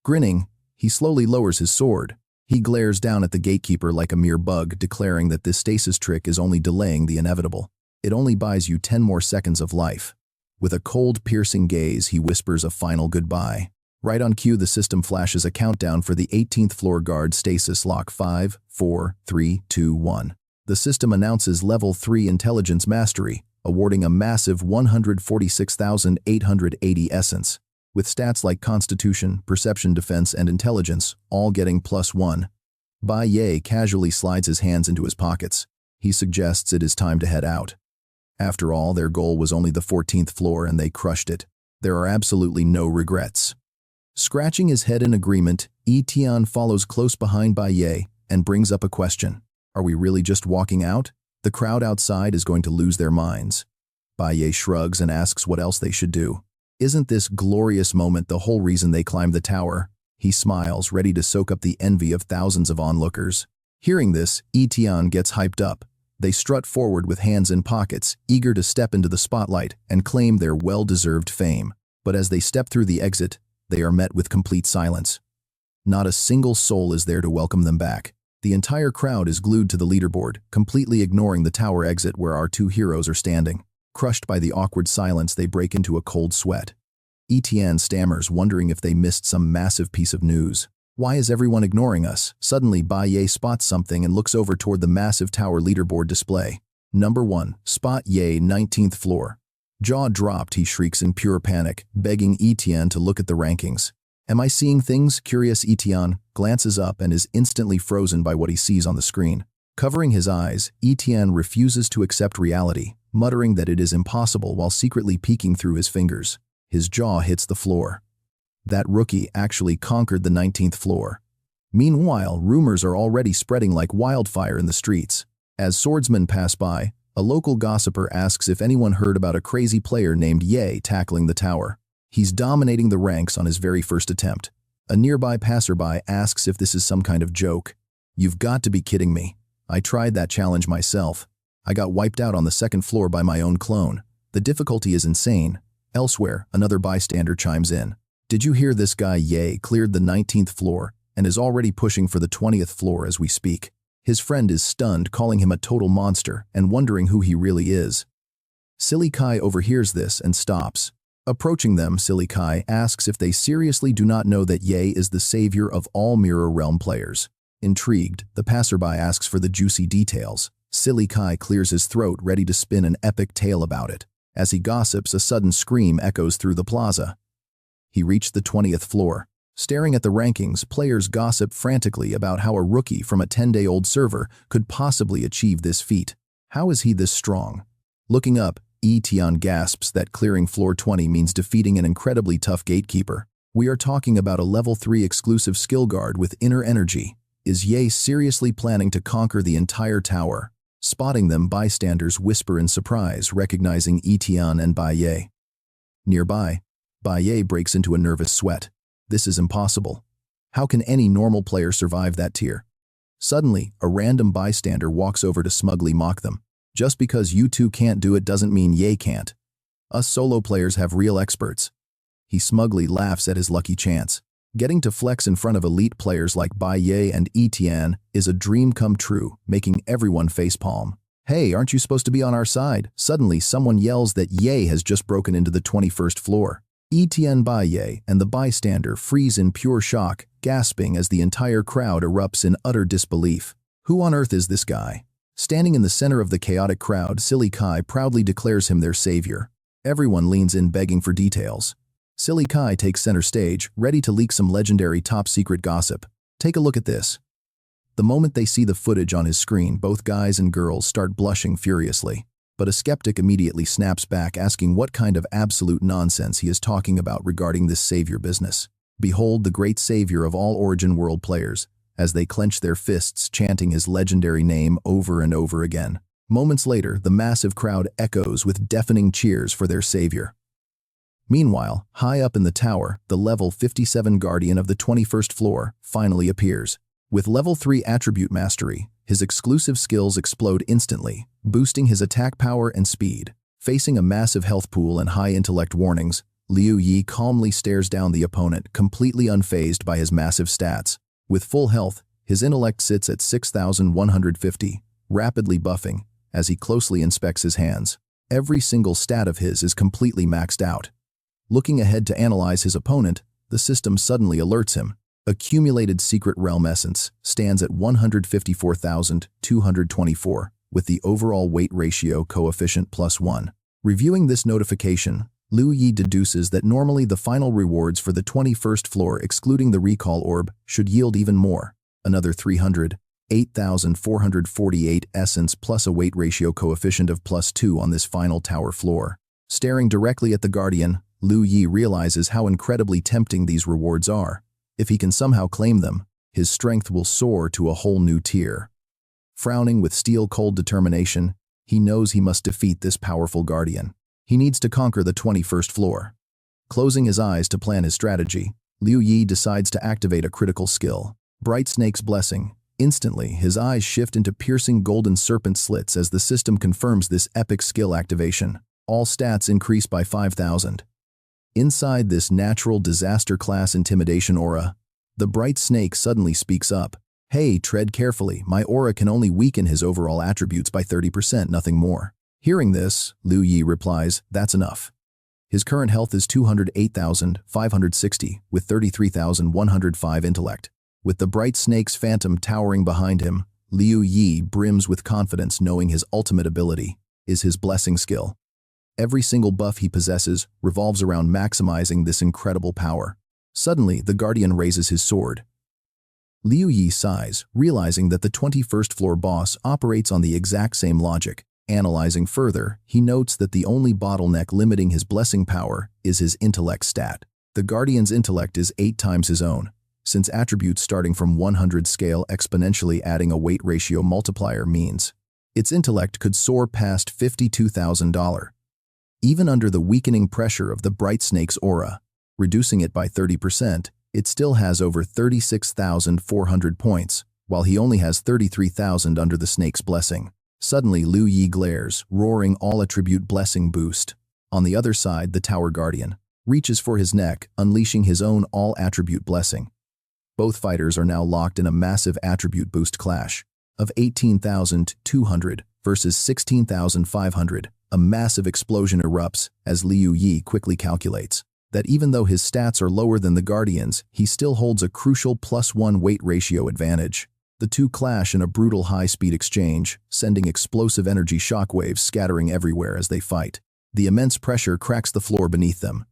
Grinning, he slowly lowers his sword. He glares down at the gatekeeper like a mere bug, declaring that this stasis trick is only delaying the inevitable. It only buys you 10 more seconds of life. With a cold, piercing gaze, he whispers a final goodbye. Right on cue, the system flashes a countdown for the 18th floor guard stasis lock. 5, 4, 3, 2, 1. The system announces Level 3 Intelligence Mastery, awarding a massive 146,880 essence. With stats like Constitution, Perception, Defense, and Intelligence, all getting +1. Bai Ye casually slides his hands into his pockets. He suggests it is time to head out. After all, their goal was only the 14th floor and they crushed it. There are absolutely no regrets. Scratching his head in agreement, Tian follows close behind Bai Ye and brings up a question. Are we really just walking out? The crowd outside is going to lose their minds. Bai Ye shrugs and asks what else they should do. Isn't this glorious moment the whole reason they climbed the tower? He smiles, ready to soak up the envy of thousands of onlookers. Hearing this, Tian gets hyped up. They strut forward with hands in pockets, eager to step into the spotlight and claim their well-deserved fame. But as they step through the exit, they are met with complete silence. Not a single soul is there to welcome them back. The entire crowd is glued to the leaderboard, completely ignoring the tower exit where our two heroes are standing. Crushed by the awkward silence, they break into a cold sweat. Etienne stammers, wondering if they missed some massive piece of news. Why is everyone ignoring us? Suddenly, Ye spots something and looks over toward the massive tower leaderboard display. Number 1, Spot Ye, 19th floor. Jaw dropped, he shrieks in pure panic, begging Etienne to look at the rankings. Am I seeing things? Curious Etienne glances up and is instantly frozen by what he sees on the screen. Covering his eyes, Etienne refuses to accept reality, muttering that it is impossible while secretly peeking through his fingers. His jaw hits the floor. That rookie actually conquered the 19th floor. Meanwhile, rumors are already spreading like wildfire in the streets. As swordsmen pass by, a local gossiper asks if anyone heard about a crazy player named Ye tackling the tower. He's dominating the ranks on his very first attempt. A nearby passerby asks if this is some kind of joke. You've got to be kidding me. I tried that challenge myself. I got wiped out on the second floor by my own clone. The difficulty is insane. Elsewhere, another bystander chimes in. Did you hear this guy Ye cleared the 19th floor and is already pushing for the 20th floor as we speak? His friend is stunned, calling him a total monster and wondering who he really is. Silly Kai overhears this and stops. Approaching them, Silly Kai asks if they seriously do not know that Ye is the savior of all Mirror Realm players. Intrigued, the passerby asks for the juicy details. Silly Kai clears his throat, ready to spin an epic tale about it. As he gossips, a sudden scream echoes through the plaza. He reached the 20th floor. Staring at the rankings, players gossip frantically about how a rookie from a 10-day-old server could possibly achieve this feat. How is he this strong? Looking up, Etienne gasps that clearing floor 20 means defeating an incredibly tough gatekeeper. We are talking about a level 3 exclusive skill guard with inner energy. Is Ye seriously planning to conquer the entire tower? Spotting them, bystanders whisper in surprise, recognizing Etienne and Ye. Nearby, Ye breaks into a nervous sweat. This is impossible. How can any normal player survive that tier? Suddenly, a random bystander walks over to smugly mock them. Just because you two can't do it doesn't mean Ye can't. Us solo players have real experts. He smugly laughs at his lucky chance. Getting to flex in front of elite players like Ye and Etienne is a dream come true, making everyone facepalm. Hey, aren't you supposed to be on our side? Suddenly, someone yells that Ye has just broken into the 21st floor. Etienne, Ye, and the bystander freeze in pure shock, gasping as the entire crowd erupts in utter disbelief. Who on earth is this guy? Standing in the center of the chaotic crowd, Silly Kai proudly declares him their savior. Everyone leans in, begging for details. Silly Kai takes center stage, ready to leak some legendary top-secret gossip. Take a look at this. The moment they see the footage on his screen, both guys and girls start blushing furiously. But a skeptic immediately snaps back, asking what kind of absolute nonsense he is talking about regarding this savior business. Behold the great savior of all Origin World players, as they clench their fists, chanting his legendary name over and over again. Moments later, the massive crowd echoes with deafening cheers for their savior. Meanwhile, high up in the tower, the level 57 guardian of the 21st floor finally appears. With level 3 attribute mastery, his exclusive skills explode instantly, boosting his attack power and speed. Facing a massive health pool and high intellect warnings, Liu Yi calmly stares down the opponent, completely unfazed by his massive stats. With full health, his intellect sits at 6,150, rapidly buffing as he closely inspects his hands. Every single stat of his is completely maxed out. Looking ahead to analyze his opponent, the system suddenly alerts him. Accumulated Secret Realm Essence stands at 154,224, with the overall weight ratio coefficient +1. Reviewing this notification, Liu Yi deduces that normally the final rewards for the 21st floor, excluding the recall orb, should yield even more. Another 8,448 essence plus a weight ratio coefficient of +2 on this final tower floor. Staring directly at the Guardian, Liu Yi realizes how incredibly tempting these rewards are. If he can somehow claim them, his strength will soar to a whole new tier. Frowning with steel-cold determination, he knows he must defeat this powerful Guardian. He needs to conquer the 21st floor. Closing his eyes to plan his strategy, Liu Yi decides to activate a critical skill, Bright Snake's Blessing. Instantly, his eyes shift into piercing golden serpent slits as the system confirms this epic skill activation. All stats increase by 5,000. Inside this natural disaster class intimidation aura, the bright snake suddenly speaks up. Hey, tread carefully, my aura can only weaken his overall attributes by 30%, nothing more. Hearing this, Liu Yi replies, that's enough. His current health is 208,560, with 33,105 intellect. With the bright snake's phantom towering behind him, Liu Yi brims with confidence knowing his ultimate ability is his blessing skill. Every single buff he possesses revolves around maximizing this incredible power. Suddenly, the Guardian raises his sword. Liu Yi sighs, realizing that the 21st floor boss operates on the exact same logic. Analyzing further, he notes that the only bottleneck limiting his blessing power is his intellect stat. The Guardian's intellect is 8 times his own, since attributes starting from 100 scale exponentially adding a weight ratio multiplier means its intellect could soar past $52,000. Even under the weakening pressure of the bright snake's aura, reducing it by 30%, it still has over 36,400 points, while he only has 33,000 under the snake's blessing. Suddenly, Liu Yi glares, roaring all-attribute blessing boost. On the other side, the Tower Guardian reaches for his neck, unleashing his own all-attribute blessing. Both fighters are now locked in a massive attribute boost clash of 18,200 versus 16,500. A massive explosion erupts as Liu Yi quickly calculates that even though his stats are lower than the Guardian's, he still holds a crucial +1 weight ratio advantage. The two clash in a brutal high-speed exchange, sending explosive energy shockwaves scattering everywhere as they fight. The immense pressure cracks the floor beneath them.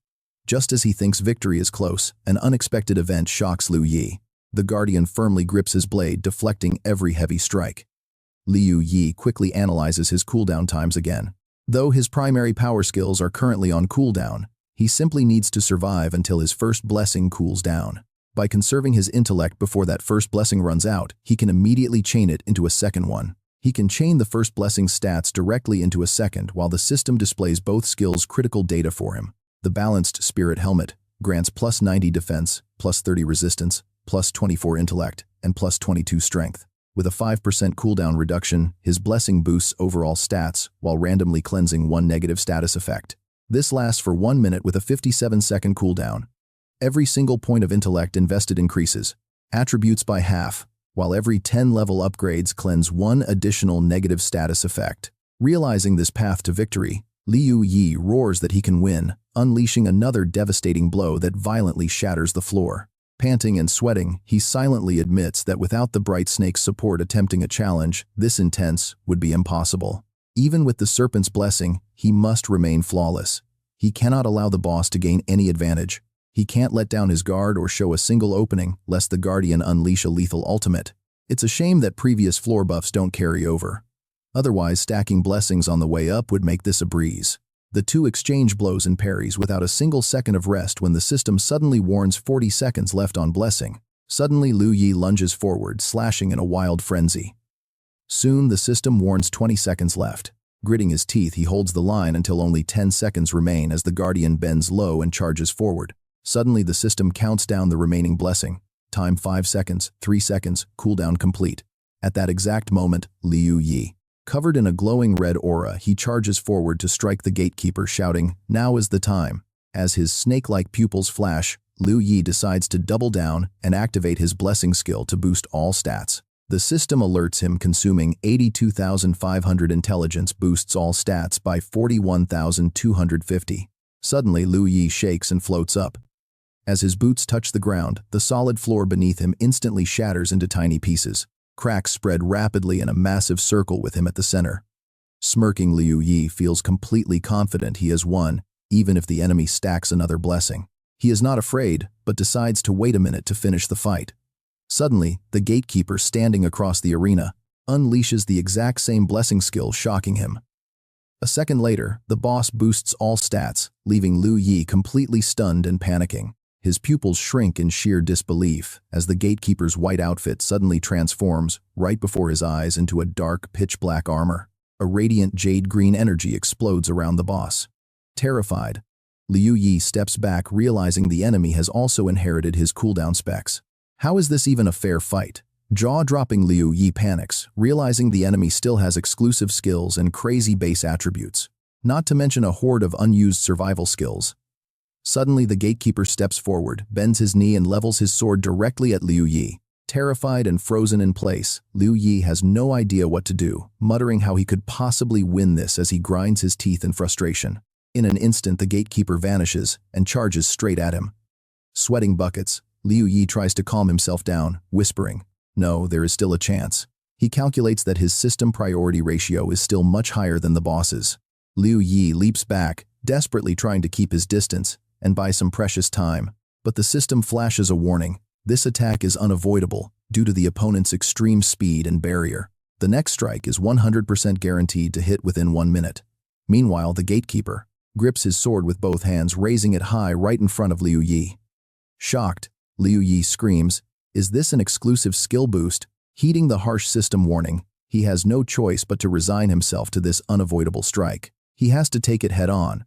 Just as he thinks victory is close, an unexpected event shocks Liu Yi. The Guardian firmly grips his blade, deflecting every heavy strike. Liu Yi quickly analyzes his cooldown times again. Though his primary power skills are currently on cooldown, he simply needs to survive until his first blessing cools down. By conserving his intellect before that first blessing runs out, he can immediately chain it into a second one. He can chain the first blessing stats directly into a second while the system displays both skills' critical data for him. The balanced spirit helmet grants +90 defense, +30 resistance, +24 intellect, and +22 strength. With a 5% cooldown reduction, his blessing boosts overall stats while randomly cleansing one negative status effect. This lasts for 1 minute with a 57-second cooldown. Every single point of intellect invested increases attributes by half, while every 10 level upgrades cleanse one additional negative status effect. Realizing this path to victory, Liu Yi roars that he can win, unleashing another devastating blow that violently shatters the floor. Panting and sweating, he silently admits that without the bright snake's support attempting a challenge this intense would be impossible. Even with the serpent's blessing, he must remain flawless. He cannot allow the boss to gain any advantage. He can't let down his guard or show a single opening, lest the Guardian unleash a lethal ultimate. It's a shame that previous floor buffs don't carry over. Otherwise, stacking blessings on the way up would make this a breeze. The two exchange blows and parries without a single second of rest when the system suddenly warns 40 seconds left on blessing. Suddenly, Liu Yi lunges forward, slashing in a wild frenzy. Soon, the system warns 20 seconds left. Gritting his teeth, he holds the line until only 10 seconds remain as the Guardian bends low and charges forward. Suddenly, the system counts down the remaining blessing. Time 5 seconds, 3 seconds, cooldown complete. At that exact moment, Liu Yi, covered in a glowing red aura, he charges forward to strike the gatekeeper, shouting, "Now is the time." As his snake-like pupils flash, Liu Yi decides to double down and activate his blessing skill to boost all stats. The system alerts him, consuming 82,500 intelligence boosts all stats by 41,250. Suddenly, Liu Yi shakes and floats up. As his boots touch the ground, the solid floor beneath him instantly shatters into tiny pieces. Cracks spread rapidly in a massive circle with him at the center. Smirking, Liu Yi feels completely confident he has won, even if the enemy stacks another blessing. He is not afraid, but decides to wait a minute to finish the fight. Suddenly, the gatekeeper standing across the arena unleashes the exact same blessing skill, shocking him. A second later, the boss boosts all stats, leaving Liu Yi completely stunned and panicking. His pupils shrink in sheer disbelief as the gatekeeper's white outfit suddenly transforms right before his eyes into a dark, pitch-black armor. A radiant jade-green energy explodes around the boss. Terrified, Liu Yi steps back, realizing the enemy has also inherited his cooldown specs. How is this even a fair fight? Jaw-dropping Liu Yi panics, realizing the enemy still has exclusive skills and crazy base attributes, not to mention a horde of unused survival skills. Suddenly, the gatekeeper steps forward, bends his knee and levels his sword directly at Liu Yi. Terrified and frozen in place, Liu Yi has no idea what to do, muttering how he could possibly win this as he grinds his teeth in frustration. In an instant, the gatekeeper vanishes and charges straight at him. Sweating buckets, Liu Yi tries to calm himself down, whispering, "No, there is still a chance." He calculates that his system priority ratio is still much higher than the boss's. Liu Yi leaps back, desperately trying to keep his distance and buy some precious time, but the system flashes a warning. This attack is unavoidable due to the opponent's extreme speed and barrier. The next strike is 100% guaranteed to hit within 1 minute. Meanwhile, the gatekeeper grips his sword with both hands, raising it high right in front of Liu Yi. Shocked, Liu Yi screams, "Is this an exclusive skill boost?" Heeding the harsh system warning, he has no choice but to resign himself to this unavoidable strike. He has to take it head-on.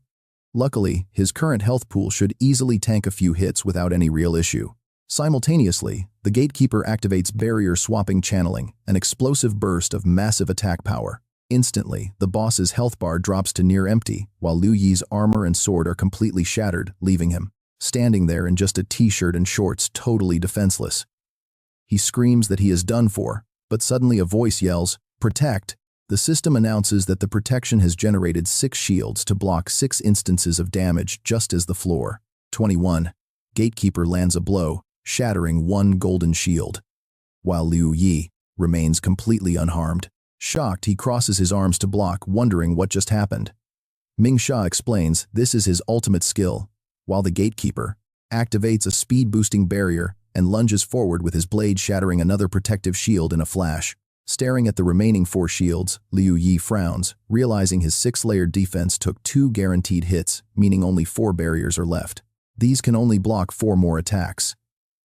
Luckily, his current health pool should easily tank a few hits without any real issue. Simultaneously, the gatekeeper activates barrier-swapping channeling, an explosive burst of massive attack power. Instantly, the boss's health bar drops to near empty, while Liu Yi's armor and sword are completely shattered, leaving him standing there in just a t-shirt and shorts, totally defenseless. He screams that he is done for, but suddenly a voice yells, "Protect!" The system announces that the protection has generated 6 shields to block 6 instances of damage just as the floor. 21. Gatekeeper lands a blow, shattering 1 golden shield, while Liu Yi remains completely unharmed. Shocked, he crosses his arms to block, wondering what just happened. Ming Sha explains this is his ultimate skill, while the gatekeeper activates a speed-boosting barrier and lunges forward with his blade shattering another protective shield in a flash. Staring at the remaining 4 shields, Liu Yi frowns, realizing his 6-layered defense took 2 guaranteed hits, meaning only 4 barriers are left. These can only block 4 more attacks.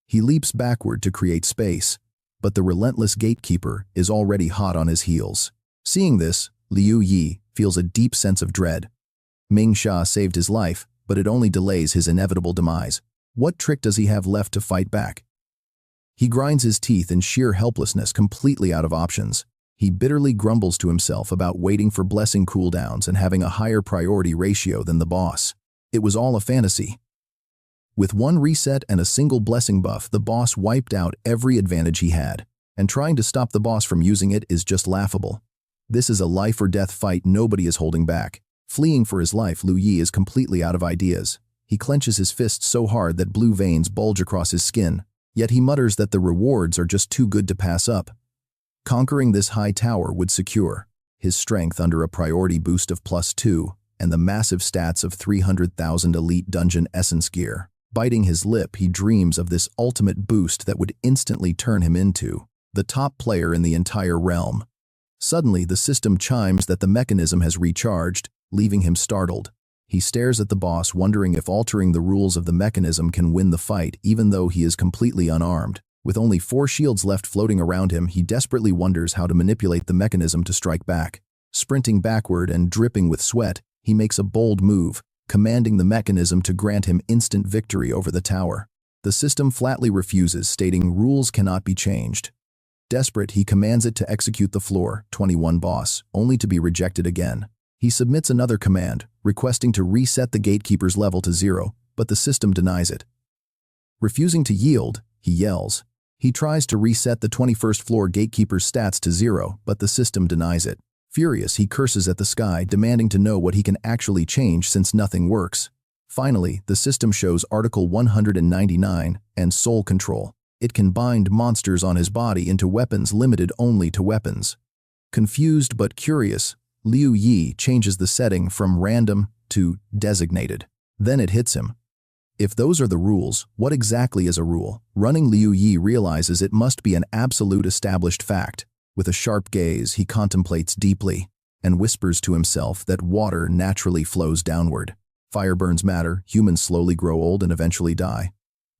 He leaps backward to create space, but the relentless gatekeeper is already hot on his heels. Seeing this, Liu Yi feels a deep sense of dread. Ming Sha saved his life, but it only delays his inevitable demise. What trick does he have left to fight back? He grinds his teeth in sheer helplessness, completely out of options. He bitterly grumbles to himself about waiting for blessing cooldowns and having a higher priority ratio than the boss. It was all a fantasy. With 1 reset and a single blessing buff, the boss wiped out every advantage he had, and trying to stop the boss from using it is just laughable. This is a life-or-death fight nobody is holding back. Fleeing for his life, Liu Yi is completely out of ideas. He clenches his fists so hard that blue veins bulge across his skin, yet he mutters that the rewards are just too good to pass up. Conquering this high tower would secure his strength under a priority boost of +2 and the massive stats of 300,000 elite dungeon essence gear. Biting his lip, he dreams of this ultimate boost that would instantly turn him into the top player in the entire realm. Suddenly, the system chimes that the mechanism has recharged, leaving him startled. He stares at the boss, wondering if altering the rules of the mechanism can win the fight, even though he is completely unarmed. With only 4 shields left floating around him, he desperately wonders how to manipulate the mechanism to strike back. Sprinting backward and dripping with sweat, he makes a bold move, commanding the mechanism to grant him instant victory over the tower. The system flatly refuses, stating rules cannot be changed. Desperate, he commands it to execute the floor 21 boss, only to be rejected again. He submits another command, requesting to reset the gatekeeper's level to 0, but the system denies it. Refusing to yield, he yells. He tries to reset the 21st floor gatekeeper's stats to 0, but the system denies it. Furious, he curses at the sky, demanding to know what he can actually change since nothing works. Finally, the system shows Article 199 and Soul Control. It can bind monsters on his body into weapons limited only to weapons. Confused but curious, Liu Yi changes the setting from random to designated. Then it hits him. If those are the rules, what exactly is a rule? Running, Liu Yi realizes it must be an absolute established fact. With a sharp gaze, he contemplates deeply and whispers to himself that water naturally flows downward. Fire burns matter, humans slowly grow old and eventually die.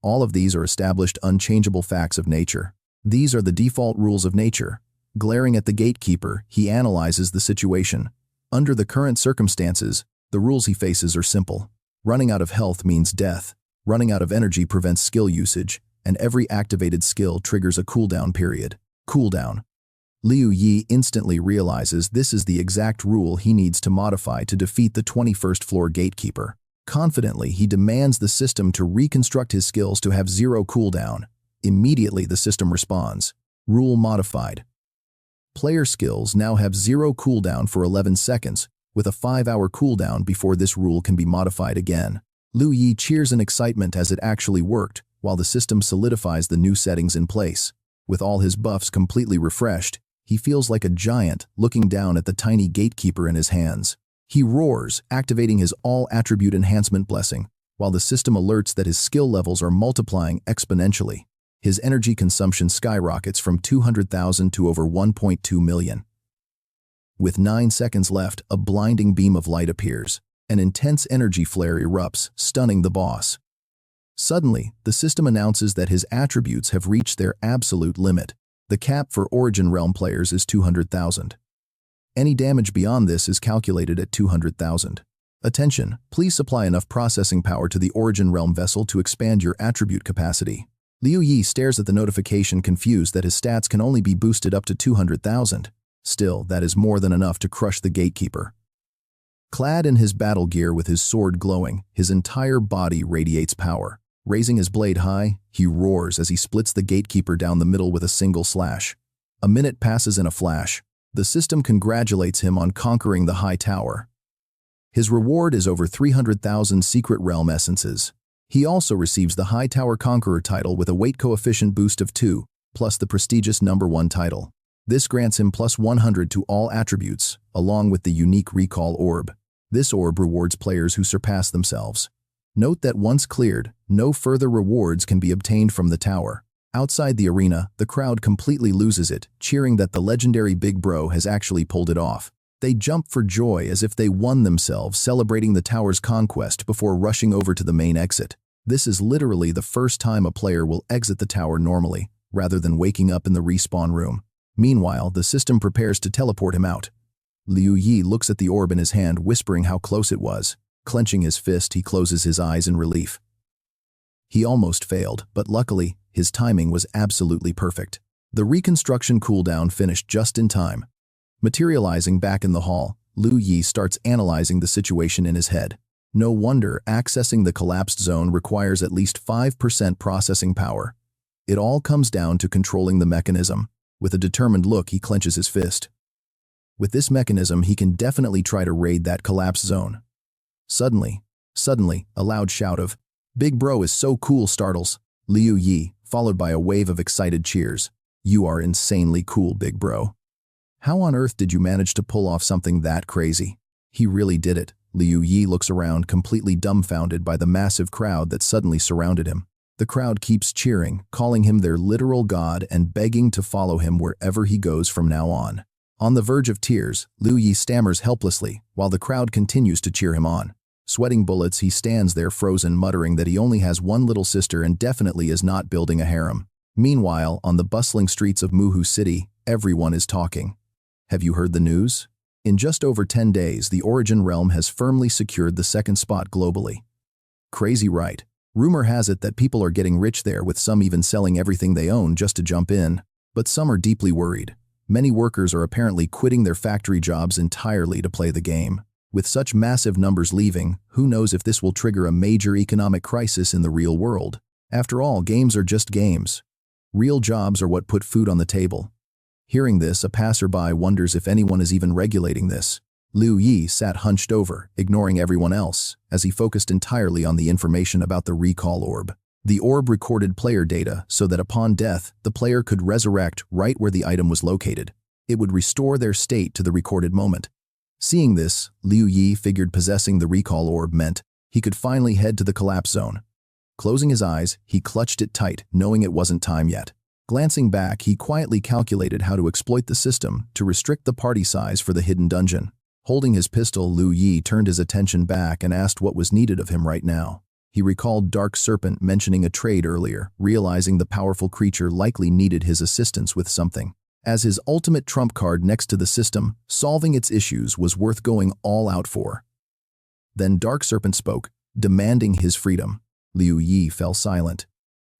All of these are established, unchangeable facts of nature. These are the default rules of nature. Glaring at the gatekeeper, he analyzes the situation. Under the current circumstances, the rules he faces are simple. Running out of health means death. Running out of energy prevents skill usage, and every activated skill triggers a cooldown period. Cooldown. Liu Yi instantly realizes this is the exact rule he needs to modify to defeat the 21st floor gatekeeper. Confidently, he demands the system to reconstruct his skills to have 0 cooldown. Immediately, the system responds. Rule modified. Player skills now have 0 cooldown for 11 seconds, with a 5-hour cooldown before this rule can be modified again. Liu Yi cheers in excitement as it actually worked, while the system solidifies the new settings in place. With all his buffs completely refreshed, he feels like a giant looking down at the tiny gatekeeper in his hands. He roars, activating his all-attribute enhancement blessing, while the system alerts that his skill levels are multiplying exponentially. His energy consumption skyrockets from 200,000 to over 1.2 million. With 9 seconds left, a blinding beam of light appears. An intense energy flare erupts, stunning the boss. Suddenly, the system announces that his attributes have reached their absolute limit. The cap for Origin Realm players is 200,000. Any damage beyond this is calculated at 200,000. Attention, please supply enough processing power to the Origin Realm vessel to expand your attribute capacity. Liu Yi stares at the notification, confused that his stats can only be boosted up to 200,000. Still, that is more than enough to crush the gatekeeper. Clad in his battle gear with his sword glowing, his entire body radiates power. Raising his blade high, he roars as he splits the gatekeeper down the middle with a single slash. A minute passes in a flash. The system congratulates him on conquering the high tower. His reward is over 300,000 secret realm essences. He also receives the High Tower Conqueror title with a weight coefficient boost of 2, plus the prestigious number 1 title. This grants him plus 100 to all attributes, along with the unique recall orb. This orb rewards players who surpass themselves. Note that once cleared, no further rewards can be obtained from the tower. Outside the arena, the crowd completely loses it, cheering that the legendary Big Bro has actually pulled it off. They jump for joy as if they won themselves, celebrating the tower's conquest before rushing over to the main exit. This is literally the first time a player will exit the tower normally, rather than waking up in the respawn room. Meanwhile, the system prepares to teleport him out. Liu Yi looks at the orb in his hand, whispering how close it was. Clenching his fist, he closes his eyes in relief. He almost failed, but luckily, his timing was absolutely perfect. The reconstruction cooldown finished just in time. Materializing back in the hall, Liu Yi starts analyzing the situation in his head. No wonder accessing the collapsed zone requires at least 5% processing power. It all comes down to controlling the mechanism. With a determined look, he clenches his fist. With this mechanism, he can definitely try to raid that collapsed zone. Suddenly, a loud shout of, "Big Bro is so cool," startles Liu Yi, followed by a wave of excited cheers. "You are insanely cool, Big Bro. How on earth did you manage to pull off something that crazy?" He really did it. Liu Yi looks around, completely dumbfounded by the massive crowd that suddenly surrounded him. The crowd keeps cheering, calling him their literal god and begging to follow him wherever he goes from now on. On the verge of tears, Liu Yi stammers helplessly, while the crowd continues to cheer him on. Sweating bullets, he stands there frozen, muttering that he only has one little sister and definitely is not building a harem. Meanwhile, on the bustling streets of Muhu City, everyone is talking. Have you heard the news? In just over 10 days, the Origin Realm has firmly secured the second spot globally. Crazy, right? Rumor has it that people are getting rich there, with some even selling everything they own just to jump in. But some are deeply worried. Many workers are apparently quitting their factory jobs entirely to play the game. With such massive numbers leaving, who knows if this will trigger a major economic crisis in the real world. After all, games are just games. Real jobs are what put food on the table. Hearing this, a passerby wonders if anyone is even regulating this. Liu Yi sat hunched over, ignoring everyone else, as he focused entirely on the information about the recall orb. The orb recorded player data so that upon death, the player could resurrect right where the item was located. It would restore their state to the recorded moment. Seeing this, Liu Yi figured possessing the recall orb meant he could finally head to the collapse zone. Closing his eyes, he clutched it tight, knowing it wasn't time yet. Glancing back, he quietly calculated how to exploit the system to restrict the party size for the hidden dungeon. Holding his pistol, Liu Yi turned his attention back and asked what was needed of him right now. He recalled Dark Serpent mentioning a trade earlier, realizing the powerful creature likely needed his assistance with something. As his ultimate trump card next to the system, solving its issues was worth going all out for. Then Dark Serpent spoke, demanding his freedom. Liu Yi fell silent.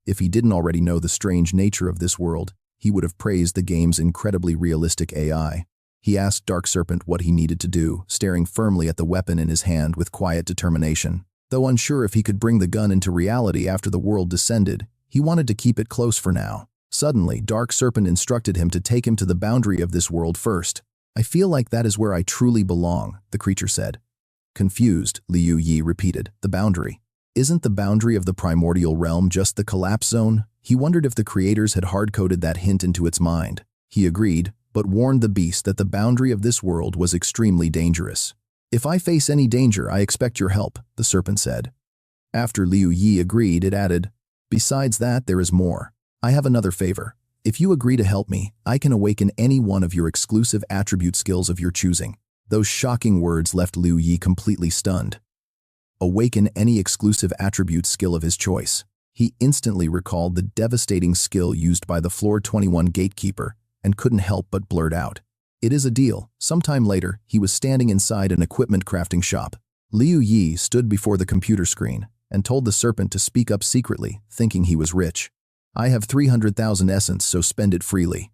If he didn't already know the strange nature of this world, he would have praised the game's incredibly realistic AI. He asked Dark Serpent what he needed to do, staring firmly at the weapon in his hand with quiet determination. Though unsure if he could bring the gun into reality after the world descended, he wanted to keep it close for now. Suddenly, Dark Serpent instructed him to take him to the boundary of this world first. "I feel like that is where I truly belong," the creature said. Confused, Liu Yi repeated, "The boundary. Isn't the boundary of the primordial realm just the collapse zone?" He wondered if the creators had hard-coded that hint into its mind. He agreed, but warned the beast that the boundary of this world was extremely dangerous. "If I face any danger, I expect your help," the serpent said. After Liu Yi agreed, it added, "Besides that, there is more. I have another favor. If you agree to help me, I can awaken any one of your exclusive attribute skills of your choosing." Those shocking words left Liu Yi completely stunned. Awaken any exclusive attribute skill of his choice. He instantly recalled the devastating skill used by the Floor 21 gatekeeper and couldn't help but blurt out, "It is a deal." Sometime later, he was standing inside an equipment crafting shop. Liu Yi stood before the computer screen and told the serpent to speak up secretly, thinking he was rich. "I have 300,000 essence, so spend it freely."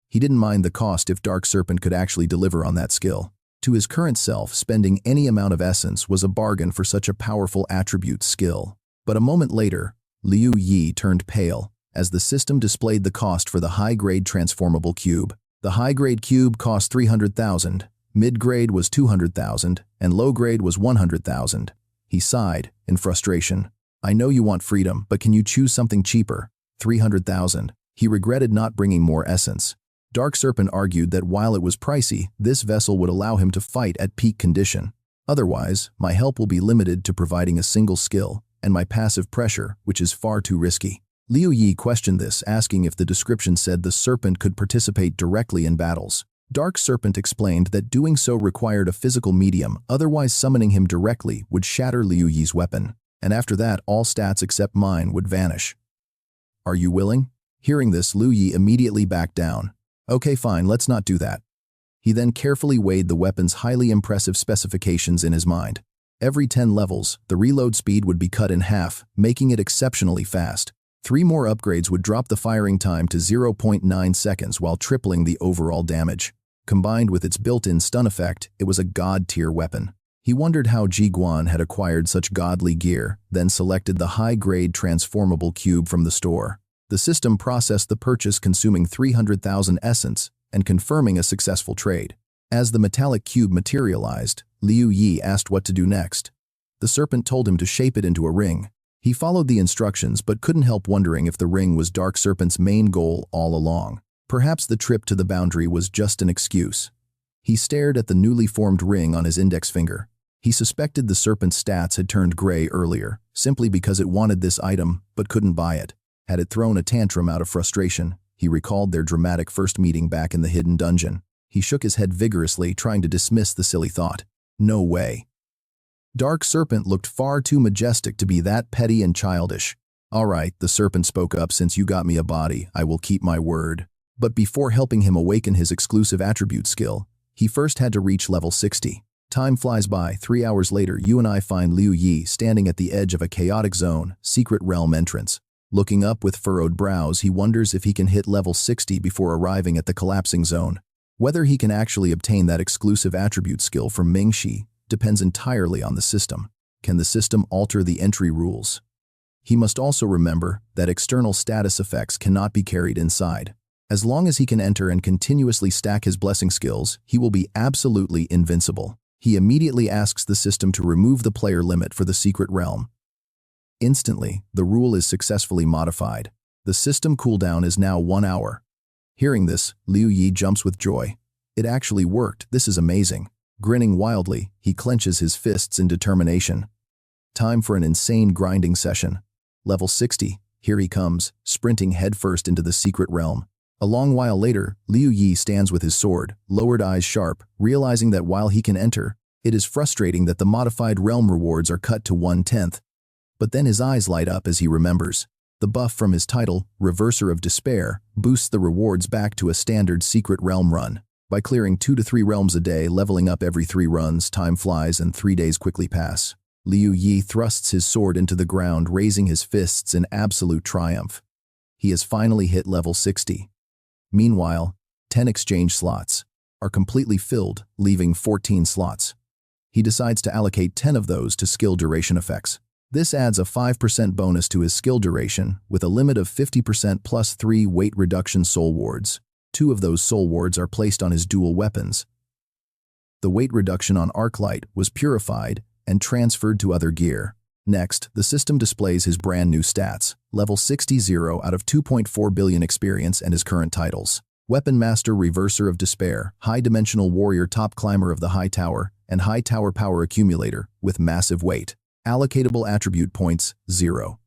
He didn't mind the cost if Dark Serpent could actually deliver on that skill. To his current self, spending any amount of essence was a bargain for such a powerful attribute skill. But a moment later, Liu Yi turned pale as the system displayed the cost for the high-grade transformable cube. The high-grade cube cost 300,000, mid-grade was 200,000, and low-grade was 100,000. He sighed in frustration. "I know you want freedom, but can you choose something cheaper?" 300,000. He regretted not bringing more essence. Dark Serpent argued that while it was pricey, this vessel would allow him to fight at peak condition. "Otherwise, my help will be limited to providing a single skill, and my passive pressure, which is far too risky." Liu Yi questioned this, asking if the description said the serpent could participate directly in battles. Dark Serpent explained that doing so required a physical medium, otherwise summoning him directly would shatter Liu Yi's weapon, and after that all stats except mine would vanish. "Are you willing?" Hearing this, Liu Yi immediately backed down. "Okay, fine, let's not do that." He then carefully weighed the weapon's highly impressive specifications in his mind. Every 10 levels, the reload speed would be cut in half, making it exceptionally fast. 3 more upgrades would drop the firing time to 0.9 seconds while tripling the overall damage. Combined with its built-in stun effect, it was a god-tier weapon. He wondered how Ji Guan had acquired such godly gear, then selected the high-grade transformable cube from the store. The system processed the purchase, consuming 300,000 essence and confirming a successful trade. As the metallic cube materialized, Liu Yi asked what to do next. The serpent told him to shape it into a ring. He followed the instructions but couldn't help wondering if the ring was Dark Serpent's main goal all along. Perhaps the trip to the boundary was just an excuse. He stared at the newly formed ring on his index finger. He suspected the serpent's stats had turned gray earlier, simply because it wanted this item but couldn't buy it. Had it thrown a tantrum out of frustration? He recalled their dramatic first meeting back in the hidden dungeon. He shook his head vigorously, trying to dismiss the silly thought. No way. Dark Serpent looked far too majestic to be that petty and childish. "All right," the serpent spoke up, "since you got me a body, I will keep my word." But before helping him awaken his exclusive attribute skill, he first had to reach level 60. Time flies by. 3 hours later, you and I find Liu Yi standing at the edge of a chaotic zone, secret realm entrance. Looking up with furrowed brows, he wonders if he can hit level 60 before arriving at the collapsing zone. Whether he can actually obtain that exclusive attribute skill from Mingxi depends entirely on the system. Can the system alter the entry rules? He must also remember that external status effects cannot be carried inside. As long as he can enter and continuously stack his blessing skills, he will be absolutely invincible. He immediately asks the system to remove the player limit for the secret realm. Instantly, the rule is successfully modified. The system cooldown is now 1 hour. Hearing this, Liu Yi jumps with joy. It actually worked. This is amazing. Grinning wildly, he clenches his fists in determination. Time for an insane grinding session. Level 60. Here he comes, sprinting headfirst into the secret realm. A long while later, Liu Yi stands with his sword, lowered eyes sharp, realizing that while he can enter, it is frustrating that the modified realm rewards are cut to 1/10. But then his eyes light up as he remembers. The buff from his title, Reverser of Despair, boosts the rewards back to a standard secret realm run. By clearing 2 to 3 realms a day, leveling up every 3 runs, time flies and 3 days quickly pass. Liu Yi thrusts his sword into the ground, raising his fists in absolute triumph. He has finally hit level 60. Meanwhile, 10 exchange slots are completely filled, leaving 14 slots. He decides to allocate 10 of those to skill duration effects. This adds a 5% bonus to his skill duration, with a limit of 50% plus 3 weight reduction soul wards. 2 of those soul wards are placed on his dual weapons. The weight reduction on Arclight was purified and transferred to other gear. Next, the system displays his brand new stats, level 60 0 out of 2.4 billion experience and his current titles. Weapon Master Reverser of Despair, High Dimensional Warrior Top Climber of the High Tower, and High Tower Power Accumulator, with massive weight. Allocatable attribute points, 0.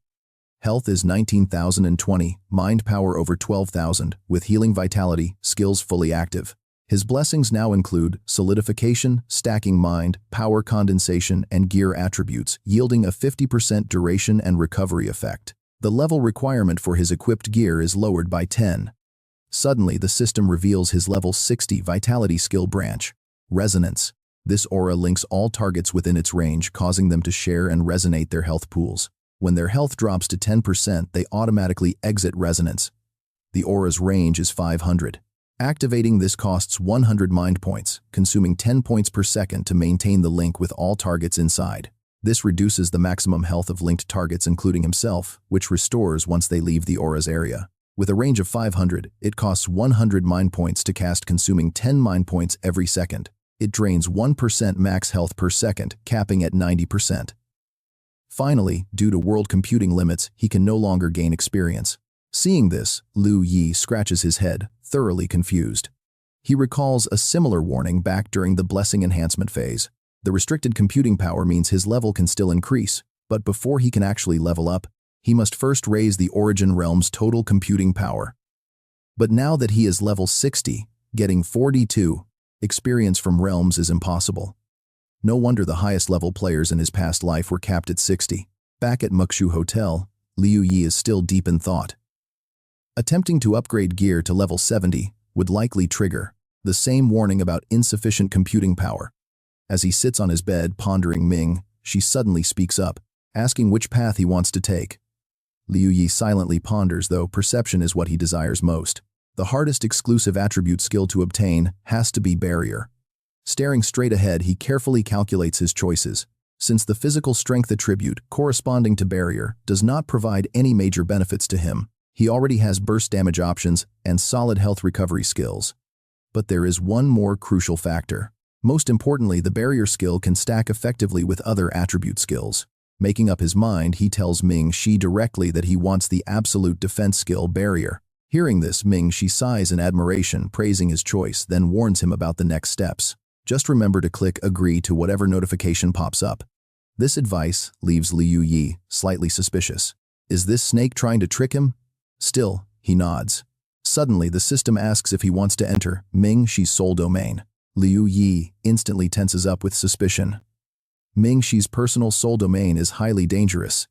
Health is 19,020, mind power over 12,000, with healing vitality, skills fully active. His blessings now include solidification, stacking mind, power condensation, and gear attributes, yielding a 50% duration and recovery effect. The level requirement for his equipped gear is lowered by 10. Suddenly, the system reveals his level 60 vitality skill branch, Resonance. This aura links all targets within its range, causing them to share and resonate their health pools. When their health drops to 10%, they automatically exit resonance. The aura's range is 500. Activating this costs 100 mind points, consuming 10 points per second to maintain the link with all targets inside. This reduces the maximum health of linked targets, including himself, which restores once they leave the aura's area. With a range of 500, it costs 100 mind points to cast, consuming 10 mind points every second. It drains 1% max health per second, capping at 90%. Finally, due to world computing limits, he can no longer gain experience. Seeing this, Liu Yi scratches his head, thoroughly confused. He recalls a similar warning back during the blessing enhancement phase. The restricted computing power means his level can still increase, but before he can actually level up, he must first raise the Origin Realm's total computing power. But now that he is level 60, getting 42 experience from realms is impossible. No wonder the highest level players in his past life were capped at 60. Back at Mukshu Hotel, Liu Yi is still deep in thought. Attempting to upgrade gear to level 70 would likely trigger the same warning about insufficient computing power. As he sits on his bed pondering Ming, she suddenly speaks up, asking which path he wants to take. Liu Yi silently ponders, though perception is what he desires most. The hardest exclusive attribute skill to obtain has to be Barrier. Staring straight ahead, he carefully calculates his choices. Since the physical strength attribute corresponding to Barrier does not provide any major benefits to him, he already has burst damage options and solid health recovery skills. But there is one more crucial factor. Most importantly, the Barrier skill can stack effectively with other attribute skills. Making up his mind, he tells Ming Shi directly that he wants the absolute defense skill Barrier. Hearing this, Ming Shi sighs in admiration, praising his choice, then warns him about the next steps. Just remember to click agree to whatever notification pops up. This advice leaves Liu Yi slightly suspicious. Is this snake trying to trick him? Still, he nods. Suddenly, the system asks if he wants to enter Ming Shi's soul domain. Liu Yi instantly tenses up with suspicion. Ming Shi's personal soul domain is highly dangerous.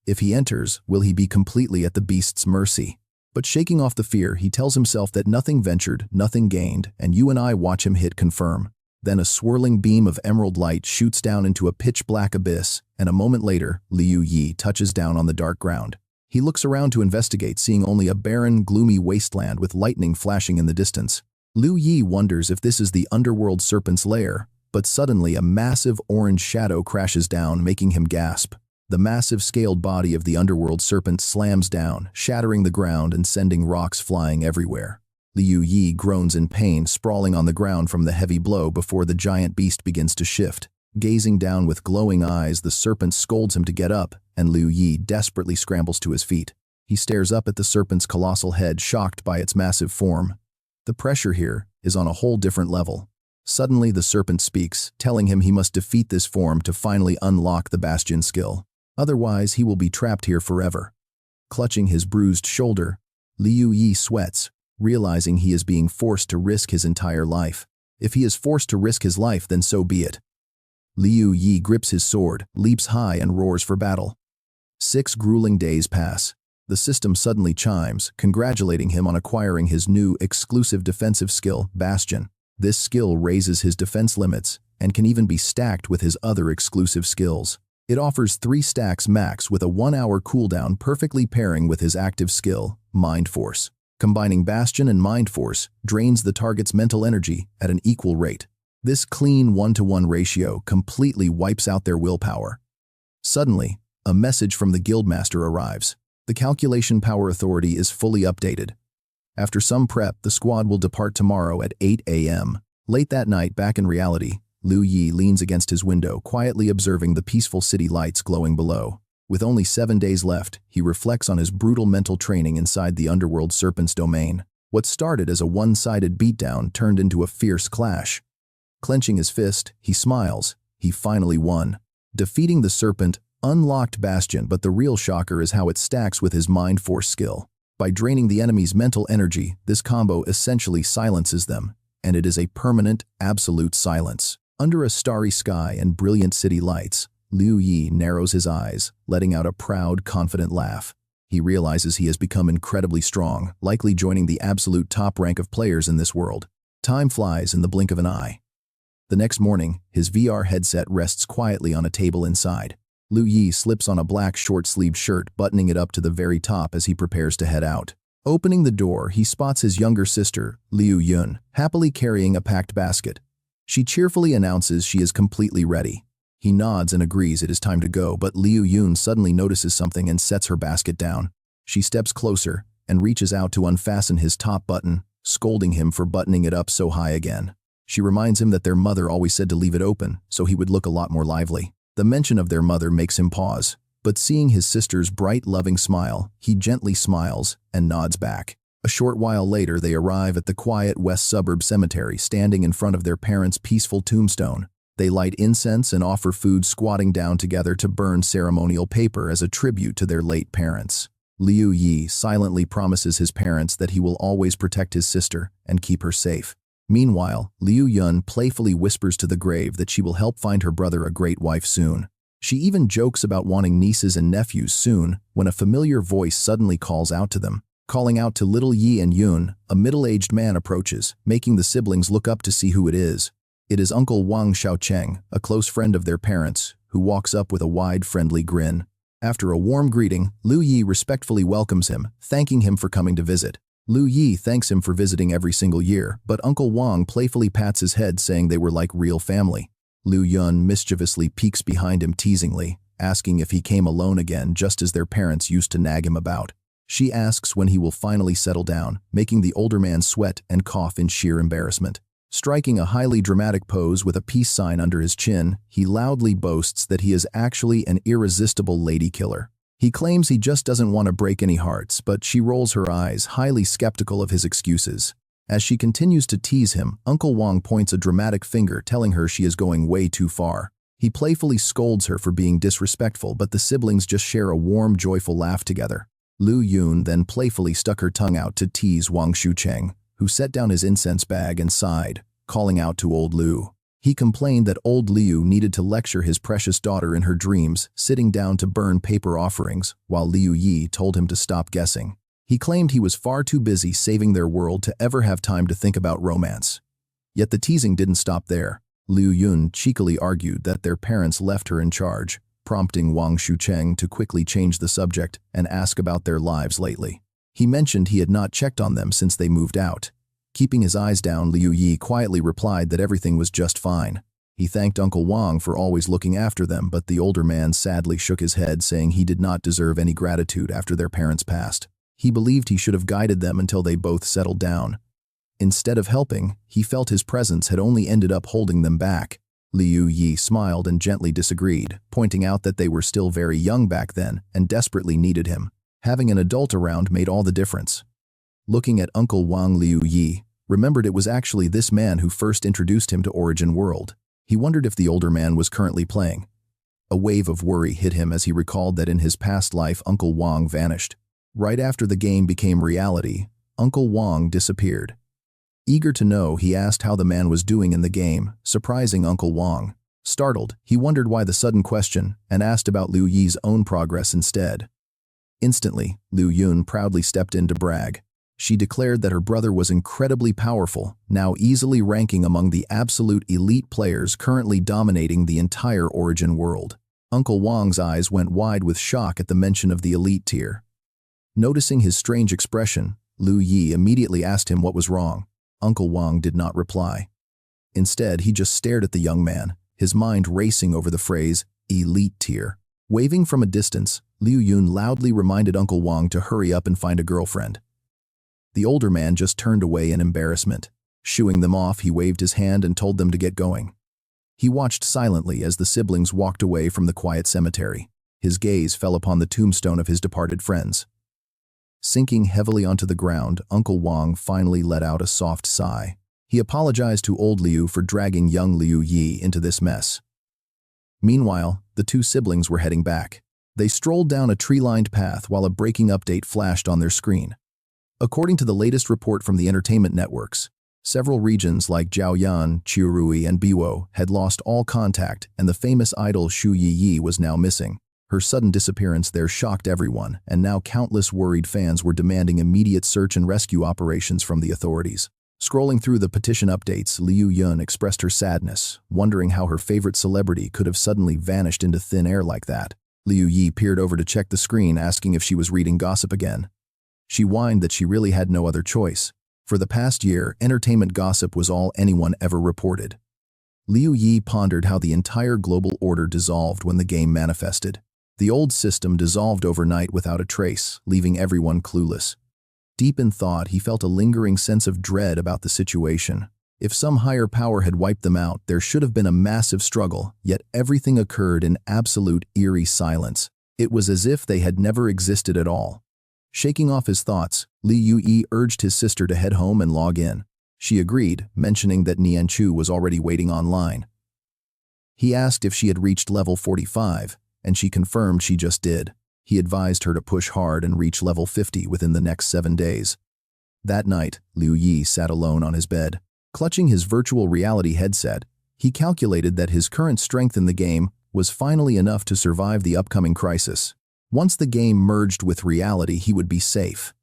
If he enters, will he be completely at the beast's mercy? But shaking off the fear, he tells himself that nothing ventured, nothing gained, and you and I watch him hit confirm. Then a swirling beam of emerald light shoots down into a pitch-black abyss, and a moment later, Liu Yi touches down on the dark ground. He looks around to investigate, seeing only a barren, gloomy wasteland with lightning flashing in the distance. Liu Yi wonders if this is the underworld serpent's lair, but suddenly a massive orange shadow crashes down, making him gasp. The massive scaled body of the underworld serpent slams down, shattering the ground and sending rocks flying everywhere. Liu Yi groans in pain, sprawling on the ground from the heavy blow before the giant beast begins to shift. Gazing down with glowing eyes, the serpent scolds him to get up, and Liu Yi desperately scrambles to his feet. He stares up at the serpent's colossal head, shocked by its massive form. The pressure here is on a whole different level. Suddenly, the serpent speaks, telling him he must defeat this form to finally unlock the Bastion skill. Otherwise, he will be trapped here forever. Clutching his bruised shoulder, Liu Yi sweats, realizing he is being forced to risk his entire life. If he is forced to risk his life, then so be it. Liu Yi grips his sword, leaps high, and roars for battle. 6 grueling days pass. The system suddenly chimes, congratulating him on acquiring his new exclusive defensive skill, Bastion. This skill raises his defense limits and can even be stacked with his other exclusive skills. It offers 3 stacks max with a 1-hour cooldown, perfectly pairing with his active skill, Mind Force. Combining Bastion and Mind Force drains the target's mental energy at an equal rate. This clean 1-to-1 ratio completely wipes out their willpower. Suddenly, a message from the Guildmaster arrives. The calculation power authority is fully updated. After some prep, the squad will depart tomorrow at 8 a.m. Late that night, back in reality, Liu Yi leans against his window, quietly observing the peaceful city lights glowing below. With only 7 days left, he reflects on his brutal mental training inside the underworld serpent's domain. What started as a one-sided beatdown turned into a fierce clash. Clenching his fist, he smiles. He finally won. Defeating the serpent unlocked Bastion, but the real shocker is how it stacks with his Mind Force skill. By draining the enemy's mental energy, this combo essentially silences them, and it is a permanent, absolute silence. Under a starry sky and brilliant city lights, Liu Yi narrows his eyes, letting out a proud, confident laugh. He realizes he has become incredibly strong, likely joining the absolute top rank of players in this world. Time flies in the blink of an eye. The next morning, his VR headset rests quietly on a table inside. Liu Yi slips on a black short-sleeved shirt, buttoning it up to the very top as he prepares to head out. Opening the door, he spots his younger sister, Liu Yun, happily carrying a packed basket. She cheerfully announces she is completely ready. He nods and agrees it is time to go, but Liu Yun suddenly notices something and sets her basket down. She steps closer and reaches out to unfasten his top button, scolding him for buttoning it up so high again. She reminds him that their mother always said to leave it open, so he would look a lot more lively. The mention of their mother makes him pause, but seeing his sister's bright, loving smile, he gently smiles and nods back. A short while later, they arrive at the quiet West Suburb cemetery, standing in front of their parents' peaceful tombstone. They light incense and offer food, squatting down together to burn ceremonial paper as a tribute to their late parents. Liu Yi silently promises his parents that he will always protect his sister and keep her safe. Meanwhile, Liu Yun playfully whispers to the grave that she will help find her brother a great wife soon. She even jokes about wanting nieces and nephews soon when a familiar voice suddenly calls out to them. Calling out to little Yi and Yun, a middle-aged man approaches, making the siblings look up to see who it is. It is Uncle Wang Xiaocheng, a close friend of their parents, who walks up with a wide, friendly grin. After a warm greeting, Liu Yi respectfully welcomes him, thanking him for coming to visit. Liu Yi thanks him for visiting every single year, but Uncle Wang playfully pats his head, saying they were like real family. Liu Yun mischievously peeks behind him teasingly, asking if he came alone again, just as their parents used to nag him about. She asks when he will finally settle down, making the older man sweat and cough in sheer embarrassment. Striking a highly dramatic pose with a peace sign under his chin, he loudly boasts that he is actually an irresistible lady killer. He claims he just doesn't want to break any hearts, but she rolls her eyes, highly skeptical of his excuses. As she continues to tease him, Uncle Wang points a dramatic finger, telling her she is going way too far. He playfully scolds her for being disrespectful, but the siblings just share a warm, joyful laugh together. Liu Yun then playfully stuck her tongue out to tease Wang Xiaocheng, who set down his incense bag and sighed, calling out to old Liu. He complained that old Liu needed to lecture his precious daughter in her dreams, sitting down to burn paper offerings, while Liu Yi told him to stop guessing. He claimed he was far too busy saving their world to ever have time to think about romance. Yet the teasing didn't stop there. Liu Yun cheekily argued that their parents left her in charge, prompting Wang Xiaocheng to quickly change the subject and ask about their lives lately. He mentioned he had not checked on them since they moved out. Keeping his eyes down, Liu Yi quietly replied that everything was just fine. He thanked Uncle Wang for always looking after them, but the older man sadly shook his head, saying he did not deserve any gratitude after their parents passed. He believed he should have guided them until they both settled down. Instead of helping, he felt his presence had only ended up holding them back. Liu Yi smiled and gently disagreed, pointing out that they were still very young back then and desperately needed him. Having an adult around made all the difference. Looking at Uncle Wang, Liu Yi remembered it was actually this man who first introduced him to Origin World. He wondered if the older man was currently playing. A wave of worry hit him as he recalled that in his past life Uncle Wang vanished. Right after the game became reality, Uncle Wang disappeared. Eager to know, he asked how the man was doing in the game, surprising Uncle Wang. Startled, he wondered why the sudden question and asked about Liu Yi's own progress instead. Instantly, Liu Yun proudly stepped in to brag. She declared that her brother was incredibly powerful, now easily ranking among the absolute elite players currently dominating the entire Origin world. Uncle Wang's eyes went wide with shock at the mention of the elite tier. Noticing his strange expression, Liu Yi immediately asked him what was wrong. Uncle Wang did not reply. Instead, he just stared at the young man, his mind racing over the phrase, elite tier. Waving from a distance, Liu Yun loudly reminded Uncle Wang to hurry up and find a girlfriend. The older man just turned away in embarrassment. Shooing them off, he waved his hand and told them to get going. He watched silently as the siblings walked away from the quiet cemetery. His gaze fell upon the tombstone of his departed friends. Sinking heavily onto the ground, Uncle Wang finally let out a soft sigh. He apologized to old Liu for dragging young Liu Yi into this mess. Meanwhile, the two siblings were heading back. They strolled down a tree-lined path while a breaking update flashed on their screen. According to the latest report from the entertainment networks, several regions like Jiaoyan, Chiurui, and Biwo had lost all contact, and the famous idol Liu Yi was now missing. Her sudden disappearance there shocked everyone, and now countless worried fans were demanding immediate search and rescue operations from the authorities. Scrolling through the petition updates, Liu Yun expressed her sadness, wondering how her favorite celebrity could have suddenly vanished into thin air like that. Liu Yi peered over to check the screen, asking if she was reading gossip again. She whined that she really had no other choice. For the past year, entertainment gossip was all anyone ever reported. Liu Yi pondered how the entire global order dissolved when the game manifested. The old system dissolved overnight without a trace, leaving everyone clueless. Deep in thought, he felt a lingering sense of dread about the situation. If some higher power had wiped them out, there should have been a massive struggle, yet everything occurred in absolute eerie silence. It was as if they had never existed at all. Shaking off his thoughts, Liu Yi urged his sister to head home and log in. She agreed, mentioning that Nianchu was already waiting online. He asked if she had reached level 45, and she confirmed she just did. He advised her to push hard and reach level 50 within the next 7 days. That night, Liu Yi sat alone on his bed. Clutching his virtual reality headset, he calculated that his current strength in the game was finally enough to survive the upcoming crisis. Once the game merged with reality, he would be safe.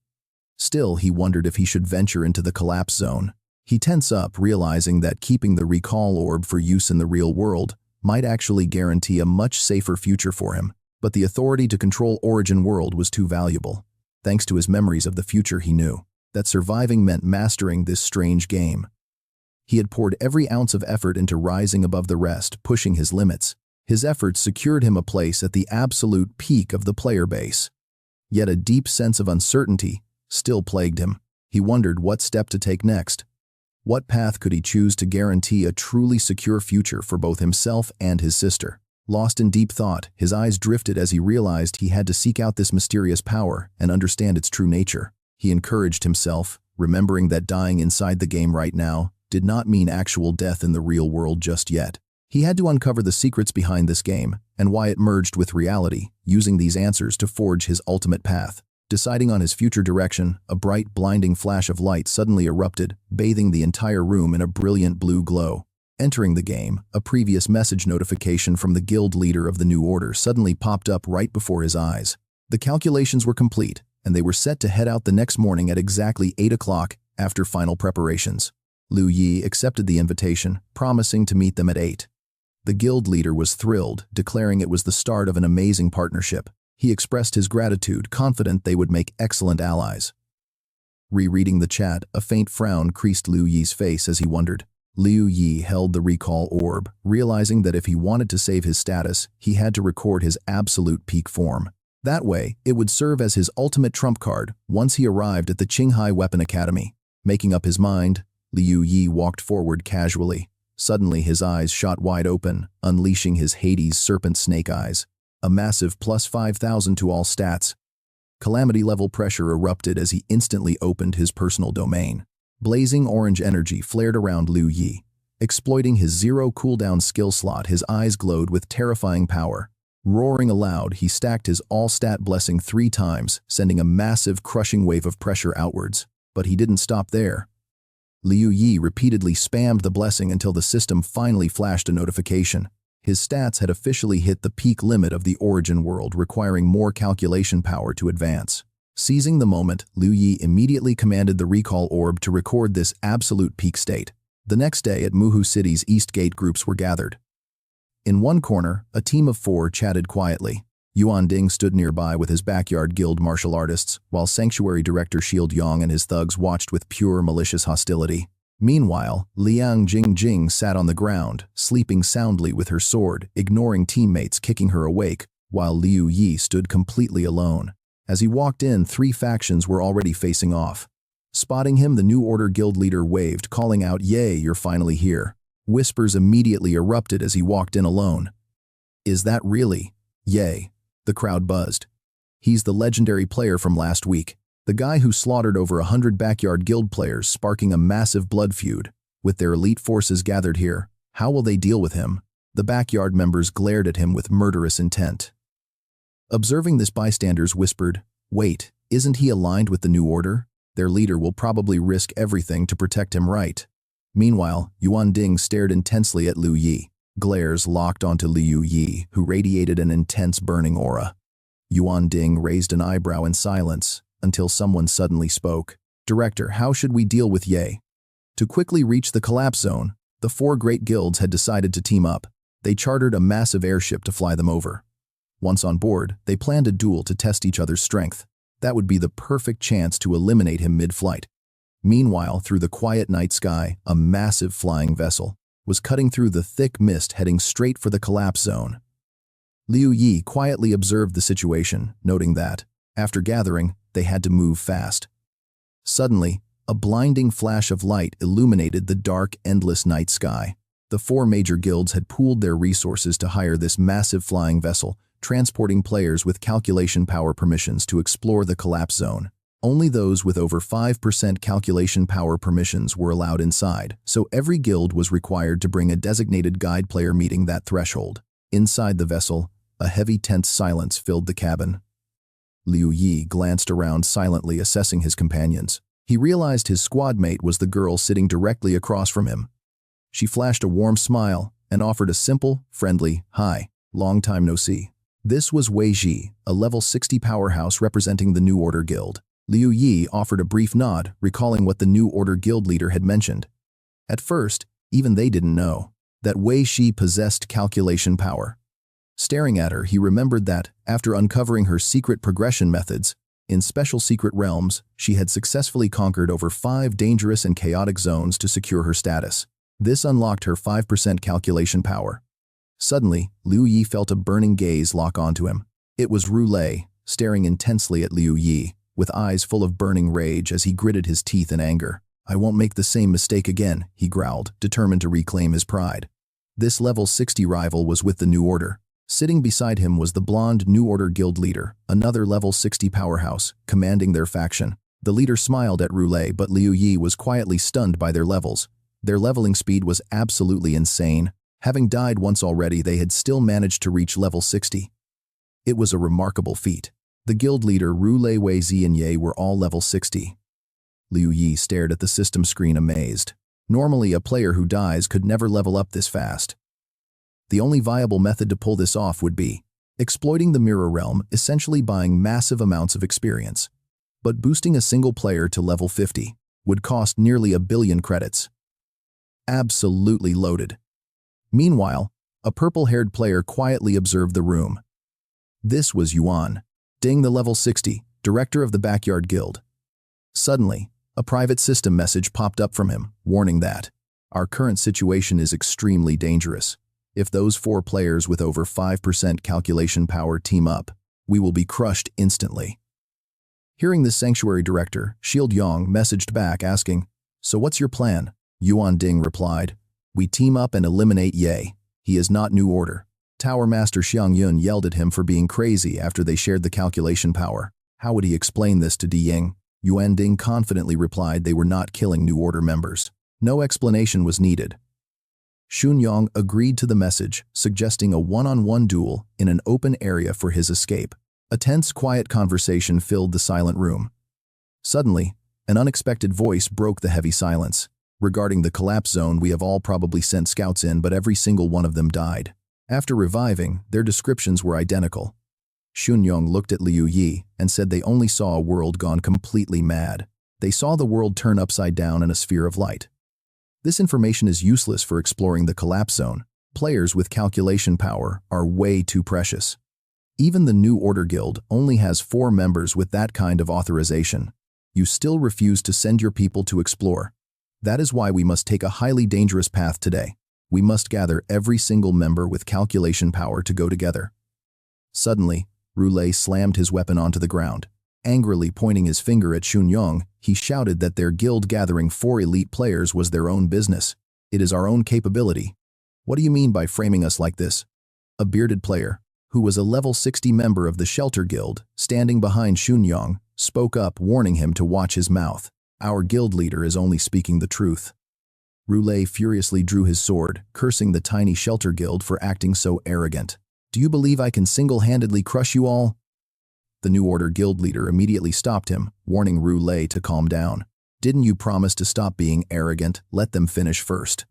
Still, he wondered if he should venture into the collapse zone. He tensed up, realizing that keeping the recall orb for use in the real world might actually guarantee a much safer future for him. But the authority to control Origin World was too valuable. Thanks to his memories of the future, he knew that surviving meant mastering this strange game. He had poured every ounce of effort into rising above the rest, pushing his limits. His efforts secured him a place at the absolute peak of the player base. Yet a deep sense of uncertainty still plagued him. He wondered what step to take next. What path could he choose to guarantee a truly secure future for both himself and his sister? Lost in deep thought, his eyes drifted as he realized he had to seek out this mysterious power and understand its true nature. He encouraged himself, remembering that dying inside the game right now did not mean actual death in the real world just yet. He had to uncover the secrets behind this game and why it merged with reality, using these answers to forge his ultimate path. Deciding on his future direction, a bright, blinding flash of light suddenly erupted, bathing the entire room in a brilliant blue glow. Entering the game, a previous message notification from the guild leader of the new order suddenly popped up right before his eyes. The calculations were complete, and they were set to head out the next morning at exactly 8 o'clock after final preparations. Liu Yi accepted the invitation, promising to meet them at 8. The guild leader was thrilled, declaring it was the start of an amazing partnership. He expressed his gratitude, confident they would make excellent allies. Rereading the chat, a faint frown creased Liu Yi's face as he wondered. Liu Yi held the recall orb, realizing that if he wanted to save his status, he had to record his absolute peak form. That way, it would serve as his ultimate trump card once he arrived at the Qinghai Weapon Academy. Making up his mind, Liu Yi walked forward casually. Suddenly, his eyes shot wide open, unleashing his Hades serpent snake eyes. A massive plus 5,000 to all stats. Calamity-level pressure erupted as he instantly opened his personal domain. Blazing orange energy flared around Liu Yi. Exploiting his zero cooldown skill slot, his eyes glowed with terrifying power. Roaring aloud, he stacked his all-stat blessing 3 times, sending a massive, crushing wave of pressure outwards. But he didn't stop there. Liu Yi repeatedly spammed the blessing until the system finally flashed a notification. His stats had officially hit the peak limit of the Origin World, requiring more calculation power to advance. Seizing the moment, Liu Yi immediately commanded the recall orb to record this absolute peak state. The next day at Muhu City's East Gate, groups were gathered. In one corner, a team of 4 chatted quietly. Yuan Ding stood nearby with his backyard guild martial artists, while Sanctuary Director Shield Yong and his thugs watched with pure malicious hostility. Meanwhile, Liang Jingjing sat on the ground, sleeping soundly with her sword, ignoring teammates kicking her awake, while Liu Yi stood completely alone. As he walked in, 3 factions were already facing off. Spotting him, the New Order guild leader waved, calling out, "Yay, you're finally here." Whispers immediately erupted as he walked in alone. "Is that really Yay?" The crowd buzzed. "He's the legendary player from last week. The guy who slaughtered over 100 backyard guild players, sparking a massive blood feud. With their elite forces gathered here, how will they deal with him?" The backyard members glared at him with murderous intent. Observing this, bystanders whispered, "Wait, isn't he aligned with the New Order? Their leader will probably risk everything to protect him, right?" Meanwhile, Yuan Ding stared intensely at Liu Yi. Glares locked onto Liu Yi, who radiated an intense burning aura. Yuan Ding raised an eyebrow in silence, until someone suddenly spoke. "Director, how should we deal with Ye?" To quickly reach the collapse zone, the 4 great guilds had decided to team up. They chartered a massive airship to fly them over. Once on board, they planned a duel to test each other's strength. That would be the perfect chance to eliminate him mid-flight. Meanwhile, through the quiet night sky, a massive flying vessel was cutting through the thick mist, heading straight for the collapse zone. Liu Yi quietly observed the situation, noting that, after gathering, they had to move fast. Suddenly, a blinding flash of light illuminated the dark, endless night sky. The 4 major guilds had pooled their resources to hire this massive flying vessel, transporting players with calculation power permissions to explore the collapse zone. Only those with over 5% calculation power permissions were allowed inside, so every guild was required to bring a designated guide player meeting that threshold. Inside the vessel, a heavy tense silence filled the cabin. Liu Yi glanced around silently, assessing his companions. He realized his squad mate was the girl sitting directly across from him. She flashed a warm smile and offered a simple, friendly, "Hi, long time no see." This was Wei Ji, a level 60 powerhouse representing the New Order Guild. Liu Yi offered a brief nod, recalling what the New Order Guild leader had mentioned. At first, even they didn't know that Wei Ji possessed calculation power. Staring at her, he remembered that, after uncovering her secret progression methods, in special secret realms, she had successfully conquered over 5 dangerous and chaotic zones to secure her status. This unlocked her 5% calculation power. Suddenly, Liu Yi felt a burning gaze lock onto him. It was Roulé, staring intensely at Liu Yi, with eyes full of burning rage as he gritted his teeth in anger. "I won't make the same mistake again," he growled, determined to reclaim his pride. This level 60 rival was with the New Order. Sitting beside him was the blonde New Order Guild leader, another level 60 powerhouse, commanding their faction. The leader smiled at Roulé, but Liu Yi was quietly stunned by their levels. Their leveling speed was absolutely insane. Having died once already, they had still managed to reach level 60. It was a remarkable feat. The guild leader, Roulé, Wei Zi, and Ye were all level 60. Liu Yi stared at the system screen amazed. Normally, a player who dies could never level up this fast. The only viable method to pull this off would be exploiting the mirror realm, essentially buying massive amounts of experience. But boosting a single player to level 50 would cost nearly 1 billion credits. Absolutely loaded. Meanwhile, a purple-haired player quietly observed the room. This was Yuan Ding, the level 60, director of the Backyard Guild. Suddenly, a private system message popped up from him, warning that our current situation is extremely dangerous. If those 4 players with over 5% calculation power team up, we will be crushed instantly. Hearing this, Sanctuary Director, Shield Yong, messaged back asking, "So what's your plan?" Yuan Ding replied, "We team up and eliminate Ye. He is not New Order." Tower Master Xiang Yun yelled at him for being crazy after they shared the calculation power. How would he explain this to Di Ying? Yuan Ding confidently replied they were not killing New Order members. No explanation was needed. Shun Yong agreed to the message, suggesting a one-on-one duel in an open area for his escape. A tense, quiet conversation filled the silent room. Suddenly, an unexpected voice broke the heavy silence. "Regarding the collapse zone, we have all probably sent scouts in, but every single one of them died. After reviving, their descriptions were identical." Shun Yong looked at Liu Yi and said they only saw a world gone completely mad. They saw the world turn upside down in a sphere of light. This information is useless for exploring the collapse zone. Players with calculation power are way too precious. Even the New Order Guild only has 4 members with that kind of authorization. You still refuse to send your people to explore. That is why we must take a highly dangerous path today. We must gather every single member with calculation power to go together. Suddenly, Roulet slammed his weapon onto the ground. Angrily pointing his finger at Xunyang, he shouted that their guild gathering 4 elite players was their own business. It is our own capability. What do you mean by framing us like this? A bearded player, who was a level 60 member of the Shelter Guild, standing behind Xunyang, spoke up, warning him to watch his mouth. Our guild leader is only speaking the truth. Roulet furiously drew his sword, cursing the tiny Shelter Guild for acting so arrogant. Do you believe I can single-handedly crush you all? The New Order Guild leader immediately stopped him, warning Roulet to calm down. Didn't you promise to stop being arrogant? Let them finish first.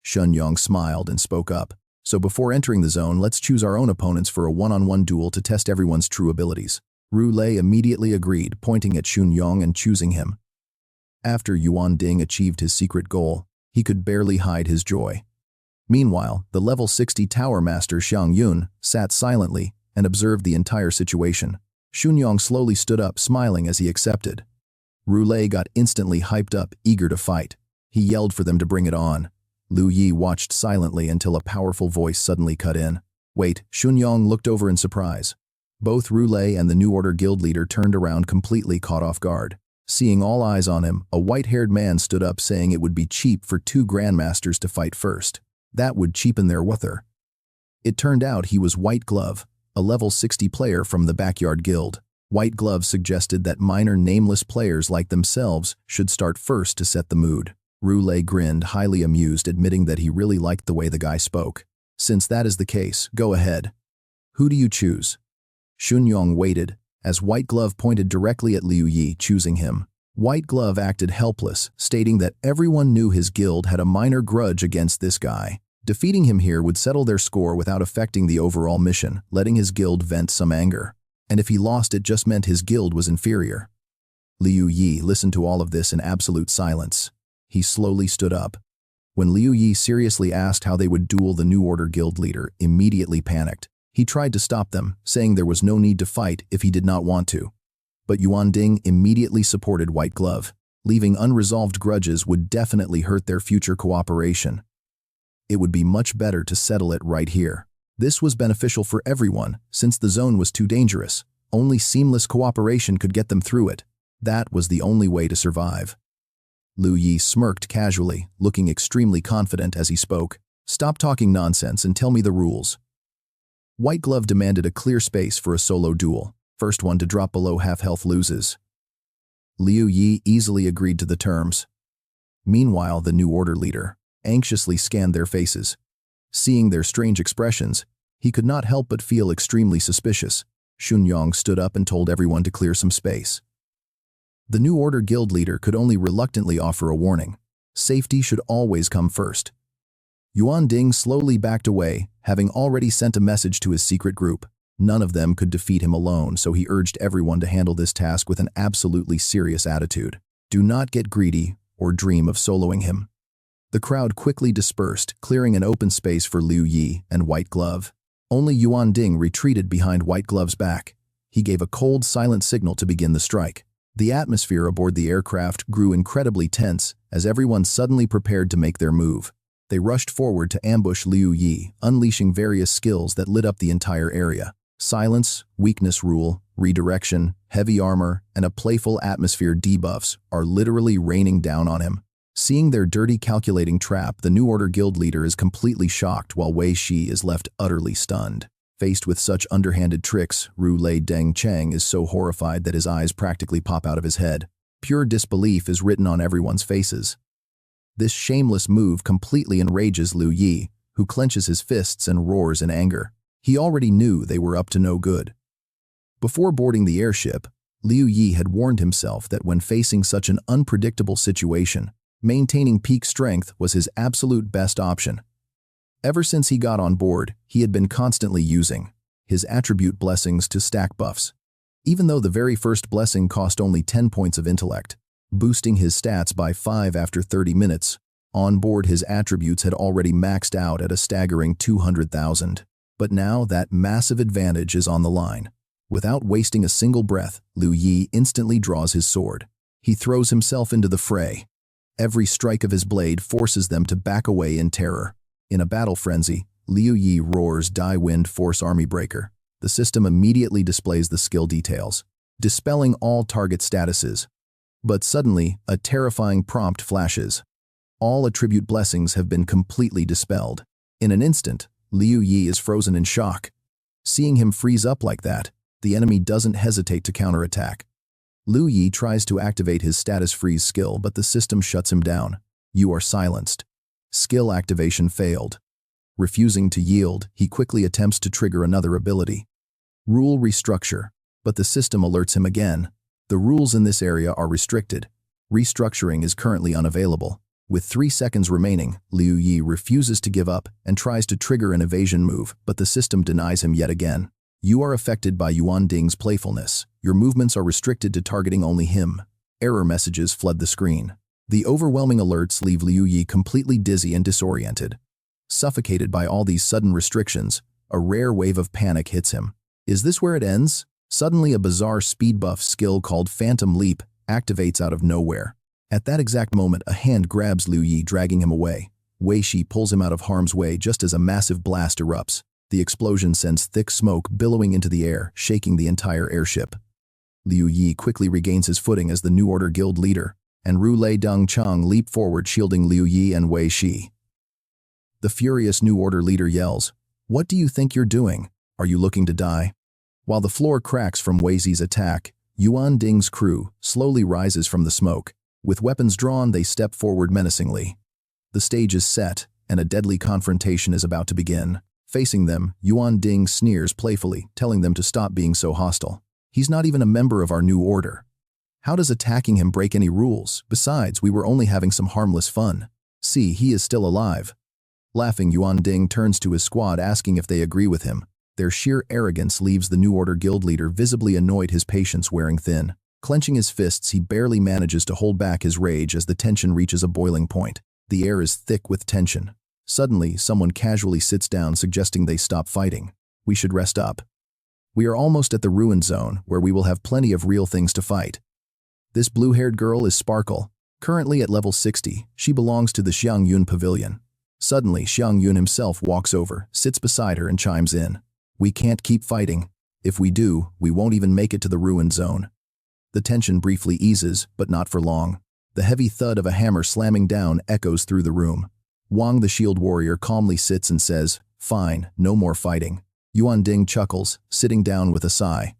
Xunyang smiled and spoke up. So before entering the zone, let's choose our own opponents for a one-on-one duel to test everyone's true abilities. Roulet immediately agreed, pointing at Xunyang and choosing him. After Yuan Ding achieved his secret goal, he could barely hide his joy. Meanwhile, the level 60 Tower Master Xiang Yun sat silently and observed the entire situation. Xunyang slowly stood up, smiling as he accepted. Roulet got instantly hyped up, eager to fight. He yelled for them to bring it on. Liu Yi watched silently until a powerful voice suddenly cut in. Wait, Xunyang looked over in surprise. Both Roulet and the New Order Guild leader turned around, completely caught off guard. Seeing all eyes on him, a white-haired man stood up, saying it would be cheap for 2 grandmasters to fight first. That would cheapen their wuther. It turned out he was White Glove, a level 60 player from the Backyard Guild. White Glove suggested that minor nameless players like themselves should start first to set the mood. Roulet grinned, highly amused, admitting that he really liked the way the guy spoke. Since that is the case, go ahead. Who do you choose? Xunyang waited, as White Glove pointed directly at Liu Yi, choosing him. White Glove acted helpless, stating that everyone knew his guild had a minor grudge against this guy. Defeating him here would settle their score without affecting the overall mission, letting his guild vent some anger. And if he lost, it just meant his guild was inferior. Liu Yi listened to all of this in absolute silence. He slowly stood up. When Liu Yi seriously asked how they would duel, the New Order Guild leader immediately panicked. He tried to stop them, saying there was no need to fight if he did not want to. But Yuan Ding immediately supported White Glove. Leaving unresolved grudges would definitely hurt their future cooperation. It would be much better to settle it right here. This was beneficial for everyone, since the zone was too dangerous. Only seamless cooperation could get them through it. That was the only way to survive. Liu Yi smirked casually, looking extremely confident as he spoke. Stop talking nonsense and tell me the rules. White Glove demanded a clear space for a solo duel. First one to drop below half health loses. Liu Yi easily agreed to the terms. Meanwhile, the New Order leader anxiously scanned their faces. Seeing their strange expressions, he could not help but feel extremely suspicious. Xunyang stood up and told everyone to clear some space. The New Order Guild leader could only reluctantly offer a warning. Safety should always come first. Yuan Ding slowly backed away, having already sent a message to his secret group. None of them could defeat him alone, so he urged everyone to handle this task with an absolutely serious attitude. Do not get greedy or dream of soloing him. The crowd quickly dispersed, clearing an open space for Liu Yi and White Glove. Only Yuan Ding retreated behind White Glove's back. He gave a cold, silent signal to begin the strike. The atmosphere aboard the aircraft grew incredibly tense as everyone suddenly prepared to make their move. They rushed forward to ambush Liu Yi, unleashing various skills that lit up the entire area. Silence, weakness rule, redirection, heavy armor, and a playful atmosphere debuffs are literally raining down on him. Seeing their dirty calculating trap, the New Order Guild leader is completely shocked while Wei Shi is left utterly stunned. Faced with such underhanded tricks, Roulet Deng Cheng is so horrified that his eyes practically pop out of his head. Pure disbelief is written on everyone's faces. This shameless move completely enrages Liu Yi, who clenches his fists and roars in anger. He already knew they were up to no good. Before boarding the airship, Liu Yi had warned himself that when facing such an unpredictable situation, maintaining peak strength was his absolute best option. Ever since he got on board, he had been constantly using his attribute blessings to stack buffs. Even though the very first blessing cost only 10 points of intellect, boosting his stats by 5 after 30 minutes, on board his attributes had already maxed out at a staggering 200,000. But now that massive advantage is on the line. Without wasting a single breath, Liu Yi instantly draws his sword. He throws himself into the fray. Every strike of his blade forces them to back away in terror. In a battle frenzy, Liu Yi roars Die Wind Force Army Breaker. The system immediately displays the skill details, dispelling all target statuses. But suddenly, a terrifying prompt flashes. All attribute blessings have been completely dispelled. In an instant, Liu Yi is frozen in shock. Seeing him freeze up like that, the enemy doesn't hesitate to counterattack. Liu Yi tries to activate his status freeze skill, but the system shuts him down. You are silenced. Skill activation failed. Refusing to yield, he quickly attempts to trigger another ability. Rule restructure, but the system alerts him again. The rules in this area are restricted. Restructuring is currently unavailable. With 3 seconds remaining, Liu Yi refuses to give up and tries to trigger an evasion move, but the system denies him yet again. You are affected by Yuan Ding's playfulness. Your movements are restricted to targeting only him. Error messages flood the screen. The overwhelming alerts leave Liu Yi completely dizzy and disoriented. Suffocated by all these sudden restrictions, a rare wave of panic hits him. Is this where it ends? Suddenly, a bizarre speed buff skill called Phantom Leap activates out of nowhere. At that exact moment, a hand grabs Liu Yi, dragging him away. Wei Shi pulls him out of harm's way just as a massive blast erupts. The explosion sends thick smoke billowing into the air, shaking the entire airship. Liu Yi quickly regains his footing as the New Order Guild leader, and Ru Lei Deng Chang leap forward, shielding Liu Yi and Wei Shi. The furious New Order leader yells, "What do you think you're doing? Are you looking to die?" While the floor cracks from Wei Xi's attack, Yuan Ding's crew slowly rises from the smoke. With weapons drawn, they step forward menacingly. The stage is set, and a deadly confrontation is about to begin. Facing them, Yuan Ding sneers playfully, telling them to stop being so hostile. He's not even a member of our New Order. How does attacking him break any rules? Besides, we were only having some harmless fun. See, he is still alive. Laughing, Yuan Ding turns to his squad, asking if they agree with him. Their sheer arrogance leaves the New Order Guild leader visibly annoyed, his patience wearing thin. Clenching his fists, he barely manages to hold back his rage as the tension reaches a boiling point. The air is thick with tension. Suddenly, someone casually sits down, suggesting they stop fighting. We should rest up. We are almost at the ruined zone, where we will have plenty of real things to fight. This blue-haired girl is Sparkle. Currently at level 60, she belongs to the Xiangyun Pavilion. Suddenly, Xiangyun himself walks over, sits beside her and chimes in. We can't keep fighting. If we do, we won't even make it to the ruined zone. The tension briefly eases, but not for long. The heavy thud of a hammer slamming down echoes through the room. Wang the shield warrior calmly sits and says, "Fine, no more fighting." Yuan Ding chuckles, sitting down with a sigh.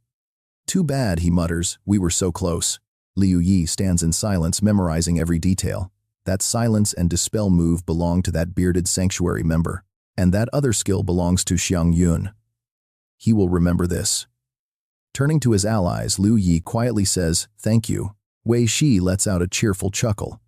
"Too bad," he mutters, "we were so close." Liu Yi stands in silence, memorizing every detail. That silence and dispel move belong to that bearded sanctuary member, and that other skill belongs to Xiangyun. He will remember this. Turning to his allies, Liu Yi quietly says, "Thank you." Wei Shi lets out a cheerful chuckle.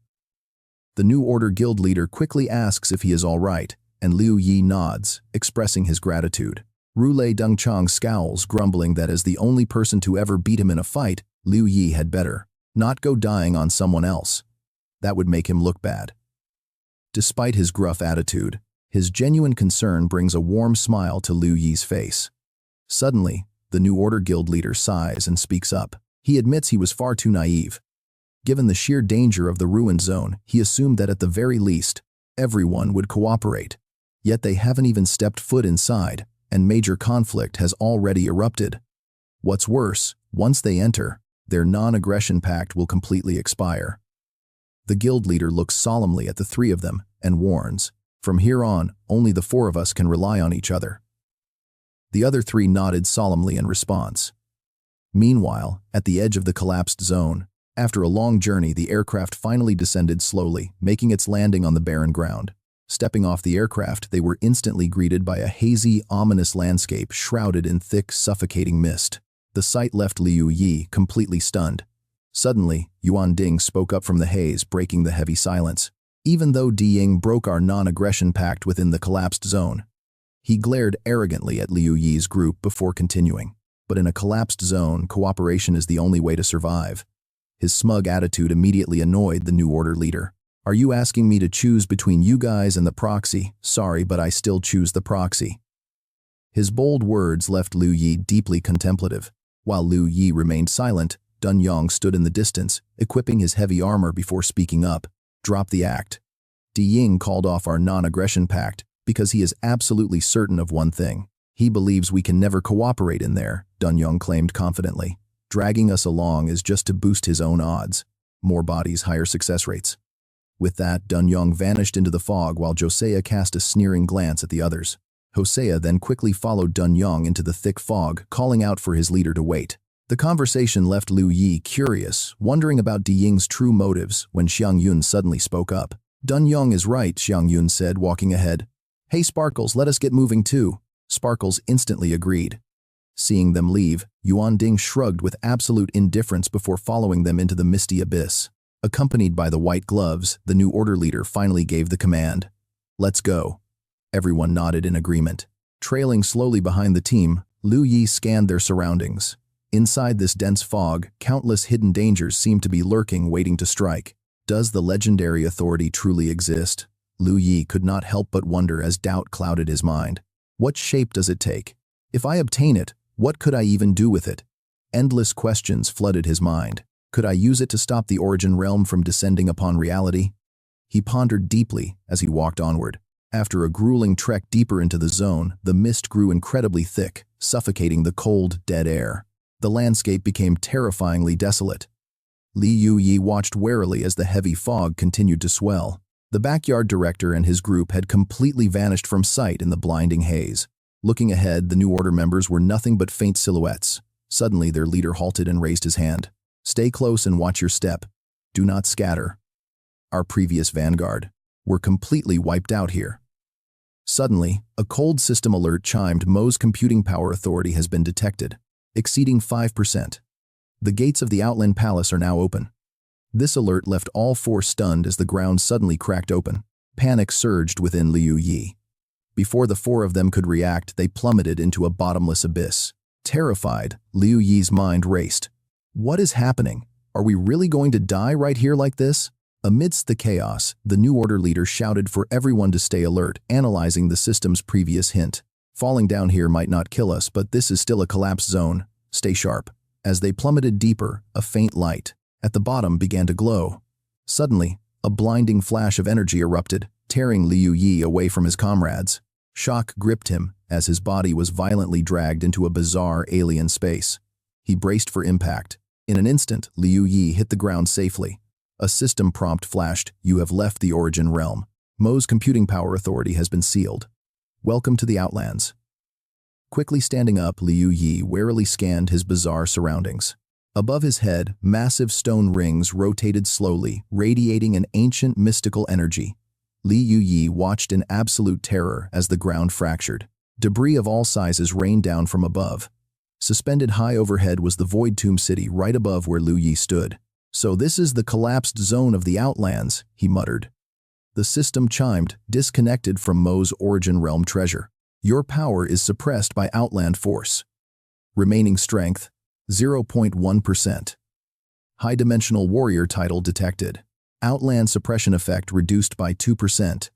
The New Order Guild leader quickly asks if he is all right, and Liu Yi nods, expressing his gratitude. Ru Lei Deng Chang scowls, grumbling that as the only person to ever beat him in a fight, Liu Yi had better not go dying on someone else. That would make him look bad. Despite his gruff attitude, his genuine concern brings a warm smile to Liu Yi's face. Suddenly, the New Order Guild leader sighs and speaks up. He admits he was far too naive. Given the sheer danger of the ruined zone, he assumed that at the very least, everyone would cooperate. Yet they haven't even stepped foot inside, and major conflict has already erupted. What's worse, once they enter, their non-aggression pact will completely expire. The guild leader looks solemnly at the three of them and warns, "From here on, only the four of us can rely on each other." The other three nodded solemnly in response. Meanwhile, at the edge of the collapsed zone, after a long journey, the aircraft finally descended slowly, making its landing on the barren ground. Stepping off the aircraft, they were instantly greeted by a hazy, ominous landscape shrouded in thick, suffocating mist. The sight left Liu Yi completely stunned. Suddenly, Yuan Ding spoke up from the haze, breaking the heavy silence. "Even though Di Ying broke our non-aggression pact within the collapsed zone." He glared arrogantly at Liu Yi's group before continuing. But in a collapsed zone, cooperation is the only way to survive. His smug attitude immediately annoyed the New Order leader. "Are you asking me to choose between you guys and the proxy? Sorry, but I still choose the proxy." His bold words left Liu Yi deeply contemplative. While Liu Yi remained silent, Dun Yong stood in the distance, equipping his heavy armor before speaking up. "Drop the act. Di Ying called off our non-aggression pact because he is absolutely certain of one thing. He believes we can never cooperate in there," Dun Yong claimed confidently. "Dragging us along is just to boost his own odds. More bodies, higher success rates." With that, Dun Yong vanished into the fog while Josiah cast a sneering glance at the others. Hosea then quickly followed Dun Yong into the thick fog, calling out for his leader to wait. The conversation left Liu Yi curious, wondering about Di Ying's true motives when Xiang Yun suddenly spoke up. "Dun Yong is right," Xiang Yun said, walking ahead. "Hey Sparkles, let us get moving too." Sparkles instantly agreed. Seeing them leave, Yuan Ding shrugged with absolute indifference before following them into the misty abyss. Accompanied by the white gloves, the new order leader finally gave the command. "Let's go." Everyone nodded in agreement. Trailing slowly behind the team, Liu Yi scanned their surroundings. Inside this dense fog, countless hidden dangers seemed to be lurking, waiting to strike. Does the legendary authority truly exist? Liu Yi could not help but wonder as doubt clouded his mind. What shape does it take? If I obtain it, what could I even do with it? Endless questions flooded his mind. Could I use it to stop the origin realm from descending upon reality? He pondered deeply as he walked onward. After a grueling trek deeper into the zone, the mist grew incredibly thick, suffocating the cold, dead air. The landscape became terrifyingly desolate. Liu Yi watched warily as the heavy fog continued to swell. The backyard director and his group had completely vanished from sight in the blinding haze. Looking ahead, the new order members were nothing but faint silhouettes. Suddenly, their leader halted and raised his hand. "Stay close and watch your step. Do not scatter. Our previous vanguard were completely wiped out here." Suddenly, a cold system alert chimed. Mo's computing power authority has been detected, exceeding 5%. The gates of the Outland Palace are now open. This alert left all four stunned as the ground suddenly cracked open. Panic surged within Liu Yi. Before the four of them could react, they plummeted into a bottomless abyss. Terrified, Liu Yi's mind raced. What is happening? Are we really going to die right here like this? Amidst the chaos, the new order leader shouted for everyone to stay alert, analyzing the system's previous hint. "Falling down here might not kill us, but this is still a collapse zone. Stay sharp." As they plummeted deeper, a faint light at the bottom began to glow. Suddenly, a blinding flash of energy erupted, tearing Liu Yi away from his comrades. Shock gripped him as his body was violently dragged into a bizarre alien space. He braced for impact. In an instant, Liu Yi hit the ground safely. A system prompt flashed. "You have left the origin realm. Mo's computing power authority has been sealed. Welcome to the Outlands." Quickly standing up, Liu Yi warily scanned his bizarre surroundings. Above his head, massive stone rings rotated slowly, radiating an ancient mystical energy. Liu Yi watched in absolute terror as the ground fractured. Debris of all sizes rained down from above. Suspended high overhead was the Void Tomb City right above where Liu Yi stood. "So this is the collapsed zone of the Outlands," he muttered. The system chimed, "Disconnected from Mo's origin realm treasure. Your power is suppressed by Outland force. Remaining strength, 0.1%. High-dimensional warrior title detected. Outland suppression effect reduced by 2%.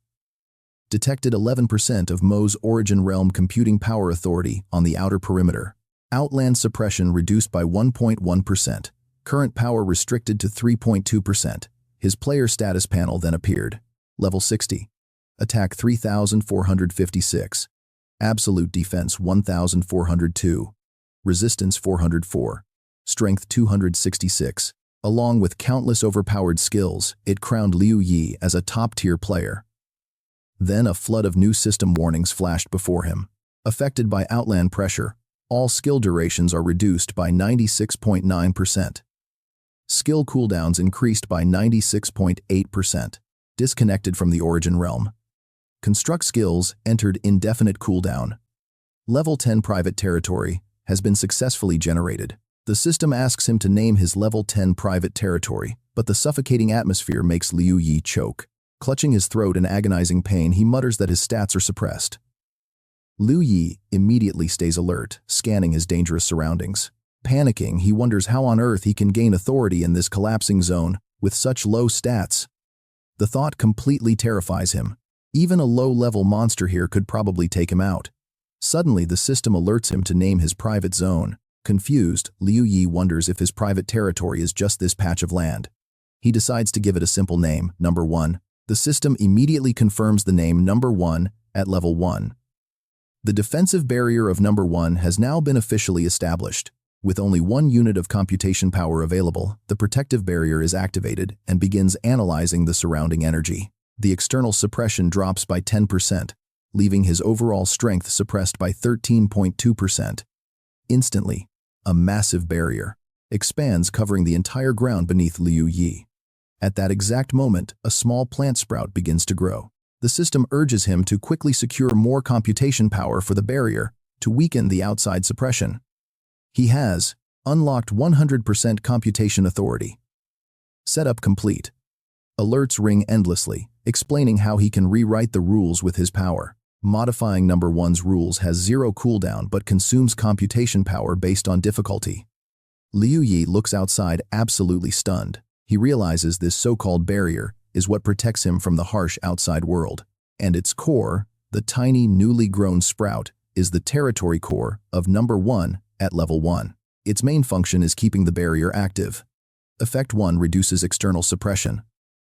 Detected 11% of Mo's origin realm computing power authority on the outer perimeter. Outland suppression reduced by 1.1%. Current power restricted to 3.2%. His player status panel then appeared. Level 60. Attack 3,456. Absolute defense 1,402. Resistance 404. Strength 266. Along with countless overpowered skills, it crowned Liu Yi as a top-tier player. Then a flood of new system warnings flashed before him. Affected by Outland pressure, all skill durations are reduced by 96.9%. Skill cooldowns increased by 96.8%. Disconnected from the origin realm. Construct skills entered indefinite cooldown. Level 10 private territory has been successfully generated. The system asks him to name his level 10 private territory, but the suffocating atmosphere makes Liu Yi choke. Clutching his throat in agonizing pain, he mutters that his stats are suppressed. Liu Yi immediately stays alert, scanning his dangerous surroundings. Panicking, he wonders how on earth he can gain authority in this collapsing zone with such low stats. The thought completely terrifies him. Even a low-level monster here could probably take him out. Suddenly, the system alerts him to name his private zone. Confused, Liu Yi wonders if his private territory is just this patch of land. He decides to give it a simple name, Number 1. The system immediately confirms the name Number 1 at level 1. The defensive barrier of Number 1 has now been officially established. With only 1 unit of computation power available, the protective barrier is activated and begins analyzing the surrounding energy. The external suppression drops by 10%, leaving his overall strength suppressed by 13.2%. Instantly, a massive barrier expands, covering the entire ground beneath Liu Yi. At that exact moment, a small plant sprout begins to grow. The system urges him to quickly secure more computation power for the barrier to weaken the outside suppression. He has unlocked 100% computation authority. Setup complete. Alerts ring endlessly, explaining how he can rewrite the rules with his power. Modifying Number 1's rules has 0 cooldown but consumes computation power based on difficulty. Liu Yi looks outside, absolutely stunned. He realizes this so-called barrier is what protects him from the harsh outside world, and its core, the tiny newly grown sprout, is the territory core of Number 1 at level 1. Its main function is keeping the barrier active. Effect 1 reduces external suppression.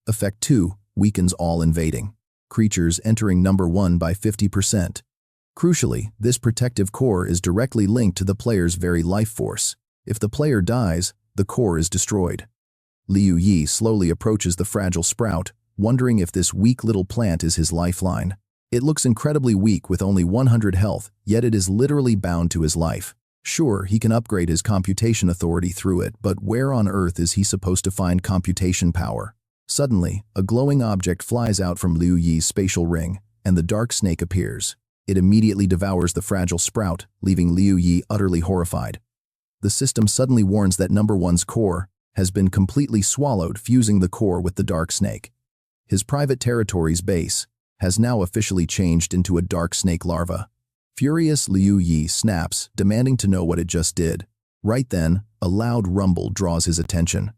Effect 2 weakens all invading creatures entering Number 1 by 50%. Crucially, this protective core is directly linked to the player's very life force. If the player dies, the core is destroyed. Liu Yi slowly approaches the fragile sprout, wondering if this weak little plant is his lifeline. It looks incredibly weak with only 100 health, yet it is literally bound to his life. Sure, he can upgrade his computation authority through it, but where on earth is he supposed to find computation power? Suddenly, a glowing object flies out from Liu Yi's spatial ring, and the dark snake appears. It immediately devours the fragile sprout, leaving Liu Yi utterly horrified. The system suddenly warns that Number 1's core has been completely swallowed, fusing the core with the dark snake. His private territory's base has now officially changed into a dark snake larva. Furious, Liu Yi snaps, demanding to know what it just did. Right then, a loud rumble draws his attention.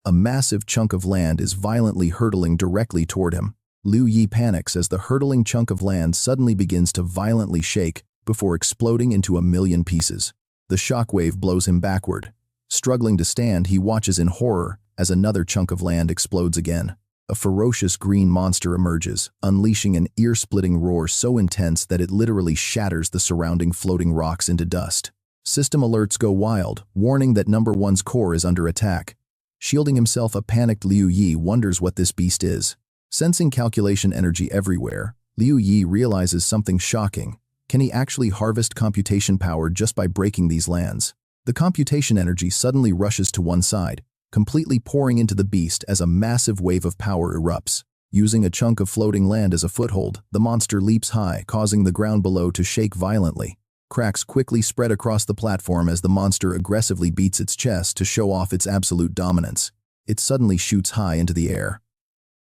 A massive chunk of land is violently hurtling directly toward him. Liu Yi panics as the hurtling chunk of land suddenly begins to violently shake before exploding into a million pieces. The shockwave blows him backward. Struggling to stand, he watches in horror as another chunk of land explodes again. A ferocious green monster emerges, unleashing an ear-splitting roar so intense that it literally shatters the surrounding floating rocks into dust. System alerts go wild, warning that Number 1's core is under attack. Shielding himself, a panicked Liu Yi wonders what this beast is. Sensing calculation energy everywhere, Liu Yi realizes something shocking. Can he actually harvest computation power just by breaking these lands? The computation energy suddenly rushes to one side, completely pouring into the beast as a massive wave of power erupts. Using a chunk of floating land as a foothold, the monster leaps high, causing the ground below to shake violently. Cracks quickly spread across the platform as the monster aggressively beats its chest to show off its absolute dominance. It suddenly shoots high into the air.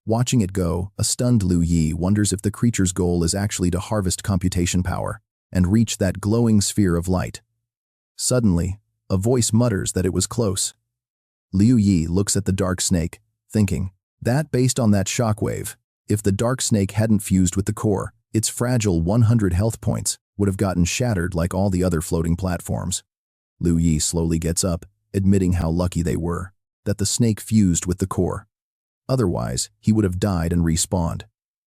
Watching it go, a stunned Liu Yi wonders if the creature's goal is actually to harvest computation power and reach that glowing sphere of light. Suddenly, a voice mutters that it was close. Liu Yi looks at the dark snake, thinking that based on that shockwave, if the dark snake hadn't fused with the core, its fragile 100 health points would have gotten shattered like all the other floating platforms. Liu Yi slowly gets up, admitting how lucky they were that the snake fused with the core. Otherwise, he would have died and respawned.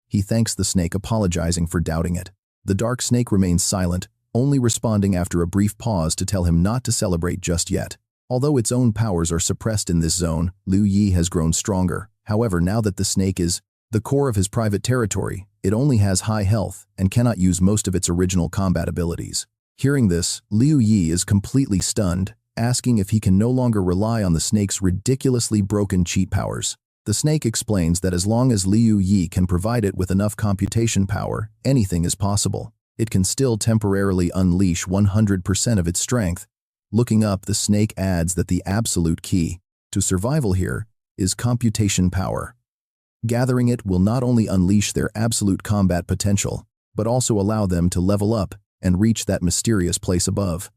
He thanks the snake, apologizing for doubting it. The dark snake remains silent, only responding after a brief pause to tell him not to celebrate just yet. Although its own powers are suppressed in this zone, Liu Yi has grown stronger. However, now that the snake is the core of his private territory, it only has high health and cannot use most of its original combat abilities. Hearing this, Liu Yi is completely stunned, asking if he can no longer rely on the snake's ridiculously broken cheat powers. The snake explains that as long as Liu Yi can provide it with enough computation power, anything is possible. It can still temporarily unleash 100% of its strength. Looking up, the snake adds that the absolute key to survival here is computation power. Gathering it will not only unleash their absolute combat potential, but also allow them to level up and reach that mysterious place above.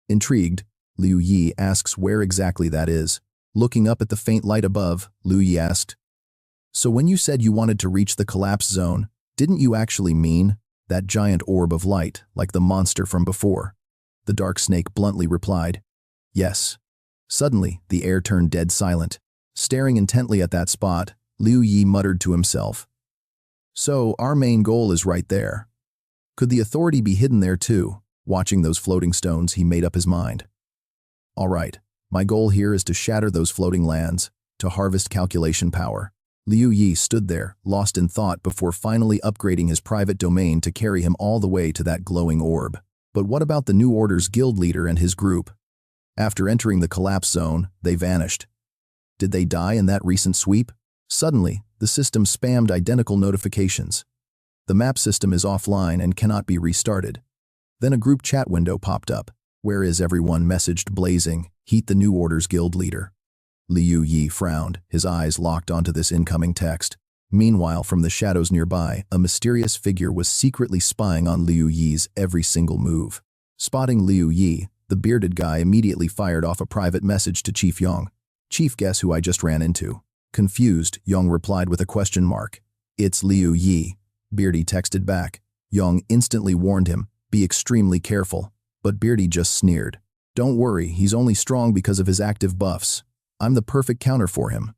Intrigued, Liu Yi asks where exactly that is. Looking up at the faint light above, Liu Yi asked, "So when you said you wanted to reach the collapse zone, didn't you actually mean That giant orb of light, like the monster from before. The dark snake bluntly replied, "Yes." Suddenly, the air turned dead silent. Staring intently at that spot, Liu Yi muttered to himself, "So, our main goal is right there. Could the authority be hidden there too?" Watching those floating stones, he made up his mind. "All right, my goal here is to shatter those floating lands, to harvest calculation power." Liu Yi stood there, lost in thought before finally upgrading his private domain to carry him all the way to that glowing orb. But what about the New Order's guild leader and his group? After entering the collapse zone, they vanished. Did they die in that recent sweep? Suddenly, the system spammed identical notifications. The map system is offline and cannot be restarted. Then a group chat window popped up. "Where is everyone?" messaged blazing. "Heat the New Order's guild leader." Liu Yi frowned, his eyes locked onto this incoming text. Meanwhile, from the shadows nearby, a mysterious figure was secretly spying on Liu Yi's every single move. Spotting Liu Yi, the bearded guy immediately fired off a private message to Chief Yong. "Chief, guess who I just ran into?" Confused, Yong replied with a question mark. "It's Liu Yi," Beardy texted back. Yong instantly warned him, "Be extremely careful." But Beardy just sneered. "Don't worry, he's only strong because of his active buffs. I'm the perfect counter for him."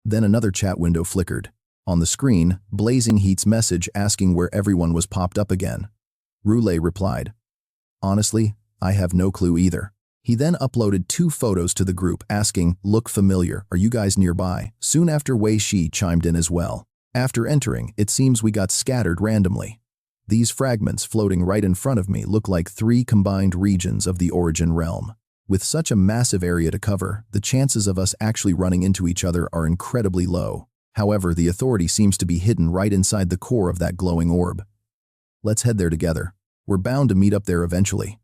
Then another chat window flickered. On the screen, Blazing Heat's message asking where everyone was popped up again. Roulette replied, "Honestly, I have no clue either." He then uploaded 2 photos to the group asking, "Look familiar, are you guys nearby?" Soon after, Wei Shi chimed in as well. "After entering, it seems we got scattered randomly. These fragments floating right in front of me look like 3 combined regions of the Origin realm. With such a massive area to cover, the chances of us actually running into each other are incredibly low. However, the authority seems to be hidden right inside the core of that glowing orb. Let's head there together. We're bound to meet up there eventually."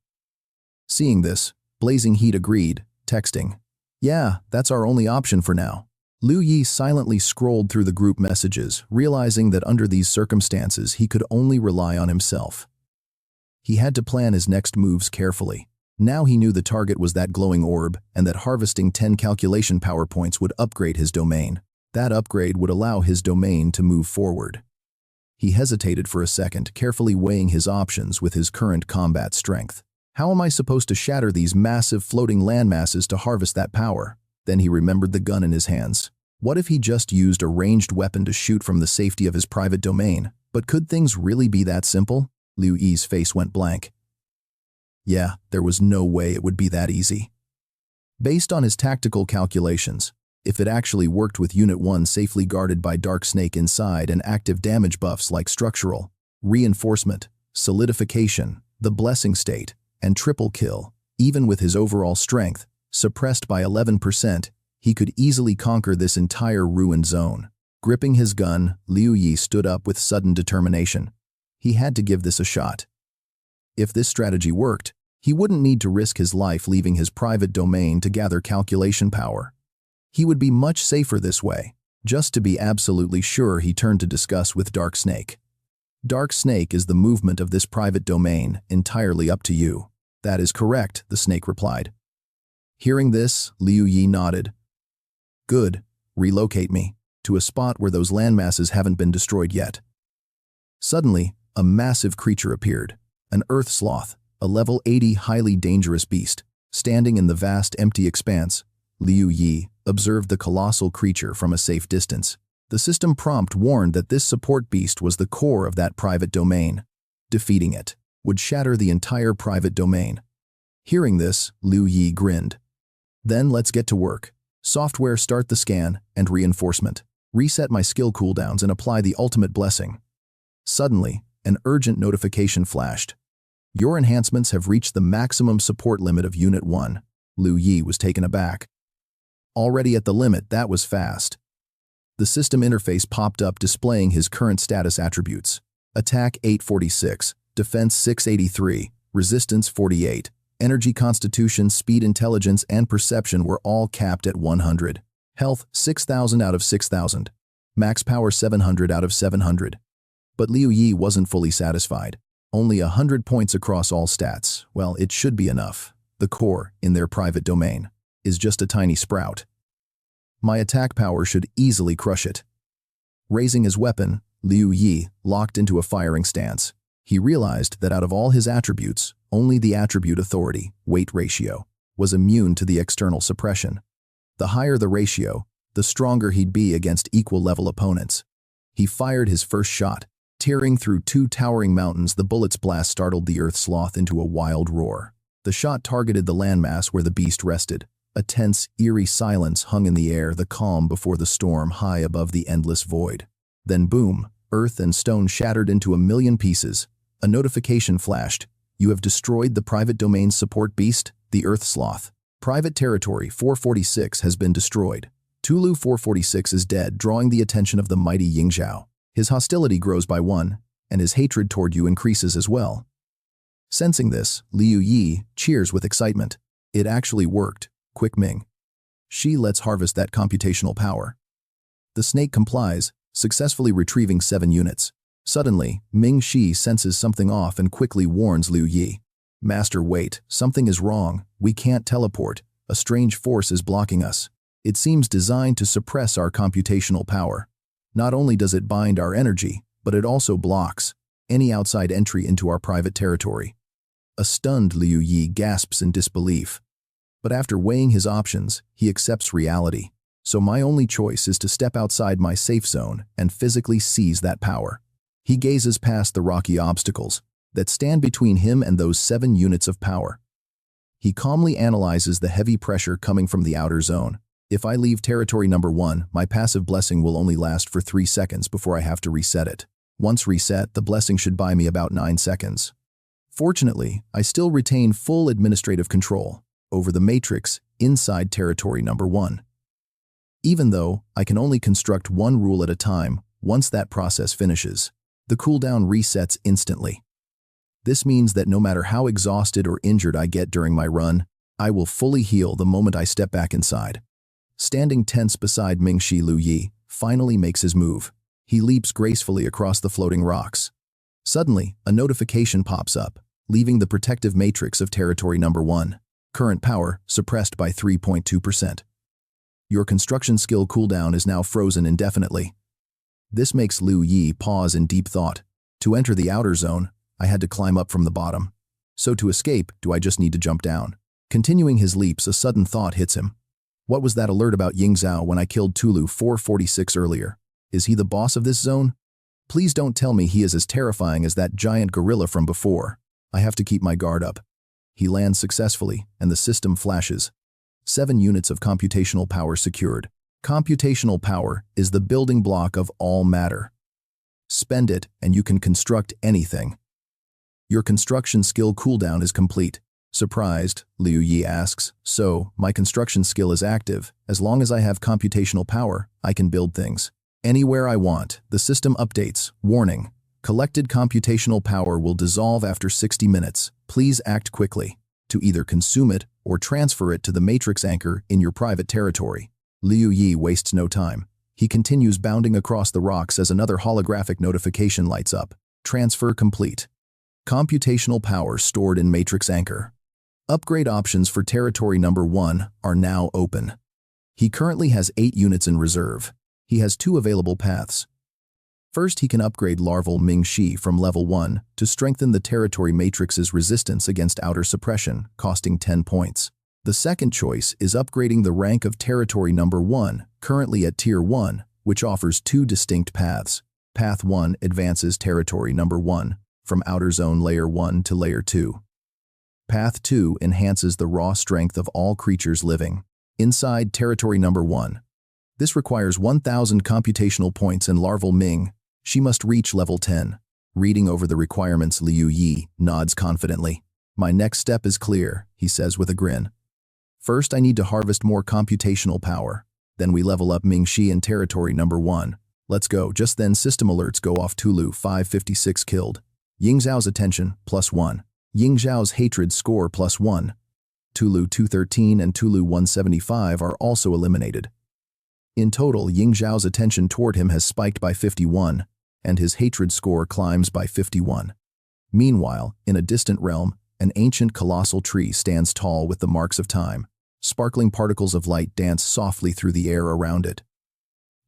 Seeing this, Blazing Heat agreed, texting, "Yeah, that's our only option for now." Liu Yi silently scrolled through the group messages, realizing that under these circumstances he could only rely on himself. He had to plan his next moves carefully. Now he knew the target was that glowing orb and that harvesting 10 calculation power points would upgrade his domain. That upgrade would allow his domain to move forward. He hesitated for a second, carefully weighing his options with his current combat strength. How am I supposed to shatter these massive floating landmasses to harvest that power? Then he remembered the gun in his hands. What if he just used a ranged weapon to shoot from the safety of his private domain? But could things really be that simple? Liu Yi's face went blank. Yeah, there was no way it would be that easy. Based on his tactical calculations, if it actually worked with Unit 1 safely guarded by Dark Snake inside and active damage buffs like structural, reinforcement, solidification, the blessing state, and triple kill, even with his overall strength, suppressed by 11%, he could easily conquer this entire ruined zone. Gripping his gun, Liu Yi stood up with sudden determination. He had to give this a shot. If this strategy worked, he wouldn't need to risk his life leaving his private domain to gather calculation power. He would be much safer this way. Just to be absolutely sure, he turned to discuss with Dark Snake. "Dark Snake, is the movement of this private domain entirely up to you?" "That is correct," the snake replied. Hearing this, Liu Yi nodded. "Good. Relocate me to a spot where those landmasses haven't been destroyed yet." Suddenly, a massive creature appeared. An earth sloth, a level 80 highly dangerous beast. Standing in the vast empty expanse, Liu Yi observed the colossal creature from a safe distance. The system prompt warned that this support beast was the core of that private domain. Defeating it would shatter the entire private domain. Hearing this, Liu Yi grinned. "Then let's get to work. Software, start the scan and reinforcement. Reset my skill cooldowns and apply the ultimate blessing." Suddenly, an urgent notification flashed. "Your enhancements have reached the maximum support limit of Unit 1. Liu Yi was taken aback. Already at the limit, that was fast. The system interface popped up displaying his current status attributes. Attack 846, Defense 683, Resistance 48, Energy, Constitution, Speed, Intelligence, and Perception were all capped at 100. Health 6,000 out of 6,000. Max Power 700 out of 700. But Liu Yi wasn't fully satisfied. Only 100 points across all stats. Well, it should be enough. The core, in their private domain, is just a tiny sprout. My attack power should easily crush it. Raising his weapon, Liu Yi locked into a firing stance. He realized that out of all his attributes, only the attribute authority, weight ratio, was immune to the external suppression. The higher the ratio, the stronger he'd be against equal-level opponents. He fired his first shot. Tearing through two towering mountains, the bullet's blast startled the earth sloth into a wild roar. The shot targeted the landmass where the beast rested. A tense, eerie silence hung in the air, the calm before the storm, high above the endless void. Then boom, earth and stone shattered into a million pieces. A notification flashed. You have destroyed the private domain's support beast, the earth sloth. Private territory 446 has been destroyed. Tulu 446 is dead, drawing the attention of the mighty Yingzhao. His hostility grows by 1, and his hatred toward you increases as well. Sensing this, Liu Yi cheers with excitement. It actually worked. Quick Ming. She let's harvest that computational power. The snake complies, successfully retrieving 7 units. Suddenly, Ming Shi senses something off and quickly warns Liu Yi. Master, wait, something is wrong. We can't teleport. A strange force is blocking us. It seems designed to suppress our computational power. Not only does it bind our energy, but it also blocks any outside entry into our private territory. A stunned Liu Yi gasps in disbelief. But after weighing his options, he accepts reality. So my only choice is to step outside my safe zone and physically seize that power. He gazes past the rocky obstacles that stand between him and those 7 units of power. He calmly analyzes the heavy pressure coming from the outer zone. If I leave territory number 1, my passive blessing will only last for 3 seconds before I have to reset it. Once reset, the blessing should buy me about 9 seconds. Fortunately, I still retain full administrative control over the matrix inside territory number 1. Even though I can only construct 1 rule at a time, once that process finishes, the cooldown resets instantly. This means that no matter how exhausted or injured I get during my run, I will fully heal the moment I step back inside. Standing tense beside Ming Shi, Liu Yi finally makes his move. He leaps gracefully across the floating rocks. Suddenly, a notification pops up, leaving the protective matrix of territory number 1. Current power suppressed by 3.2%. Your construction skill cooldown is now frozen indefinitely. This makes Liu Yi pause in deep thought. To enter the outer zone, I had to climb up from the bottom. So to escape, do I just need to jump down? Continuing his leaps, a sudden thought hits him. What was that alert about Yingzhao when I killed Tulu 446 earlier? Is he the boss of this zone? Please don't tell me he is as terrifying as that giant gorilla from before. I have to keep my guard up. He lands successfully, and the system flashes. 7 units of computational power secured. Computational power is the building block of all matter. Spend it, and you can construct anything. Your construction skill cooldown is complete. Surprised, Liu Yi asks, so, my construction skill is active. As long as I have computational power, I can build things. Anywhere I want. The system updates. Warning. Collected computational power will dissolve after 60 minutes. Please act quickly to either consume it or transfer it to the matrix anchor in your private territory. Liu Yi wastes no time. He continues bounding across the rocks as another holographic notification lights up. Transfer complete. Computational power stored in matrix anchor. Upgrade options for territory number 1 are now open. He currently has 8 units in reserve. He has 2 available paths. First, he can upgrade larval Ming Shi from level 1 to strengthen the territory matrix's resistance against outer suppression, costing 10 points. The second choice is upgrading the rank of territory number 1, currently at tier 1, which offers 2 distinct paths. Path 1 advances territory number 1 from outer zone layer 1 to layer 2. Path 2 enhances the raw strength of all creatures living inside territory number 1. This requires 1,000 computational points and larval Ming. She must reach level 10. Reading over the requirements, Liu Yi nods confidently. My next step is clear, he says with a grin. First, I need to harvest more computational power. Then we level up Ming Shi in territory number 1. Let's go. Just then, system alerts go off. Tulu 556 killed. Yingzhao's attention, +1. Yingzhao's hatred score, +1. Tulu 213 and Tulu 175 are also eliminated. In total, Yingzhao's attention toward him has spiked by 51, and his hatred score climbs by 51. Meanwhile, in a distant realm, an ancient colossal tree stands tall with the marks of time. Sparkling particles of light dance softly through the air around it.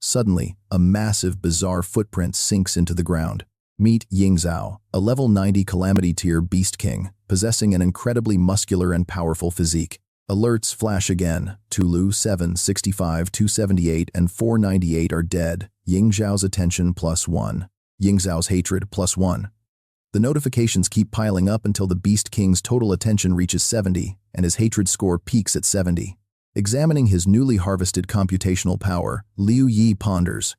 Suddenly, a massive, bizarre footprint sinks into the ground. Meet Yingzhao, a level 90 Calamity tier Beast King, possessing an incredibly muscular and powerful physique. Alerts flash again. Tulu 7, 65, 278, and 498 are dead. Yingzhao's attention +1. Yingzhao's hatred +1. The notifications keep piling up until the Beast King's total attention reaches 70, and his hatred score peaks at 70. Examining his newly harvested computational power, Liu Yi ponders.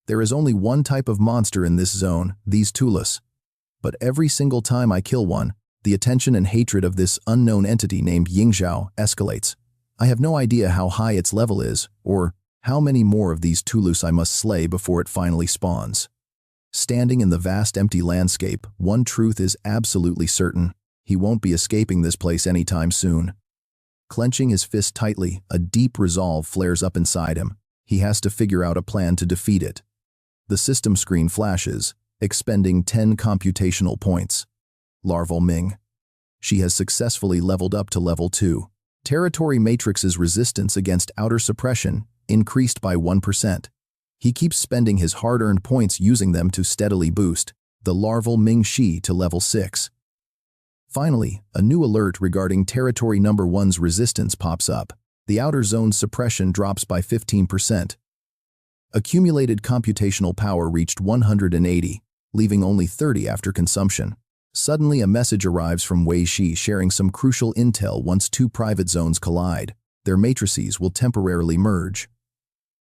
There is only one type of monster in this zone, these Tulus. But every single time I kill one, the attention and hatred of this unknown entity named Yingzhao escalates. I have no idea how high its level is, or how many more of these Tulus I must slay before it finally spawns. Standing in the vast empty landscape, one truth is absolutely certain. He won't be escaping this place anytime soon. Clenching his fist tightly, a deep resolve flares up inside him. He has to figure out a plan to defeat it. The system screen flashes, expending 10 computational points. Larval Ming. She has successfully leveled up to level 2. Territory Matrix's resistance against outer suppression increased by 1%. He keeps spending his hard-earned points using them to steadily boost the larval Ming Shi to level 6. Finally, a new alert regarding Territory Number 1's resistance pops up. The outer zone's suppression drops by 15%. Accumulated computational power reached 180, leaving only 30 after consumption. Suddenly, a message arrives from Wei Shi sharing some crucial intel. Once two private zones collide, their matrices will temporarily merge.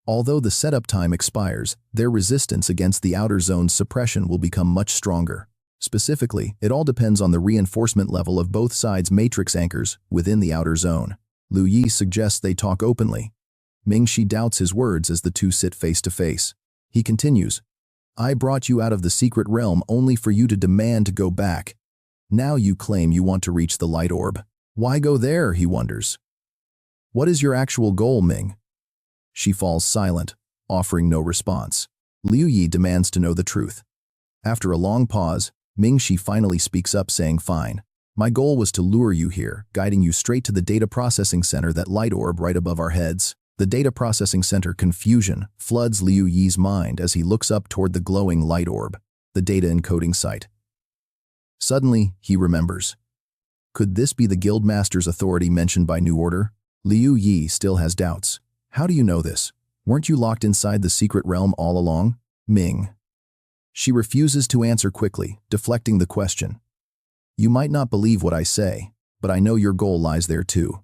Although the setup time expires, their resistance against the outer zone's suppression will become much stronger. Specifically, it all depends on the reinforcement level of both sides' matrix anchors within the outer zone. Liu Yi suggests they talk openly. Ming Shi doubts his words as the two sit face to face. He continues, I brought you out of the secret realm only for you to demand to go back. Now you claim you want to reach the light orb. Why go there, he wonders. What is your actual goal, Ming? She falls silent, offering no response. Liu Yi demands to know the truth. After a long pause, Ming Shi finally speaks up saying, fine. My goal was to lure you here, guiding you straight to the data processing center, that light orb right above our heads. The data processing center confusion floods Liu Yi's mind as he looks up toward the glowing light orb, the data encoding site. Suddenly, he remembers. Could this be the Guildmaster's authority mentioned by New Order? Liu Yi still has doubts. How do you know this? Weren't you locked inside the secret realm all along? Ming. She refuses to answer quickly, deflecting the question. You might not believe what I say, but I know your goal lies there too.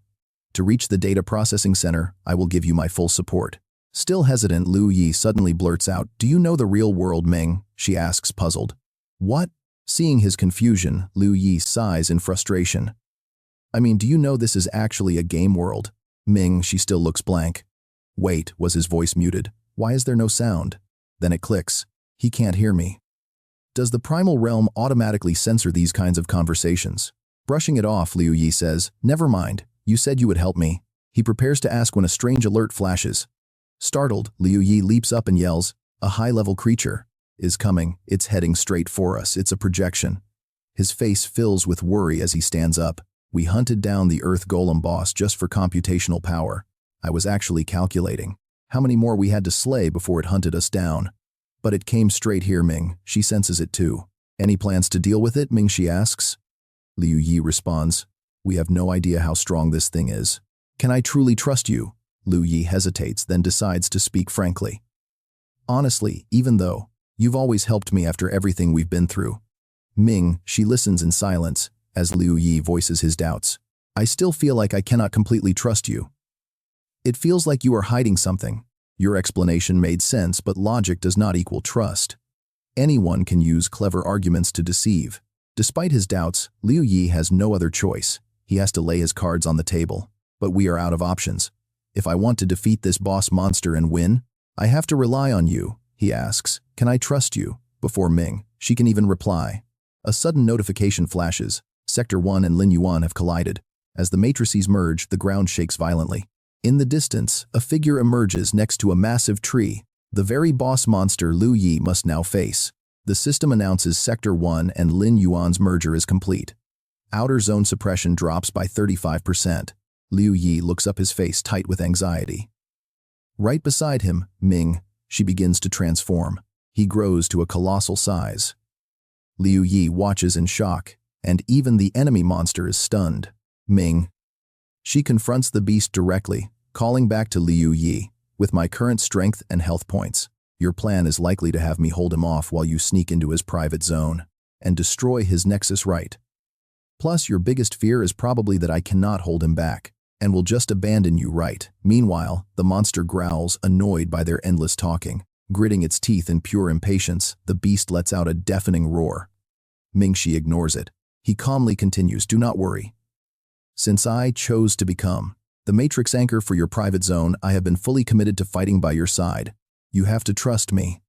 To reach the data processing center, I will give you my full support. Still hesitant, Liu Yi suddenly blurts out, do you know the real world, Ming? She asks, puzzled. What? Seeing his confusion, Liu Yi sighs in frustration. I mean, do you know this is actually a game world? Ming, she still looks blank. Wait, was his voice muted? Why is there no sound? Then it clicks. He can't hear me. Does the primal realm automatically censor these kinds of conversations? Brushing it off, Liu Yi says, never mind. You said you would help me. He prepares to ask when a strange alert flashes. Startled, Liu Yi leaps up and yells, a high-level creature is coming. It's heading straight for us. It's a projection. His face fills with worry as he stands up. We hunted down the Earth Golem boss just for computational power. I was actually calculating how many more we had to slay before it hunted us down. But it came straight here, Ming. She senses it too. Any plans to deal with it, Ming, she asks. Liu Yi responds, we have no idea how strong this thing is. Can I truly trust you? Liu Yi hesitates, then decides to speak frankly. Honestly, even though you've always helped me after everything we've been through. Ming, she listens in silence as Liu Yi voices his doubts. I still feel like I cannot completely trust you. It feels like you are hiding something. Your explanation made sense, but logic does not equal trust. Anyone can use clever arguments to deceive. Despite his doubts, Liu Yi has no other choice. He has to lay his cards on the table. But we are out of options. If I want to defeat this boss monster and win, I have to rely on you, he asks. Can I trust you? Before Ming, she can even reply. A sudden notification flashes. Sector 1 and Lin Yuan have collided. As the matrices merge, the ground shakes violently. In the distance, a figure emerges next to a massive tree, the very boss monster Liu Yi must now face. The system announces Sector 1 and Lin Yuan's merger is complete. Outer zone suppression drops by 35%. Liu Yi looks up, his face tight with anxiety. Right beside him, Ming, she begins to transform. He grows to a colossal size. Liu Yi watches in shock, and even the enemy monster is stunned. Ming. She confronts the beast directly, calling back to Liu Yi, "With my current strength and health points, your plan is likely to have me hold him off while you sneak into his private zone and destroy his nexus right. Plus, your biggest fear is probably that I cannot hold him back and will just abandon you right." Meanwhile, the monster growls, annoyed by their endless talking. Gritting its teeth in pure impatience, the beast lets out a deafening roar. Mingxi ignores it. He calmly continues, "Do not worry. Since I chose to become the matrix anchor for your private zone, I have been fully committed to fighting by your side. You have to trust me."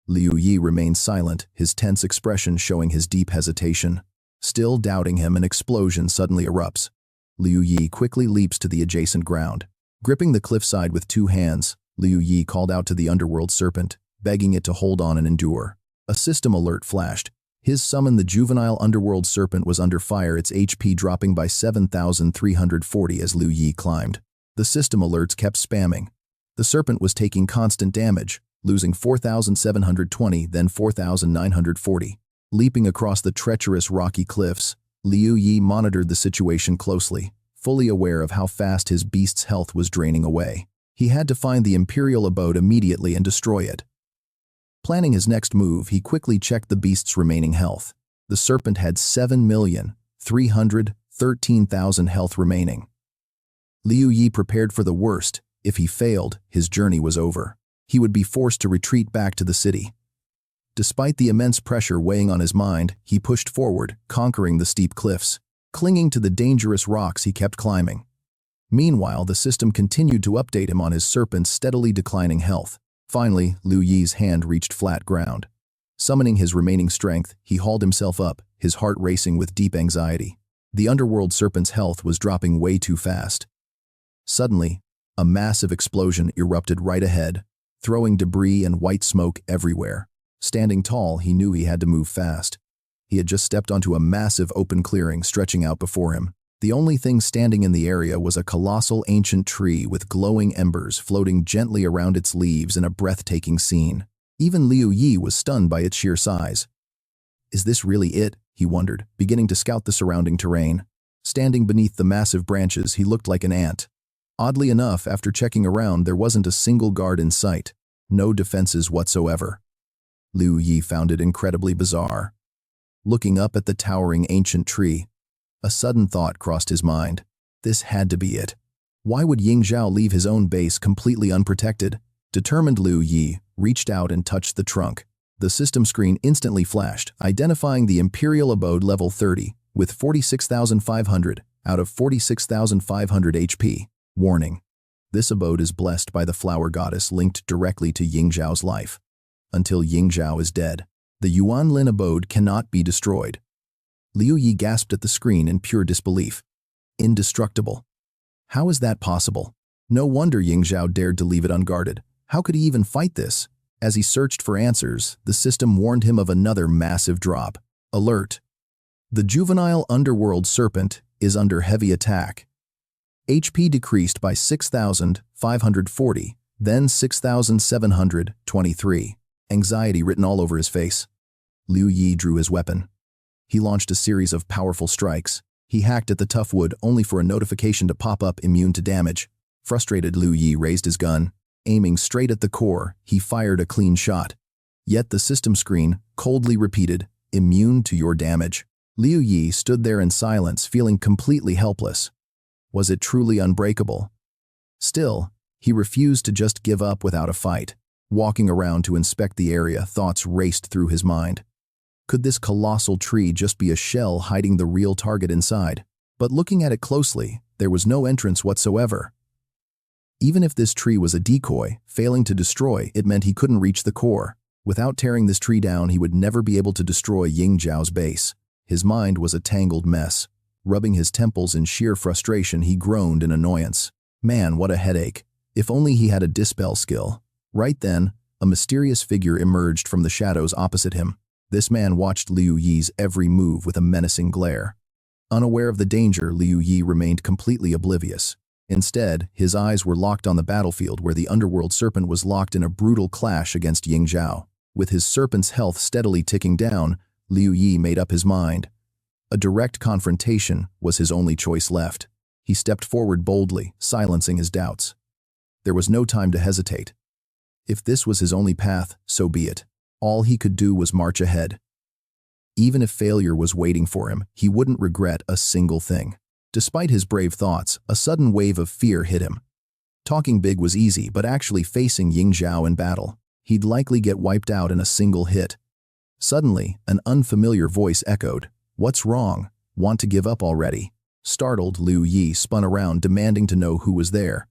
Liu Yi remains silent, his tense expression showing his deep hesitation. Still doubting him, an explosion suddenly erupts. Liu Yi quickly leaps to the adjacent ground. Gripping the cliffside with two hands, Liu Yi called out to the underworld serpent, begging it to hold on and endure. A system alert flashed. His summon, the juvenile underworld serpent, was under fire, its HP dropping by 7,340 as Liu Yi climbed. The system alerts kept spamming. The serpent was taking constant damage, losing 4,720, then 4,940. Leaping across the treacherous rocky cliffs, Liu Yi monitored the situation closely, fully aware of how fast his beast's health was draining away. He had to find the Imperial abode immediately and destroy it. Planning his next move, he quickly checked the beast's remaining health. The serpent had 7,313,000 health remaining. Liu Yi prepared for the worst. If he failed, his journey was over. He would be forced to retreat back to the city. Despite the immense pressure weighing on his mind, he pushed forward, conquering the steep cliffs. Clinging to the dangerous rocks, he kept climbing. Meanwhile, the system continued to update him on his serpent's steadily declining health. Finally, Liu Yi's hand reached flat ground. Summoning his remaining strength, he hauled himself up, his heart racing with deep anxiety. The underworld serpent's health was dropping way too fast. Suddenly, a massive explosion erupted right ahead, throwing debris and white smoke everywhere. Standing tall, he knew he had to move fast. He had just stepped onto a massive open clearing stretching out before him. The only thing standing in the area was a colossal ancient tree with glowing embers floating gently around its leaves in a breathtaking scene. Even Liu Yi was stunned by its sheer size. Is this really it? He wondered, beginning to scout the surrounding terrain. Standing beneath the massive branches, he looked like an ant. Oddly enough, after checking around, there wasn't a single guard in sight. No defenses whatsoever. Liu Yi found it incredibly bizarre. Looking up at the towering ancient tree, a sudden thought crossed his mind. This had to be it. Why would Ying Zhao leave his own base completely unprotected? Determined, Liu Yi reached out and touched the trunk. The system screen instantly flashed, identifying the Imperial Abode level 30, with 46,500 out of 46,500 HP. Warning: this abode is blessed by the flower goddess linked directly to Ying Zhao's life. Until Ying Zhao is dead, the Yuanlin abode cannot be destroyed. Liu Yi gasped at the screen in pure disbelief. Indestructible. How is that possible? No wonder Ying Zhao dared to leave it unguarded. How could he even fight this? As he searched for answers, the system warned him of another massive drop. Alert! The juvenile underworld serpent is under heavy attack. HP decreased by 6,540, then 6,723. Anxiety written all over his face. Liu Yi drew his weapon. He launched a series of powerful strikes. He hacked at the tough wood only for a notification to pop up, immune to damage. Frustrated, Liu Yi raised his gun. Aiming straight at the core, he fired a clean shot. Yet the system screen coldly repeated, "Immune to your damage." Liu Yi stood there in silence, feeling completely helpless. Was it truly unbreakable? Still, he refused to just give up without a fight. Walking around to inspect the area, thoughts raced through his mind. Could this colossal tree just be a shell hiding the real target inside? But looking at it closely, there was no entrance whatsoever. Even if this tree was a decoy, failing to destroy, it meant he couldn't reach the core. Without tearing this tree down, he would never be able to destroy Ying Zhao's base. His mind was a tangled mess. Rubbing his temples in sheer frustration, he groaned in annoyance. Man, what a headache. If only he had a dispel skill. Right then, a mysterious figure emerged from the shadows opposite him. This man watched Liu Yi's every move with a menacing glare. Unaware of the danger, Liu Yi remained completely oblivious. Instead, his eyes were locked on the battlefield where the underworld serpent was locked in a brutal clash against Ying Zhao. With his serpent's health steadily ticking down, Liu Yi made up his mind. A direct confrontation was his only choice left. He stepped forward boldly, silencing his doubts. There was no time to hesitate. If this was his only path, so be it. All he could do was march ahead. Even if failure was waiting for him, he wouldn't regret a single thing. Despite his brave thoughts, a sudden wave of fear hit him. Talking big was easy, but actually facing Ying Zhao in battle, he'd likely get wiped out in a single hit. Suddenly, an unfamiliar voice echoed, "What's wrong? Want to give up already?" Startled, Liu Yi spun around, demanding to know who was there.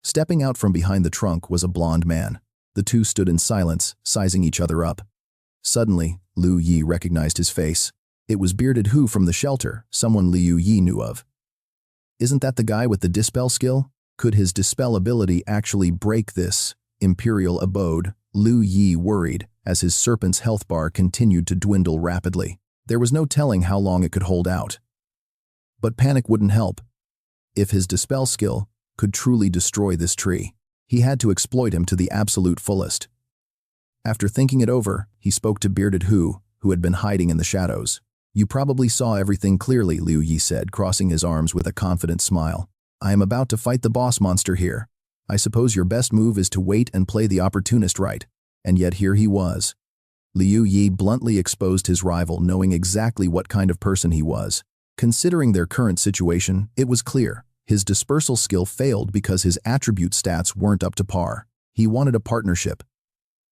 Stepping out from behind the trunk was a blond man. The two stood in silence, sizing each other up. Suddenly, Liu Yi recognized his face. It was Bearded Hu from the shelter, someone Liu Yi knew of. Isn't that the guy with the dispel skill? Could his dispel ability actually break this imperial abode? Liu Yi worried as his serpent's health bar continued to dwindle rapidly. There was no telling how long it could hold out. But panic wouldn't help. If his dispel skill could truly destroy this tree, he had to exploit him to the absolute fullest. After thinking it over, he spoke to Bearded Hu, who had been hiding in the shadows. "You probably saw everything clearly," Liu Yi said, crossing his arms with a confident smile. "I am about to fight the boss monster here. I suppose your best move is to wait and play the opportunist right." And yet here he was. Liu Yi bluntly exposed his rival, knowing exactly what kind of person he was. Considering their current situation, it was clear. His dispersal skill failed because his attribute stats weren't up to par. He wanted a partnership.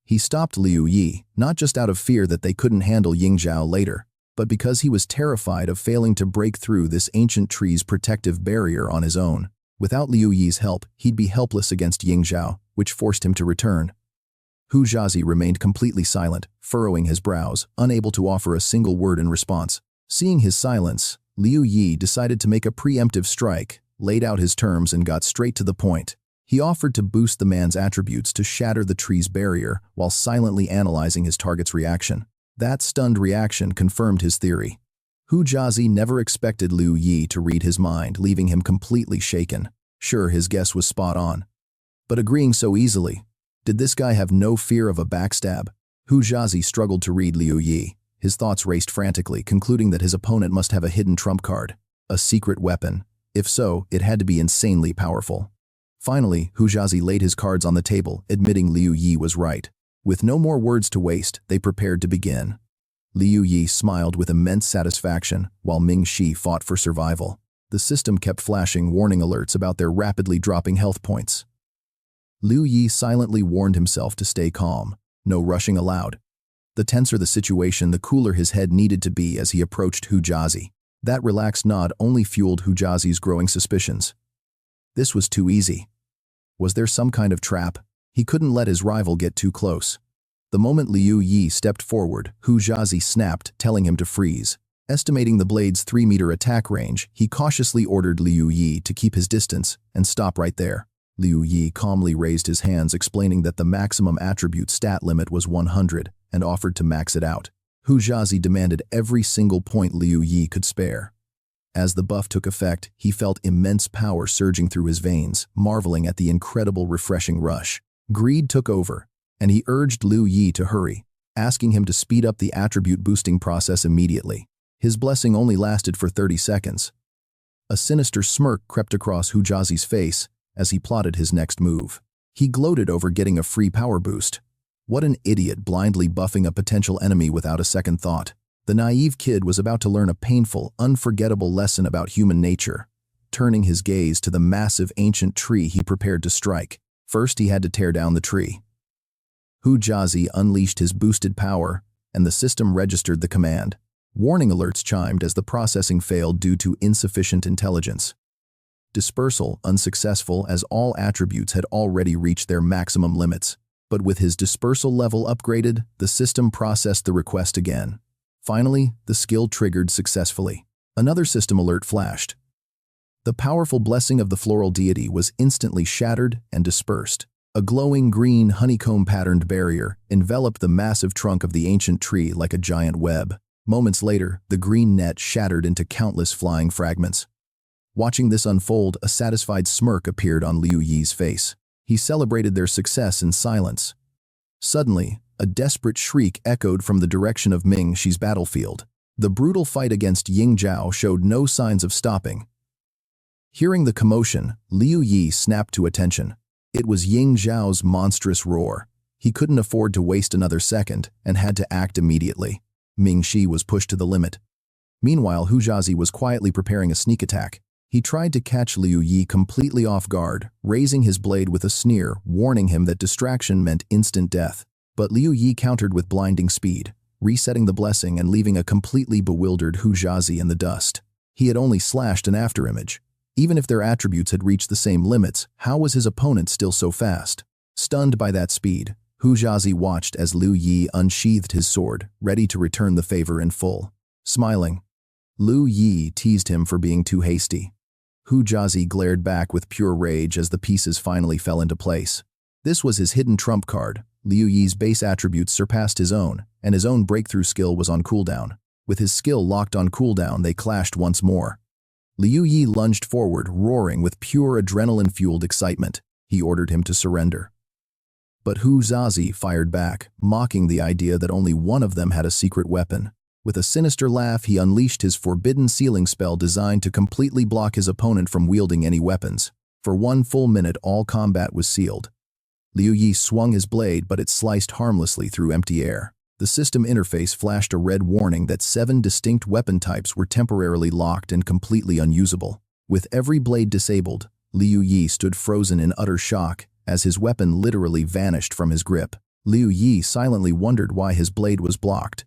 He stopped Liu Yi, not just out of fear that they couldn't handle Ying Zhao later, but because he was terrified of failing to break through this ancient tree's protective barrier on his own. Without Liu Yi's help, he'd be helpless against Ying Zhao, which forced him to return. Hu Zhazi remained completely silent, furrowing his brows, unable to offer a single word in response. Seeing his silence, Liu Yi decided to make a preemptive strike, laid out his terms, and got straight to the point. He offered to boost the man's attributes to shatter the tree's barrier while silently analyzing his target's reaction. That stunned reaction confirmed his theory. Hu Zhazi never expected Liu Yi to read his mind, leaving him completely shaken. Sure, his guess was spot on. But agreeing so easily, did this guy have no fear of a backstab? Hu Zhazi struggled to read Liu Yi. His thoughts raced frantically, concluding that his opponent must have a hidden trump card, a secret weapon. If so, it had to be insanely powerful. Finally, Hu Zhazi laid his cards on the table, admitting Liu Yi was right. With no more words to waste, they prepared to begin. Liu Yi smiled with immense satisfaction, while Ming Shi fought for survival. The system kept flashing warning alerts about their rapidly dropping health points. Liu Yi silently warned himself to stay calm. No rushing allowed. The tenser the situation, the cooler his head needed to be as he approached Hu Zhazi. That relaxed nod only fueled Hu Zhazi's growing suspicions. This was too easy. Was there some kind of trap? He couldn't let his rival get too close. The moment Liu Yi stepped forward, Hu Zhazi snapped, telling him to freeze. Estimating the blade's 3-meter attack range, he cautiously ordered Liu Yi to keep his distance and stop right there. Liu Yi calmly raised his hands, explaining that the maximum attribute stat limit was 100, and offered to max it out. Hu Zhazi demanded every single point Liu Yi could spare. As the buff took effect, he felt immense power surging through his veins, marveling at the incredible refreshing rush. Greed took over, and he urged Liu Yi to hurry, asking him to speed up the attribute boosting process immediately. His blessing only lasted for 30 seconds. A sinister smirk crept across Hu Zhazi's face as he plotted his next move. He gloated over getting a free power boost. What an idiot, blindly buffing a potential enemy without a second thought. The naive kid was about to learn a painful, unforgettable lesson about human nature. Turning his gaze to the massive ancient tree he prepared to strike. First, he had to tear down the tree. Hu Zhazi unleashed his boosted power, and the system registered the command. Warning alerts chimed as the processing failed due to insufficient intelligence. Dispersal unsuccessful, as all attributes had already reached their maximum limits. But with his dispersal level upgraded, the system processed the request again. Finally, the skill triggered successfully. Another system alert flashed. The powerful blessing of the floral deity was instantly shattered and dispersed. A glowing green honeycomb-patterned barrier enveloped the massive trunk of the ancient tree like a giant web. Moments later, the green net shattered into countless flying fragments. Watching this unfold, a satisfied smirk appeared on Liu Yi's face. He celebrated their success in silence. Suddenly, A desperate shriek echoed from the direction of Ming Shi's battlefield. The brutal fight against Ying Zhao showed no signs of stopping. Hearing the commotion, Liu Yi snapped to attention. It was Ying Zhao's monstrous roar. He couldn't afford to waste another second and had to act immediately. Ming Shi was pushed to the limit. Meanwhile, Hu Jiazi was quietly preparing a sneak attack. He tried to catch Liu Yi completely off guard, raising his blade with a sneer, warning him that distraction meant instant death. But Liu Yi countered with blinding speed, resetting the blessing and leaving a completely bewildered Hu Jiazi in the dust. He had only slashed an afterimage. Even if their attributes had reached the same limits, how was his opponent still so fast? Stunned by that speed, Hu Jiazi watched as Liu Yi unsheathed his sword, ready to return the favor in full. Smiling, Liu Yi teased him for being too hasty. Hu Jiazi glared back with pure rage as the pieces finally fell into place. This was his hidden trump card. Liu Yi's base attributes surpassed his own, and his own breakthrough skill was on cooldown. With his skill locked on cooldown, they clashed once more. Liu Yi lunged forward, roaring with pure adrenaline-fueled excitement. He ordered him to surrender. But Hu Jiazi fired back, mocking the idea that only one of them had a secret weapon. With a sinister laugh, he unleashed his forbidden sealing spell designed to completely block his opponent from wielding any weapons. For 1 full minute, all combat was sealed. Liu Yi swung his blade, but it sliced harmlessly through empty air. The system interface flashed a red warning that 7 distinct weapon types were temporarily locked and completely unusable. With every blade disabled, Liu Yi stood frozen in utter shock as his weapon literally vanished from his grip. Liu Yi silently wondered why his blade was blocked.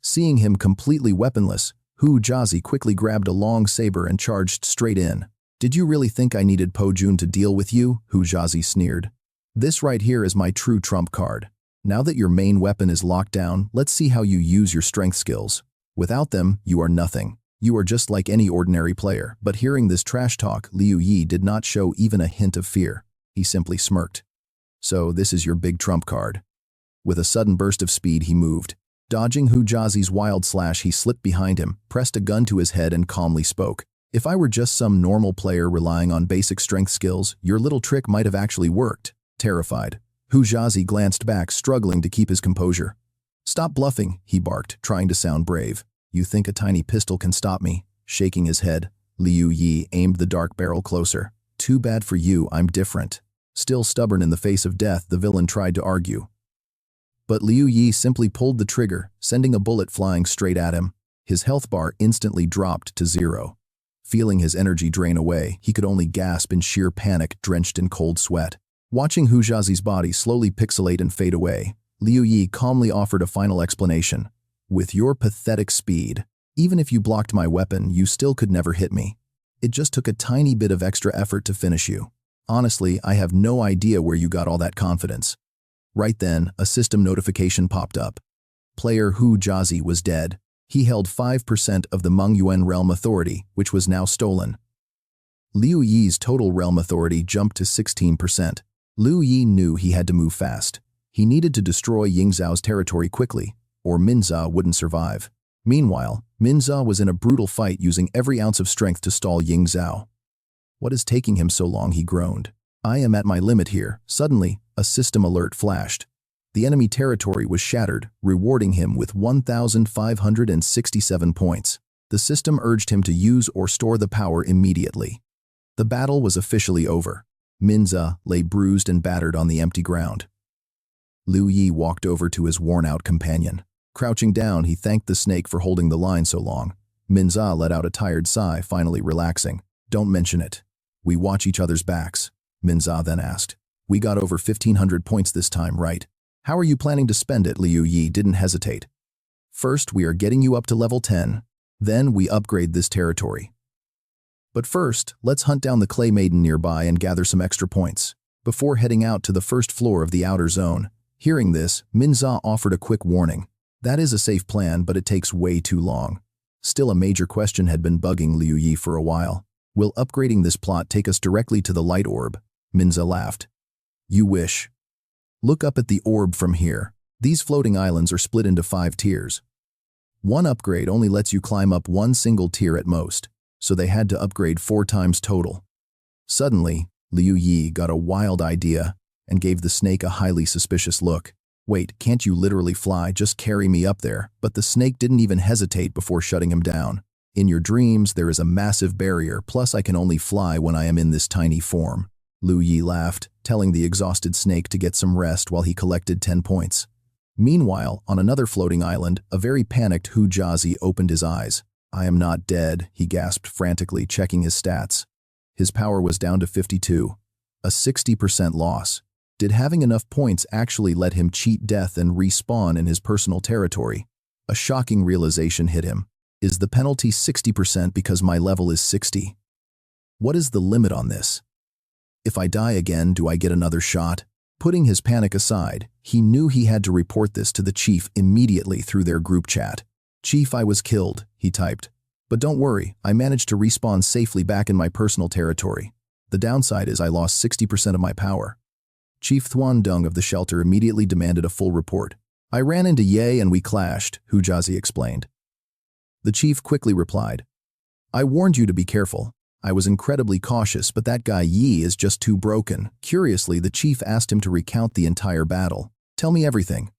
Seeing him completely weaponless, Hu Jiazi quickly grabbed a long saber and charged straight in. "Did you really think I needed Po Jun to deal with you?" Hu Jiazi sneered. "This right here is my true trump card. Now that your main weapon is locked down, let's see how you use your strength skills. Without them, you are nothing. You are just like any ordinary player." But hearing this trash talk, Liu Yi did not show even a hint of fear. He simply smirked. "So this is your big trump card." With a sudden burst of speed, he moved. Dodging Hu Jiazi's wild slash, he slipped behind him, pressed a gun to his head and calmly spoke. "If I were just some normal player relying on basic strength skills, your little trick might have actually worked." Terrified, Hu Jiazi glanced back, struggling to keep his composure. "Stop bluffing," he barked, trying to sound brave. "You think a tiny pistol can stop me?" Shaking his head, Liu Yi aimed the dark barrel closer. "Too bad for you, I'm different." Still stubborn in the face of death, the villain tried to argue. But Liu Yi simply pulled the trigger, sending a bullet flying straight at him. His health bar instantly dropped to 0. Feeling his energy drain away, he could only gasp in sheer panic, drenched in cold sweat. Watching Hu Jiazi's body slowly pixelate and fade away, Liu Yi calmly offered a final explanation. "With your pathetic speed, even if you blocked my weapon, you still could never hit me. It just took a tiny bit of extra effort to finish you. Honestly, I have no idea where you got all that confidence." Right then, a system notification popped up. Player Hu Jiazi was dead. He held 5% of the Manhwa realm authority, which was now stolen. Liu Yi's total realm authority jumped to 16%. Liu Yi knew he had to move fast. He needed to destroy Ying Zhao's territory quickly, or Min Zha wouldn't survive. Meanwhile, Min Zha was in a brutal fight, using every ounce of strength to stall Ying Zhao. "What is taking him so long?" he groaned. "I am at my limit here." Suddenly, a system alert flashed. The enemy territory was shattered, rewarding him with 1,567 points. The system urged him to use or store the power immediately. The battle was officially over. Min Zha lay bruised and battered on the empty ground. Liu Yi walked over to his worn-out companion. Crouching down, he thanked the snake for holding the line so long. Min Zha let out a tired sigh, finally relaxing. "Don't mention it. We watch each other's backs." Min Zha then asked. "We got over 1,500 points this time, right? How are you planning to spend it?" Liu Yi didn't hesitate. "First, we are getting you up to level 10. Then we upgrade this territory. But first, let's hunt down the Clay Maiden nearby and gather some extra points, before heading out to the first floor of the outer zone." Hearing this, Min Zha offered a quick warning. "That is a safe plan, but it takes way too long." Still, a major question had been bugging Liu Yi for a while. "Will upgrading this plot take us directly to the light orb?" Min Zha laughed. "You wish. Look up at the orb from here. These floating islands are split into 5 tiers. One upgrade only lets you climb up one single tier at most, so they had to upgrade 4 times total." Suddenly, Liu Yi got a wild idea and gave the snake a highly suspicious look. Wait, can't you literally fly? Just carry me up there. But the snake didn't even hesitate before shutting him down. In your dreams, there is a massive barrier, plus I can only fly when I am in this tiny form. Liu Yi laughed, telling the exhausted snake to get some rest while he collected 10 points. Meanwhile, on another floating island, a very panicked Hu Jiazi opened his eyes. I am not dead, he gasped frantically, checking his stats. His power was down to 52. A 60% loss. Did having enough points actually let him cheat death and respawn in his personal territory? A shocking realization hit him. Is the penalty 60% because my level is 60? What is the limit on this? If I die again, do I get another shot? Putting his panic aside, he knew he had to report this to the chief immediately through their group chat. Chief, I was killed, he typed. But don't worry, I managed to respawn safely back in my personal territory. The downside is I lost 60% of my power. Chief Thuan Dung of the shelter immediately demanded a full report. I ran into Ye and we clashed, Hu Jiazi explained. The chief quickly replied, I warned you to be careful. I was incredibly cautious, but that guy Yi is just too broken. Curiously, the chief asked him to recount the entire battle. Tell me everything.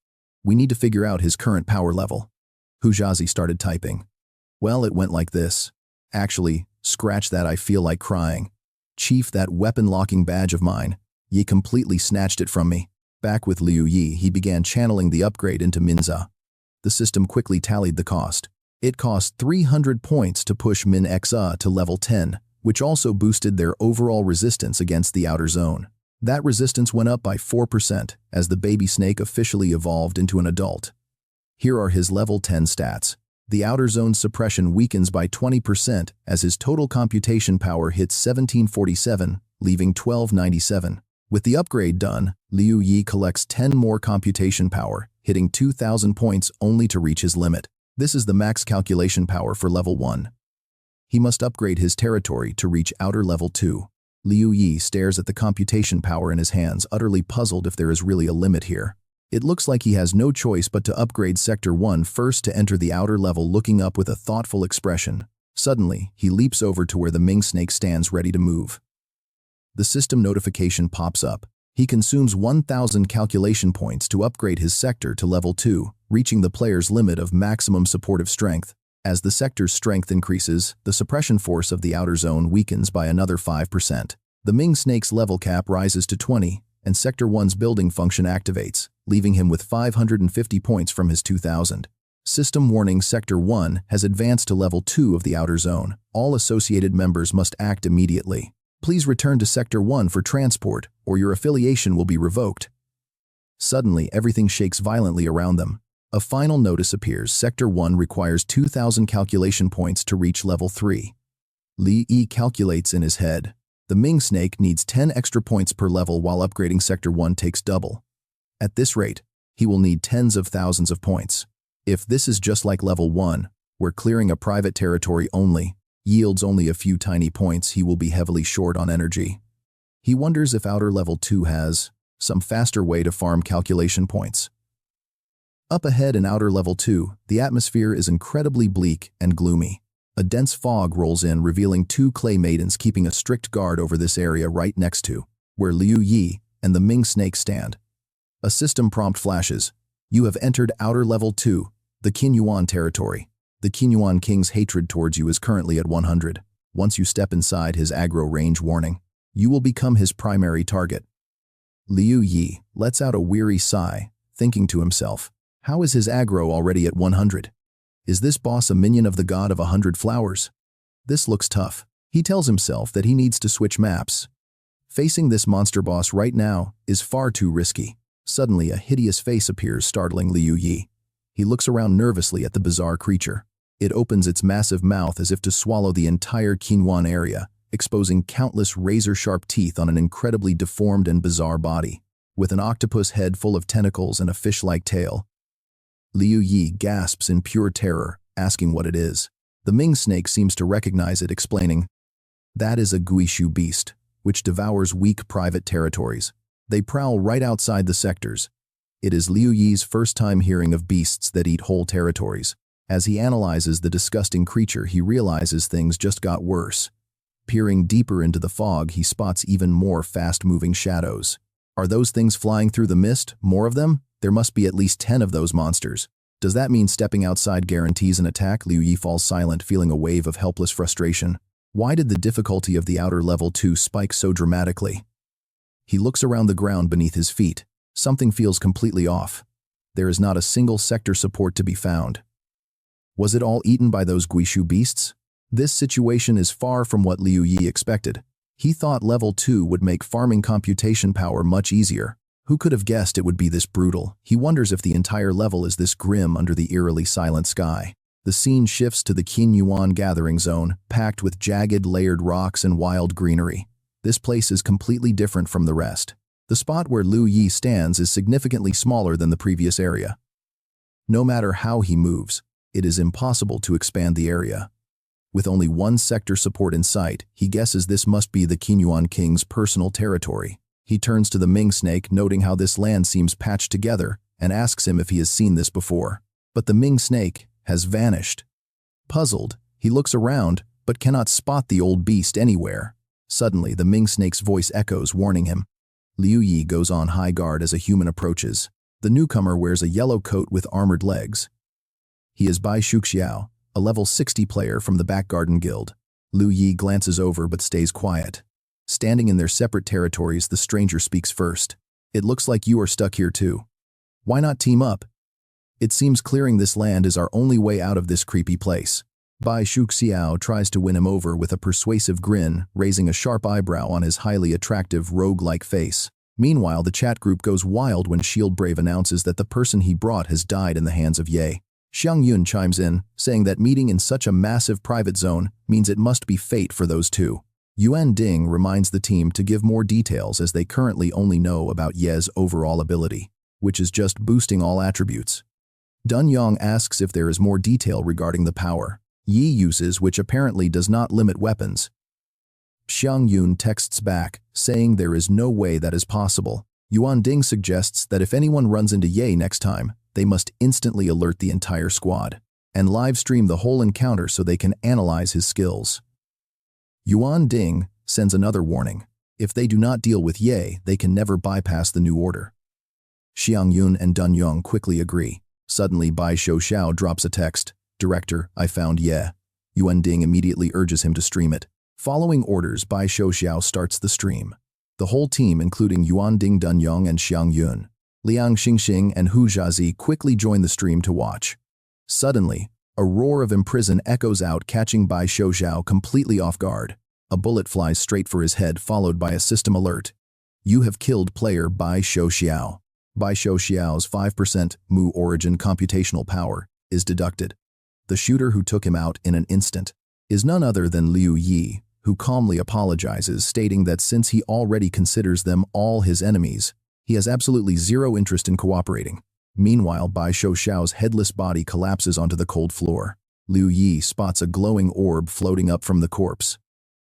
We need to figure out his current power level. Hu Jiazi started typing. Well, it went like this. Actually, scratch that, I feel like crying. Chief, that weapon-locking badge of mine. Yi completely snatched it from me. Back with Liu Yi, he began channeling the upgrade into Minza. The system quickly tallied the cost. It cost 300 points to push Min Xa to level 10, which also boosted their overall resistance against the outer zone. That resistance went up by 4% as the baby snake officially evolved into an adult. Here are his level 10 stats. The outer zone suppression weakens by 20% as his total computation power hits 1747, leaving 1297. With the upgrade done, Liu Yi collects 10 more computation power, hitting 2,000 points only to reach his limit. This is the max calculation power for level 1. He must upgrade his territory to reach outer level 2. Liu Yi stares at the computation power in his hands, utterly puzzled if there is really a limit here. It looks like he has no choice but to upgrade Sector 1 first to enter the outer level, looking up with a thoughtful expression. Suddenly, he leaps over to where the Ming snake stands ready to move. The system notification pops up. He consumes 1,000 calculation points to upgrade his sector to level 2, reaching the player's limit of maximum supportive strength. As the sector's strength increases, the suppression force of the outer zone weakens by another 5%. The Ming snake's level cap rises to 20, and Sector 1's building function activates, leaving him with 550 points from his 2,000. System warning: Sector 1 has advanced to level 2 of the outer zone. All associated members must act immediately. Please return to Sector 1 for transport, or your affiliation will be revoked. Suddenly, everything shakes violently around them. A final notice appears. Sector 1 requires 2,000 calculation points to reach level 3. Liu Yi calculates in his head. The Ming snake needs 10 extra points per level, while upgrading Sector 1 takes double. At this rate, he will need tens of thousands of points. If this is just like level 1, where clearing a private territory only yields only a few tiny points, he will be heavily short on energy. He wonders if outer level 2 has some faster way to farm calculation points. Up ahead in outer level 2, the atmosphere is incredibly bleak and gloomy. A dense fog rolls in, revealing 2 clay maidens keeping a strict guard over this area right next to where Liu Yi and the Ming snake stand. A system prompt flashes. You have entered outer level 2, the Qinyuan territory. The Qinyuan king's hatred towards you is currently at 100. Once you step inside his aggro range, warning, you will become his primary target. Liu Yi lets out a weary sigh, thinking to himself, how is his aggro already at 100? Is this boss a minion of the god of 100 flowers? This looks tough. He tells himself that he needs to switch maps. Facing this monster boss right now is far too risky. Suddenly, a hideous face appears, startling Liu Yi. He looks around nervously at the bizarre creature. It opens its massive mouth as if to swallow the entire Qinyuan area, exposing countless razor-sharp teeth on an incredibly deformed and bizarre body. With an octopus head full of tentacles and a fish-like tail, Liu Yi gasps in pure terror, asking what it is. The Ming snake seems to recognize it, explaining, that is a Guishu beast, which devours weak private territories. They prowl right outside the sectors. It is Liu Yi's first time hearing of beasts that eat whole territories. As he analyzes the disgusting creature, he realizes things just got worse. Peering deeper into the fog, he spots even more fast-moving shadows. Are those things flying through the mist? More of them? There must be at least 10 of those monsters. Does that mean stepping outside guarantees an attack? Liu Yi falls silent, feeling a wave of helpless frustration. Why did the difficulty of the outer level 2 spike so dramatically? He looks around the ground beneath his feet. Something feels completely off. There is not a single sector support to be found. Was it all eaten by those Guishu beasts? This situation is far from what Liu Yi expected. He thought level 2 would make farming computation power much easier. Who could have guessed it would be this brutal? He wonders if the entire level is this grim under the eerily silent sky. The scene shifts to the Qinyuan gathering zone, packed with jagged, layered rocks and wild greenery. This place is completely different from the rest. The spot where Liu Yi stands is significantly smaller than the previous area. No matter how he moves, it is impossible to expand the area. With only one sector support in sight, he guesses this must be the Qinyuan king's personal territory. He turns to the Ming snake, noting how this land seems patched together, and asks him if he has seen this before. But the Ming snake has vanished. Puzzled, he looks around, but cannot spot the old beast anywhere. Suddenly, the Ming snake's voice echoes, warning him. Liu Yi goes on high guard as a human approaches. The newcomer wears a yellow coat with armored legs. He is Bai Shuxiao, a level 60 player from the Back Garden Guild. Liu Yi glances over but stays quiet. Standing in their separate territories, the stranger speaks first. It looks like you are stuck here too. Why not team up? It seems clearing this land is our only way out of this creepy place. Bai Shuxiao tries to win him over with a persuasive grin, raising a sharp eyebrow on his highly attractive rogue-like face. Meanwhile, the chat group goes wild when Shield Brave announces that the person he brought has died in the hands of Ye. Xiang Yun chimes in, saying that meeting in such a massive private zone means it must be fate for those two. Yuan Ding reminds the team to give more details as they currently only know about Ye's overall ability, which is just boosting all attributes. Dun Yong asks if there is more detail regarding the power Yi uses, which apparently does not limit weapons. Xiang Yun texts back, saying there is no way that is possible. Yuan Ding suggests that if anyone runs into Ye next time, they must instantly alert the entire squad and live stream the whole encounter so they can analyze his skills. Yuan Ding sends another warning. If they do not deal with Ye, they can never bypass the new order. Xiang Yun and Dun Yong quickly agree. Suddenly, Bai Xiao drops a text. Director, I found Ye. Yuan Ding immediately urges him to stream it. Following orders, Bai Xiao starts the stream. The whole team, including Yuan Ding, Dun Yong, and Xiang Yun, Liang Xingxing, and Hu Jiazi quickly join the stream to watch. Suddenly, a roar of imprison echoes out, catching Bai Xiao completely off guard. A bullet flies straight for his head, followed by a system alert. You have killed player Bai Xiao. Bai Xiao's 5% Mu origin computational power is deducted. The shooter who took him out in an instant is none other than Liu Yi, who calmly apologizes, stating that since he already considers them all his enemies, he has absolutely zero interest in cooperating. Meanwhile, Bai Xiao's headless body collapses onto the cold floor. Liu Yi spots a glowing orb floating up from the corpse.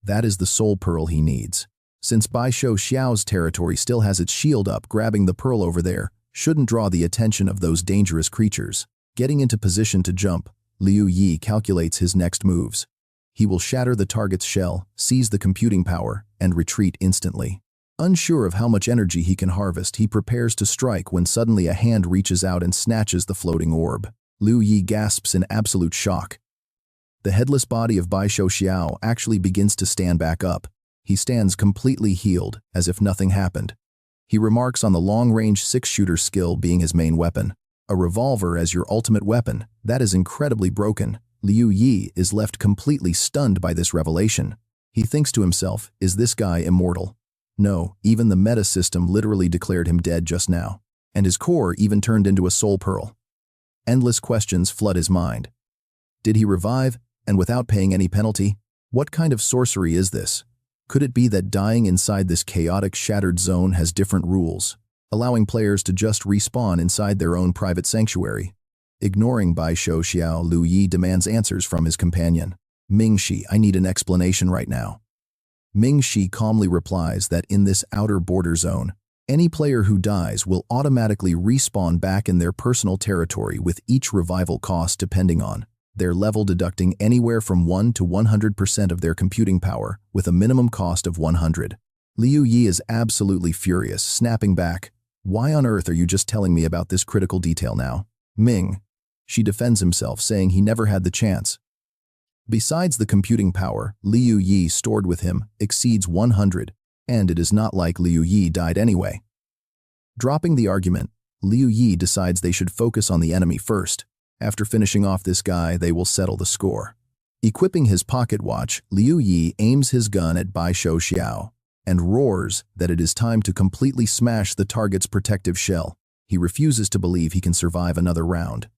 That is the soul pearl he needs. Since Bai Xiao's territory still has its shield up, grabbing the pearl over there shouldn't draw the attention of those dangerous creatures. Getting into position to jump, Liu Yi calculates his next moves. He will shatter the target's shell, seize the computing power, and retreat instantly. Unsure of how much energy he can harvest, he prepares to strike when suddenly a hand reaches out and snatches the floating orb. Liu Yi gasps in absolute shock. The headless body of Bai Xiao actually begins to stand back up. He stands completely healed, as if nothing happened. He remarks on the long-range six-shooter skill being his main weapon. A revolver as your ultimate weapon, that is incredibly broken. Liu Yi is left completely stunned by this revelation. He thinks to himself, is this guy immortal? No, even the meta system literally declared him dead just now. And his core even turned into a soul pearl. Endless questions flood his mind. Did he revive, and without paying any penalty? What kind of sorcery is this? Could it be that dying inside this chaotic, shattered zone has different rules, allowing players to just respawn inside their own private sanctuary? Ignoring Bai Xiao, Liu Yi demands answers from his companion. Mingxi, I need an explanation right now. Mingxi calmly replies that in this outer border zone, any player who dies will automatically respawn back in their personal territory with each revival cost depending on their level, deducting anywhere from 1 to 100% of their computing power with a minimum cost of 100. Liu Yi is absolutely furious, snapping back. Why on earth are you just telling me about this critical detail now? Ming. She defends himself, saying he never had the chance. Besides, the computing power Liu Yi stored with him exceeds 100, and it is not like Liu Yi died anyway. Dropping the argument, Liu Yi decides they should focus on the enemy first. After finishing off this guy, they will settle the score. Equipping his pocket watch, Liu Yi aims his gun at Bai Xiao and roars that it is time to completely smash the target's protective shell. He refuses to believe he can survive another round.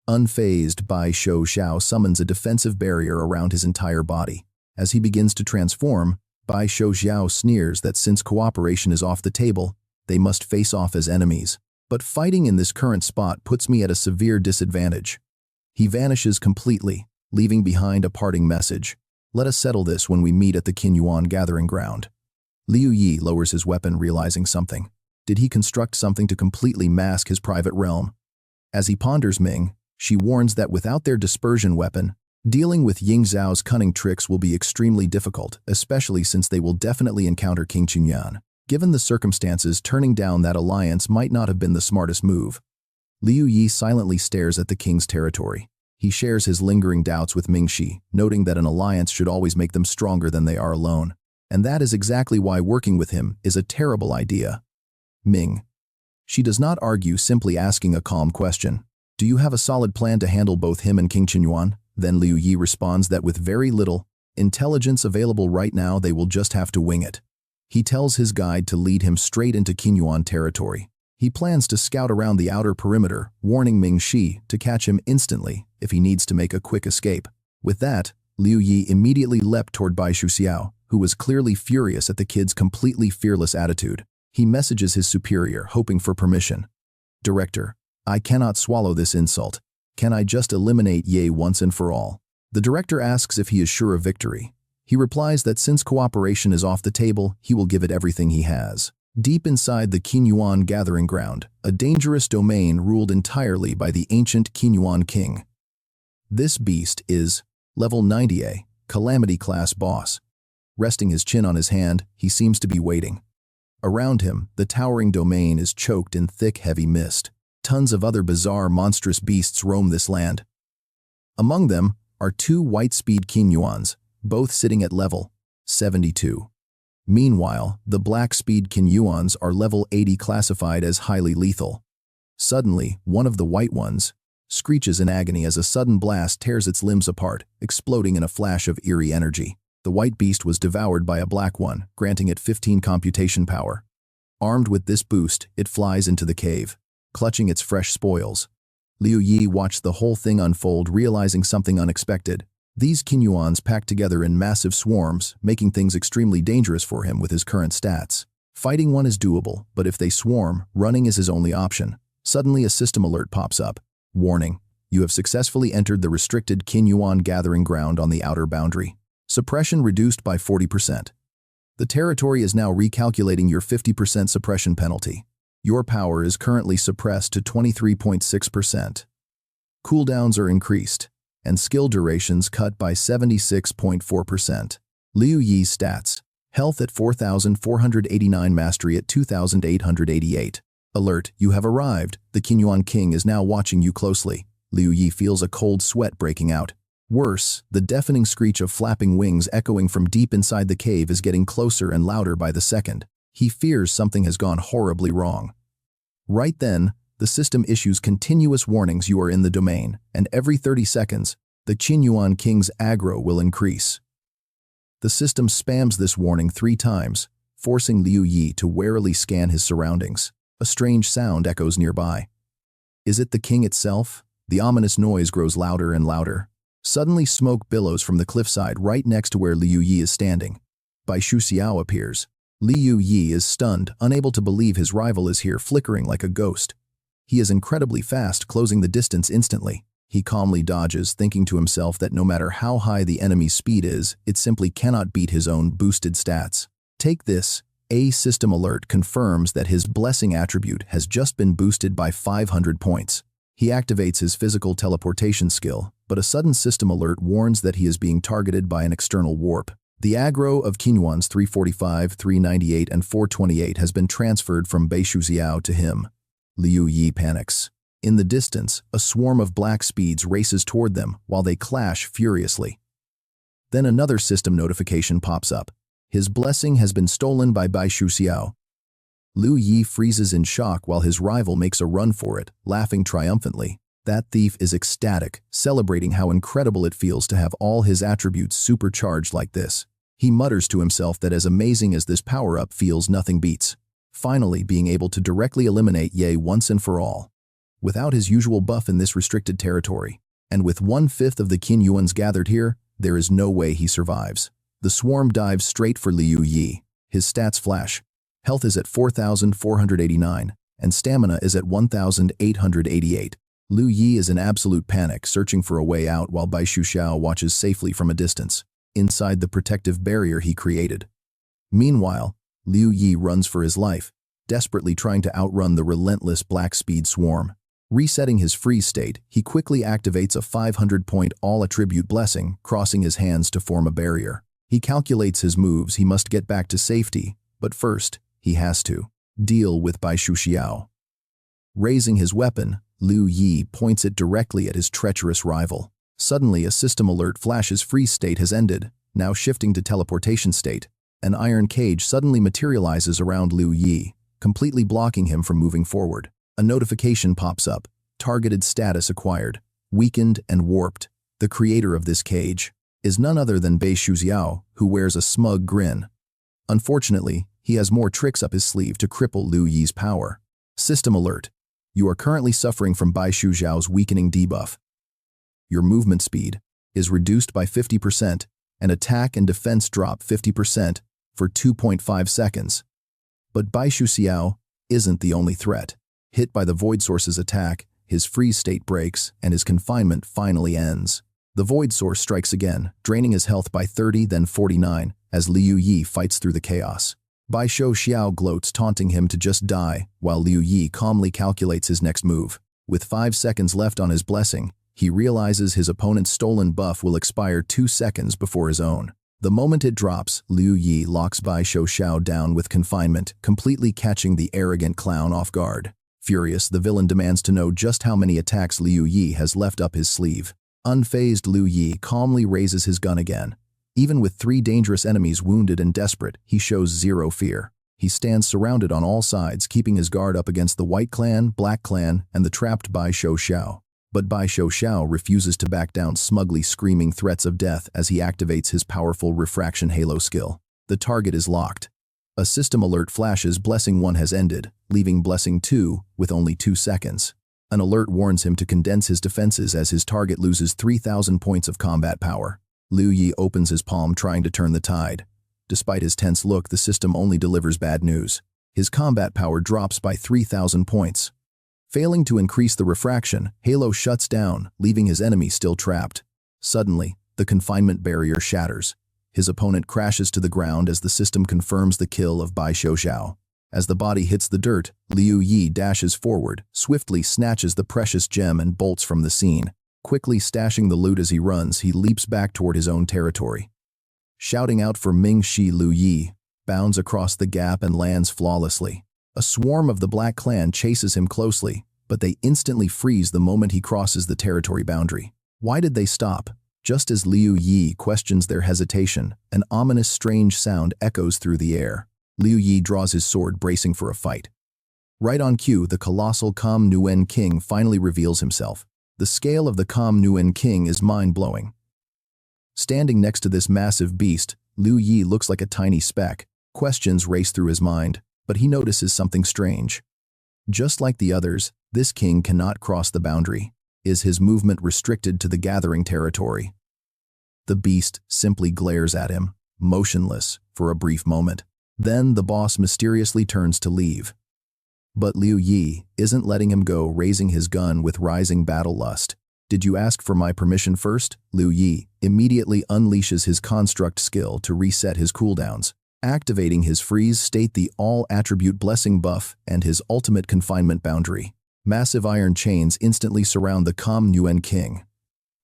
Unfazed, Bai Xiao summons a defensive barrier around his entire body. As he begins to transform, Bai Xiao sneers that since cooperation is off the table, they must face off as enemies. But fighting in this current spot puts me at a severe disadvantage. He vanishes completely, leaving behind a parting message. Let us settle this when we meet at the Qinyuan gathering ground. Liu Yi lowers his weapon, realizing something. Did he construct something to completely mask his private realm? As he ponders Ming, she warns that without their dispersion weapon, dealing with Ying Zhao's cunning tricks will be extremely difficult, especially since they will definitely encounter King Qinyan. Given the circumstances, turning down that alliance might not have been the smartest move. Liu Yi silently stares at the king's territory. He shares his lingering doubts with Mingxi, noting that an alliance should always make them stronger than they are alone. And that is exactly why working with him is a terrible idea. Ming. She does not argue, simply asking a calm question. Do you have a solid plan to handle both him and King Qinyan? Then Liu Yi responds that with very little intelligence available right now, they will just have to wing it. He tells his guide to lead him straight into Qinyuan territory. He plans to scout around the outer perimeter, warning Mingxi to catch him instantly if he needs to make a quick escape. With that, Liu Yi immediately leapt toward Bai Xiao, who was clearly furious at the kid's completely fearless attitude. He messages his superior, hoping for permission. Director, I cannot swallow this insult. Can I just eliminate Ye once and for all? The director asks if he is sure of victory. He replies that since cooperation is off the table, he will give it everything he has. Deep inside the Qinyuan gathering ground, a dangerous domain ruled entirely by the ancient Qinyuan king. This beast is level 90A, Calamity class boss. Resting his chin on his hand, he seems to be waiting. Around him, the towering domain is choked in thick, heavy mist. Tons of other bizarre, monstrous beasts roam this land. Among them are two white-speed Qinyuans, both sitting at level 72. Meanwhile, the black-speed Qinyuans are level 80, classified as highly lethal. Suddenly, one of the white ones screeches in agony as a sudden blast tears its limbs apart, exploding in a flash of eerie energy. The white beast was devoured by a black one, granting it 15 computation power. Armed with this boost, it flies into the cave, clutching its fresh spoils. Liu Yi watched the whole thing unfold, realizing something unexpected. These Qinyuans packed together in massive swarms, making things extremely dangerous for him with his current stats. Fighting one is doable, but if they swarm, running is his only option. Suddenly a system alert pops up. Warning, you have successfully entered the restricted Qinyuan gathering ground on the outer boundary. Suppression reduced by 40%. The territory is now recalculating your 50% suppression penalty. Your power is currently suppressed to 23.6%. Cooldowns are increased, and skill durations cut by 76.4%. Liu Yi's stats. Health at 4,489, mastery at 2,888. Alert, you have arrived. The Qinyuan king is now watching you closely. Liu Yi feels a cold sweat breaking out. Worse, the deafening screech of flapping wings echoing from deep inside the cave is getting closer and louder by the second. He fears something has gone horribly wrong. Right then, the system issues continuous warnings you are in the domain, and every 30 seconds, the Qinyuan king's aggro will increase. The system spams this warning 3 times, forcing Liu Yi to warily scan his surroundings. A strange sound echoes nearby. Is it the king itself? The ominous noise grows louder and louder. Suddenly, smoke billows from the cliffside right next to where Liu Yi is standing. Bai Xiao appears. Liu Yi is stunned, unable to believe his rival is here, flickering like a ghost. He is incredibly fast, closing the distance instantly. He calmly dodges, thinking to himself that no matter how high the enemy's speed is, it simply cannot beat his own boosted stats. Take this. A system alert confirms that his blessing attribute has just been boosted by 500 points. He activates his physical teleportation skill, but a sudden system alert warns that he is being targeted by an external warp. The aggro of Qinyuan's 345, 398, and 428 has been transferred from Bei Shuxiao to him. Liu Yi panics. In the distance, a swarm of black speeds races toward them while they clash furiously. Then another system notification pops up. His blessing has been stolen by Bei Shuxiao. Liu Yi freezes in shock while his rival makes a run for it, laughing triumphantly. That thief is ecstatic, celebrating how incredible it feels to have all his attributes supercharged like this. He mutters to himself that as amazing as this power-up feels, nothing beats finally being able to directly eliminate Ye once and for all. Without his usual buff in this restricted territory, and with 1/5 of the Qinyuans gathered here, there is no way he survives. The swarm dives straight for Liu Yi. His stats flash. Health is at 4,489, and stamina is at 1,888. Liu Yi is in absolute panic, searching for a way out while Bei Shuxiao watches safely from a distance, inside the protective barrier he created. Meanwhile, Liu Yi runs for his life, desperately trying to outrun the relentless black speed swarm. Resetting his freeze state, he quickly activates a 500-point all-attribute blessing, crossing his hands to form a barrier. He calculates his moves. He must get back to safety, but first, he has to deal with Bei Shuxiao. Raising his weapon, Liu Yi points it directly at his treacherous rival. Suddenly, a system alert flashes. Freeze state has ended, now shifting to teleportation state. An iron cage suddenly materializes around Liu Yi, completely blocking him from moving forward. A notification pops up. Targeted status acquired. Weakened and warped. The creator of this cage is none other than Bei Shuxiao, who wears a smug grin. Unfortunately, he has more tricks up his sleeve to cripple Liu Yi's power. System alert. You are currently suffering from Bei Shuxiao's weakening debuff. Your movement speed is reduced by 50%, and attack and defense drop 50% for 2.5 seconds. But Bei Shuxiao isn't the only threat. Hit by the Void Source's attack, his freeze state breaks, and his confinement finally ends. The Void Source strikes again, draining his health by 30, then 49, as Liu Yi fights through the chaos. Bei Shuxiao gloats, taunting him to just die, while Liu Yi calmly calculates his next move. With 5 seconds left on his blessing, he realizes his opponent's stolen buff will expire 2 seconds before his own. The moment it drops, Liu Yi locks Bei Shuxiao down with confinement, completely catching the arrogant clown off guard. Furious, the villain demands to know just how many attacks Liu Yi has left up his sleeve. Unfazed, Liu Yi calmly raises his gun again. Even with 3 dangerous enemies wounded and desperate, he shows zero fear. He stands surrounded on all sides, keeping his guard up against the White Clan, Black Clan, and the trapped Bei Shuxiao. But Bei Shuxiao refuses to back down, smugly screaming threats of death as he activates his powerful refraction halo skill. The target is locked. A system alert flashes. Blessing 1 has ended, leaving Blessing 2 with only 2 seconds. An alert warns him to condense his defenses as his target loses 3,000 points of combat power. Liu Yi opens his palm, trying to turn the tide. Despite his tense look, the system only delivers bad news. His combat power drops by 3,000 points. Failing to increase the refraction, Halo shuts down, leaving his enemy still trapped. Suddenly, the confinement barrier shatters. His opponent crashes to the ground as the system confirms the kill of Bei Shuxiao. As the body hits the dirt, Liu Yi dashes forward, swiftly snatches the precious gem and bolts from the scene. Quickly stashing the loot as he runs, he leaps back toward his own territory. Shouting out for Ming Shi, Liu Yi bounds across the gap and lands flawlessly. A swarm of the Black Clan chases him closely, but they instantly freeze the moment he crosses the territory boundary. Why did they stop? Just as Liu Yi questions their hesitation, an ominous, strange sound echoes through the air. Liu Yi draws his sword, bracing for a fight. Right on cue, the colossal Kam Nguyen King finally reveals himself. The scale of the Kam Nguyen King is mind-blowing. Standing next to this massive beast, Liu Yi looks like a tiny speck. Questions race through his mind, but he notices something strange. Just like the others, this king cannot cross the boundary. Is his movement restricted to the gathering territory? The beast simply glares at him, motionless, for a brief moment. Then the boss mysteriously turns to leave. But Liu Yi isn't letting him go, raising his gun with rising battle lust. Did you ask for my permission first? Liu Yi immediately unleashes his construct skill to reset his cooldowns, activating his freeze state, the all-attribute blessing buff, and his ultimate confinement boundary. Massive iron chains instantly surround the Kam Nguyen King.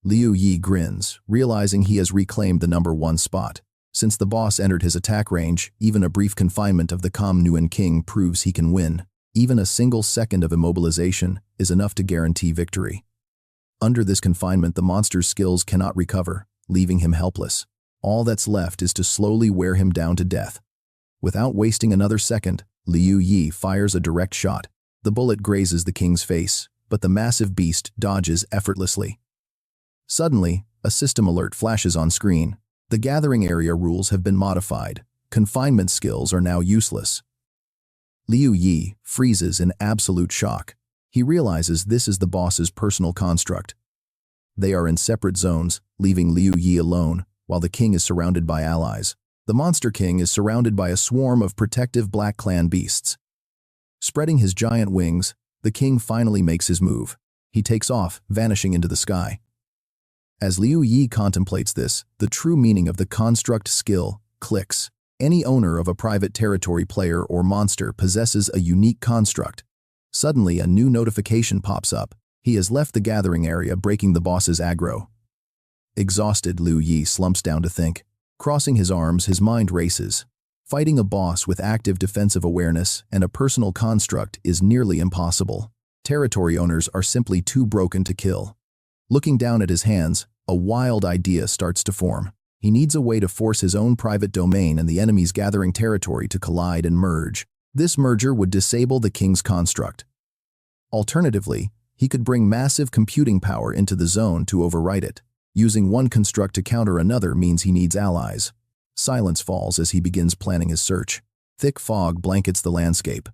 Liu Yi grins, realizing he has reclaimed the #1 spot. Since the boss entered his attack range, even a brief confinement of the calm Nguyen King proves he can win. Even a single second of immobilization is enough to guarantee victory. Under this confinement, the monster's skills cannot recover, leaving him helpless. All that's left is to slowly wear him down to death. Without wasting another second, Liu Yi fires a direct shot. The bullet grazes the king's face, but the massive beast dodges effortlessly. Suddenly, a system alert flashes on screen. The gathering area rules have been modified. Confinement skills are now useless. Liu Yi freezes in absolute shock. He realizes this is the boss's personal construct. They are in separate zones, leaving Liu Yi alone, while the king is surrounded by allies. The Monster King is surrounded by a swarm of protective Black Clan beasts. Spreading his giant wings, the king finally makes his move. He takes off, vanishing into the sky. As Liu Yi contemplates this, the true meaning of the construct skill clicks. Any owner of a private territory player or monster possesses a unique construct. Suddenly, a new notification pops up. He has left the gathering area, breaking the boss's aggro. Exhausted, Liu Yi slumps down to think. Crossing his arms, his mind races. Fighting a boss with active defensive awareness and a personal construct is nearly impossible. Territory owners are simply too broken to kill. Looking down at his hands, a wild idea starts to form. He needs a way to force his own private domain and the enemy's gathering territory to collide and merge. This merger would disable the king's construct. Alternatively, he could bring massive computing power into the zone to overwrite it. Using one construct to counter another means he needs allies. Silence falls as he begins planning his search. Thick fog blankets the landscape.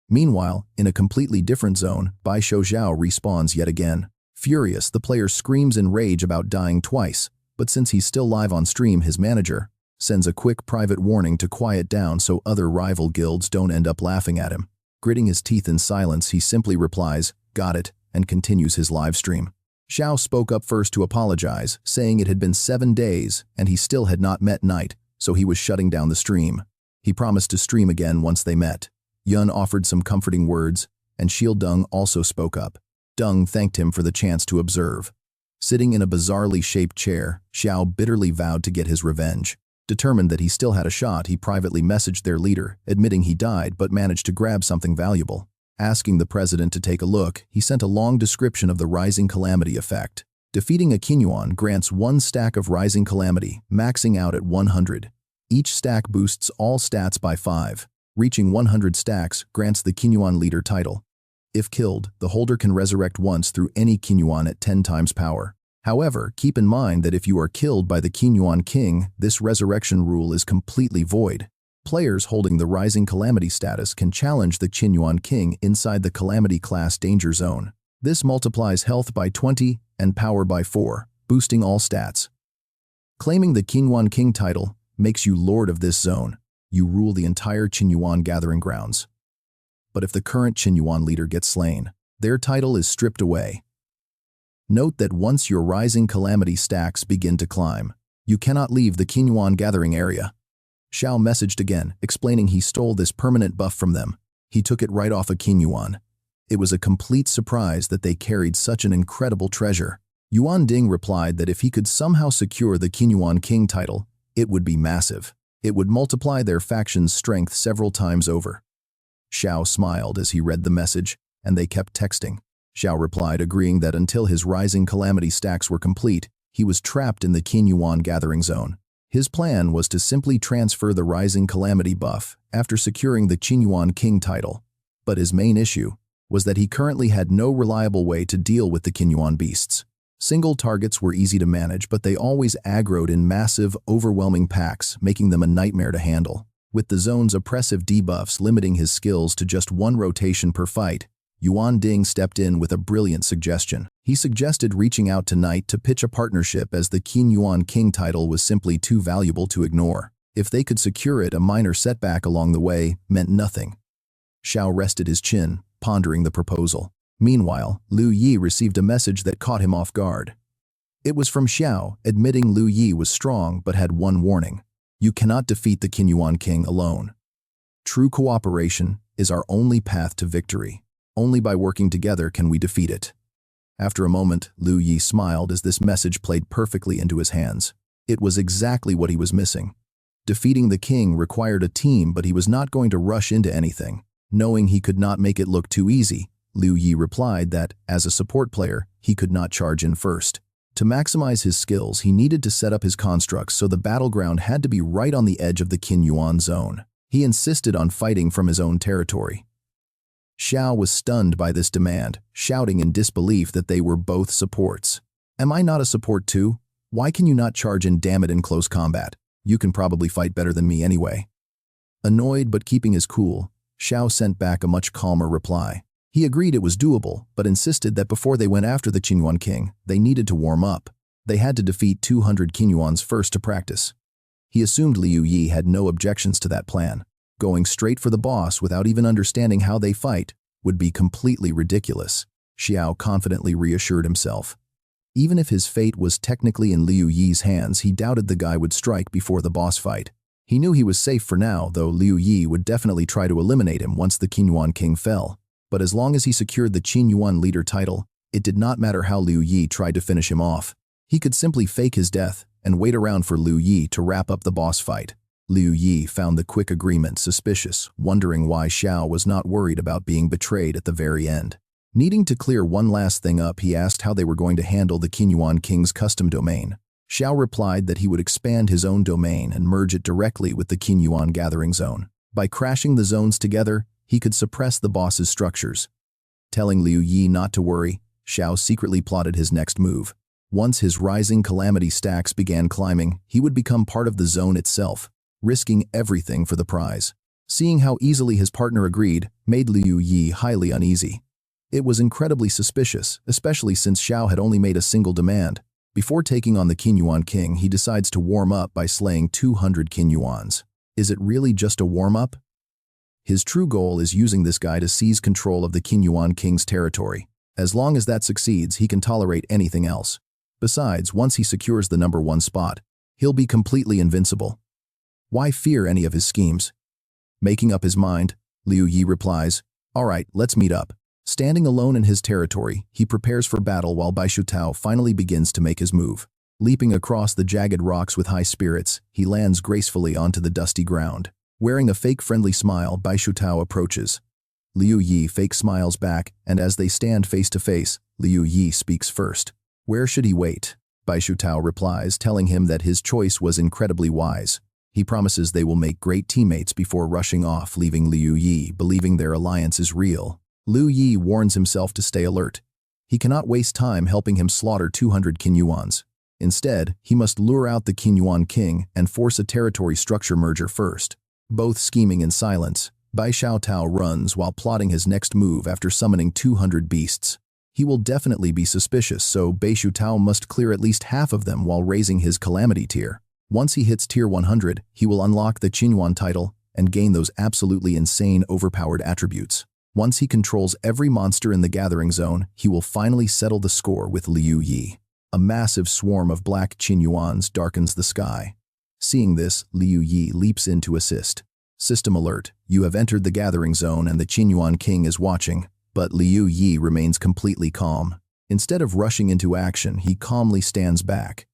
Meanwhile, in a completely different zone, Bai Shoujiao respawns yet again. Furious, the player screams in rage about dying twice, but since he's still live on stream, his manager sends a quick private warning to quiet down so other rival guilds don't end up laughing at him. Gritting his teeth in silence, he simply replies, "Got it," and continues his live stream. Xiao spoke up first to apologize, saying it had been 7 days and he still had not met Knight, so he was shutting down the stream. He promised to stream again once they met. Yun offered some comforting words, and Shield Dung also spoke up. Dung thanked him for the chance to observe. Sitting in a bizarrely shaped chair, Xiao bitterly vowed to get his revenge. Determined that he still had a shot, he privately messaged their leader, admitting he died but managed to grab something valuable. Asking the president to take a look, he sent a long description of the Rising Calamity effect. Defeating a Qinyuan grants 1 stack of Rising Calamity, maxing out at 100. Each stack boosts all stats by 5. Reaching 100 stacks grants the Qinyuan leader title. If killed, the holder can resurrect once through any Qinyuan at 10 times power. However, keep in mind that if you are killed by the Qinyuan king, this resurrection rule is completely void. Players holding the Rising Calamity status can challenge the Qinyuan king inside the Calamity class danger zone. This multiplies health by 20 and power by 4, boosting all stats. Claiming the Qinyuan king title makes you lord of this zone. You rule the entire Qinyuan gathering grounds. But if the current Qinyuan leader gets slain, their title is stripped away. Note that once your Rising Calamity stacks begin to climb, you cannot leave the Qinyuan gathering area. Xiao messaged again, explaining he stole this permanent buff from them. He took it right off a Qinyuan. It was a complete surprise that they carried such an incredible treasure. Yuan Ding replied that if he could somehow secure the Qinyuan king title, it would be massive. It would multiply their faction's strength several times over. Xiao smiled as he read the message, and they kept texting. Xiao replied, agreeing that until his Rising Calamity stacks were complete, he was trapped in the Qinyuan gathering zone. His plan was to simply transfer the Rising Calamity buff after securing the Qinyuan king title. But his main issue was that he currently had no reliable way to deal with the Qinyuan beasts. Single targets were easy to manage, but they always aggroed in massive, overwhelming packs, making them a nightmare to handle. With the zone's oppressive debuffs limiting his skills to just 1 rotation per fight, Yuan Ding stepped in with a brilliant suggestion. He suggested reaching out to Knight to pitch a partnership as the Qinyuan king title was simply too valuable to ignore. If they could secure it, a minor setback along the way meant nothing. Xiao rested his chin, pondering the proposal. Meanwhile, Liu Yi received a message that caught him off guard. It was from Xiao, admitting Liu Yi was strong but had one warning. You cannot defeat the Qinyuan king alone. True cooperation is our only path to victory. Only by working together can we defeat it. After a moment, Liu Yi smiled as this message played perfectly into his hands. It was exactly what he was missing. Defeating the king required a team, but he was not going to rush into anything. Knowing he could not make it look too easy, Liu Yi replied that, as a support player, he could not charge in first. To maximize his skills, he needed to set up his constructs so the battleground had to be right on the edge of the Qin Yuan zone. He insisted on fighting from his own territory. Xiao was stunned by this demand, shouting in disbelief that they were both supports. "Am I not a support too? Why can you not charge in, damn it, in close combat? You can probably fight better than me anyway." Annoyed but keeping his cool, Xiao sent back a much calmer reply. He agreed it was doable, but insisted that before they went after the Qinyuan king, they needed to warm up. They had to defeat 200 Qinyuans first to practice. He assumed Liu Yi had no objections to that plan. Going straight for the boss without even understanding how they fight would be completely ridiculous, Xiao confidently reassured himself. Even if his fate was technically in Liu Yi's hands, he doubted the guy would strike before the boss fight. He knew he was safe for now, though Liu Yi would definitely try to eliminate him once the Qinyuan king fell. But as long as he secured the Qinyuan leader title, it did not matter how Liu Yi tried to finish him off. He could simply fake his death and wait around for Liu Yi to wrap up the boss fight. Liu Yi found the quick agreement suspicious, wondering why Xiao was not worried about being betrayed at the very end. Needing to clear one last thing up, he asked how they were going to handle the Qinyuan king's custom domain. Xiao replied that he would expand his own domain and merge it directly with the Qinyuan gathering zone. By crashing the zones together, he could suppress the boss's structures. Telling Liu Yi not to worry, Xiao secretly plotted his next move. Once his rising calamity stacks began climbing, he would become part of the zone itself, risking everything for the prize. Seeing how easily his partner agreed made Liu Yi highly uneasy. It was incredibly suspicious, especially since Xiao had only made a single demand. Before taking on the Qinyuan king, he decides to warm up by slaying 200 Qinyuans. Is it really just a warm-up? His true goal is using this guy to seize control of the Qinyuan king's territory. As long as that succeeds, he can tolerate anything else. Besides, once he secures the #1 spot, he'll be completely invincible. Why fear any of his schemes? Making up his mind, Liu Yi replies, "All right, let's meet up." Standing alone in his territory, he prepares for battle while Bai Shutao finally begins to make his move. Leaping across the jagged rocks with high spirits, he lands gracefully onto the dusty ground. Wearing a fake friendly smile, Bai Shutao approaches. Liu Yi fake smiles back, and as they stand face to face, Liu Yi speaks first. Where should he wait? Bai Shutao replies, telling him that his choice was incredibly wise. He promises they will make great teammates before rushing off, leaving Liu Yi believing their alliance is real. Liu Yi warns himself to stay alert. He cannot waste time helping him slaughter 200 Qinyuans. Instead, he must lure out the Qinyuan king and force a territory structure merger first. Both scheming in silence, Bai Shutao runs while plotting his next move after summoning 200 beasts. He will definitely be suspicious, so Bai Shutao must clear at least half of them while raising his calamity tier. Once he hits tier 100, he will unlock the Qinyuan title and gain those absolutely insane overpowered attributes. Once he controls every monster in the gathering zone, he will finally settle the score with Liu Yi. A massive swarm of black Qinyuans darkens the sky. Seeing this, Liu Yi leaps in to assist. System alert, you have entered the gathering zone and the Qinyuan king is watching, but Liu Yi remains completely calm. Instead of rushing into action, he calmly stands back.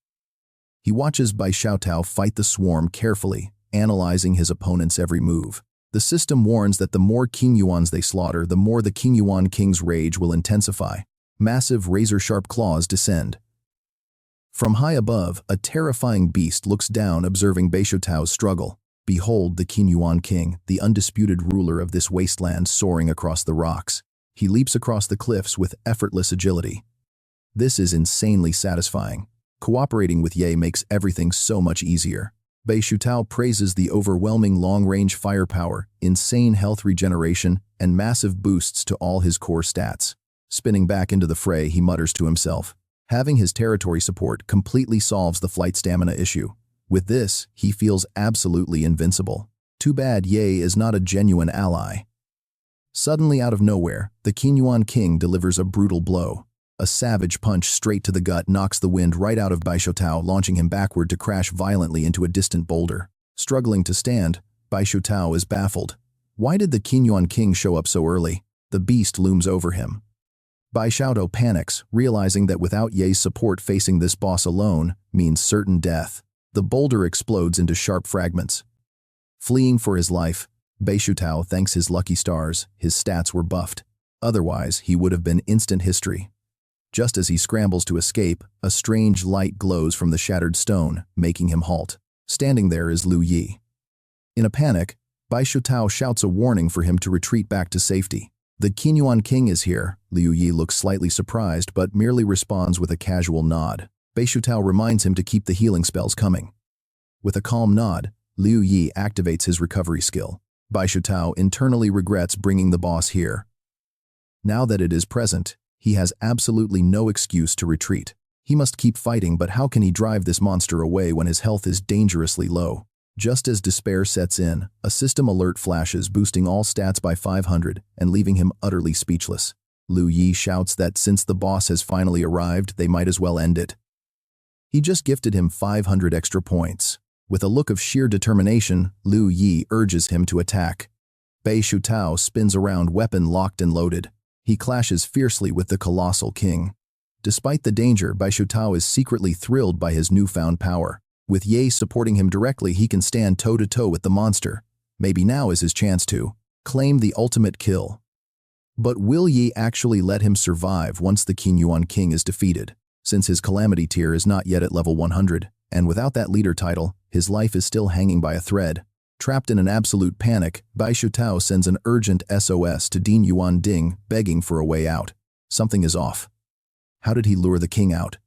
He watches Bai Shutao fight the swarm carefully, analyzing his opponent's every move. The system warns that the more Qinyuans they slaughter, the more the Qinyuan king's rage will intensify. Massive razor-sharp claws descend. From high above, a terrifying beast looks down, observing Bai Shutao's struggle. Behold the Qinyuan king, the undisputed ruler of this wasteland, soaring across the rocks. He leaps across the cliffs with effortless agility. This is insanely satisfying. Cooperating with Ye makes everything so much easier. Bai Shutao praises the overwhelming long-range firepower, insane health regeneration, and massive boosts to all his core stats. Spinning back into the fray, he mutters to himself. Having his territory support completely solves the flight stamina issue. With this, he feels absolutely invincible. Too bad Ye is not a genuine ally. Suddenly out of nowhere, the Qinyuan king delivers a brutal blow. A savage punch straight to the gut knocks the wind right out of Bai Shutao, launching him backward to crash violently into a distant boulder. Struggling to stand, Bai Shutao is baffled. Why did the Qinyuan king show up so early? The beast looms over him. Bai Shutao panics, realizing that without Ye's support, facing this boss alone means certain death. The boulder explodes into sharp fragments. Fleeing for his life, Bai Shutao thanks his lucky stars, his stats were buffed. Otherwise, he would have been instant history. Just as he scrambles to escape, a strange light glows from the shattered stone, making him halt. Standing there is Liu Yi. In a panic, Bai Shutao shouts a warning for him to retreat back to safety. The Qinyuan king is here. Liu Yi looks slightly surprised but merely responds with a casual nod. Bai Shutao reminds him to keep the healing spells coming. With a calm nod, Liu Yi activates his recovery skill. Bai Shutao internally regrets bringing the boss here. Now that it is present, he has absolutely no excuse to retreat. He must keep fighting, but how can he drive this monster away when his health is dangerously low? Just as despair sets in, a system alert flashes, boosting all stats by 500 and leaving him utterly speechless. Liu Yi shouts that since the boss has finally arrived, they might as well end it. He just gifted him 500 extra points. With a look of sheer determination, Liu Yi urges him to attack. Bai Shutao spins around, weapon locked and loaded. He clashes fiercely with the colossal king. Despite the danger, Bai Shutao is secretly thrilled by his newfound power. With Ye supporting him directly, he can stand toe-to-toe with the monster. Maybe now is his chance to claim the ultimate kill. But will Ye actually let him survive once the Qinyuan king is defeated? Since his calamity tier is not yet at level 100, and without that leader title, his life is still hanging by a thread. Trapped in an absolute panic, Bai Shutao sends an urgent SOS to Din Yuan Ding, begging for a way out. Something is off. How did he lure the king out?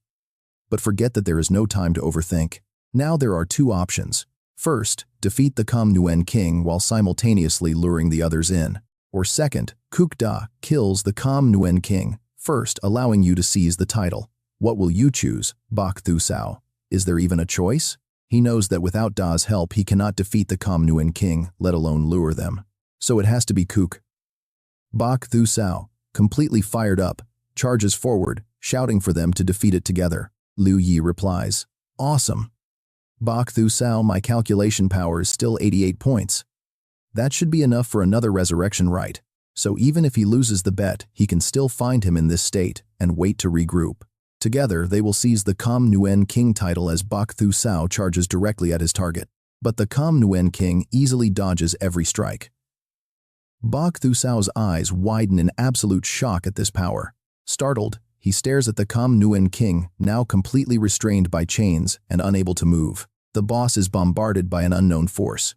But forget that there is no time to overthink. Now there are two options. First, defeat the Kam Nguyen king while simultaneously luring the others in. Or second, Kuk Da kills the Kam Nguyen king, first allowing you to seize the title. What will you choose, Bak Thu Sao? Is there even a choice? He knows that without Da's help he cannot defeat the Kam Nguyen king, let alone lure them. So it has to be Kuk. Bak Thu Sao, completely fired up, charges forward, shouting for them to defeat it together. Liu Yi replies, "Awesome. Bak Thu Sao, my calculation power is still 88 points. That should be enough for another resurrection rite. So even if he loses the bet, he can still find him in this state and wait to regroup. Together, they will seize the Kam Nguyen king title as Bak Thu Sao charges directly at his target. But the Kam Nguyen king easily dodges every strike. Bak Thu Sao's eyes widen in absolute shock at this power. Startled, he stares at the Kam Nguyen king, now completely restrained by chains and unable to move. The boss is bombarded by an unknown force.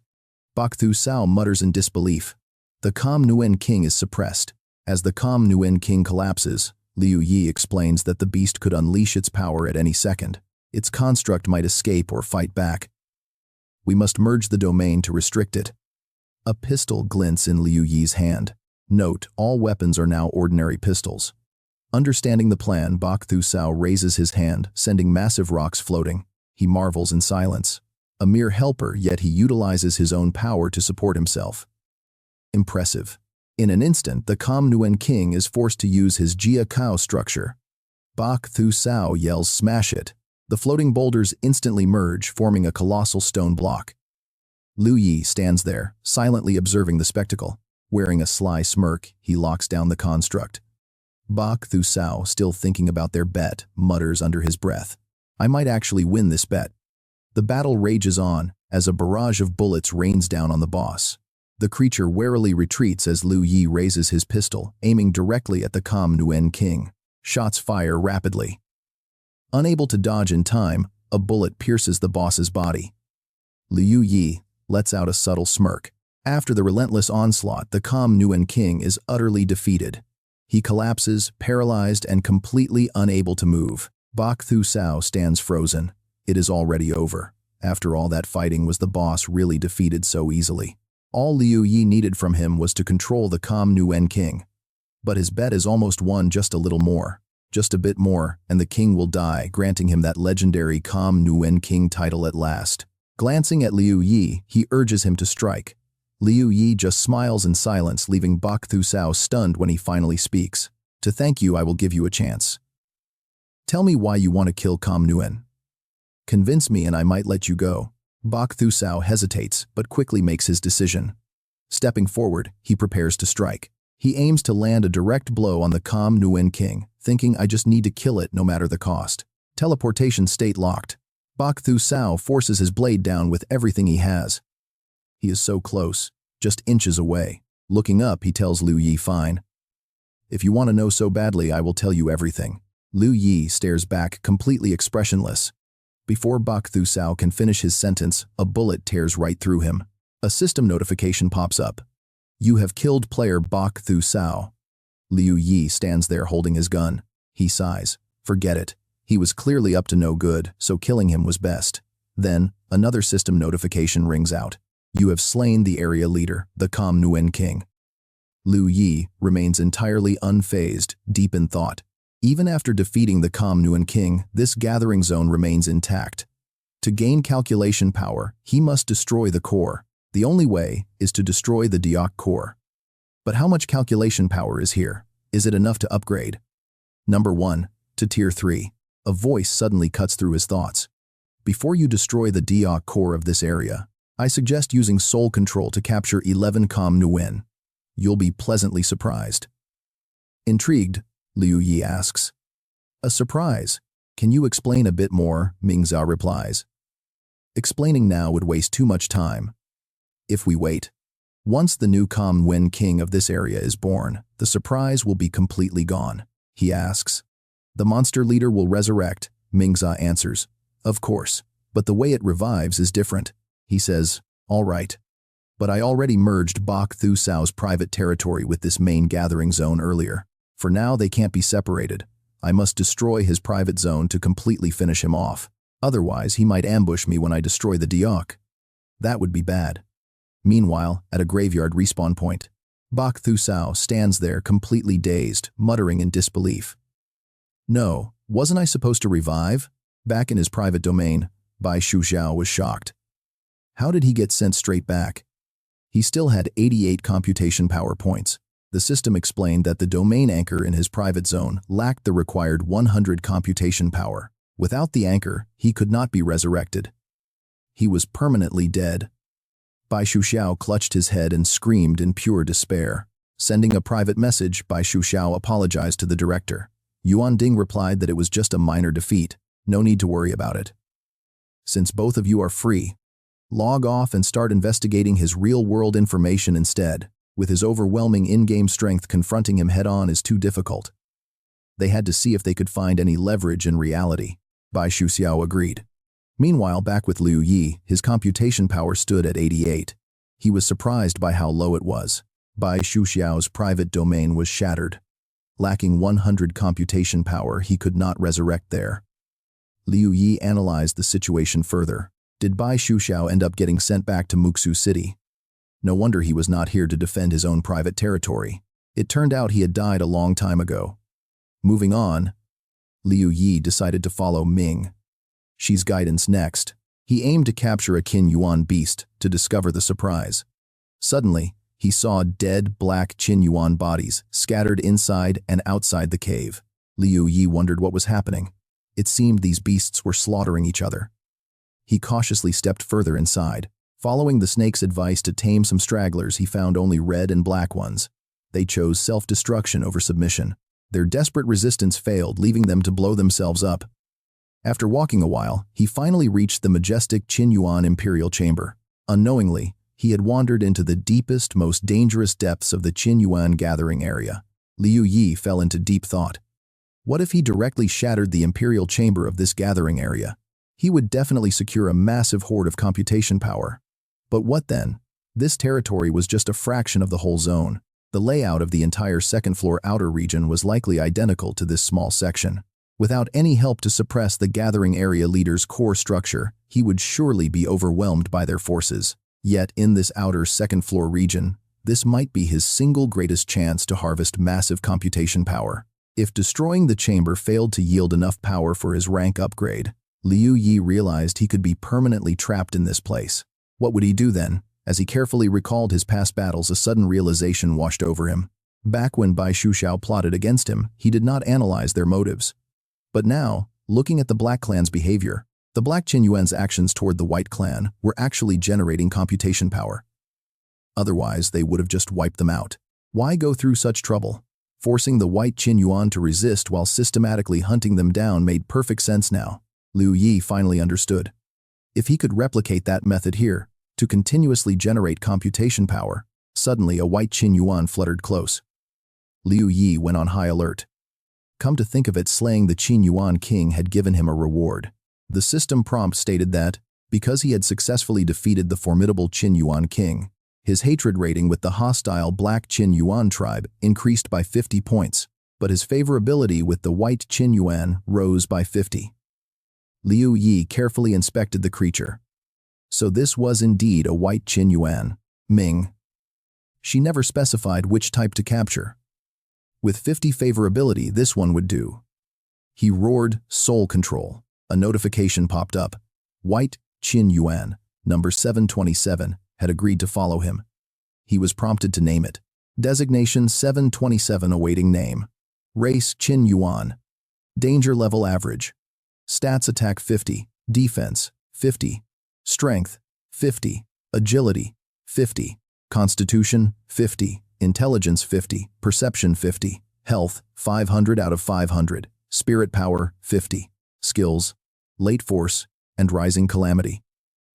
Bak Thu Sao mutters in disbelief. The Kam Nguyen king is suppressed. As the Kam Nguyen king collapses, Liu Yi explains that the beast could unleash its power at any second. Its construct might escape or fight back. We must merge the domain to restrict it. A pistol glints in Liu Yi's hand. Note, all weapons are now ordinary pistols. Understanding the plan, Bak Thu Sao raises his hand, sending massive rocks floating. He marvels in silence. A mere helper, yet he utilizes his own power to support himself. Impressive. In an instant, the Kam Nguyen king is forced to use his Jia Kao structure. Bak Thu Sao yells, "Smash it!" The floating boulders instantly merge, forming a colossal stone block. Liu Yi stands there, silently observing the spectacle. Wearing a sly smirk, he locks down the construct. Bak Thu Sao, still thinking about their bet, mutters under his breath, "I might actually win this bet." The battle rages on, as a barrage of bullets rains down on the boss. The creature warily retreats as Liu Yi raises his pistol, aiming directly at the Kam Nguyen king. Shots fire rapidly. Unable to dodge in time, a bullet pierces the boss's body. Liu Yi lets out a subtle smirk. After the relentless onslaught, the Kam Nguyen king is utterly defeated. He collapses, paralyzed and completely unable to move. Bak Thu Sao stands frozen. It is already over. After all that fighting, was the boss really defeated so easily? All Liu Yi needed from him was to control the Kam Nguyen king. But his bet is almost won, just a little more. Just a bit more, and the king will die, granting him that legendary Kam Nguyen king title at last. Glancing at Liu Yi, he urges him to strike. Liu Yi just smiles in silence, leaving Bak Thu Sao stunned when he finally speaks. "To thank you, I will give you a chance. Tell me why you want to kill Kam Nguyen. Convince me and I might let you go." Bak Thu Sao hesitates, but quickly makes his decision. Stepping forward, he prepares to strike. He aims to land a direct blow on the Kam Nguyen king, thinking, "I just need to kill it no matter the cost." Teleportation state locked. Bok Thu Sao forces his blade down with everything he has. He is so close, just inches away. Looking up, he tells Liu Yi, "Fine. If you want to know so badly, I will tell you everything." Liu Yi stares back, completely expressionless. Before Bok Thu Sao can finish his sentence, a bullet tears right through him. A system notification pops up. "You have killed player Bok Thu Sao." Liu Yi stands there holding his gun. He sighs. Forget it. He was clearly up to no good, so killing him was best. Then, another system notification rings out. "You have slain the area leader, the Kam Nguyen King." Liu Yi remains entirely unfazed, deep in thought. Even after defeating the Kam Nguyen King, this gathering zone remains intact. To gain calculation power, he must destroy the core. The only way is to destroy the Diok core. But how much calculation power is here? Is it enough to upgrade? Number 1, to Tier 3. A voice suddenly cuts through his thoughts. Before you destroy the Diok core of this area, I suggest using soul control to capture 11 Kam Nguyen. You'll be pleasantly surprised. Intrigued, Liu Yi asks. "A surprise? Can you explain a bit more?" Mingza replies. "Explaining now would waste too much time. If we wait, once the new Kam Nguyen King of this area is born, the surprise will be completely gone." He asks. "The monster leader will resurrect," Mingza answers. "Of course, but the way it revives is different." He says, "All right. But I already merged Bok Thu Sao's private territory with this main gathering zone earlier. For now, they can't be separated. I must destroy his private zone to completely finish him off. Otherwise, he might ambush me when I destroy the Diok. That would be bad." Meanwhile, at a graveyard respawn point, Bok Thu Sao stands there completely dazed, muttering in disbelief. "No, wasn't I supposed to revive?" Back in his private domain, Bai Shuxiao was shocked. How did he get sent straight back? He still had 88 computation power points. The system explained that the domain anchor in his private zone lacked the required 100 computation power. Without the anchor, he could not be resurrected. He was permanently dead. Bai Shuxiao clutched his head and screamed in pure despair. Sending a private message, Bai Shuxiao apologized to the director. Yuan Ding replied that it was just a minor defeat. No need to worry about it. Since both of you are free, log off and start investigating his real-world information instead. With his overwhelming in-game strength, confronting him head-on is too difficult. They had to see if they could find any leverage in reality. Bai Shuxiao agreed. Meanwhile, back with Liu Yi, his computation power stood at 88. He was surprised by how low it was. Bai Shuxiao's private domain was shattered. Lacking 100 computation power, he could not resurrect there. Liu Yi analyzed the situation further. Did Bai Shuxiao end up getting sent back to Muxu City? No wonder he was not here to defend his own private territory. It turned out he had died a long time ago. Moving on, Liu Yi decided to follow Ming. She's guidance next. He aimed to capture a Qin Yuan beast to discover the surprise. Suddenly, he saw dead black Qin Yuan bodies scattered inside and outside the cave. Liu Yi wondered what was happening. It seemed these beasts were slaughtering each other. He cautiously stepped further inside. Following the snake's advice to tame some stragglers, he found only red and black ones. They chose self-destruction over submission. Their desperate resistance failed, leaving them to blow themselves up. After walking a while, he finally reached the majestic Qin Yuan Imperial Chamber. Unknowingly, he had wandered into the deepest, most dangerous depths of the Qin Yuan gathering area. Liu Yi fell into deep thought. What if he directly shattered the Imperial Chamber of this gathering area? He would definitely secure a massive hoard of computation power. But what then? This territory was just a fraction of the whole zone. The layout of the entire second-floor outer region was likely identical to this small section. Without any help to suppress the gathering area leader's core structure, he would surely be overwhelmed by their forces. Yet, in this outer second-floor region, this might be his single greatest chance to harvest massive computation power. If destroying the chamber failed to yield enough power for his rank upgrade, Liu Yi realized he could be permanently trapped in this place. What would he do then? As he carefully recalled his past battles, a sudden realization washed over him. Back when Bai Shuxiao plotted against him, he did not analyze their motives. But now, looking at the Black Clan's behavior, the Black Qin Yuan's actions toward the White Clan were actually generating computation power. Otherwise, they would have just wiped them out. Why go through such trouble? Forcing the White Qin Yuan to resist while systematically hunting them down made perfect sense now. Liu Yi finally understood. If he could replicate that method here, to continuously generate computation power, suddenly a white Qin Yuan fluttered close. Liu Yi went on high alert. Come to think of it, slaying the Qin Yuan king had given him a reward. The system prompt stated that, because he had successfully defeated the formidable Qin Yuan king, his hatred rating with the hostile black Qin Yuan tribe increased by 50 points, but his favorability with the white Qin Yuan rose by 50. Liu Yi carefully inspected the creature. So this was indeed a white Qin Yuan, Ming. She never specified which type to capture. With 50 favorability, this one would do. He roared, "Soul Control." A notification popped up. White Qin Yuan, number 727, had agreed to follow him. He was prompted to name it. Designation 727 awaiting name. Race Qin Yuan. Danger level average. Stats attack 50, defense 50, strength 50, agility 50, constitution 50, intelligence 50, perception 50, health 500 out of 500, spirit power 50, skills, late force, and rising calamity.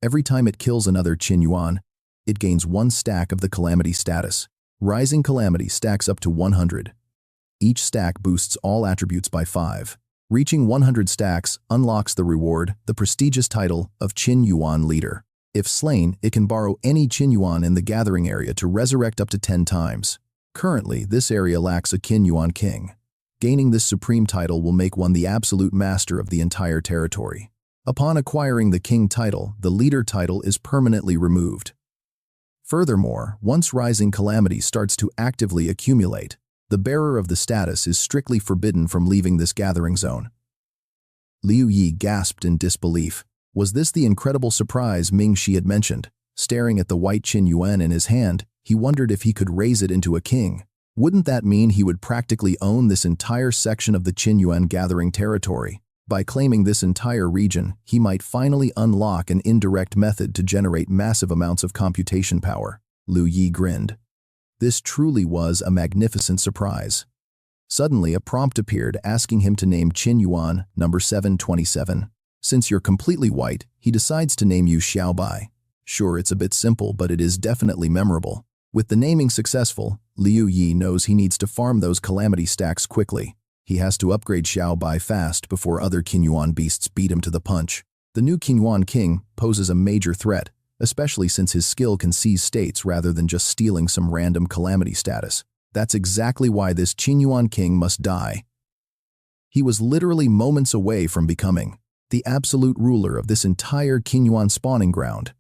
Every time it kills another Qin Yuan, it gains 1 stack of the calamity status. Rising calamity stacks up to 100. Each stack boosts all attributes by 5. Reaching 100 stacks unlocks the reward, the prestigious title of Qin Yuan Leader. If slain, it can borrow any Qin Yuan in the gathering area to resurrect up to 10 times. Currently, this area lacks a Qin Yuan king. Gaining this supreme title will make one the absolute master of the entire territory. Upon acquiring the king title, the leader title is permanently removed. Furthermore, once rising calamity starts to actively accumulate, the bearer of the status is strictly forbidden from leaving this gathering zone. Liu Yi gasped in disbelief. Was this the incredible surprise Ming Shi had mentioned? Staring at the white Qin Yuan in his hand, he wondered if he could raise it into a king. Wouldn't that mean he would practically own this entire section of the Qin Yuan gathering territory? By claiming this entire region, he might finally unlock an indirect method to generate massive amounts of computation power. Liu Yi grinned. This truly was a magnificent surprise. Suddenly, a prompt appeared asking him to name Qin Yuan, number 727. Since you're completely white, he decides to name you Xiaobai. Sure, it's a bit simple, but it is definitely memorable. With the naming successful, Liu Yi knows he needs to farm those calamity stacks quickly. He has to upgrade Xiaobai fast before other Qin Yuan beasts beat him to the punch. The new Qin Yuan king poses a major threat, especially since his skill can seize states rather than just stealing some random calamity status. That's exactly why this Qin Yuan king must die. He was literally moments away from becoming the absolute ruler of this entire Qin Yuan spawning ground.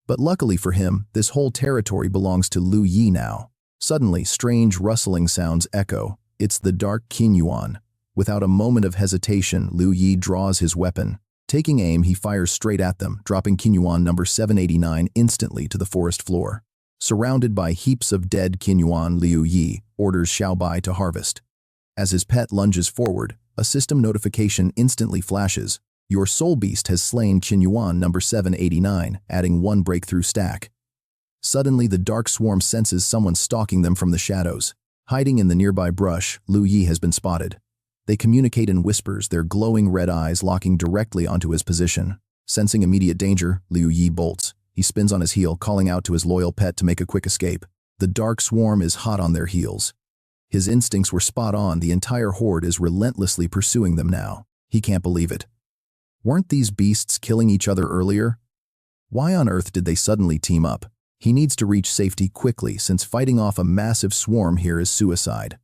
But luckily for him, this whole territory belongs to Liu Yi now. Suddenly, strange rustling sounds echo. It's the dark Qin Yuan. Without a moment of hesitation, Liu Yi draws his weapon. Taking aim, he fires straight at them, dropping Qin Yuan number 789 instantly to the forest floor. Surrounded by heaps of dead Qin Yuan, Liu Yi orders Xiaobai to harvest. As his pet lunges forward, a system notification instantly flashes. Your soul beast has slain Qin Yuan number 789, adding 1 breakthrough stack. Suddenly, the dark swarm senses someone stalking them from the shadows. Hiding in the nearby brush, Liu Yi has been spotted. They communicate in whispers, their glowing red eyes locking directly onto his position. Sensing immediate danger, Liu Yi bolts. He spins on his heel, calling out to his loyal pet to make a quick escape. The dark swarm is hot on their heels. His instincts were spot on. The entire horde is relentlessly pursuing them now. He can't believe it. Weren't these beasts killing each other earlier? Why on earth did they suddenly team up? He needs to reach safety quickly, since fighting off a massive swarm here is suicide.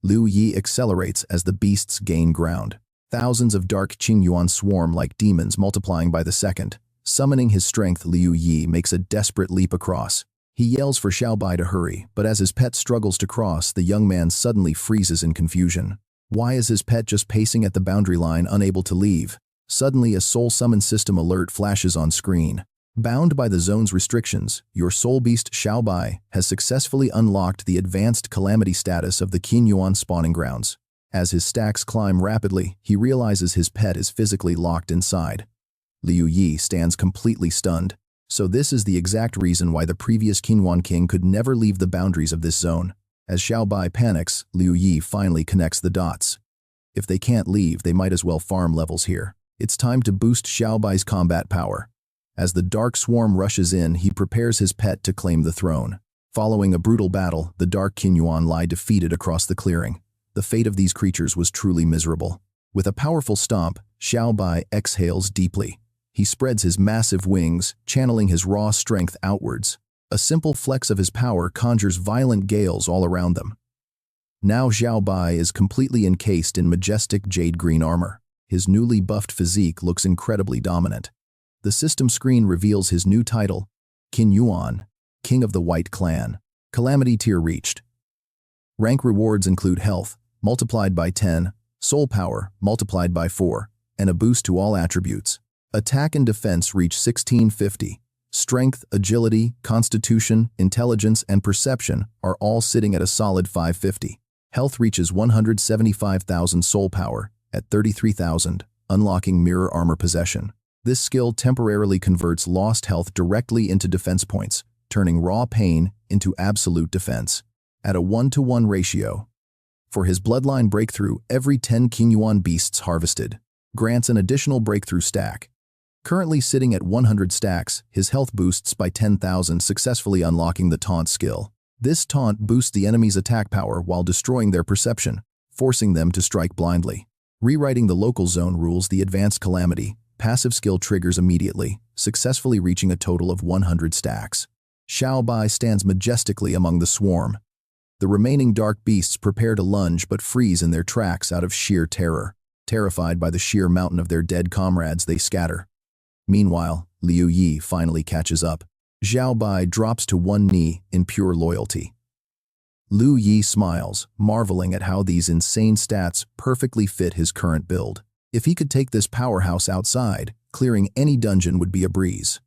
Liu Yi accelerates as the beasts gain ground. Thousands of dark Qin Yuan swarm like demons, multiplying by the second. Summoning his strength, Liu Yi makes a desperate leap across. He yells for Xiaobai to hurry, but as his pet struggles to cross, the young man suddenly freezes in confusion. Why is his pet just pacing at the boundary line, unable to leave? Suddenly, a soul summon system alert flashes on screen. Bound by the zone's restrictions, your soul beast Xiaobai has successfully unlocked the advanced calamity status of the Qin Yuan spawning grounds. As his stacks climb rapidly, he realizes his pet is physically locked inside. Liu Yi stands completely stunned. So this is the exact reason why the previous Qin Yuan king could never leave the boundaries of this zone. As Xiaobai panics, Liu Yi finally connects the dots. If they can't leave, they might as well farm levels here. It's time to boost Xiaobai's combat power. As the dark swarm rushes in, he prepares his pet to claim the throne. Following a brutal battle, the dark Qinyuan lie defeated across the clearing. The fate of these creatures was truly miserable. With a powerful stomp, Xiaobai exhales deeply. He spreads his massive wings, channeling his raw strength outwards. A simple flex of his power conjures violent gales all around them. Now Xiaobai is completely encased in majestic jade-green armor. His newly buffed physique looks incredibly dominant. The system screen reveals his new title, Qinyuan, King of the White Clan. Calamity tier reached. Rank rewards include health, multiplied by 10, soul power, multiplied by 4, and a boost to all attributes. Attack and defense reach 1650. Strength, agility, constitution, intelligence, and perception are all sitting at a solid 550. Health reaches 175,000 soul power at 33,000, unlocking mirror armor possession. This skill temporarily converts lost health directly into defense points, turning raw pain into absolute defense. At a 1-to-1 ratio. For his bloodline breakthrough, every 10 Qinyuan beasts harvested grants an additional breakthrough stack. Currently sitting at 100 stacks, his health boosts by 10,000, successfully unlocking the taunt skill. This taunt boosts the enemy's attack power while destroying their perception, forcing them to strike blindly. Rewriting the local zone rules, the advanced calamity, passive skill triggers immediately, successfully reaching a total of 100 stacks. Xiaobai stands majestically among the swarm. The remaining dark beasts prepare to lunge but freeze in their tracks out of sheer terror. Terrified by the sheer mountain of their dead comrades, they scatter. Meanwhile, Liu Yi finally catches up. Xiaobai drops to one knee in pure loyalty. Liu Yi smiles, marveling at how these insane stats perfectly fit his current build. If he could take this powerhouse outside, clearing any dungeon would be a breeze.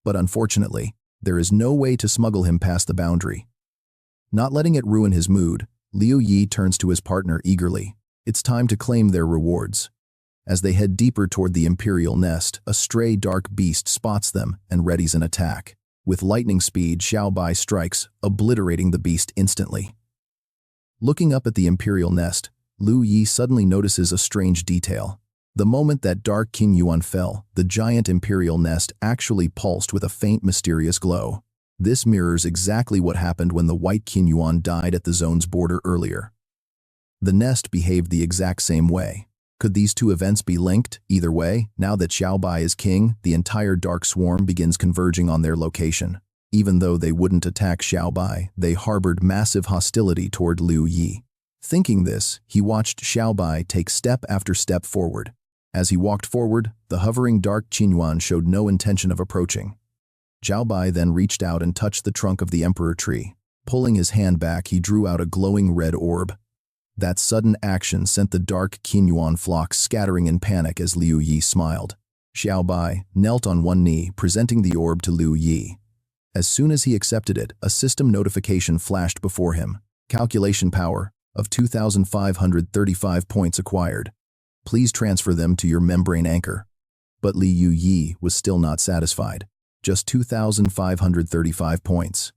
But unfortunately, there is no way to smuggle him past the boundary. Not letting it ruin his mood, Liu Yi turns to his partner eagerly. It's time to claim their rewards. As they head deeper toward the Imperial nest, a stray dark beast spots them and readies an attack. With lightning speed, Xiaobai strikes, obliterating the beast instantly. Looking up at the Imperial nest, Liu Yi suddenly notices a strange detail. The moment that dark Qinyuan fell, the giant Imperial nest actually pulsed with a faint mysterious glow. This mirrors exactly what happened when the white Qinyuan died at the zone's border earlier. The nest behaved the exact same way. Could these two events be linked? Either way, now that Xiaobai is king, the entire dark swarm begins converging on their location. Even though they wouldn't attack Xiaobai, they harbored massive hostility toward Liu Yi. Thinking this, he watched Xiaobai take step after step forward. As he walked forward, the hovering dark Qinyuan showed no intention of approaching. Xiaobai then reached out and touched the trunk of the emperor tree. Pulling his hand back, he drew out a glowing red orb. That sudden action sent the dark Qinyuan flock scattering in panic as Liu Yi smiled. Xiaobai knelt on one knee, presenting the orb to Liu Yi. As soon as he accepted it, a system notification flashed before him. Calculation power of 2,535 points acquired. Please transfer them to your membrane anchor. But Liu Yi was still not satisfied. Just 2,535 points.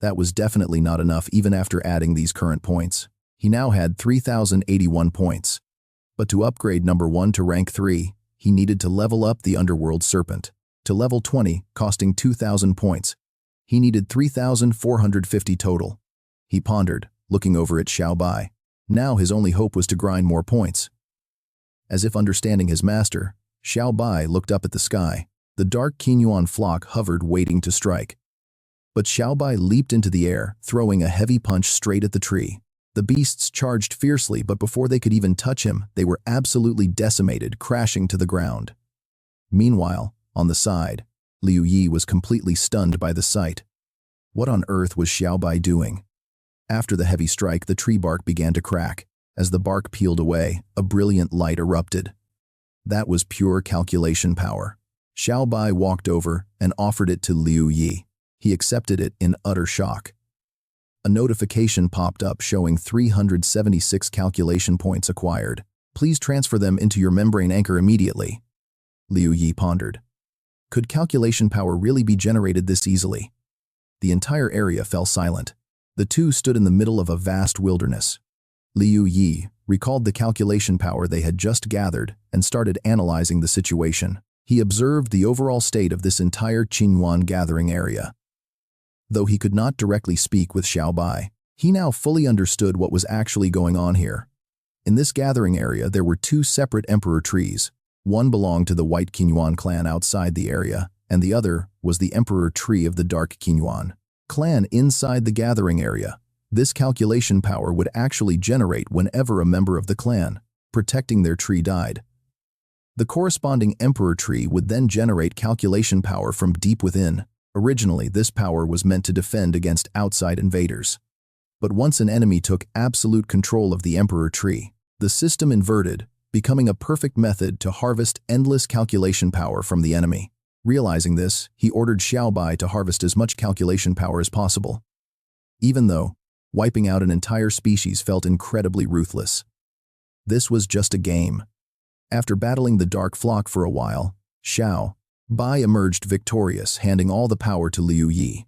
That was definitely not enough even after adding these current points. He now had 3,081 points. But to upgrade number 1 to rank 3, he needed to level up the Underworld Serpent. To level 20, costing 2,000 points. He needed 3,450 total. He pondered, looking over at Xiaobai. Now his only hope was to grind more points. As if understanding his master, Xiaobai looked up at the sky. The dark Qinyuan flock hovered waiting to strike. But Xiaobai leaped into the air, throwing a heavy punch straight at the tree. The beasts charged fiercely, but before they could even touch him, they were absolutely decimated, crashing to the ground. Meanwhile, on the side, Liu Yi was completely stunned by the sight. What on earth was Xiaobai doing? After the heavy strike, the tree bark began to crack. As the bark peeled away, a brilliant light erupted. That was pure calculation power. Xiaobai walked over and offered it to Liu Yi. He accepted it in utter shock. A notification popped up showing 376 calculation points acquired. Please transfer them into your membrane anchor immediately. Liu Yi pondered. Could calculation power really be generated this easily? The entire area fell silent. The two stood in the middle of a vast wilderness. Liu Yi, recalled the calculation power they had just gathered, and started analyzing the situation. He observed the overall state of this entire Qingyuan gathering area. Though he could not directly speak with Xiao Bai, he now fully understood what was actually going on here. In this gathering area, there were two separate emperor trees. One belonged to the White Qingyuan clan outside the area, and the other was the emperor tree of the Dark Qingyuan clan inside the gathering area. This calculation power would actually generate whenever a member of the clan protecting their tree died. The corresponding emperor tree would then generate calculation power from deep within. Originally, this power was meant to defend against outside invaders. But once an enemy took absolute control of the emperor tree, the system inverted, becoming a perfect method to harvest endless calculation power from the enemy. Realizing this, he ordered Xiao Bai to harvest as much calculation power as possible. Even though wiping out an entire species felt incredibly ruthless. This was just a game. After battling the Dark Flock for a while, Xiao Bai emerged victorious, handing all the power to Liu Yi.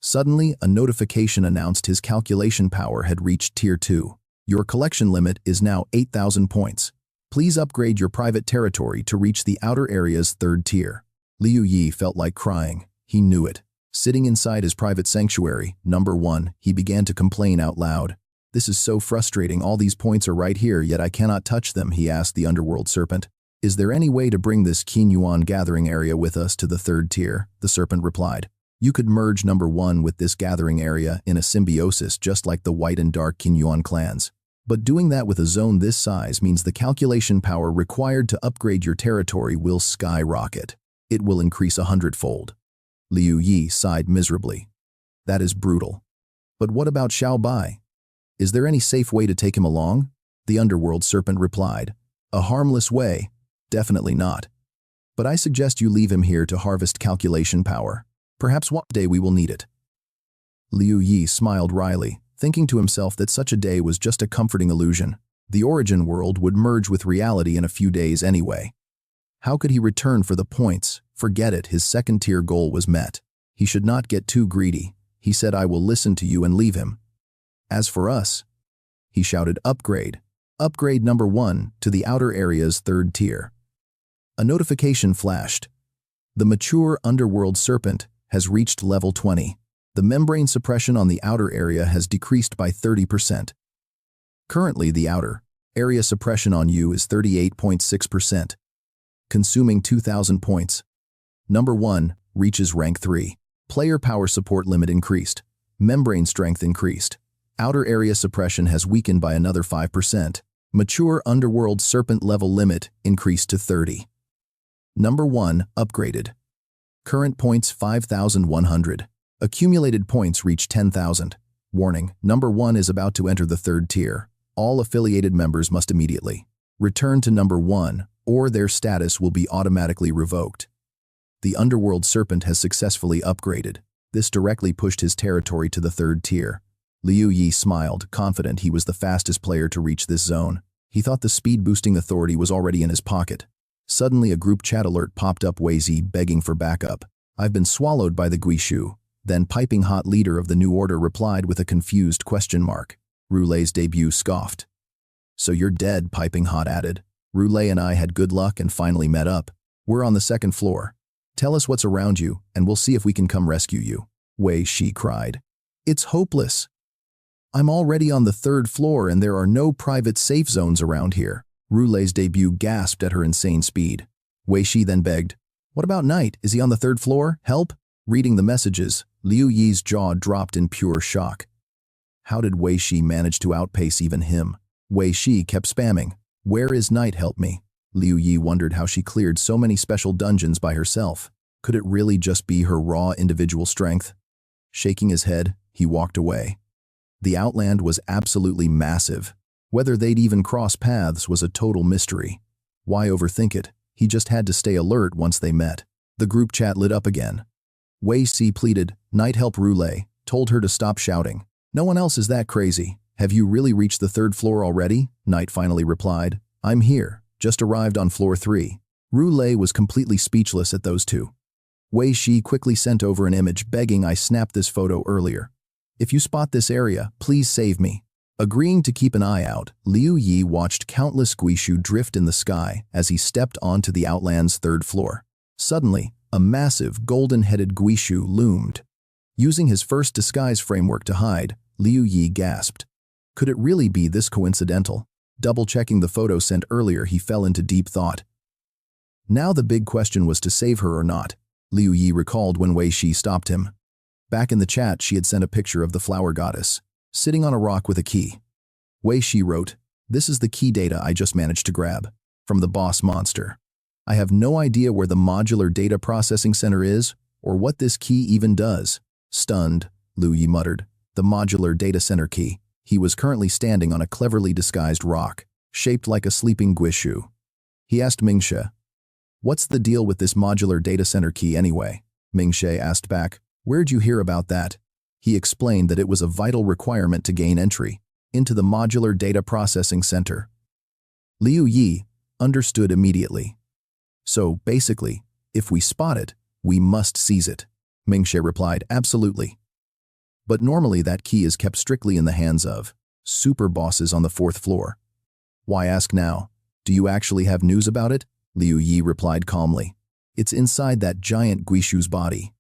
Suddenly, a notification announced his calculation power had reached Tier 2. Your collection limit is now 8,000 points. Please upgrade your private territory to reach the outer area's 3rd tier. Liu Yi felt like crying. He knew it. Sitting inside his private sanctuary, number 1, he began to complain out loud. This is so frustrating. All these points are right here, yet I cannot touch them, he asked the underworld serpent. Is there any way to bring this Qingyuan gathering area with us to the 3rd tier? The serpent replied. You could merge number 1 with this gathering area in a symbiosis just like the White and Dark Qingyuan clans. But doing that with a zone this size means the calculation power required to upgrade your territory will skyrocket. It will increase 100-fold. Liu Yi sighed miserably. That is brutal. But what about Xiao Bai? Is there any safe way to take him along? The underworld serpent replied. A harmless way? Definitely not. But I suggest you leave him here to harvest calculation power. Perhaps one day we will need it. Liu Yi smiled wryly, thinking to himself that such a day was just a comforting illusion. The origin world would merge with reality in a few days anyway. How could he return for the points? Forget it, his 2nd-tier goal was met. He should not get too greedy. He said, I will listen to you and leave him. As for us, he shouted, upgrade. Upgrade number 1 to the outer area's 3rd tier. A notification flashed. The mature underworld serpent has reached level 20. The membrane suppression on the outer area has decreased by 30%. Currently, the outer area suppression on you is 38.6%, consuming 2,000 points. Number 1 reaches rank 3. Player power support limit increased. Membrane strength increased. Outer area suppression has weakened by another 5%. Mature underworld serpent level limit increased to 30. Number 1 upgraded. Current points 5,100. Accumulated points reach 10,000. Warning, number 1 is about to enter the 3rd tier. All affiliated members must immediately return to number 1, or their status will be automatically revoked. The underworld serpent has successfully upgraded. This directly pushed his territory to the 3rd tier. Liu Yi smiled, confident he was the fastest player to reach this zone. He thought the speed-boosting authority was already in his pocket. Suddenly, a group chat alert popped up, Wei Zi begging for backup. I've been swallowed by the Guishu. Then Piping Hot leader of the New Order replied with a confused question mark. Roulet's debut scoffed. So you're dead, Piping Hot added. Roulet and I had good luck and finally met up. We're on the 2nd floor. Tell us what's around you, and we'll see if we can come rescue you. Wei Shi cried. It's hopeless. I'm already on the 3rd floor and there are no private safe zones around here. Roulet's debut gasped at her insane speed. Wei Shi then begged, what about Knight? Is he on the 3rd floor? Help? Reading the messages, Liu Yi's jaw dropped in pure shock. How did Wei Shi manage to outpace even him? Wei Shi kept spamming, where is Knight? Help me. Liu Yi wondered how she cleared so many special dungeons by herself. Could it really just be her raw individual strength? Shaking his head, he walked away. The Outland was absolutely massive. Whether they'd even cross paths was a total mystery. Why overthink it? He just had to stay alert once they met. The group chat lit up again. Wei Si pleaded, Knight help Roulet, told her to stop shouting. No one else is that crazy. Have you really reached the 3rd floor already? Knight finally replied. I'm here, just arrived on floor 3. Roulet was completely speechless at those two. Wei Shi quickly sent over an image begging I snapped this photo earlier. If you spot this area, please save me. Agreeing to keep an eye out, Liu Yi watched countless Guishu drift in the sky as he stepped onto the Outland's third floor. Suddenly, a massive, golden-headed Guishu loomed. Using his first disguise framework to hide, Liu Yi gasped. Could it really be this coincidental? Double-checking the photo sent earlier, he fell into deep thought. Now the big question was to save her or not. Liu Yi recalled when Wei Shi stopped him. Back in the chat, she had sent a picture of the flower goddess, sitting on a rock with a key. Wei Shi wrote, "This is the key data I just managed to grab from the boss monster. I have no idea where the modular data processing center is or what this key even does." Stunned, Liu Yi muttered, "The modular data center key." He was currently standing on a cleverly disguised rock, shaped like a sleeping Guishu. He asked Mingxie, "What's the deal with this modular data center key anyway?" Mingxie asked back, "Where'd you hear about that?" He explained that it was a vital requirement to gain entry into the modular data processing center. Liu Yi understood immediately. "So, basically, if we spot it, we must seize it." Mingxie replied, "Absolutely. But normally that key is kept strictly in the hands of super bosses on the fourth floor." "Why ask now? Do you actually have news about it?" Liu Yi replied calmly. "It's inside that giant Guishu's body."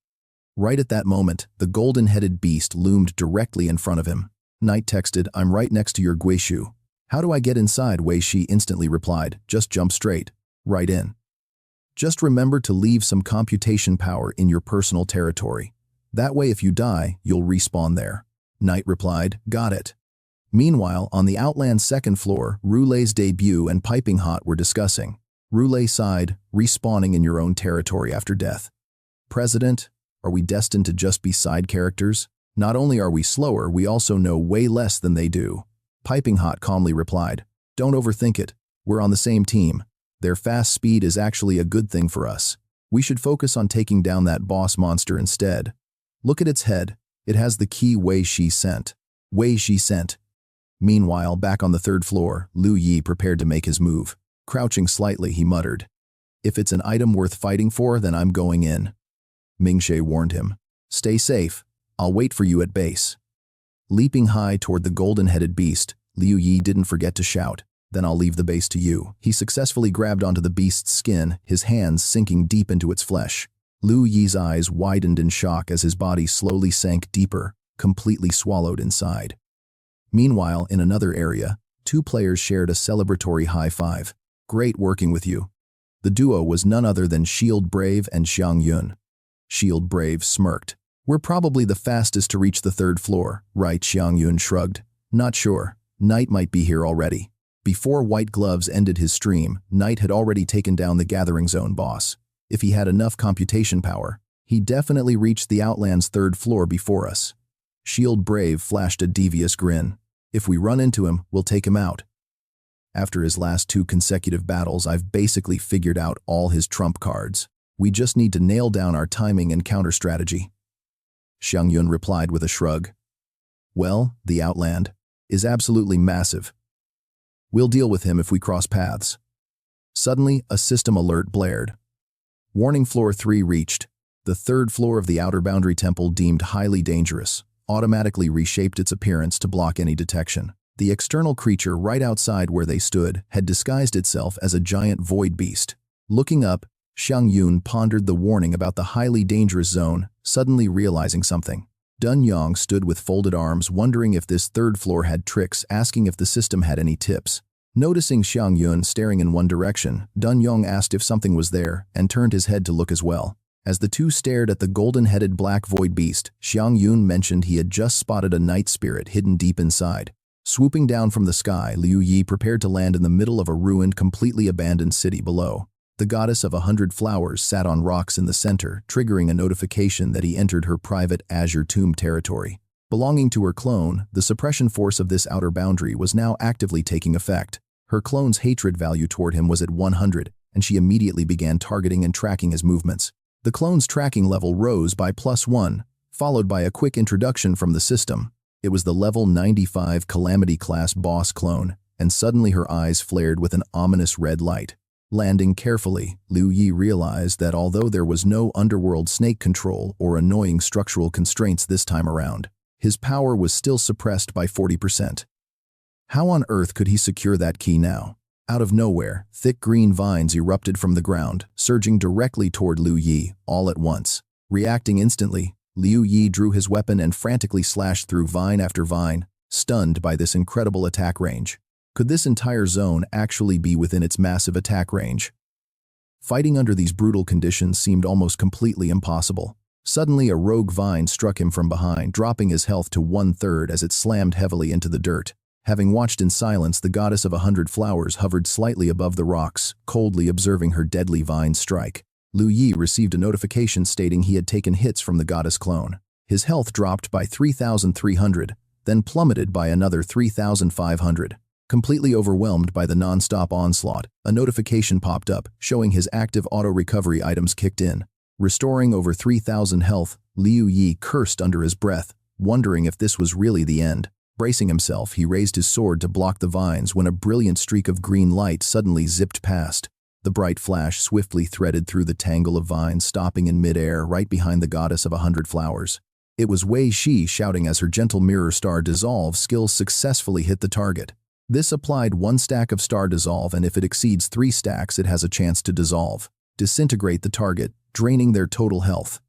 Right at that moment, the golden-headed beast loomed directly in front of him. Knight texted, "I'm right next to your Guishu." "How do I get inside?" Wei Shi instantly replied, "Just jump straight right in. Just remember to leave some computation power in your personal territory. That way if you die, you'll respawn there." Knight replied, "Got it." Meanwhile, on the Outland's second floor, Roulet's debut and Piping Hot were discussing. Roulet sighed, "Respawning in your own territory after death. President, are we destined to just be side characters? Not only are we slower, we also know way less than they do." Piping Hot calmly replied, "Don't overthink it. We're on the same team. Their fast speed is actually a good thing for us. We should focus on taking down that boss monster instead. Look at its head. It has the key Wei Shi sent." Wei Shi sent. Meanwhile, back on the third floor, Liu Yi prepared to make his move. Crouching slightly, he muttered, "If it's an item worth fighting for, then I'm going in." Mingxie warned him, "Stay safe. I'll wait for you at base." Leaping high toward the golden-headed beast, Liu Yi didn't forget to shout, "Then I'll leave the base to you." He successfully grabbed onto the beast's skin, his hands sinking deep into its flesh. Liu Yi's eyes widened in shock as his body slowly sank deeper, completely swallowed inside. Meanwhile, in another area, two players shared a celebratory high five. "Great working with you." The duo was none other than Shield Brave and Xiang Yun. Shield Brave smirked. "We're probably the fastest to reach the third floor, right?" Xiang Yun shrugged. "Not sure. Knight might be here already." Before White Gloves ended his stream, Knight had already taken down the Gathering Zone boss. If he had enough computation power, he definitely reached the Outland's third floor before us. Shield Brave flashed a devious grin. "If we run into him, we'll take him out. After his last 2 consecutive battles, I've basically figured out all his trump cards. We just need to nail down our timing and counter strategy." Xiang Yun replied with a shrug. "Well, the Outland is absolutely massive. We'll deal with him if we cross paths." Suddenly, a system alert blared. Warning: Floor 3 reached. The third floor of the Outer Boundary Temple, deemed highly dangerous, automatically reshaped its appearance to block any detection. The external creature right outside where they stood had disguised itself as a giant void beast. Looking up, Xiang Yun pondered the warning about the highly dangerous zone, suddenly realizing something. Dun Yong stood with folded arms, wondering if this third floor had tricks, asking if the system had any tips. Noticing Xiang Yun staring in one direction, Dun Yong asked if something was there and turned his head to look as well. As the two stared at the golden-headed black void beast, Xiang Yun mentioned he had just spotted a night spirit hidden deep inside. Swooping down from the sky, Liu Yi prepared to land in the middle of a ruined, completely abandoned city below. The goddess of 100 flowers sat on rocks in the center, triggering a notification that he entered her private Azure Tomb territory. Belonging to her clone, the suppression force of this outer boundary was now actively taking effect. Her clone's hatred value toward him was at 100, and she immediately began targeting and tracking his movements. The clone's tracking level rose by +1, followed by a quick introduction from the system. It was the level 95 Calamity-class boss clone, and suddenly her eyes flared with an ominous red light. Landing carefully, Liu Yi realized that although there was no underworld snake control or annoying structural constraints this time around, his power was still suppressed by 40%. How on earth could he secure that key now? Out of nowhere, thick green vines erupted from the ground, surging directly toward Liu Yi, all at once. Reacting instantly, Liu Yi drew his weapon and frantically slashed through vine after vine, stunned by this incredible attack range. Could this entire zone actually be within its massive attack range? Fighting under these brutal conditions seemed almost completely impossible. Suddenly, a rogue vine struck him from behind, dropping his health to 1/3 as it slammed heavily into the dirt. Having watched in silence, the goddess of 100 flowers hovered slightly above the rocks, coldly observing her deadly vine strike. Liu Yi received a notification stating he had taken hits from the goddess clone. His health dropped by 3,300, then plummeted by another 3,500. Completely overwhelmed by the non-stop onslaught, a notification popped up, showing his active auto-recovery items kicked in. Restoring over 3,000 health, Liu Yi cursed under his breath, wondering if this was really the end. Bracing himself, he raised his sword to block the vines when a brilliant streak of green light suddenly zipped past. The bright flash swiftly threaded through the tangle of vines, stopping in mid-air right behind the goddess of 100 flowers. It was Wei Shi shouting as her gentle mirror star dissolve skill successfully hit the target. This applied 1 stack of star dissolve, and if it exceeds 3 stacks, it has a chance to dissolve. Disintegrate the target, draining their total health.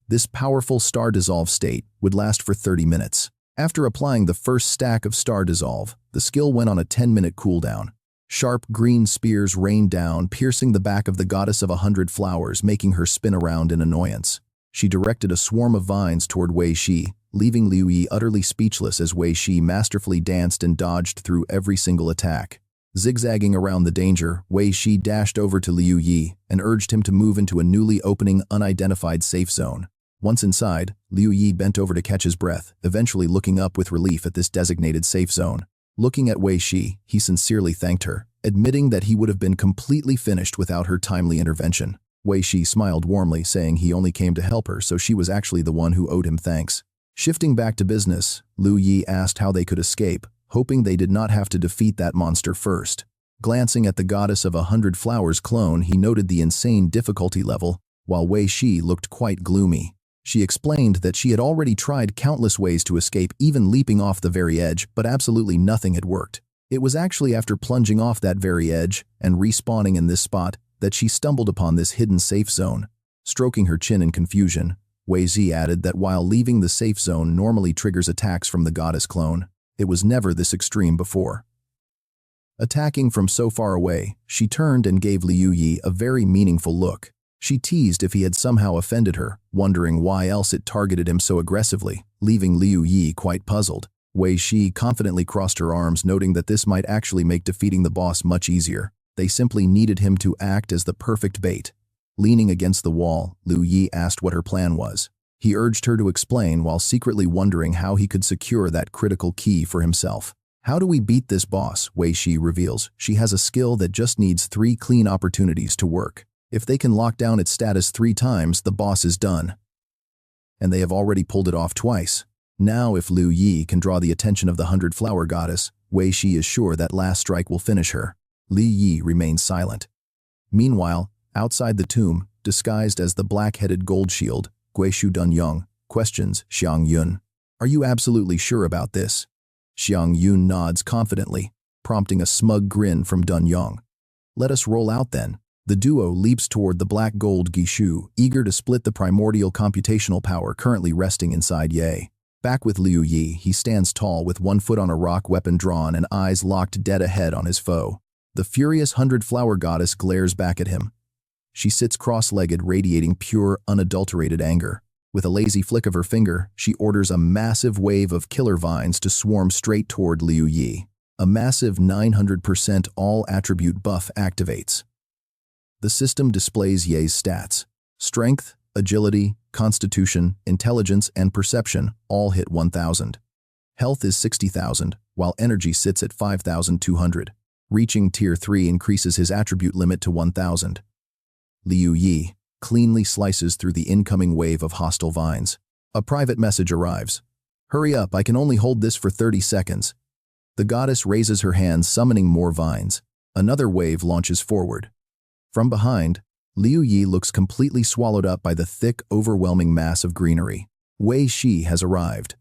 This powerful star dissolve state would last for 30 minutes. After applying the first stack of star dissolve, the skill went on a 10-minute cooldown. Sharp green spears rained down, piercing the back of the goddess of 100 flowers, making her spin around in annoyance. She directed a swarm of vines toward Wei Shi, leaving Liu Yi utterly speechless as Wei Shi masterfully danced and dodged through every single attack. Zigzagging around the danger, Wei Shi dashed over to Liu Yi and urged him to move into a newly opening, unidentified safe zone. Once inside, Liu Yi bent over to catch his breath, eventually looking up with relief at this designated safe zone. Looking at Wei Shi, he sincerely thanked her, admitting that he would have been completely finished without her timely intervention. Wei Shi smiled warmly, saying he only came to help her, so she was actually the one who owed him thanks. Shifting back to business, Liu Yi asked how they could escape, hoping they did not have to defeat that monster first. Glancing at the goddess of 100 flowers clone, he noted the insane difficulty level, while Wei Shi looked quite gloomy. She explained that she had already tried countless ways to escape, even leaping off the very edge, but absolutely nothing had worked. It was actually after plunging off that very edge and respawning in this spot that she stumbled upon this hidden safe zone. Stroking her chin in confusion, Wei Zi added that while leaving the safe zone normally triggers attacks from the goddess clone, it was never this extreme before. Attacking from so far away, she turned and gave Liu Yi a very meaningful look. She teased if he had somehow offended her, wondering why else it targeted him so aggressively, leaving Liu Yi quite puzzled. Wei Shi confidently crossed her arms, noting that this might actually make defeating the boss much easier. They simply needed him to act as the perfect bait. Leaning against the wall, Liu Yi asked what her plan was. He urged her to explain while secretly wondering how he could secure that critical key for himself. How do we beat this boss? Wei Shi reveals. She has a skill that just needs 3 clean opportunities to work. If they can lock down its status 3 times, the boss is done. And they have already pulled it off twice. Now if Liu Yi can draw the attention of the 100-flower goddess, Wei Shi is sure that last strike will finish her. Liu Yi remains silent. Meanwhile, outside the tomb, disguised as the black-headed gold shield, Guishu Dunyong questions Xiang Yun. Are you absolutely sure about this? Xiang Yun nods confidently, prompting a smug grin from Dunyong. Let us roll out then. The duo leaps toward the black gold Guishu, eager to split the primordial computational power currently resting inside Ye. Back with Liu Yi, he stands tall with 1 foot on a rock, weapon drawn and eyes locked dead ahead on his foe. The furious 100-flower goddess glares back at him. She sits cross-legged, radiating pure, unadulterated anger. With a lazy flick of her finger, she orders a massive wave of killer vines to swarm straight toward Liu Yi. A massive 900% all-attribute buff activates. The system displays Ye's stats. Strength, agility, constitution, intelligence, and perception all hit 1,000. Health is 60,000, while energy sits at 5,200. Reaching Tier 3 increases his attribute limit to 1,000. Liu Yi cleanly slices through the incoming wave of hostile vines. A private message arrives. Hurry up, I can only hold this for 30 seconds. The goddess raises her hand, summoning more vines. Another wave launches forward. From behind, Liu Yi looks completely swallowed up by the thick, overwhelming mass of greenery. Wei Shi has arrived.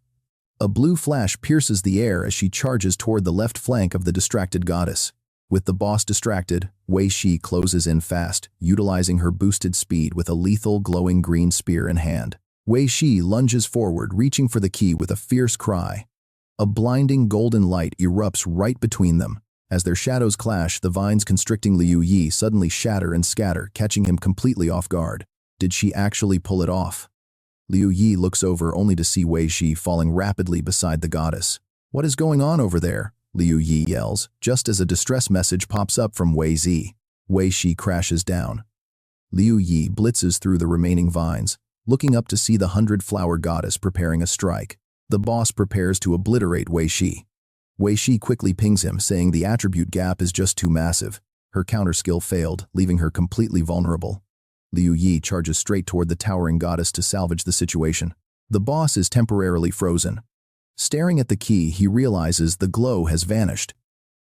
A blue flash pierces the air as she charges toward the left flank of the distracted goddess. With the boss distracted, Wei Shi closes in fast, utilizing her boosted speed with a lethal glowing green spear in hand. Wei Shi lunges forward, reaching for the key with a fierce cry. A blinding golden light erupts right between them. As their shadows clash, the vines constricting Liu Yi suddenly shatter and scatter, catching him completely off guard. Did she actually pull it off? Liu Yi looks over only to see Wei Shi falling rapidly beside the goddess. "What is going on over there?" Liu Yi yells, just as a distress message pops up from Wei Zi. Wei Shi crashes down. Liu Yi blitzes through the remaining vines, looking up to see the 100-flower goddess preparing a strike. The boss prepares to obliterate Wei Shi. Wei Shi quickly pings him, saying the attribute gap is just too massive. Her counter skill failed, leaving her completely vulnerable. Liu Yi charges straight toward the towering goddess to salvage the situation. The boss is temporarily frozen. Staring at the key, he realizes the glow has vanished.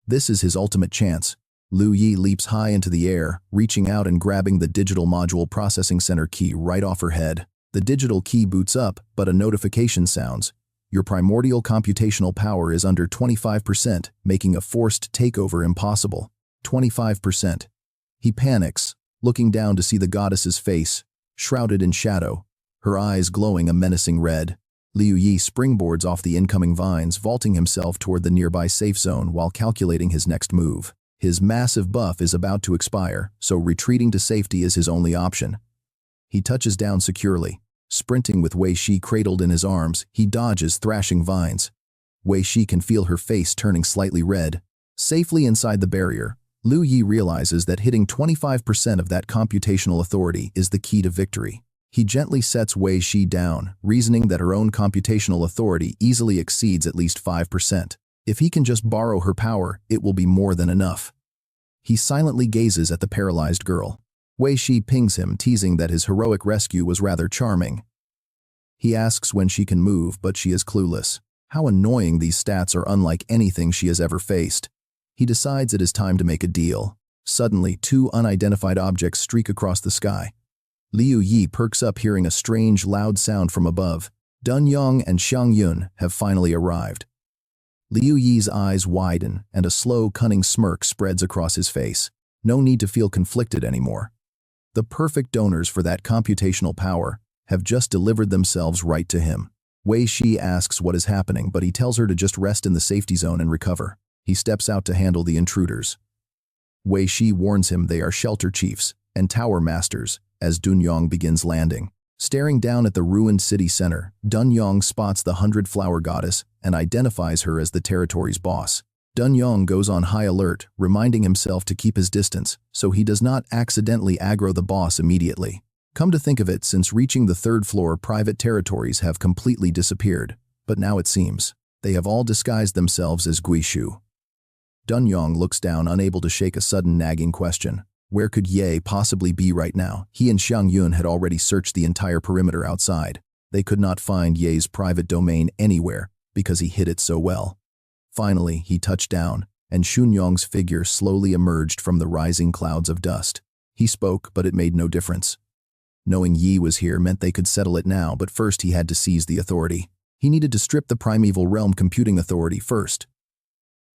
This is his ultimate chance. Liu Yi leaps high into the air, reaching out and grabbing the digital module processing center key right off her head. The digital key boots up, but a notification sounds. Your primordial computational power is under 25%, making a forced takeover impossible. 25%. He panics, looking down to see the goddess's face, shrouded in shadow, her eyes glowing a menacing red. Liu Yi springboards off the incoming vines, vaulting himself toward the nearby safe zone while calculating his next move. His massive buff is about to expire, so retreating to safety is his only option. He touches down securely. Sprinting with Wei Shi cradled in his arms, he dodges thrashing vines. Wei Shi can feel her face turning slightly red. Safely inside the barrier, Liu Yi realizes that hitting 25% of that computational authority is the key to victory. He gently sets Wei Shi down, reasoning that her own computational authority easily exceeds at least 5%. If he can just borrow her power, it will be more than enough. He silently gazes at the paralyzed girl. Wei Shi pings him, teasing that his heroic rescue was rather charming. He asks when she can move, but she is clueless. How annoying, these stats are unlike anything she has ever faced. He decides it is time to make a deal. Suddenly, two unidentified objects streak across the sky. Liu Yi perks up, hearing a strange, loud sound from above. Dun Yong and Xiang Yun have finally arrived. Liu Yi's eyes widen, and a slow, cunning smirk spreads across his face. No need to feel conflicted anymore. The perfect donors for that computational power have just delivered themselves right to him. Wei Shi asks what is happening, but he tells her to just rest in the safety zone and recover. He steps out to handle the intruders. Wei Shi warns him they are shelter chiefs and tower masters as Dun Yong begins landing. Staring down at the ruined city center, Dun Yong spots the 100-flower goddess and identifies her as the territory's boss. Dun Yong goes on high alert, reminding himself to keep his distance so he does not accidentally aggro the boss immediately. Come to think of it, since reaching the 3rd floor, private territories have completely disappeared, but now it seems they have all disguised themselves as Guishu. Dun Yong looks down, unable to shake a sudden nagging question. Where could Ye possibly be right now? He and Xiang Yun had already searched the entire perimeter outside. They could not find Ye's private domain anywhere because he hid it so well. Finally, he touched down, and Xunyong's figure slowly emerged from the rising clouds of dust. He spoke, but it made no difference. Knowing Yi was here meant they could settle it now, but first he had to seize the authority. He needed to strip the primeval realm computing authority first.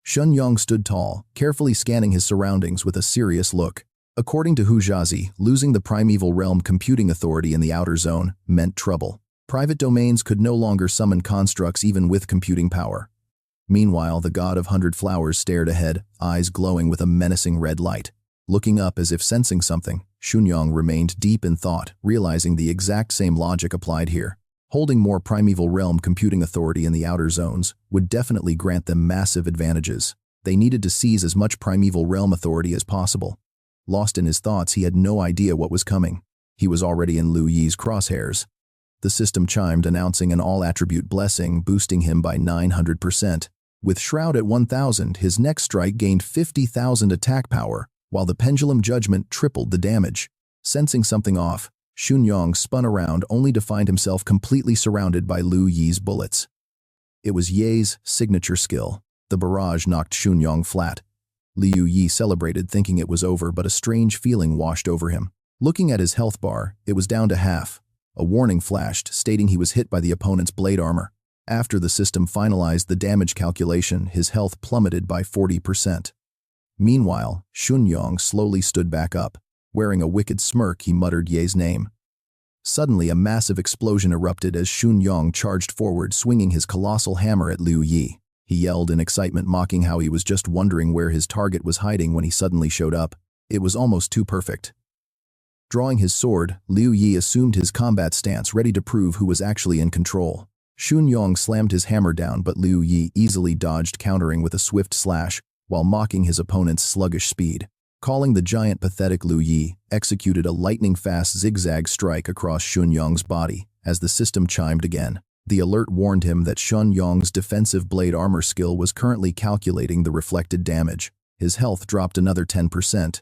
Xunyong stood tall, carefully scanning his surroundings with a serious look. According to Hu Jiazi, losing the primeval realm computing authority in the outer zone meant trouble. Private domains could no longer summon constructs even with computing power. Meanwhile, the god of 100 flowers stared ahead, eyes glowing with a menacing red light. Looking up as if sensing something, Xunyong remained deep in thought, realizing the exact same logic applied here. Holding more primeval realm computing authority in the outer zones would definitely grant them massive advantages. They needed to seize as much primeval realm authority as possible. Lost in his thoughts, he had no idea what was coming. He was already in Liu Yi's crosshairs. The system chimed, announcing an all-attribute blessing, boosting him by 900%. With Shroud at 1,000, his next strike gained 50,000 attack power, while the Pendulum Judgment tripled the damage. Sensing something off, Xunyong spun around only to find himself completely surrounded by Liu Yi's bullets. It was Ye's signature skill. The barrage knocked Xunyong flat. Liu Yi celebrated, thinking it was over, but a strange feeling washed over him. Looking at his health bar, it was down to half. A warning flashed, stating he was hit by the opponent's blade armor. After the system finalized the damage calculation, his health plummeted by 40%. Meanwhile, Xunyang slowly stood back up. Wearing a wicked smirk, he muttered Ye's name. Suddenly, a massive explosion erupted as Xunyang charged forward, swinging his colossal hammer at Liu Yi. He yelled in excitement, mocking how he was just wondering where his target was hiding when he suddenly showed up. It was almost too perfect. Drawing his sword, Liu Yi assumed his combat stance, ready to prove who was actually in control. Xunyang slammed his hammer down, but Liu Yi easily dodged, countering with a swift slash, while mocking his opponent's sluggish speed. Calling the giant pathetic, Liu Yi executed a lightning-fast zigzag strike across Xunyang's body. As the system chimed again, the alert warned him that Xunyang's defensive blade armor skill was currently calculating the reflected damage. His health dropped another 10%.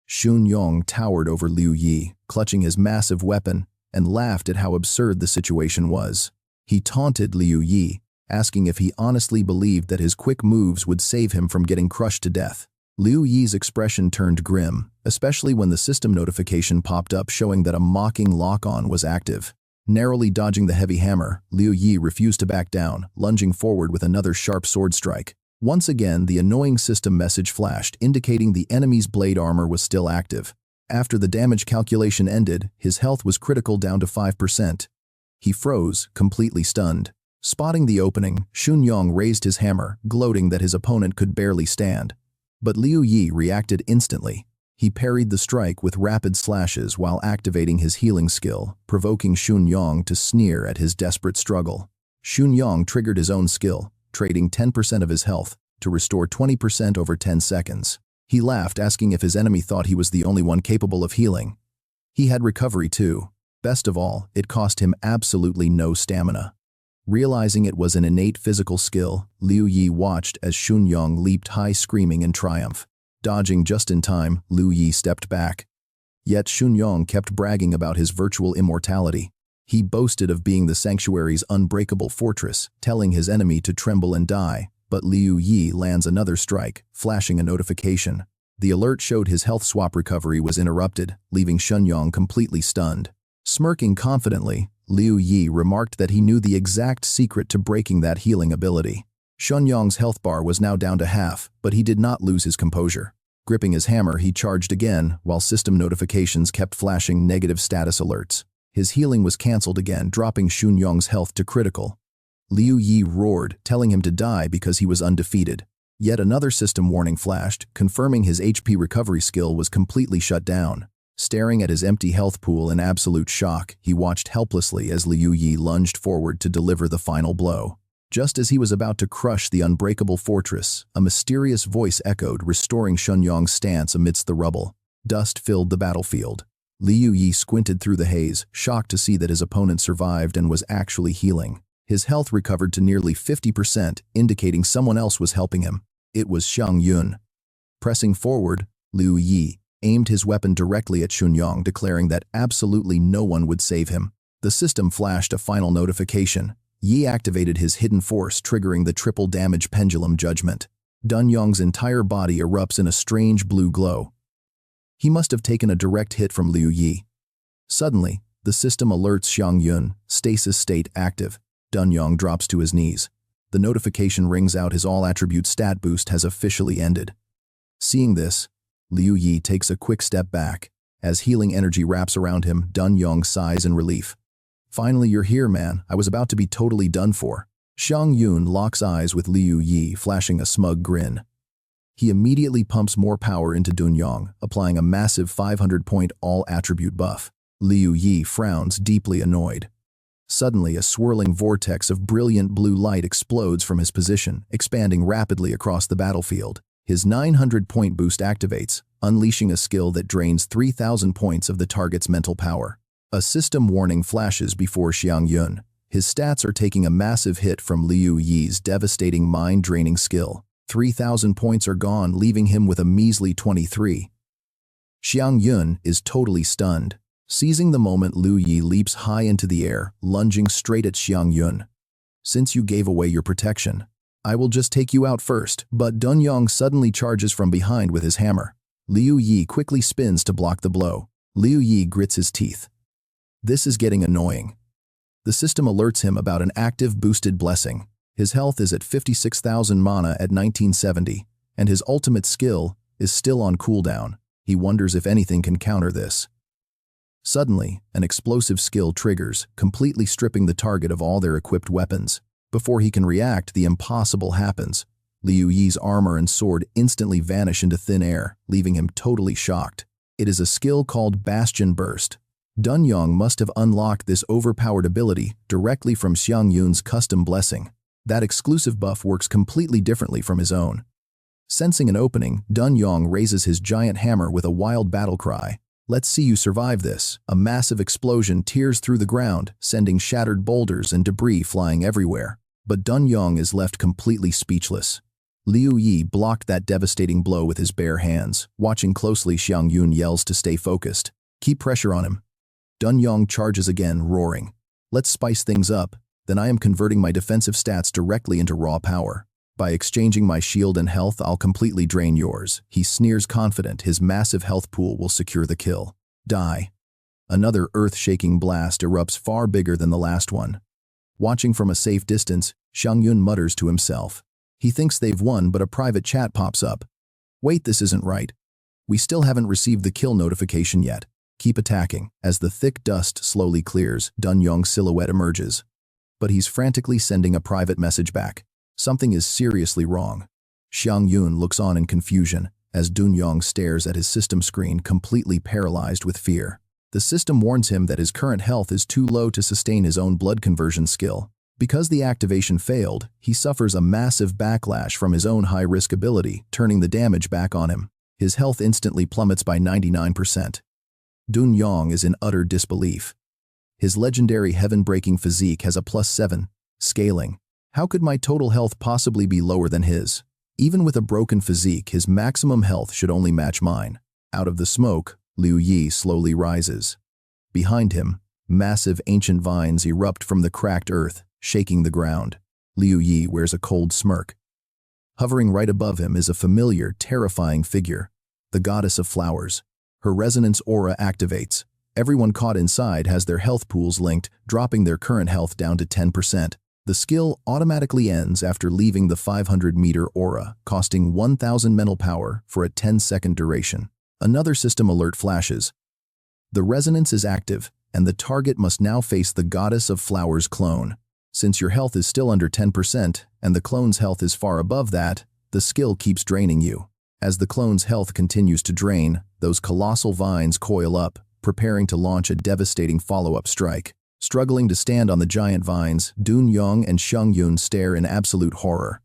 Xunyang towered over Liu Yi, clutching his massive weapon, and laughed at how absurd the situation was. He taunted Liu Yi, asking if he honestly believed that his quick moves would save him from getting crushed to death. Liu Yi's expression turned grim, especially when the system notification popped up showing that a mocking lock-on was active. Narrowly dodging the heavy hammer, Liu Yi refused to back down, lunging forward with another sharp sword strike. Once again, the annoying system message flashed, indicating the enemy's blade armor was still active. After the damage calculation ended, his health was critical, down to 5%. He froze, completely stunned. Spotting the opening, Xunyang raised his hammer, gloating that his opponent could barely stand. But Liu Yi reacted instantly. He parried the strike with rapid slashes while activating his healing skill, provoking Xunyang to sneer at his desperate struggle. Xunyang triggered his own skill, trading 10% of his health to restore 20% over 10 seconds. He laughed, asking if his enemy thought he was the only one capable of healing. He had recovery too. Best of all, it cost him absolutely no stamina. Realizing it was an innate physical skill, Liu Yi watched as Xunyang leaped high, screaming in triumph. Dodging just in time, Liu Yi stepped back. Yet Xunyang kept bragging about his virtual immortality. He boasted of being the sanctuary's unbreakable fortress, telling his enemy to tremble and die. But Liu Yi lands another strike, flashing a notification. The alert showed his health swap recovery was interrupted, leaving Xunyang completely stunned. Smirking confidently, Liu Yi remarked that he knew the exact secret to breaking that healing ability. Xunyang's health bar was now down to half, but he did not lose his composure. Gripping his hammer, he charged again, while system notifications kept flashing negative status alerts. His healing was cancelled again, dropping Xunyang's health to critical. Liu Yi roared, telling him to die because he was undefeated. Yet another system warning flashed, confirming his HP recovery skill was completely shut down. Staring at his empty health pool in absolute shock, he watched helplessly as Liu Yi lunged forward to deliver the final blow. Just as he was about to crush the unbreakable fortress, a mysterious voice echoed, restoring Xunyang's stance amidst the rubble. Dust filled the battlefield. Liu Yi squinted through the haze, shocked to see that his opponent survived and was actually healing. His health recovered to nearly 50%, indicating someone else was helping him. It was Xiang Yun. Pressing forward, Liu Yi aimed his weapon directly at Xunyang, declaring that absolutely no one would save him. The system flashed a final notification. Yi activated his hidden force, triggering the triple damage pendulum judgment. Dunyang's entire body erupts in a strange blue glow. He must have taken a direct hit from Liu Yi. Suddenly, the system alerts Xiang Yun, stasis state active. Dunyang drops to his knees. The notification rings out, his all-attribute stat boost has officially ended. Seeing this, Liu Yi takes a quick step back. As healing energy wraps around him, Dunyang sighs in relief. Finally, you're here, man. I was about to be totally done for. Xiang Yun locks eyes with Liu Yi, flashing a smug grin. He immediately pumps more power into Dunyang, applying a massive 500-point all-attribute buff. Liu Yi frowns, deeply annoyed. Suddenly, a swirling vortex of brilliant blue light explodes from his position, expanding rapidly across the battlefield. His 900-point boost activates, unleashing a skill that drains 3,000 points of the target's mental power. A system warning flashes before Xiang Yun. His stats are taking a massive hit from Liu Yi's devastating mind-draining skill. 3,000 points are gone, leaving him with a measly 23. Xiang Yun is totally stunned. Seizing the moment, Liu Yi leaps high into the air, lunging straight at Xiang Yun. Since you gave away your protection, I will just take you out first. But Dunyang suddenly charges from behind with his hammer. Liu Yi quickly spins to block the blow. Liu Yi grits his teeth. This is getting annoying. The system alerts him about an active boosted blessing. His health is at 56,000 mana at 1970, and his ultimate skill is still on cooldown. He wonders if anything can counter this. Suddenly, an explosive skill triggers, completely stripping the target of all their equipped weapons. Before he can react, the impossible happens. Liu Yi's armor and sword instantly vanish into thin air, leaving him totally shocked. It is a skill called Bastion Burst. Dunyong must have unlocked this overpowered ability directly from Xiang Yun's custom blessing. That exclusive buff works completely differently from his own. Sensing an opening, Dunyong raises his giant hammer with a wild battle cry. "Let's see you survive this." A massive explosion tears through the ground, sending shattered boulders and debris flying everywhere. But Dunyong is left completely speechless. Liu Yi blocked that devastating blow with his bare hands. Watching closely, Xiang Yun yells to stay focused. "Keep pressure on him." Dunyong charges again, roaring. "Let's spice things up. Then I am converting my defensive stats directly into raw power. By exchanging my shield and health, I'll completely drain yours." He sneers, confident his massive health pool will secure the kill. Die. Another earth-shaking blast erupts far bigger than the last one. Watching from a safe distance, Xiang Yun mutters to himself. He thinks they've won, but a private chat pops up. "Wait, this isn't right. We still haven't received the kill notification yet. Keep attacking." As the thick dust slowly clears, Dunyong's silhouette emerges. But he's frantically sending a private message back. Something is seriously wrong. Xiang Yun looks on in confusion as Dunyong stares at his system screen, completely paralyzed with fear. The system warns him that his current health is too low to sustain his own blood conversion skill. Because the activation failed, he suffers a massive backlash from his own high-risk ability, turning the damage back on him. His health instantly plummets by 99%. Dunyong is in utter disbelief. His legendary heaven-breaking physique has a +7 scaling. How could my total health possibly be lower than his? Even with a broken physique, his maximum health should only match mine. Out of the smoke, Liu Yi slowly rises. Behind him, massive ancient vines erupt from the cracked earth, shaking the ground. Liu Yi wears a cold smirk. Hovering right above him is a familiar, terrifying figure, the goddess of flowers. Her resonance aura activates. Everyone caught inside has their health pools linked, dropping their current health down to 10%. The skill automatically ends after leaving the 500-meter aura, costing 1,000 mental power for a 10-second duration. Another system alert flashes. The resonance is active, and the target must now face the goddess of flowers clone. Since your health is still under 10% and the clone's health is far above that, the skill keeps draining you. As the clone's health continues to drain, those colossal vines coil up, preparing to launch a devastating follow-up strike. Struggling to stand on the giant vines, Dunyong and Xiang Yun stare in absolute horror.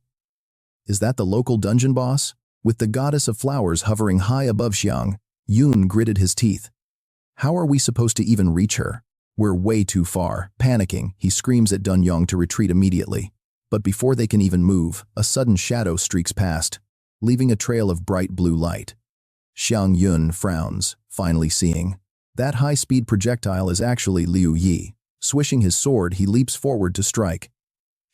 Is that the local dungeon boss? With the goddess of flowers hovering high above Xiang, Yun gritted his teeth. How are we supposed to even reach her? We're way too far. Panicking, he screams at Dunyong to retreat immediately. But before they can even move, a sudden shadow streaks past, leaving a trail of bright blue light. Xiang Yun frowns, finally seeing. That high-speed projectile is actually Liu Yi. Swishing his sword, he leaps forward to strike.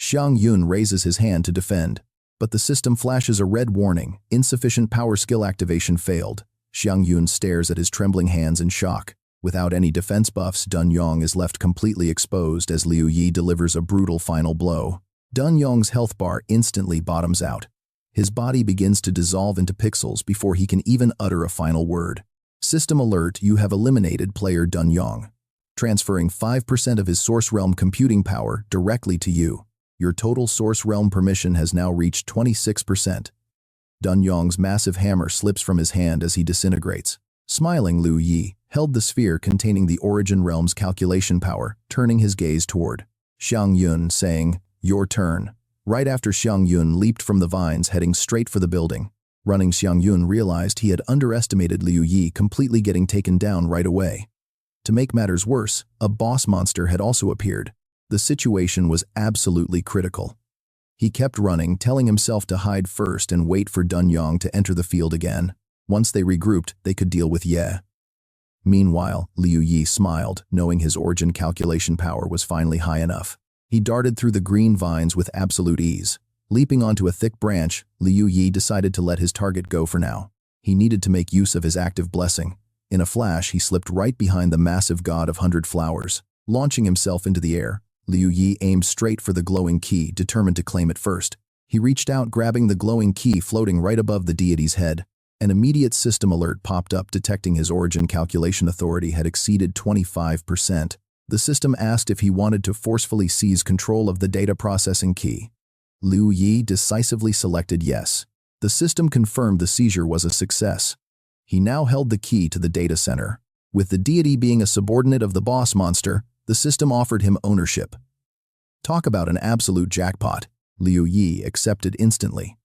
Xiang Yun raises his hand to defend, but the system flashes a red warning. Insufficient power skill activation failed. Xiang Yun stares at his trembling hands in shock. Without any defense buffs, Dunyong is left completely exposed as Liu Yi delivers a brutal final blow. Dunyong's health bar instantly bottoms out. His body begins to dissolve into pixels before he can even utter a final word. System alert, you have eliminated player Dunyong, transferring 5% of his source realm computing power directly to you. Your total source realm permission has now reached 26%. Dunyong's massive hammer slips from his hand as he disintegrates. Smiling, Liu Yi held the sphere containing the origin realm's calculation power, turning his gaze toward Xiang Yun, saying, "Your turn." Right after Xiang Yun leaped from the vines, heading straight for the building. Running, Xiang Yun realized he had underestimated Liu Yi, completely getting taken down right away. To make matters worse, a boss monster had also appeared. The situation was absolutely critical. He kept running, telling himself to hide first and wait for Dunyong to enter the field again. Once they regrouped, they could deal with Ye. Meanwhile, Liu Yi smiled, knowing his origin calculation power was finally high enough. He darted through the green vines with absolute ease. Leaping onto a thick branch, Liu Yi decided to let his target go for now. He needed to make use of his active blessing. In a flash, he slipped right behind the massive god of 100 flowers. Launching himself into the air, Liu Yi aimed straight for the glowing key, determined to claim it first. He reached out, grabbing the glowing key floating right above the deity's head. An immediate system alert popped up detecting his origin calculation authority had exceeded 25%. The system asked if he wanted to forcefully seize control of the data processing key. Liu Yi decisively selected yes. The system confirmed the seizure was a success. He now held the key to the data center. With the deity being a subordinate of the boss monster, the system offered him ownership. Talk about an absolute jackpot. Liu Yi accepted instantly.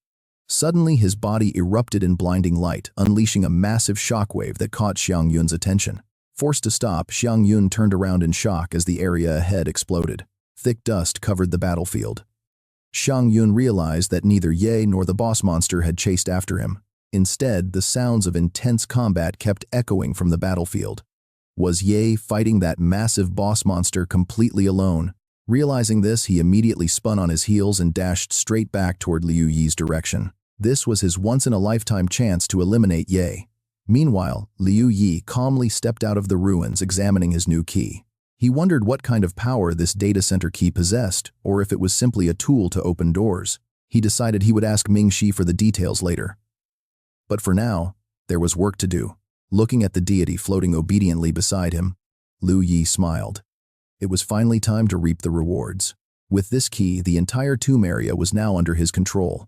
Suddenly, his body erupted in blinding light, unleashing a massive shockwave that caught Xiang Yun's attention. Forced to stop, Xiang Yun turned around in shock as the area ahead exploded. Thick dust covered the battlefield. Xiang Yun realized that neither Ye nor the boss monster had chased after him. Instead, the sounds of intense combat kept echoing from the battlefield. Was Ye fighting that massive boss monster completely alone? Realizing this, he immediately spun on his heels and dashed straight back toward Liu Yi's direction. This was his once-in-a-lifetime chance to eliminate Ye. Meanwhile, Liu Yi calmly stepped out of the ruins, examining his new key. He wondered what kind of power this data center key possessed, or if it was simply a tool to open doors. He decided he would ask Mingxi for the details later. But for now, there was work to do. Looking at the deity floating obediently beside him, Liu Yi smiled. It was finally time to reap the rewards. With this key, the entire tomb area was now under his control.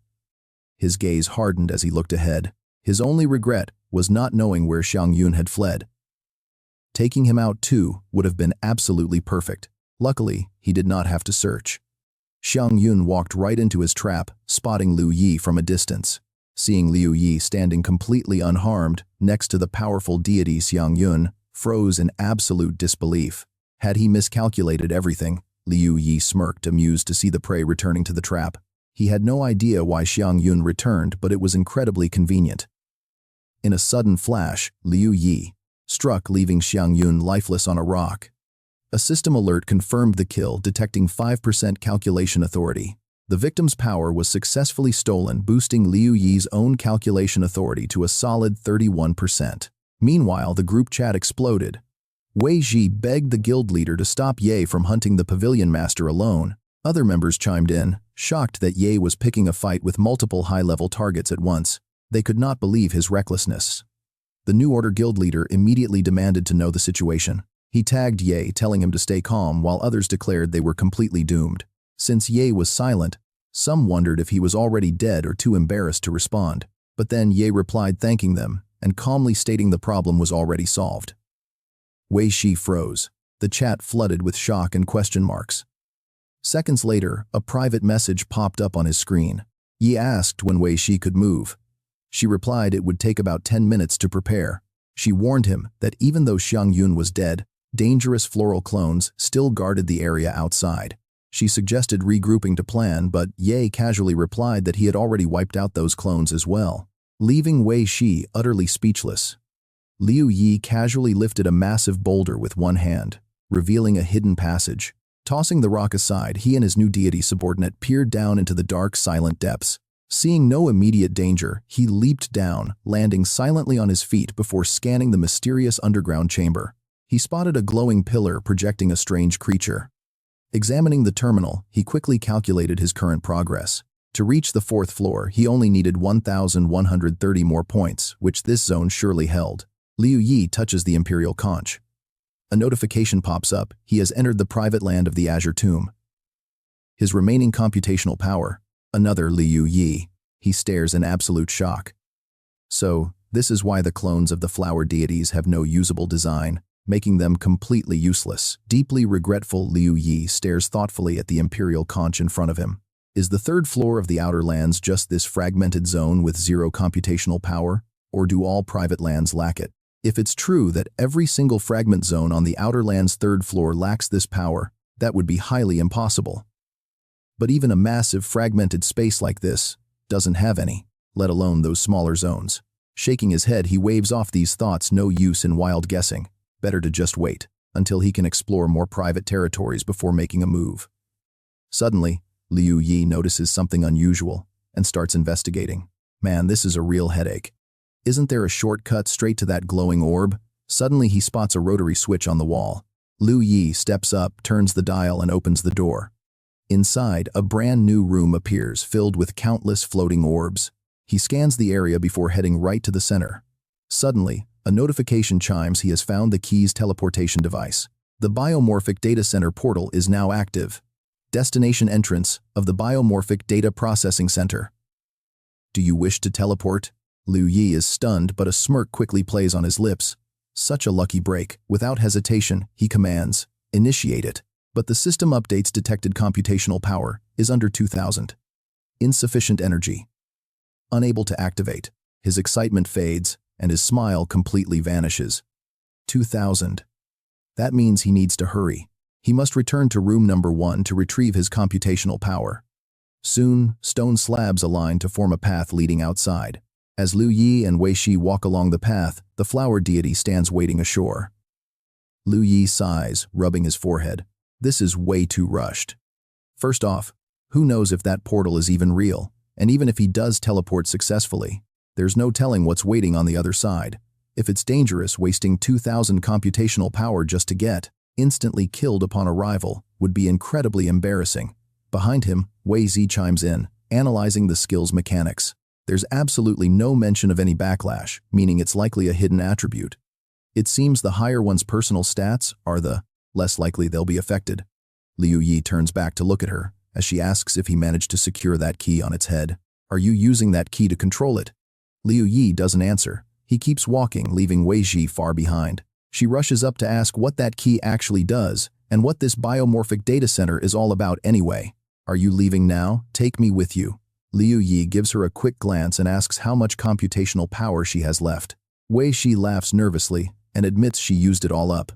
His gaze hardened as he looked ahead. His only regret was not knowing where Xiang Yun had fled. Taking him out too would have been absolutely perfect. Luckily, he did not have to search. Xiang Yun walked right into his trap, spotting Liu Yi from a distance. Seeing Liu Yi standing completely unharmed next to the powerful deity, Xiang Yun froze in absolute disbelief. Had he miscalculated everything? Liu Yi smirked, amused to see the prey returning to the trap. He had no idea why Xiang Yun returned, but it was incredibly convenient. In a sudden flash, Liu Yi struck, leaving Xiang Yun lifeless on a rock. A system alert confirmed the kill, detecting 5% calculation authority. The victim's power was successfully stolen, boosting Liu Yi's own calculation authority to a solid 31%. Meanwhile, the group chat exploded. Wei Ji begged the guild leader to stop Ye from hunting the pavilion master alone. Other members chimed in, shocked that Ye was picking a fight with multiple high-level targets at once. They could not believe his recklessness. The New Order guild leader immediately demanded to know the situation. He tagged Ye, telling him to stay calm, while others declared they were completely doomed. Since Ye was silent, some wondered if he was already dead or too embarrassed to respond. But then Ye replied, thanking them, and calmly stating the problem was already solved. Wei Shi froze. The chat flooded with shock and question marks. Seconds later, a private message popped up on his screen. Yi asked when Wei Shi could move. She replied it would take about 10 minutes to prepare. She warned him that even though Xiang Yun was dead, dangerous floral clones still guarded the area outside. She suggested regrouping to plan, but Ye casually replied that he had already wiped out those clones as well, leaving Wei Shi utterly speechless. Liu Yi casually lifted a massive boulder with one hand, revealing a hidden passage. Tossing the rock aside, he and his new deity subordinate peered down into the dark, silent depths. Seeing no immediate danger, he leaped down, landing silently on his feet before scanning the mysterious underground chamber. He spotted a glowing pillar projecting a strange creature. Examining the terminal, he quickly calculated his current progress. To reach the 4th floor, he only needed 1,130 more points, which this zone surely held. Liu Yi touches the Imperial conch. A notification pops up. He has entered the private land of the Azure Tomb. His remaining computational power, another Liu Yi. He stares in absolute shock. So, this is why the clones of the flower deities have no usable design, making them completely useless. Deeply regretful, Liu Yi stares thoughtfully at the Imperial conch in front of him. Is the 3rd floor of the Outer Lands just this fragmented zone with zero computational power, or do all private lands lack it? If it's true that every single fragment zone on the Outer Lands' 3rd floor lacks this power, that would be highly impossible. But even a massive fragmented space like this doesn't have any, let alone those smaller zones. Shaking his head, he waves off these thoughts. No use in wild guessing. Better to just wait until he can explore more private territories before making a move. Suddenly, Liu Yi notices something unusual and starts investigating. Man, this is a real headache. Isn't there a shortcut straight to that glowing orb? Suddenly he spots a rotary switch on the wall. Liu Yi steps up, turns the dial, and opens the door. Inside, a brand new room appears, filled with countless floating orbs. He scans the area before heading right to the center. Suddenly, a notification chimes. He has found the key's teleportation device. The biomorphic data center portal is now active. Destination entrance of the biomorphic data processing center. Do you wish to teleport? Liu Yi is stunned, but a smirk quickly plays on his lips. Such a lucky break. Without hesitation, he commands, initiate it. But the system updates detected computational power is under 2,000. Insufficient energy. Unable to activate. His excitement fades, and his smile completely vanishes. 2,000. That means he needs to hurry. He must return to room number 1 to retrieve his computational power. Soon, stone slabs align to form a path leading outside. As Liu Yi and Wei Shi walk along the path, the flower deity stands waiting ashore. Liu Yi sighs, rubbing his forehead. This is way too rushed. First off, who knows if that portal is even real? And even if he does teleport successfully, there's no telling what's waiting on the other side. If it's dangerous, wasting 2,000 computational power just to get instantly killed upon arrival would be incredibly embarrassing. Behind him, Wei Zi chimes in, analyzing the skill's mechanics. There's absolutely no mention of any backlash, meaning it's likely a hidden attribute. It seems the higher one's personal stats are, the less likely they'll be affected. Liu Yi turns back to look at her, as she asks if he managed to secure that key on its head. Are you using that key to control it? Liu Yi doesn't answer. He keeps walking, leaving Wei Zi far behind. She rushes up to ask what that key actually does, and what this biomorphic data center is all about anyway. Are you leaving now? Take me with you. Liu Yi gives her a quick glance and asks how much computational power she has left. Wei Shi laughs nervously and admits she used it all up.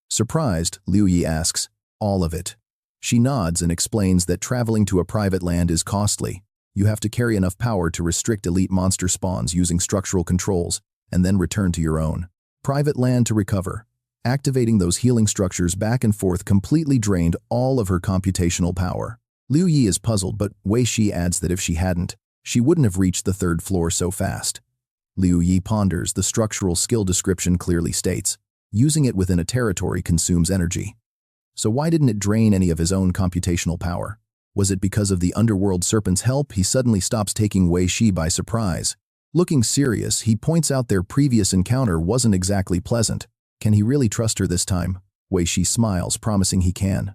Surprised, Liu Yi asks, all of it. She nods and explains that traveling to a private land is costly. You have to carry enough power to restrict elite monster spawns using structural controls, and then return to your own private land to recover. Activating those healing structures back and forth completely drained all of her computational power. Liu Yi is puzzled, but Wei Shi adds that if she hadn't, she wouldn't have reached the 3rd floor so fast. Liu Yi ponders. The structural skill description clearly states, using it within a territory consumes energy. So why didn't it drain any of his own computational power? Was it because of the underworld serpent's help? He suddenly stops, taking Wei Shi by surprise. Looking serious, he points out their previous encounter wasn't exactly pleasant. Can he really trust her this time? Wei Shi smiles, promising he can.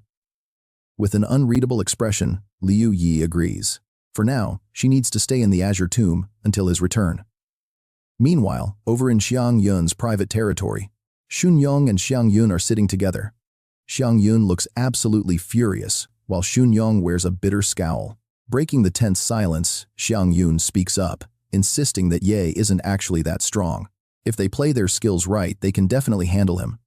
With an unreadable expression, Liu Yi agrees. For now, she needs to stay in the Azure Tomb until his return. Meanwhile, over in Xiang Yun's private territory, Shun Yong and Xiang Yun are sitting together. Xiang Yun looks absolutely furious, while Shun Yong wears a bitter scowl. Breaking the tense silence, Xiang Yun speaks up, insisting that Ye isn't actually that strong. If they play their skills right, they can definitely handle him.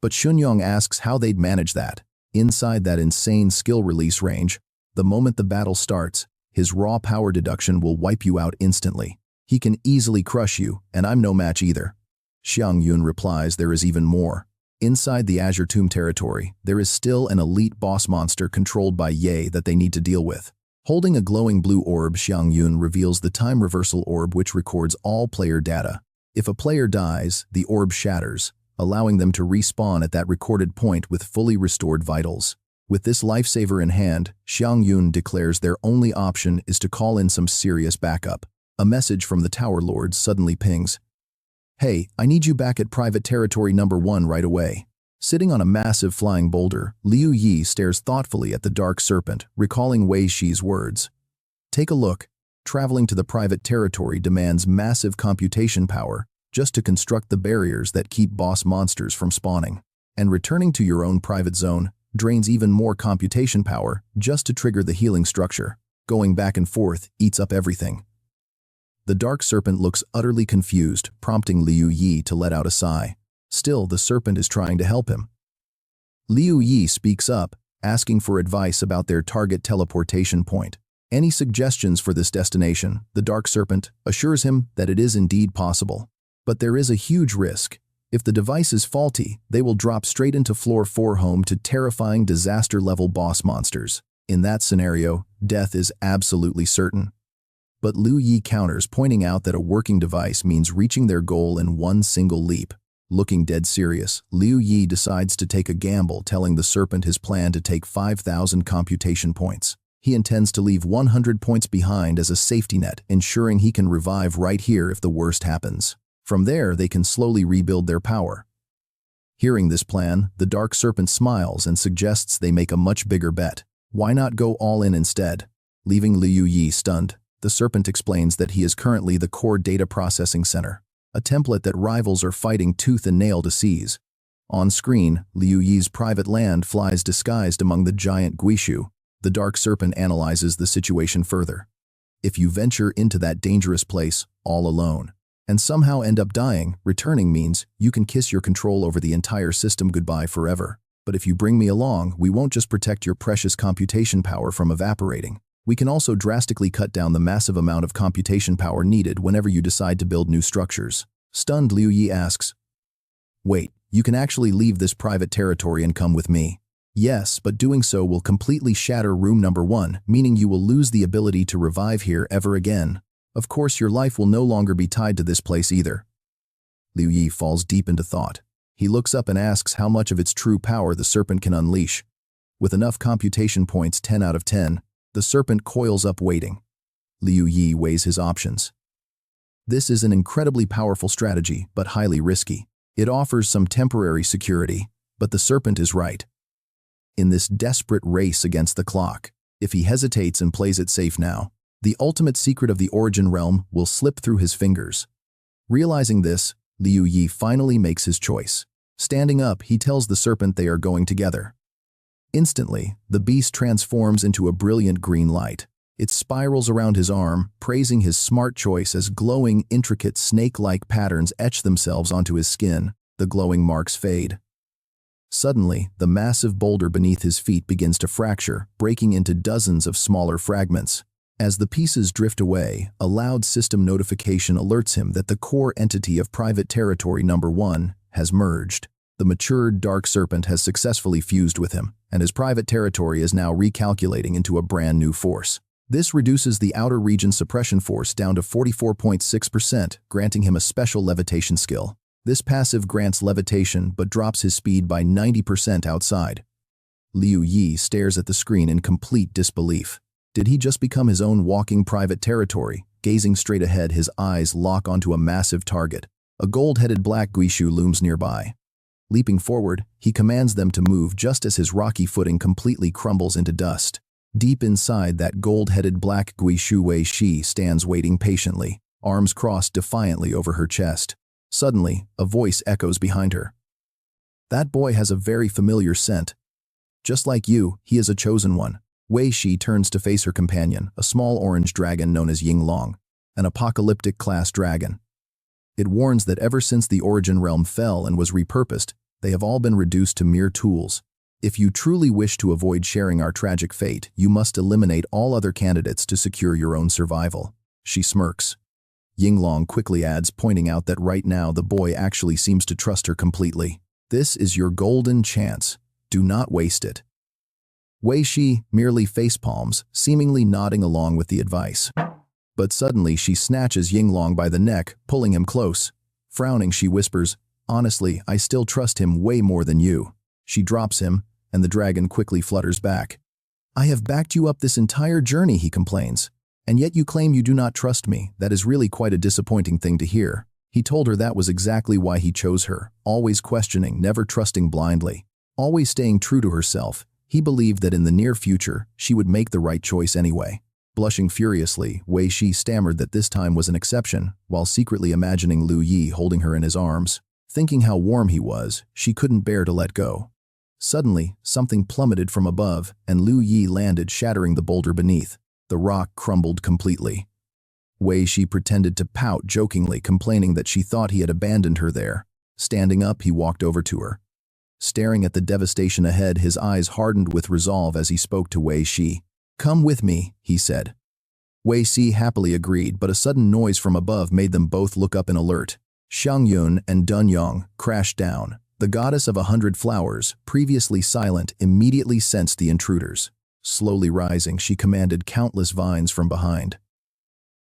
But Shun Yong asks how they'd manage that. Inside that insane skill release range, the moment the battle starts, his raw power deduction will wipe you out instantly. He can easily crush you, and I'm no match either. Xiang Yun replies there is even more. Inside the Azure Tomb territory, there is still an elite boss monster controlled by Ye that they need to deal with. Holding a glowing blue orb, Xiang Yun reveals the time reversal orb, which records all player data. If a player dies, the orb shatters, allowing them to respawn at that recorded point with fully restored vitals. With this lifesaver in hand, Xiang Yun declares their only option is to call in some serious backup. A message from the Tower Lords suddenly pings. Hey, I need you back at private territory number 1 right away. Sitting on a massive flying boulder, Liu Yi stares thoughtfully at the dark serpent, recalling Wei Shi's words. Take a look. Traveling to the private territory demands massive computation power just to construct the barriers that keep boss monsters from spawning. And returning to your own private zone drains even more computation power just to trigger the healing structure. Going back and forth eats up everything. The dark serpent looks utterly confused, prompting Liu Yi to let out a sigh. Still, the serpent is trying to help him. Liu Yi speaks up, asking for advice about their target teleportation point. Any suggestions for this destination? The dark serpent assures him that it is indeed possible. But there is a huge risk. If the device is faulty, they will drop straight into floor 4, home to terrifying disaster-level boss monsters. In that scenario, death is absolutely certain. But Liu Yi counters, pointing out that a working device means reaching their goal in one single leap. Looking dead serious, Liu Yi decides to take a gamble, telling the serpent his plan to take 5,000 computation points. He intends to leave 100 points behind as a safety net, ensuring he can revive right here if the worst happens. From there, they can slowly rebuild their power. Hearing this plan, the dark serpent smiles and suggests they make a much bigger bet. Why not go all in instead? Leaving Liu Yi stunned, the serpent explains that he is currently the core data processing center, a template that rivals are fighting tooth and nail to seize. On screen, Liu Yi's private land flies disguised among the giant guishu. The dark serpent analyzes the situation further. If you venture into that dangerous place all alone, and somehow end up dying, returning means you can kiss your control over the entire system goodbye forever. But if you bring me along, we won't just protect your precious computation power from evaporating. We can also drastically cut down the massive amount of computation power needed whenever you decide to build new structures. Stunned, Liu Yi asks, "Wait, you can actually leave this private territory and come with me?" "Yes, but doing so will completely shatter room number 1, meaning you will lose the ability to revive here ever again. Of course, your life will no longer be tied to this place either." Liu Yi falls deep into thought. He looks up and asks how much of its true power the serpent can unleash. With enough computation points 10 out of 10, the serpent coils up waiting. Liu Yi weighs his options. This is an incredibly powerful strategy, but highly risky. It offers some temporary security, but the serpent is right. In this desperate race against the clock, if he hesitates and plays it safe now, the ultimate secret of the origin realm will slip through his fingers. Realizing this, Liu Yi finally makes his choice. Standing up, he tells the serpent they are going together. Instantly, the beast transforms into a brilliant green light. It spirals around his arm, praising his smart choice as glowing, intricate snake-like patterns etch themselves onto his skin. The glowing marks fade. Suddenly, the massive boulder beneath his feet begins to fracture, breaking into dozens of smaller fragments. As the pieces drift away, a loud system notification alerts him that the core entity of private territory number 1 has merged. The matured dark serpent has successfully fused with him, and his private territory is now recalculating into a brand new force. This reduces the outer region suppression force down to 44.6%, granting him a special levitation skill. This passive grants levitation but drops his speed by 90% outside. Liu Yi stares at the screen in complete disbelief. Did he just become his own walking private territory? Gazing straight ahead, his eyes lock onto a massive target. A gold-headed black guishu looms nearby. Leaping forward, he commands them to move just as his rocky footing completely crumbles into dust. Deep inside that gold-headed black guishu, Wei Shi stands waiting patiently, arms crossed defiantly over her chest. Suddenly, a voice echoes behind her. "That boy has a very familiar scent. Just like you, he is a chosen one." Wei Shi turns to face her companion, a small orange dragon known as Yinglong, an apocalyptic-class dragon. It warns that ever since the origin realm fell and was repurposed, they have all been reduced to mere tools. If you truly wish to avoid sharing our tragic fate, you must eliminate all other candidates to secure your own survival. She smirks. Yinglong quickly adds, pointing out that right now the boy actually seems to trust her completely. "This is your golden chance. Do not waste it." Wei Shi merely facepalms, seemingly nodding along with the advice. But suddenly she snatches Yinglong by the neck, pulling him close. Frowning, she whispers, "Honestly, I still trust him way more than you." She drops him, and the dragon quickly flutters back. "I have backed you up this entire journey," he complains. "And yet you claim you do not trust me. That is really quite a disappointing thing to hear." He told her that was exactly why he chose her, always questioning, never trusting blindly, always staying true to herself. He believed that in the near future, she would make the right choice anyway. Blushing furiously, Wei Shi stammered that this time was an exception, while secretly imagining Liu Yi holding her in his arms. Thinking how warm he was, she couldn't bear to let go. Suddenly, something plummeted from above, and Liu Yi landed, shattering the boulder beneath. The rock crumbled completely. Wei Shi pretended to pout jokingly, complaining that she thought he had abandoned her there. Standing up, he walked over to her. Staring at the devastation ahead, his eyes hardened with resolve as he spoke to Wei Shi. "Come with me," he said. Wei Shi happily agreed, but a sudden noise from above made them both look up in alert. Xiangyun and Dunyong crashed down. The goddess of 100 flowers, previously silent, immediately sensed the intruders. Slowly rising, she commanded countless vines from behind.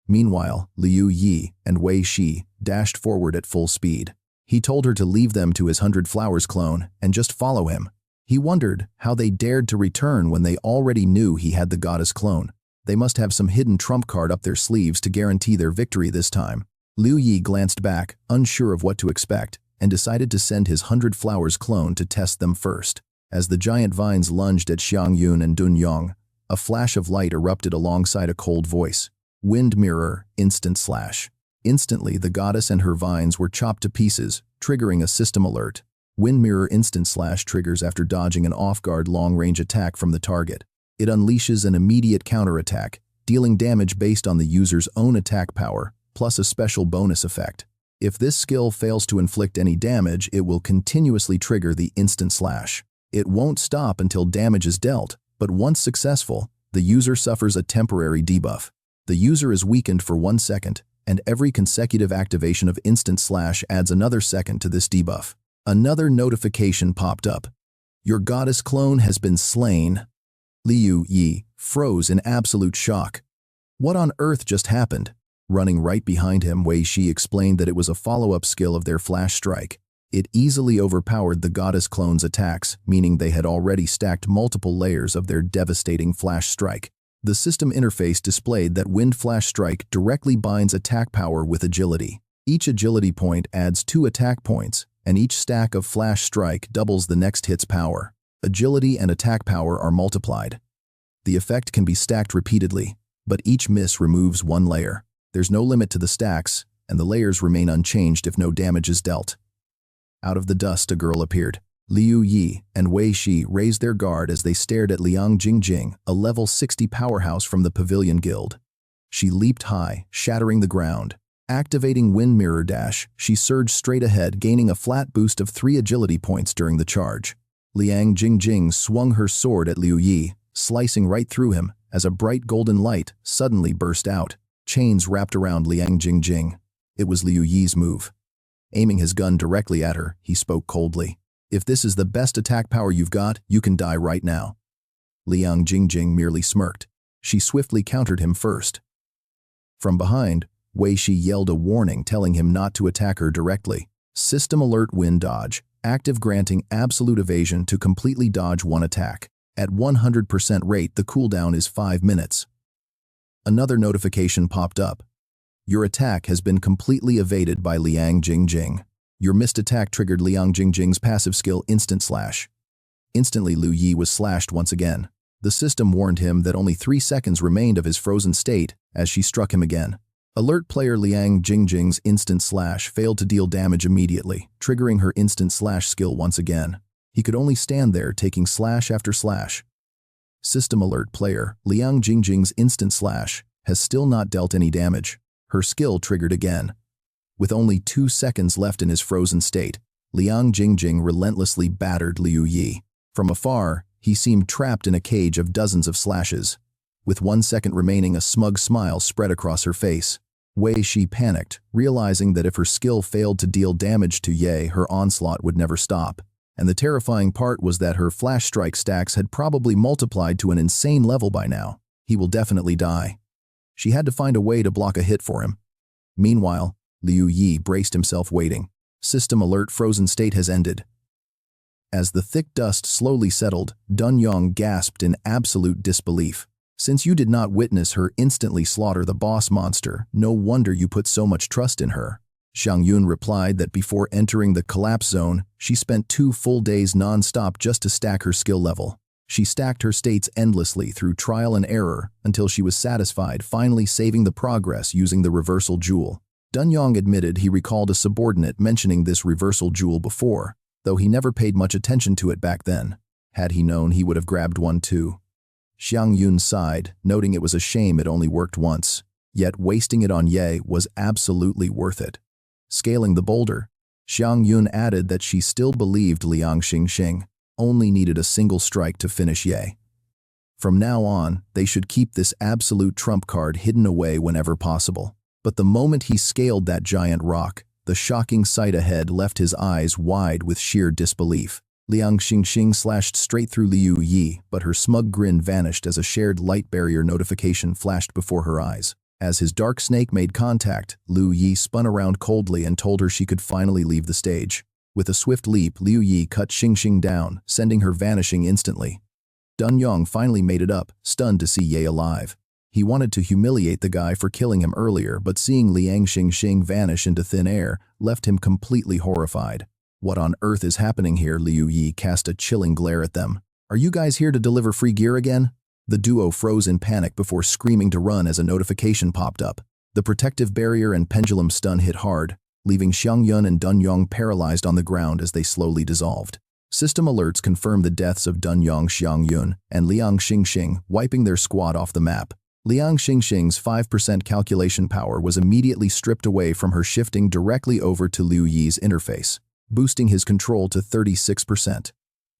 Meanwhile, Liu Yi and Wei Shi dashed forward at full speed. He told her to leave them to his 100 Flowers clone and just follow him. He wondered how they dared to return when they already knew he had the goddess clone. They must have some hidden trump card up their sleeves to guarantee their victory this time. Liu Yi glanced back, unsure of what to expect, and decided to send his 100 Flowers clone to test them first. As the giant vines lunged at Xiang Yun and Dun Yong, a flash of light erupted alongside a cold voice. Wind mirror, instant slash. Instantly, the goddess and her vines were chopped to pieces, triggering a system alert. Wind mirror instant slash triggers after dodging an off-guard long-range attack from the target. It unleashes an immediate counterattack, dealing damage based on the user's own attack power, plus a special bonus effect. If this skill fails to inflict any damage, it will continuously trigger the instant slash. It won't stop until damage is dealt, but once successful, the user suffers a temporary debuff. The user is weakened for 1 second, and every consecutive activation of instant slash adds another second to this debuff. Another notification popped up. Your goddess clone has been slain. Liu Yi froze in absolute shock. What on earth just happened? Running right behind him, Wei Shi explained that it was a follow-up skill of their flash strike. It easily overpowered the goddess clone's attacks, meaning they had already stacked multiple layers of their devastating flash strike. The system interface displayed that Wind Flash Strike directly binds attack power with agility. Each agility point adds 2 attack points, and each stack of Flash Strike doubles the next hit's power. Agility and attack power are multiplied. The effect can be stacked repeatedly, but each miss removes 1 layer. There's no limit to the stacks, and the layers remain unchanged if no damage is dealt. Out of the dust, a girl appeared. Liu Yi and Wei Shi raised their guard as they stared at Liang Jingjing, a level 60 powerhouse from the Pavilion Guild. She leaped high, shattering the ground. Activating Wind Mirror Dash, she surged straight ahead, gaining a flat boost of 3 agility points during the charge. Liang Jingjing swung her sword at Liu Yi, slicing right through him as a bright golden light suddenly burst out. Chains wrapped around Liang Jingjing. It was Liu Yi's move. Aiming his gun directly at her, he spoke coldly. If this is the best attack power you've got, you can die right now. Liang Jingjing merely smirked. She swiftly countered him first. From behind, Wei Shi yelled a warning telling him not to attack her directly. System alert wind dodge, active granting absolute evasion to completely dodge 1 attack. At 100% rate, the cooldown is 5 minutes. Another notification popped up. Your attack has been completely evaded by Liang Jingjing. Your missed attack triggered Liang Jingjing's passive skill Instant Slash. Instantly, Liu Yi was slashed once again. The system warned him that only 3 seconds remained of his frozen state as she struck him again. Alert player Liang Jingjing's Instant Slash failed to deal damage immediately, triggering her Instant Slash skill once again. He could only stand there taking slash after slash. System alert player Liang Jingjing's Instant Slash has still not dealt any damage. Her skill triggered again. With only 2 seconds left in his frozen state, Liang Jingjing relentlessly battered Liu Yi. From afar, he seemed trapped in a cage of dozens of slashes. With 1 second remaining, a smug smile spread across her face. Wei Shi panicked, realizing that if her skill failed to deal damage to Ye, her onslaught would never stop. And the terrifying part was that her flash strike stacks had probably multiplied to an insane level by now. He will definitely die. She had to find a way to block a hit for him. Meanwhile, Liu Yi braced himself waiting. System alert frozen state has ended. As the thick dust slowly settled, Dun Yong gasped in absolute disbelief. Since you did not witness her instantly slaughter the boss monster, no wonder you put so much trust in her. Xiang Yun replied that before entering the collapse zone, she spent 2 full days non-stop just to stack her skill level. She stacked her states endlessly through trial and error until she was satisfied, finally saving the progress using the reversal jewel. Dun Yong admitted he recalled a subordinate mentioning this reversal jewel before, though he never paid much attention to it back then. Had he known, he would have grabbed one too. Xiang Yun sighed, noting it was a shame it only worked once, yet wasting it on Ye was absolutely worth it. Scaling the boulder, Xiang Yun added that she still believed Liang Xingxing only needed a single strike to finish Ye. From now on, they should keep this absolute trump card hidden away whenever possible. But the moment he scaled that giant rock, the shocking sight ahead left his eyes wide with sheer disbelief. Liang Xingxing slashed straight through Liu Yi, but her smug grin vanished as a shared light barrier notification flashed before her eyes. As his dark snake made contact, Liu Yi spun around coldly and told her she could finally leave the stage. With a swift leap, Liu Yi cut Xingxing down, sending her vanishing instantly. Dun Yong finally made it up, stunned to see Ye alive. He wanted to humiliate the guy for killing him earlier, but seeing Liang Xingxing vanish into thin air left him completely horrified. What on earth is happening here? Liu Yi cast a chilling glare at them. Are you guys here to deliver free gear again? The duo froze in panic before screaming to run as a notification popped up. The protective barrier and pendulum stun hit hard, leaving Xiang Yun and Dun Yong paralyzed on the ground as they slowly dissolved. System alerts confirmed the deaths of Dun Yong, Xiang Yun, and Liang Xingxing, wiping their squad off the map. Liang Xingxing's 5% calculation power was immediately stripped away from her, shifting directly over to Liu Yi's interface, boosting his control to 36%.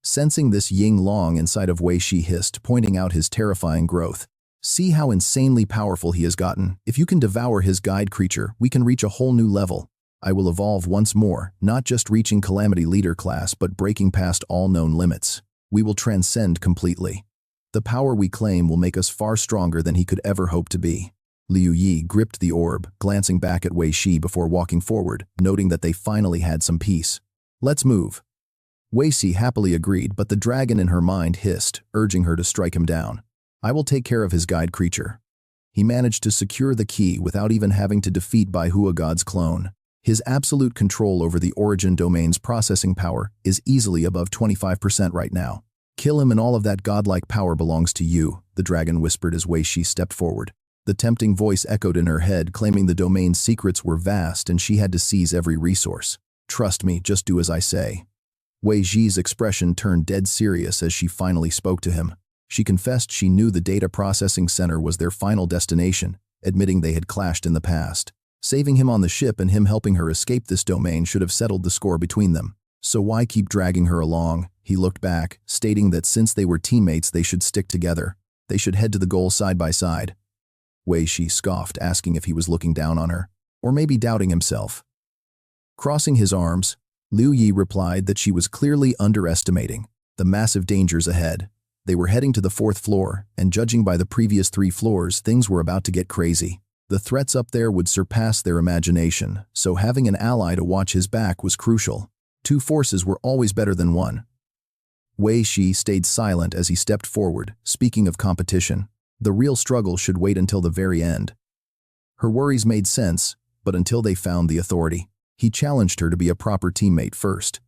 Sensing this, Ying Long inside of Wei Shi hissed, pointing out his terrifying growth. See how insanely powerful he has gotten. If you can devour his guide creature, we can reach a whole new level. I will evolve once more, not just reaching Calamity Leader class, but breaking past all known limits. We will transcend completely. The power we claim will make us far stronger than he could ever hope to be. Liu Yi gripped the orb, glancing back at Wei Shi before walking forward, noting that they finally had some peace. Let's move. Wei Shi happily agreed, but the dragon in her mind hissed, urging her to strike him down. I will take care of his guide creature. He managed to secure the key without even having to defeat Bai Hua God's clone. His absolute control over the origin domain's processing power is easily above 25% right now. Kill him and all of that godlike power belongs to you, the dragon whispered as Wei Shi stepped forward. The tempting voice echoed in her head, claiming the domain's secrets were vast and she had to seize every resource. Trust me, just do as I say. Wei Ji's expression turned dead serious as she finally spoke to him. She confessed she knew the data processing center was their final destination, admitting they had clashed in the past. Saving him on the ship and him helping her escape this domain should have settled the score between them. So why keep dragging her along? He looked back, stating that since they were teammates they should stick together. They should head to the goal side by side. Wei Shi scoffed, asking if he was looking down on her, or maybe doubting himself. Crossing his arms, Liu Yi replied that she was clearly underestimating the massive dangers ahead. They were heading to the 4th floor, and judging by the previous 3 floors, things were about to get crazy. The threats up there would surpass their imagination, so having an ally to watch his back was crucial. 2 forces were always better than 1. Wei Shi stayed silent as he stepped forward, speaking of competition. The real struggle should wait until the very end. Her worries made sense, but until they found the authority. He challenged her to be a proper teammate first.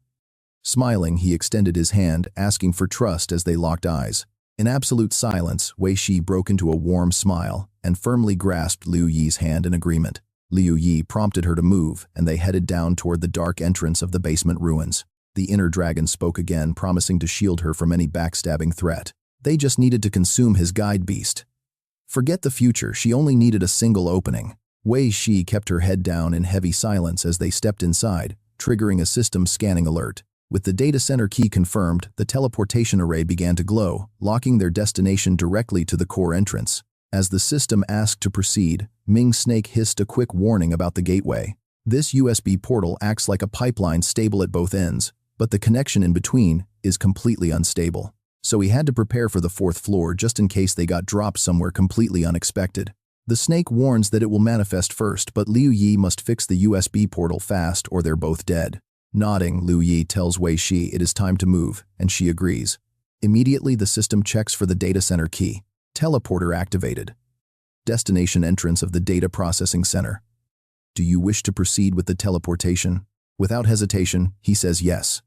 Smiling, he extended his hand, asking for trust as they locked eyes. In absolute silence, Wei Shi broke into a warm smile and firmly grasped Liu Yi's hand in agreement. Liu Yi prompted her to move, and they headed down toward the dark entrance of the basement ruins. The inner dragon spoke again, promising to shield her from any backstabbing threat. They just needed to consume his guide beast. Forget the future, she only needed a single opening. Wei Shi kept her head down in heavy silence as they stepped inside, triggering a system scanning alert. With the data center key confirmed, the teleportation array began to glow, locking their destination directly to the core entrance. As the system asked to proceed, Ming Snake hissed a quick warning about the gateway. This USB portal acts like a pipeline stable at both ends, but the connection in between is completely unstable. So he had to prepare for the 4th floor just in case they got dropped somewhere completely unexpected. The snake warns that it will manifest first, but Liu Yi must fix the USB portal fast or they're both dead. Nodding, Liu Yi tells Wei Shi it is time to move, and she agrees. Immediately, the system checks for the data center key. Teleporter activated. Destination entrance of the data processing center. Do you wish to proceed with the teleportation? Without hesitation, he says yes.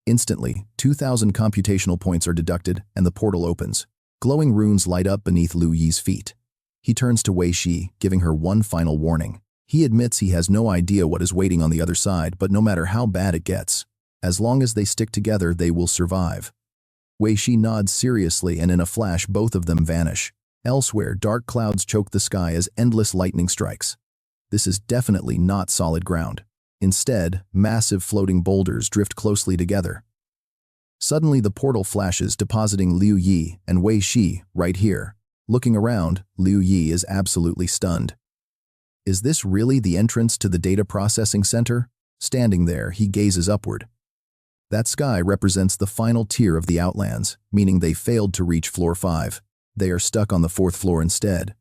Instantly, 2,000 computational points are deducted, and the portal opens. Glowing runes light up beneath Liu Yi's feet. He turns to Wei Shi, giving her one final warning. He admits he has no idea what is waiting on the other side, but no matter how bad it gets, as long as they stick together, they will survive. Wei Shi nods seriously, and in a flash both of them vanish. Elsewhere, dark clouds choke the sky as endless lightning strikes. This is definitely not solid ground. Instead, massive floating boulders drift closely together. Suddenly the portal flashes, depositing Liu Yi and Wei Shi right here. Looking around, Liu Yi is absolutely stunned. Is this really the entrance to the data processing center? Standing there, he gazes upward. That sky represents the final tier of the Outlands, meaning they failed to reach floor 5. They are stuck on the 4th floor instead.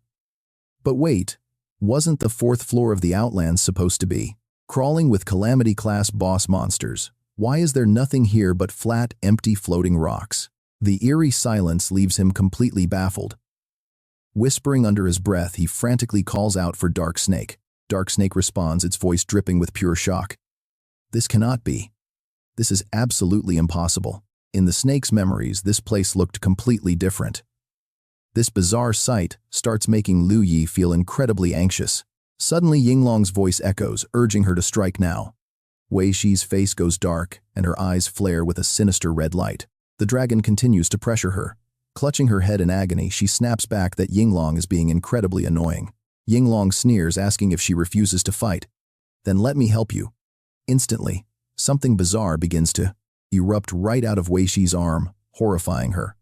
But wait, Wasn't the fourth floor of the Outlands supposed to be crawling with Calamity-class boss monsters? Why is there nothing here but flat, empty floating rocks? The eerie silence leaves him completely baffled. Whispering under his breath, he frantically calls out for Dark Snake. Dark Snake responds, its voice dripping with pure shock. This cannot be. This is absolutely impossible. In the snake's memories, this place looked completely different. This bizarre sight starts making Liu Yi feel incredibly anxious. Suddenly, Yinglong's voice echoes, urging her to strike now. Wei Shi's face goes dark, and her eyes flare with a sinister red light. The dragon continues to pressure her. Clutching her head in agony, she snaps back that Yinglong is being incredibly annoying. Yinglong sneers, asking if she refuses to fight. Then let me help you. Instantly, something bizarre begins to erupt right out of Wei Shi's arm, horrifying her.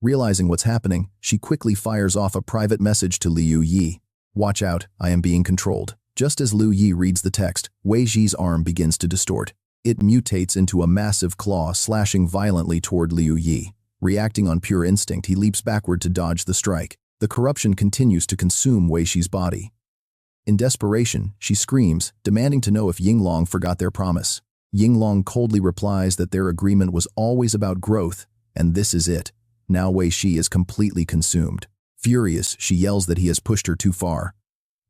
Realizing what's happening, she quickly fires off a private message to Liu Yi. Watch out, I am being controlled. Just as Liu Yi reads the text, Wei Shi's arm begins to distort. It mutates into a massive claw, slashing violently toward Liu Yi. Reacting on pure instinct, he leaps backward to dodge the strike. The corruption continues to consume Wei Shi's body. In desperation, she screams, demanding to know if Yinglong forgot their promise. Yinglong coldly replies that their agreement was always about growth, and this is it. Now Wei Shi is completely consumed. Furious, she yells that he has pushed her too far.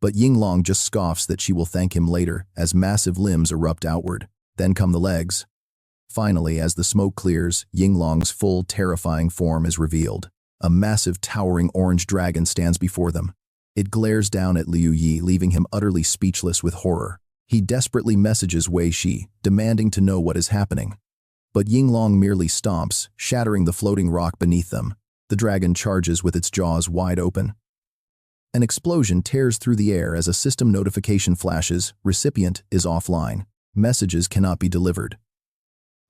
But Yinglong just scoffs that she will thank him later as massive limbs erupt outward. Then come the legs. Finally, as the smoke clears, Yinglong's full, terrifying form is revealed. A massive, towering orange dragon stands before them. It glares down at Liu Yi, leaving him utterly speechless with horror. He desperately messages Wei Shi, demanding to know what is happening. But Yinglong merely stomps, shattering the floating rock beneath them. The dragon charges with its jaws wide open. An explosion tears through the air as a system notification flashes. Recipient is offline. Messages cannot be delivered.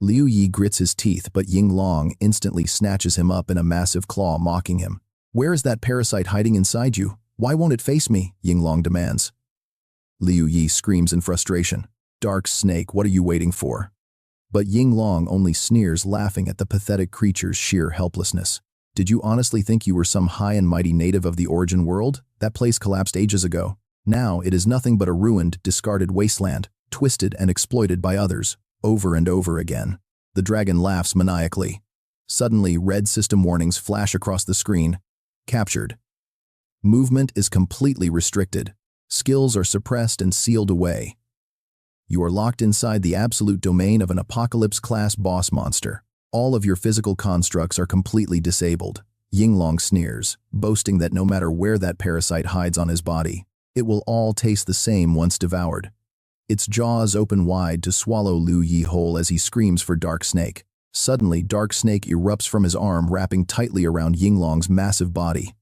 Liu Yi grits his teeth, but Yinglong instantly snatches him up in a massive claw, mocking him. Where is that parasite hiding inside you? Why won't it face me? Yinglong demands. Liu Yi screams in frustration. Dark Snake, what are you waiting for? But Yinglong only sneers, laughing at the pathetic creature's sheer helplessness. Did you honestly think you were some high and mighty native of the origin world? That place collapsed ages ago. Now it is nothing but a ruined, discarded wasteland, twisted and exploited by others, over and over again. The dragon laughs maniacally. Suddenly, red system warnings flash across the screen. Captured. Movement is completely restricted. Skills are suppressed and sealed away. You are locked inside the absolute domain of an apocalypse-class boss monster. All of your physical constructs are completely disabled. Yinglong sneers, boasting that no matter where that parasite hides on his body, it will all taste the same once devoured. Its jaws open wide to swallow Liu Yi whole as he screams for Dark Snake. Suddenly, Dark Snake erupts from his arm, wrapping tightly around Yinglong's massive body.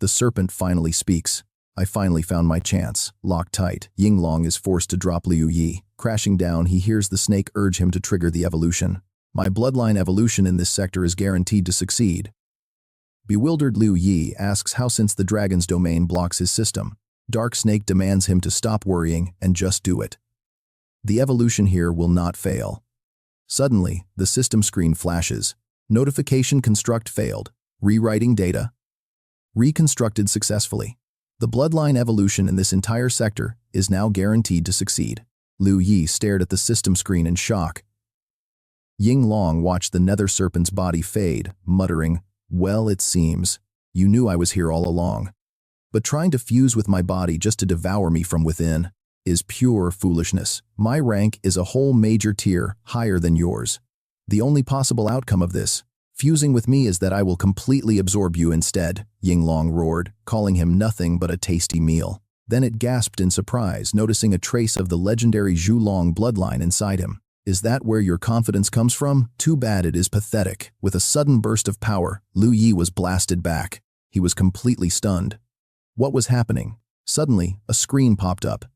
The serpent finally speaks. I finally found my chance. Locked tight, Yinglong is forced to drop Liu Yi. Crashing down, he hears the snake urge him to trigger the evolution. My bloodline evolution in this sector is guaranteed to succeed. Bewildered Liu Yi asks how, since the dragon's domain blocks his system. Dark Snake demands him to stop worrying and just do it. The evolution here will not fail. Suddenly, the system screen flashes. Notification: construct failed. Rewriting data. Reconstructed successfully. The bloodline evolution in this entire sector is now guaranteed to succeed. Liu Yi stared at the system screen in shock. Yinglong watched the nether serpent's body fade, muttering, "Well, it seems. You knew I was here all along. But trying to fuse with my body just to devour me from within is pure foolishness. My rank is a whole major tier higher than yours. The only possible outcome of this, fusing with me, is that I will completely absorb you instead," Yinglong roared, calling him nothing but a tasty meal. Then it gasped in surprise, noticing a trace of the legendary Zhulong bloodline inside him. Is that where your confidence comes from? Too bad, it is pathetic. With a sudden burst of power, Liu Yi was blasted back. He was completely stunned. What was happening? Suddenly, a screen popped up.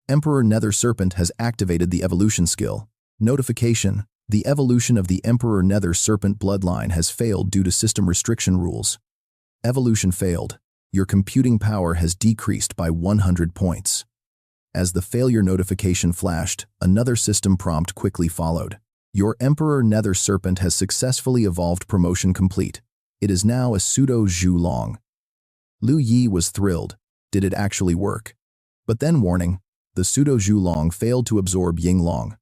Emperor Nether Serpent has activated the evolution skill. Notification: the evolution of the Emperor Nether Serpent bloodline has failed due to system restriction rules. Evolution failed. Your computing power has decreased by 100 points. As the failure notification flashed, another system prompt quickly followed. Your Emperor Nether Serpent has successfully evolved. Promotion complete. It is now a pseudo Zhulong. Liu Yi was thrilled. Did it actually work? But then warning, the pseudo-Zhu Long failed to absorb Ying Long.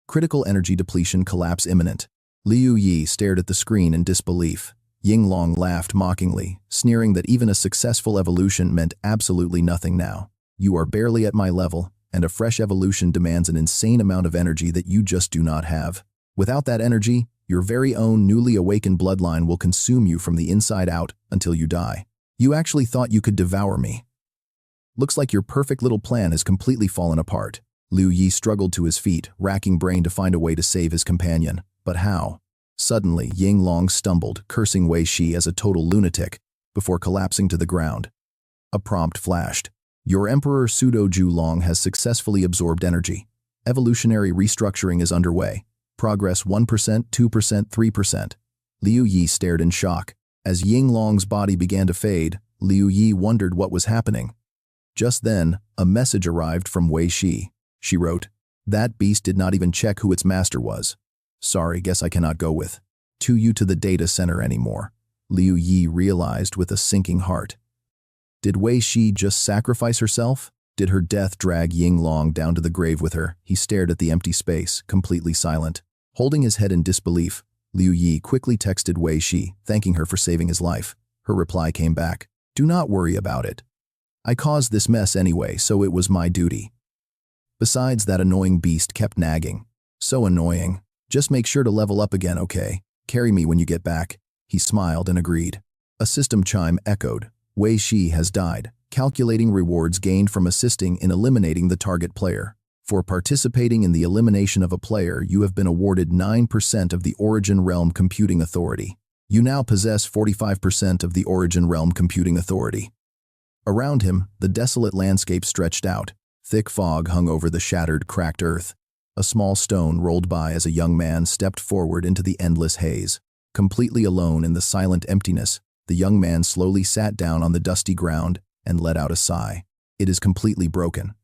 Critical energy depletion collapse imminent. Liu Yi stared at the screen in disbelief. Ying Long laughed mockingly, sneering that even a successful evolution meant absolutely nothing now. You are barely at my level, and a fresh evolution demands an insane amount of energy that you just do not have. Without that energy, your very own newly awakened bloodline will consume you from the inside out until you die. You actually thought you could devour me. Looks like your perfect little plan has completely fallen apart. Liu Yi struggled to his feet, racking brain to find a way to save his companion. But how? Suddenly, Ying Long stumbled, cursing Wei Shi as a total lunatic, before collapsing to the ground. A prompt flashed. Your Emperor Pseudo-Zhu Long has successfully absorbed energy. Evolutionary restructuring is underway. Progress 1%, 2%, 3%. Liu Yi stared in shock. As Ying Long's body began to fade, Liu Yi wondered what was happening. Just then, a message arrived from Wei Shi. She wrote, "That beast did not even check who its master was. Sorry, guess I cannot go with you to the data center anymore." Liu Yi realized with a sinking heart. Did Wei Shi just sacrifice herself? Did her death drag Ying Long down to the grave with her? He stared at the empty space, completely silent. Holding his head in disbelief, Liu Yi quickly texted Wei Shi, thanking her for saving his life. Her reply came back. "Do not worry about it. I caused this mess anyway, so it was my duty." Besides, that annoying beast kept nagging. So annoying. Just make sure to level up again, okay? Carry me when you get back. He smiled and agreed. A system chime echoed. Wei Shi has died. Calculating rewards gained from assisting in eliminating the target player. For participating in the elimination of a player, you have been awarded 9% of the Origin Realm Computing Authority. You now possess 45% of the Origin Realm Computing Authority. Around him, the desolate landscape stretched out. Thick fog hung over the shattered, cracked earth. A small stone rolled by as a young man stepped forward into the endless haze. Completely alone in the silent emptiness, the young man slowly sat down on the dusty ground and let out a sigh. It is completely broken.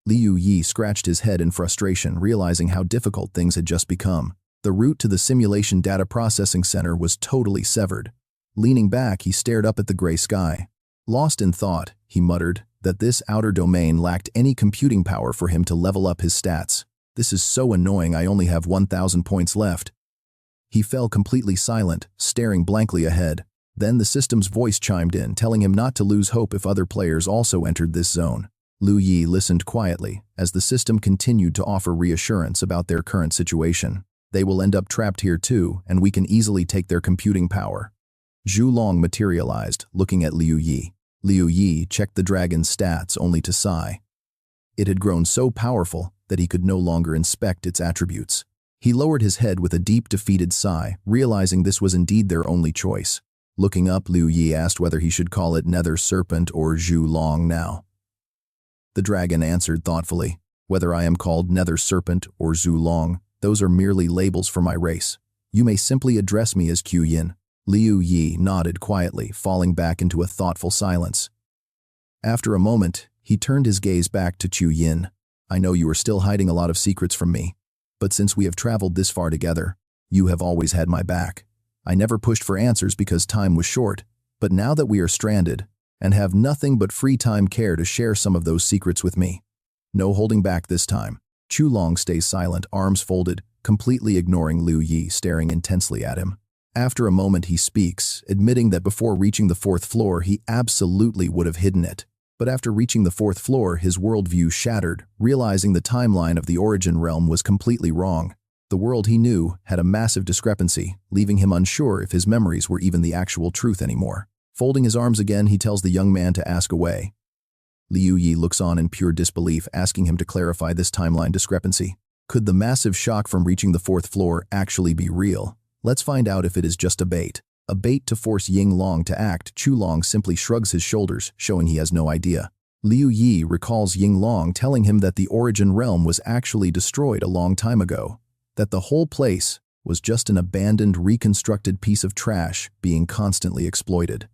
Liu Yi scratched his head in frustration, realizing how difficult things had just become. The route to the simulation data processing center was totally severed. Leaning back, he stared up at the gray sky. Lost in thought, he muttered that this outer domain lacked any computing power for him to level up his stats. This is so annoying, I only have 1,000 points left. He fell completely silent, staring blankly ahead. Then the system's voice chimed in, telling him not to lose hope if other players also entered this zone. Liu Yi listened quietly, as the system continued to offer reassurance about their current situation. They will end up trapped here too, and we can easily take their computing power. Zhu Long materialized, looking at Liu Yi. Liu Yi checked the dragon's stats only to sigh. It had grown so powerful that he could no longer inspect its attributes. He lowered his head with a deep, defeated sigh, realizing this was indeed their only choice. Looking up, Liu Yi asked whether he should call it Nether Serpent or Zhu Long now. The dragon answered thoughtfully, "Whether I am called Nether Serpent or Zhu Long, those are merely labels for my race. You may simply address me as Q Yin." Liu Yi nodded quietly, falling back into a thoughtful silence. After a moment, he turned his gaze back to Chu Yin. "I know you are still hiding a lot of secrets from me, but since we have traveled this far together, you have always had my back. I never pushed for answers because time was short, but now that we are stranded and have nothing but free time, care to share some of those secrets with me. No holding back this time." Chu Long stays silent, arms folded, completely ignoring Liu Yi, staring intensely at him. After a moment he speaks, admitting that before reaching the 4th floor he absolutely would have hidden it. But after reaching the 4th floor, his worldview shattered, realizing the timeline of the Origin Realm was completely wrong. The world he knew had a massive discrepancy, leaving him unsure if his memories were even the actual truth anymore. Folding his arms again, he tells the young man to ask away. Liu Yi looks on in pure disbelief, asking him to clarify this timeline discrepancy. Could the massive shock from reaching the 4th floor actually be real? Let's find out if it is just a bait. A bait to force Ying Long to act. Chu Long simply shrugs his shoulders, showing he has no idea. Liu Yi recalls Ying Long telling him that the Origin Realm was actually destroyed a long time ago, that the whole place was just an abandoned, reconstructed piece of trash being constantly exploited.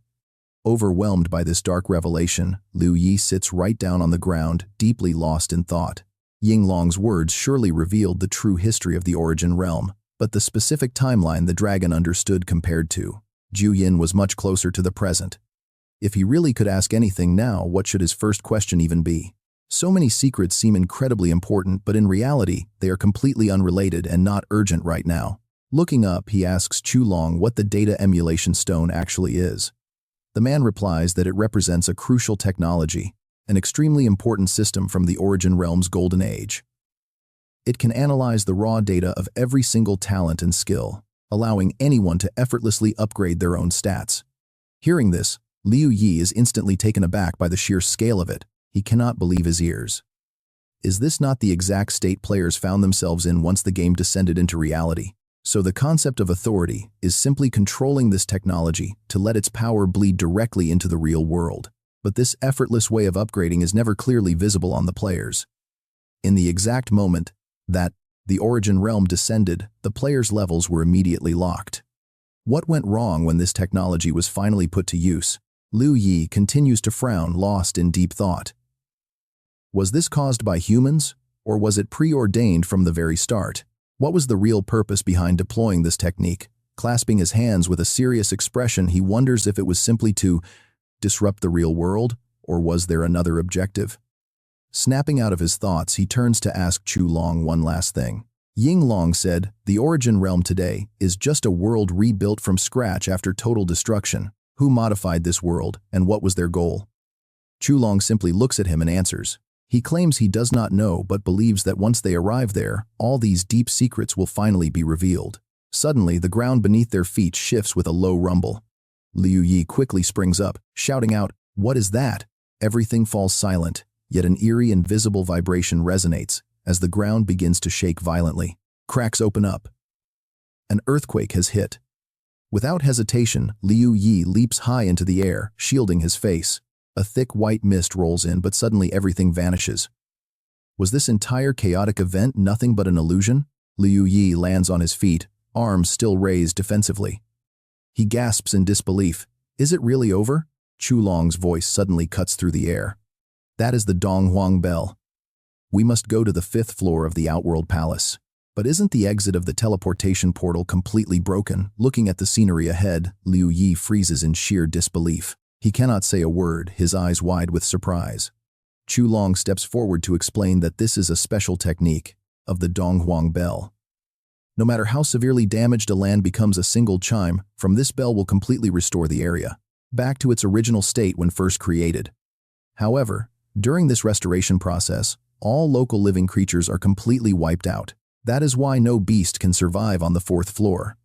Overwhelmed by this dark revelation, Liu Yi sits right down on the ground, deeply lost in thought. Ying Long's words surely revealed the true history of the Origin Realm, but the specific timeline the dragon understood compared to Zhu Yin was much closer to the present. If he really could ask anything now, what should his first question even be? So many secrets seem incredibly important, but in reality, they are completely unrelated and not urgent right now. Looking up, he asks Chulong what the data emulation stone actually is. The man replies that it represents a crucial technology, an extremely important system from the Origin Realm's golden age. It can analyze the raw data of every single talent and skill, allowing anyone to effortlessly upgrade their own stats. Hearing this, Liu Yi is instantly taken aback by the sheer scale of it. He cannot believe his ears. Is this not the exact state players found themselves in once the game descended into reality? So the concept of authority is simply controlling this technology to let its power bleed directly into the real world. But this effortless way of upgrading is never clearly visible on the players. In the exact moment that the Origin Realm descended, the players' levels were immediately locked. What went wrong when this technology was finally put to use? Liu Yi continues to frown, lost in deep thought. Was this caused by humans, or was it preordained from the very start? What was the real purpose behind deploying this technique? Clasping his hands with a serious expression, he wonders if it was simply to disrupt the real world, or was there another objective? Snapping out of his thoughts, he turns to ask Chulong one last thing. Yinglong said, "The Origin Realm today is just a world rebuilt from scratch after total destruction. Who modified this world, and what was their goal?" Chulong simply looks at him and answers. He claims he does not know, but believes that once they arrive there, all these deep secrets will finally be revealed. Suddenly, the ground beneath their feet shifts with a low rumble. Liu Yi quickly springs up, shouting out, "What is that?" Everything falls silent, yet an eerie invisible vibration resonates as the ground begins to shake violently. Cracks open up. An earthquake has hit. Without hesitation, Liu Yi leaps high into the air, shielding his face. A thick white mist rolls in, but suddenly everything vanishes. Was this entire chaotic event nothing but an illusion? Liu Yi lands on his feet, arms still raised defensively. He gasps in disbelief. Is it really over? Chulong's voice suddenly cuts through the air. That is the Donghuang Bell. We must go to the 5th floor of the Outworld Palace. But isn't the exit of the teleportation portal completely broken? Looking at the scenery ahead, Liu Yi freezes in sheer disbelief. He cannot say a word, his eyes wide with surprise. Chulong steps forward to explain that this is a special technique of the Donghuang Bell. No matter how severely damaged a land becomes, a single chime from this bell will completely restore the area back to its original state when first created. However, during this restoration process, all local living creatures are completely wiped out. That is why no beast can survive on the 4th floor.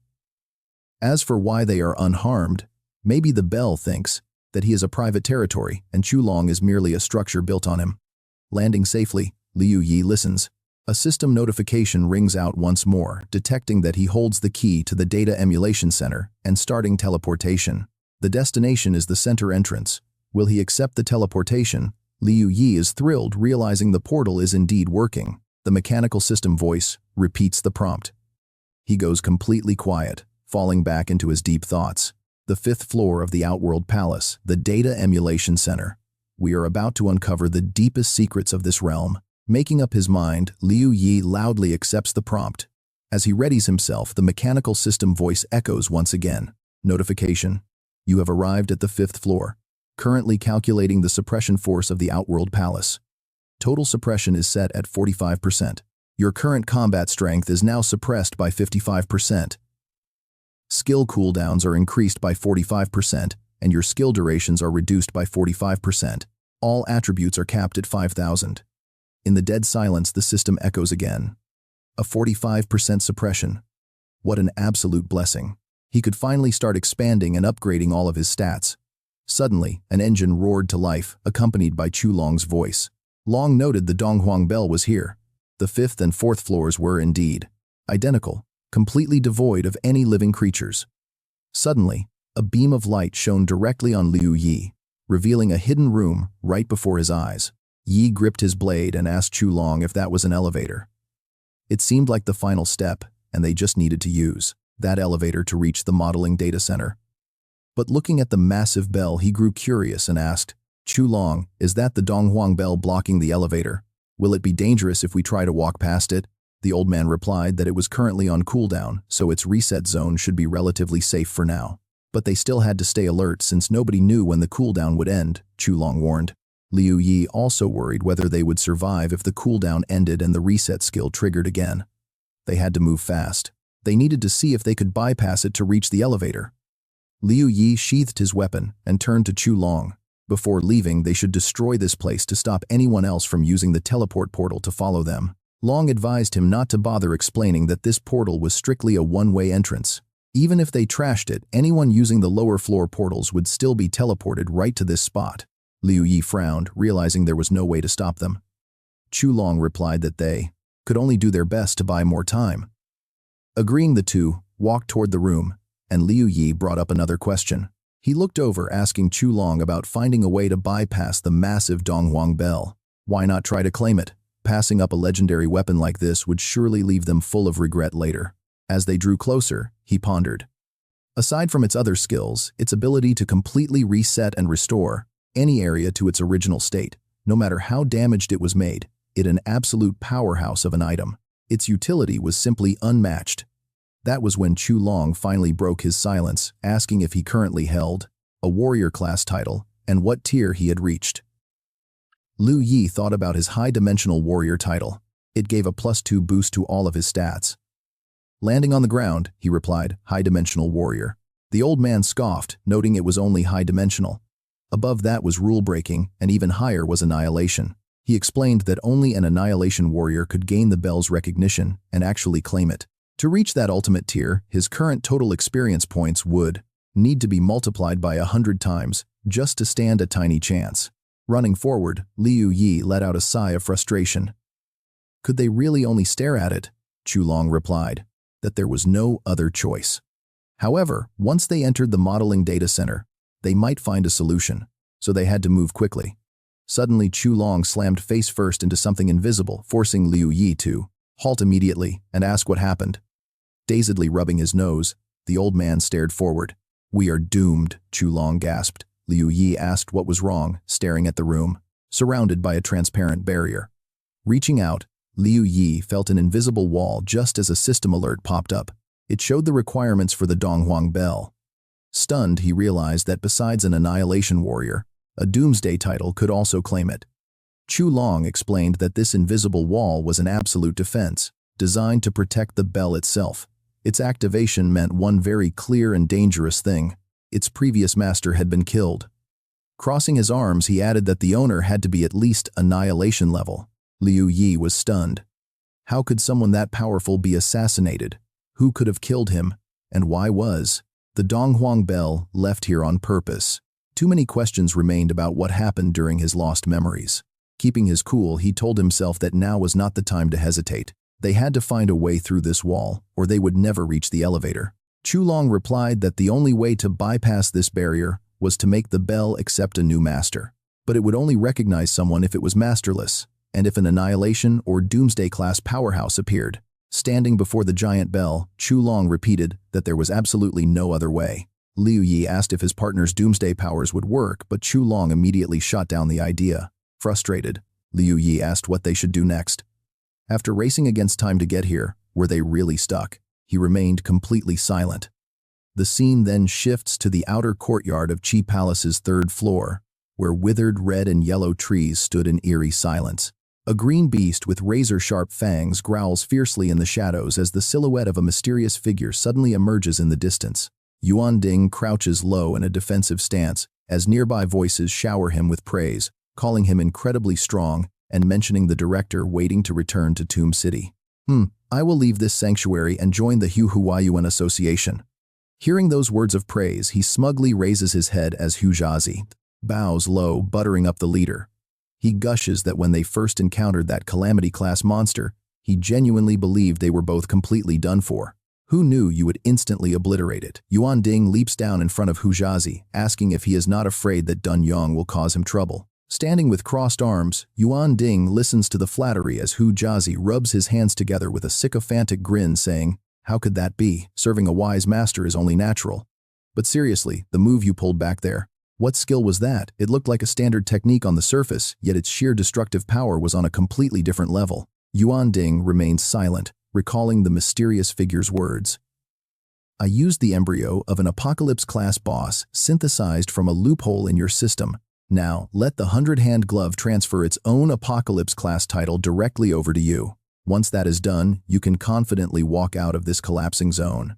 As for why they are unharmed, maybe the bell thinks that he is a private territory and Chulong is merely a structure built on him. Landing safely, Liu Yi listens. A system notification rings out once more, detecting that he holds the key to the data emulation center and starting teleportation. The destination is the center entrance. Will he accept the teleportation? Liu Yi is thrilled, realizing the portal is indeed working. The mechanical system voice repeats the prompt. He goes completely quiet, falling back into his deep thoughts. The 5th floor of the Outworld Palace, the Data Emulation Center. We are about to uncover the deepest secrets of this realm. Making up his mind, Liu Yi loudly accepts the prompt. As he readies himself, the mechanical system voice echoes once again. Notification. You have arrived at the 5th floor. Currently calculating the suppression force of the Outworld Palace. Total suppression is set at 45%. Your current combat strength is now suppressed by 55%. Skill cooldowns are increased by 45%, and your skill durations are reduced by 45%. All attributes are capped at 5,000. In the dead silence, the system echoes again. A 45% suppression. What an absolute blessing. He could finally start expanding and upgrading all of his stats. Suddenly, an engine roared to life, accompanied by Chulong's voice. Long noted the Donghuang Bell was here. The 5th and 4th floors were indeed identical, completely devoid of any living creatures. Suddenly, a beam of light shone directly on Liu Yi, revealing a hidden room right before his eyes. Yi gripped his blade and asked Chulong if that was an elevator. It seemed like the final step, and they just needed to use that elevator to reach the modeling data center. But looking at the massive bell, he grew curious and asked, Chulong, is that the Donghuang Bell blocking the elevator? Will it be dangerous if we try to walk past it? The old man replied that it was currently on cooldown, so its reset zone should be relatively safe for now. But they still had to stay alert since nobody knew when the cooldown would end, Chulong warned. Liu Yi also worried whether they would survive if the cooldown ended and the reset skill triggered again. They had to move fast. They needed to see if they could bypass it to reach the elevator. Liu Yi sheathed his weapon and turned to Chu Long. Before leaving, they should destroy this place to stop anyone else from using the teleport portal to follow them. Long advised him not to bother explaining that this portal was strictly a one-way entrance. Even if they trashed it, anyone using the lower floor portals would still be teleported right to this spot. Liu Yi frowned, realizing there was no way to stop them. Chu Long replied that they could only do their best to buy more time. Agreeing, the two walked toward the room, and Liu Yi brought up another question. He looked over, asking Chu Long about finding a way to bypass the massive Donghuang bell. Why not try to claim it? Passing up a legendary weapon like this would surely leave them full of regret later. As they drew closer, he pondered. Aside from its other skills, its ability to completely reset and restore any area to its original state, no matter how damaged it was made, it an absolute powerhouse of an item. Its utility was simply unmatched. That was when Chu Long finally broke his silence, asking if he currently held a warrior class title and what tier he had reached. Liu Yi thought about his high-dimensional warrior title. It gave a +2 boost to all of his stats. Landing on the ground, he replied, high-dimensional warrior. The old man scoffed, noting it was only high-dimensional. Above that was rule-breaking, and even higher was annihilation. He explained that only an annihilation warrior could gain the bell's recognition and actually claim it. To reach that ultimate tier, his current total experience points would need to be multiplied by 100 times just to stand a tiny chance. Running forward, Liu Yi let out a sigh of frustration. Could they really only stare at it? Chu Long replied that there was no other choice. However, once they entered the modeling data center, they might find a solution, so they had to move quickly. Suddenly, Chu Long slammed face first into something invisible, forcing Liu Yi to halt immediately and ask what happened. Dazedly rubbing his nose, the old man stared forward. "We are doomed," Chu Long gasped. Liu Yi asked what was wrong, staring at the room, surrounded by a transparent barrier. Reaching out, Liu Yi felt an invisible wall just as a system alert popped up. It showed the requirements for the Donghuang bell. Stunned, he realized that besides an annihilation warrior, a doomsday title could also claim it. Chu Long explained that this invisible wall was an absolute defense, designed to protect the bell itself. Its activation meant one very clear and dangerous thing. Its previous master had been killed. Crossing his arms, he added that the owner had to be at least annihilation level. Liu Yi was stunned. How could someone that powerful be assassinated? Who could have killed him? And why was the Donghuang bell left here on purpose? Too many questions remained about what happened during his lost memories. Keeping his cool, he told himself that now was not the time to hesitate. They had to find a way through this wall, or they would never reach the elevator. Chu Long replied that the only way to bypass this barrier was to make the bell accept a new master. But it would only recognize someone if it was masterless, and if an annihilation or doomsday class powerhouse appeared. Standing before the giant bell, Chu Long repeated that there was absolutely no other way. Liu Yi asked if his partner's doomsday powers would work, but Chu Long immediately shot down the idea. Frustrated, Liu Yi asked what they should do next. After racing against time to get here, were they really stuck? He remained completely silent. The scene then shifts to the outer courtyard of Qi Palace's 3rd floor, where withered red and yellow trees stood in eerie silence. A green beast with razor-sharp fangs growls fiercely in the shadows as the silhouette of a mysterious figure suddenly emerges in the distance. Yuan Ding crouches low in a defensive stance as nearby voices shower him with praise, calling him incredibly strong and mentioning the director waiting to return to Tomb City. I will leave this sanctuary and join the Huayuan Association." Hearing those words of praise, he smugly raises his head as Hujazi bows low, buttering up the leader. He gushes that when they first encountered that calamity-class monster, he genuinely believed they were both completely done for. Who knew you would instantly obliterate it? Yuan Ding leaps down in front of Hujazi, asking if he is not afraid that Dun Yong will cause him trouble. Standing with crossed arms, Yuan Ding listens to the flattery as Hujazi rubs his hands together with a sycophantic grin, saying, "How could that be? Serving a wise master is only natural." But seriously, the move you pulled back there, what skill was that? It looked like a standard technique on the surface, yet its sheer destructive power was on a completely different level. Yuan Ding remains silent, recalling the mysterious figure's words. "I used the embryo of an apocalypse-class boss synthesized from a loophole in your system. Now, let the 100-hand glove transfer its own Apocalypse class title directly over to you. Once that is done, you can confidently walk out of this collapsing zone.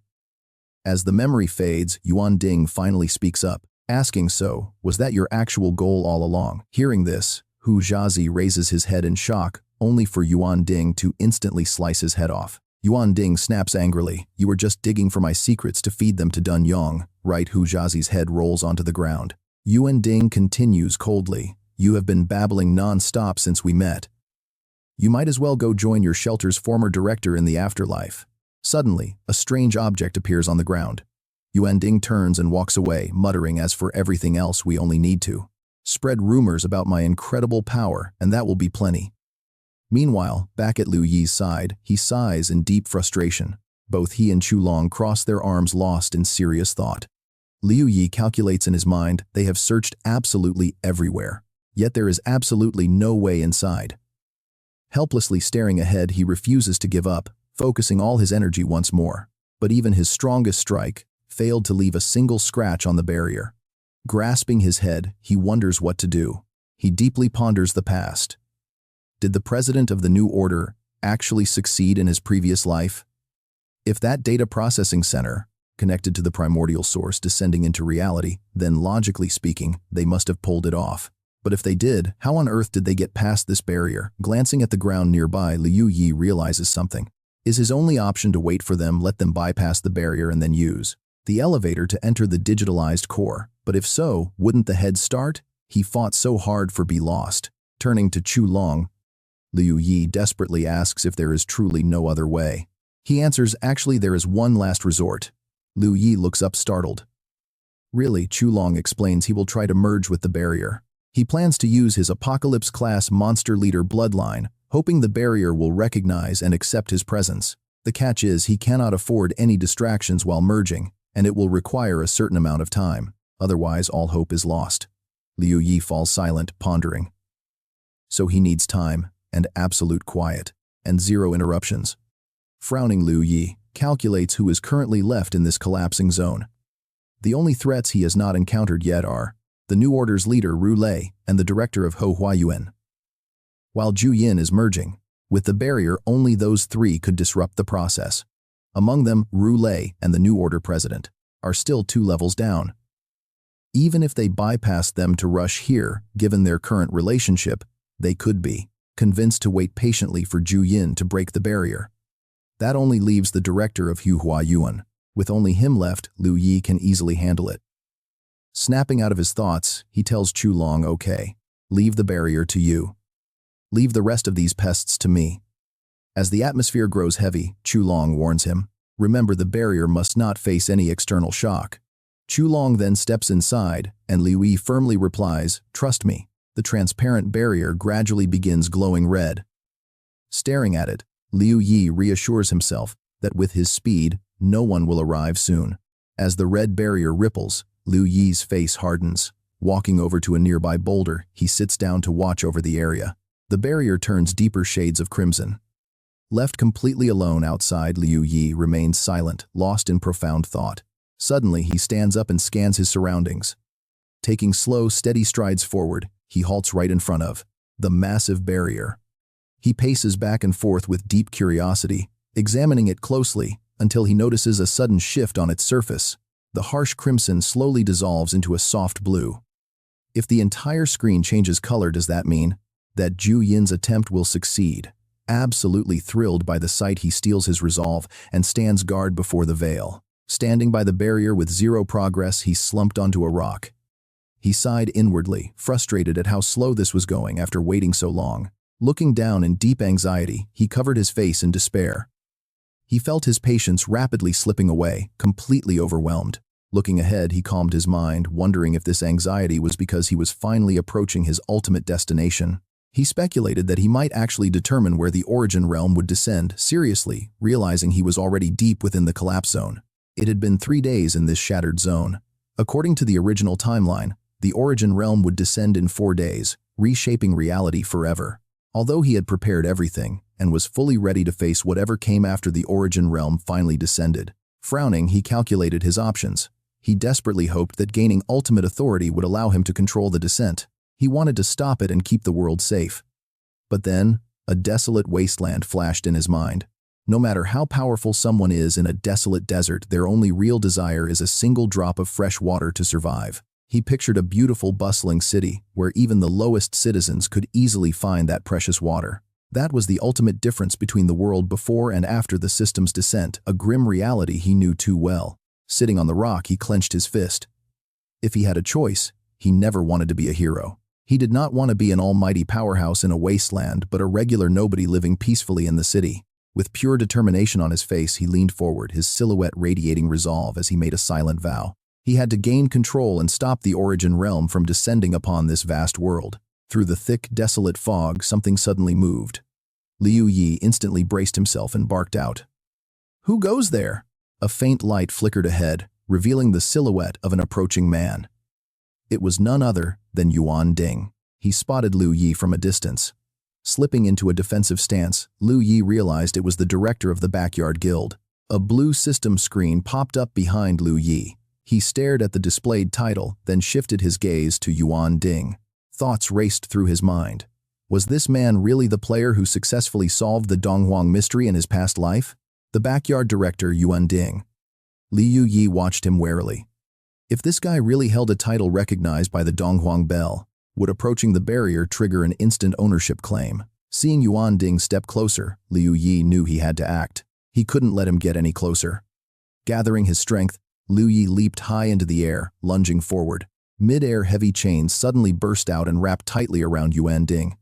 As the memory fades, Yuan Ding finally speaks up, asking, "So, was that your actual goal all along?" Hearing this, Hu Jiazi raises his head in shock, only for Yuan Ding to instantly slice his head off. Yuan Ding snaps angrily, "You were just digging for my secrets to feed them to Dun Yong," right? Hu Jiazi's head rolls onto the ground. Yuan Ding continues coldly, "You have been babbling non-stop since we met. You might as well go join your shelter's former director in the afterlife." Suddenly, a strange object appears on the ground. Yuan Ding turns and walks away, muttering, "As for everything else, we only need to spread rumors about my incredible power, and that will be plenty." Meanwhile, back at Liu Yi's side, he sighs in deep frustration. Both he and Chulong cross their arms, lost in serious thought. Liu Yi calculates in his mind, they have searched absolutely everywhere, yet there is absolutely no way inside. Helplessly staring ahead, he refuses to give up, focusing all his energy once more. But even his strongest strike failed to leave a single scratch on the barrier. Grasping his head, he wonders what to do. He deeply ponders the past. Did the president of the New Order actually succeed in his previous life? If that data processing center, connected to the primordial source descending into reality, then logically speaking, they must have pulled it off. But if they did, how on earth did they get past this barrier? Glancing at the ground nearby, Liu Yi realizes something. Is his only option to wait for them, let them bypass the barrier and then use the elevator to enter the digitalized core? But if so, wouldn't the head start? He fought so hard for be lost. Turning to Chulong, Liu Yi desperately asks if there is truly no other way. He answers, "Actually, there is one last resort." Liu Yi looks up startled. "Really?" Chulong explains he will try to merge with the barrier. He plans to use his Apocalypse class monster leader bloodline, hoping the barrier will recognize and accept his presence. The catch is he cannot afford any distractions while merging, and it will require a certain amount of time. Otherwise, all hope is lost. Liu Yi falls silent, pondering. So he needs time, and absolute quiet, and zero interruptions. Frowning, Liu Yi calculates who is currently left in this collapsing zone. The only threats he has not encountered yet are the New Order's leader Ru Lei and the director of Ho Huayuan. While Zhu Yin is merging, with the barrier only those three could disrupt the process. Among them, Ru Lei and the New Order president are still 2 levels down. Even if they bypassed them to rush here, given their current relationship, they could be convinced to wait patiently for Zhu Yin to break the barrier. That only leaves the director of Hu Huayuan. With only him left, Liu Yi can easily handle it. Snapping out of his thoughts, he tells Chulong, "Okay, leave the barrier to you. Leave the rest of these pests to me." As the atmosphere grows heavy, Chulong warns him, "Remember, the barrier must not face any external shock." Chulong then steps inside, and Liu Yi firmly replies, "Trust me." The transparent barrier gradually begins glowing red. Staring at it, Liu Yi reassures himself that with his speed, no one will arrive soon. As the red barrier ripples, Liu Yi's face hardens. Walking over to a nearby boulder, he sits down to watch over the area. The barrier turns deeper shades of crimson. Left completely alone outside, Liu Yi remains silent, lost in profound thought. Suddenly, he stands up and scans his surroundings. Taking slow, steady strides forward, he halts right in front of the massive barrier. He paces back and forth with deep curiosity, examining it closely until he notices a sudden shift on its surface. The harsh crimson slowly dissolves into a soft blue. If the entire screen changes color, does that mean that Zhu Yin's attempt will succeed? Absolutely thrilled by the sight, he steels his resolve and stands guard before the veil. Standing by the barrier with zero progress, he slumped onto a rock. He sighed inwardly, frustrated at how slow this was going after waiting so long. Looking down in deep anxiety, he covered his face in despair. He felt his patience rapidly slipping away, completely overwhelmed. Looking ahead, he calmed his mind, wondering if this anxiety was because he was finally approaching his ultimate destination. He speculated that he might actually determine where the origin realm would descend, seriously, realizing he was already deep within the collapse zone. It had been 3 days in this shattered zone. According to the original timeline, the origin realm would descend in 4 days, reshaping reality forever. Although he had prepared everything and was fully ready to face whatever came after the origin realm finally descended, frowning, he calculated his options. He desperately hoped that gaining ultimate authority would allow him to control the descent. He wanted to stop it and keep the world safe. But then, a desolate wasteland flashed in his mind. No matter how powerful someone is in a desolate desert, their only real desire is a single drop of fresh water to survive. He pictured a beautiful, bustling city where even the lowest citizens could easily find that precious water. That was the ultimate difference between the world before and after the system's descent, a grim reality he knew too well. Sitting on the rock, he clenched his fist. If he had a choice, he never wanted to be a hero. He did not want to be an almighty powerhouse in a wasteland, but a regular nobody living peacefully in the city. With pure determination on his face, he leaned forward, his silhouette radiating resolve as he made a silent vow. He had to gain control and stop the Origin realm from descending upon this vast world. Through the thick, desolate fog, something suddenly moved. Liu Yi instantly braced himself and barked out. "Who goes there?" A faint light flickered ahead, revealing the silhouette of an approaching man. It was none other than Yuan Ding. He spotted Liu Yi from a distance. Slipping into a defensive stance, Liu Yi realized it was the director of the Backyard Guild. A blue system screen popped up behind Liu Yi. He stared at the displayed title, then shifted his gaze to Yuan Ding. Thoughts raced through his mind. Was this man really the player who successfully solved the Donghuang mystery in his past life? The Backyard Director, Yuan Ding. Liu Yi watched him warily. If this guy really held a title recognized by the Donghuang Bell, would approaching the barrier trigger an instant ownership claim? Seeing Yuan Ding step closer, Liu Yi knew he had to act. He couldn't let him get any closer. Gathering his strength, Liu Yi leaped high into the air, lunging forward. Mid-air heavy chains suddenly burst out and wrapped tightly around Yuan Ding.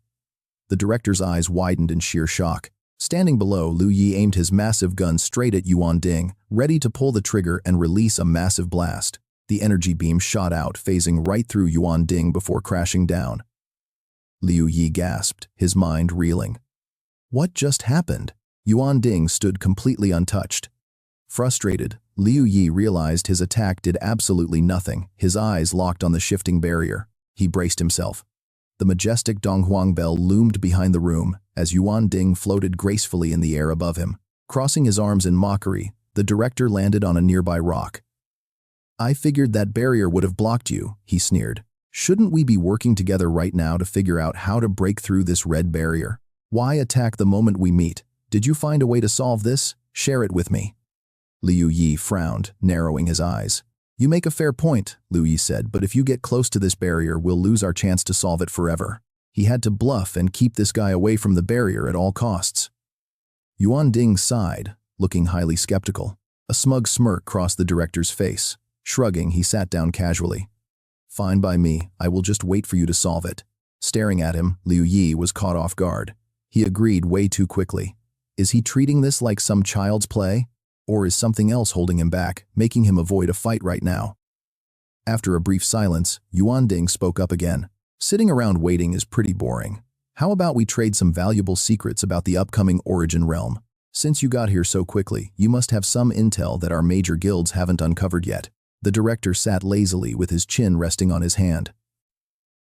The director's eyes widened in sheer shock. Standing below, Liu Yi aimed his massive gun straight at Yuan Ding, ready to pull the trigger and release a massive blast. The energy beam shot out, phasing right through Yuan Ding before crashing down. Liu Yi gasped, his mind reeling. What just happened? Yuan Ding stood completely untouched. Frustrated, Liu Yi realized his attack did absolutely nothing, his eyes locked on the shifting barrier. He braced himself. The majestic Donghuang Bell loomed behind the room as Yuan Ding floated gracefully in the air above him. Crossing his arms in mockery, the director landed on a nearby rock. "I figured that barrier would have blocked you," he sneered. "Shouldn't we be working together right now to figure out how to break through this red barrier? Why attack the moment we meet? Did you find a way to solve this? Share it with me." Liu Yi frowned, narrowing his eyes. "You make a fair point," Liu Yi said, "but if you get close to this barrier, we'll lose our chance to solve it forever." He had to bluff and keep this guy away from the barrier at all costs. Yuan Ding sighed, looking highly skeptical. A smug smirk crossed the director's face. Shrugging, he sat down casually. "Fine by me, I will just wait for you to solve it." Staring at him, Liu Yi was caught off guard. He agreed way too quickly. Is he treating this like some child's play? Or is something else holding him back, making him avoid a fight right now? After a brief silence, Yuan Ding spoke up again. "Sitting around waiting is pretty boring. How about we trade some valuable secrets about the upcoming Origin realm? Since you got here so quickly, you must have some intel that our major guilds haven't uncovered yet." The director sat lazily with his chin resting on his hand.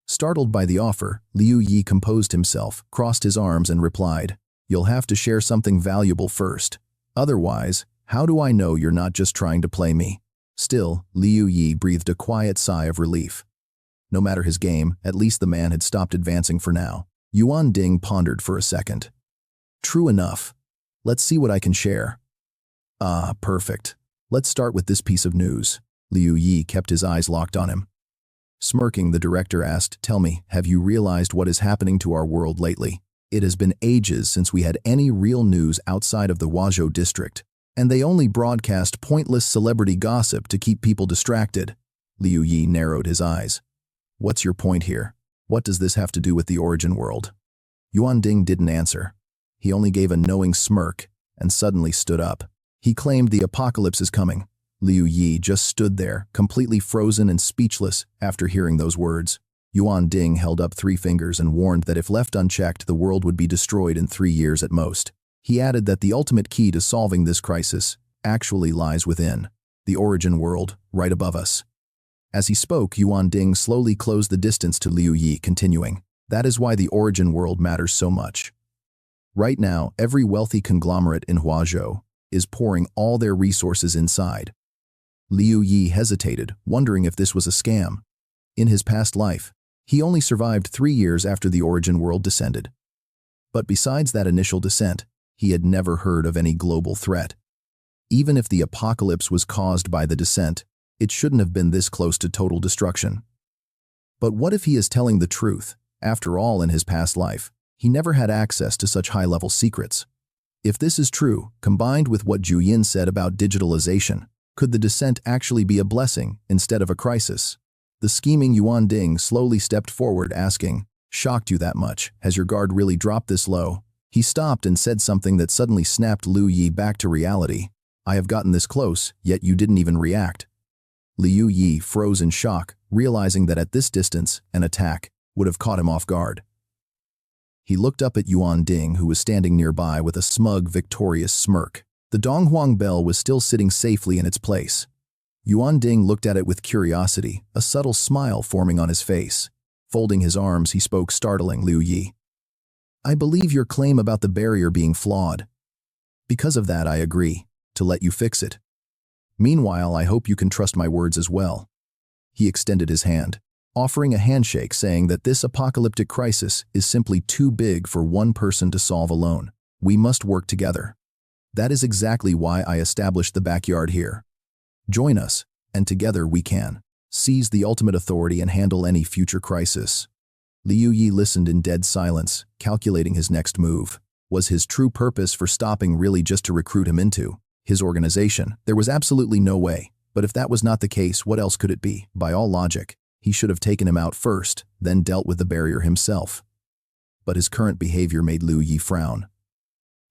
Startled by the offer, Liu Yi composed himself, crossed his arms and replied, "You'll have to share something valuable first. Otherwise, how do I know you're not just trying to play me?" Still, Liu Yi breathed a quiet sigh of relief. No matter his game, at least the man had stopped advancing for now. Yuan Ding pondered for a second. "True enough. Let's see what I can share." "Ah, perfect. Let's start with this piece of news." Liu Yi kept his eyes locked on him. Smirking, the director asked, "Tell me, have you realized what is happening to our world lately? It has been ages since we had any real news outside of the Huazhou district, and they only broadcast pointless celebrity gossip to keep people distracted." Liu Yi narrowed his eyes. "What's your point here? What does this have to do with the Origin world?" Yuan Ding didn't answer. He only gave a knowing smirk and suddenly stood up. He claimed the apocalypse is coming. Liu Yi just stood there, completely frozen and speechless after hearing those words. Yuan Ding held up 3 fingers and warned that if left unchecked, the world would be destroyed in 3 years at most. He added that the ultimate key to solving this crisis actually lies within the Origin world, right above us. As he spoke, Yuan Ding slowly closed the distance to Liu Yi, continuing, "That is why the Origin world matters so much. Right now, every wealthy conglomerate in Huazhou is pouring all their resources inside." Liu Yi hesitated, wondering if this was a scam. In his past life, He only survived 3 years after the origin world descended. But besides that initial descent, he had never heard of any global threat. Even if the apocalypse was caused by the descent, it shouldn't have been this close to total destruction. But what if he is telling the truth? After all, in his past life, he never had access to such high-level secrets. If this is true, combined with what Zhu Yin said about digitalization, could the descent actually be a blessing instead of a crisis? The scheming Yuan Ding slowly stepped forward, asking, "Shocked you that much? Has your guard really dropped this low?" He stopped and said something that suddenly snapped Liu Yi back to reality. "I have gotten this close, yet you didn't even react." Liu Yi froze in shock, realizing that at this distance, an attack would have caught him off guard. He looked up at Yuan Ding, who was standing nearby with a smug, victorious smirk. The Donghuang bell was still sitting safely in its place. Yuan Ding looked at it with curiosity, a subtle smile forming on his face. Folding his arms, he spoke, startling Liu Yi. "I believe your claim about the barrier being flawed. Because of that, I agree to let you fix it. Meanwhile, I hope you can trust my words as well." He extended his hand, offering a handshake, saying that this apocalyptic crisis is simply too big for one person to solve alone. We must work together. That is exactly why I established the backyard here. Join us, and together we can seize the ultimate authority and handle any future crisis. Liu Yi listened in dead silence, calculating his next move. Was his true purpose for stopping really just to recruit him into his organization? There was absolutely no way. But if that was not the case, what else could it be? By all logic, he should have taken him out first, then dealt with the barrier himself. But his current behavior made Liu Yi frown.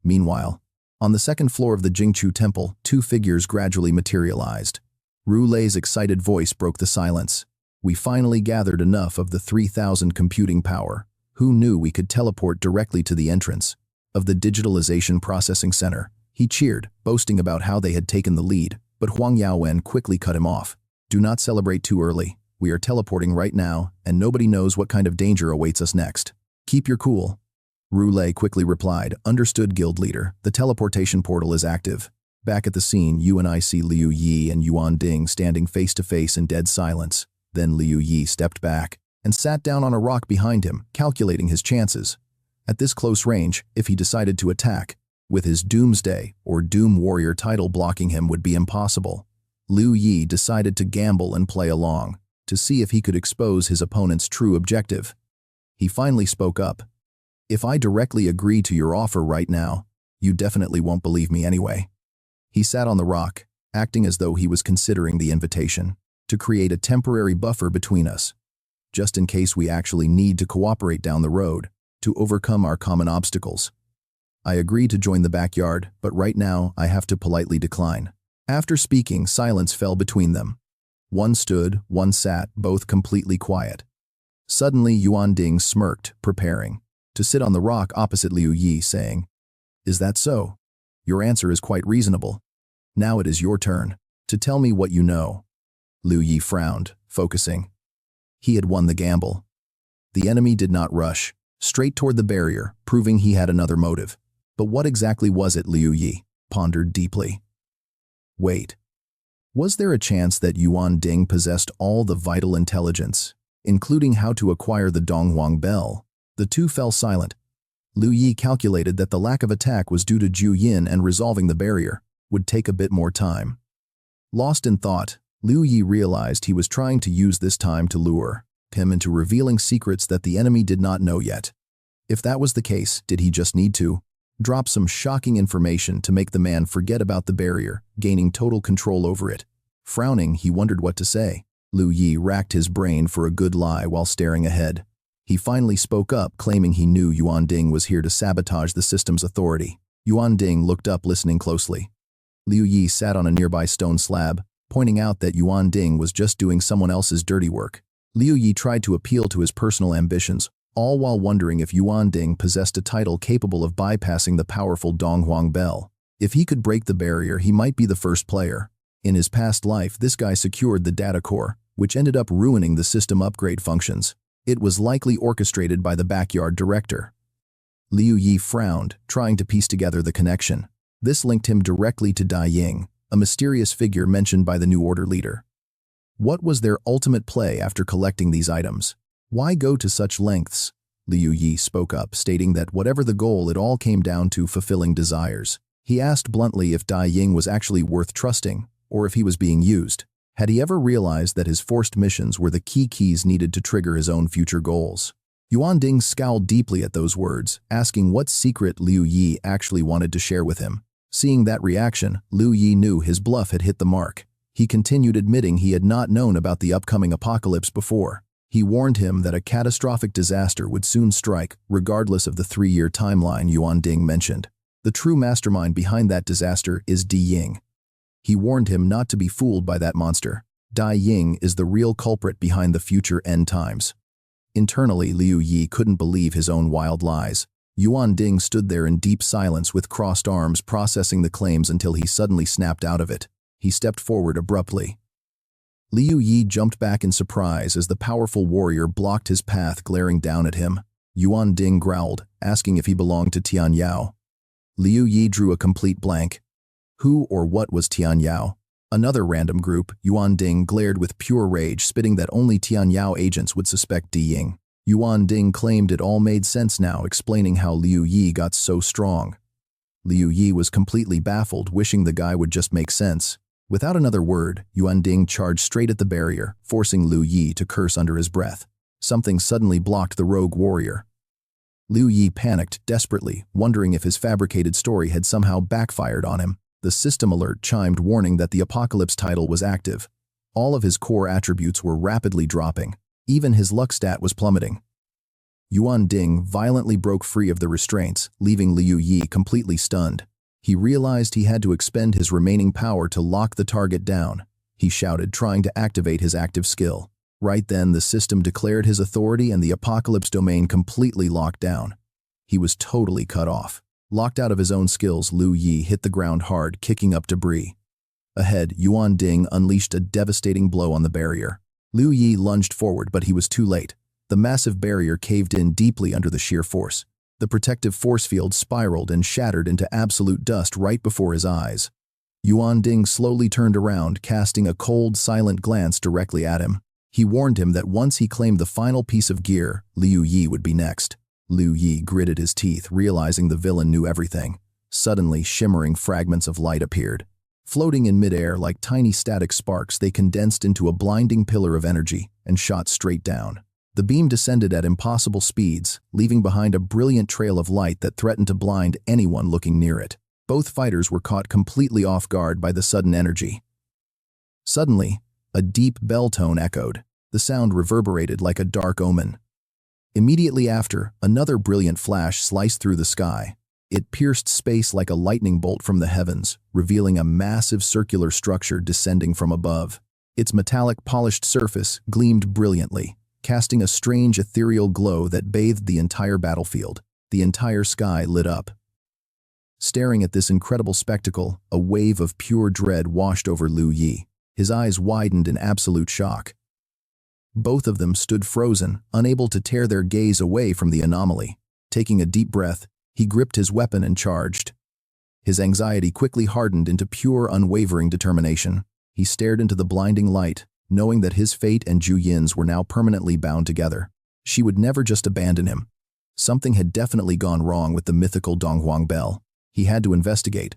Meanwhile, on the second floor of the Jingchu Temple, 2 figures gradually materialized. Ru Lei's excited voice broke the silence. "We finally gathered enough of the 3,000 computing power. Who knew we could teleport directly to the entrance of the digitalization processing center?" He cheered, boasting about how they had taken the lead, but Huang Yaowen quickly cut him off. "Do not celebrate too early. We are teleporting right now, and nobody knows what kind of danger awaits us next. Keep your cool." Ru Lei quickly replied, "Understood, guild leader. The teleportation portal is active." Back at the scene, you and I see Liu Yi and Yuan Ding standing face to face in dead silence. Then Liu Yi stepped back and sat down on a rock behind him, calculating his chances. At this close range, if he decided to attack, with his Doomsday or Doom Warrior title blocking him would be impossible. Liu Yi decided to gamble and play along, to see if he could expose his opponent's true objective. He finally spoke up. "If I directly agree to your offer right now, you definitely won't believe me anyway." He sat on the rock, acting as though he was considering the invitation, to create a temporary buffer between us, just in case we actually need to cooperate down the road, to overcome our common obstacles. "I agree to join the backyard, but right now I have to politely decline." After speaking, silence fell between them. One stood, one sat, both completely quiet. Suddenly, Yuan Ding smirked, preparing to sit on the rock opposite Liu Yi, saying, "Is that so? Your answer is quite reasonable. Now it is your turn to tell me what you know." Liu Yi frowned, focusing. He had won the gamble. The enemy did not rush straight toward the barrier, proving he had another motive. But what exactly was it? Liu Yi pondered deeply. Wait. Was there a chance that Yuan Ding possessed all the vital intelligence, including how to acquire the Donghuang bell? The two fell silent. Liu Yi calculated that the lack of attack was due to Zhu Yin, and resolving the barrier would take a bit more time. Lost in thought, Liu Yi realized he was trying to use this time to lure him into revealing secrets that the enemy did not know yet. If that was the case, did he just need to drop some shocking information to make the man forget about the barrier, gaining total control over it? Frowning, he wondered what to say. Liu Yi racked his brain for a good lie while staring ahead. He finally spoke up, claiming he knew Yuan Ding was here to sabotage the system's authority. Yuan Ding looked up, listening closely. Liu Yi sat on a nearby stone slab, pointing out that Yuan Ding was just doing someone else's dirty work. Liu Yi tried to appeal to his personal ambitions, all while wondering if Yuan Ding possessed a title capable of bypassing the powerful Donghuang bell. If he could break the barrier, he might be the first player. In his past life, this guy secured the data core, which ended up ruining the system upgrade functions. It was likely orchestrated by the backyard director. Liu Yi frowned, trying to piece together the connection. This linked him directly to Dai Ying, a mysterious figure mentioned by the New Order leader. What was their ultimate play after collecting these items? Why go to such lengths? Liu Yi spoke up, stating that whatever the goal, it all came down to fulfilling desires. He asked bluntly if Dai Ying was actually worth trusting, or if he was being used. Had he ever realized that his forced missions were the key keys needed to trigger his own future goals? Yuan Ding scowled deeply at those words, asking what secret Liu Yi actually wanted to share with him. Seeing that reaction, Liu Yi knew his bluff had hit the mark. He continued admitting he had not known about the upcoming apocalypse before. He warned him that a catastrophic disaster would soon strike, regardless of the 3-year timeline Yuan Ding mentioned. The true mastermind behind that disaster is Di Ying. He warned him not to be fooled by that monster. Dai Ying is the real culprit behind the future end times. Internally, Liu Yi couldn't believe his own wild lies. Yuan Ding stood there in deep silence with crossed arms, processing the claims until he suddenly snapped out of it. He stepped forward abruptly. Liu Yi jumped back in surprise as the powerful warrior blocked his path, glaring down at him. Yuan Ding growled, asking if he belonged to Tian Yao. Liu Yi drew a complete blank. Who or what was Tian Yao? Another random group. Yuan Ding glared with pure rage, spitting that only Tian Yao agents would suspect Di Ying. Yuan Ding claimed it all made sense now, explaining how Liu Yi got so strong. Liu Yi was completely baffled, wishing the guy would just make sense. Without another word, Yuan Ding charged straight at the barrier, forcing Liu Yi to curse under his breath. Something suddenly blocked the rogue warrior. Liu Yi panicked desperately, wondering if his fabricated story had somehow backfired on him. The system alert chimed, warning that the apocalypse title was active. All of his core attributes were rapidly dropping. Even his luck stat was plummeting. Yuan Ding violently broke free of the restraints, leaving Liu Yi completely stunned. He realized he had to expend his remaining power to lock the target down. He shouted, trying to activate his active skill. Right then, the system declared his authority and the apocalypse domain completely locked down. He was totally cut off. Locked out of his own skills, Liu Yi hit the ground hard, kicking up debris. Ahead, Yuan Ding unleashed a devastating blow on the barrier. Liu Yi lunged forward, but he was too late. The massive barrier caved in deeply under the sheer force. The protective force field spiraled and shattered into absolute dust right before his eyes. Yuan Ding slowly turned around, casting a cold, silent glance directly at him. He warned him that once he claimed the final piece of gear, Liu Yi would be next. Liu Yi gritted his teeth, realizing the villain knew everything. Suddenly, shimmering fragments of light appeared. Floating in midair like tiny static sparks, they condensed into a blinding pillar of energy and shot straight down. The beam descended at impossible speeds, leaving behind a brilliant trail of light that threatened to blind anyone looking near it. Both fighters were caught completely off guard by the sudden energy. Suddenly, a deep bell tone echoed. The sound reverberated like a dark omen. Immediately after, another brilliant flash sliced through the sky. It pierced space like a lightning bolt from the heavens, revealing a massive circular structure descending from above. Its metallic, polished surface gleamed brilliantly, casting a strange ethereal glow that bathed the entire battlefield. The entire sky lit up. Staring at this incredible spectacle, a wave of pure dread washed over Liu Yi. His eyes widened in absolute shock. Both of them stood frozen, unable to tear their gaze away from the anomaly. Taking a deep breath, he gripped his weapon and charged. His anxiety quickly hardened into pure, unwavering determination. He stared into the blinding light, knowing that his fate and Zhu Yin's were now permanently bound together. She would never just abandon him. Something had definitely gone wrong with the mythical Donghuang bell. He had to investigate.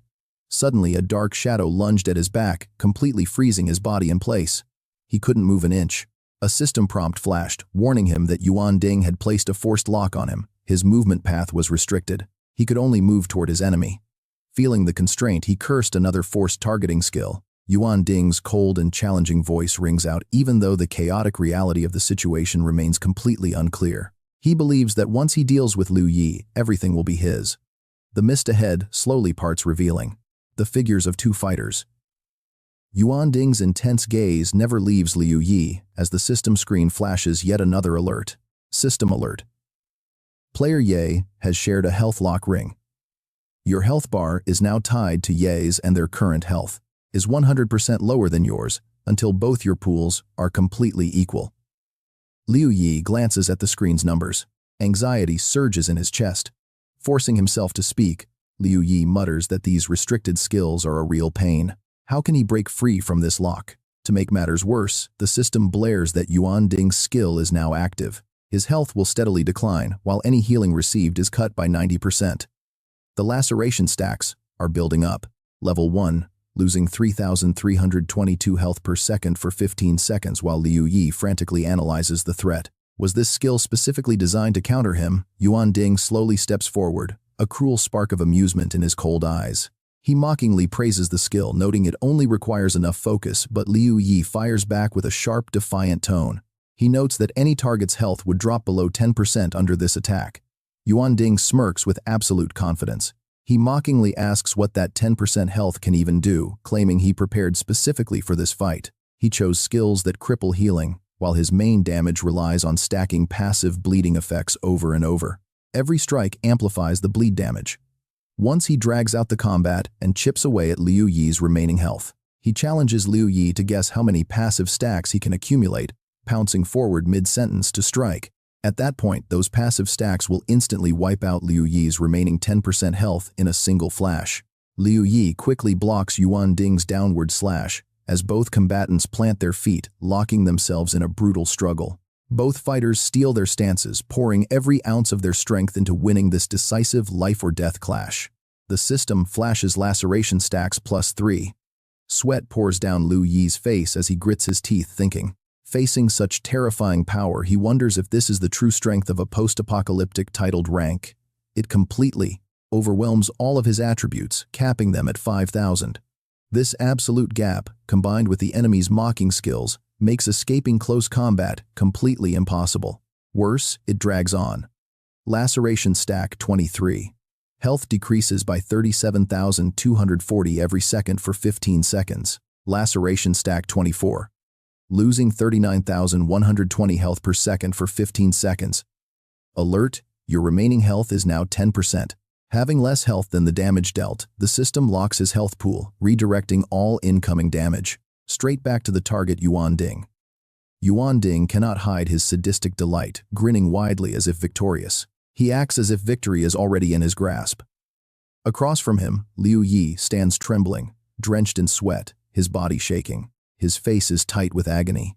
Suddenly, a dark shadow lunged at his back, completely freezing his body in place. He couldn't move an inch. A system prompt flashed, warning him that Yuan Ding had placed a forced lock on him. His movement path was restricted. He could only move toward his enemy. Feeling the constraint, he cursed another forced targeting skill. Yuan Ding's cold and challenging voice rings out, even though the chaotic reality of the situation remains completely unclear. He believes that once he deals with Liu Yi, everything will be his. The mist ahead slowly parts, revealing the figures of two fighters. Yuan Ding's intense gaze never leaves Liu Yi as the system screen flashes yet another alert. System alert. Player Ye has shared a health lock ring. Your health bar is now tied to Ye's, and their current health is 100% lower than yours until both your pools are completely equal. Liu Yi glances at the screen's numbers. Anxiety surges in his chest. Forcing himself to speak, Liu Yi mutters that these restricted skills are a real pain. How can he break free from this lock? To make matters worse, the system blares that Yuan Ding's skill is now active. His health will steadily decline, while any healing received is cut by 90%. The laceration stacks are building up. Level 1, losing 3,322 health per second for 15 seconds while Liu Yi frantically analyzes the threat. Was this skill specifically designed to counter him? Yuan Ding slowly steps forward, a cruel spark of amusement in his cold eyes. He mockingly praises the skill, noting it only requires enough focus, but Liu Yi fires back with a sharp, defiant tone. He notes that any target's health would drop below 10% under this attack. Yuan Ding smirks with absolute confidence. He mockingly asks what that 10% health can even do, claiming he prepared specifically for this fight. He chose skills that cripple healing, while his main damage relies on stacking passive bleeding effects over and over. Every strike amplifies the bleed damage. Once he drags out the combat and chips away at Liu Yi's remaining health. He challenges Liu Yi to guess how many passive stacks he can accumulate, pouncing forward mid-sentence to strike. At that point, those passive stacks will instantly wipe out Liu Yi's remaining 10% health in a single flash. Liu Yi quickly blocks Yuan Ding's downward slash, as both combatants plant their feet, locking themselves in a brutal struggle. Both fighters steel their stances, pouring every ounce of their strength into winning this decisive life-or-death clash. The system flashes laceration stacks +3. Sweat pours down Liu Yi's face as he grits his teeth, thinking. Facing such terrifying power, he wonders if this is the true strength of a post-apocalyptic titled rank. It completely overwhelms all of his attributes, capping them at 5,000. This absolute gap, combined with the enemy's mocking skills, makes escaping close combat completely impossible. Worse, it drags on. Laceration stack 23. Health decreases by 37,240 every second for 15 seconds. Laceration stack 24. Losing 39,120 health per second for 15 seconds. Alert, your remaining health is now 10%. Having less health than the damage dealt, the system locks his health pool, redirecting all incoming damage straight back to the target Yuan Ding. Yuan Ding cannot hide his sadistic delight, grinning widely as if victorious. He acts as if victory is already in his grasp. Across from him, Liu Yi stands trembling, drenched in sweat, his body shaking. His face is tight with agony.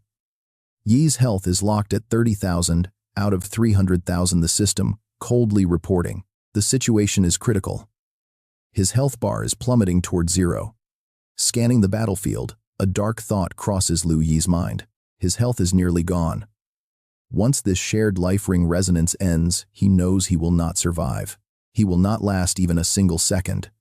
Yi's health is locked at 30,000 out of 300,000, the system coldly reporting. The situation is critical. His health bar is plummeting toward 0. Scanning the battlefield, a dark thought crosses Liu Yi's mind. His health is nearly gone. Once this shared life ring resonance ends, he knows he will not survive. He will not last even a single second.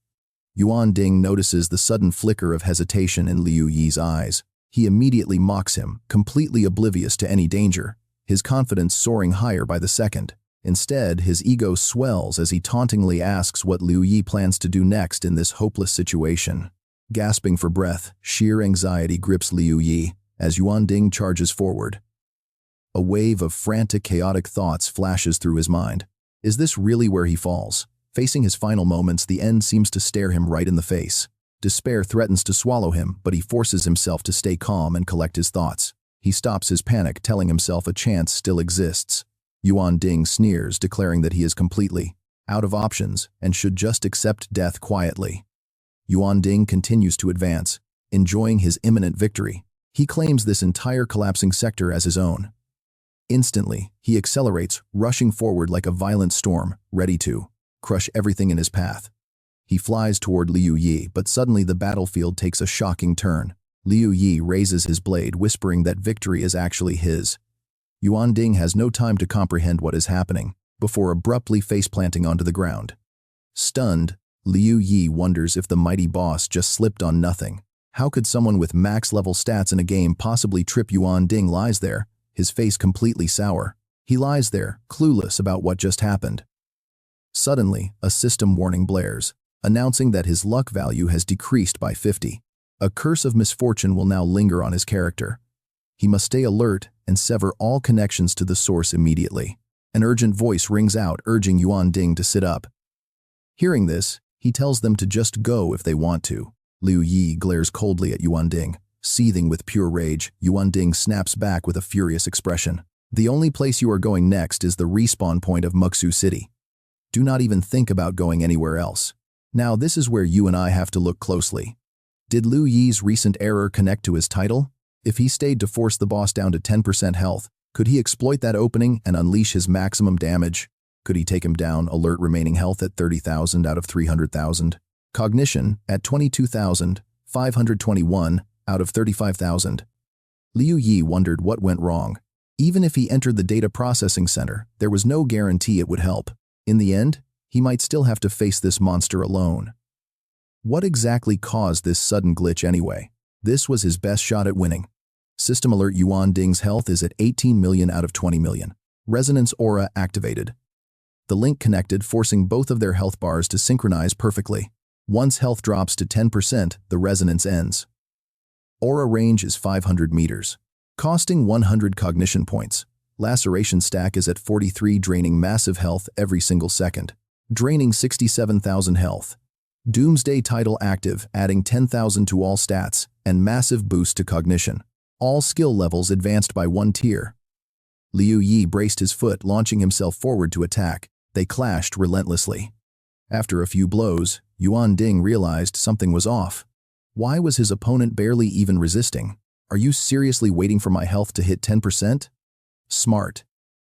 Yuan Ding notices the sudden flicker of hesitation in Liu Yi's eyes. He immediately mocks him, completely oblivious to any danger, his confidence soaring higher by the second. Instead, his ego swells as he tauntingly asks what Liu Yi plans to do next in this hopeless situation. Gasping for breath, sheer anxiety grips Liu Yi as Yuan Ding charges forward. A wave of frantic, chaotic thoughts flashes through his mind. Is this really where he falls? Facing his final moments, the end seems to stare him right in the face. Despair threatens to swallow him, but he forces himself to stay calm and collect his thoughts. He stops his panic, telling himself a chance still exists. Yuan Ding sneers, declaring that he is completely out of options and should just accept death quietly. Yuan Ding continues to advance, enjoying his imminent victory. He claims this entire collapsing sector as his own. Instantly, he accelerates, rushing forward like a violent storm, ready to crush everything in his path. He flies toward Liu Yi, but suddenly the battlefield takes a shocking turn. Liu Yi raises his blade, whispering that victory is actually his. Yuan Ding has no time to comprehend what is happening, before abruptly face-planting onto the ground. Stunned, Liu Yi wonders if the mighty boss just slipped on nothing. How could someone with max-level stats in a game possibly trip? Yuan Ding lies there, his face completely sour. He lies there, clueless about what just happened. Suddenly, a system warning blares, announcing that his luck value has decreased by 50. A curse of misfortune will now linger on his character. He must stay alert and sever all connections to the source immediately. An urgent voice rings out, urging Yuan Ding to sit up. Hearing this, he tells them to just go if they want to. Liu Yi glares coldly at Yuan Ding. Seething with pure rage, Yuan Ding snaps back with a furious expression. The only place you are going next is the respawn point of Muksu City. Do not even think about going anywhere else. Now this is where you and I have to look closely. Did Liu Yi's recent error connect to his title? If he stayed to force the boss down to 10% health, Could he exploit that opening and unleash his maximum damage? Could he take him down, alert remaining health at 30,000 out of 300,000? Cognition at 22,521 out of 35,000. Liu Yi wondered what went wrong. Even if he entered the data processing center, there was no guarantee it would help. In the end, he might still have to face this monster alone. What exactly caused this sudden glitch anyway? This was his best shot at winning. System alert: Yuan Ding's health is at 18 million out of 20 million. Resonance aura activated. The link connected, forcing both of their health bars to synchronize perfectly. Once health drops to 10%, the resonance ends. Aura range is 500 meters. Costing 100 cognition points. Laceration stack is at 43, draining massive health every single second. Draining 67,000 health. Doomsday title active, adding 10,000 to all stats, and massive boost to cognition. All skill levels advanced by 1 tier. Liu Yi braced his foot, launching himself forward to attack. They clashed relentlessly. After a few blows, Yuan Ding realized something was off. Why was his opponent barely even resisting? Are you seriously waiting for my health to hit 10%? Smart.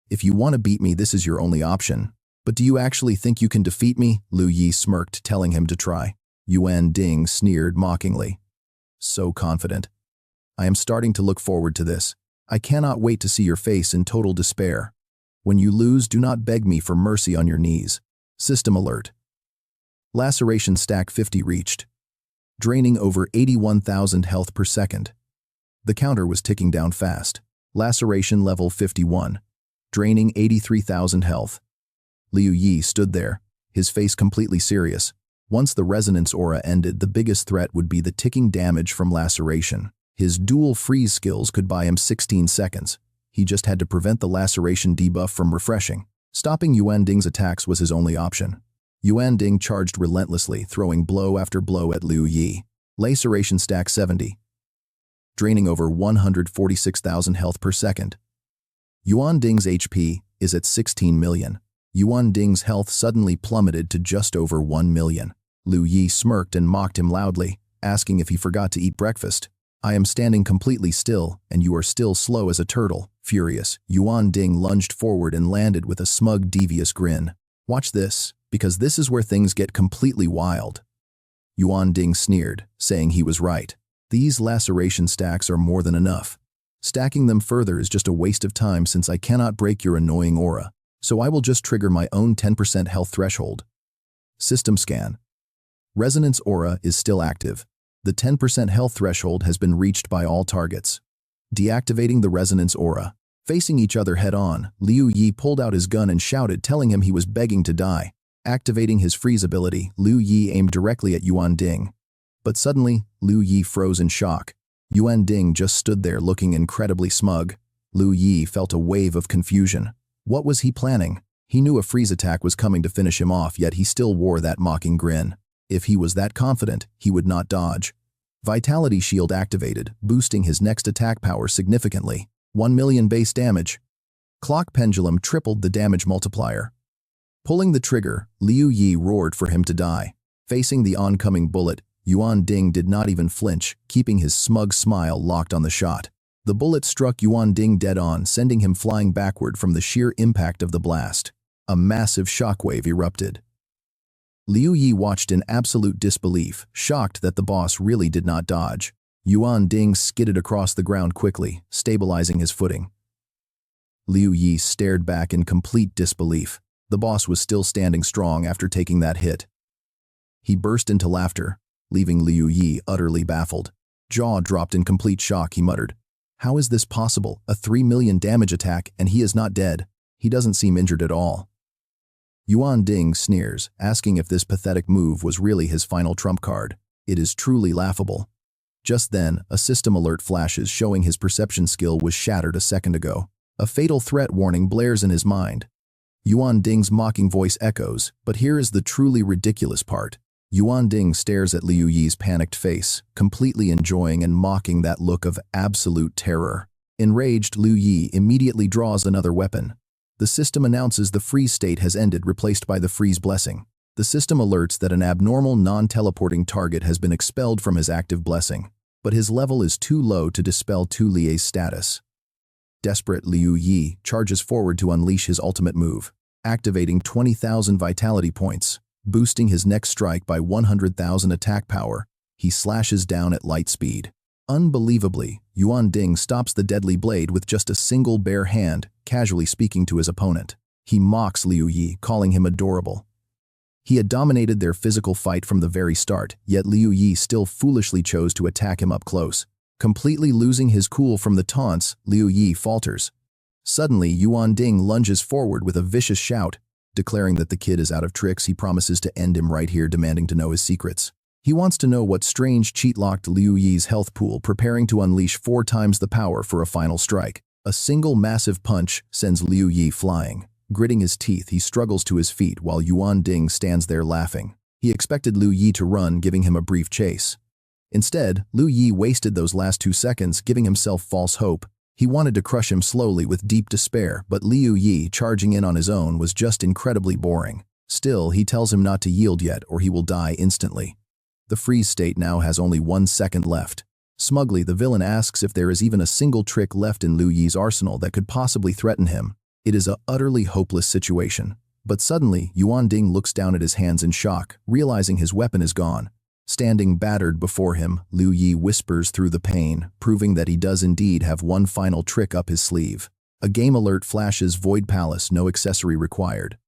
If you want to beat me, this is your only option. But do you actually think you can defeat me? Liu Yi smirked, telling him to try. Yuan Ding sneered mockingly. So confident. I am starting to look forward to this. I cannot wait to see your face in total despair. When you lose, do not beg me for mercy on your knees. System alert. Laceration stack 50 reached. Draining over 81,000 health per second. The counter was ticking down fast. Laceration level 51. Draining 83,000 health. Liu Yi stood there, his face completely serious. Once the resonance aura ended, the biggest threat would be the ticking damage from laceration. His dual freeze skills could buy him 16 seconds. He just had to prevent the laceration debuff from refreshing. Stopping Yuan Ding's attacks was his only option. Yuan Ding charged relentlessly, throwing blow after blow at Liu Yi. Laceration stack 70. Draining over 146,000 health per second. Yuan Ding's HP is at 16 million. Yuan Ding's health suddenly plummeted to just over 1 million. Liu Yi smirked and mocked him loudly, asking if he forgot to eat breakfast. I am standing completely still, and you are still slow as a turtle. Furious, Yuan Ding lunged forward and landed with a smug, devious grin. Watch this, because this is where things get completely wild. Yuan Ding sneered, saying he was right. These laceration stacks are more than enough. Stacking them further is just a waste of time since I cannot break your annoying aura, so I will just trigger my own 10% health threshold. System scan. Resonance aura is still active. The 10% health threshold has been reached by all targets. Deactivating the resonance aura. Facing each other head-on, Liu Yi pulled out his gun and shouted, telling him he was begging to die. Activating his freeze ability, Liu Yi aimed directly at Yuan Ding. But suddenly, Liu Yi froze in shock. Yuan Ding just stood there looking incredibly smug. Liu Yi felt a wave of confusion. What was he planning? He knew a freeze attack was coming to finish him off, yet he still wore that mocking grin. If he was that confident, he would not dodge. Vitality Shield activated, boosting his next attack power significantly. 1 million base damage. Clock Pendulum tripled the damage multiplier. Pulling the trigger, Liu Yi roared for him to die. Facing the oncoming bullet, Yuan Ding did not even flinch, keeping his smug smile locked on the shot. The bullet struck Yuan Ding dead on, sending him flying backward from the sheer impact of the blast. A massive shockwave erupted. Liu Yi watched in absolute disbelief, shocked that the boss really did not dodge. Yuan Ding skidded across the ground quickly, stabilizing his footing. Liu Yi stared back in complete disbelief. The boss was still standing strong after taking that hit. He burst into laughter, leaving Liu Yi utterly baffled. Jaw dropped in complete shock, he muttered. How is this possible? A 3 million damage attack and he is not dead. He doesn't seem injured at all. Yuan Ding sneers, asking if this pathetic move was really his final trump card. It is truly laughable. Just then, a system alert flashes showing his perception skill was shattered a second ago. A fatal threat warning blares in his mind. Yuan Ding's mocking voice echoes, but here is the truly ridiculous part. Yuan Ding stares at Liu Yi's panicked face, completely enjoying and mocking that look of absolute terror. Enraged, Liu Yi immediately draws another weapon. The system announces the freeze state has ended, replaced by the freeze blessing. The system alerts that an abnormal, non-teleporting target has been expelled from his active blessing, but his level is too low to dispel Tu Lie's status. Desperate, Liu Yi charges forward to unleash his ultimate move, activating 20,000 vitality points, boosting his next strike by 100,000 attack power. He slashes down at light speed. Unbelievably, Yuan Ding stops the deadly blade with just a single bare hand, casually speaking to his opponent. He mocks Liu Yi, calling him adorable. He had dominated their physical fight from the very start, yet Liu Yi still foolishly chose to attack him up close. Completely losing his cool from the taunts, Liu Yi falters. Suddenly, Yuan Ding lunges forward with a vicious shout. Declaring that the kid is out of tricks, he promises to end him right here, demanding to know his secrets. He wants to know what strange cheat locked Liu Yi's health pool, preparing to unleash 4 times the power for a final strike. A single massive punch sends Liu Yi flying. Gritting his teeth, he struggles to his feet while Yuan Ding stands there laughing. He expected Liu Yi to run, giving him a brief chase. Instead, Liu Yi wasted those last 2 seconds, giving himself false hope. He wanted to crush him slowly with deep despair, but Liu Yi charging in on his own was just incredibly boring. Still, he tells him not to yield yet or he will die instantly. The freeze state now has only 1 second left. Smugly, the villain asks if there is even a single trick left in Liu Yi's arsenal that could possibly threaten him. It is a utterly hopeless situation. But suddenly, Yuan Ding looks down at his hands in shock, realizing his weapon is gone. Standing battered before him, Liu Yi whispers through the pain, proving that he does indeed have one final trick up his sleeve. A game alert flashes, Void Palace, no accessory required.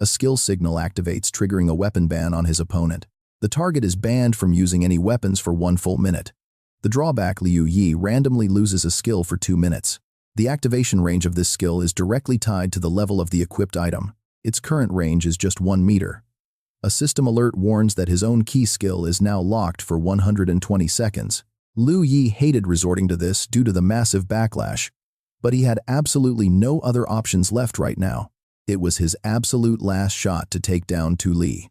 A skill signal activates, triggering a weapon ban on his opponent. The target is banned from using any weapons for 1 full minute. The drawback, Liu Yi randomly loses a skill for 2 minutes. The activation range of this skill is directly tied to the level of the equipped item. Its current range is just 1 meter. A system alert warns that his own key skill is now locked for 120 seconds. Liu Yi hated resorting to this due to the massive backlash, but he had absolutely no other options left right now. It was his absolute last shot to take down Tu Li.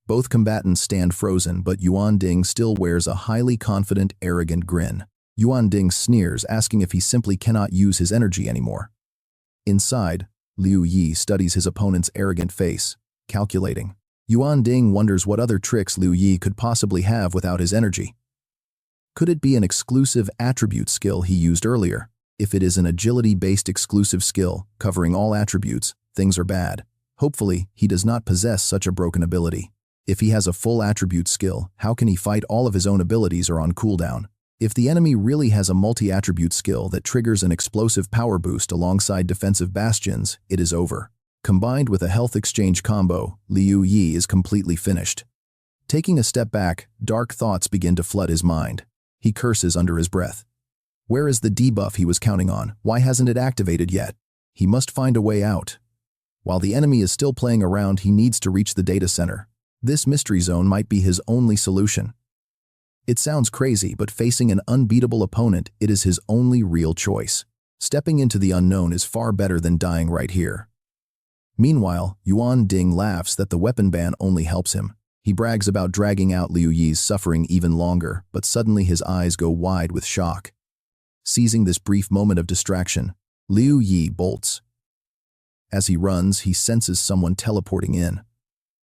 Both combatants stand frozen, but Yuan Ding still wears a highly confident, arrogant grin. Yuan Ding sneers, asking if he simply cannot use his energy anymore. Inside, Liu Yi studies his opponent's arrogant face, calculating. Yuan Ding wonders what other tricks Liu Yi could possibly have without his energy. Could it be an exclusive attribute skill he used earlier? If it is an agility-based exclusive skill, covering all attributes, things are bad. Hopefully, he does not possess such a broken ability. If he has a full attribute skill, how can he fight all of his own abilities or on cooldown? If the enemy really has a multi-attribute skill that triggers an explosive power boost alongside defensive bastions, it is over. Combined with a health exchange combo, Liu Yi is completely finished. Taking a step back, dark thoughts begin to flood his mind. He curses under his breath. Where is the debuff he was counting on? Why hasn't it activated yet? He must find a way out. While the enemy is still playing around, he needs to reach the data center. This mystery zone might be his only solution. It sounds crazy, but facing an unbeatable opponent, it is his only real choice. Stepping into the unknown is far better than dying right here. Meanwhile, Yuan Ding laughs that the weapon ban only helps him. He brags about dragging out Liu Yi's suffering even longer, but suddenly his eyes go wide with shock. Seizing this brief moment of distraction, Liu Yi bolts. As he runs, he senses someone teleporting in.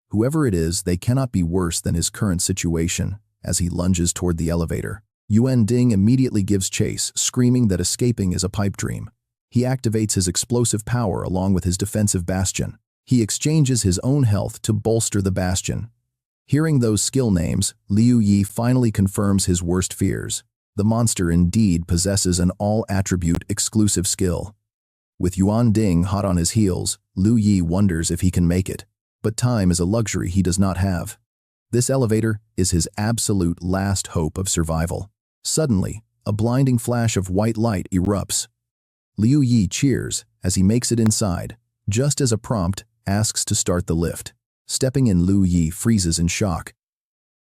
Whoever it is, they cannot be worse than his current situation. As he lunges toward the elevator, Yuan Ding immediately gives chase, screaming that escaping is a pipe dream. He activates his explosive power along with his defensive bastion. He exchanges his own health to bolster the bastion. Hearing those skill names, Liu Yi finally confirms his worst fears. The monster indeed possesses an all-attribute exclusive skill. With Yuan Ding hot on his heels, Liu Yi wonders if he can make it. But time is a luxury he does not have. This elevator is his absolute last hope of survival. Suddenly, a blinding flash of white light erupts. Liu Yi cheers as he makes it inside. Just as a prompt, asks to start the lift. Stepping in, Liu Yi freezes in shock.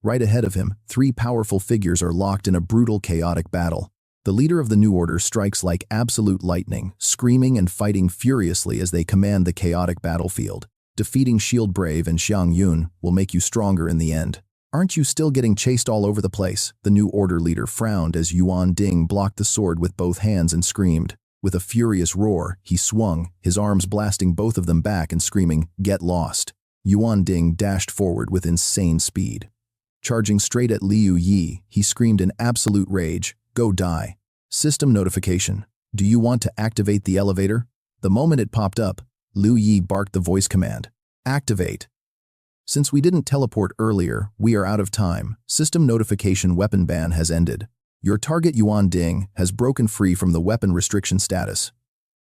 Right ahead of him, 3 powerful figures are locked in a brutal, chaotic battle. The leader of the New Order strikes like absolute lightning, screaming and fighting furiously as they command the chaotic battlefield. Defeating Shield Brave and Xiang Yun will make you stronger in the end. Aren't you still getting chased all over the place? The New Order leader frowned as Yuan Ding blocked the sword with both hands and screamed. With a furious roar, he swung, his arms blasting both of them back and screaming, "Get lost." Yuan Ding dashed forward with insane speed. Charging straight at Liu Yi, he screamed in absolute rage, "Go die." System notification. Do you want to activate the elevator? The moment it popped up, Liu Yi barked the voice command. Activate. Since we didn't teleport earlier, we are out of time. System notification weapon ban has ended. Your target Yuan Ding has broken free from the weapon restriction status.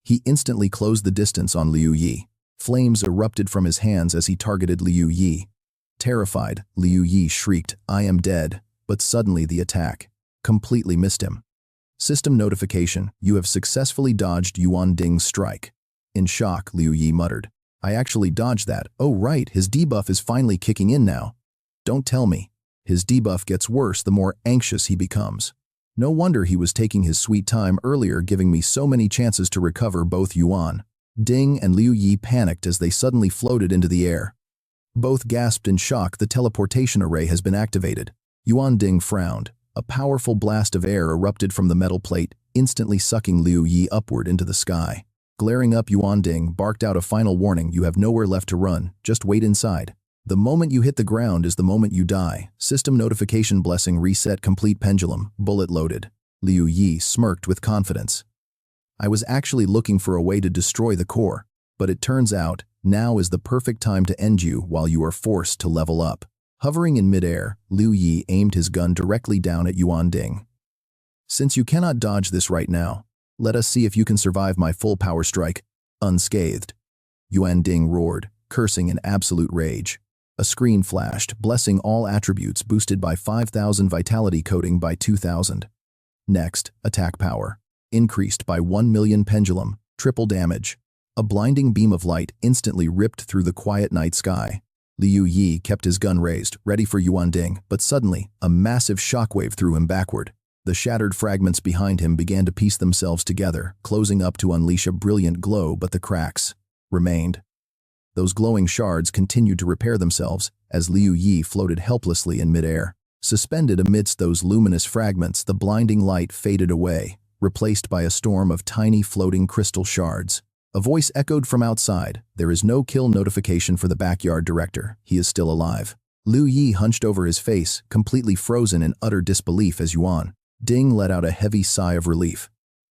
He instantly closed the distance on Liu Yi. Flames erupted from his hands as he targeted Liu Yi. Terrified, Liu Yi shrieked, "I am dead," but suddenly the attack completely missed him. System notification, you have successfully dodged Yuan Ding's strike. In shock, Liu Yi muttered, "I actually dodged that. Oh right, his debuff is finally kicking in now." Don't tell me. His debuff gets worse the more anxious he becomes. No wonder he was taking his sweet time earlier, giving me so many chances to recover both Yuan Ding and Liu Yi panicked as they suddenly floated into the air. Both gasped in shock. The teleportation array has been activated. Yuan Ding frowned. A powerful blast of air erupted from the metal plate, instantly sucking Liu Yi upward into the sky. Glaring up, Yuan Ding barked out a final warning. You have nowhere left to run, just wait inside. The moment you hit the ground is the moment you die. System notification blessing reset complete pendulum, bullet loaded. Liu Yi smirked with confidence. I was actually looking for a way to destroy the core, but it turns out, now is the perfect time to end you while you are forced to level up. Hovering in midair, Liu Yi aimed his gun directly down at Yuan Ding. Since you cannot dodge this right now, let us see if you can survive my full power strike, unscathed. Yuan Ding roared, cursing in absolute rage. A screen flashed, blessing all attributes boosted by 5,000 vitality coating by 2,000. Next, attack power. Increased by 1,000,000 pendulum, triple damage. A blinding beam of light instantly ripped through the quiet night sky. Liu Yi kept his gun raised, ready for Yuan Ding, but suddenly, a massive shockwave threw him backward. The shattered fragments behind him began to piece themselves together, closing up to unleash a brilliant glow, but the cracks remained. Those glowing shards continued to repair themselves as Liu Yi floated helplessly in midair. Suspended amidst those luminous fragments, the blinding light faded away, replaced by a storm of tiny floating crystal shards. A voice echoed from outside. There is no kill notification for the backyard director. He is still alive. Liu Yi hunched over his face, completely frozen in utter disbelief as Yuan Ding let out a heavy sigh of relief.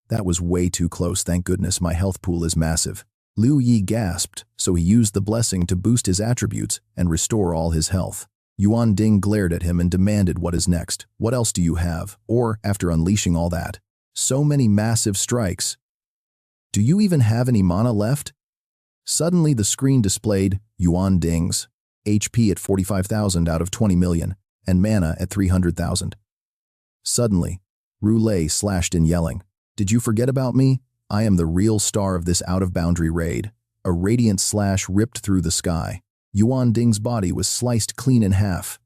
That was way too close, thank goodness my health pool is massive. Liu Yi gasped, so he used the blessing to boost his attributes and restore all his health. Yuan Ding glared at him and demanded, what is next? What else do you have? Or, after unleashing all that, so many massive strikes, do you even have any mana left? Suddenly the screen displayed Yuan Ding's HP at 45,000 out of 20 million and mana at 300,000. Suddenly, Roulette slashed in yelling, "Did you forget about me? I am the real star of this out-of-boundary raid." A radiant slash ripped through the sky. Yuan Ding's body was sliced clean in half.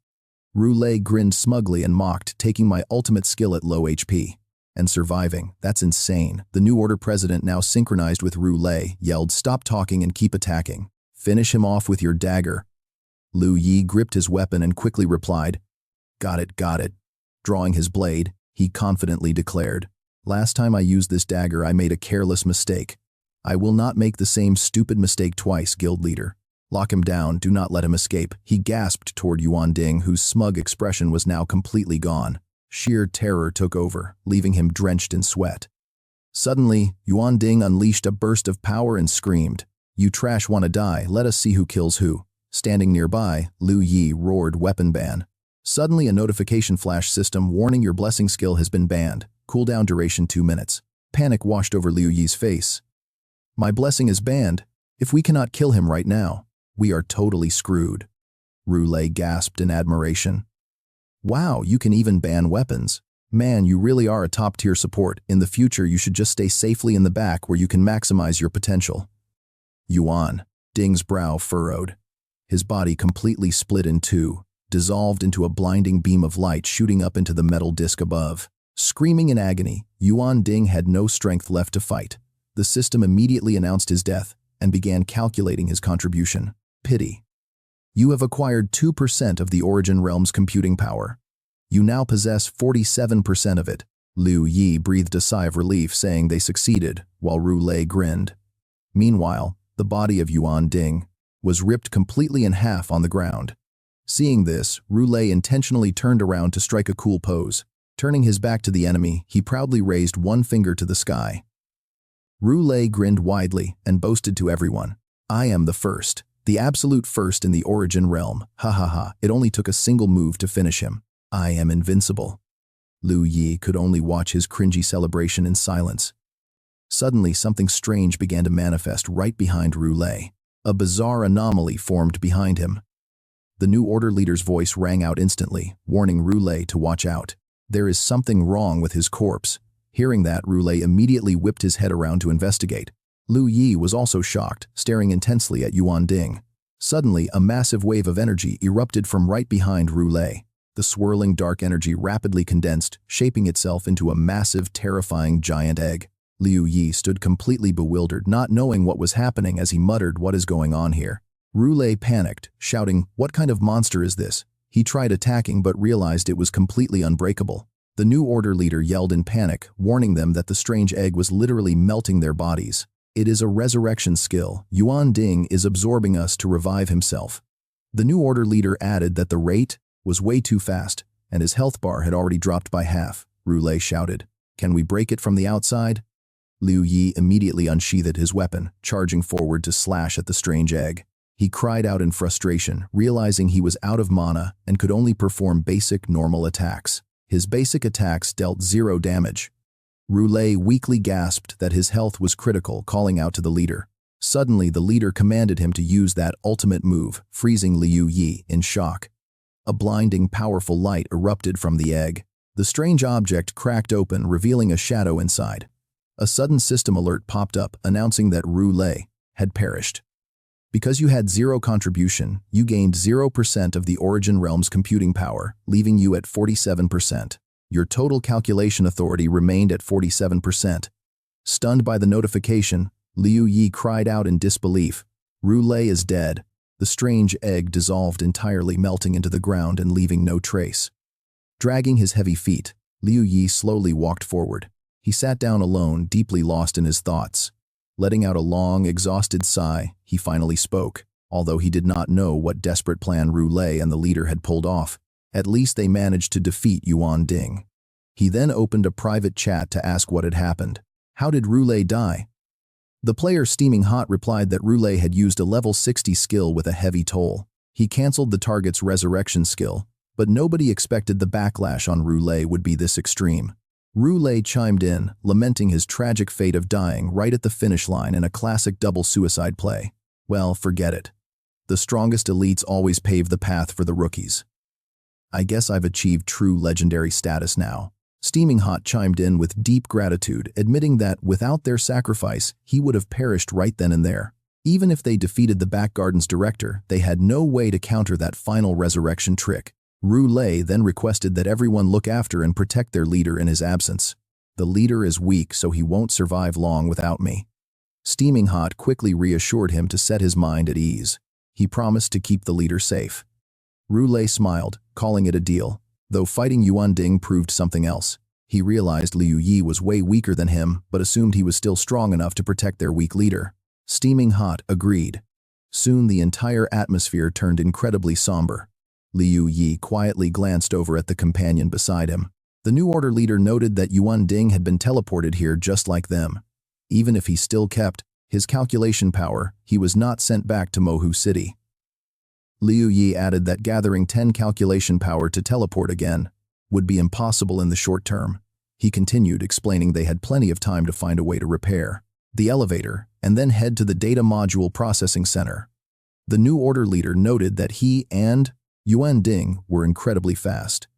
Roulette grinned smugly and mocked, "Taking my ultimate skill at low HP. And surviving, that's insane." The New Order president, now synchronized with Roulette, yelled, "Stop talking and keep attacking. Finish him off with your dagger." Liu Yi gripped his weapon and quickly replied, got it." Drawing his blade, he confidently declared, "Last time I used this dagger, I made a careless mistake. I will not make the same stupid mistake twice, guild leader. Lock him down, do not let him escape." He gasped toward Yuan Ding, whose smug expression was now completely gone. Sheer terror took over, leaving him drenched in sweat. Suddenly, Yuan Ding unleashed a burst of power and screamed, "You trash wanna die, let us see who kills who." Standing nearby, Liu Yi roared, "Weapon ban." Suddenly a notification flash system warning your blessing skill has been banned. Cooldown duration 2 minutes. Panic washed over Liu Yi's face. "My blessing is banned. If we cannot kill him right now, we are totally screwed." Roulette gasped in admiration. "Wow, you can even ban weapons. Man, you really are a top-tier support. In the future, you should just stay safely in the back where you can maximize your potential." Yuan Ding's brow furrowed. His body completely split in two, dissolved into a blinding beam of light shooting up into the metal disc above. Screaming in agony, Yuan Ding had no strength left to fight. The system immediately announced his death and began calculating his contribution. Pity. You have acquired 2% of the Origin Realm's computing power. You now possess 47% of it. Liu Yi breathed a sigh of relief, saying they succeeded, while Roulette grinned. Meanwhile, the body of Yuan Ding was ripped completely in half on the ground. Seeing this, Roulette intentionally turned around to strike a cool pose. Turning his back to the enemy, he proudly raised one finger to the sky. Roulet grinned widely and boasted to everyone, "I am the first, the absolute first in the origin realm. Ha ha ha, it only took a single move to finish him. I am invincible." Liu Yi could only watch his cringy celebration in silence. Suddenly, something strange began to manifest right behind Roulet. A bizarre anomaly formed behind him. The New Order leader's voice rang out instantly, warning Roulet to watch out. There is something wrong with his corpse. Hearing that, Roulet immediately whipped his head around to investigate. Liu Yi was also shocked, staring intensely at Yuan Ding. Suddenly, a massive wave of energy erupted from right behind Roulet. The swirling dark energy rapidly condensed, shaping itself into a massive, terrifying giant egg. Liu Yi stood completely bewildered, not knowing what was happening as he muttered, "What is going on here?" Roulet panicked, shouting, "What kind of monster is this?" He tried attacking but realized it was completely unbreakable. The New Order leader yelled in panic, warning them that the strange egg was literally melting their bodies. "It is a resurrection skill. Yuan Ding is absorbing us to revive himself." The New Order leader added that the rate was way too fast, and his health bar had already dropped by half. Roulet shouted, "Can we break it from the outside?" Liu Yi immediately unsheathed his weapon, charging forward to slash at the strange egg. He cried out in frustration, realizing he was out of mana and could only perform basic normal attacks. His basic attacks dealt 0 damage. Roulet weakly gasped that his health was critical, calling out to the leader. Suddenly, the leader commanded him to use that ultimate move, freezing Liu Yi in shock. A blinding, powerful light erupted from the egg. The strange object cracked open, revealing a shadow inside. A sudden system alert popped up, announcing that Roulet had perished. Because you had 0 contribution, you gained 0% of the Origin Realm's computing power, leaving you at 47%. Your total calculation authority remained at 47%. Stunned by the notification, Liu Yi cried out in disbelief. Roulet is dead. The strange egg dissolved entirely, melting into the ground and leaving no trace. Dragging his heavy feet, Liu Yi slowly walked forward. He sat down alone, deeply lost in his thoughts. Letting out a long, exhausted sigh, he finally spoke, although he did not know what desperate plan Roulet and the leader had pulled off. At least they managed to defeat Yuan Ding. He then opened a private chat to ask what had happened. How did Roulet die? The player Steaming Hot replied that Roulet had used a level 60 skill with a heavy toll. He cancelled the target's resurrection skill, but nobody expected the backlash on Roulet would be this extreme. Roulet chimed in, lamenting his tragic fate of dying right at the finish line in a classic double suicide play. Well, forget it. The strongest elites always pave the path for the rookies. I guess I've achieved true legendary status now. Steaming Hot chimed in with deep gratitude, admitting that without their sacrifice, he would have perished right then and there. Even if they defeated the back garden's director, they had no way to counter that final resurrection trick. Roulet then requested that everyone look after and protect their leader in his absence. The leader is weak, so he won't survive long without me. Steaming Hot quickly reassured him to set his mind at ease. He promised to keep the leader safe. Roulet smiled, calling it a deal, though fighting Yuan Ding proved something else. He realized Liu Yi was way weaker than him, but assumed he was still strong enough to protect their weak leader. Steaming Hot agreed. Soon the entire atmosphere turned incredibly somber. Liu Yi quietly glanced over at the companion beside him. The New Order leader noted that Yuan Ding had been teleported here just like them. Even if he still kept his calculation power, he was not sent back to Mohu City. Liu Yi added that gathering 10 calculation power to teleport again would be impossible in the short term. He continued, explaining they had plenty of time to find a way to repair the elevator and then head to the data module processing center. The New Order leader noted that he and Yuan Ding were incredibly fast.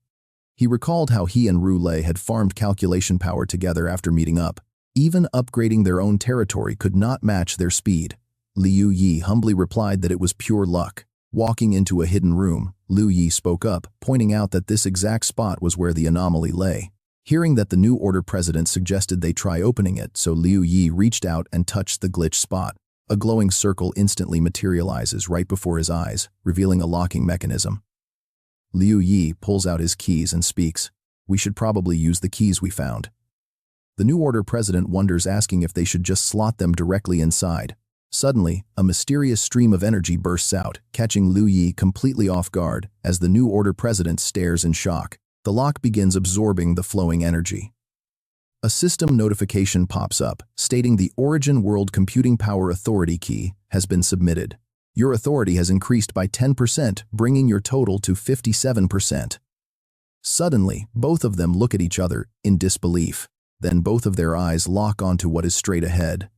He recalled how he and Roulet had farmed calculation power together after meeting up. Even upgrading their own territory could not match their speed. Liu Yi humbly replied that it was pure luck. Walking into a hidden room, Liu Yi spoke up, pointing out that this exact spot was where the anomaly lay. Hearing that the New Order president suggested they try opening it, so Liu Yi reached out and touched the glitch spot. A glowing circle instantly materializes right before his eyes, revealing a locking mechanism. Liu Yi pulls out his keys and speaks. We should probably use the keys we found. The New Order president wonders, asking if they should just slot them directly inside. Suddenly, a mysterious stream of energy bursts out, catching Liu Yi completely off guard as the New Order president stares in shock. The lock begins absorbing the flowing energy. A system notification pops up, stating the Origin World Computing Power Authority key has been submitted. Your authority has increased by 10%, bringing your total to 57%. Suddenly, both of them look at each other in disbelief. Then both of their eyes lock onto what is straight ahead.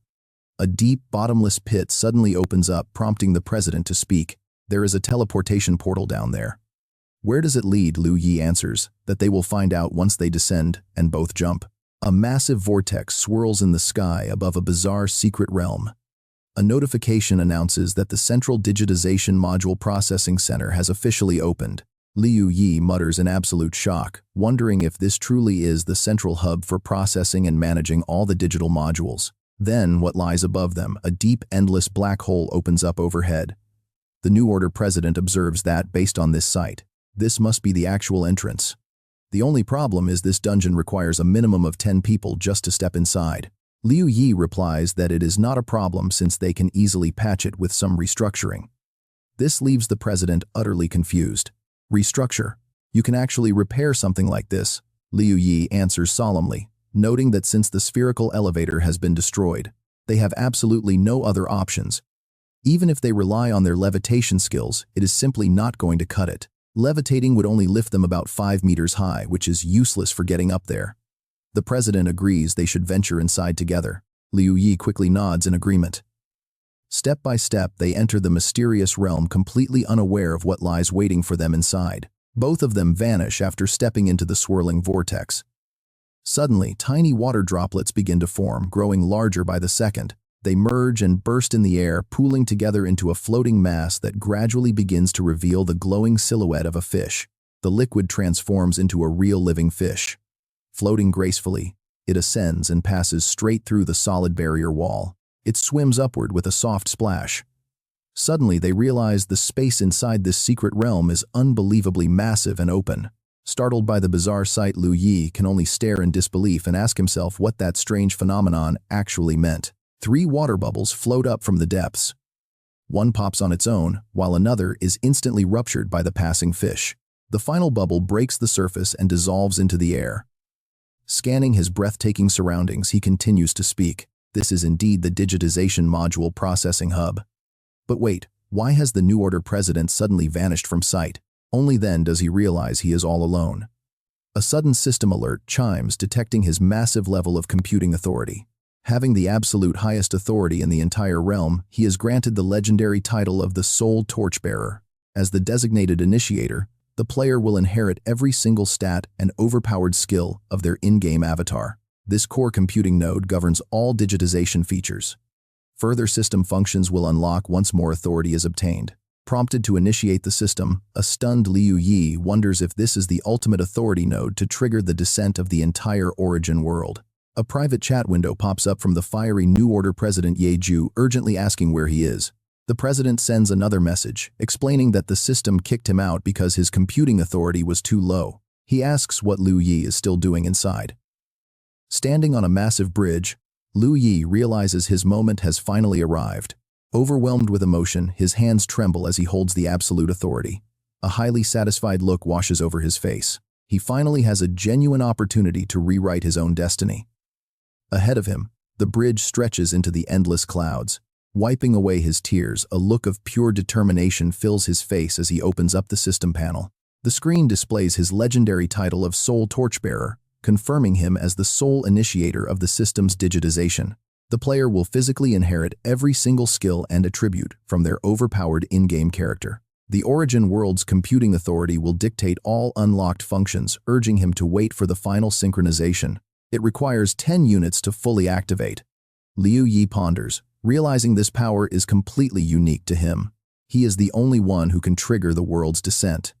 A deep, bottomless pit suddenly opens up, prompting the president to speak. There is a teleportation portal down there. Where does it lead? Liu Yi answers that they will find out once they descend, and both jump. A massive vortex swirls in the sky above a bizarre secret realm. A notification announces that the Central Digitization Module Processing Center has officially opened. Liu Yi mutters in absolute shock, wondering if this truly is the central hub for processing and managing all the digital modules. Then, what lies above them, a deep, endless black hole opens up overhead. The New Order president observes that, based on this sight, this must be the actual entrance. The only problem is this dungeon requires a minimum of 10 people just to step inside. Liu Yi replies that it is not a problem since they can easily patch it with some restructuring. This leaves the president utterly confused. Restructure? You can actually repair something like this, Liu Yi answers solemnly, noting that since the spherical elevator has been destroyed, they have absolutely no other options. Even if they rely on their levitation skills, it is simply not going to cut it. Levitating would only lift them about 5 meters high, which is useless for getting up there. The president agrees they should venture inside together. Liu Yi quickly nods in agreement. Step by step, they enter the mysterious realm, completely unaware of what lies waiting for them inside. Both of them vanish after stepping into the swirling vortex. Suddenly, tiny water droplets begin to form, growing larger by the second. They merge and burst in the air, pooling together into a floating mass that gradually begins to reveal the glowing silhouette of a fish. The liquid transforms into a real living fish. Floating gracefully, it ascends and passes straight through the solid barrier wall. It swims upward with a soft splash. Suddenly, they realize the space inside this secret realm is unbelievably massive and open. Startled by the bizarre sight, Liu Yi can only stare in disbelief and ask himself what that strange phenomenon actually meant. 3 water bubbles float up from the depths. One pops on its own, while another is instantly ruptured by the passing fish. The final bubble breaks the surface and dissolves into the air. Scanning his breathtaking surroundings, he continues to speak. This is indeed the Digitization Module Processing Hub. But wait, why has the New Order president suddenly vanished from sight? Only then does he realize he is all alone. A sudden system alert chimes, detecting his massive level of computing authority. Having the absolute highest authority in the entire realm, he is granted the legendary title of the Sole Torchbearer. As the designated initiator, the player will inherit every single stat and overpowered skill of their in-game avatar. This core computing node governs all digitization features. Further system functions will unlock once more authority is obtained. Prompted to initiate the system, a stunned Liu Yi wonders if this is the ultimate authority node to trigger the descent of the entire Origin world. A private chat window pops up from the fiery New Order president Yeju, urgently asking where he is. The president sends another message, explaining that the system kicked him out because his computing authority was too low. He asks what Liu Yi is still doing inside. Standing on a massive bridge, Liu Yi realizes his moment has finally arrived. Overwhelmed with emotion, his hands tremble as he holds the absolute authority. A highly satisfied look washes over his face. He finally has a genuine opportunity to rewrite his own destiny. Ahead of him, the bridge stretches into the endless clouds. Wiping away his tears, a look of pure determination fills his face as he opens up the system panel. The screen displays his legendary title of Sole Torchbearer, confirming him as the sole initiator of the system's digitization. The player will physically inherit every single skill and attribute from their overpowered in-game character. The Origin world's computing authority will dictate all unlocked functions, urging him to wait for the final synchronization. It requires 10 units to fully activate. Liu Yi ponders, realizing this power is completely unique to him. He is the only one who can trigger the world's descent.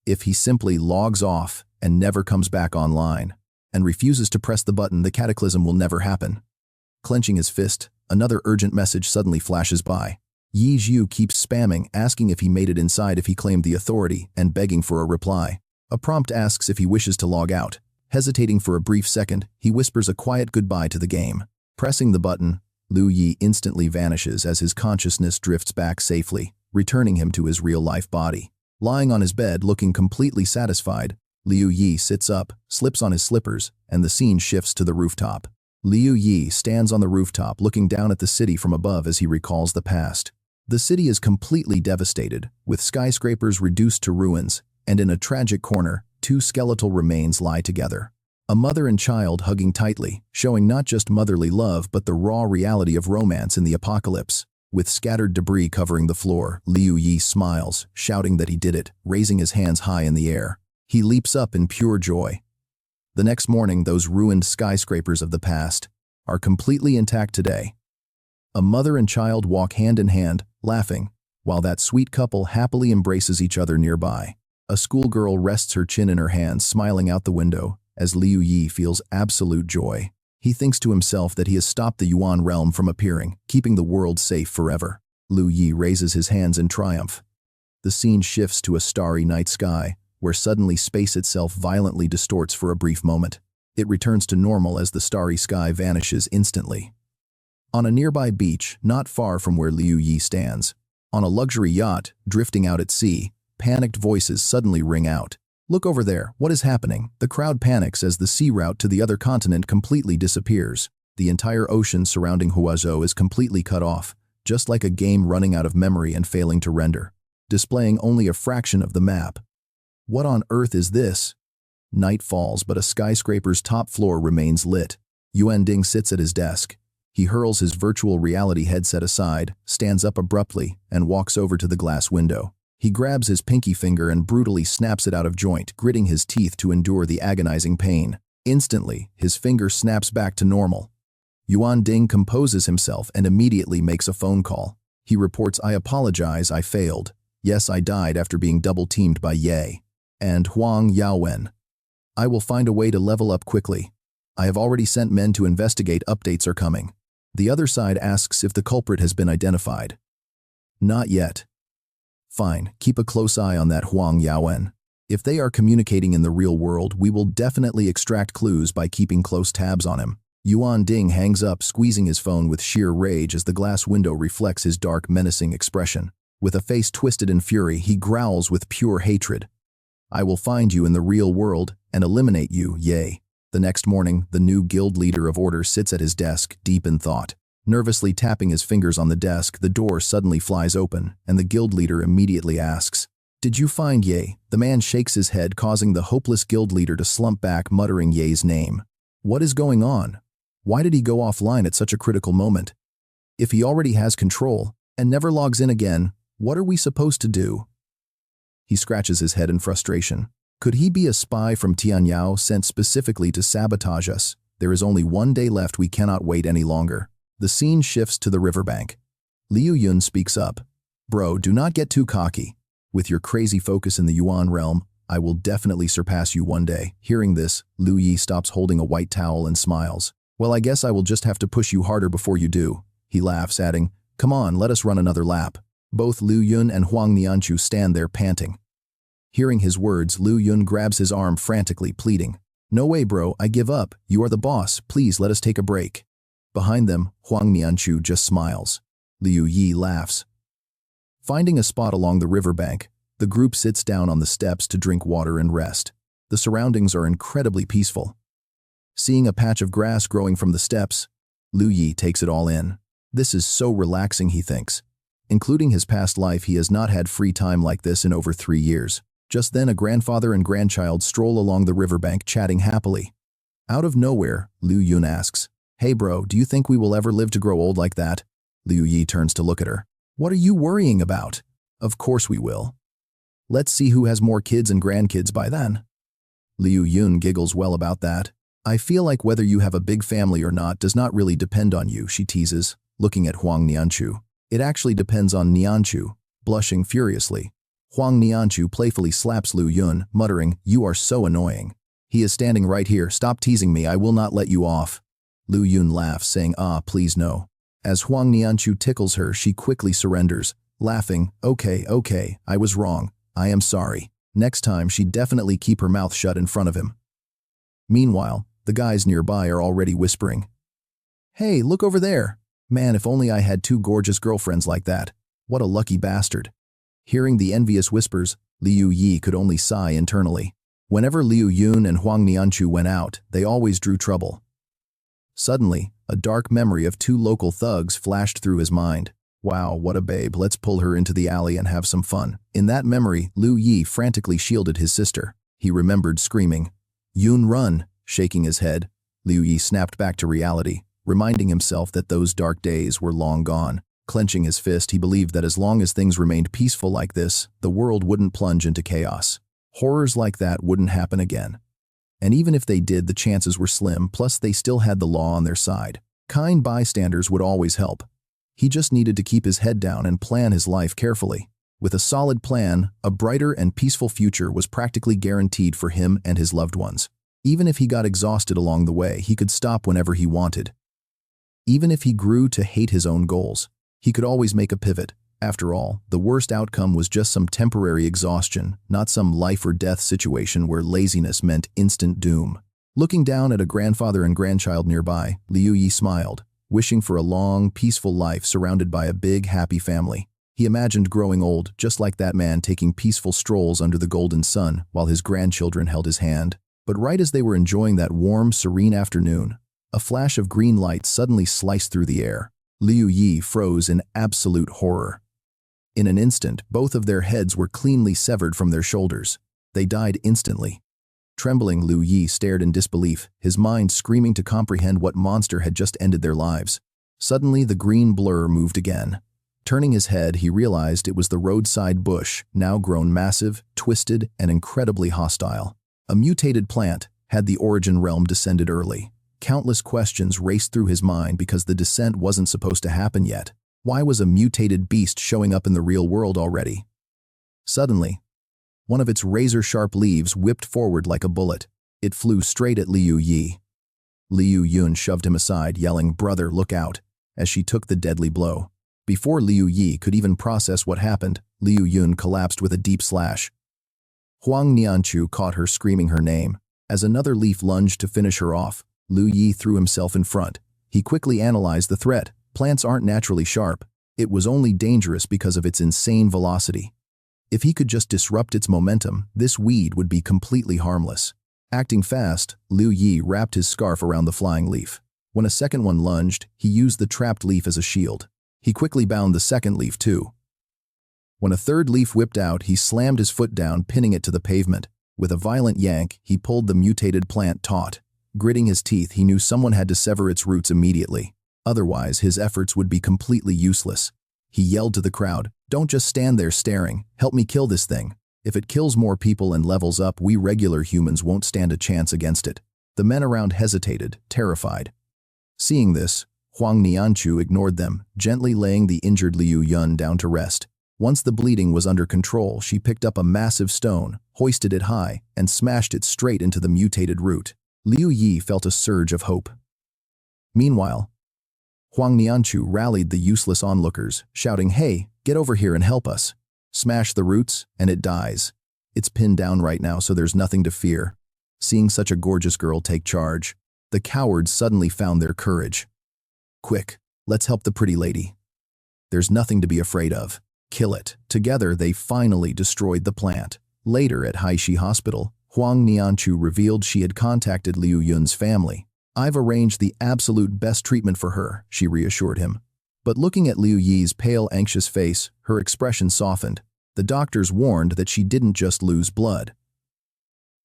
If he simply logs off and never comes back online, and refuses to press the button, the cataclysm will never happen. Clenching his fist, another urgent message suddenly flashes by. Yeju keeps spamming, asking if he made it inside if he claimed the authority, and begging for a reply. A prompt asks if he wishes to log out. Hesitating for a brief second, he whispers a quiet goodbye to the game. Pressing the button, Liu Yi instantly vanishes as his consciousness drifts back safely, returning him to his real-life body. Lying on his bed, looking completely satisfied, Liu Yi sits up, slips on his slippers, and the scene shifts to the rooftop. Liu Yi stands on the rooftop looking down at the city from above as he recalls the past. The city is completely devastated, with skyscrapers reduced to ruins, and in a tragic corner, two skeletal remains lie together. A mother and child hugging tightly, showing not just motherly love but the raw reality of romance in the apocalypse. With scattered debris covering the floor, Liu Yi smiles, shouting that he did it, raising his hands high in the air. He leaps up in pure joy. The next morning, those ruined skyscrapers of the past are completely intact today. A mother and child walk hand in hand, laughing, while that sweet couple happily embraces each other nearby. A schoolgirl rests her chin in her hands, smiling out the window, as Liu Yi feels absolute joy. He thinks to himself that he has stopped the Yuan realm from appearing, keeping the world safe forever. Liu Yi raises his hands in triumph. The scene shifts to a starry night sky, where suddenly space itself violently distorts for a brief moment. It returns to normal as the starry sky vanishes instantly. On a nearby beach, not far from where Liu Yi stands, on a luxury yacht drifting out at sea, panicked voices suddenly ring out. "Look over there, what is happening?" The crowd panics as the sea route to the other continent completely disappears. The entire ocean surrounding Huazhou is completely cut off, just like a game running out of memory and failing to render, displaying only a fraction of the map. What on earth is this? Night falls, but a skyscraper's top floor remains lit. Yuan Ding sits at his desk. He hurls his virtual reality headset aside, stands up abruptly, and walks over to the glass window. He grabs his pinky finger and brutally snaps it out of joint, gritting his teeth to endure the agonizing pain. Instantly, his finger snaps back to normal. Yuan Ding composes himself and immediately makes a phone call. He reports, "I apologize, I failed. Yes, I died after being double-teamed by Ye and Huang Yaowen. I will find a way to level up quickly. I have already sent men to investigate. Updates are coming." The other side asks if the culprit has been identified. "Not yet." "Fine, keep a close eye on that Huang Yaowen. If they are communicating in the real world, we will definitely extract clues by keeping close tabs on him." Yuan Ding hangs up, squeezing his phone with sheer rage as the glass window reflects his dark, menacing expression. With a face twisted in fury, he growls with pure hatred. "I will find you in the real world and eliminate you, Ye." The next morning, the new guild leader of Order sits at his desk, deep in thought. Nervously tapping his fingers on the desk, the door suddenly flies open, and the guild leader immediately asks, "Did you find Ye?" The man shakes his head, causing the hopeless guild leader to slump back, muttering Ye's name. What is going on? Why did he go offline at such a critical moment? If he already has control and never logs in again, what are we supposed to do? He scratches his head in frustration. Could he be a spy from Tianyao sent specifically to sabotage us? There is only one day left. We cannot wait any longer. The scene shifts to the riverbank. Liu Yun speaks up. "Bro, do not get too cocky. With your crazy focus in the Yuan realm, I will definitely surpass you one day." Hearing this, Liu Yi stops holding a white towel and smiles. "Well, I guess I will just have to push you harder before you do." He laughs, adding, "Come on, let us run another lap." Both Liu Yun and Huang Nianchu stand there panting. Hearing his words, Liu Yun grabs his arm frantically, pleading, "No way, bro, I give up. You are the boss. Please let us take a break." Behind them, Huang Nianchu just smiles. Liu Yi laughs. Finding a spot along the riverbank, the group sits down on the steps to drink water and rest. The surroundings are incredibly peaceful. Seeing a patch of grass growing from the steps, Liu Yi takes it all in. This is so relaxing, he thinks. Including his past life, he has not had free time like this in over 3 years. Just then, a grandfather and grandchild stroll along the riverbank, chatting happily. Out of nowhere, Liu Yun asks, "Hey bro, do you think we will ever live to grow old like that?" Liu Yi turns to look at her. "What are you worrying about? Of course we will. Let's see who has more kids and grandkids by then." Liu Yun giggles. "Well, about that, I feel like whether you have a big family or not does not really depend on you," she teases, looking at Huang Nianchu. "It actually depends on Nianchu," blushing furiously. Huang Nianchu playfully slaps Liu Yun, muttering, "You are so annoying. He is standing right here. Stop teasing me. I will not let you off." Liu Yun laughs, saying, "Ah, please no." As Huang Nianchu tickles her, she quickly surrenders, laughing, Okay, I was wrong. I am sorry." Next time, she'd definitely keep her mouth shut in front of him. Meanwhile, the guys nearby are already whispering, "Hey, look over there. Man, if only I had 2 gorgeous girlfriends like that. What a lucky bastard." Hearing the envious whispers, Liu Yi could only sigh internally. Whenever Liu Yi and Huang Nianchu went out, they always drew trouble. Suddenly, a dark memory of two local thugs flashed through his mind. Wow, what a babe, let's pull her into the alley and have some fun. In that memory, Liu Yi frantically shielded his sister. He remembered screaming, "Yun, run!" Shaking his head, Liu Yi snapped back to reality, reminding himself that those dark days were long gone. Clenching his fist, he believed that as long as things remained peaceful like this, the world wouldn't plunge into chaos. Horrors like that wouldn't happen again. And even if they did, the chances were slim, plus they still had the law on their side. Kind bystanders would always help. He just needed to keep his head down and plan his life carefully. With a solid plan, a brighter and peaceful future was practically guaranteed for him and his loved ones. Even if he got exhausted along the way, he could stop whenever he wanted. Even if he grew to hate his own goals, he could always make a pivot. After all, the worst outcome was just some temporary exhaustion, not some life-or-death situation where laziness meant instant doom. Looking down at a grandfather and grandchild nearby, Liu Yi smiled, wishing for a long, peaceful life surrounded by a big, happy family. He imagined growing old, just like that man, taking peaceful strolls under the golden sun while his grandchildren held his hand. But right as they were enjoying that warm, serene afternoon, a flash of green light suddenly sliced through the air. Liu Yi froze in absolute horror. In an instant, both of their heads were cleanly severed from their shoulders. They died instantly. Trembling, Liu Yi stared in disbelief, his mind screaming to comprehend what monster had just ended their lives. Suddenly, the green blur moved again. Turning his head, he realized it was the roadside bush, now grown massive, twisted, and incredibly hostile. A mutated plant. Had the origin realm descended early? Countless questions raced through his mind because the descent wasn't supposed to happen yet. Why was a mutated beast showing up in the real world already? Suddenly, one of its razor-sharp leaves whipped forward like a bullet. It flew straight at Liu Yi. Liu Yi shoved him aside, yelling, "Brother, look out," as she took the deadly blow. Before Liu Yi could even process what happened, Liu Yi collapsed with a deep slash. Huang Nianchu caught her screaming her name. As another leaf lunged to finish her off, Liu Yi threw himself in front. He quickly analyzed the threat. Plants aren't naturally sharp. It was only dangerous because of its insane velocity. If he could just disrupt its momentum, this weed would be completely harmless. Acting fast, Liu Yi wrapped his scarf around the flying leaf. When a second one lunged, he used the trapped leaf as a shield. He quickly bound the second leaf too. When a third leaf whipped out, he slammed his foot down, pinning it to the pavement. With a violent yank, he pulled the mutated plant taut. Gritting his teeth, he knew someone had to sever its roots immediately. Otherwise, his efforts would be completely useless. He yelled to the crowd, "Don't just stand there staring. Help me kill this thing. If it kills more people and levels up, we regular humans won't stand a chance against it." The men around hesitated, terrified. Seeing this, Huang Nianchu ignored them, gently laying the injured Liu Yi down to rest. Once the bleeding was under control, she picked up a massive stone, hoisted it high, and smashed it straight into the mutated root. Liu Yi felt a surge of hope. Meanwhile, Huang Nianchu rallied the useless onlookers, shouting, "Hey, get over here and help us. Smash the roots, and it dies. It's pinned down right now, so there's nothing to fear." Seeing such a gorgeous girl take charge, the cowards suddenly found their courage. "Quick, let's help the pretty lady. There's nothing to be afraid of. Kill it." Together, they finally destroyed the plant. Later, at Haishi Hospital, Huang Nianchu revealed she had contacted Liu Yi's family. "I've arranged the absolute best treatment for her," she reassured him. But looking at Liu Yi's pale, anxious face, her expression softened. The doctors warned that she didn't just lose blood.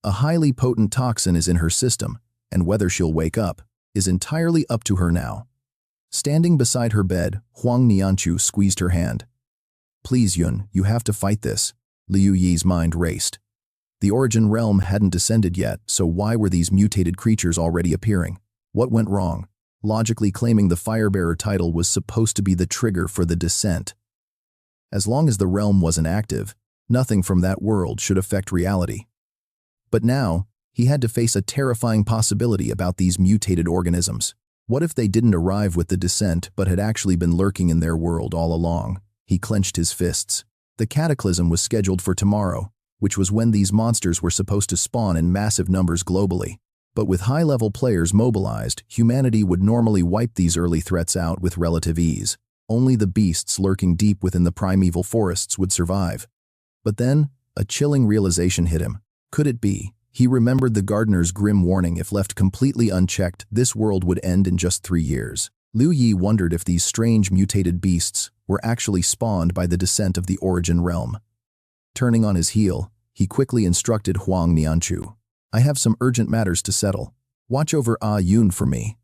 A highly potent toxin is in her system, and whether she'll wake up is entirely up to her now. Standing beside her bed, Huang Nianchu squeezed her hand. "Please, Yun, you have to fight this." Liu Yi's mind raced. The origin realm hadn't descended yet, so why were these mutated creatures already appearing? What went wrong? Logically, claiming the Firebearer title was supposed to be the trigger for the descent. As long as the realm wasn't active, nothing from that world should affect reality. But now, he had to face a terrifying possibility about these mutated organisms. What if they didn't arrive with the descent but had actually been lurking in their world all along? He clenched his fists. The cataclysm was scheduled for tomorrow, which was when these monsters were supposed to spawn in massive numbers globally. But with high-level players mobilized, humanity would normally wipe these early threats out with relative ease. Only the beasts lurking deep within the primeval forests would survive. But then, a chilling realization hit him. Could it be He remembered the gardener's grim warning: if left completely unchecked, this world would end in just 3 years. Liu Yi wondered if these strange mutated beasts were actually spawned by the descent of the origin realm. Turning on his heel, he quickly instructed Huang Nianchu. I have some urgent matters to settle. Watch over Ah Yun for me.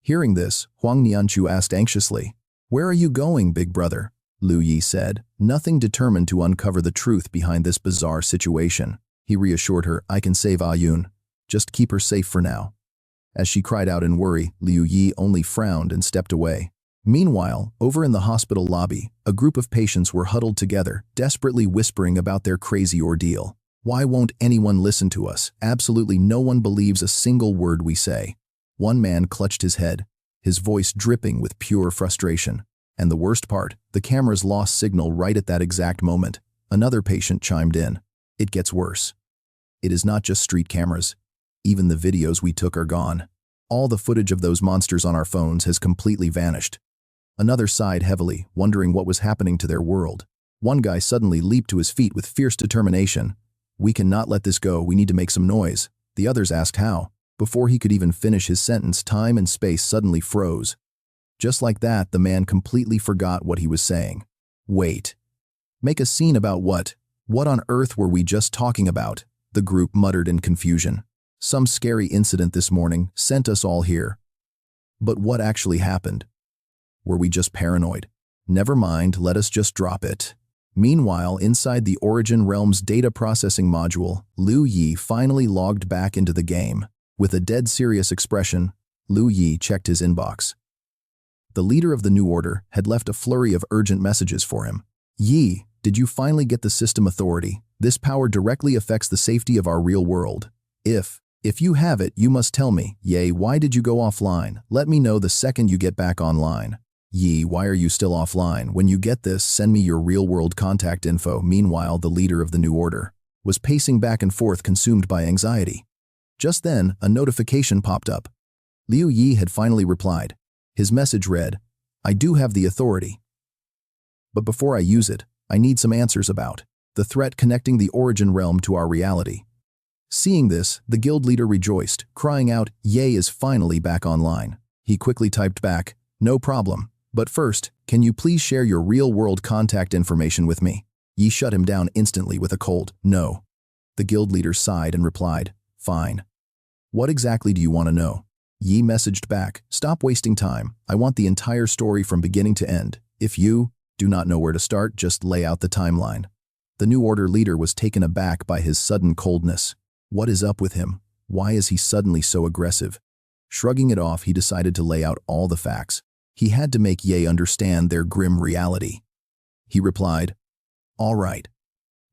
Hearing this, Huang Nianchu asked anxiously, Where are you going, big brother? Liu Yi said, nothing determined to uncover the truth behind this bizarre situation. He reassured her, I can save Ah Yun. Just keep her safe for now. As she cried out in worry, Liu Yi only frowned and stepped away. Meanwhile, over in the hospital lobby, a group of patients were huddled together, desperately whispering about their crazy ordeal. Why won't anyone listen to us? Absolutely no one believes a single word we say. One man clutched his head, his voice dripping with pure frustration. And the worst part, the cameras lost signal right at that exact moment. Another patient chimed in. It gets worse. It is not just street cameras. Even the videos we took are gone. All the footage of those monsters on our phones has completely vanished. Another sighed heavily, wondering what was happening to their world. One guy suddenly leaped to his feet with fierce determination. We cannot let this go, we need to make some noise. The others asked how. Before he could even finish his sentence, time and space suddenly froze. Just like that, the man completely forgot what he was saying. Wait. Make a scene about what? What on earth were we just talking about? The group muttered in confusion. Some scary incident this morning sent us all here. But what actually happened? Were we just paranoid? Never mind, let us just drop it. Meanwhile, inside the Origin Realm's data processing module, Liu Yi finally logged back into the game. With a dead serious expression, Liu Yi checked his inbox. The leader of the New Order had left a flurry of urgent messages for him. Yi, did you finally get the system authority? This power directly affects the safety of our real world. If you have it, you must tell me. Ye, why did you go offline? Let me know the second you get back online. Yi, why are you still offline? When you get this, send me your real-world contact info. Meanwhile, the leader of the New Order was pacing back and forth, consumed by anxiety. Just then, a notification popped up. Liu Yi had finally replied. His message read, I do have the authority. But before I use it, I need some answers about the threat connecting the Origin Realm to our reality. Seeing this, the guild leader rejoiced, crying out, Ye is finally back online. He quickly typed back, no problem. But first, can you please share your real-world contact information with me? Yi shut him down instantly with a cold, no. The guild leader sighed and replied, fine. What exactly do you want to know? Yi messaged back, stop wasting time. I want the entire story from beginning to end. If you do not know where to start, just lay out the timeline. The New Order leader was taken aback by his sudden coldness. What is up with him? Why is he suddenly so aggressive? Shrugging it off, he decided to lay out all the facts. He had to make Ye understand their grim reality. He replied, all right.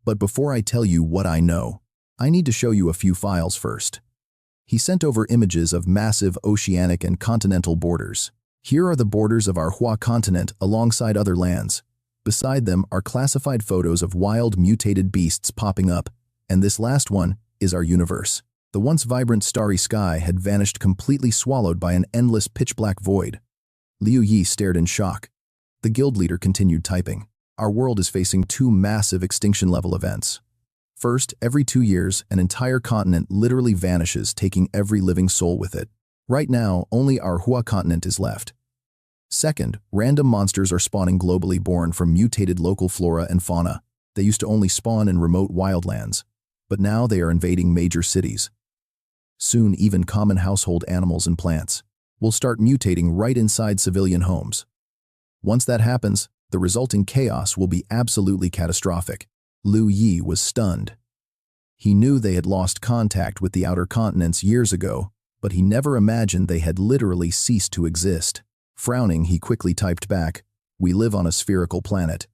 But before I tell you what I know, I need to show you a few files first. He sent over images of massive oceanic and continental borders. Here are the borders of our Hua continent alongside other lands. Beside them are classified photos of wild mutated beasts popping up, and this last one is our universe. The once vibrant starry sky had vanished, completely swallowed by an endless pitch-black void. Liu Yi stared in shock. The guild leader continued typing. Our world is facing 2 massive extinction-level events. First, every 2 years, an entire continent literally vanishes, taking every living soul with it. Right now, only our Hua continent is left. Second, random monsters are spawning globally, born from mutated local flora and fauna. They used to only spawn in remote wildlands, but now they are invading major cities. Soon, even common household animals and plants will start mutating right inside civilian homes. Once that happens, the resulting chaos will be absolutely catastrophic. Liu Yi was stunned. He knew they had lost contact with the outer continents years ago, but he never imagined they had literally ceased to exist. Frowning, he quickly typed back, we live on a spherical planet.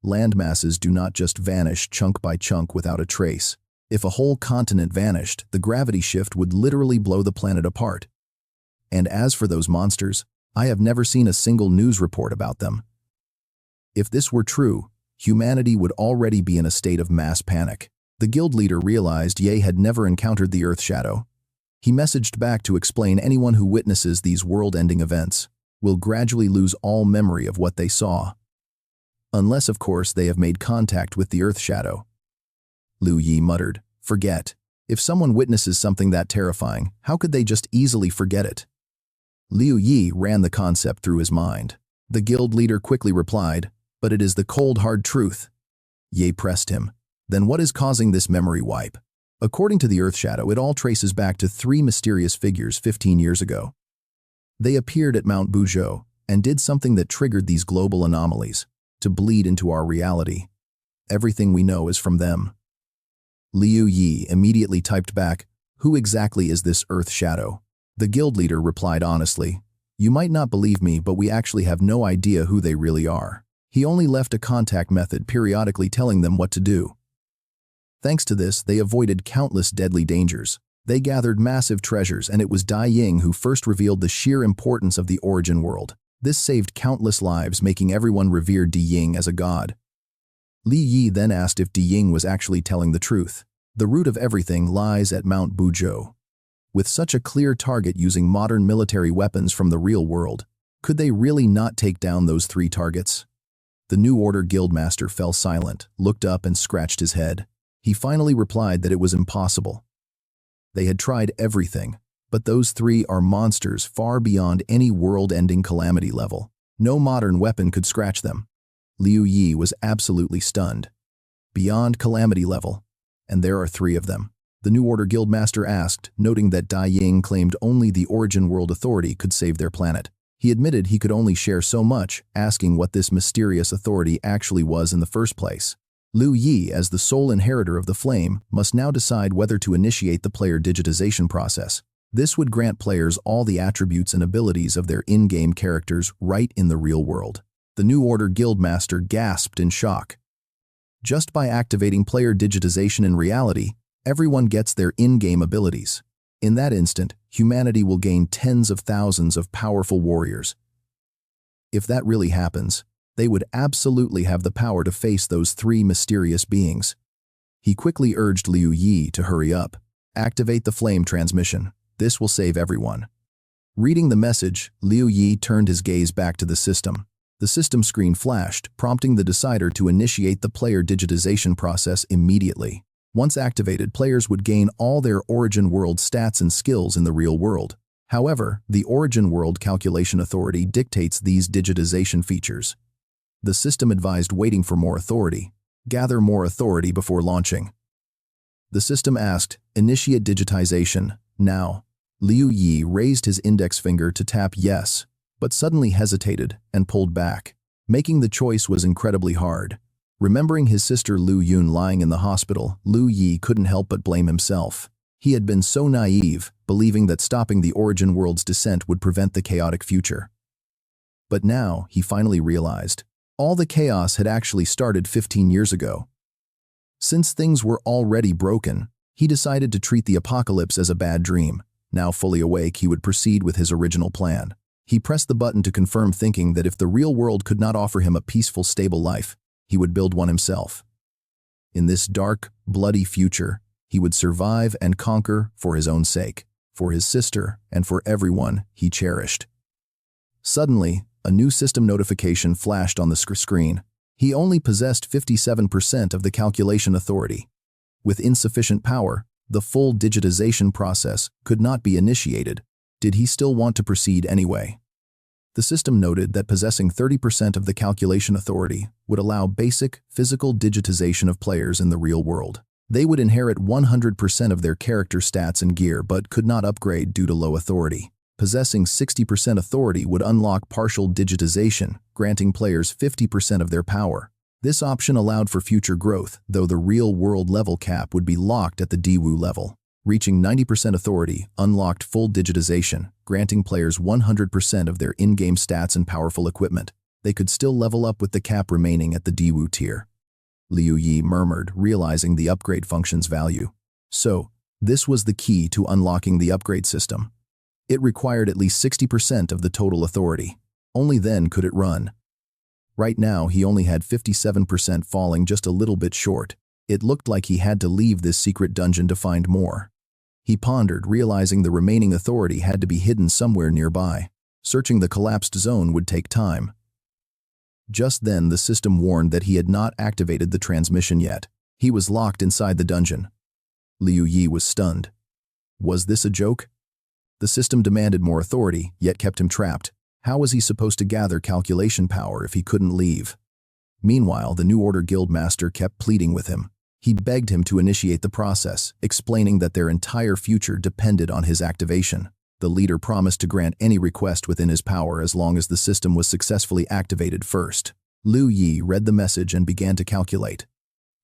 Land masses do not just vanish chunk by chunk without a trace. If a whole continent vanished, the gravity shift would literally blow the planet apart. And as for those monsters, I have never seen a single news report about them. If this were true, humanity would already be in a state of mass panic. The guild leader realized Ye had never encountered the Earth Shadow. He messaged back to explain anyone who witnesses these world-ending events will gradually lose all memory of what they saw. Unless, of course, they have made contact with the Earth Shadow. Liu Yi muttered, forget. If someone witnesses something that terrifying, how could they just easily forget it? Liu Yi ran the concept through his mind. The guild leader quickly replied, "But it is the cold, hard truth." Ye pressed him. "Then what is causing this memory wipe?" According to the Earth Shadow, it all traces back to 3 mysterious figures 15 years ago. They appeared at Mount Buzhou and did something that triggered these global anomalies, to bleed into our reality. Everything we know is from them. Liu Yi immediately typed back, "Who exactly is this Earth Shadow?" The guild leader replied honestly, "You might not believe me, but we actually have no idea who they really are." He only left a contact method periodically telling them what to do. Thanks to this, they avoided countless deadly dangers. They gathered massive treasures, and it was Dai Ying who first revealed the sheer importance of the origin world. This saved countless lives, making everyone revere Di Ying as a god. Li Yi then asked if Di Ying was actually telling the truth. The root of everything lies at Mount Buzhou. With such a clear target using modern military weapons from the real world, could they really not take down those 3 targets? The New Order guildmaster fell silent, looked up and scratched his head. He finally replied that it was impossible. They had tried everything, but those 3 are monsters far beyond any world-ending calamity level. No modern weapon could scratch them. Liu Yi was absolutely stunned. Beyond calamity level, and there are 3 of them. The New Order guildmaster asked, noting that Dai Ying claimed only the Origin World Authority could save their planet. He admitted he could only share so much, asking what this mysterious authority actually was in the first place. Liu Yi, as the sole inheritor of the flame, must now decide whether to initiate the player digitization process. This would grant players all the attributes and abilities of their in-game characters right in the real world. The New Order guildmaster gasped in shock. Just by activating player digitization in reality, everyone gets their in-game abilities. In that instant, humanity will gain tens of thousands of powerful warriors. If that really happens, they would absolutely have the power to face those 3 mysterious beings. He quickly urged Liu Yi to hurry up. "Activate the flame transmission. This will save everyone." Reading the message, Liu Yi turned his gaze back to the system. The system screen flashed, prompting the decider to initiate the player digitization process immediately. Once activated, players would gain all their Origin World stats and skills in the real world. However, the Origin World Calculation Authority dictates these digitization features. The system advised waiting for more authority. Gather more authority before launching. The system asked, "Initiate digitization, now." Liu Yi raised his index finger to tap yes, but suddenly hesitated and pulled back. Making the choice was incredibly hard. Remembering his sister Liu Yun lying in the hospital, Liu Yi couldn't help but blame himself. He had been so naive, believing that stopping the Origin World's descent would prevent the chaotic future. But now, he finally realized, all the chaos had actually started 15 years ago. Since things were already broken, he decided to treat the apocalypse as a bad dream. Now fully awake, he would proceed with his original plan. He pressed the button to confirm, thinking that if the real world could not offer him a peaceful, stable life, he would build one himself. In this dark, bloody future, he would survive and conquer for his own sake, for his sister, and for everyone he cherished. Suddenly, a new system notification flashed on the screen. He only possessed 57% of the calculation authority. With insufficient power, the full digitization process could not be initiated. Did he still want to proceed anyway? The system noted that possessing 30% of the calculation authority would allow basic, physical digitization of players in the real world. They would inherit 100% of their character stats and gear, but could not upgrade due to low authority. Possessing 60% authority would unlock partial digitization, granting players 50% of their power. This option allowed for future growth, though the real-world level cap would be locked at the Diwu level. Reaching 90% authority unlocked full digitization, granting players 100% of their in-game stats and powerful equipment. They could still level up with the cap remaining at the Diwu tier. Liu Yi murmured, realizing the upgrade function's value. So, this was the key to unlocking the upgrade system. It required at least 60% of the total authority. Only then could it run. Right now, he only had 57%, falling just a little bit short. It looked like he had to leave this secret dungeon to find more. He pondered, realizing the remaining authority had to be hidden somewhere nearby. Searching the collapsed zone would take time. Just then, the system warned that he had not activated the transmission yet. He was locked inside the dungeon. Liu Yi was stunned. Was this a joke? The system demanded more authority, yet kept him trapped. How was he supposed to gather calculation power if he couldn't leave? Meanwhile, the New Order guildmaster kept pleading with him. He begged him to initiate the process, explaining that their entire future depended on his activation. The leader promised to grant any request within his power as long as the system was successfully activated first. Liu Yi read the message and began to calculate.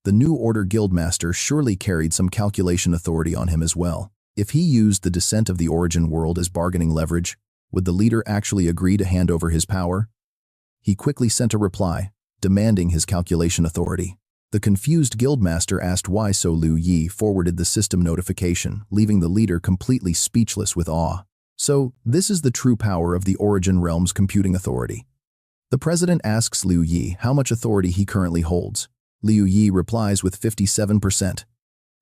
The New Order guildmaster surely carried some calculation authority on him as well. If he used the descent of the origin world as bargaining leverage, would the leader actually agree to hand over his power? He quickly sent a reply, demanding his calculation authority. The confused guildmaster asked why, so Liu Yi forwarded the system notification, leaving the leader completely speechless with awe. So, this is the true power of the Origin Realm's computing authority. The president asks Liu Yi how much authority he currently holds. Liu Yi replies with 57%.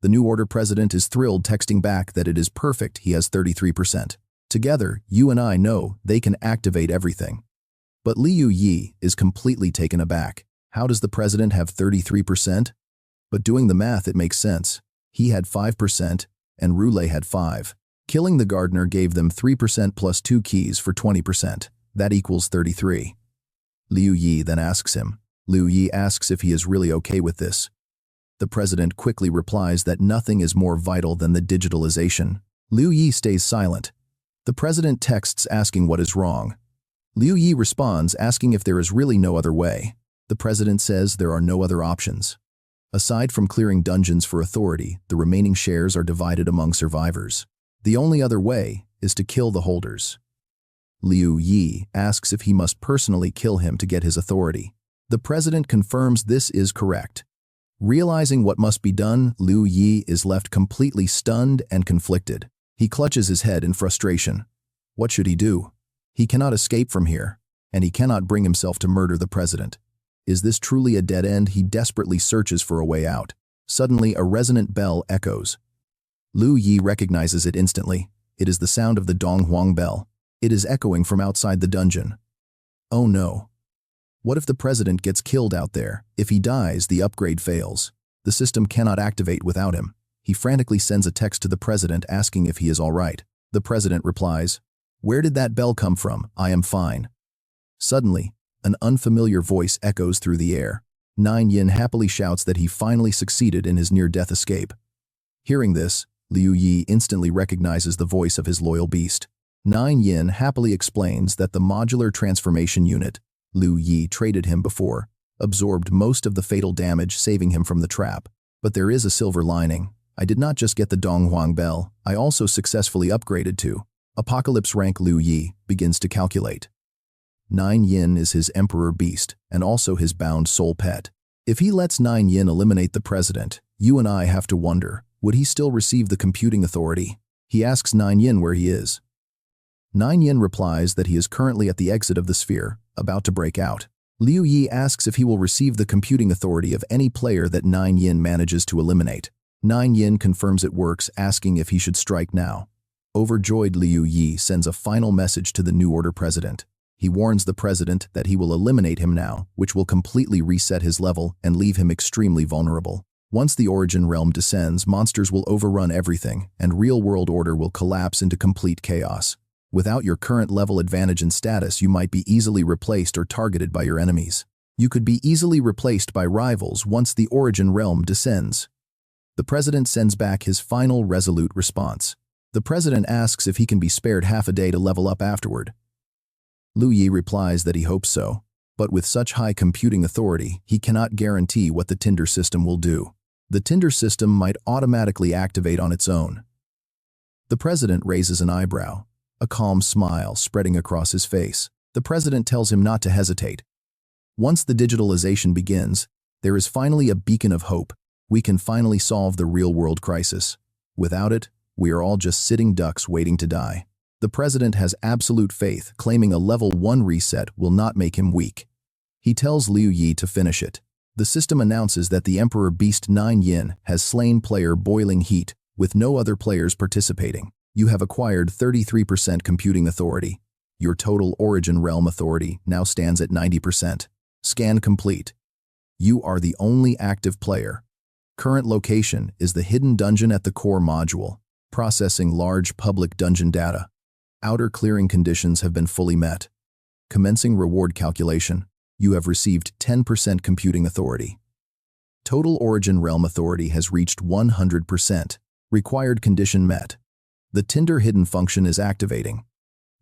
The New Order president is thrilled, texting back that it is perfect, he has 33%. Together, you and I know they can activate everything. But Liu Yi is completely taken aback. How does the president have 33%? But doing the math, it makes sense. He had 5% and Roulette had 5%. Killing the gardener gave them 3% plus 2 keys for 20%. That equals 33. Liu Yi then asks him. Liu Yi asks if he is really okay with this. The president quickly replies that nothing is more vital than the digitalization. Liu Yi stays silent. The president texts asking what is wrong. Liu Yi responds asking if there is really no other way. The president says there are no other options. Aside from clearing dungeons for authority, the remaining shares are divided among survivors. The only other way is to kill the holders. Liu Yi asks if he must personally kill him to get his authority. The president confirms this is correct. Realizing what must be done, Liu Yi is left completely stunned and conflicted. He clutches his head in frustration. What should he do? He cannot escape from here, and he cannot bring himself to murder the president. Is this truly a dead end? He desperately searches for a way out. Suddenly, a resonant bell echoes. Liu Yi recognizes it instantly. It is the sound of the Donghuang bell. It is echoing from outside the dungeon. Oh no. What if the president gets killed out there? If he dies, the upgrade fails. The system cannot activate without him. He frantically sends a text to the president asking if he is all right. The president replies, "Where did that bell come from? I am fine." Suddenly, an unfamiliar voice echoes through the air. Nine Yin happily shouts that he finally succeeded in his near-death escape. Hearing this, Liu Yi instantly recognizes the voice of his loyal beast. Nine Yin happily explains that the modular transformation unit Liu Yi traded him before absorbed most of the fatal damage, saving him from the trap. But there is a silver lining. I did not just get the Donghuang bell, I also successfully upgraded to Apocalypse rank. Liu Yi begins to calculate. 9 Yin is his emperor beast and also his bound soul pet. If he lets 9 Yin eliminate the president, you and I have to wonder, would he still receive the computing authority? He asks 9 Yin where he is. 9 Yin replies that he is currently at the exit of the sphere, about to break out. Liu Yi asks if he will receive the computing authority of any player that 9 Yin manages to eliminate. 9 Yin confirms it works, asking if he should strike now. Overjoyed, Liu Yi sends a final message to the New Order president. He warns the president that he will eliminate him now, which will completely reset his level and leave him extremely vulnerable. Once the Origin Realm descends, monsters will overrun everything, and real-world order will collapse into complete chaos. Without your current level advantage and status, you might be easily replaced or targeted by your enemies. You could be easily replaced by rivals once the Origin Realm descends. The president sends back his final resolute response. The president asks if he can be spared half a day to level up afterward. Liu Yi replies that he hopes so, but with such high computing authority, he cannot guarantee what the Tinder system will do. The Tinder system might automatically activate on its own. The president raises an eyebrow, a calm smile spreading across his face. The president tells him not to hesitate. Once the digitalization begins, there is finally a beacon of hope. We can finally solve the real-world crisis. Without it, we are all just sitting ducks waiting to die. The president has absolute faith, claiming a level 1 reset will not make him weak. He tells Liu Yi to finish it. The system announces that the Emperor Beast 9 Yin has slain player Boiling Heat, with no other players participating. You have acquired 33% computing authority. Your total Origin Realm authority now stands at 90%. Scan complete. You are the only active player. Current location is the hidden dungeon at the core module, processing large public dungeon data. Outer clearing conditions have been fully met. Commencing reward calculation. You have received 10% computing authority. Total origin realm authority has reached 100%. Required condition met. The Tinder hidden function is activating.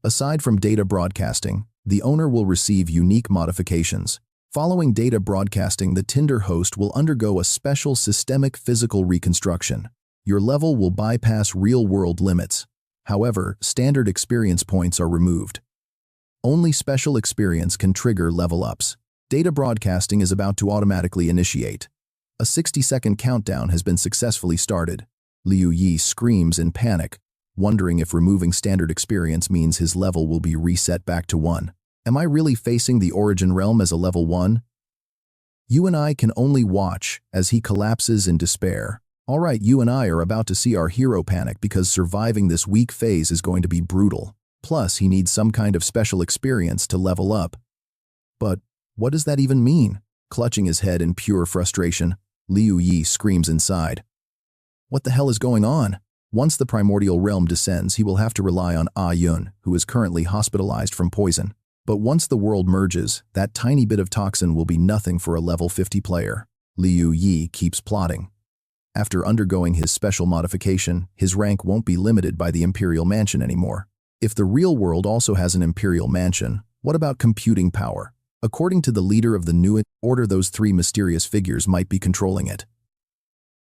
Aside from data broadcasting, the owner will receive unique modifications. Following data broadcasting, the Tinder host will undergo a special systemic physical reconstruction. Your level will bypass real-world limits. However, standard experience points are removed. Only special experience can trigger level-ups. Data broadcasting is about to automatically initiate. A 60-second countdown has been successfully started. Liu Yi screams in panic, wondering if removing standard experience means his level will be reset back to 1. Am I really facing the origin realm as a level 1? You and I can only watch as he collapses in despair. Alright, you and I are about to see our hero panic because surviving this weak phase is going to be brutal. Plus, he needs some kind of special experience to level up. But what does that even mean? Clutching his head in pure frustration, Liu Yi screams inside. What the hell is going on? Once the primordial realm descends, he will have to rely on Yun, who is currently hospitalized from poison. But once the world merges, that tiny bit of toxin will be nothing for a level 50 player. Liu Yi keeps plotting. After undergoing his special modification, his rank won't be limited by the Imperial Mansion anymore. If the real world also has an Imperial Mansion, what about computing power? According to the leader of the new order, those 3 mysterious figures might be controlling it.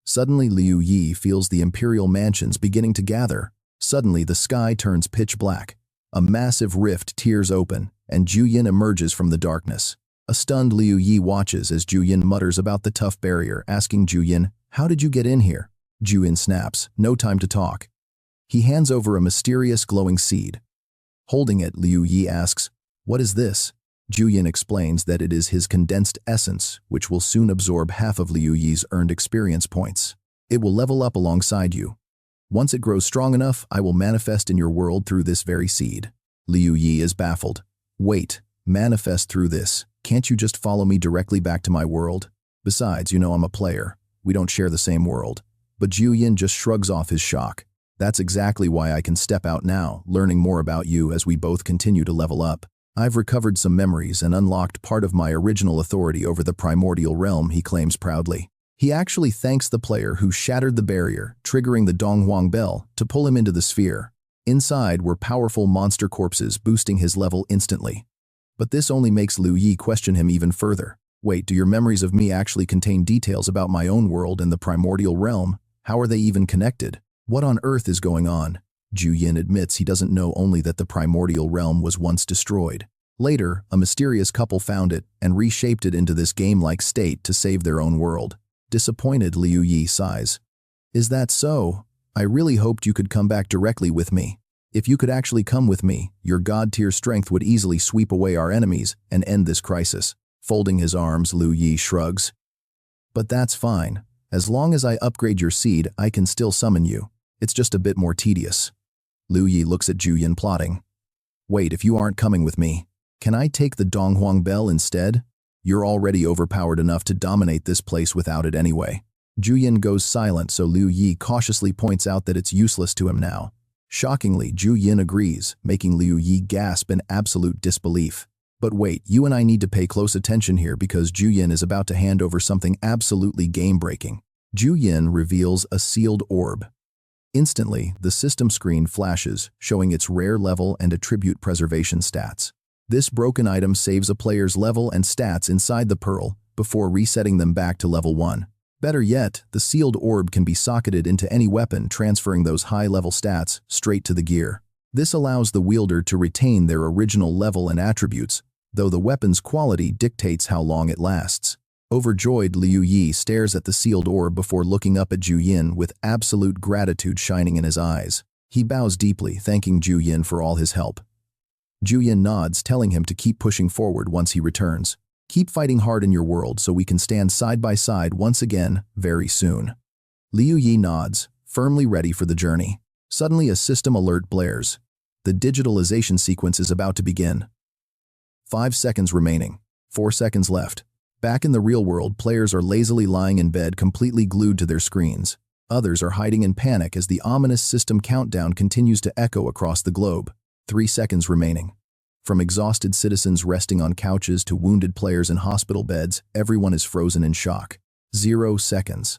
Suddenly, Liu Yi feels the Imperial Mansions beginning to gather. Suddenly, the sky turns pitch black. A massive rift tears open, and Juyin emerges from the darkness. A stunned Liu Yi watches as Juyin mutters about the tough barrier, asking Juyin, "How did you get in here?" Juyin snaps, "No time to talk." He hands over a mysterious glowing seed. Holding it, Liu Yi asks, "What is this?" Juyin explains that it is his condensed essence, which will soon absorb half of Liu Yi's earned experience points. It will level up alongside you. Once it grows strong enough, I will manifest in your world through this very seed. Liu Yi is baffled. Wait, manifest through this? Can't you just follow me directly back to my world? Besides, you know I'm a player. We don't share the same world. But Juyin just shrugs off his shock. That's exactly why I can step out now, learning more about you as we both continue to level up. I've recovered some memories and unlocked part of my original authority over the primordial realm, he claims proudly. He actually thanks the player who shattered the barrier, triggering the Donghuang bell, to pull him into the sphere. Inside were powerful monster corpses boosting his level instantly. But this only makes Liu Yi question him even further. Wait, do your memories of me actually contain details about my own world and the primordial realm? How are they even connected? What on earth is going on? Juyin admits he doesn't know, only that the primordial realm was once destroyed. Later, a mysterious couple found it and reshaped it into this game-like state to save their own world. Disappointed, Liu Yi sighs. Is that so? I really hoped you could come back directly with me. If you could actually come with me, your god-tier strength would easily sweep away our enemies and end this crisis. Folding his arms, Liu Yi shrugs. But that's fine. As long as I upgrade your seed, I can still summon you. It's just a bit more tedious. Liu Yi looks at Juyin, plotting. Wait, if you aren't coming with me, can I take the Donghuang bell instead? You're already overpowered enough to dominate this place without it anyway. Juyin goes silent, so Liu Yi cautiously points out that it's useless to him now. Shockingly, Juyin agrees, making Liu Yi gasp in absolute disbelief. But wait, you and I need to pay close attention here because Juyin is about to hand over something absolutely game-breaking. Juyin reveals a sealed orb. Instantly, the system screen flashes, showing its rare level and attribute preservation stats. This broken item saves a player's level and stats inside the pearl before resetting them back to level 1. Better yet, the sealed orb can be socketed into any weapon, transferring those high-level stats straight to the gear. This allows the wielder to retain their original level and attributes, though the weapon's quality dictates how long it lasts. Overjoyed, Liu Yi stares at the sealed orb before looking up at Juyin with absolute gratitude shining in his eyes. He bows deeply, thanking Juyin for all his help. Juyin nods, telling him to keep pushing forward once he returns. Keep fighting hard in your world so we can stand side by side once again very soon. Liu Yi nods, firmly ready for the journey. Suddenly a system alert blares. The digitalization sequence is about to begin. 5 seconds remaining. 4 seconds left. Back in the real world, players are lazily lying in bed completely glued to their screens. Others are hiding in panic as the ominous system countdown continues to echo across the globe. 3 seconds remaining. From exhausted citizens resting on couches to wounded players in hospital beds, everyone is frozen in shock. 0 seconds.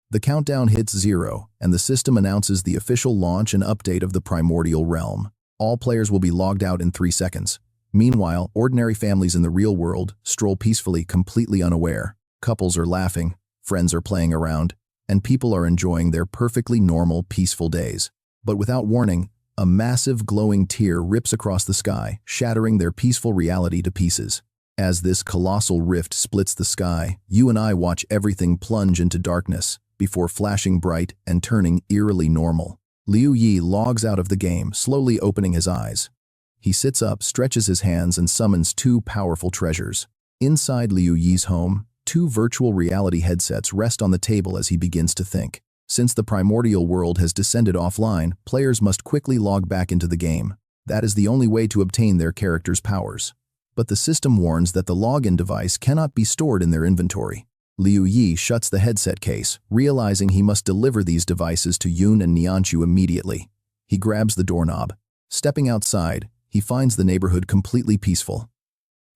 The countdown hits 0, and the system announces the official launch and update of the primordial realm. All players will be logged out in 3 seconds. Meanwhile, ordinary families in the real world stroll peacefully, completely unaware. Couples are laughing, friends are playing around, and people are enjoying their perfectly normal, peaceful days. But without warning, a massive glowing tear rips across the sky, shattering their peaceful reality to pieces. As this colossal rift splits the sky, you and I watch everything plunge into darkness before flashing bright and turning eerily normal. Liu Yi logs out of the game, slowly opening his eyes. He sits up, stretches his hands, and summons 2 powerful treasures. Inside Liu Yi's home, 2 virtual reality headsets rest on the table as he begins to think. Since the primordial world has descended offline, players must quickly log back into the game. That is the only way to obtain their character's powers. But the system warns that the login device cannot be stored in their inventory. Liu Yi shuts the headset case, realizing he must deliver these devices to Yun and Nianchu immediately. He grabs the doorknob. Stepping outside, he finds the neighborhood completely peaceful.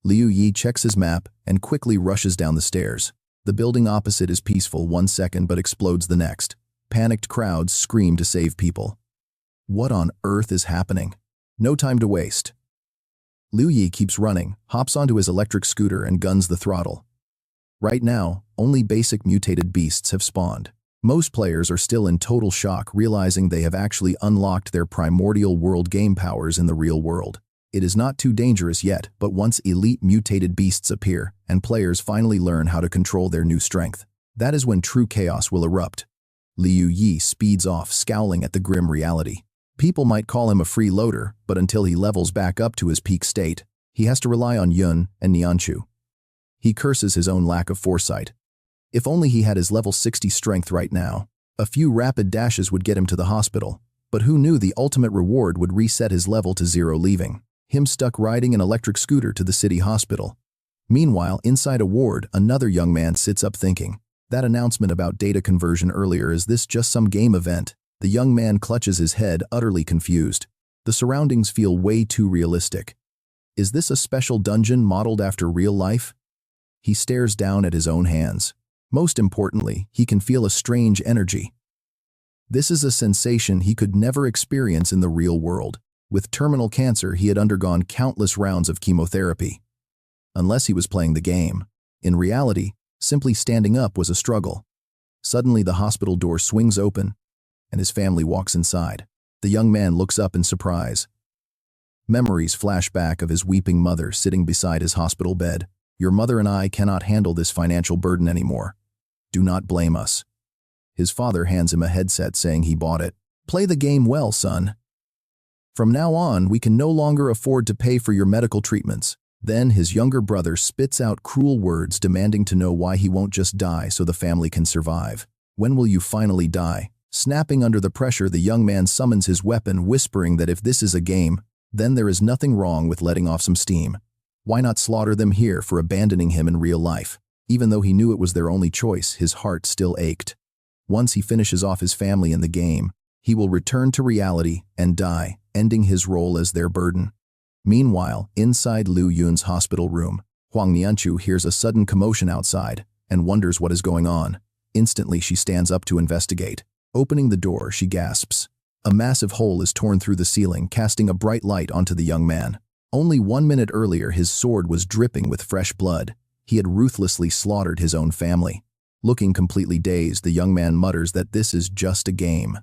Liu Yi checks his map and quickly rushes down the stairs. The building opposite is peaceful 1 second but explodes the next. Panicked crowds scream to save people. What on earth is happening? No time to waste. Liu Yi keeps running, hops onto his electric scooter and guns the throttle. Right now, only basic mutated beasts have spawned. Most players are still in total shock, realizing they have actually unlocked their primordial world game powers in the real world. It is not too dangerous yet, but once elite mutated beasts appear, and players finally learn how to control their new strength, that is when true chaos will erupt. Liu Yi speeds off, scowling at the grim reality. People might call him a freeloader, but until he levels back up to his peak state, he has to rely on Yun and Nianchu. He curses his own lack of foresight. If only he had his level 60 strength right now. A few rapid dashes would get him to the hospital, but who knew the ultimate reward would reset his level to 0, leaving him stuck riding an electric scooter to the city hospital. Meanwhile, inside a ward, another young man sits up thinking. That announcement about data conversion earlier, is this just some game event? The young man clutches his head, utterly confused. The surroundings feel way too realistic. Is this a special dungeon modeled after real life? He stares down at his own hands. Most importantly, he can feel a strange energy. This is a sensation he could never experience in the real world. With terminal cancer, he had undergone countless rounds of chemotherapy. Unless he was playing the game. In reality, simply standing up was a struggle. Suddenly, the hospital door swings open, and his family walks inside. The young man looks up in surprise. Memories flash back of his weeping mother sitting beside his hospital bed. Your mother and I cannot handle this financial burden anymore. Do not blame us. His father hands him a headset saying he bought it. Play the game well, son. From now on, we can no longer afford to pay for your medical treatments. Then his younger brother spits out cruel words demanding to know why he won't just die so the family can survive. When will you finally die? Snapping under the pressure, the young man summons his weapon, whispering that if this is a game, then there is nothing wrong with letting off some steam. Why not slaughter them here for abandoning him in real life? Even though he knew it was their only choice, his heart still ached. Once he finishes off his family in the game, he will return to reality and die, ending his role as their burden. Meanwhile, inside Liu Yun's hospital room, Huang Nianchu hears a sudden commotion outside and wonders what is going on. Instantly, she stands up to investigate. Opening the door, she gasps. A massive hole is torn through the ceiling, casting a bright light onto the young man. Only 1 minute earlier, his sword was dripping with fresh blood. He had ruthlessly slaughtered his own family. Looking completely dazed, the young man mutters that this is just a game.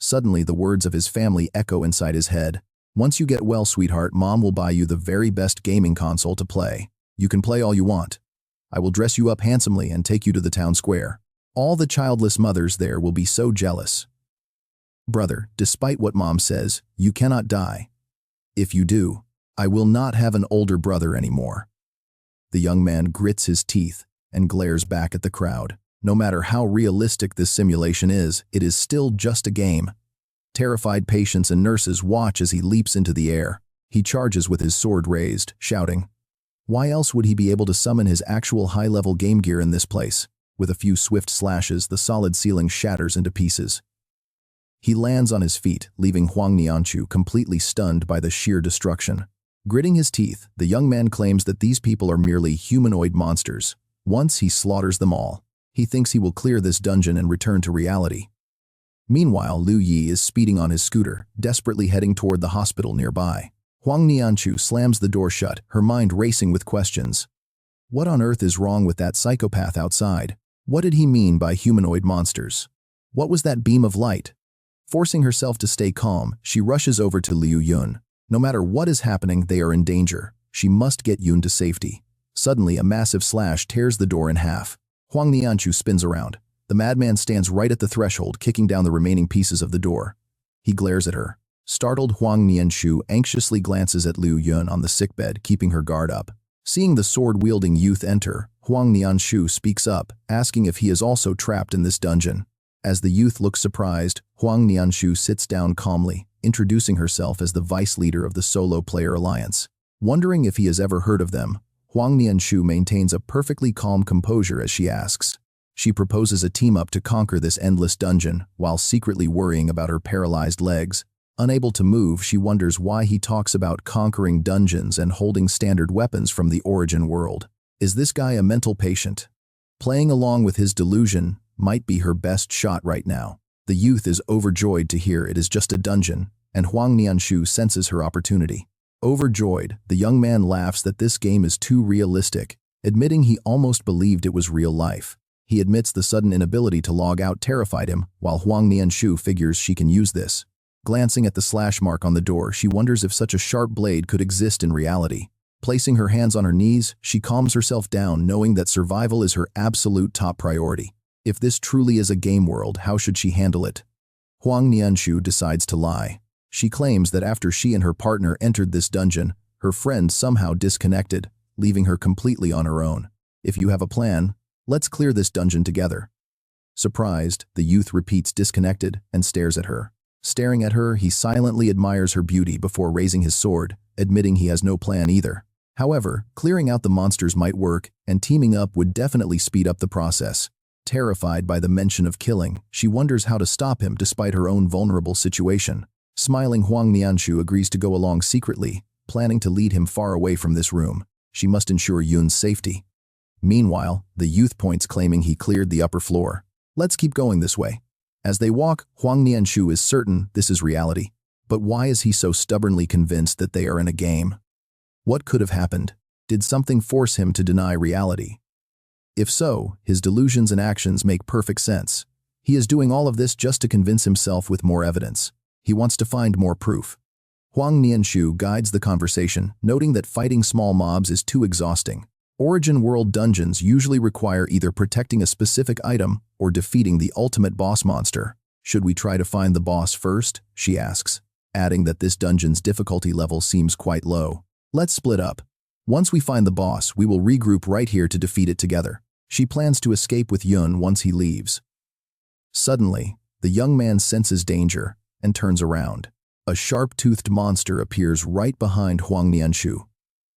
Suddenly, the words of his family echo inside his head. Once you get well, sweetheart, Mom will buy you the very best gaming console to play. You can play all you want. I will dress you up handsomely and take you to the town square. All the childless mothers there will be so jealous. Brother, despite what Mom says, you cannot die. If you do, I will not have an older brother anymore. The young man grits his teeth and glares back at the crowd. No matter how realistic this simulation is, it is still just a game. Terrified patients and nurses watch as he leaps into the air. He charges with his sword raised, shouting, Why else would he be able to summon his actual high-level game gear in this place? With a few swift slashes, the solid ceiling shatters into pieces. He lands on his feet, leaving Huang Nianchu completely stunned by the sheer destruction. Gritting his teeth, the young man claims that these people are merely humanoid monsters. Once he slaughters them all, he thinks he will clear this dungeon and return to reality. Meanwhile, Liu Yi is speeding on his scooter, desperately heading toward the hospital nearby. Huang Nianchu slams the door shut, her mind racing with questions. What on earth is wrong with that psychopath outside? What did he mean by humanoid monsters? What was that beam of light? Forcing herself to stay calm, she rushes over to Liu Yun. No matter what is happening, they are in danger. She must get Yun to safety. Suddenly, a massive slash tears the door in half. Huang Nianchu spins around. The madman stands right at the threshold, kicking down the remaining pieces of the door. He glares at her. Startled, Huang Nianchu anxiously glances at Liu Yun on the sickbed, keeping her guard up. Seeing the sword-wielding youth enter, Huang Nianchu speaks up, asking if he is also trapped in this dungeon. As the youth looks surprised, Huang Nianchu sits down calmly, introducing herself as the vice leader of the Solo Player Alliance. Wondering if he has ever heard of them, Huang Nianchu maintains a perfectly calm composure as she asks. She proposes a team-up to conquer this endless dungeon, while secretly worrying about her paralyzed legs. Unable to move, she wonders why he talks about conquering dungeons and holding standard weapons from the origin world. Is this guy a mental patient? Playing along with his delusion might be her best shot right now. The youth is overjoyed to hear it is just a dungeon, and Huang Nianchu senses her opportunity. Overjoyed, the young man laughs that this game is too realistic, admitting he almost believed it was real life. He admits the sudden inability to log out terrified him, while Huang Nianchu figures she can use this. Glancing at the slash mark on the door, she wonders if such a sharp blade could exist in reality. Placing her hands on her knees, she calms herself down, knowing that survival is her absolute top priority. If this truly is a game world, how should she handle it? Huang Nianchu decides to lie. She claims that after she and her partner entered this dungeon, her friend somehow disconnected, leaving her completely on her own. If you have a plan, let's clear this dungeon together. Surprised, the youth repeats disconnected and stares at her. Staring at her, he silently admires her beauty before raising his sword, admitting he has no plan either. However, clearing out the monsters might work, and teaming up would definitely speed up the process. Terrified by the mention of killing, she wonders how to stop him despite her own vulnerable situation. Smiling, Huang Nianchu agrees to go along secretly, planning to lead him far away from this room. She must ensure Yun's safety. Meanwhile, the youth points claiming he cleared the upper floor. Let's keep going this way. As they walk, Huang Nianchu is certain this is reality. But why is he so stubbornly convinced that they are in a game? What could have happened? Did something force him to deny reality? If so, his delusions and actions make perfect sense. He is doing all of this just to convince himself with more evidence. He wants to find more proof. Huang Nianchu guides the conversation, noting that fighting small mobs is too exhausting. Origin world dungeons usually require either protecting a specific item or defeating the ultimate boss monster. Should we try to find the boss first? She asks, adding that this dungeon's difficulty level seems quite low. Let's split up. Once we find the boss, we will regroup right here to defeat it together. She plans to escape with Yun once he leaves. Suddenly, the young man senses danger and turns around. A sharp-toothed monster appears right behind Huang Nianchu.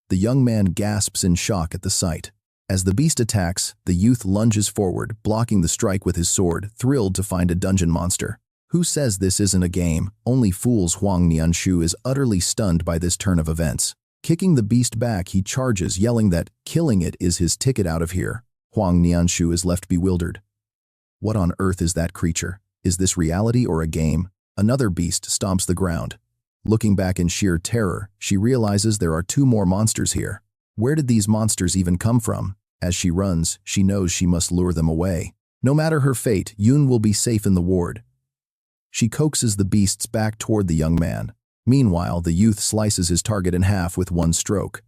The young man gasps in shock at the sight. As the beast attacks, the youth lunges forward, blocking the strike with his sword, thrilled to find a dungeon monster. Who says this isn't a game? Only fools. Huang Nianchu is utterly stunned by this turn of events. Kicking the beast back, he charges, yelling that killing it is his ticket out of here. Huang Nianchu is left bewildered. What on earth is that creature? Is this reality or a game? Another beast stomps the ground. Looking back in sheer terror, she realizes there are two more monsters here. Where did these monsters even come from? As she runs, she knows she must lure them away. No matter her fate, Yun will be safe in the ward. She coaxes the beasts back toward the young man. Meanwhile, the youth slices his target in half with one stroke.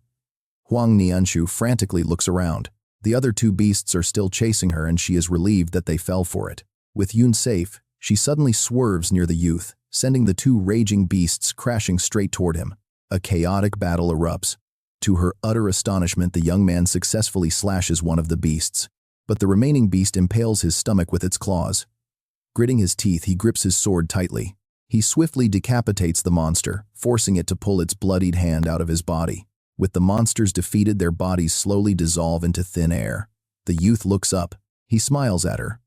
Huang Nianchu frantically looks around. The other two beasts are still chasing her, and she is relieved that they fell for it. With Yun safe, she suddenly swerves near the youth, sending the two raging beasts crashing straight toward him. A chaotic battle erupts. To her utter astonishment, the young man successfully slashes one of the beasts, but the remaining beast impales his stomach with its claws. Gritting his teeth, he grips his sword tightly. He swiftly decapitates the monster, forcing it to pull its bloodied hand out of his body. With the monsters defeated, their bodies slowly dissolve into thin air. The youth looks up. He smiles at her.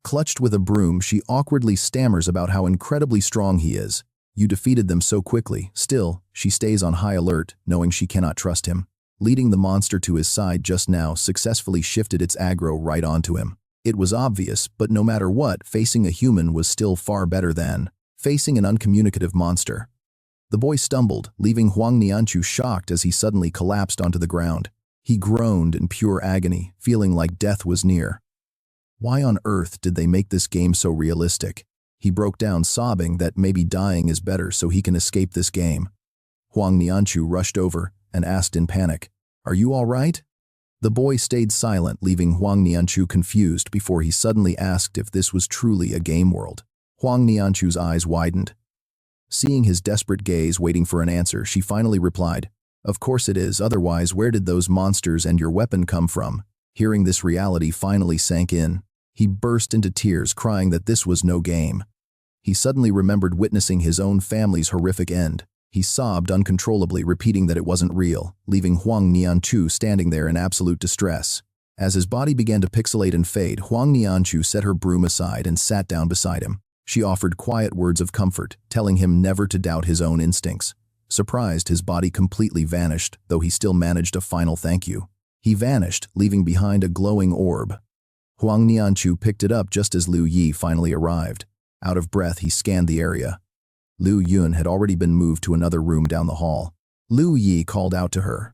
Clutched with a broom, she awkwardly stammers about how incredibly strong he is. You defeated them so quickly. Still, she stays on high alert, knowing she cannot trust him. Leading the monster to his side just now successfully shifted its aggro right onto him. It was obvious, but no matter what, facing a human was still far better than facing an uncommunicative monster. The boy stumbled, leaving Huang Nianchu shocked as he suddenly collapsed onto the ground. He groaned in pure agony, feeling like death was near. Why on earth did they make this game so realistic? He broke down, sobbing that maybe dying is better so he can escape this game. Huang Nianchu rushed over and asked in panic, "Are you all right?" The boy stayed silent, leaving Huang Nianchu confused before he suddenly asked if this was truly a game world. Huang Nianchu's eyes widened. Seeing his desperate gaze waiting for an answer, she finally replied, "Of course it is, otherwise where did those monsters and your weapon come from?" Hearing this, reality finally sank in. He burst into tears, crying that this was no game. He suddenly remembered witnessing his own family's horrific end. He sobbed uncontrollably, repeating that it wasn't real, leaving Huang Nianchu standing there in absolute distress. As his body began to pixelate and fade, Huang Nianchu set her broom aside and sat down beside him. She offered quiet words of comfort, telling him never to doubt his own instincts. Surprised, his body completely vanished, though he still managed a final thank you. He vanished, leaving behind a glowing orb. Huang Nianchu picked it up just as Liu Yi finally arrived. Out of breath, he scanned the area. Liu Yun had already been moved to another room down the hall. Liu Yi called out to her.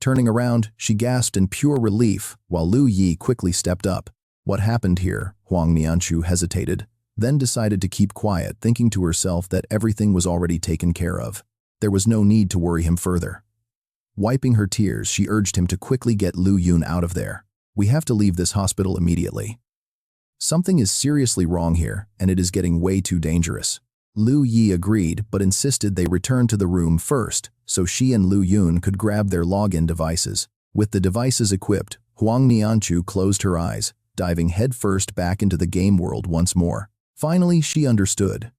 Turning around, she gasped in pure relief, while Liu Yi quickly stepped up. What happened here? Huang Nianchu hesitated, then decided to keep quiet, thinking to herself that everything was already taken care of. There was no need to worry him further. Wiping her tears, she urged him to quickly get Liu Yun out of there. "We have to leave this hospital immediately. Something is seriously wrong here, and it is getting way too dangerous." Liu Yi agreed, but insisted they return to the room first, so she and Liu Yun could grab their login devices. With the devices equipped, Huang Nianchu closed her eyes, diving headfirst back into the game world once more. Finally, she understood.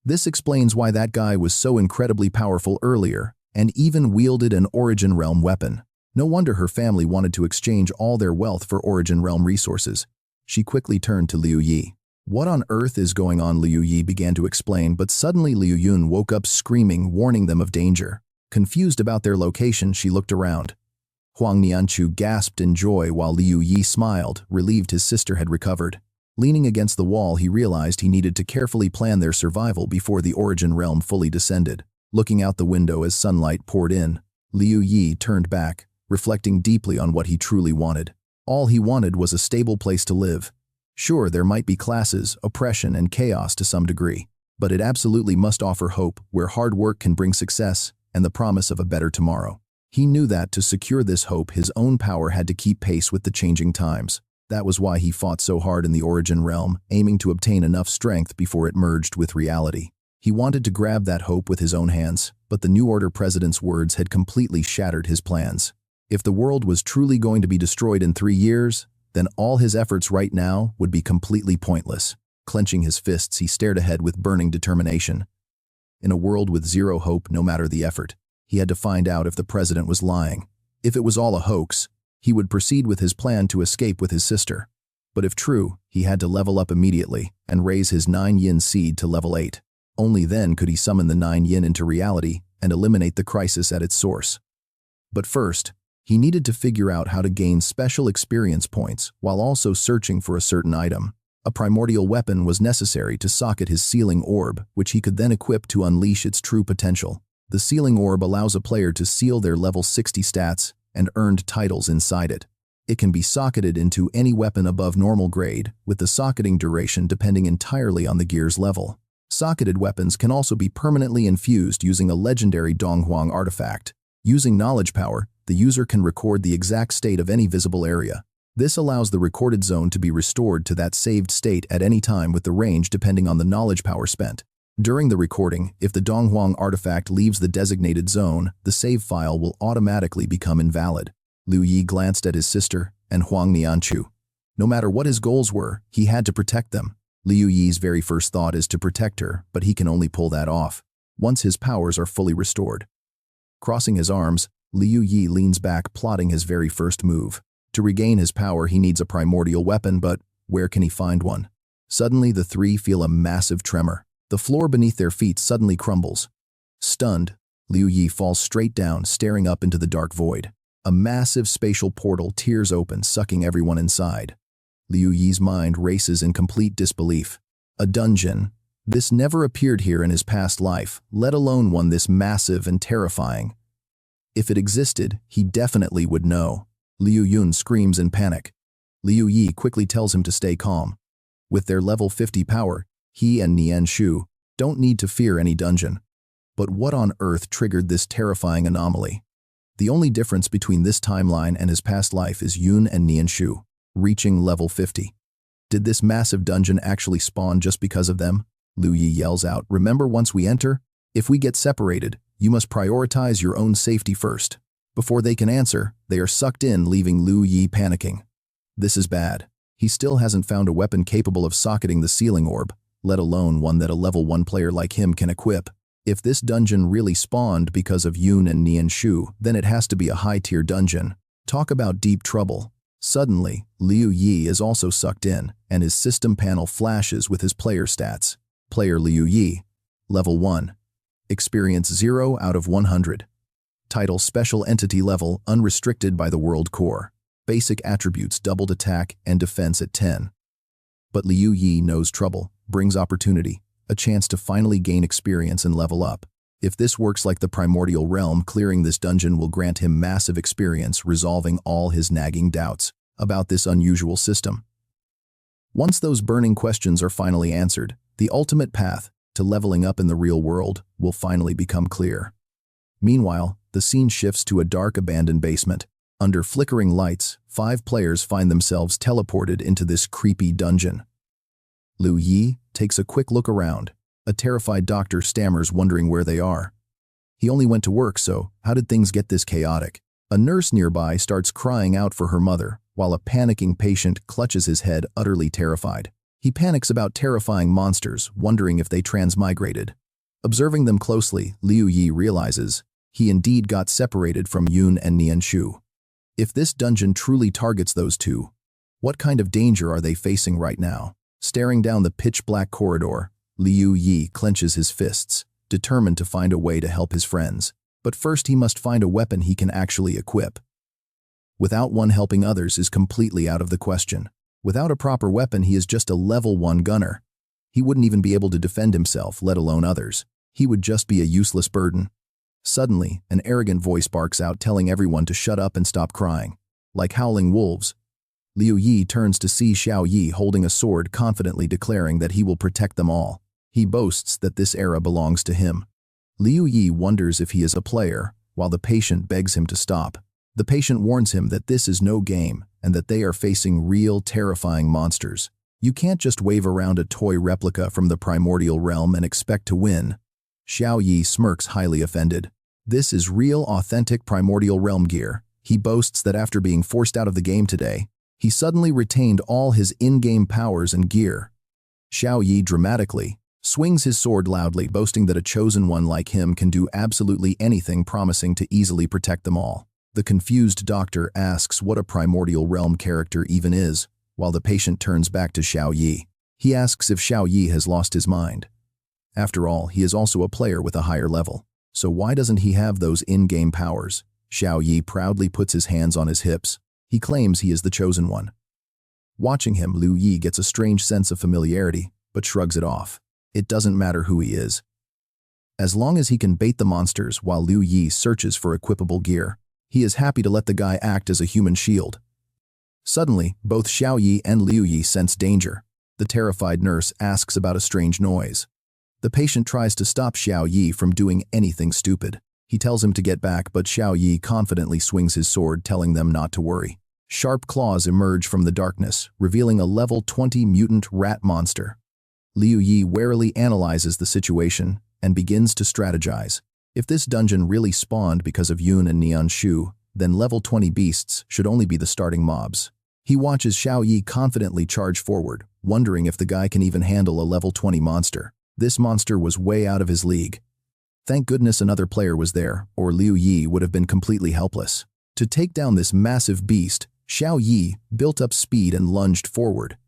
This explains why that guy was so incredibly powerful earlier, and even wielded an Origin Realm weapon. No wonder her family wanted to exchange all their wealth for Origin Realm resources. She quickly turned to Liu Yi. "What on earth is going on?" Liu Yi began to explain, but suddenly Liu Yun woke up screaming, warning them of danger. Confused about their location, she looked around. Huang Nianchu gasped in joy while Liu Yi smiled, relieved his sister had recovered. Leaning against the wall, he realized he needed to carefully plan their survival before the Origin Realm fully descended. Looking out the window as sunlight poured in, Liu Yi turned back, reflecting deeply on what he truly wanted. All he wanted was a stable place to live. Sure, there might be classes, oppression, and chaos to some degree, but it absolutely must offer hope where hard work can bring success and the promise of a better tomorrow. He knew that to secure this hope, his own power had to keep pace with the changing times. That was why he fought so hard in the Origin Realm, aiming to obtain enough strength before it merged with reality. He wanted to grab that hope with his own hands, but the New Order president's words had completely shattered his plans. If the world was truly going to be destroyed in 3 years, then all his efforts right now would be completely pointless. Clenching his fists, he stared ahead with burning determination. In a world with zero hope, no matter the effort, he had to find out if the president was lying. If it was all a hoax, he would proceed with his plan to escape with his sister. But if true, he had to level up immediately and raise his 9 yin seed to level 8. Only then could he summon the 9 yin into reality and eliminate the crisis at its source. But first, he needed to figure out how to gain special experience points while also searching for a certain item. A primordial weapon was necessary to socket his sealing orb, which he could then equip to unleash its true potential. The sealing orb allows a player to seal their level 60 stats and earned titles inside it. It can be socketed into any weapon above normal grade, with the socketing duration depending entirely on the gear's level. Socketed weapons can also be permanently infused using a legendary Donghuang artifact. Using knowledge power, the user can record the exact state of any visible area. This allows the recorded zone to be restored to that saved state at any time with the range depending on the knowledge power spent. During the recording, if the Donghuang artifact leaves the designated zone, the save file will automatically become invalid. Liu Yi glanced at his sister and Huang Nianchu. No matter what his goals were, he had to protect them. Liu Yi's very first thought is to protect her, but he can only pull that off once his powers are fully restored. Crossing his arms, Liu Yi leans back, plotting his very first move. To regain his power, he needs a primordial weapon, but where can he find one? Suddenly, the three feel a massive tremor. The floor beneath their feet suddenly crumbles. Stunned, Liu Yi falls straight down, staring up into the dark void. A massive spatial portal tears open, sucking everyone inside. Liu Yi's mind races in complete disbelief. A dungeon. This never appeared here in his past life, let alone one this massive and terrifying. If it existed, he definitely would know. Liu Yun screams in panic. Liu Yi quickly tells him to stay calm. With their level 50 power, he and Nian Shu don't need to fear any dungeon. But what on earth triggered this terrifying anomaly? The only difference between this timeline and his past life is Yun and Nian Shu reaching level 50. Did this massive dungeon actually spawn just because of them? Liu Yi yells out, "Remember, once we enter, if we get separated, you must prioritize your own safety first." Before they can answer, they are sucked in, leaving Liu Yi panicking. This is bad. He still hasn't found a weapon capable of socketing the sealing orb, let alone one that a level 1 player like him can equip. If this dungeon really spawned because of Yun and Nian Shu, then it has to be a high-tier dungeon. Talk about deep trouble. Suddenly, Liu Yi is also sucked in, and his system panel flashes with his player stats. Player Liu Yi, level 1. Experience 0 out of 100. Title Special Entity Level unrestricted by the World Core. Basic attributes doubled attack and defense at 10. But Liu Yi knows trouble brings opportunity, a chance to finally gain experience and level up. If this works like the primordial realm, clearing this dungeon will grant him massive experience, resolving all his nagging doubts about this unusual system. Once those burning questions are finally answered, the ultimate path to leveling up in the real world will finally become clear. Meanwhile, the scene shifts to a dark, abandoned basement. Under flickering lights, 5 players find themselves teleported into this creepy dungeon. Liu Yi takes a quick look around. A terrified doctor stammers, wondering where they are. He only went to work, so how did things get this chaotic? A nurse nearby starts crying out for her mother, while a panicking patient clutches his head, utterly terrified. He panics about terrifying monsters, wondering if they transmigrated. Observing them closely, Liu Yi realizes he indeed got separated from Yun and Nian Shu. If this dungeon truly targets those two, what kind of danger are they facing right now? Staring down the pitch-black corridor, Liu Yi clenches his fists, determined to find a way to help his friends. But first he must find a weapon he can actually equip. Without one, helping others is completely out of the question. Without a proper weapon, he is just a level 1 gunner. He wouldn't even be able to defend himself, let alone others. He would just be a useless burden. Suddenly, an arrogant voice barks out, telling everyone to shut up and stop crying. Like howling wolves, Liu Yi turns to see Xiao Yi holding a sword, confidently declaring that he will protect them all. He boasts that this era belongs to him. Liu Yi wonders if he is a player, while the patient begs him to stop. The patient warns him that this is no game, and that they are facing real, terrifying monsters. You can't just wave around a toy replica from the primordial realm and expect to win. Xiao Yi smirks, highly offended. This is real, authentic primordial realm gear. He boasts that after being forced out of the game today, he suddenly retained all his in-game powers and gear. Xiao Yi dramatically swings his sword loudly, boasting that a chosen one like him can do absolutely anything, promising to easily protect them all. The confused doctor asks what a primordial realm character even is, while the patient turns back to Xiao Yi. He asks if Xiao Yi has lost his mind. After all, he is also a player with a higher level. So why doesn't he have those in-game powers? Xiao Yi proudly puts his hands on his hips. He claims he is the chosen one. Watching him, Liu Yi gets a strange sense of familiarity, but shrugs it off. It doesn't matter who he is. As long as he can bait the monsters while Liu Yi searches for equipable gear, he is happy to let the guy act as a human shield. Suddenly, both Xiao Yi and Liu Yi sense danger. The terrified nurse asks about a strange noise. The patient tries to stop Xiao Yi from doing anything stupid. He tells him to get back, but Xiao Yi confidently swings his sword, telling them not to worry. Sharp claws emerge from the darkness, revealing a level 20 mutant rat monster. Liu Yi warily analyzes the situation and begins to strategize. If this dungeon really spawned because of Yun and Nian Shu, then level 20 beasts should only be the starting mobs. He watches Xiao Yi confidently charge forward, wondering if the guy can even handle a level 20 monster. This monster was way out of his league. Thank goodness another player was there, or Liu Yi would have been completely helpless. To take down this massive beast, Xiao Yi built up speed and lunged forward.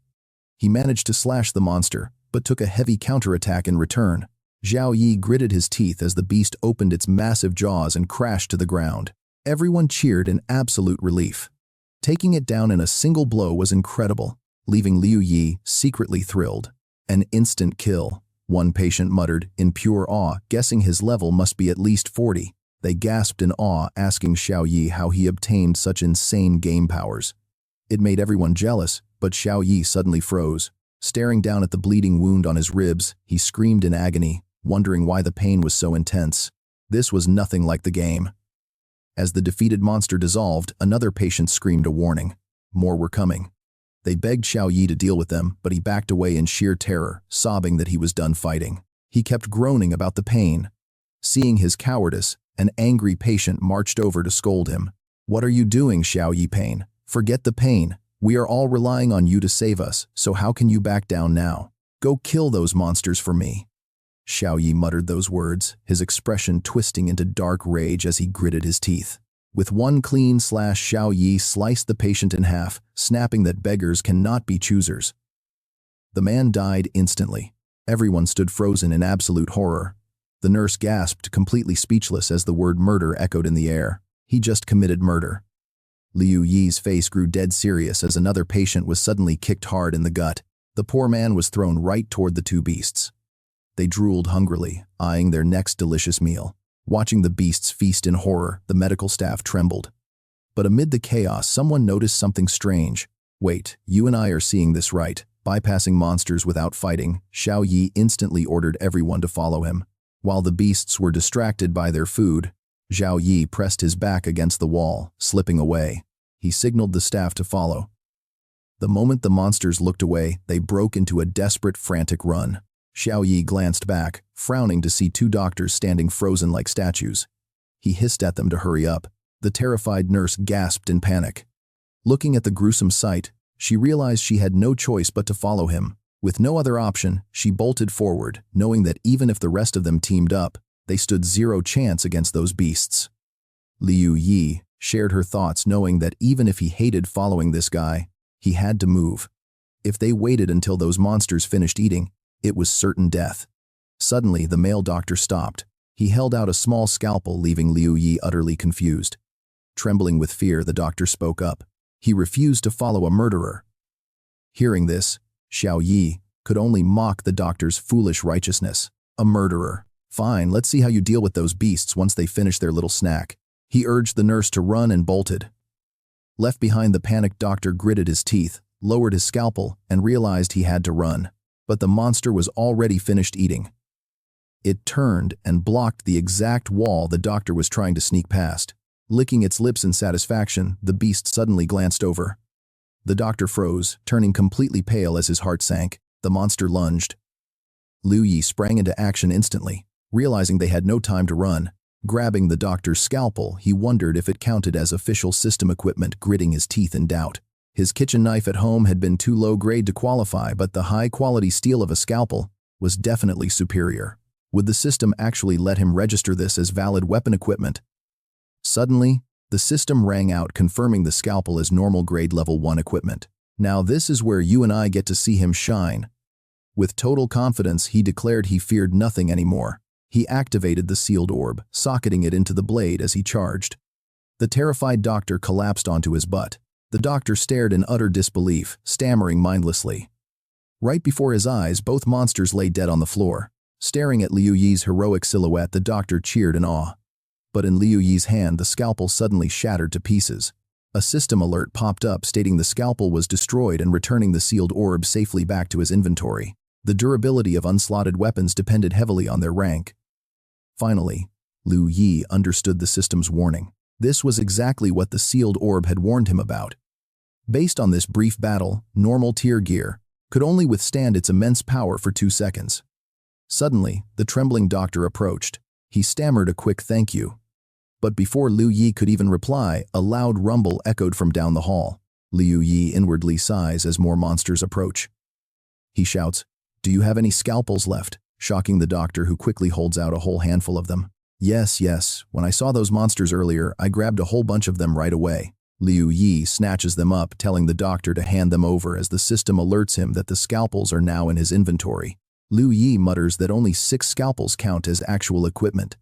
He managed to slash the monster, but took a heavy counterattack in return. Xiao Yi gritted his teeth as the beast opened its massive jaws and crashed to the ground. Everyone cheered in absolute relief. Taking it down in a single blow was incredible, leaving Liu Yi secretly thrilled. An instant kill, one patient muttered in pure awe, guessing his level must be at least 40. They gasped in awe, asking Xiao Yi how he obtained such insane game powers. It made everyone jealous, but Xiao Yi suddenly froze. Staring down at the bleeding wound on his ribs, he screamed in agony, wondering why the pain was so intense. This was nothing like the game. As the defeated monster dissolved, another patient screamed a warning. More were coming. They begged Xiao Yi to deal with them, but he backed away in sheer terror, sobbing that he was done fighting. He kept groaning about the pain. Seeing his cowardice, an angry patient marched over to scold him. "What are you doing, Xiao Yi Pain? Forget the pain. We are all relying on you to save us, so how can you back down now? Go kill those monsters for me." Xiao Yi muttered those words, his expression twisting into dark rage as he gritted his teeth. With one clean slash, Xiao Yi sliced the patient in half, snapping that beggars cannot be choosers. The man died instantly. Everyone stood frozen in absolute horror. The nurse gasped, completely speechless as the word murder echoed in the air. He just committed murder. Liu Yi's face grew dead serious as another patient was suddenly kicked hard in the gut. The poor man was thrown right toward the two beasts. They drooled hungrily, eyeing their next delicious meal. Watching the beasts feast in horror, the medical staff trembled. But amid the chaos, someone noticed something strange. "Wait, you and I are seeing this right." Bypassing monsters without fighting, Xiao Yi instantly ordered everyone to follow him. While the beasts were distracted by their food, Xiao Yi pressed his back against the wall, slipping away. He signaled the staff to follow. The moment the monsters looked away, they broke into a desperate, frantic run. Xiao Yi glanced back, frowning to see two doctors standing frozen like statues. He hissed at them to hurry up. The terrified nurse gasped in panic. Looking at the gruesome sight, she realized she had no choice but to follow him. With no other option, she bolted forward, knowing that even if the rest of them teamed up, they stood zero chance against those beasts. Liu Yi shared her thoughts, knowing that even if he hated following this guy, he had to move. If they waited until those monsters finished eating, it was certain death. Suddenly, the male doctor stopped. He held out a small scalpel, leaving Liu Yi utterly confused. Trembling with fear, the doctor spoke up. He refused to follow a murderer. Hearing this, Xiao Yi could only mock the doctor's foolish righteousness. A murderer. Fine, let's see how you deal with those beasts once they finish their little snack. He urged the nurse to run and bolted. Left behind, the panicked doctor gritted his teeth, lowered his scalpel, and realized he had to run. But the monster was already finished eating. It turned and blocked the exact wall the doctor was trying to sneak past. Licking its lips in satisfaction, the beast suddenly glanced over. The doctor froze, turning completely pale as his heart sank. The monster lunged. Liu Yi sprang into action instantly, realizing they had no time to run. Grabbing the doctor's scalpel, he wondered if it counted as official system equipment, gritting his teeth in doubt. His kitchen knife at home had been too low grade to qualify, but the high-quality steel of a scalpel was definitely superior. Would the system actually let him register this as valid weapon equipment? Suddenly, the system rang out, confirming the scalpel as normal grade level 1 equipment. "Now this is where you and I get to see him shine." With total confidence, he declared he feared nothing anymore. He activated the sealed orb, socketing it into the blade as he charged. The terrified doctor collapsed onto his butt. The doctor stared in utter disbelief, stammering mindlessly. Right before his eyes, both monsters lay dead on the floor. Staring at Liu Yi's heroic silhouette, the doctor cheered in awe. But in Liu Yi's hand, the scalpel suddenly shattered to pieces. A system alert popped up stating the scalpel was destroyed and returning the sealed orb safely back to his inventory. The durability of unslotted weapons depended heavily on their rank. Finally, Liu Yi understood the system's warning. This was exactly what the sealed orb had warned him about. Based on this brief battle, normal tier gear could only withstand its immense power for 2 seconds. Suddenly, the trembling doctor approached. He stammered a quick thank you. But before Liu Yi could even reply, a loud rumble echoed from down the hall. Liu Yi inwardly sighs as more monsters approach. He shouts, "Do you have any scalpels left? shocking the doctor who quickly holds out a whole handful of them. Yes, when I saw those monsters earlier, I grabbed a whole bunch of them right away. Liu Yi snatches them up, telling the doctor to hand them over as the system alerts him that the scalpels are now in his inventory. Liu Yi mutters that only 6 scalpels count as actual equipment.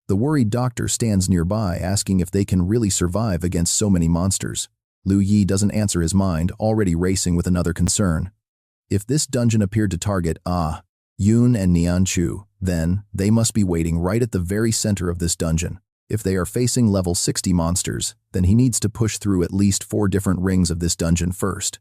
The worried doctor stands nearby, asking if they can really survive against so many monsters. Liu Yi doesn't answer his mind, already racing with another concern. If this dungeon appeared to target Yun and Nianchu, then they must be waiting right at the very center of this dungeon. If they are facing level 60 monsters, then he needs to push through at least 4 different rings of this dungeon first.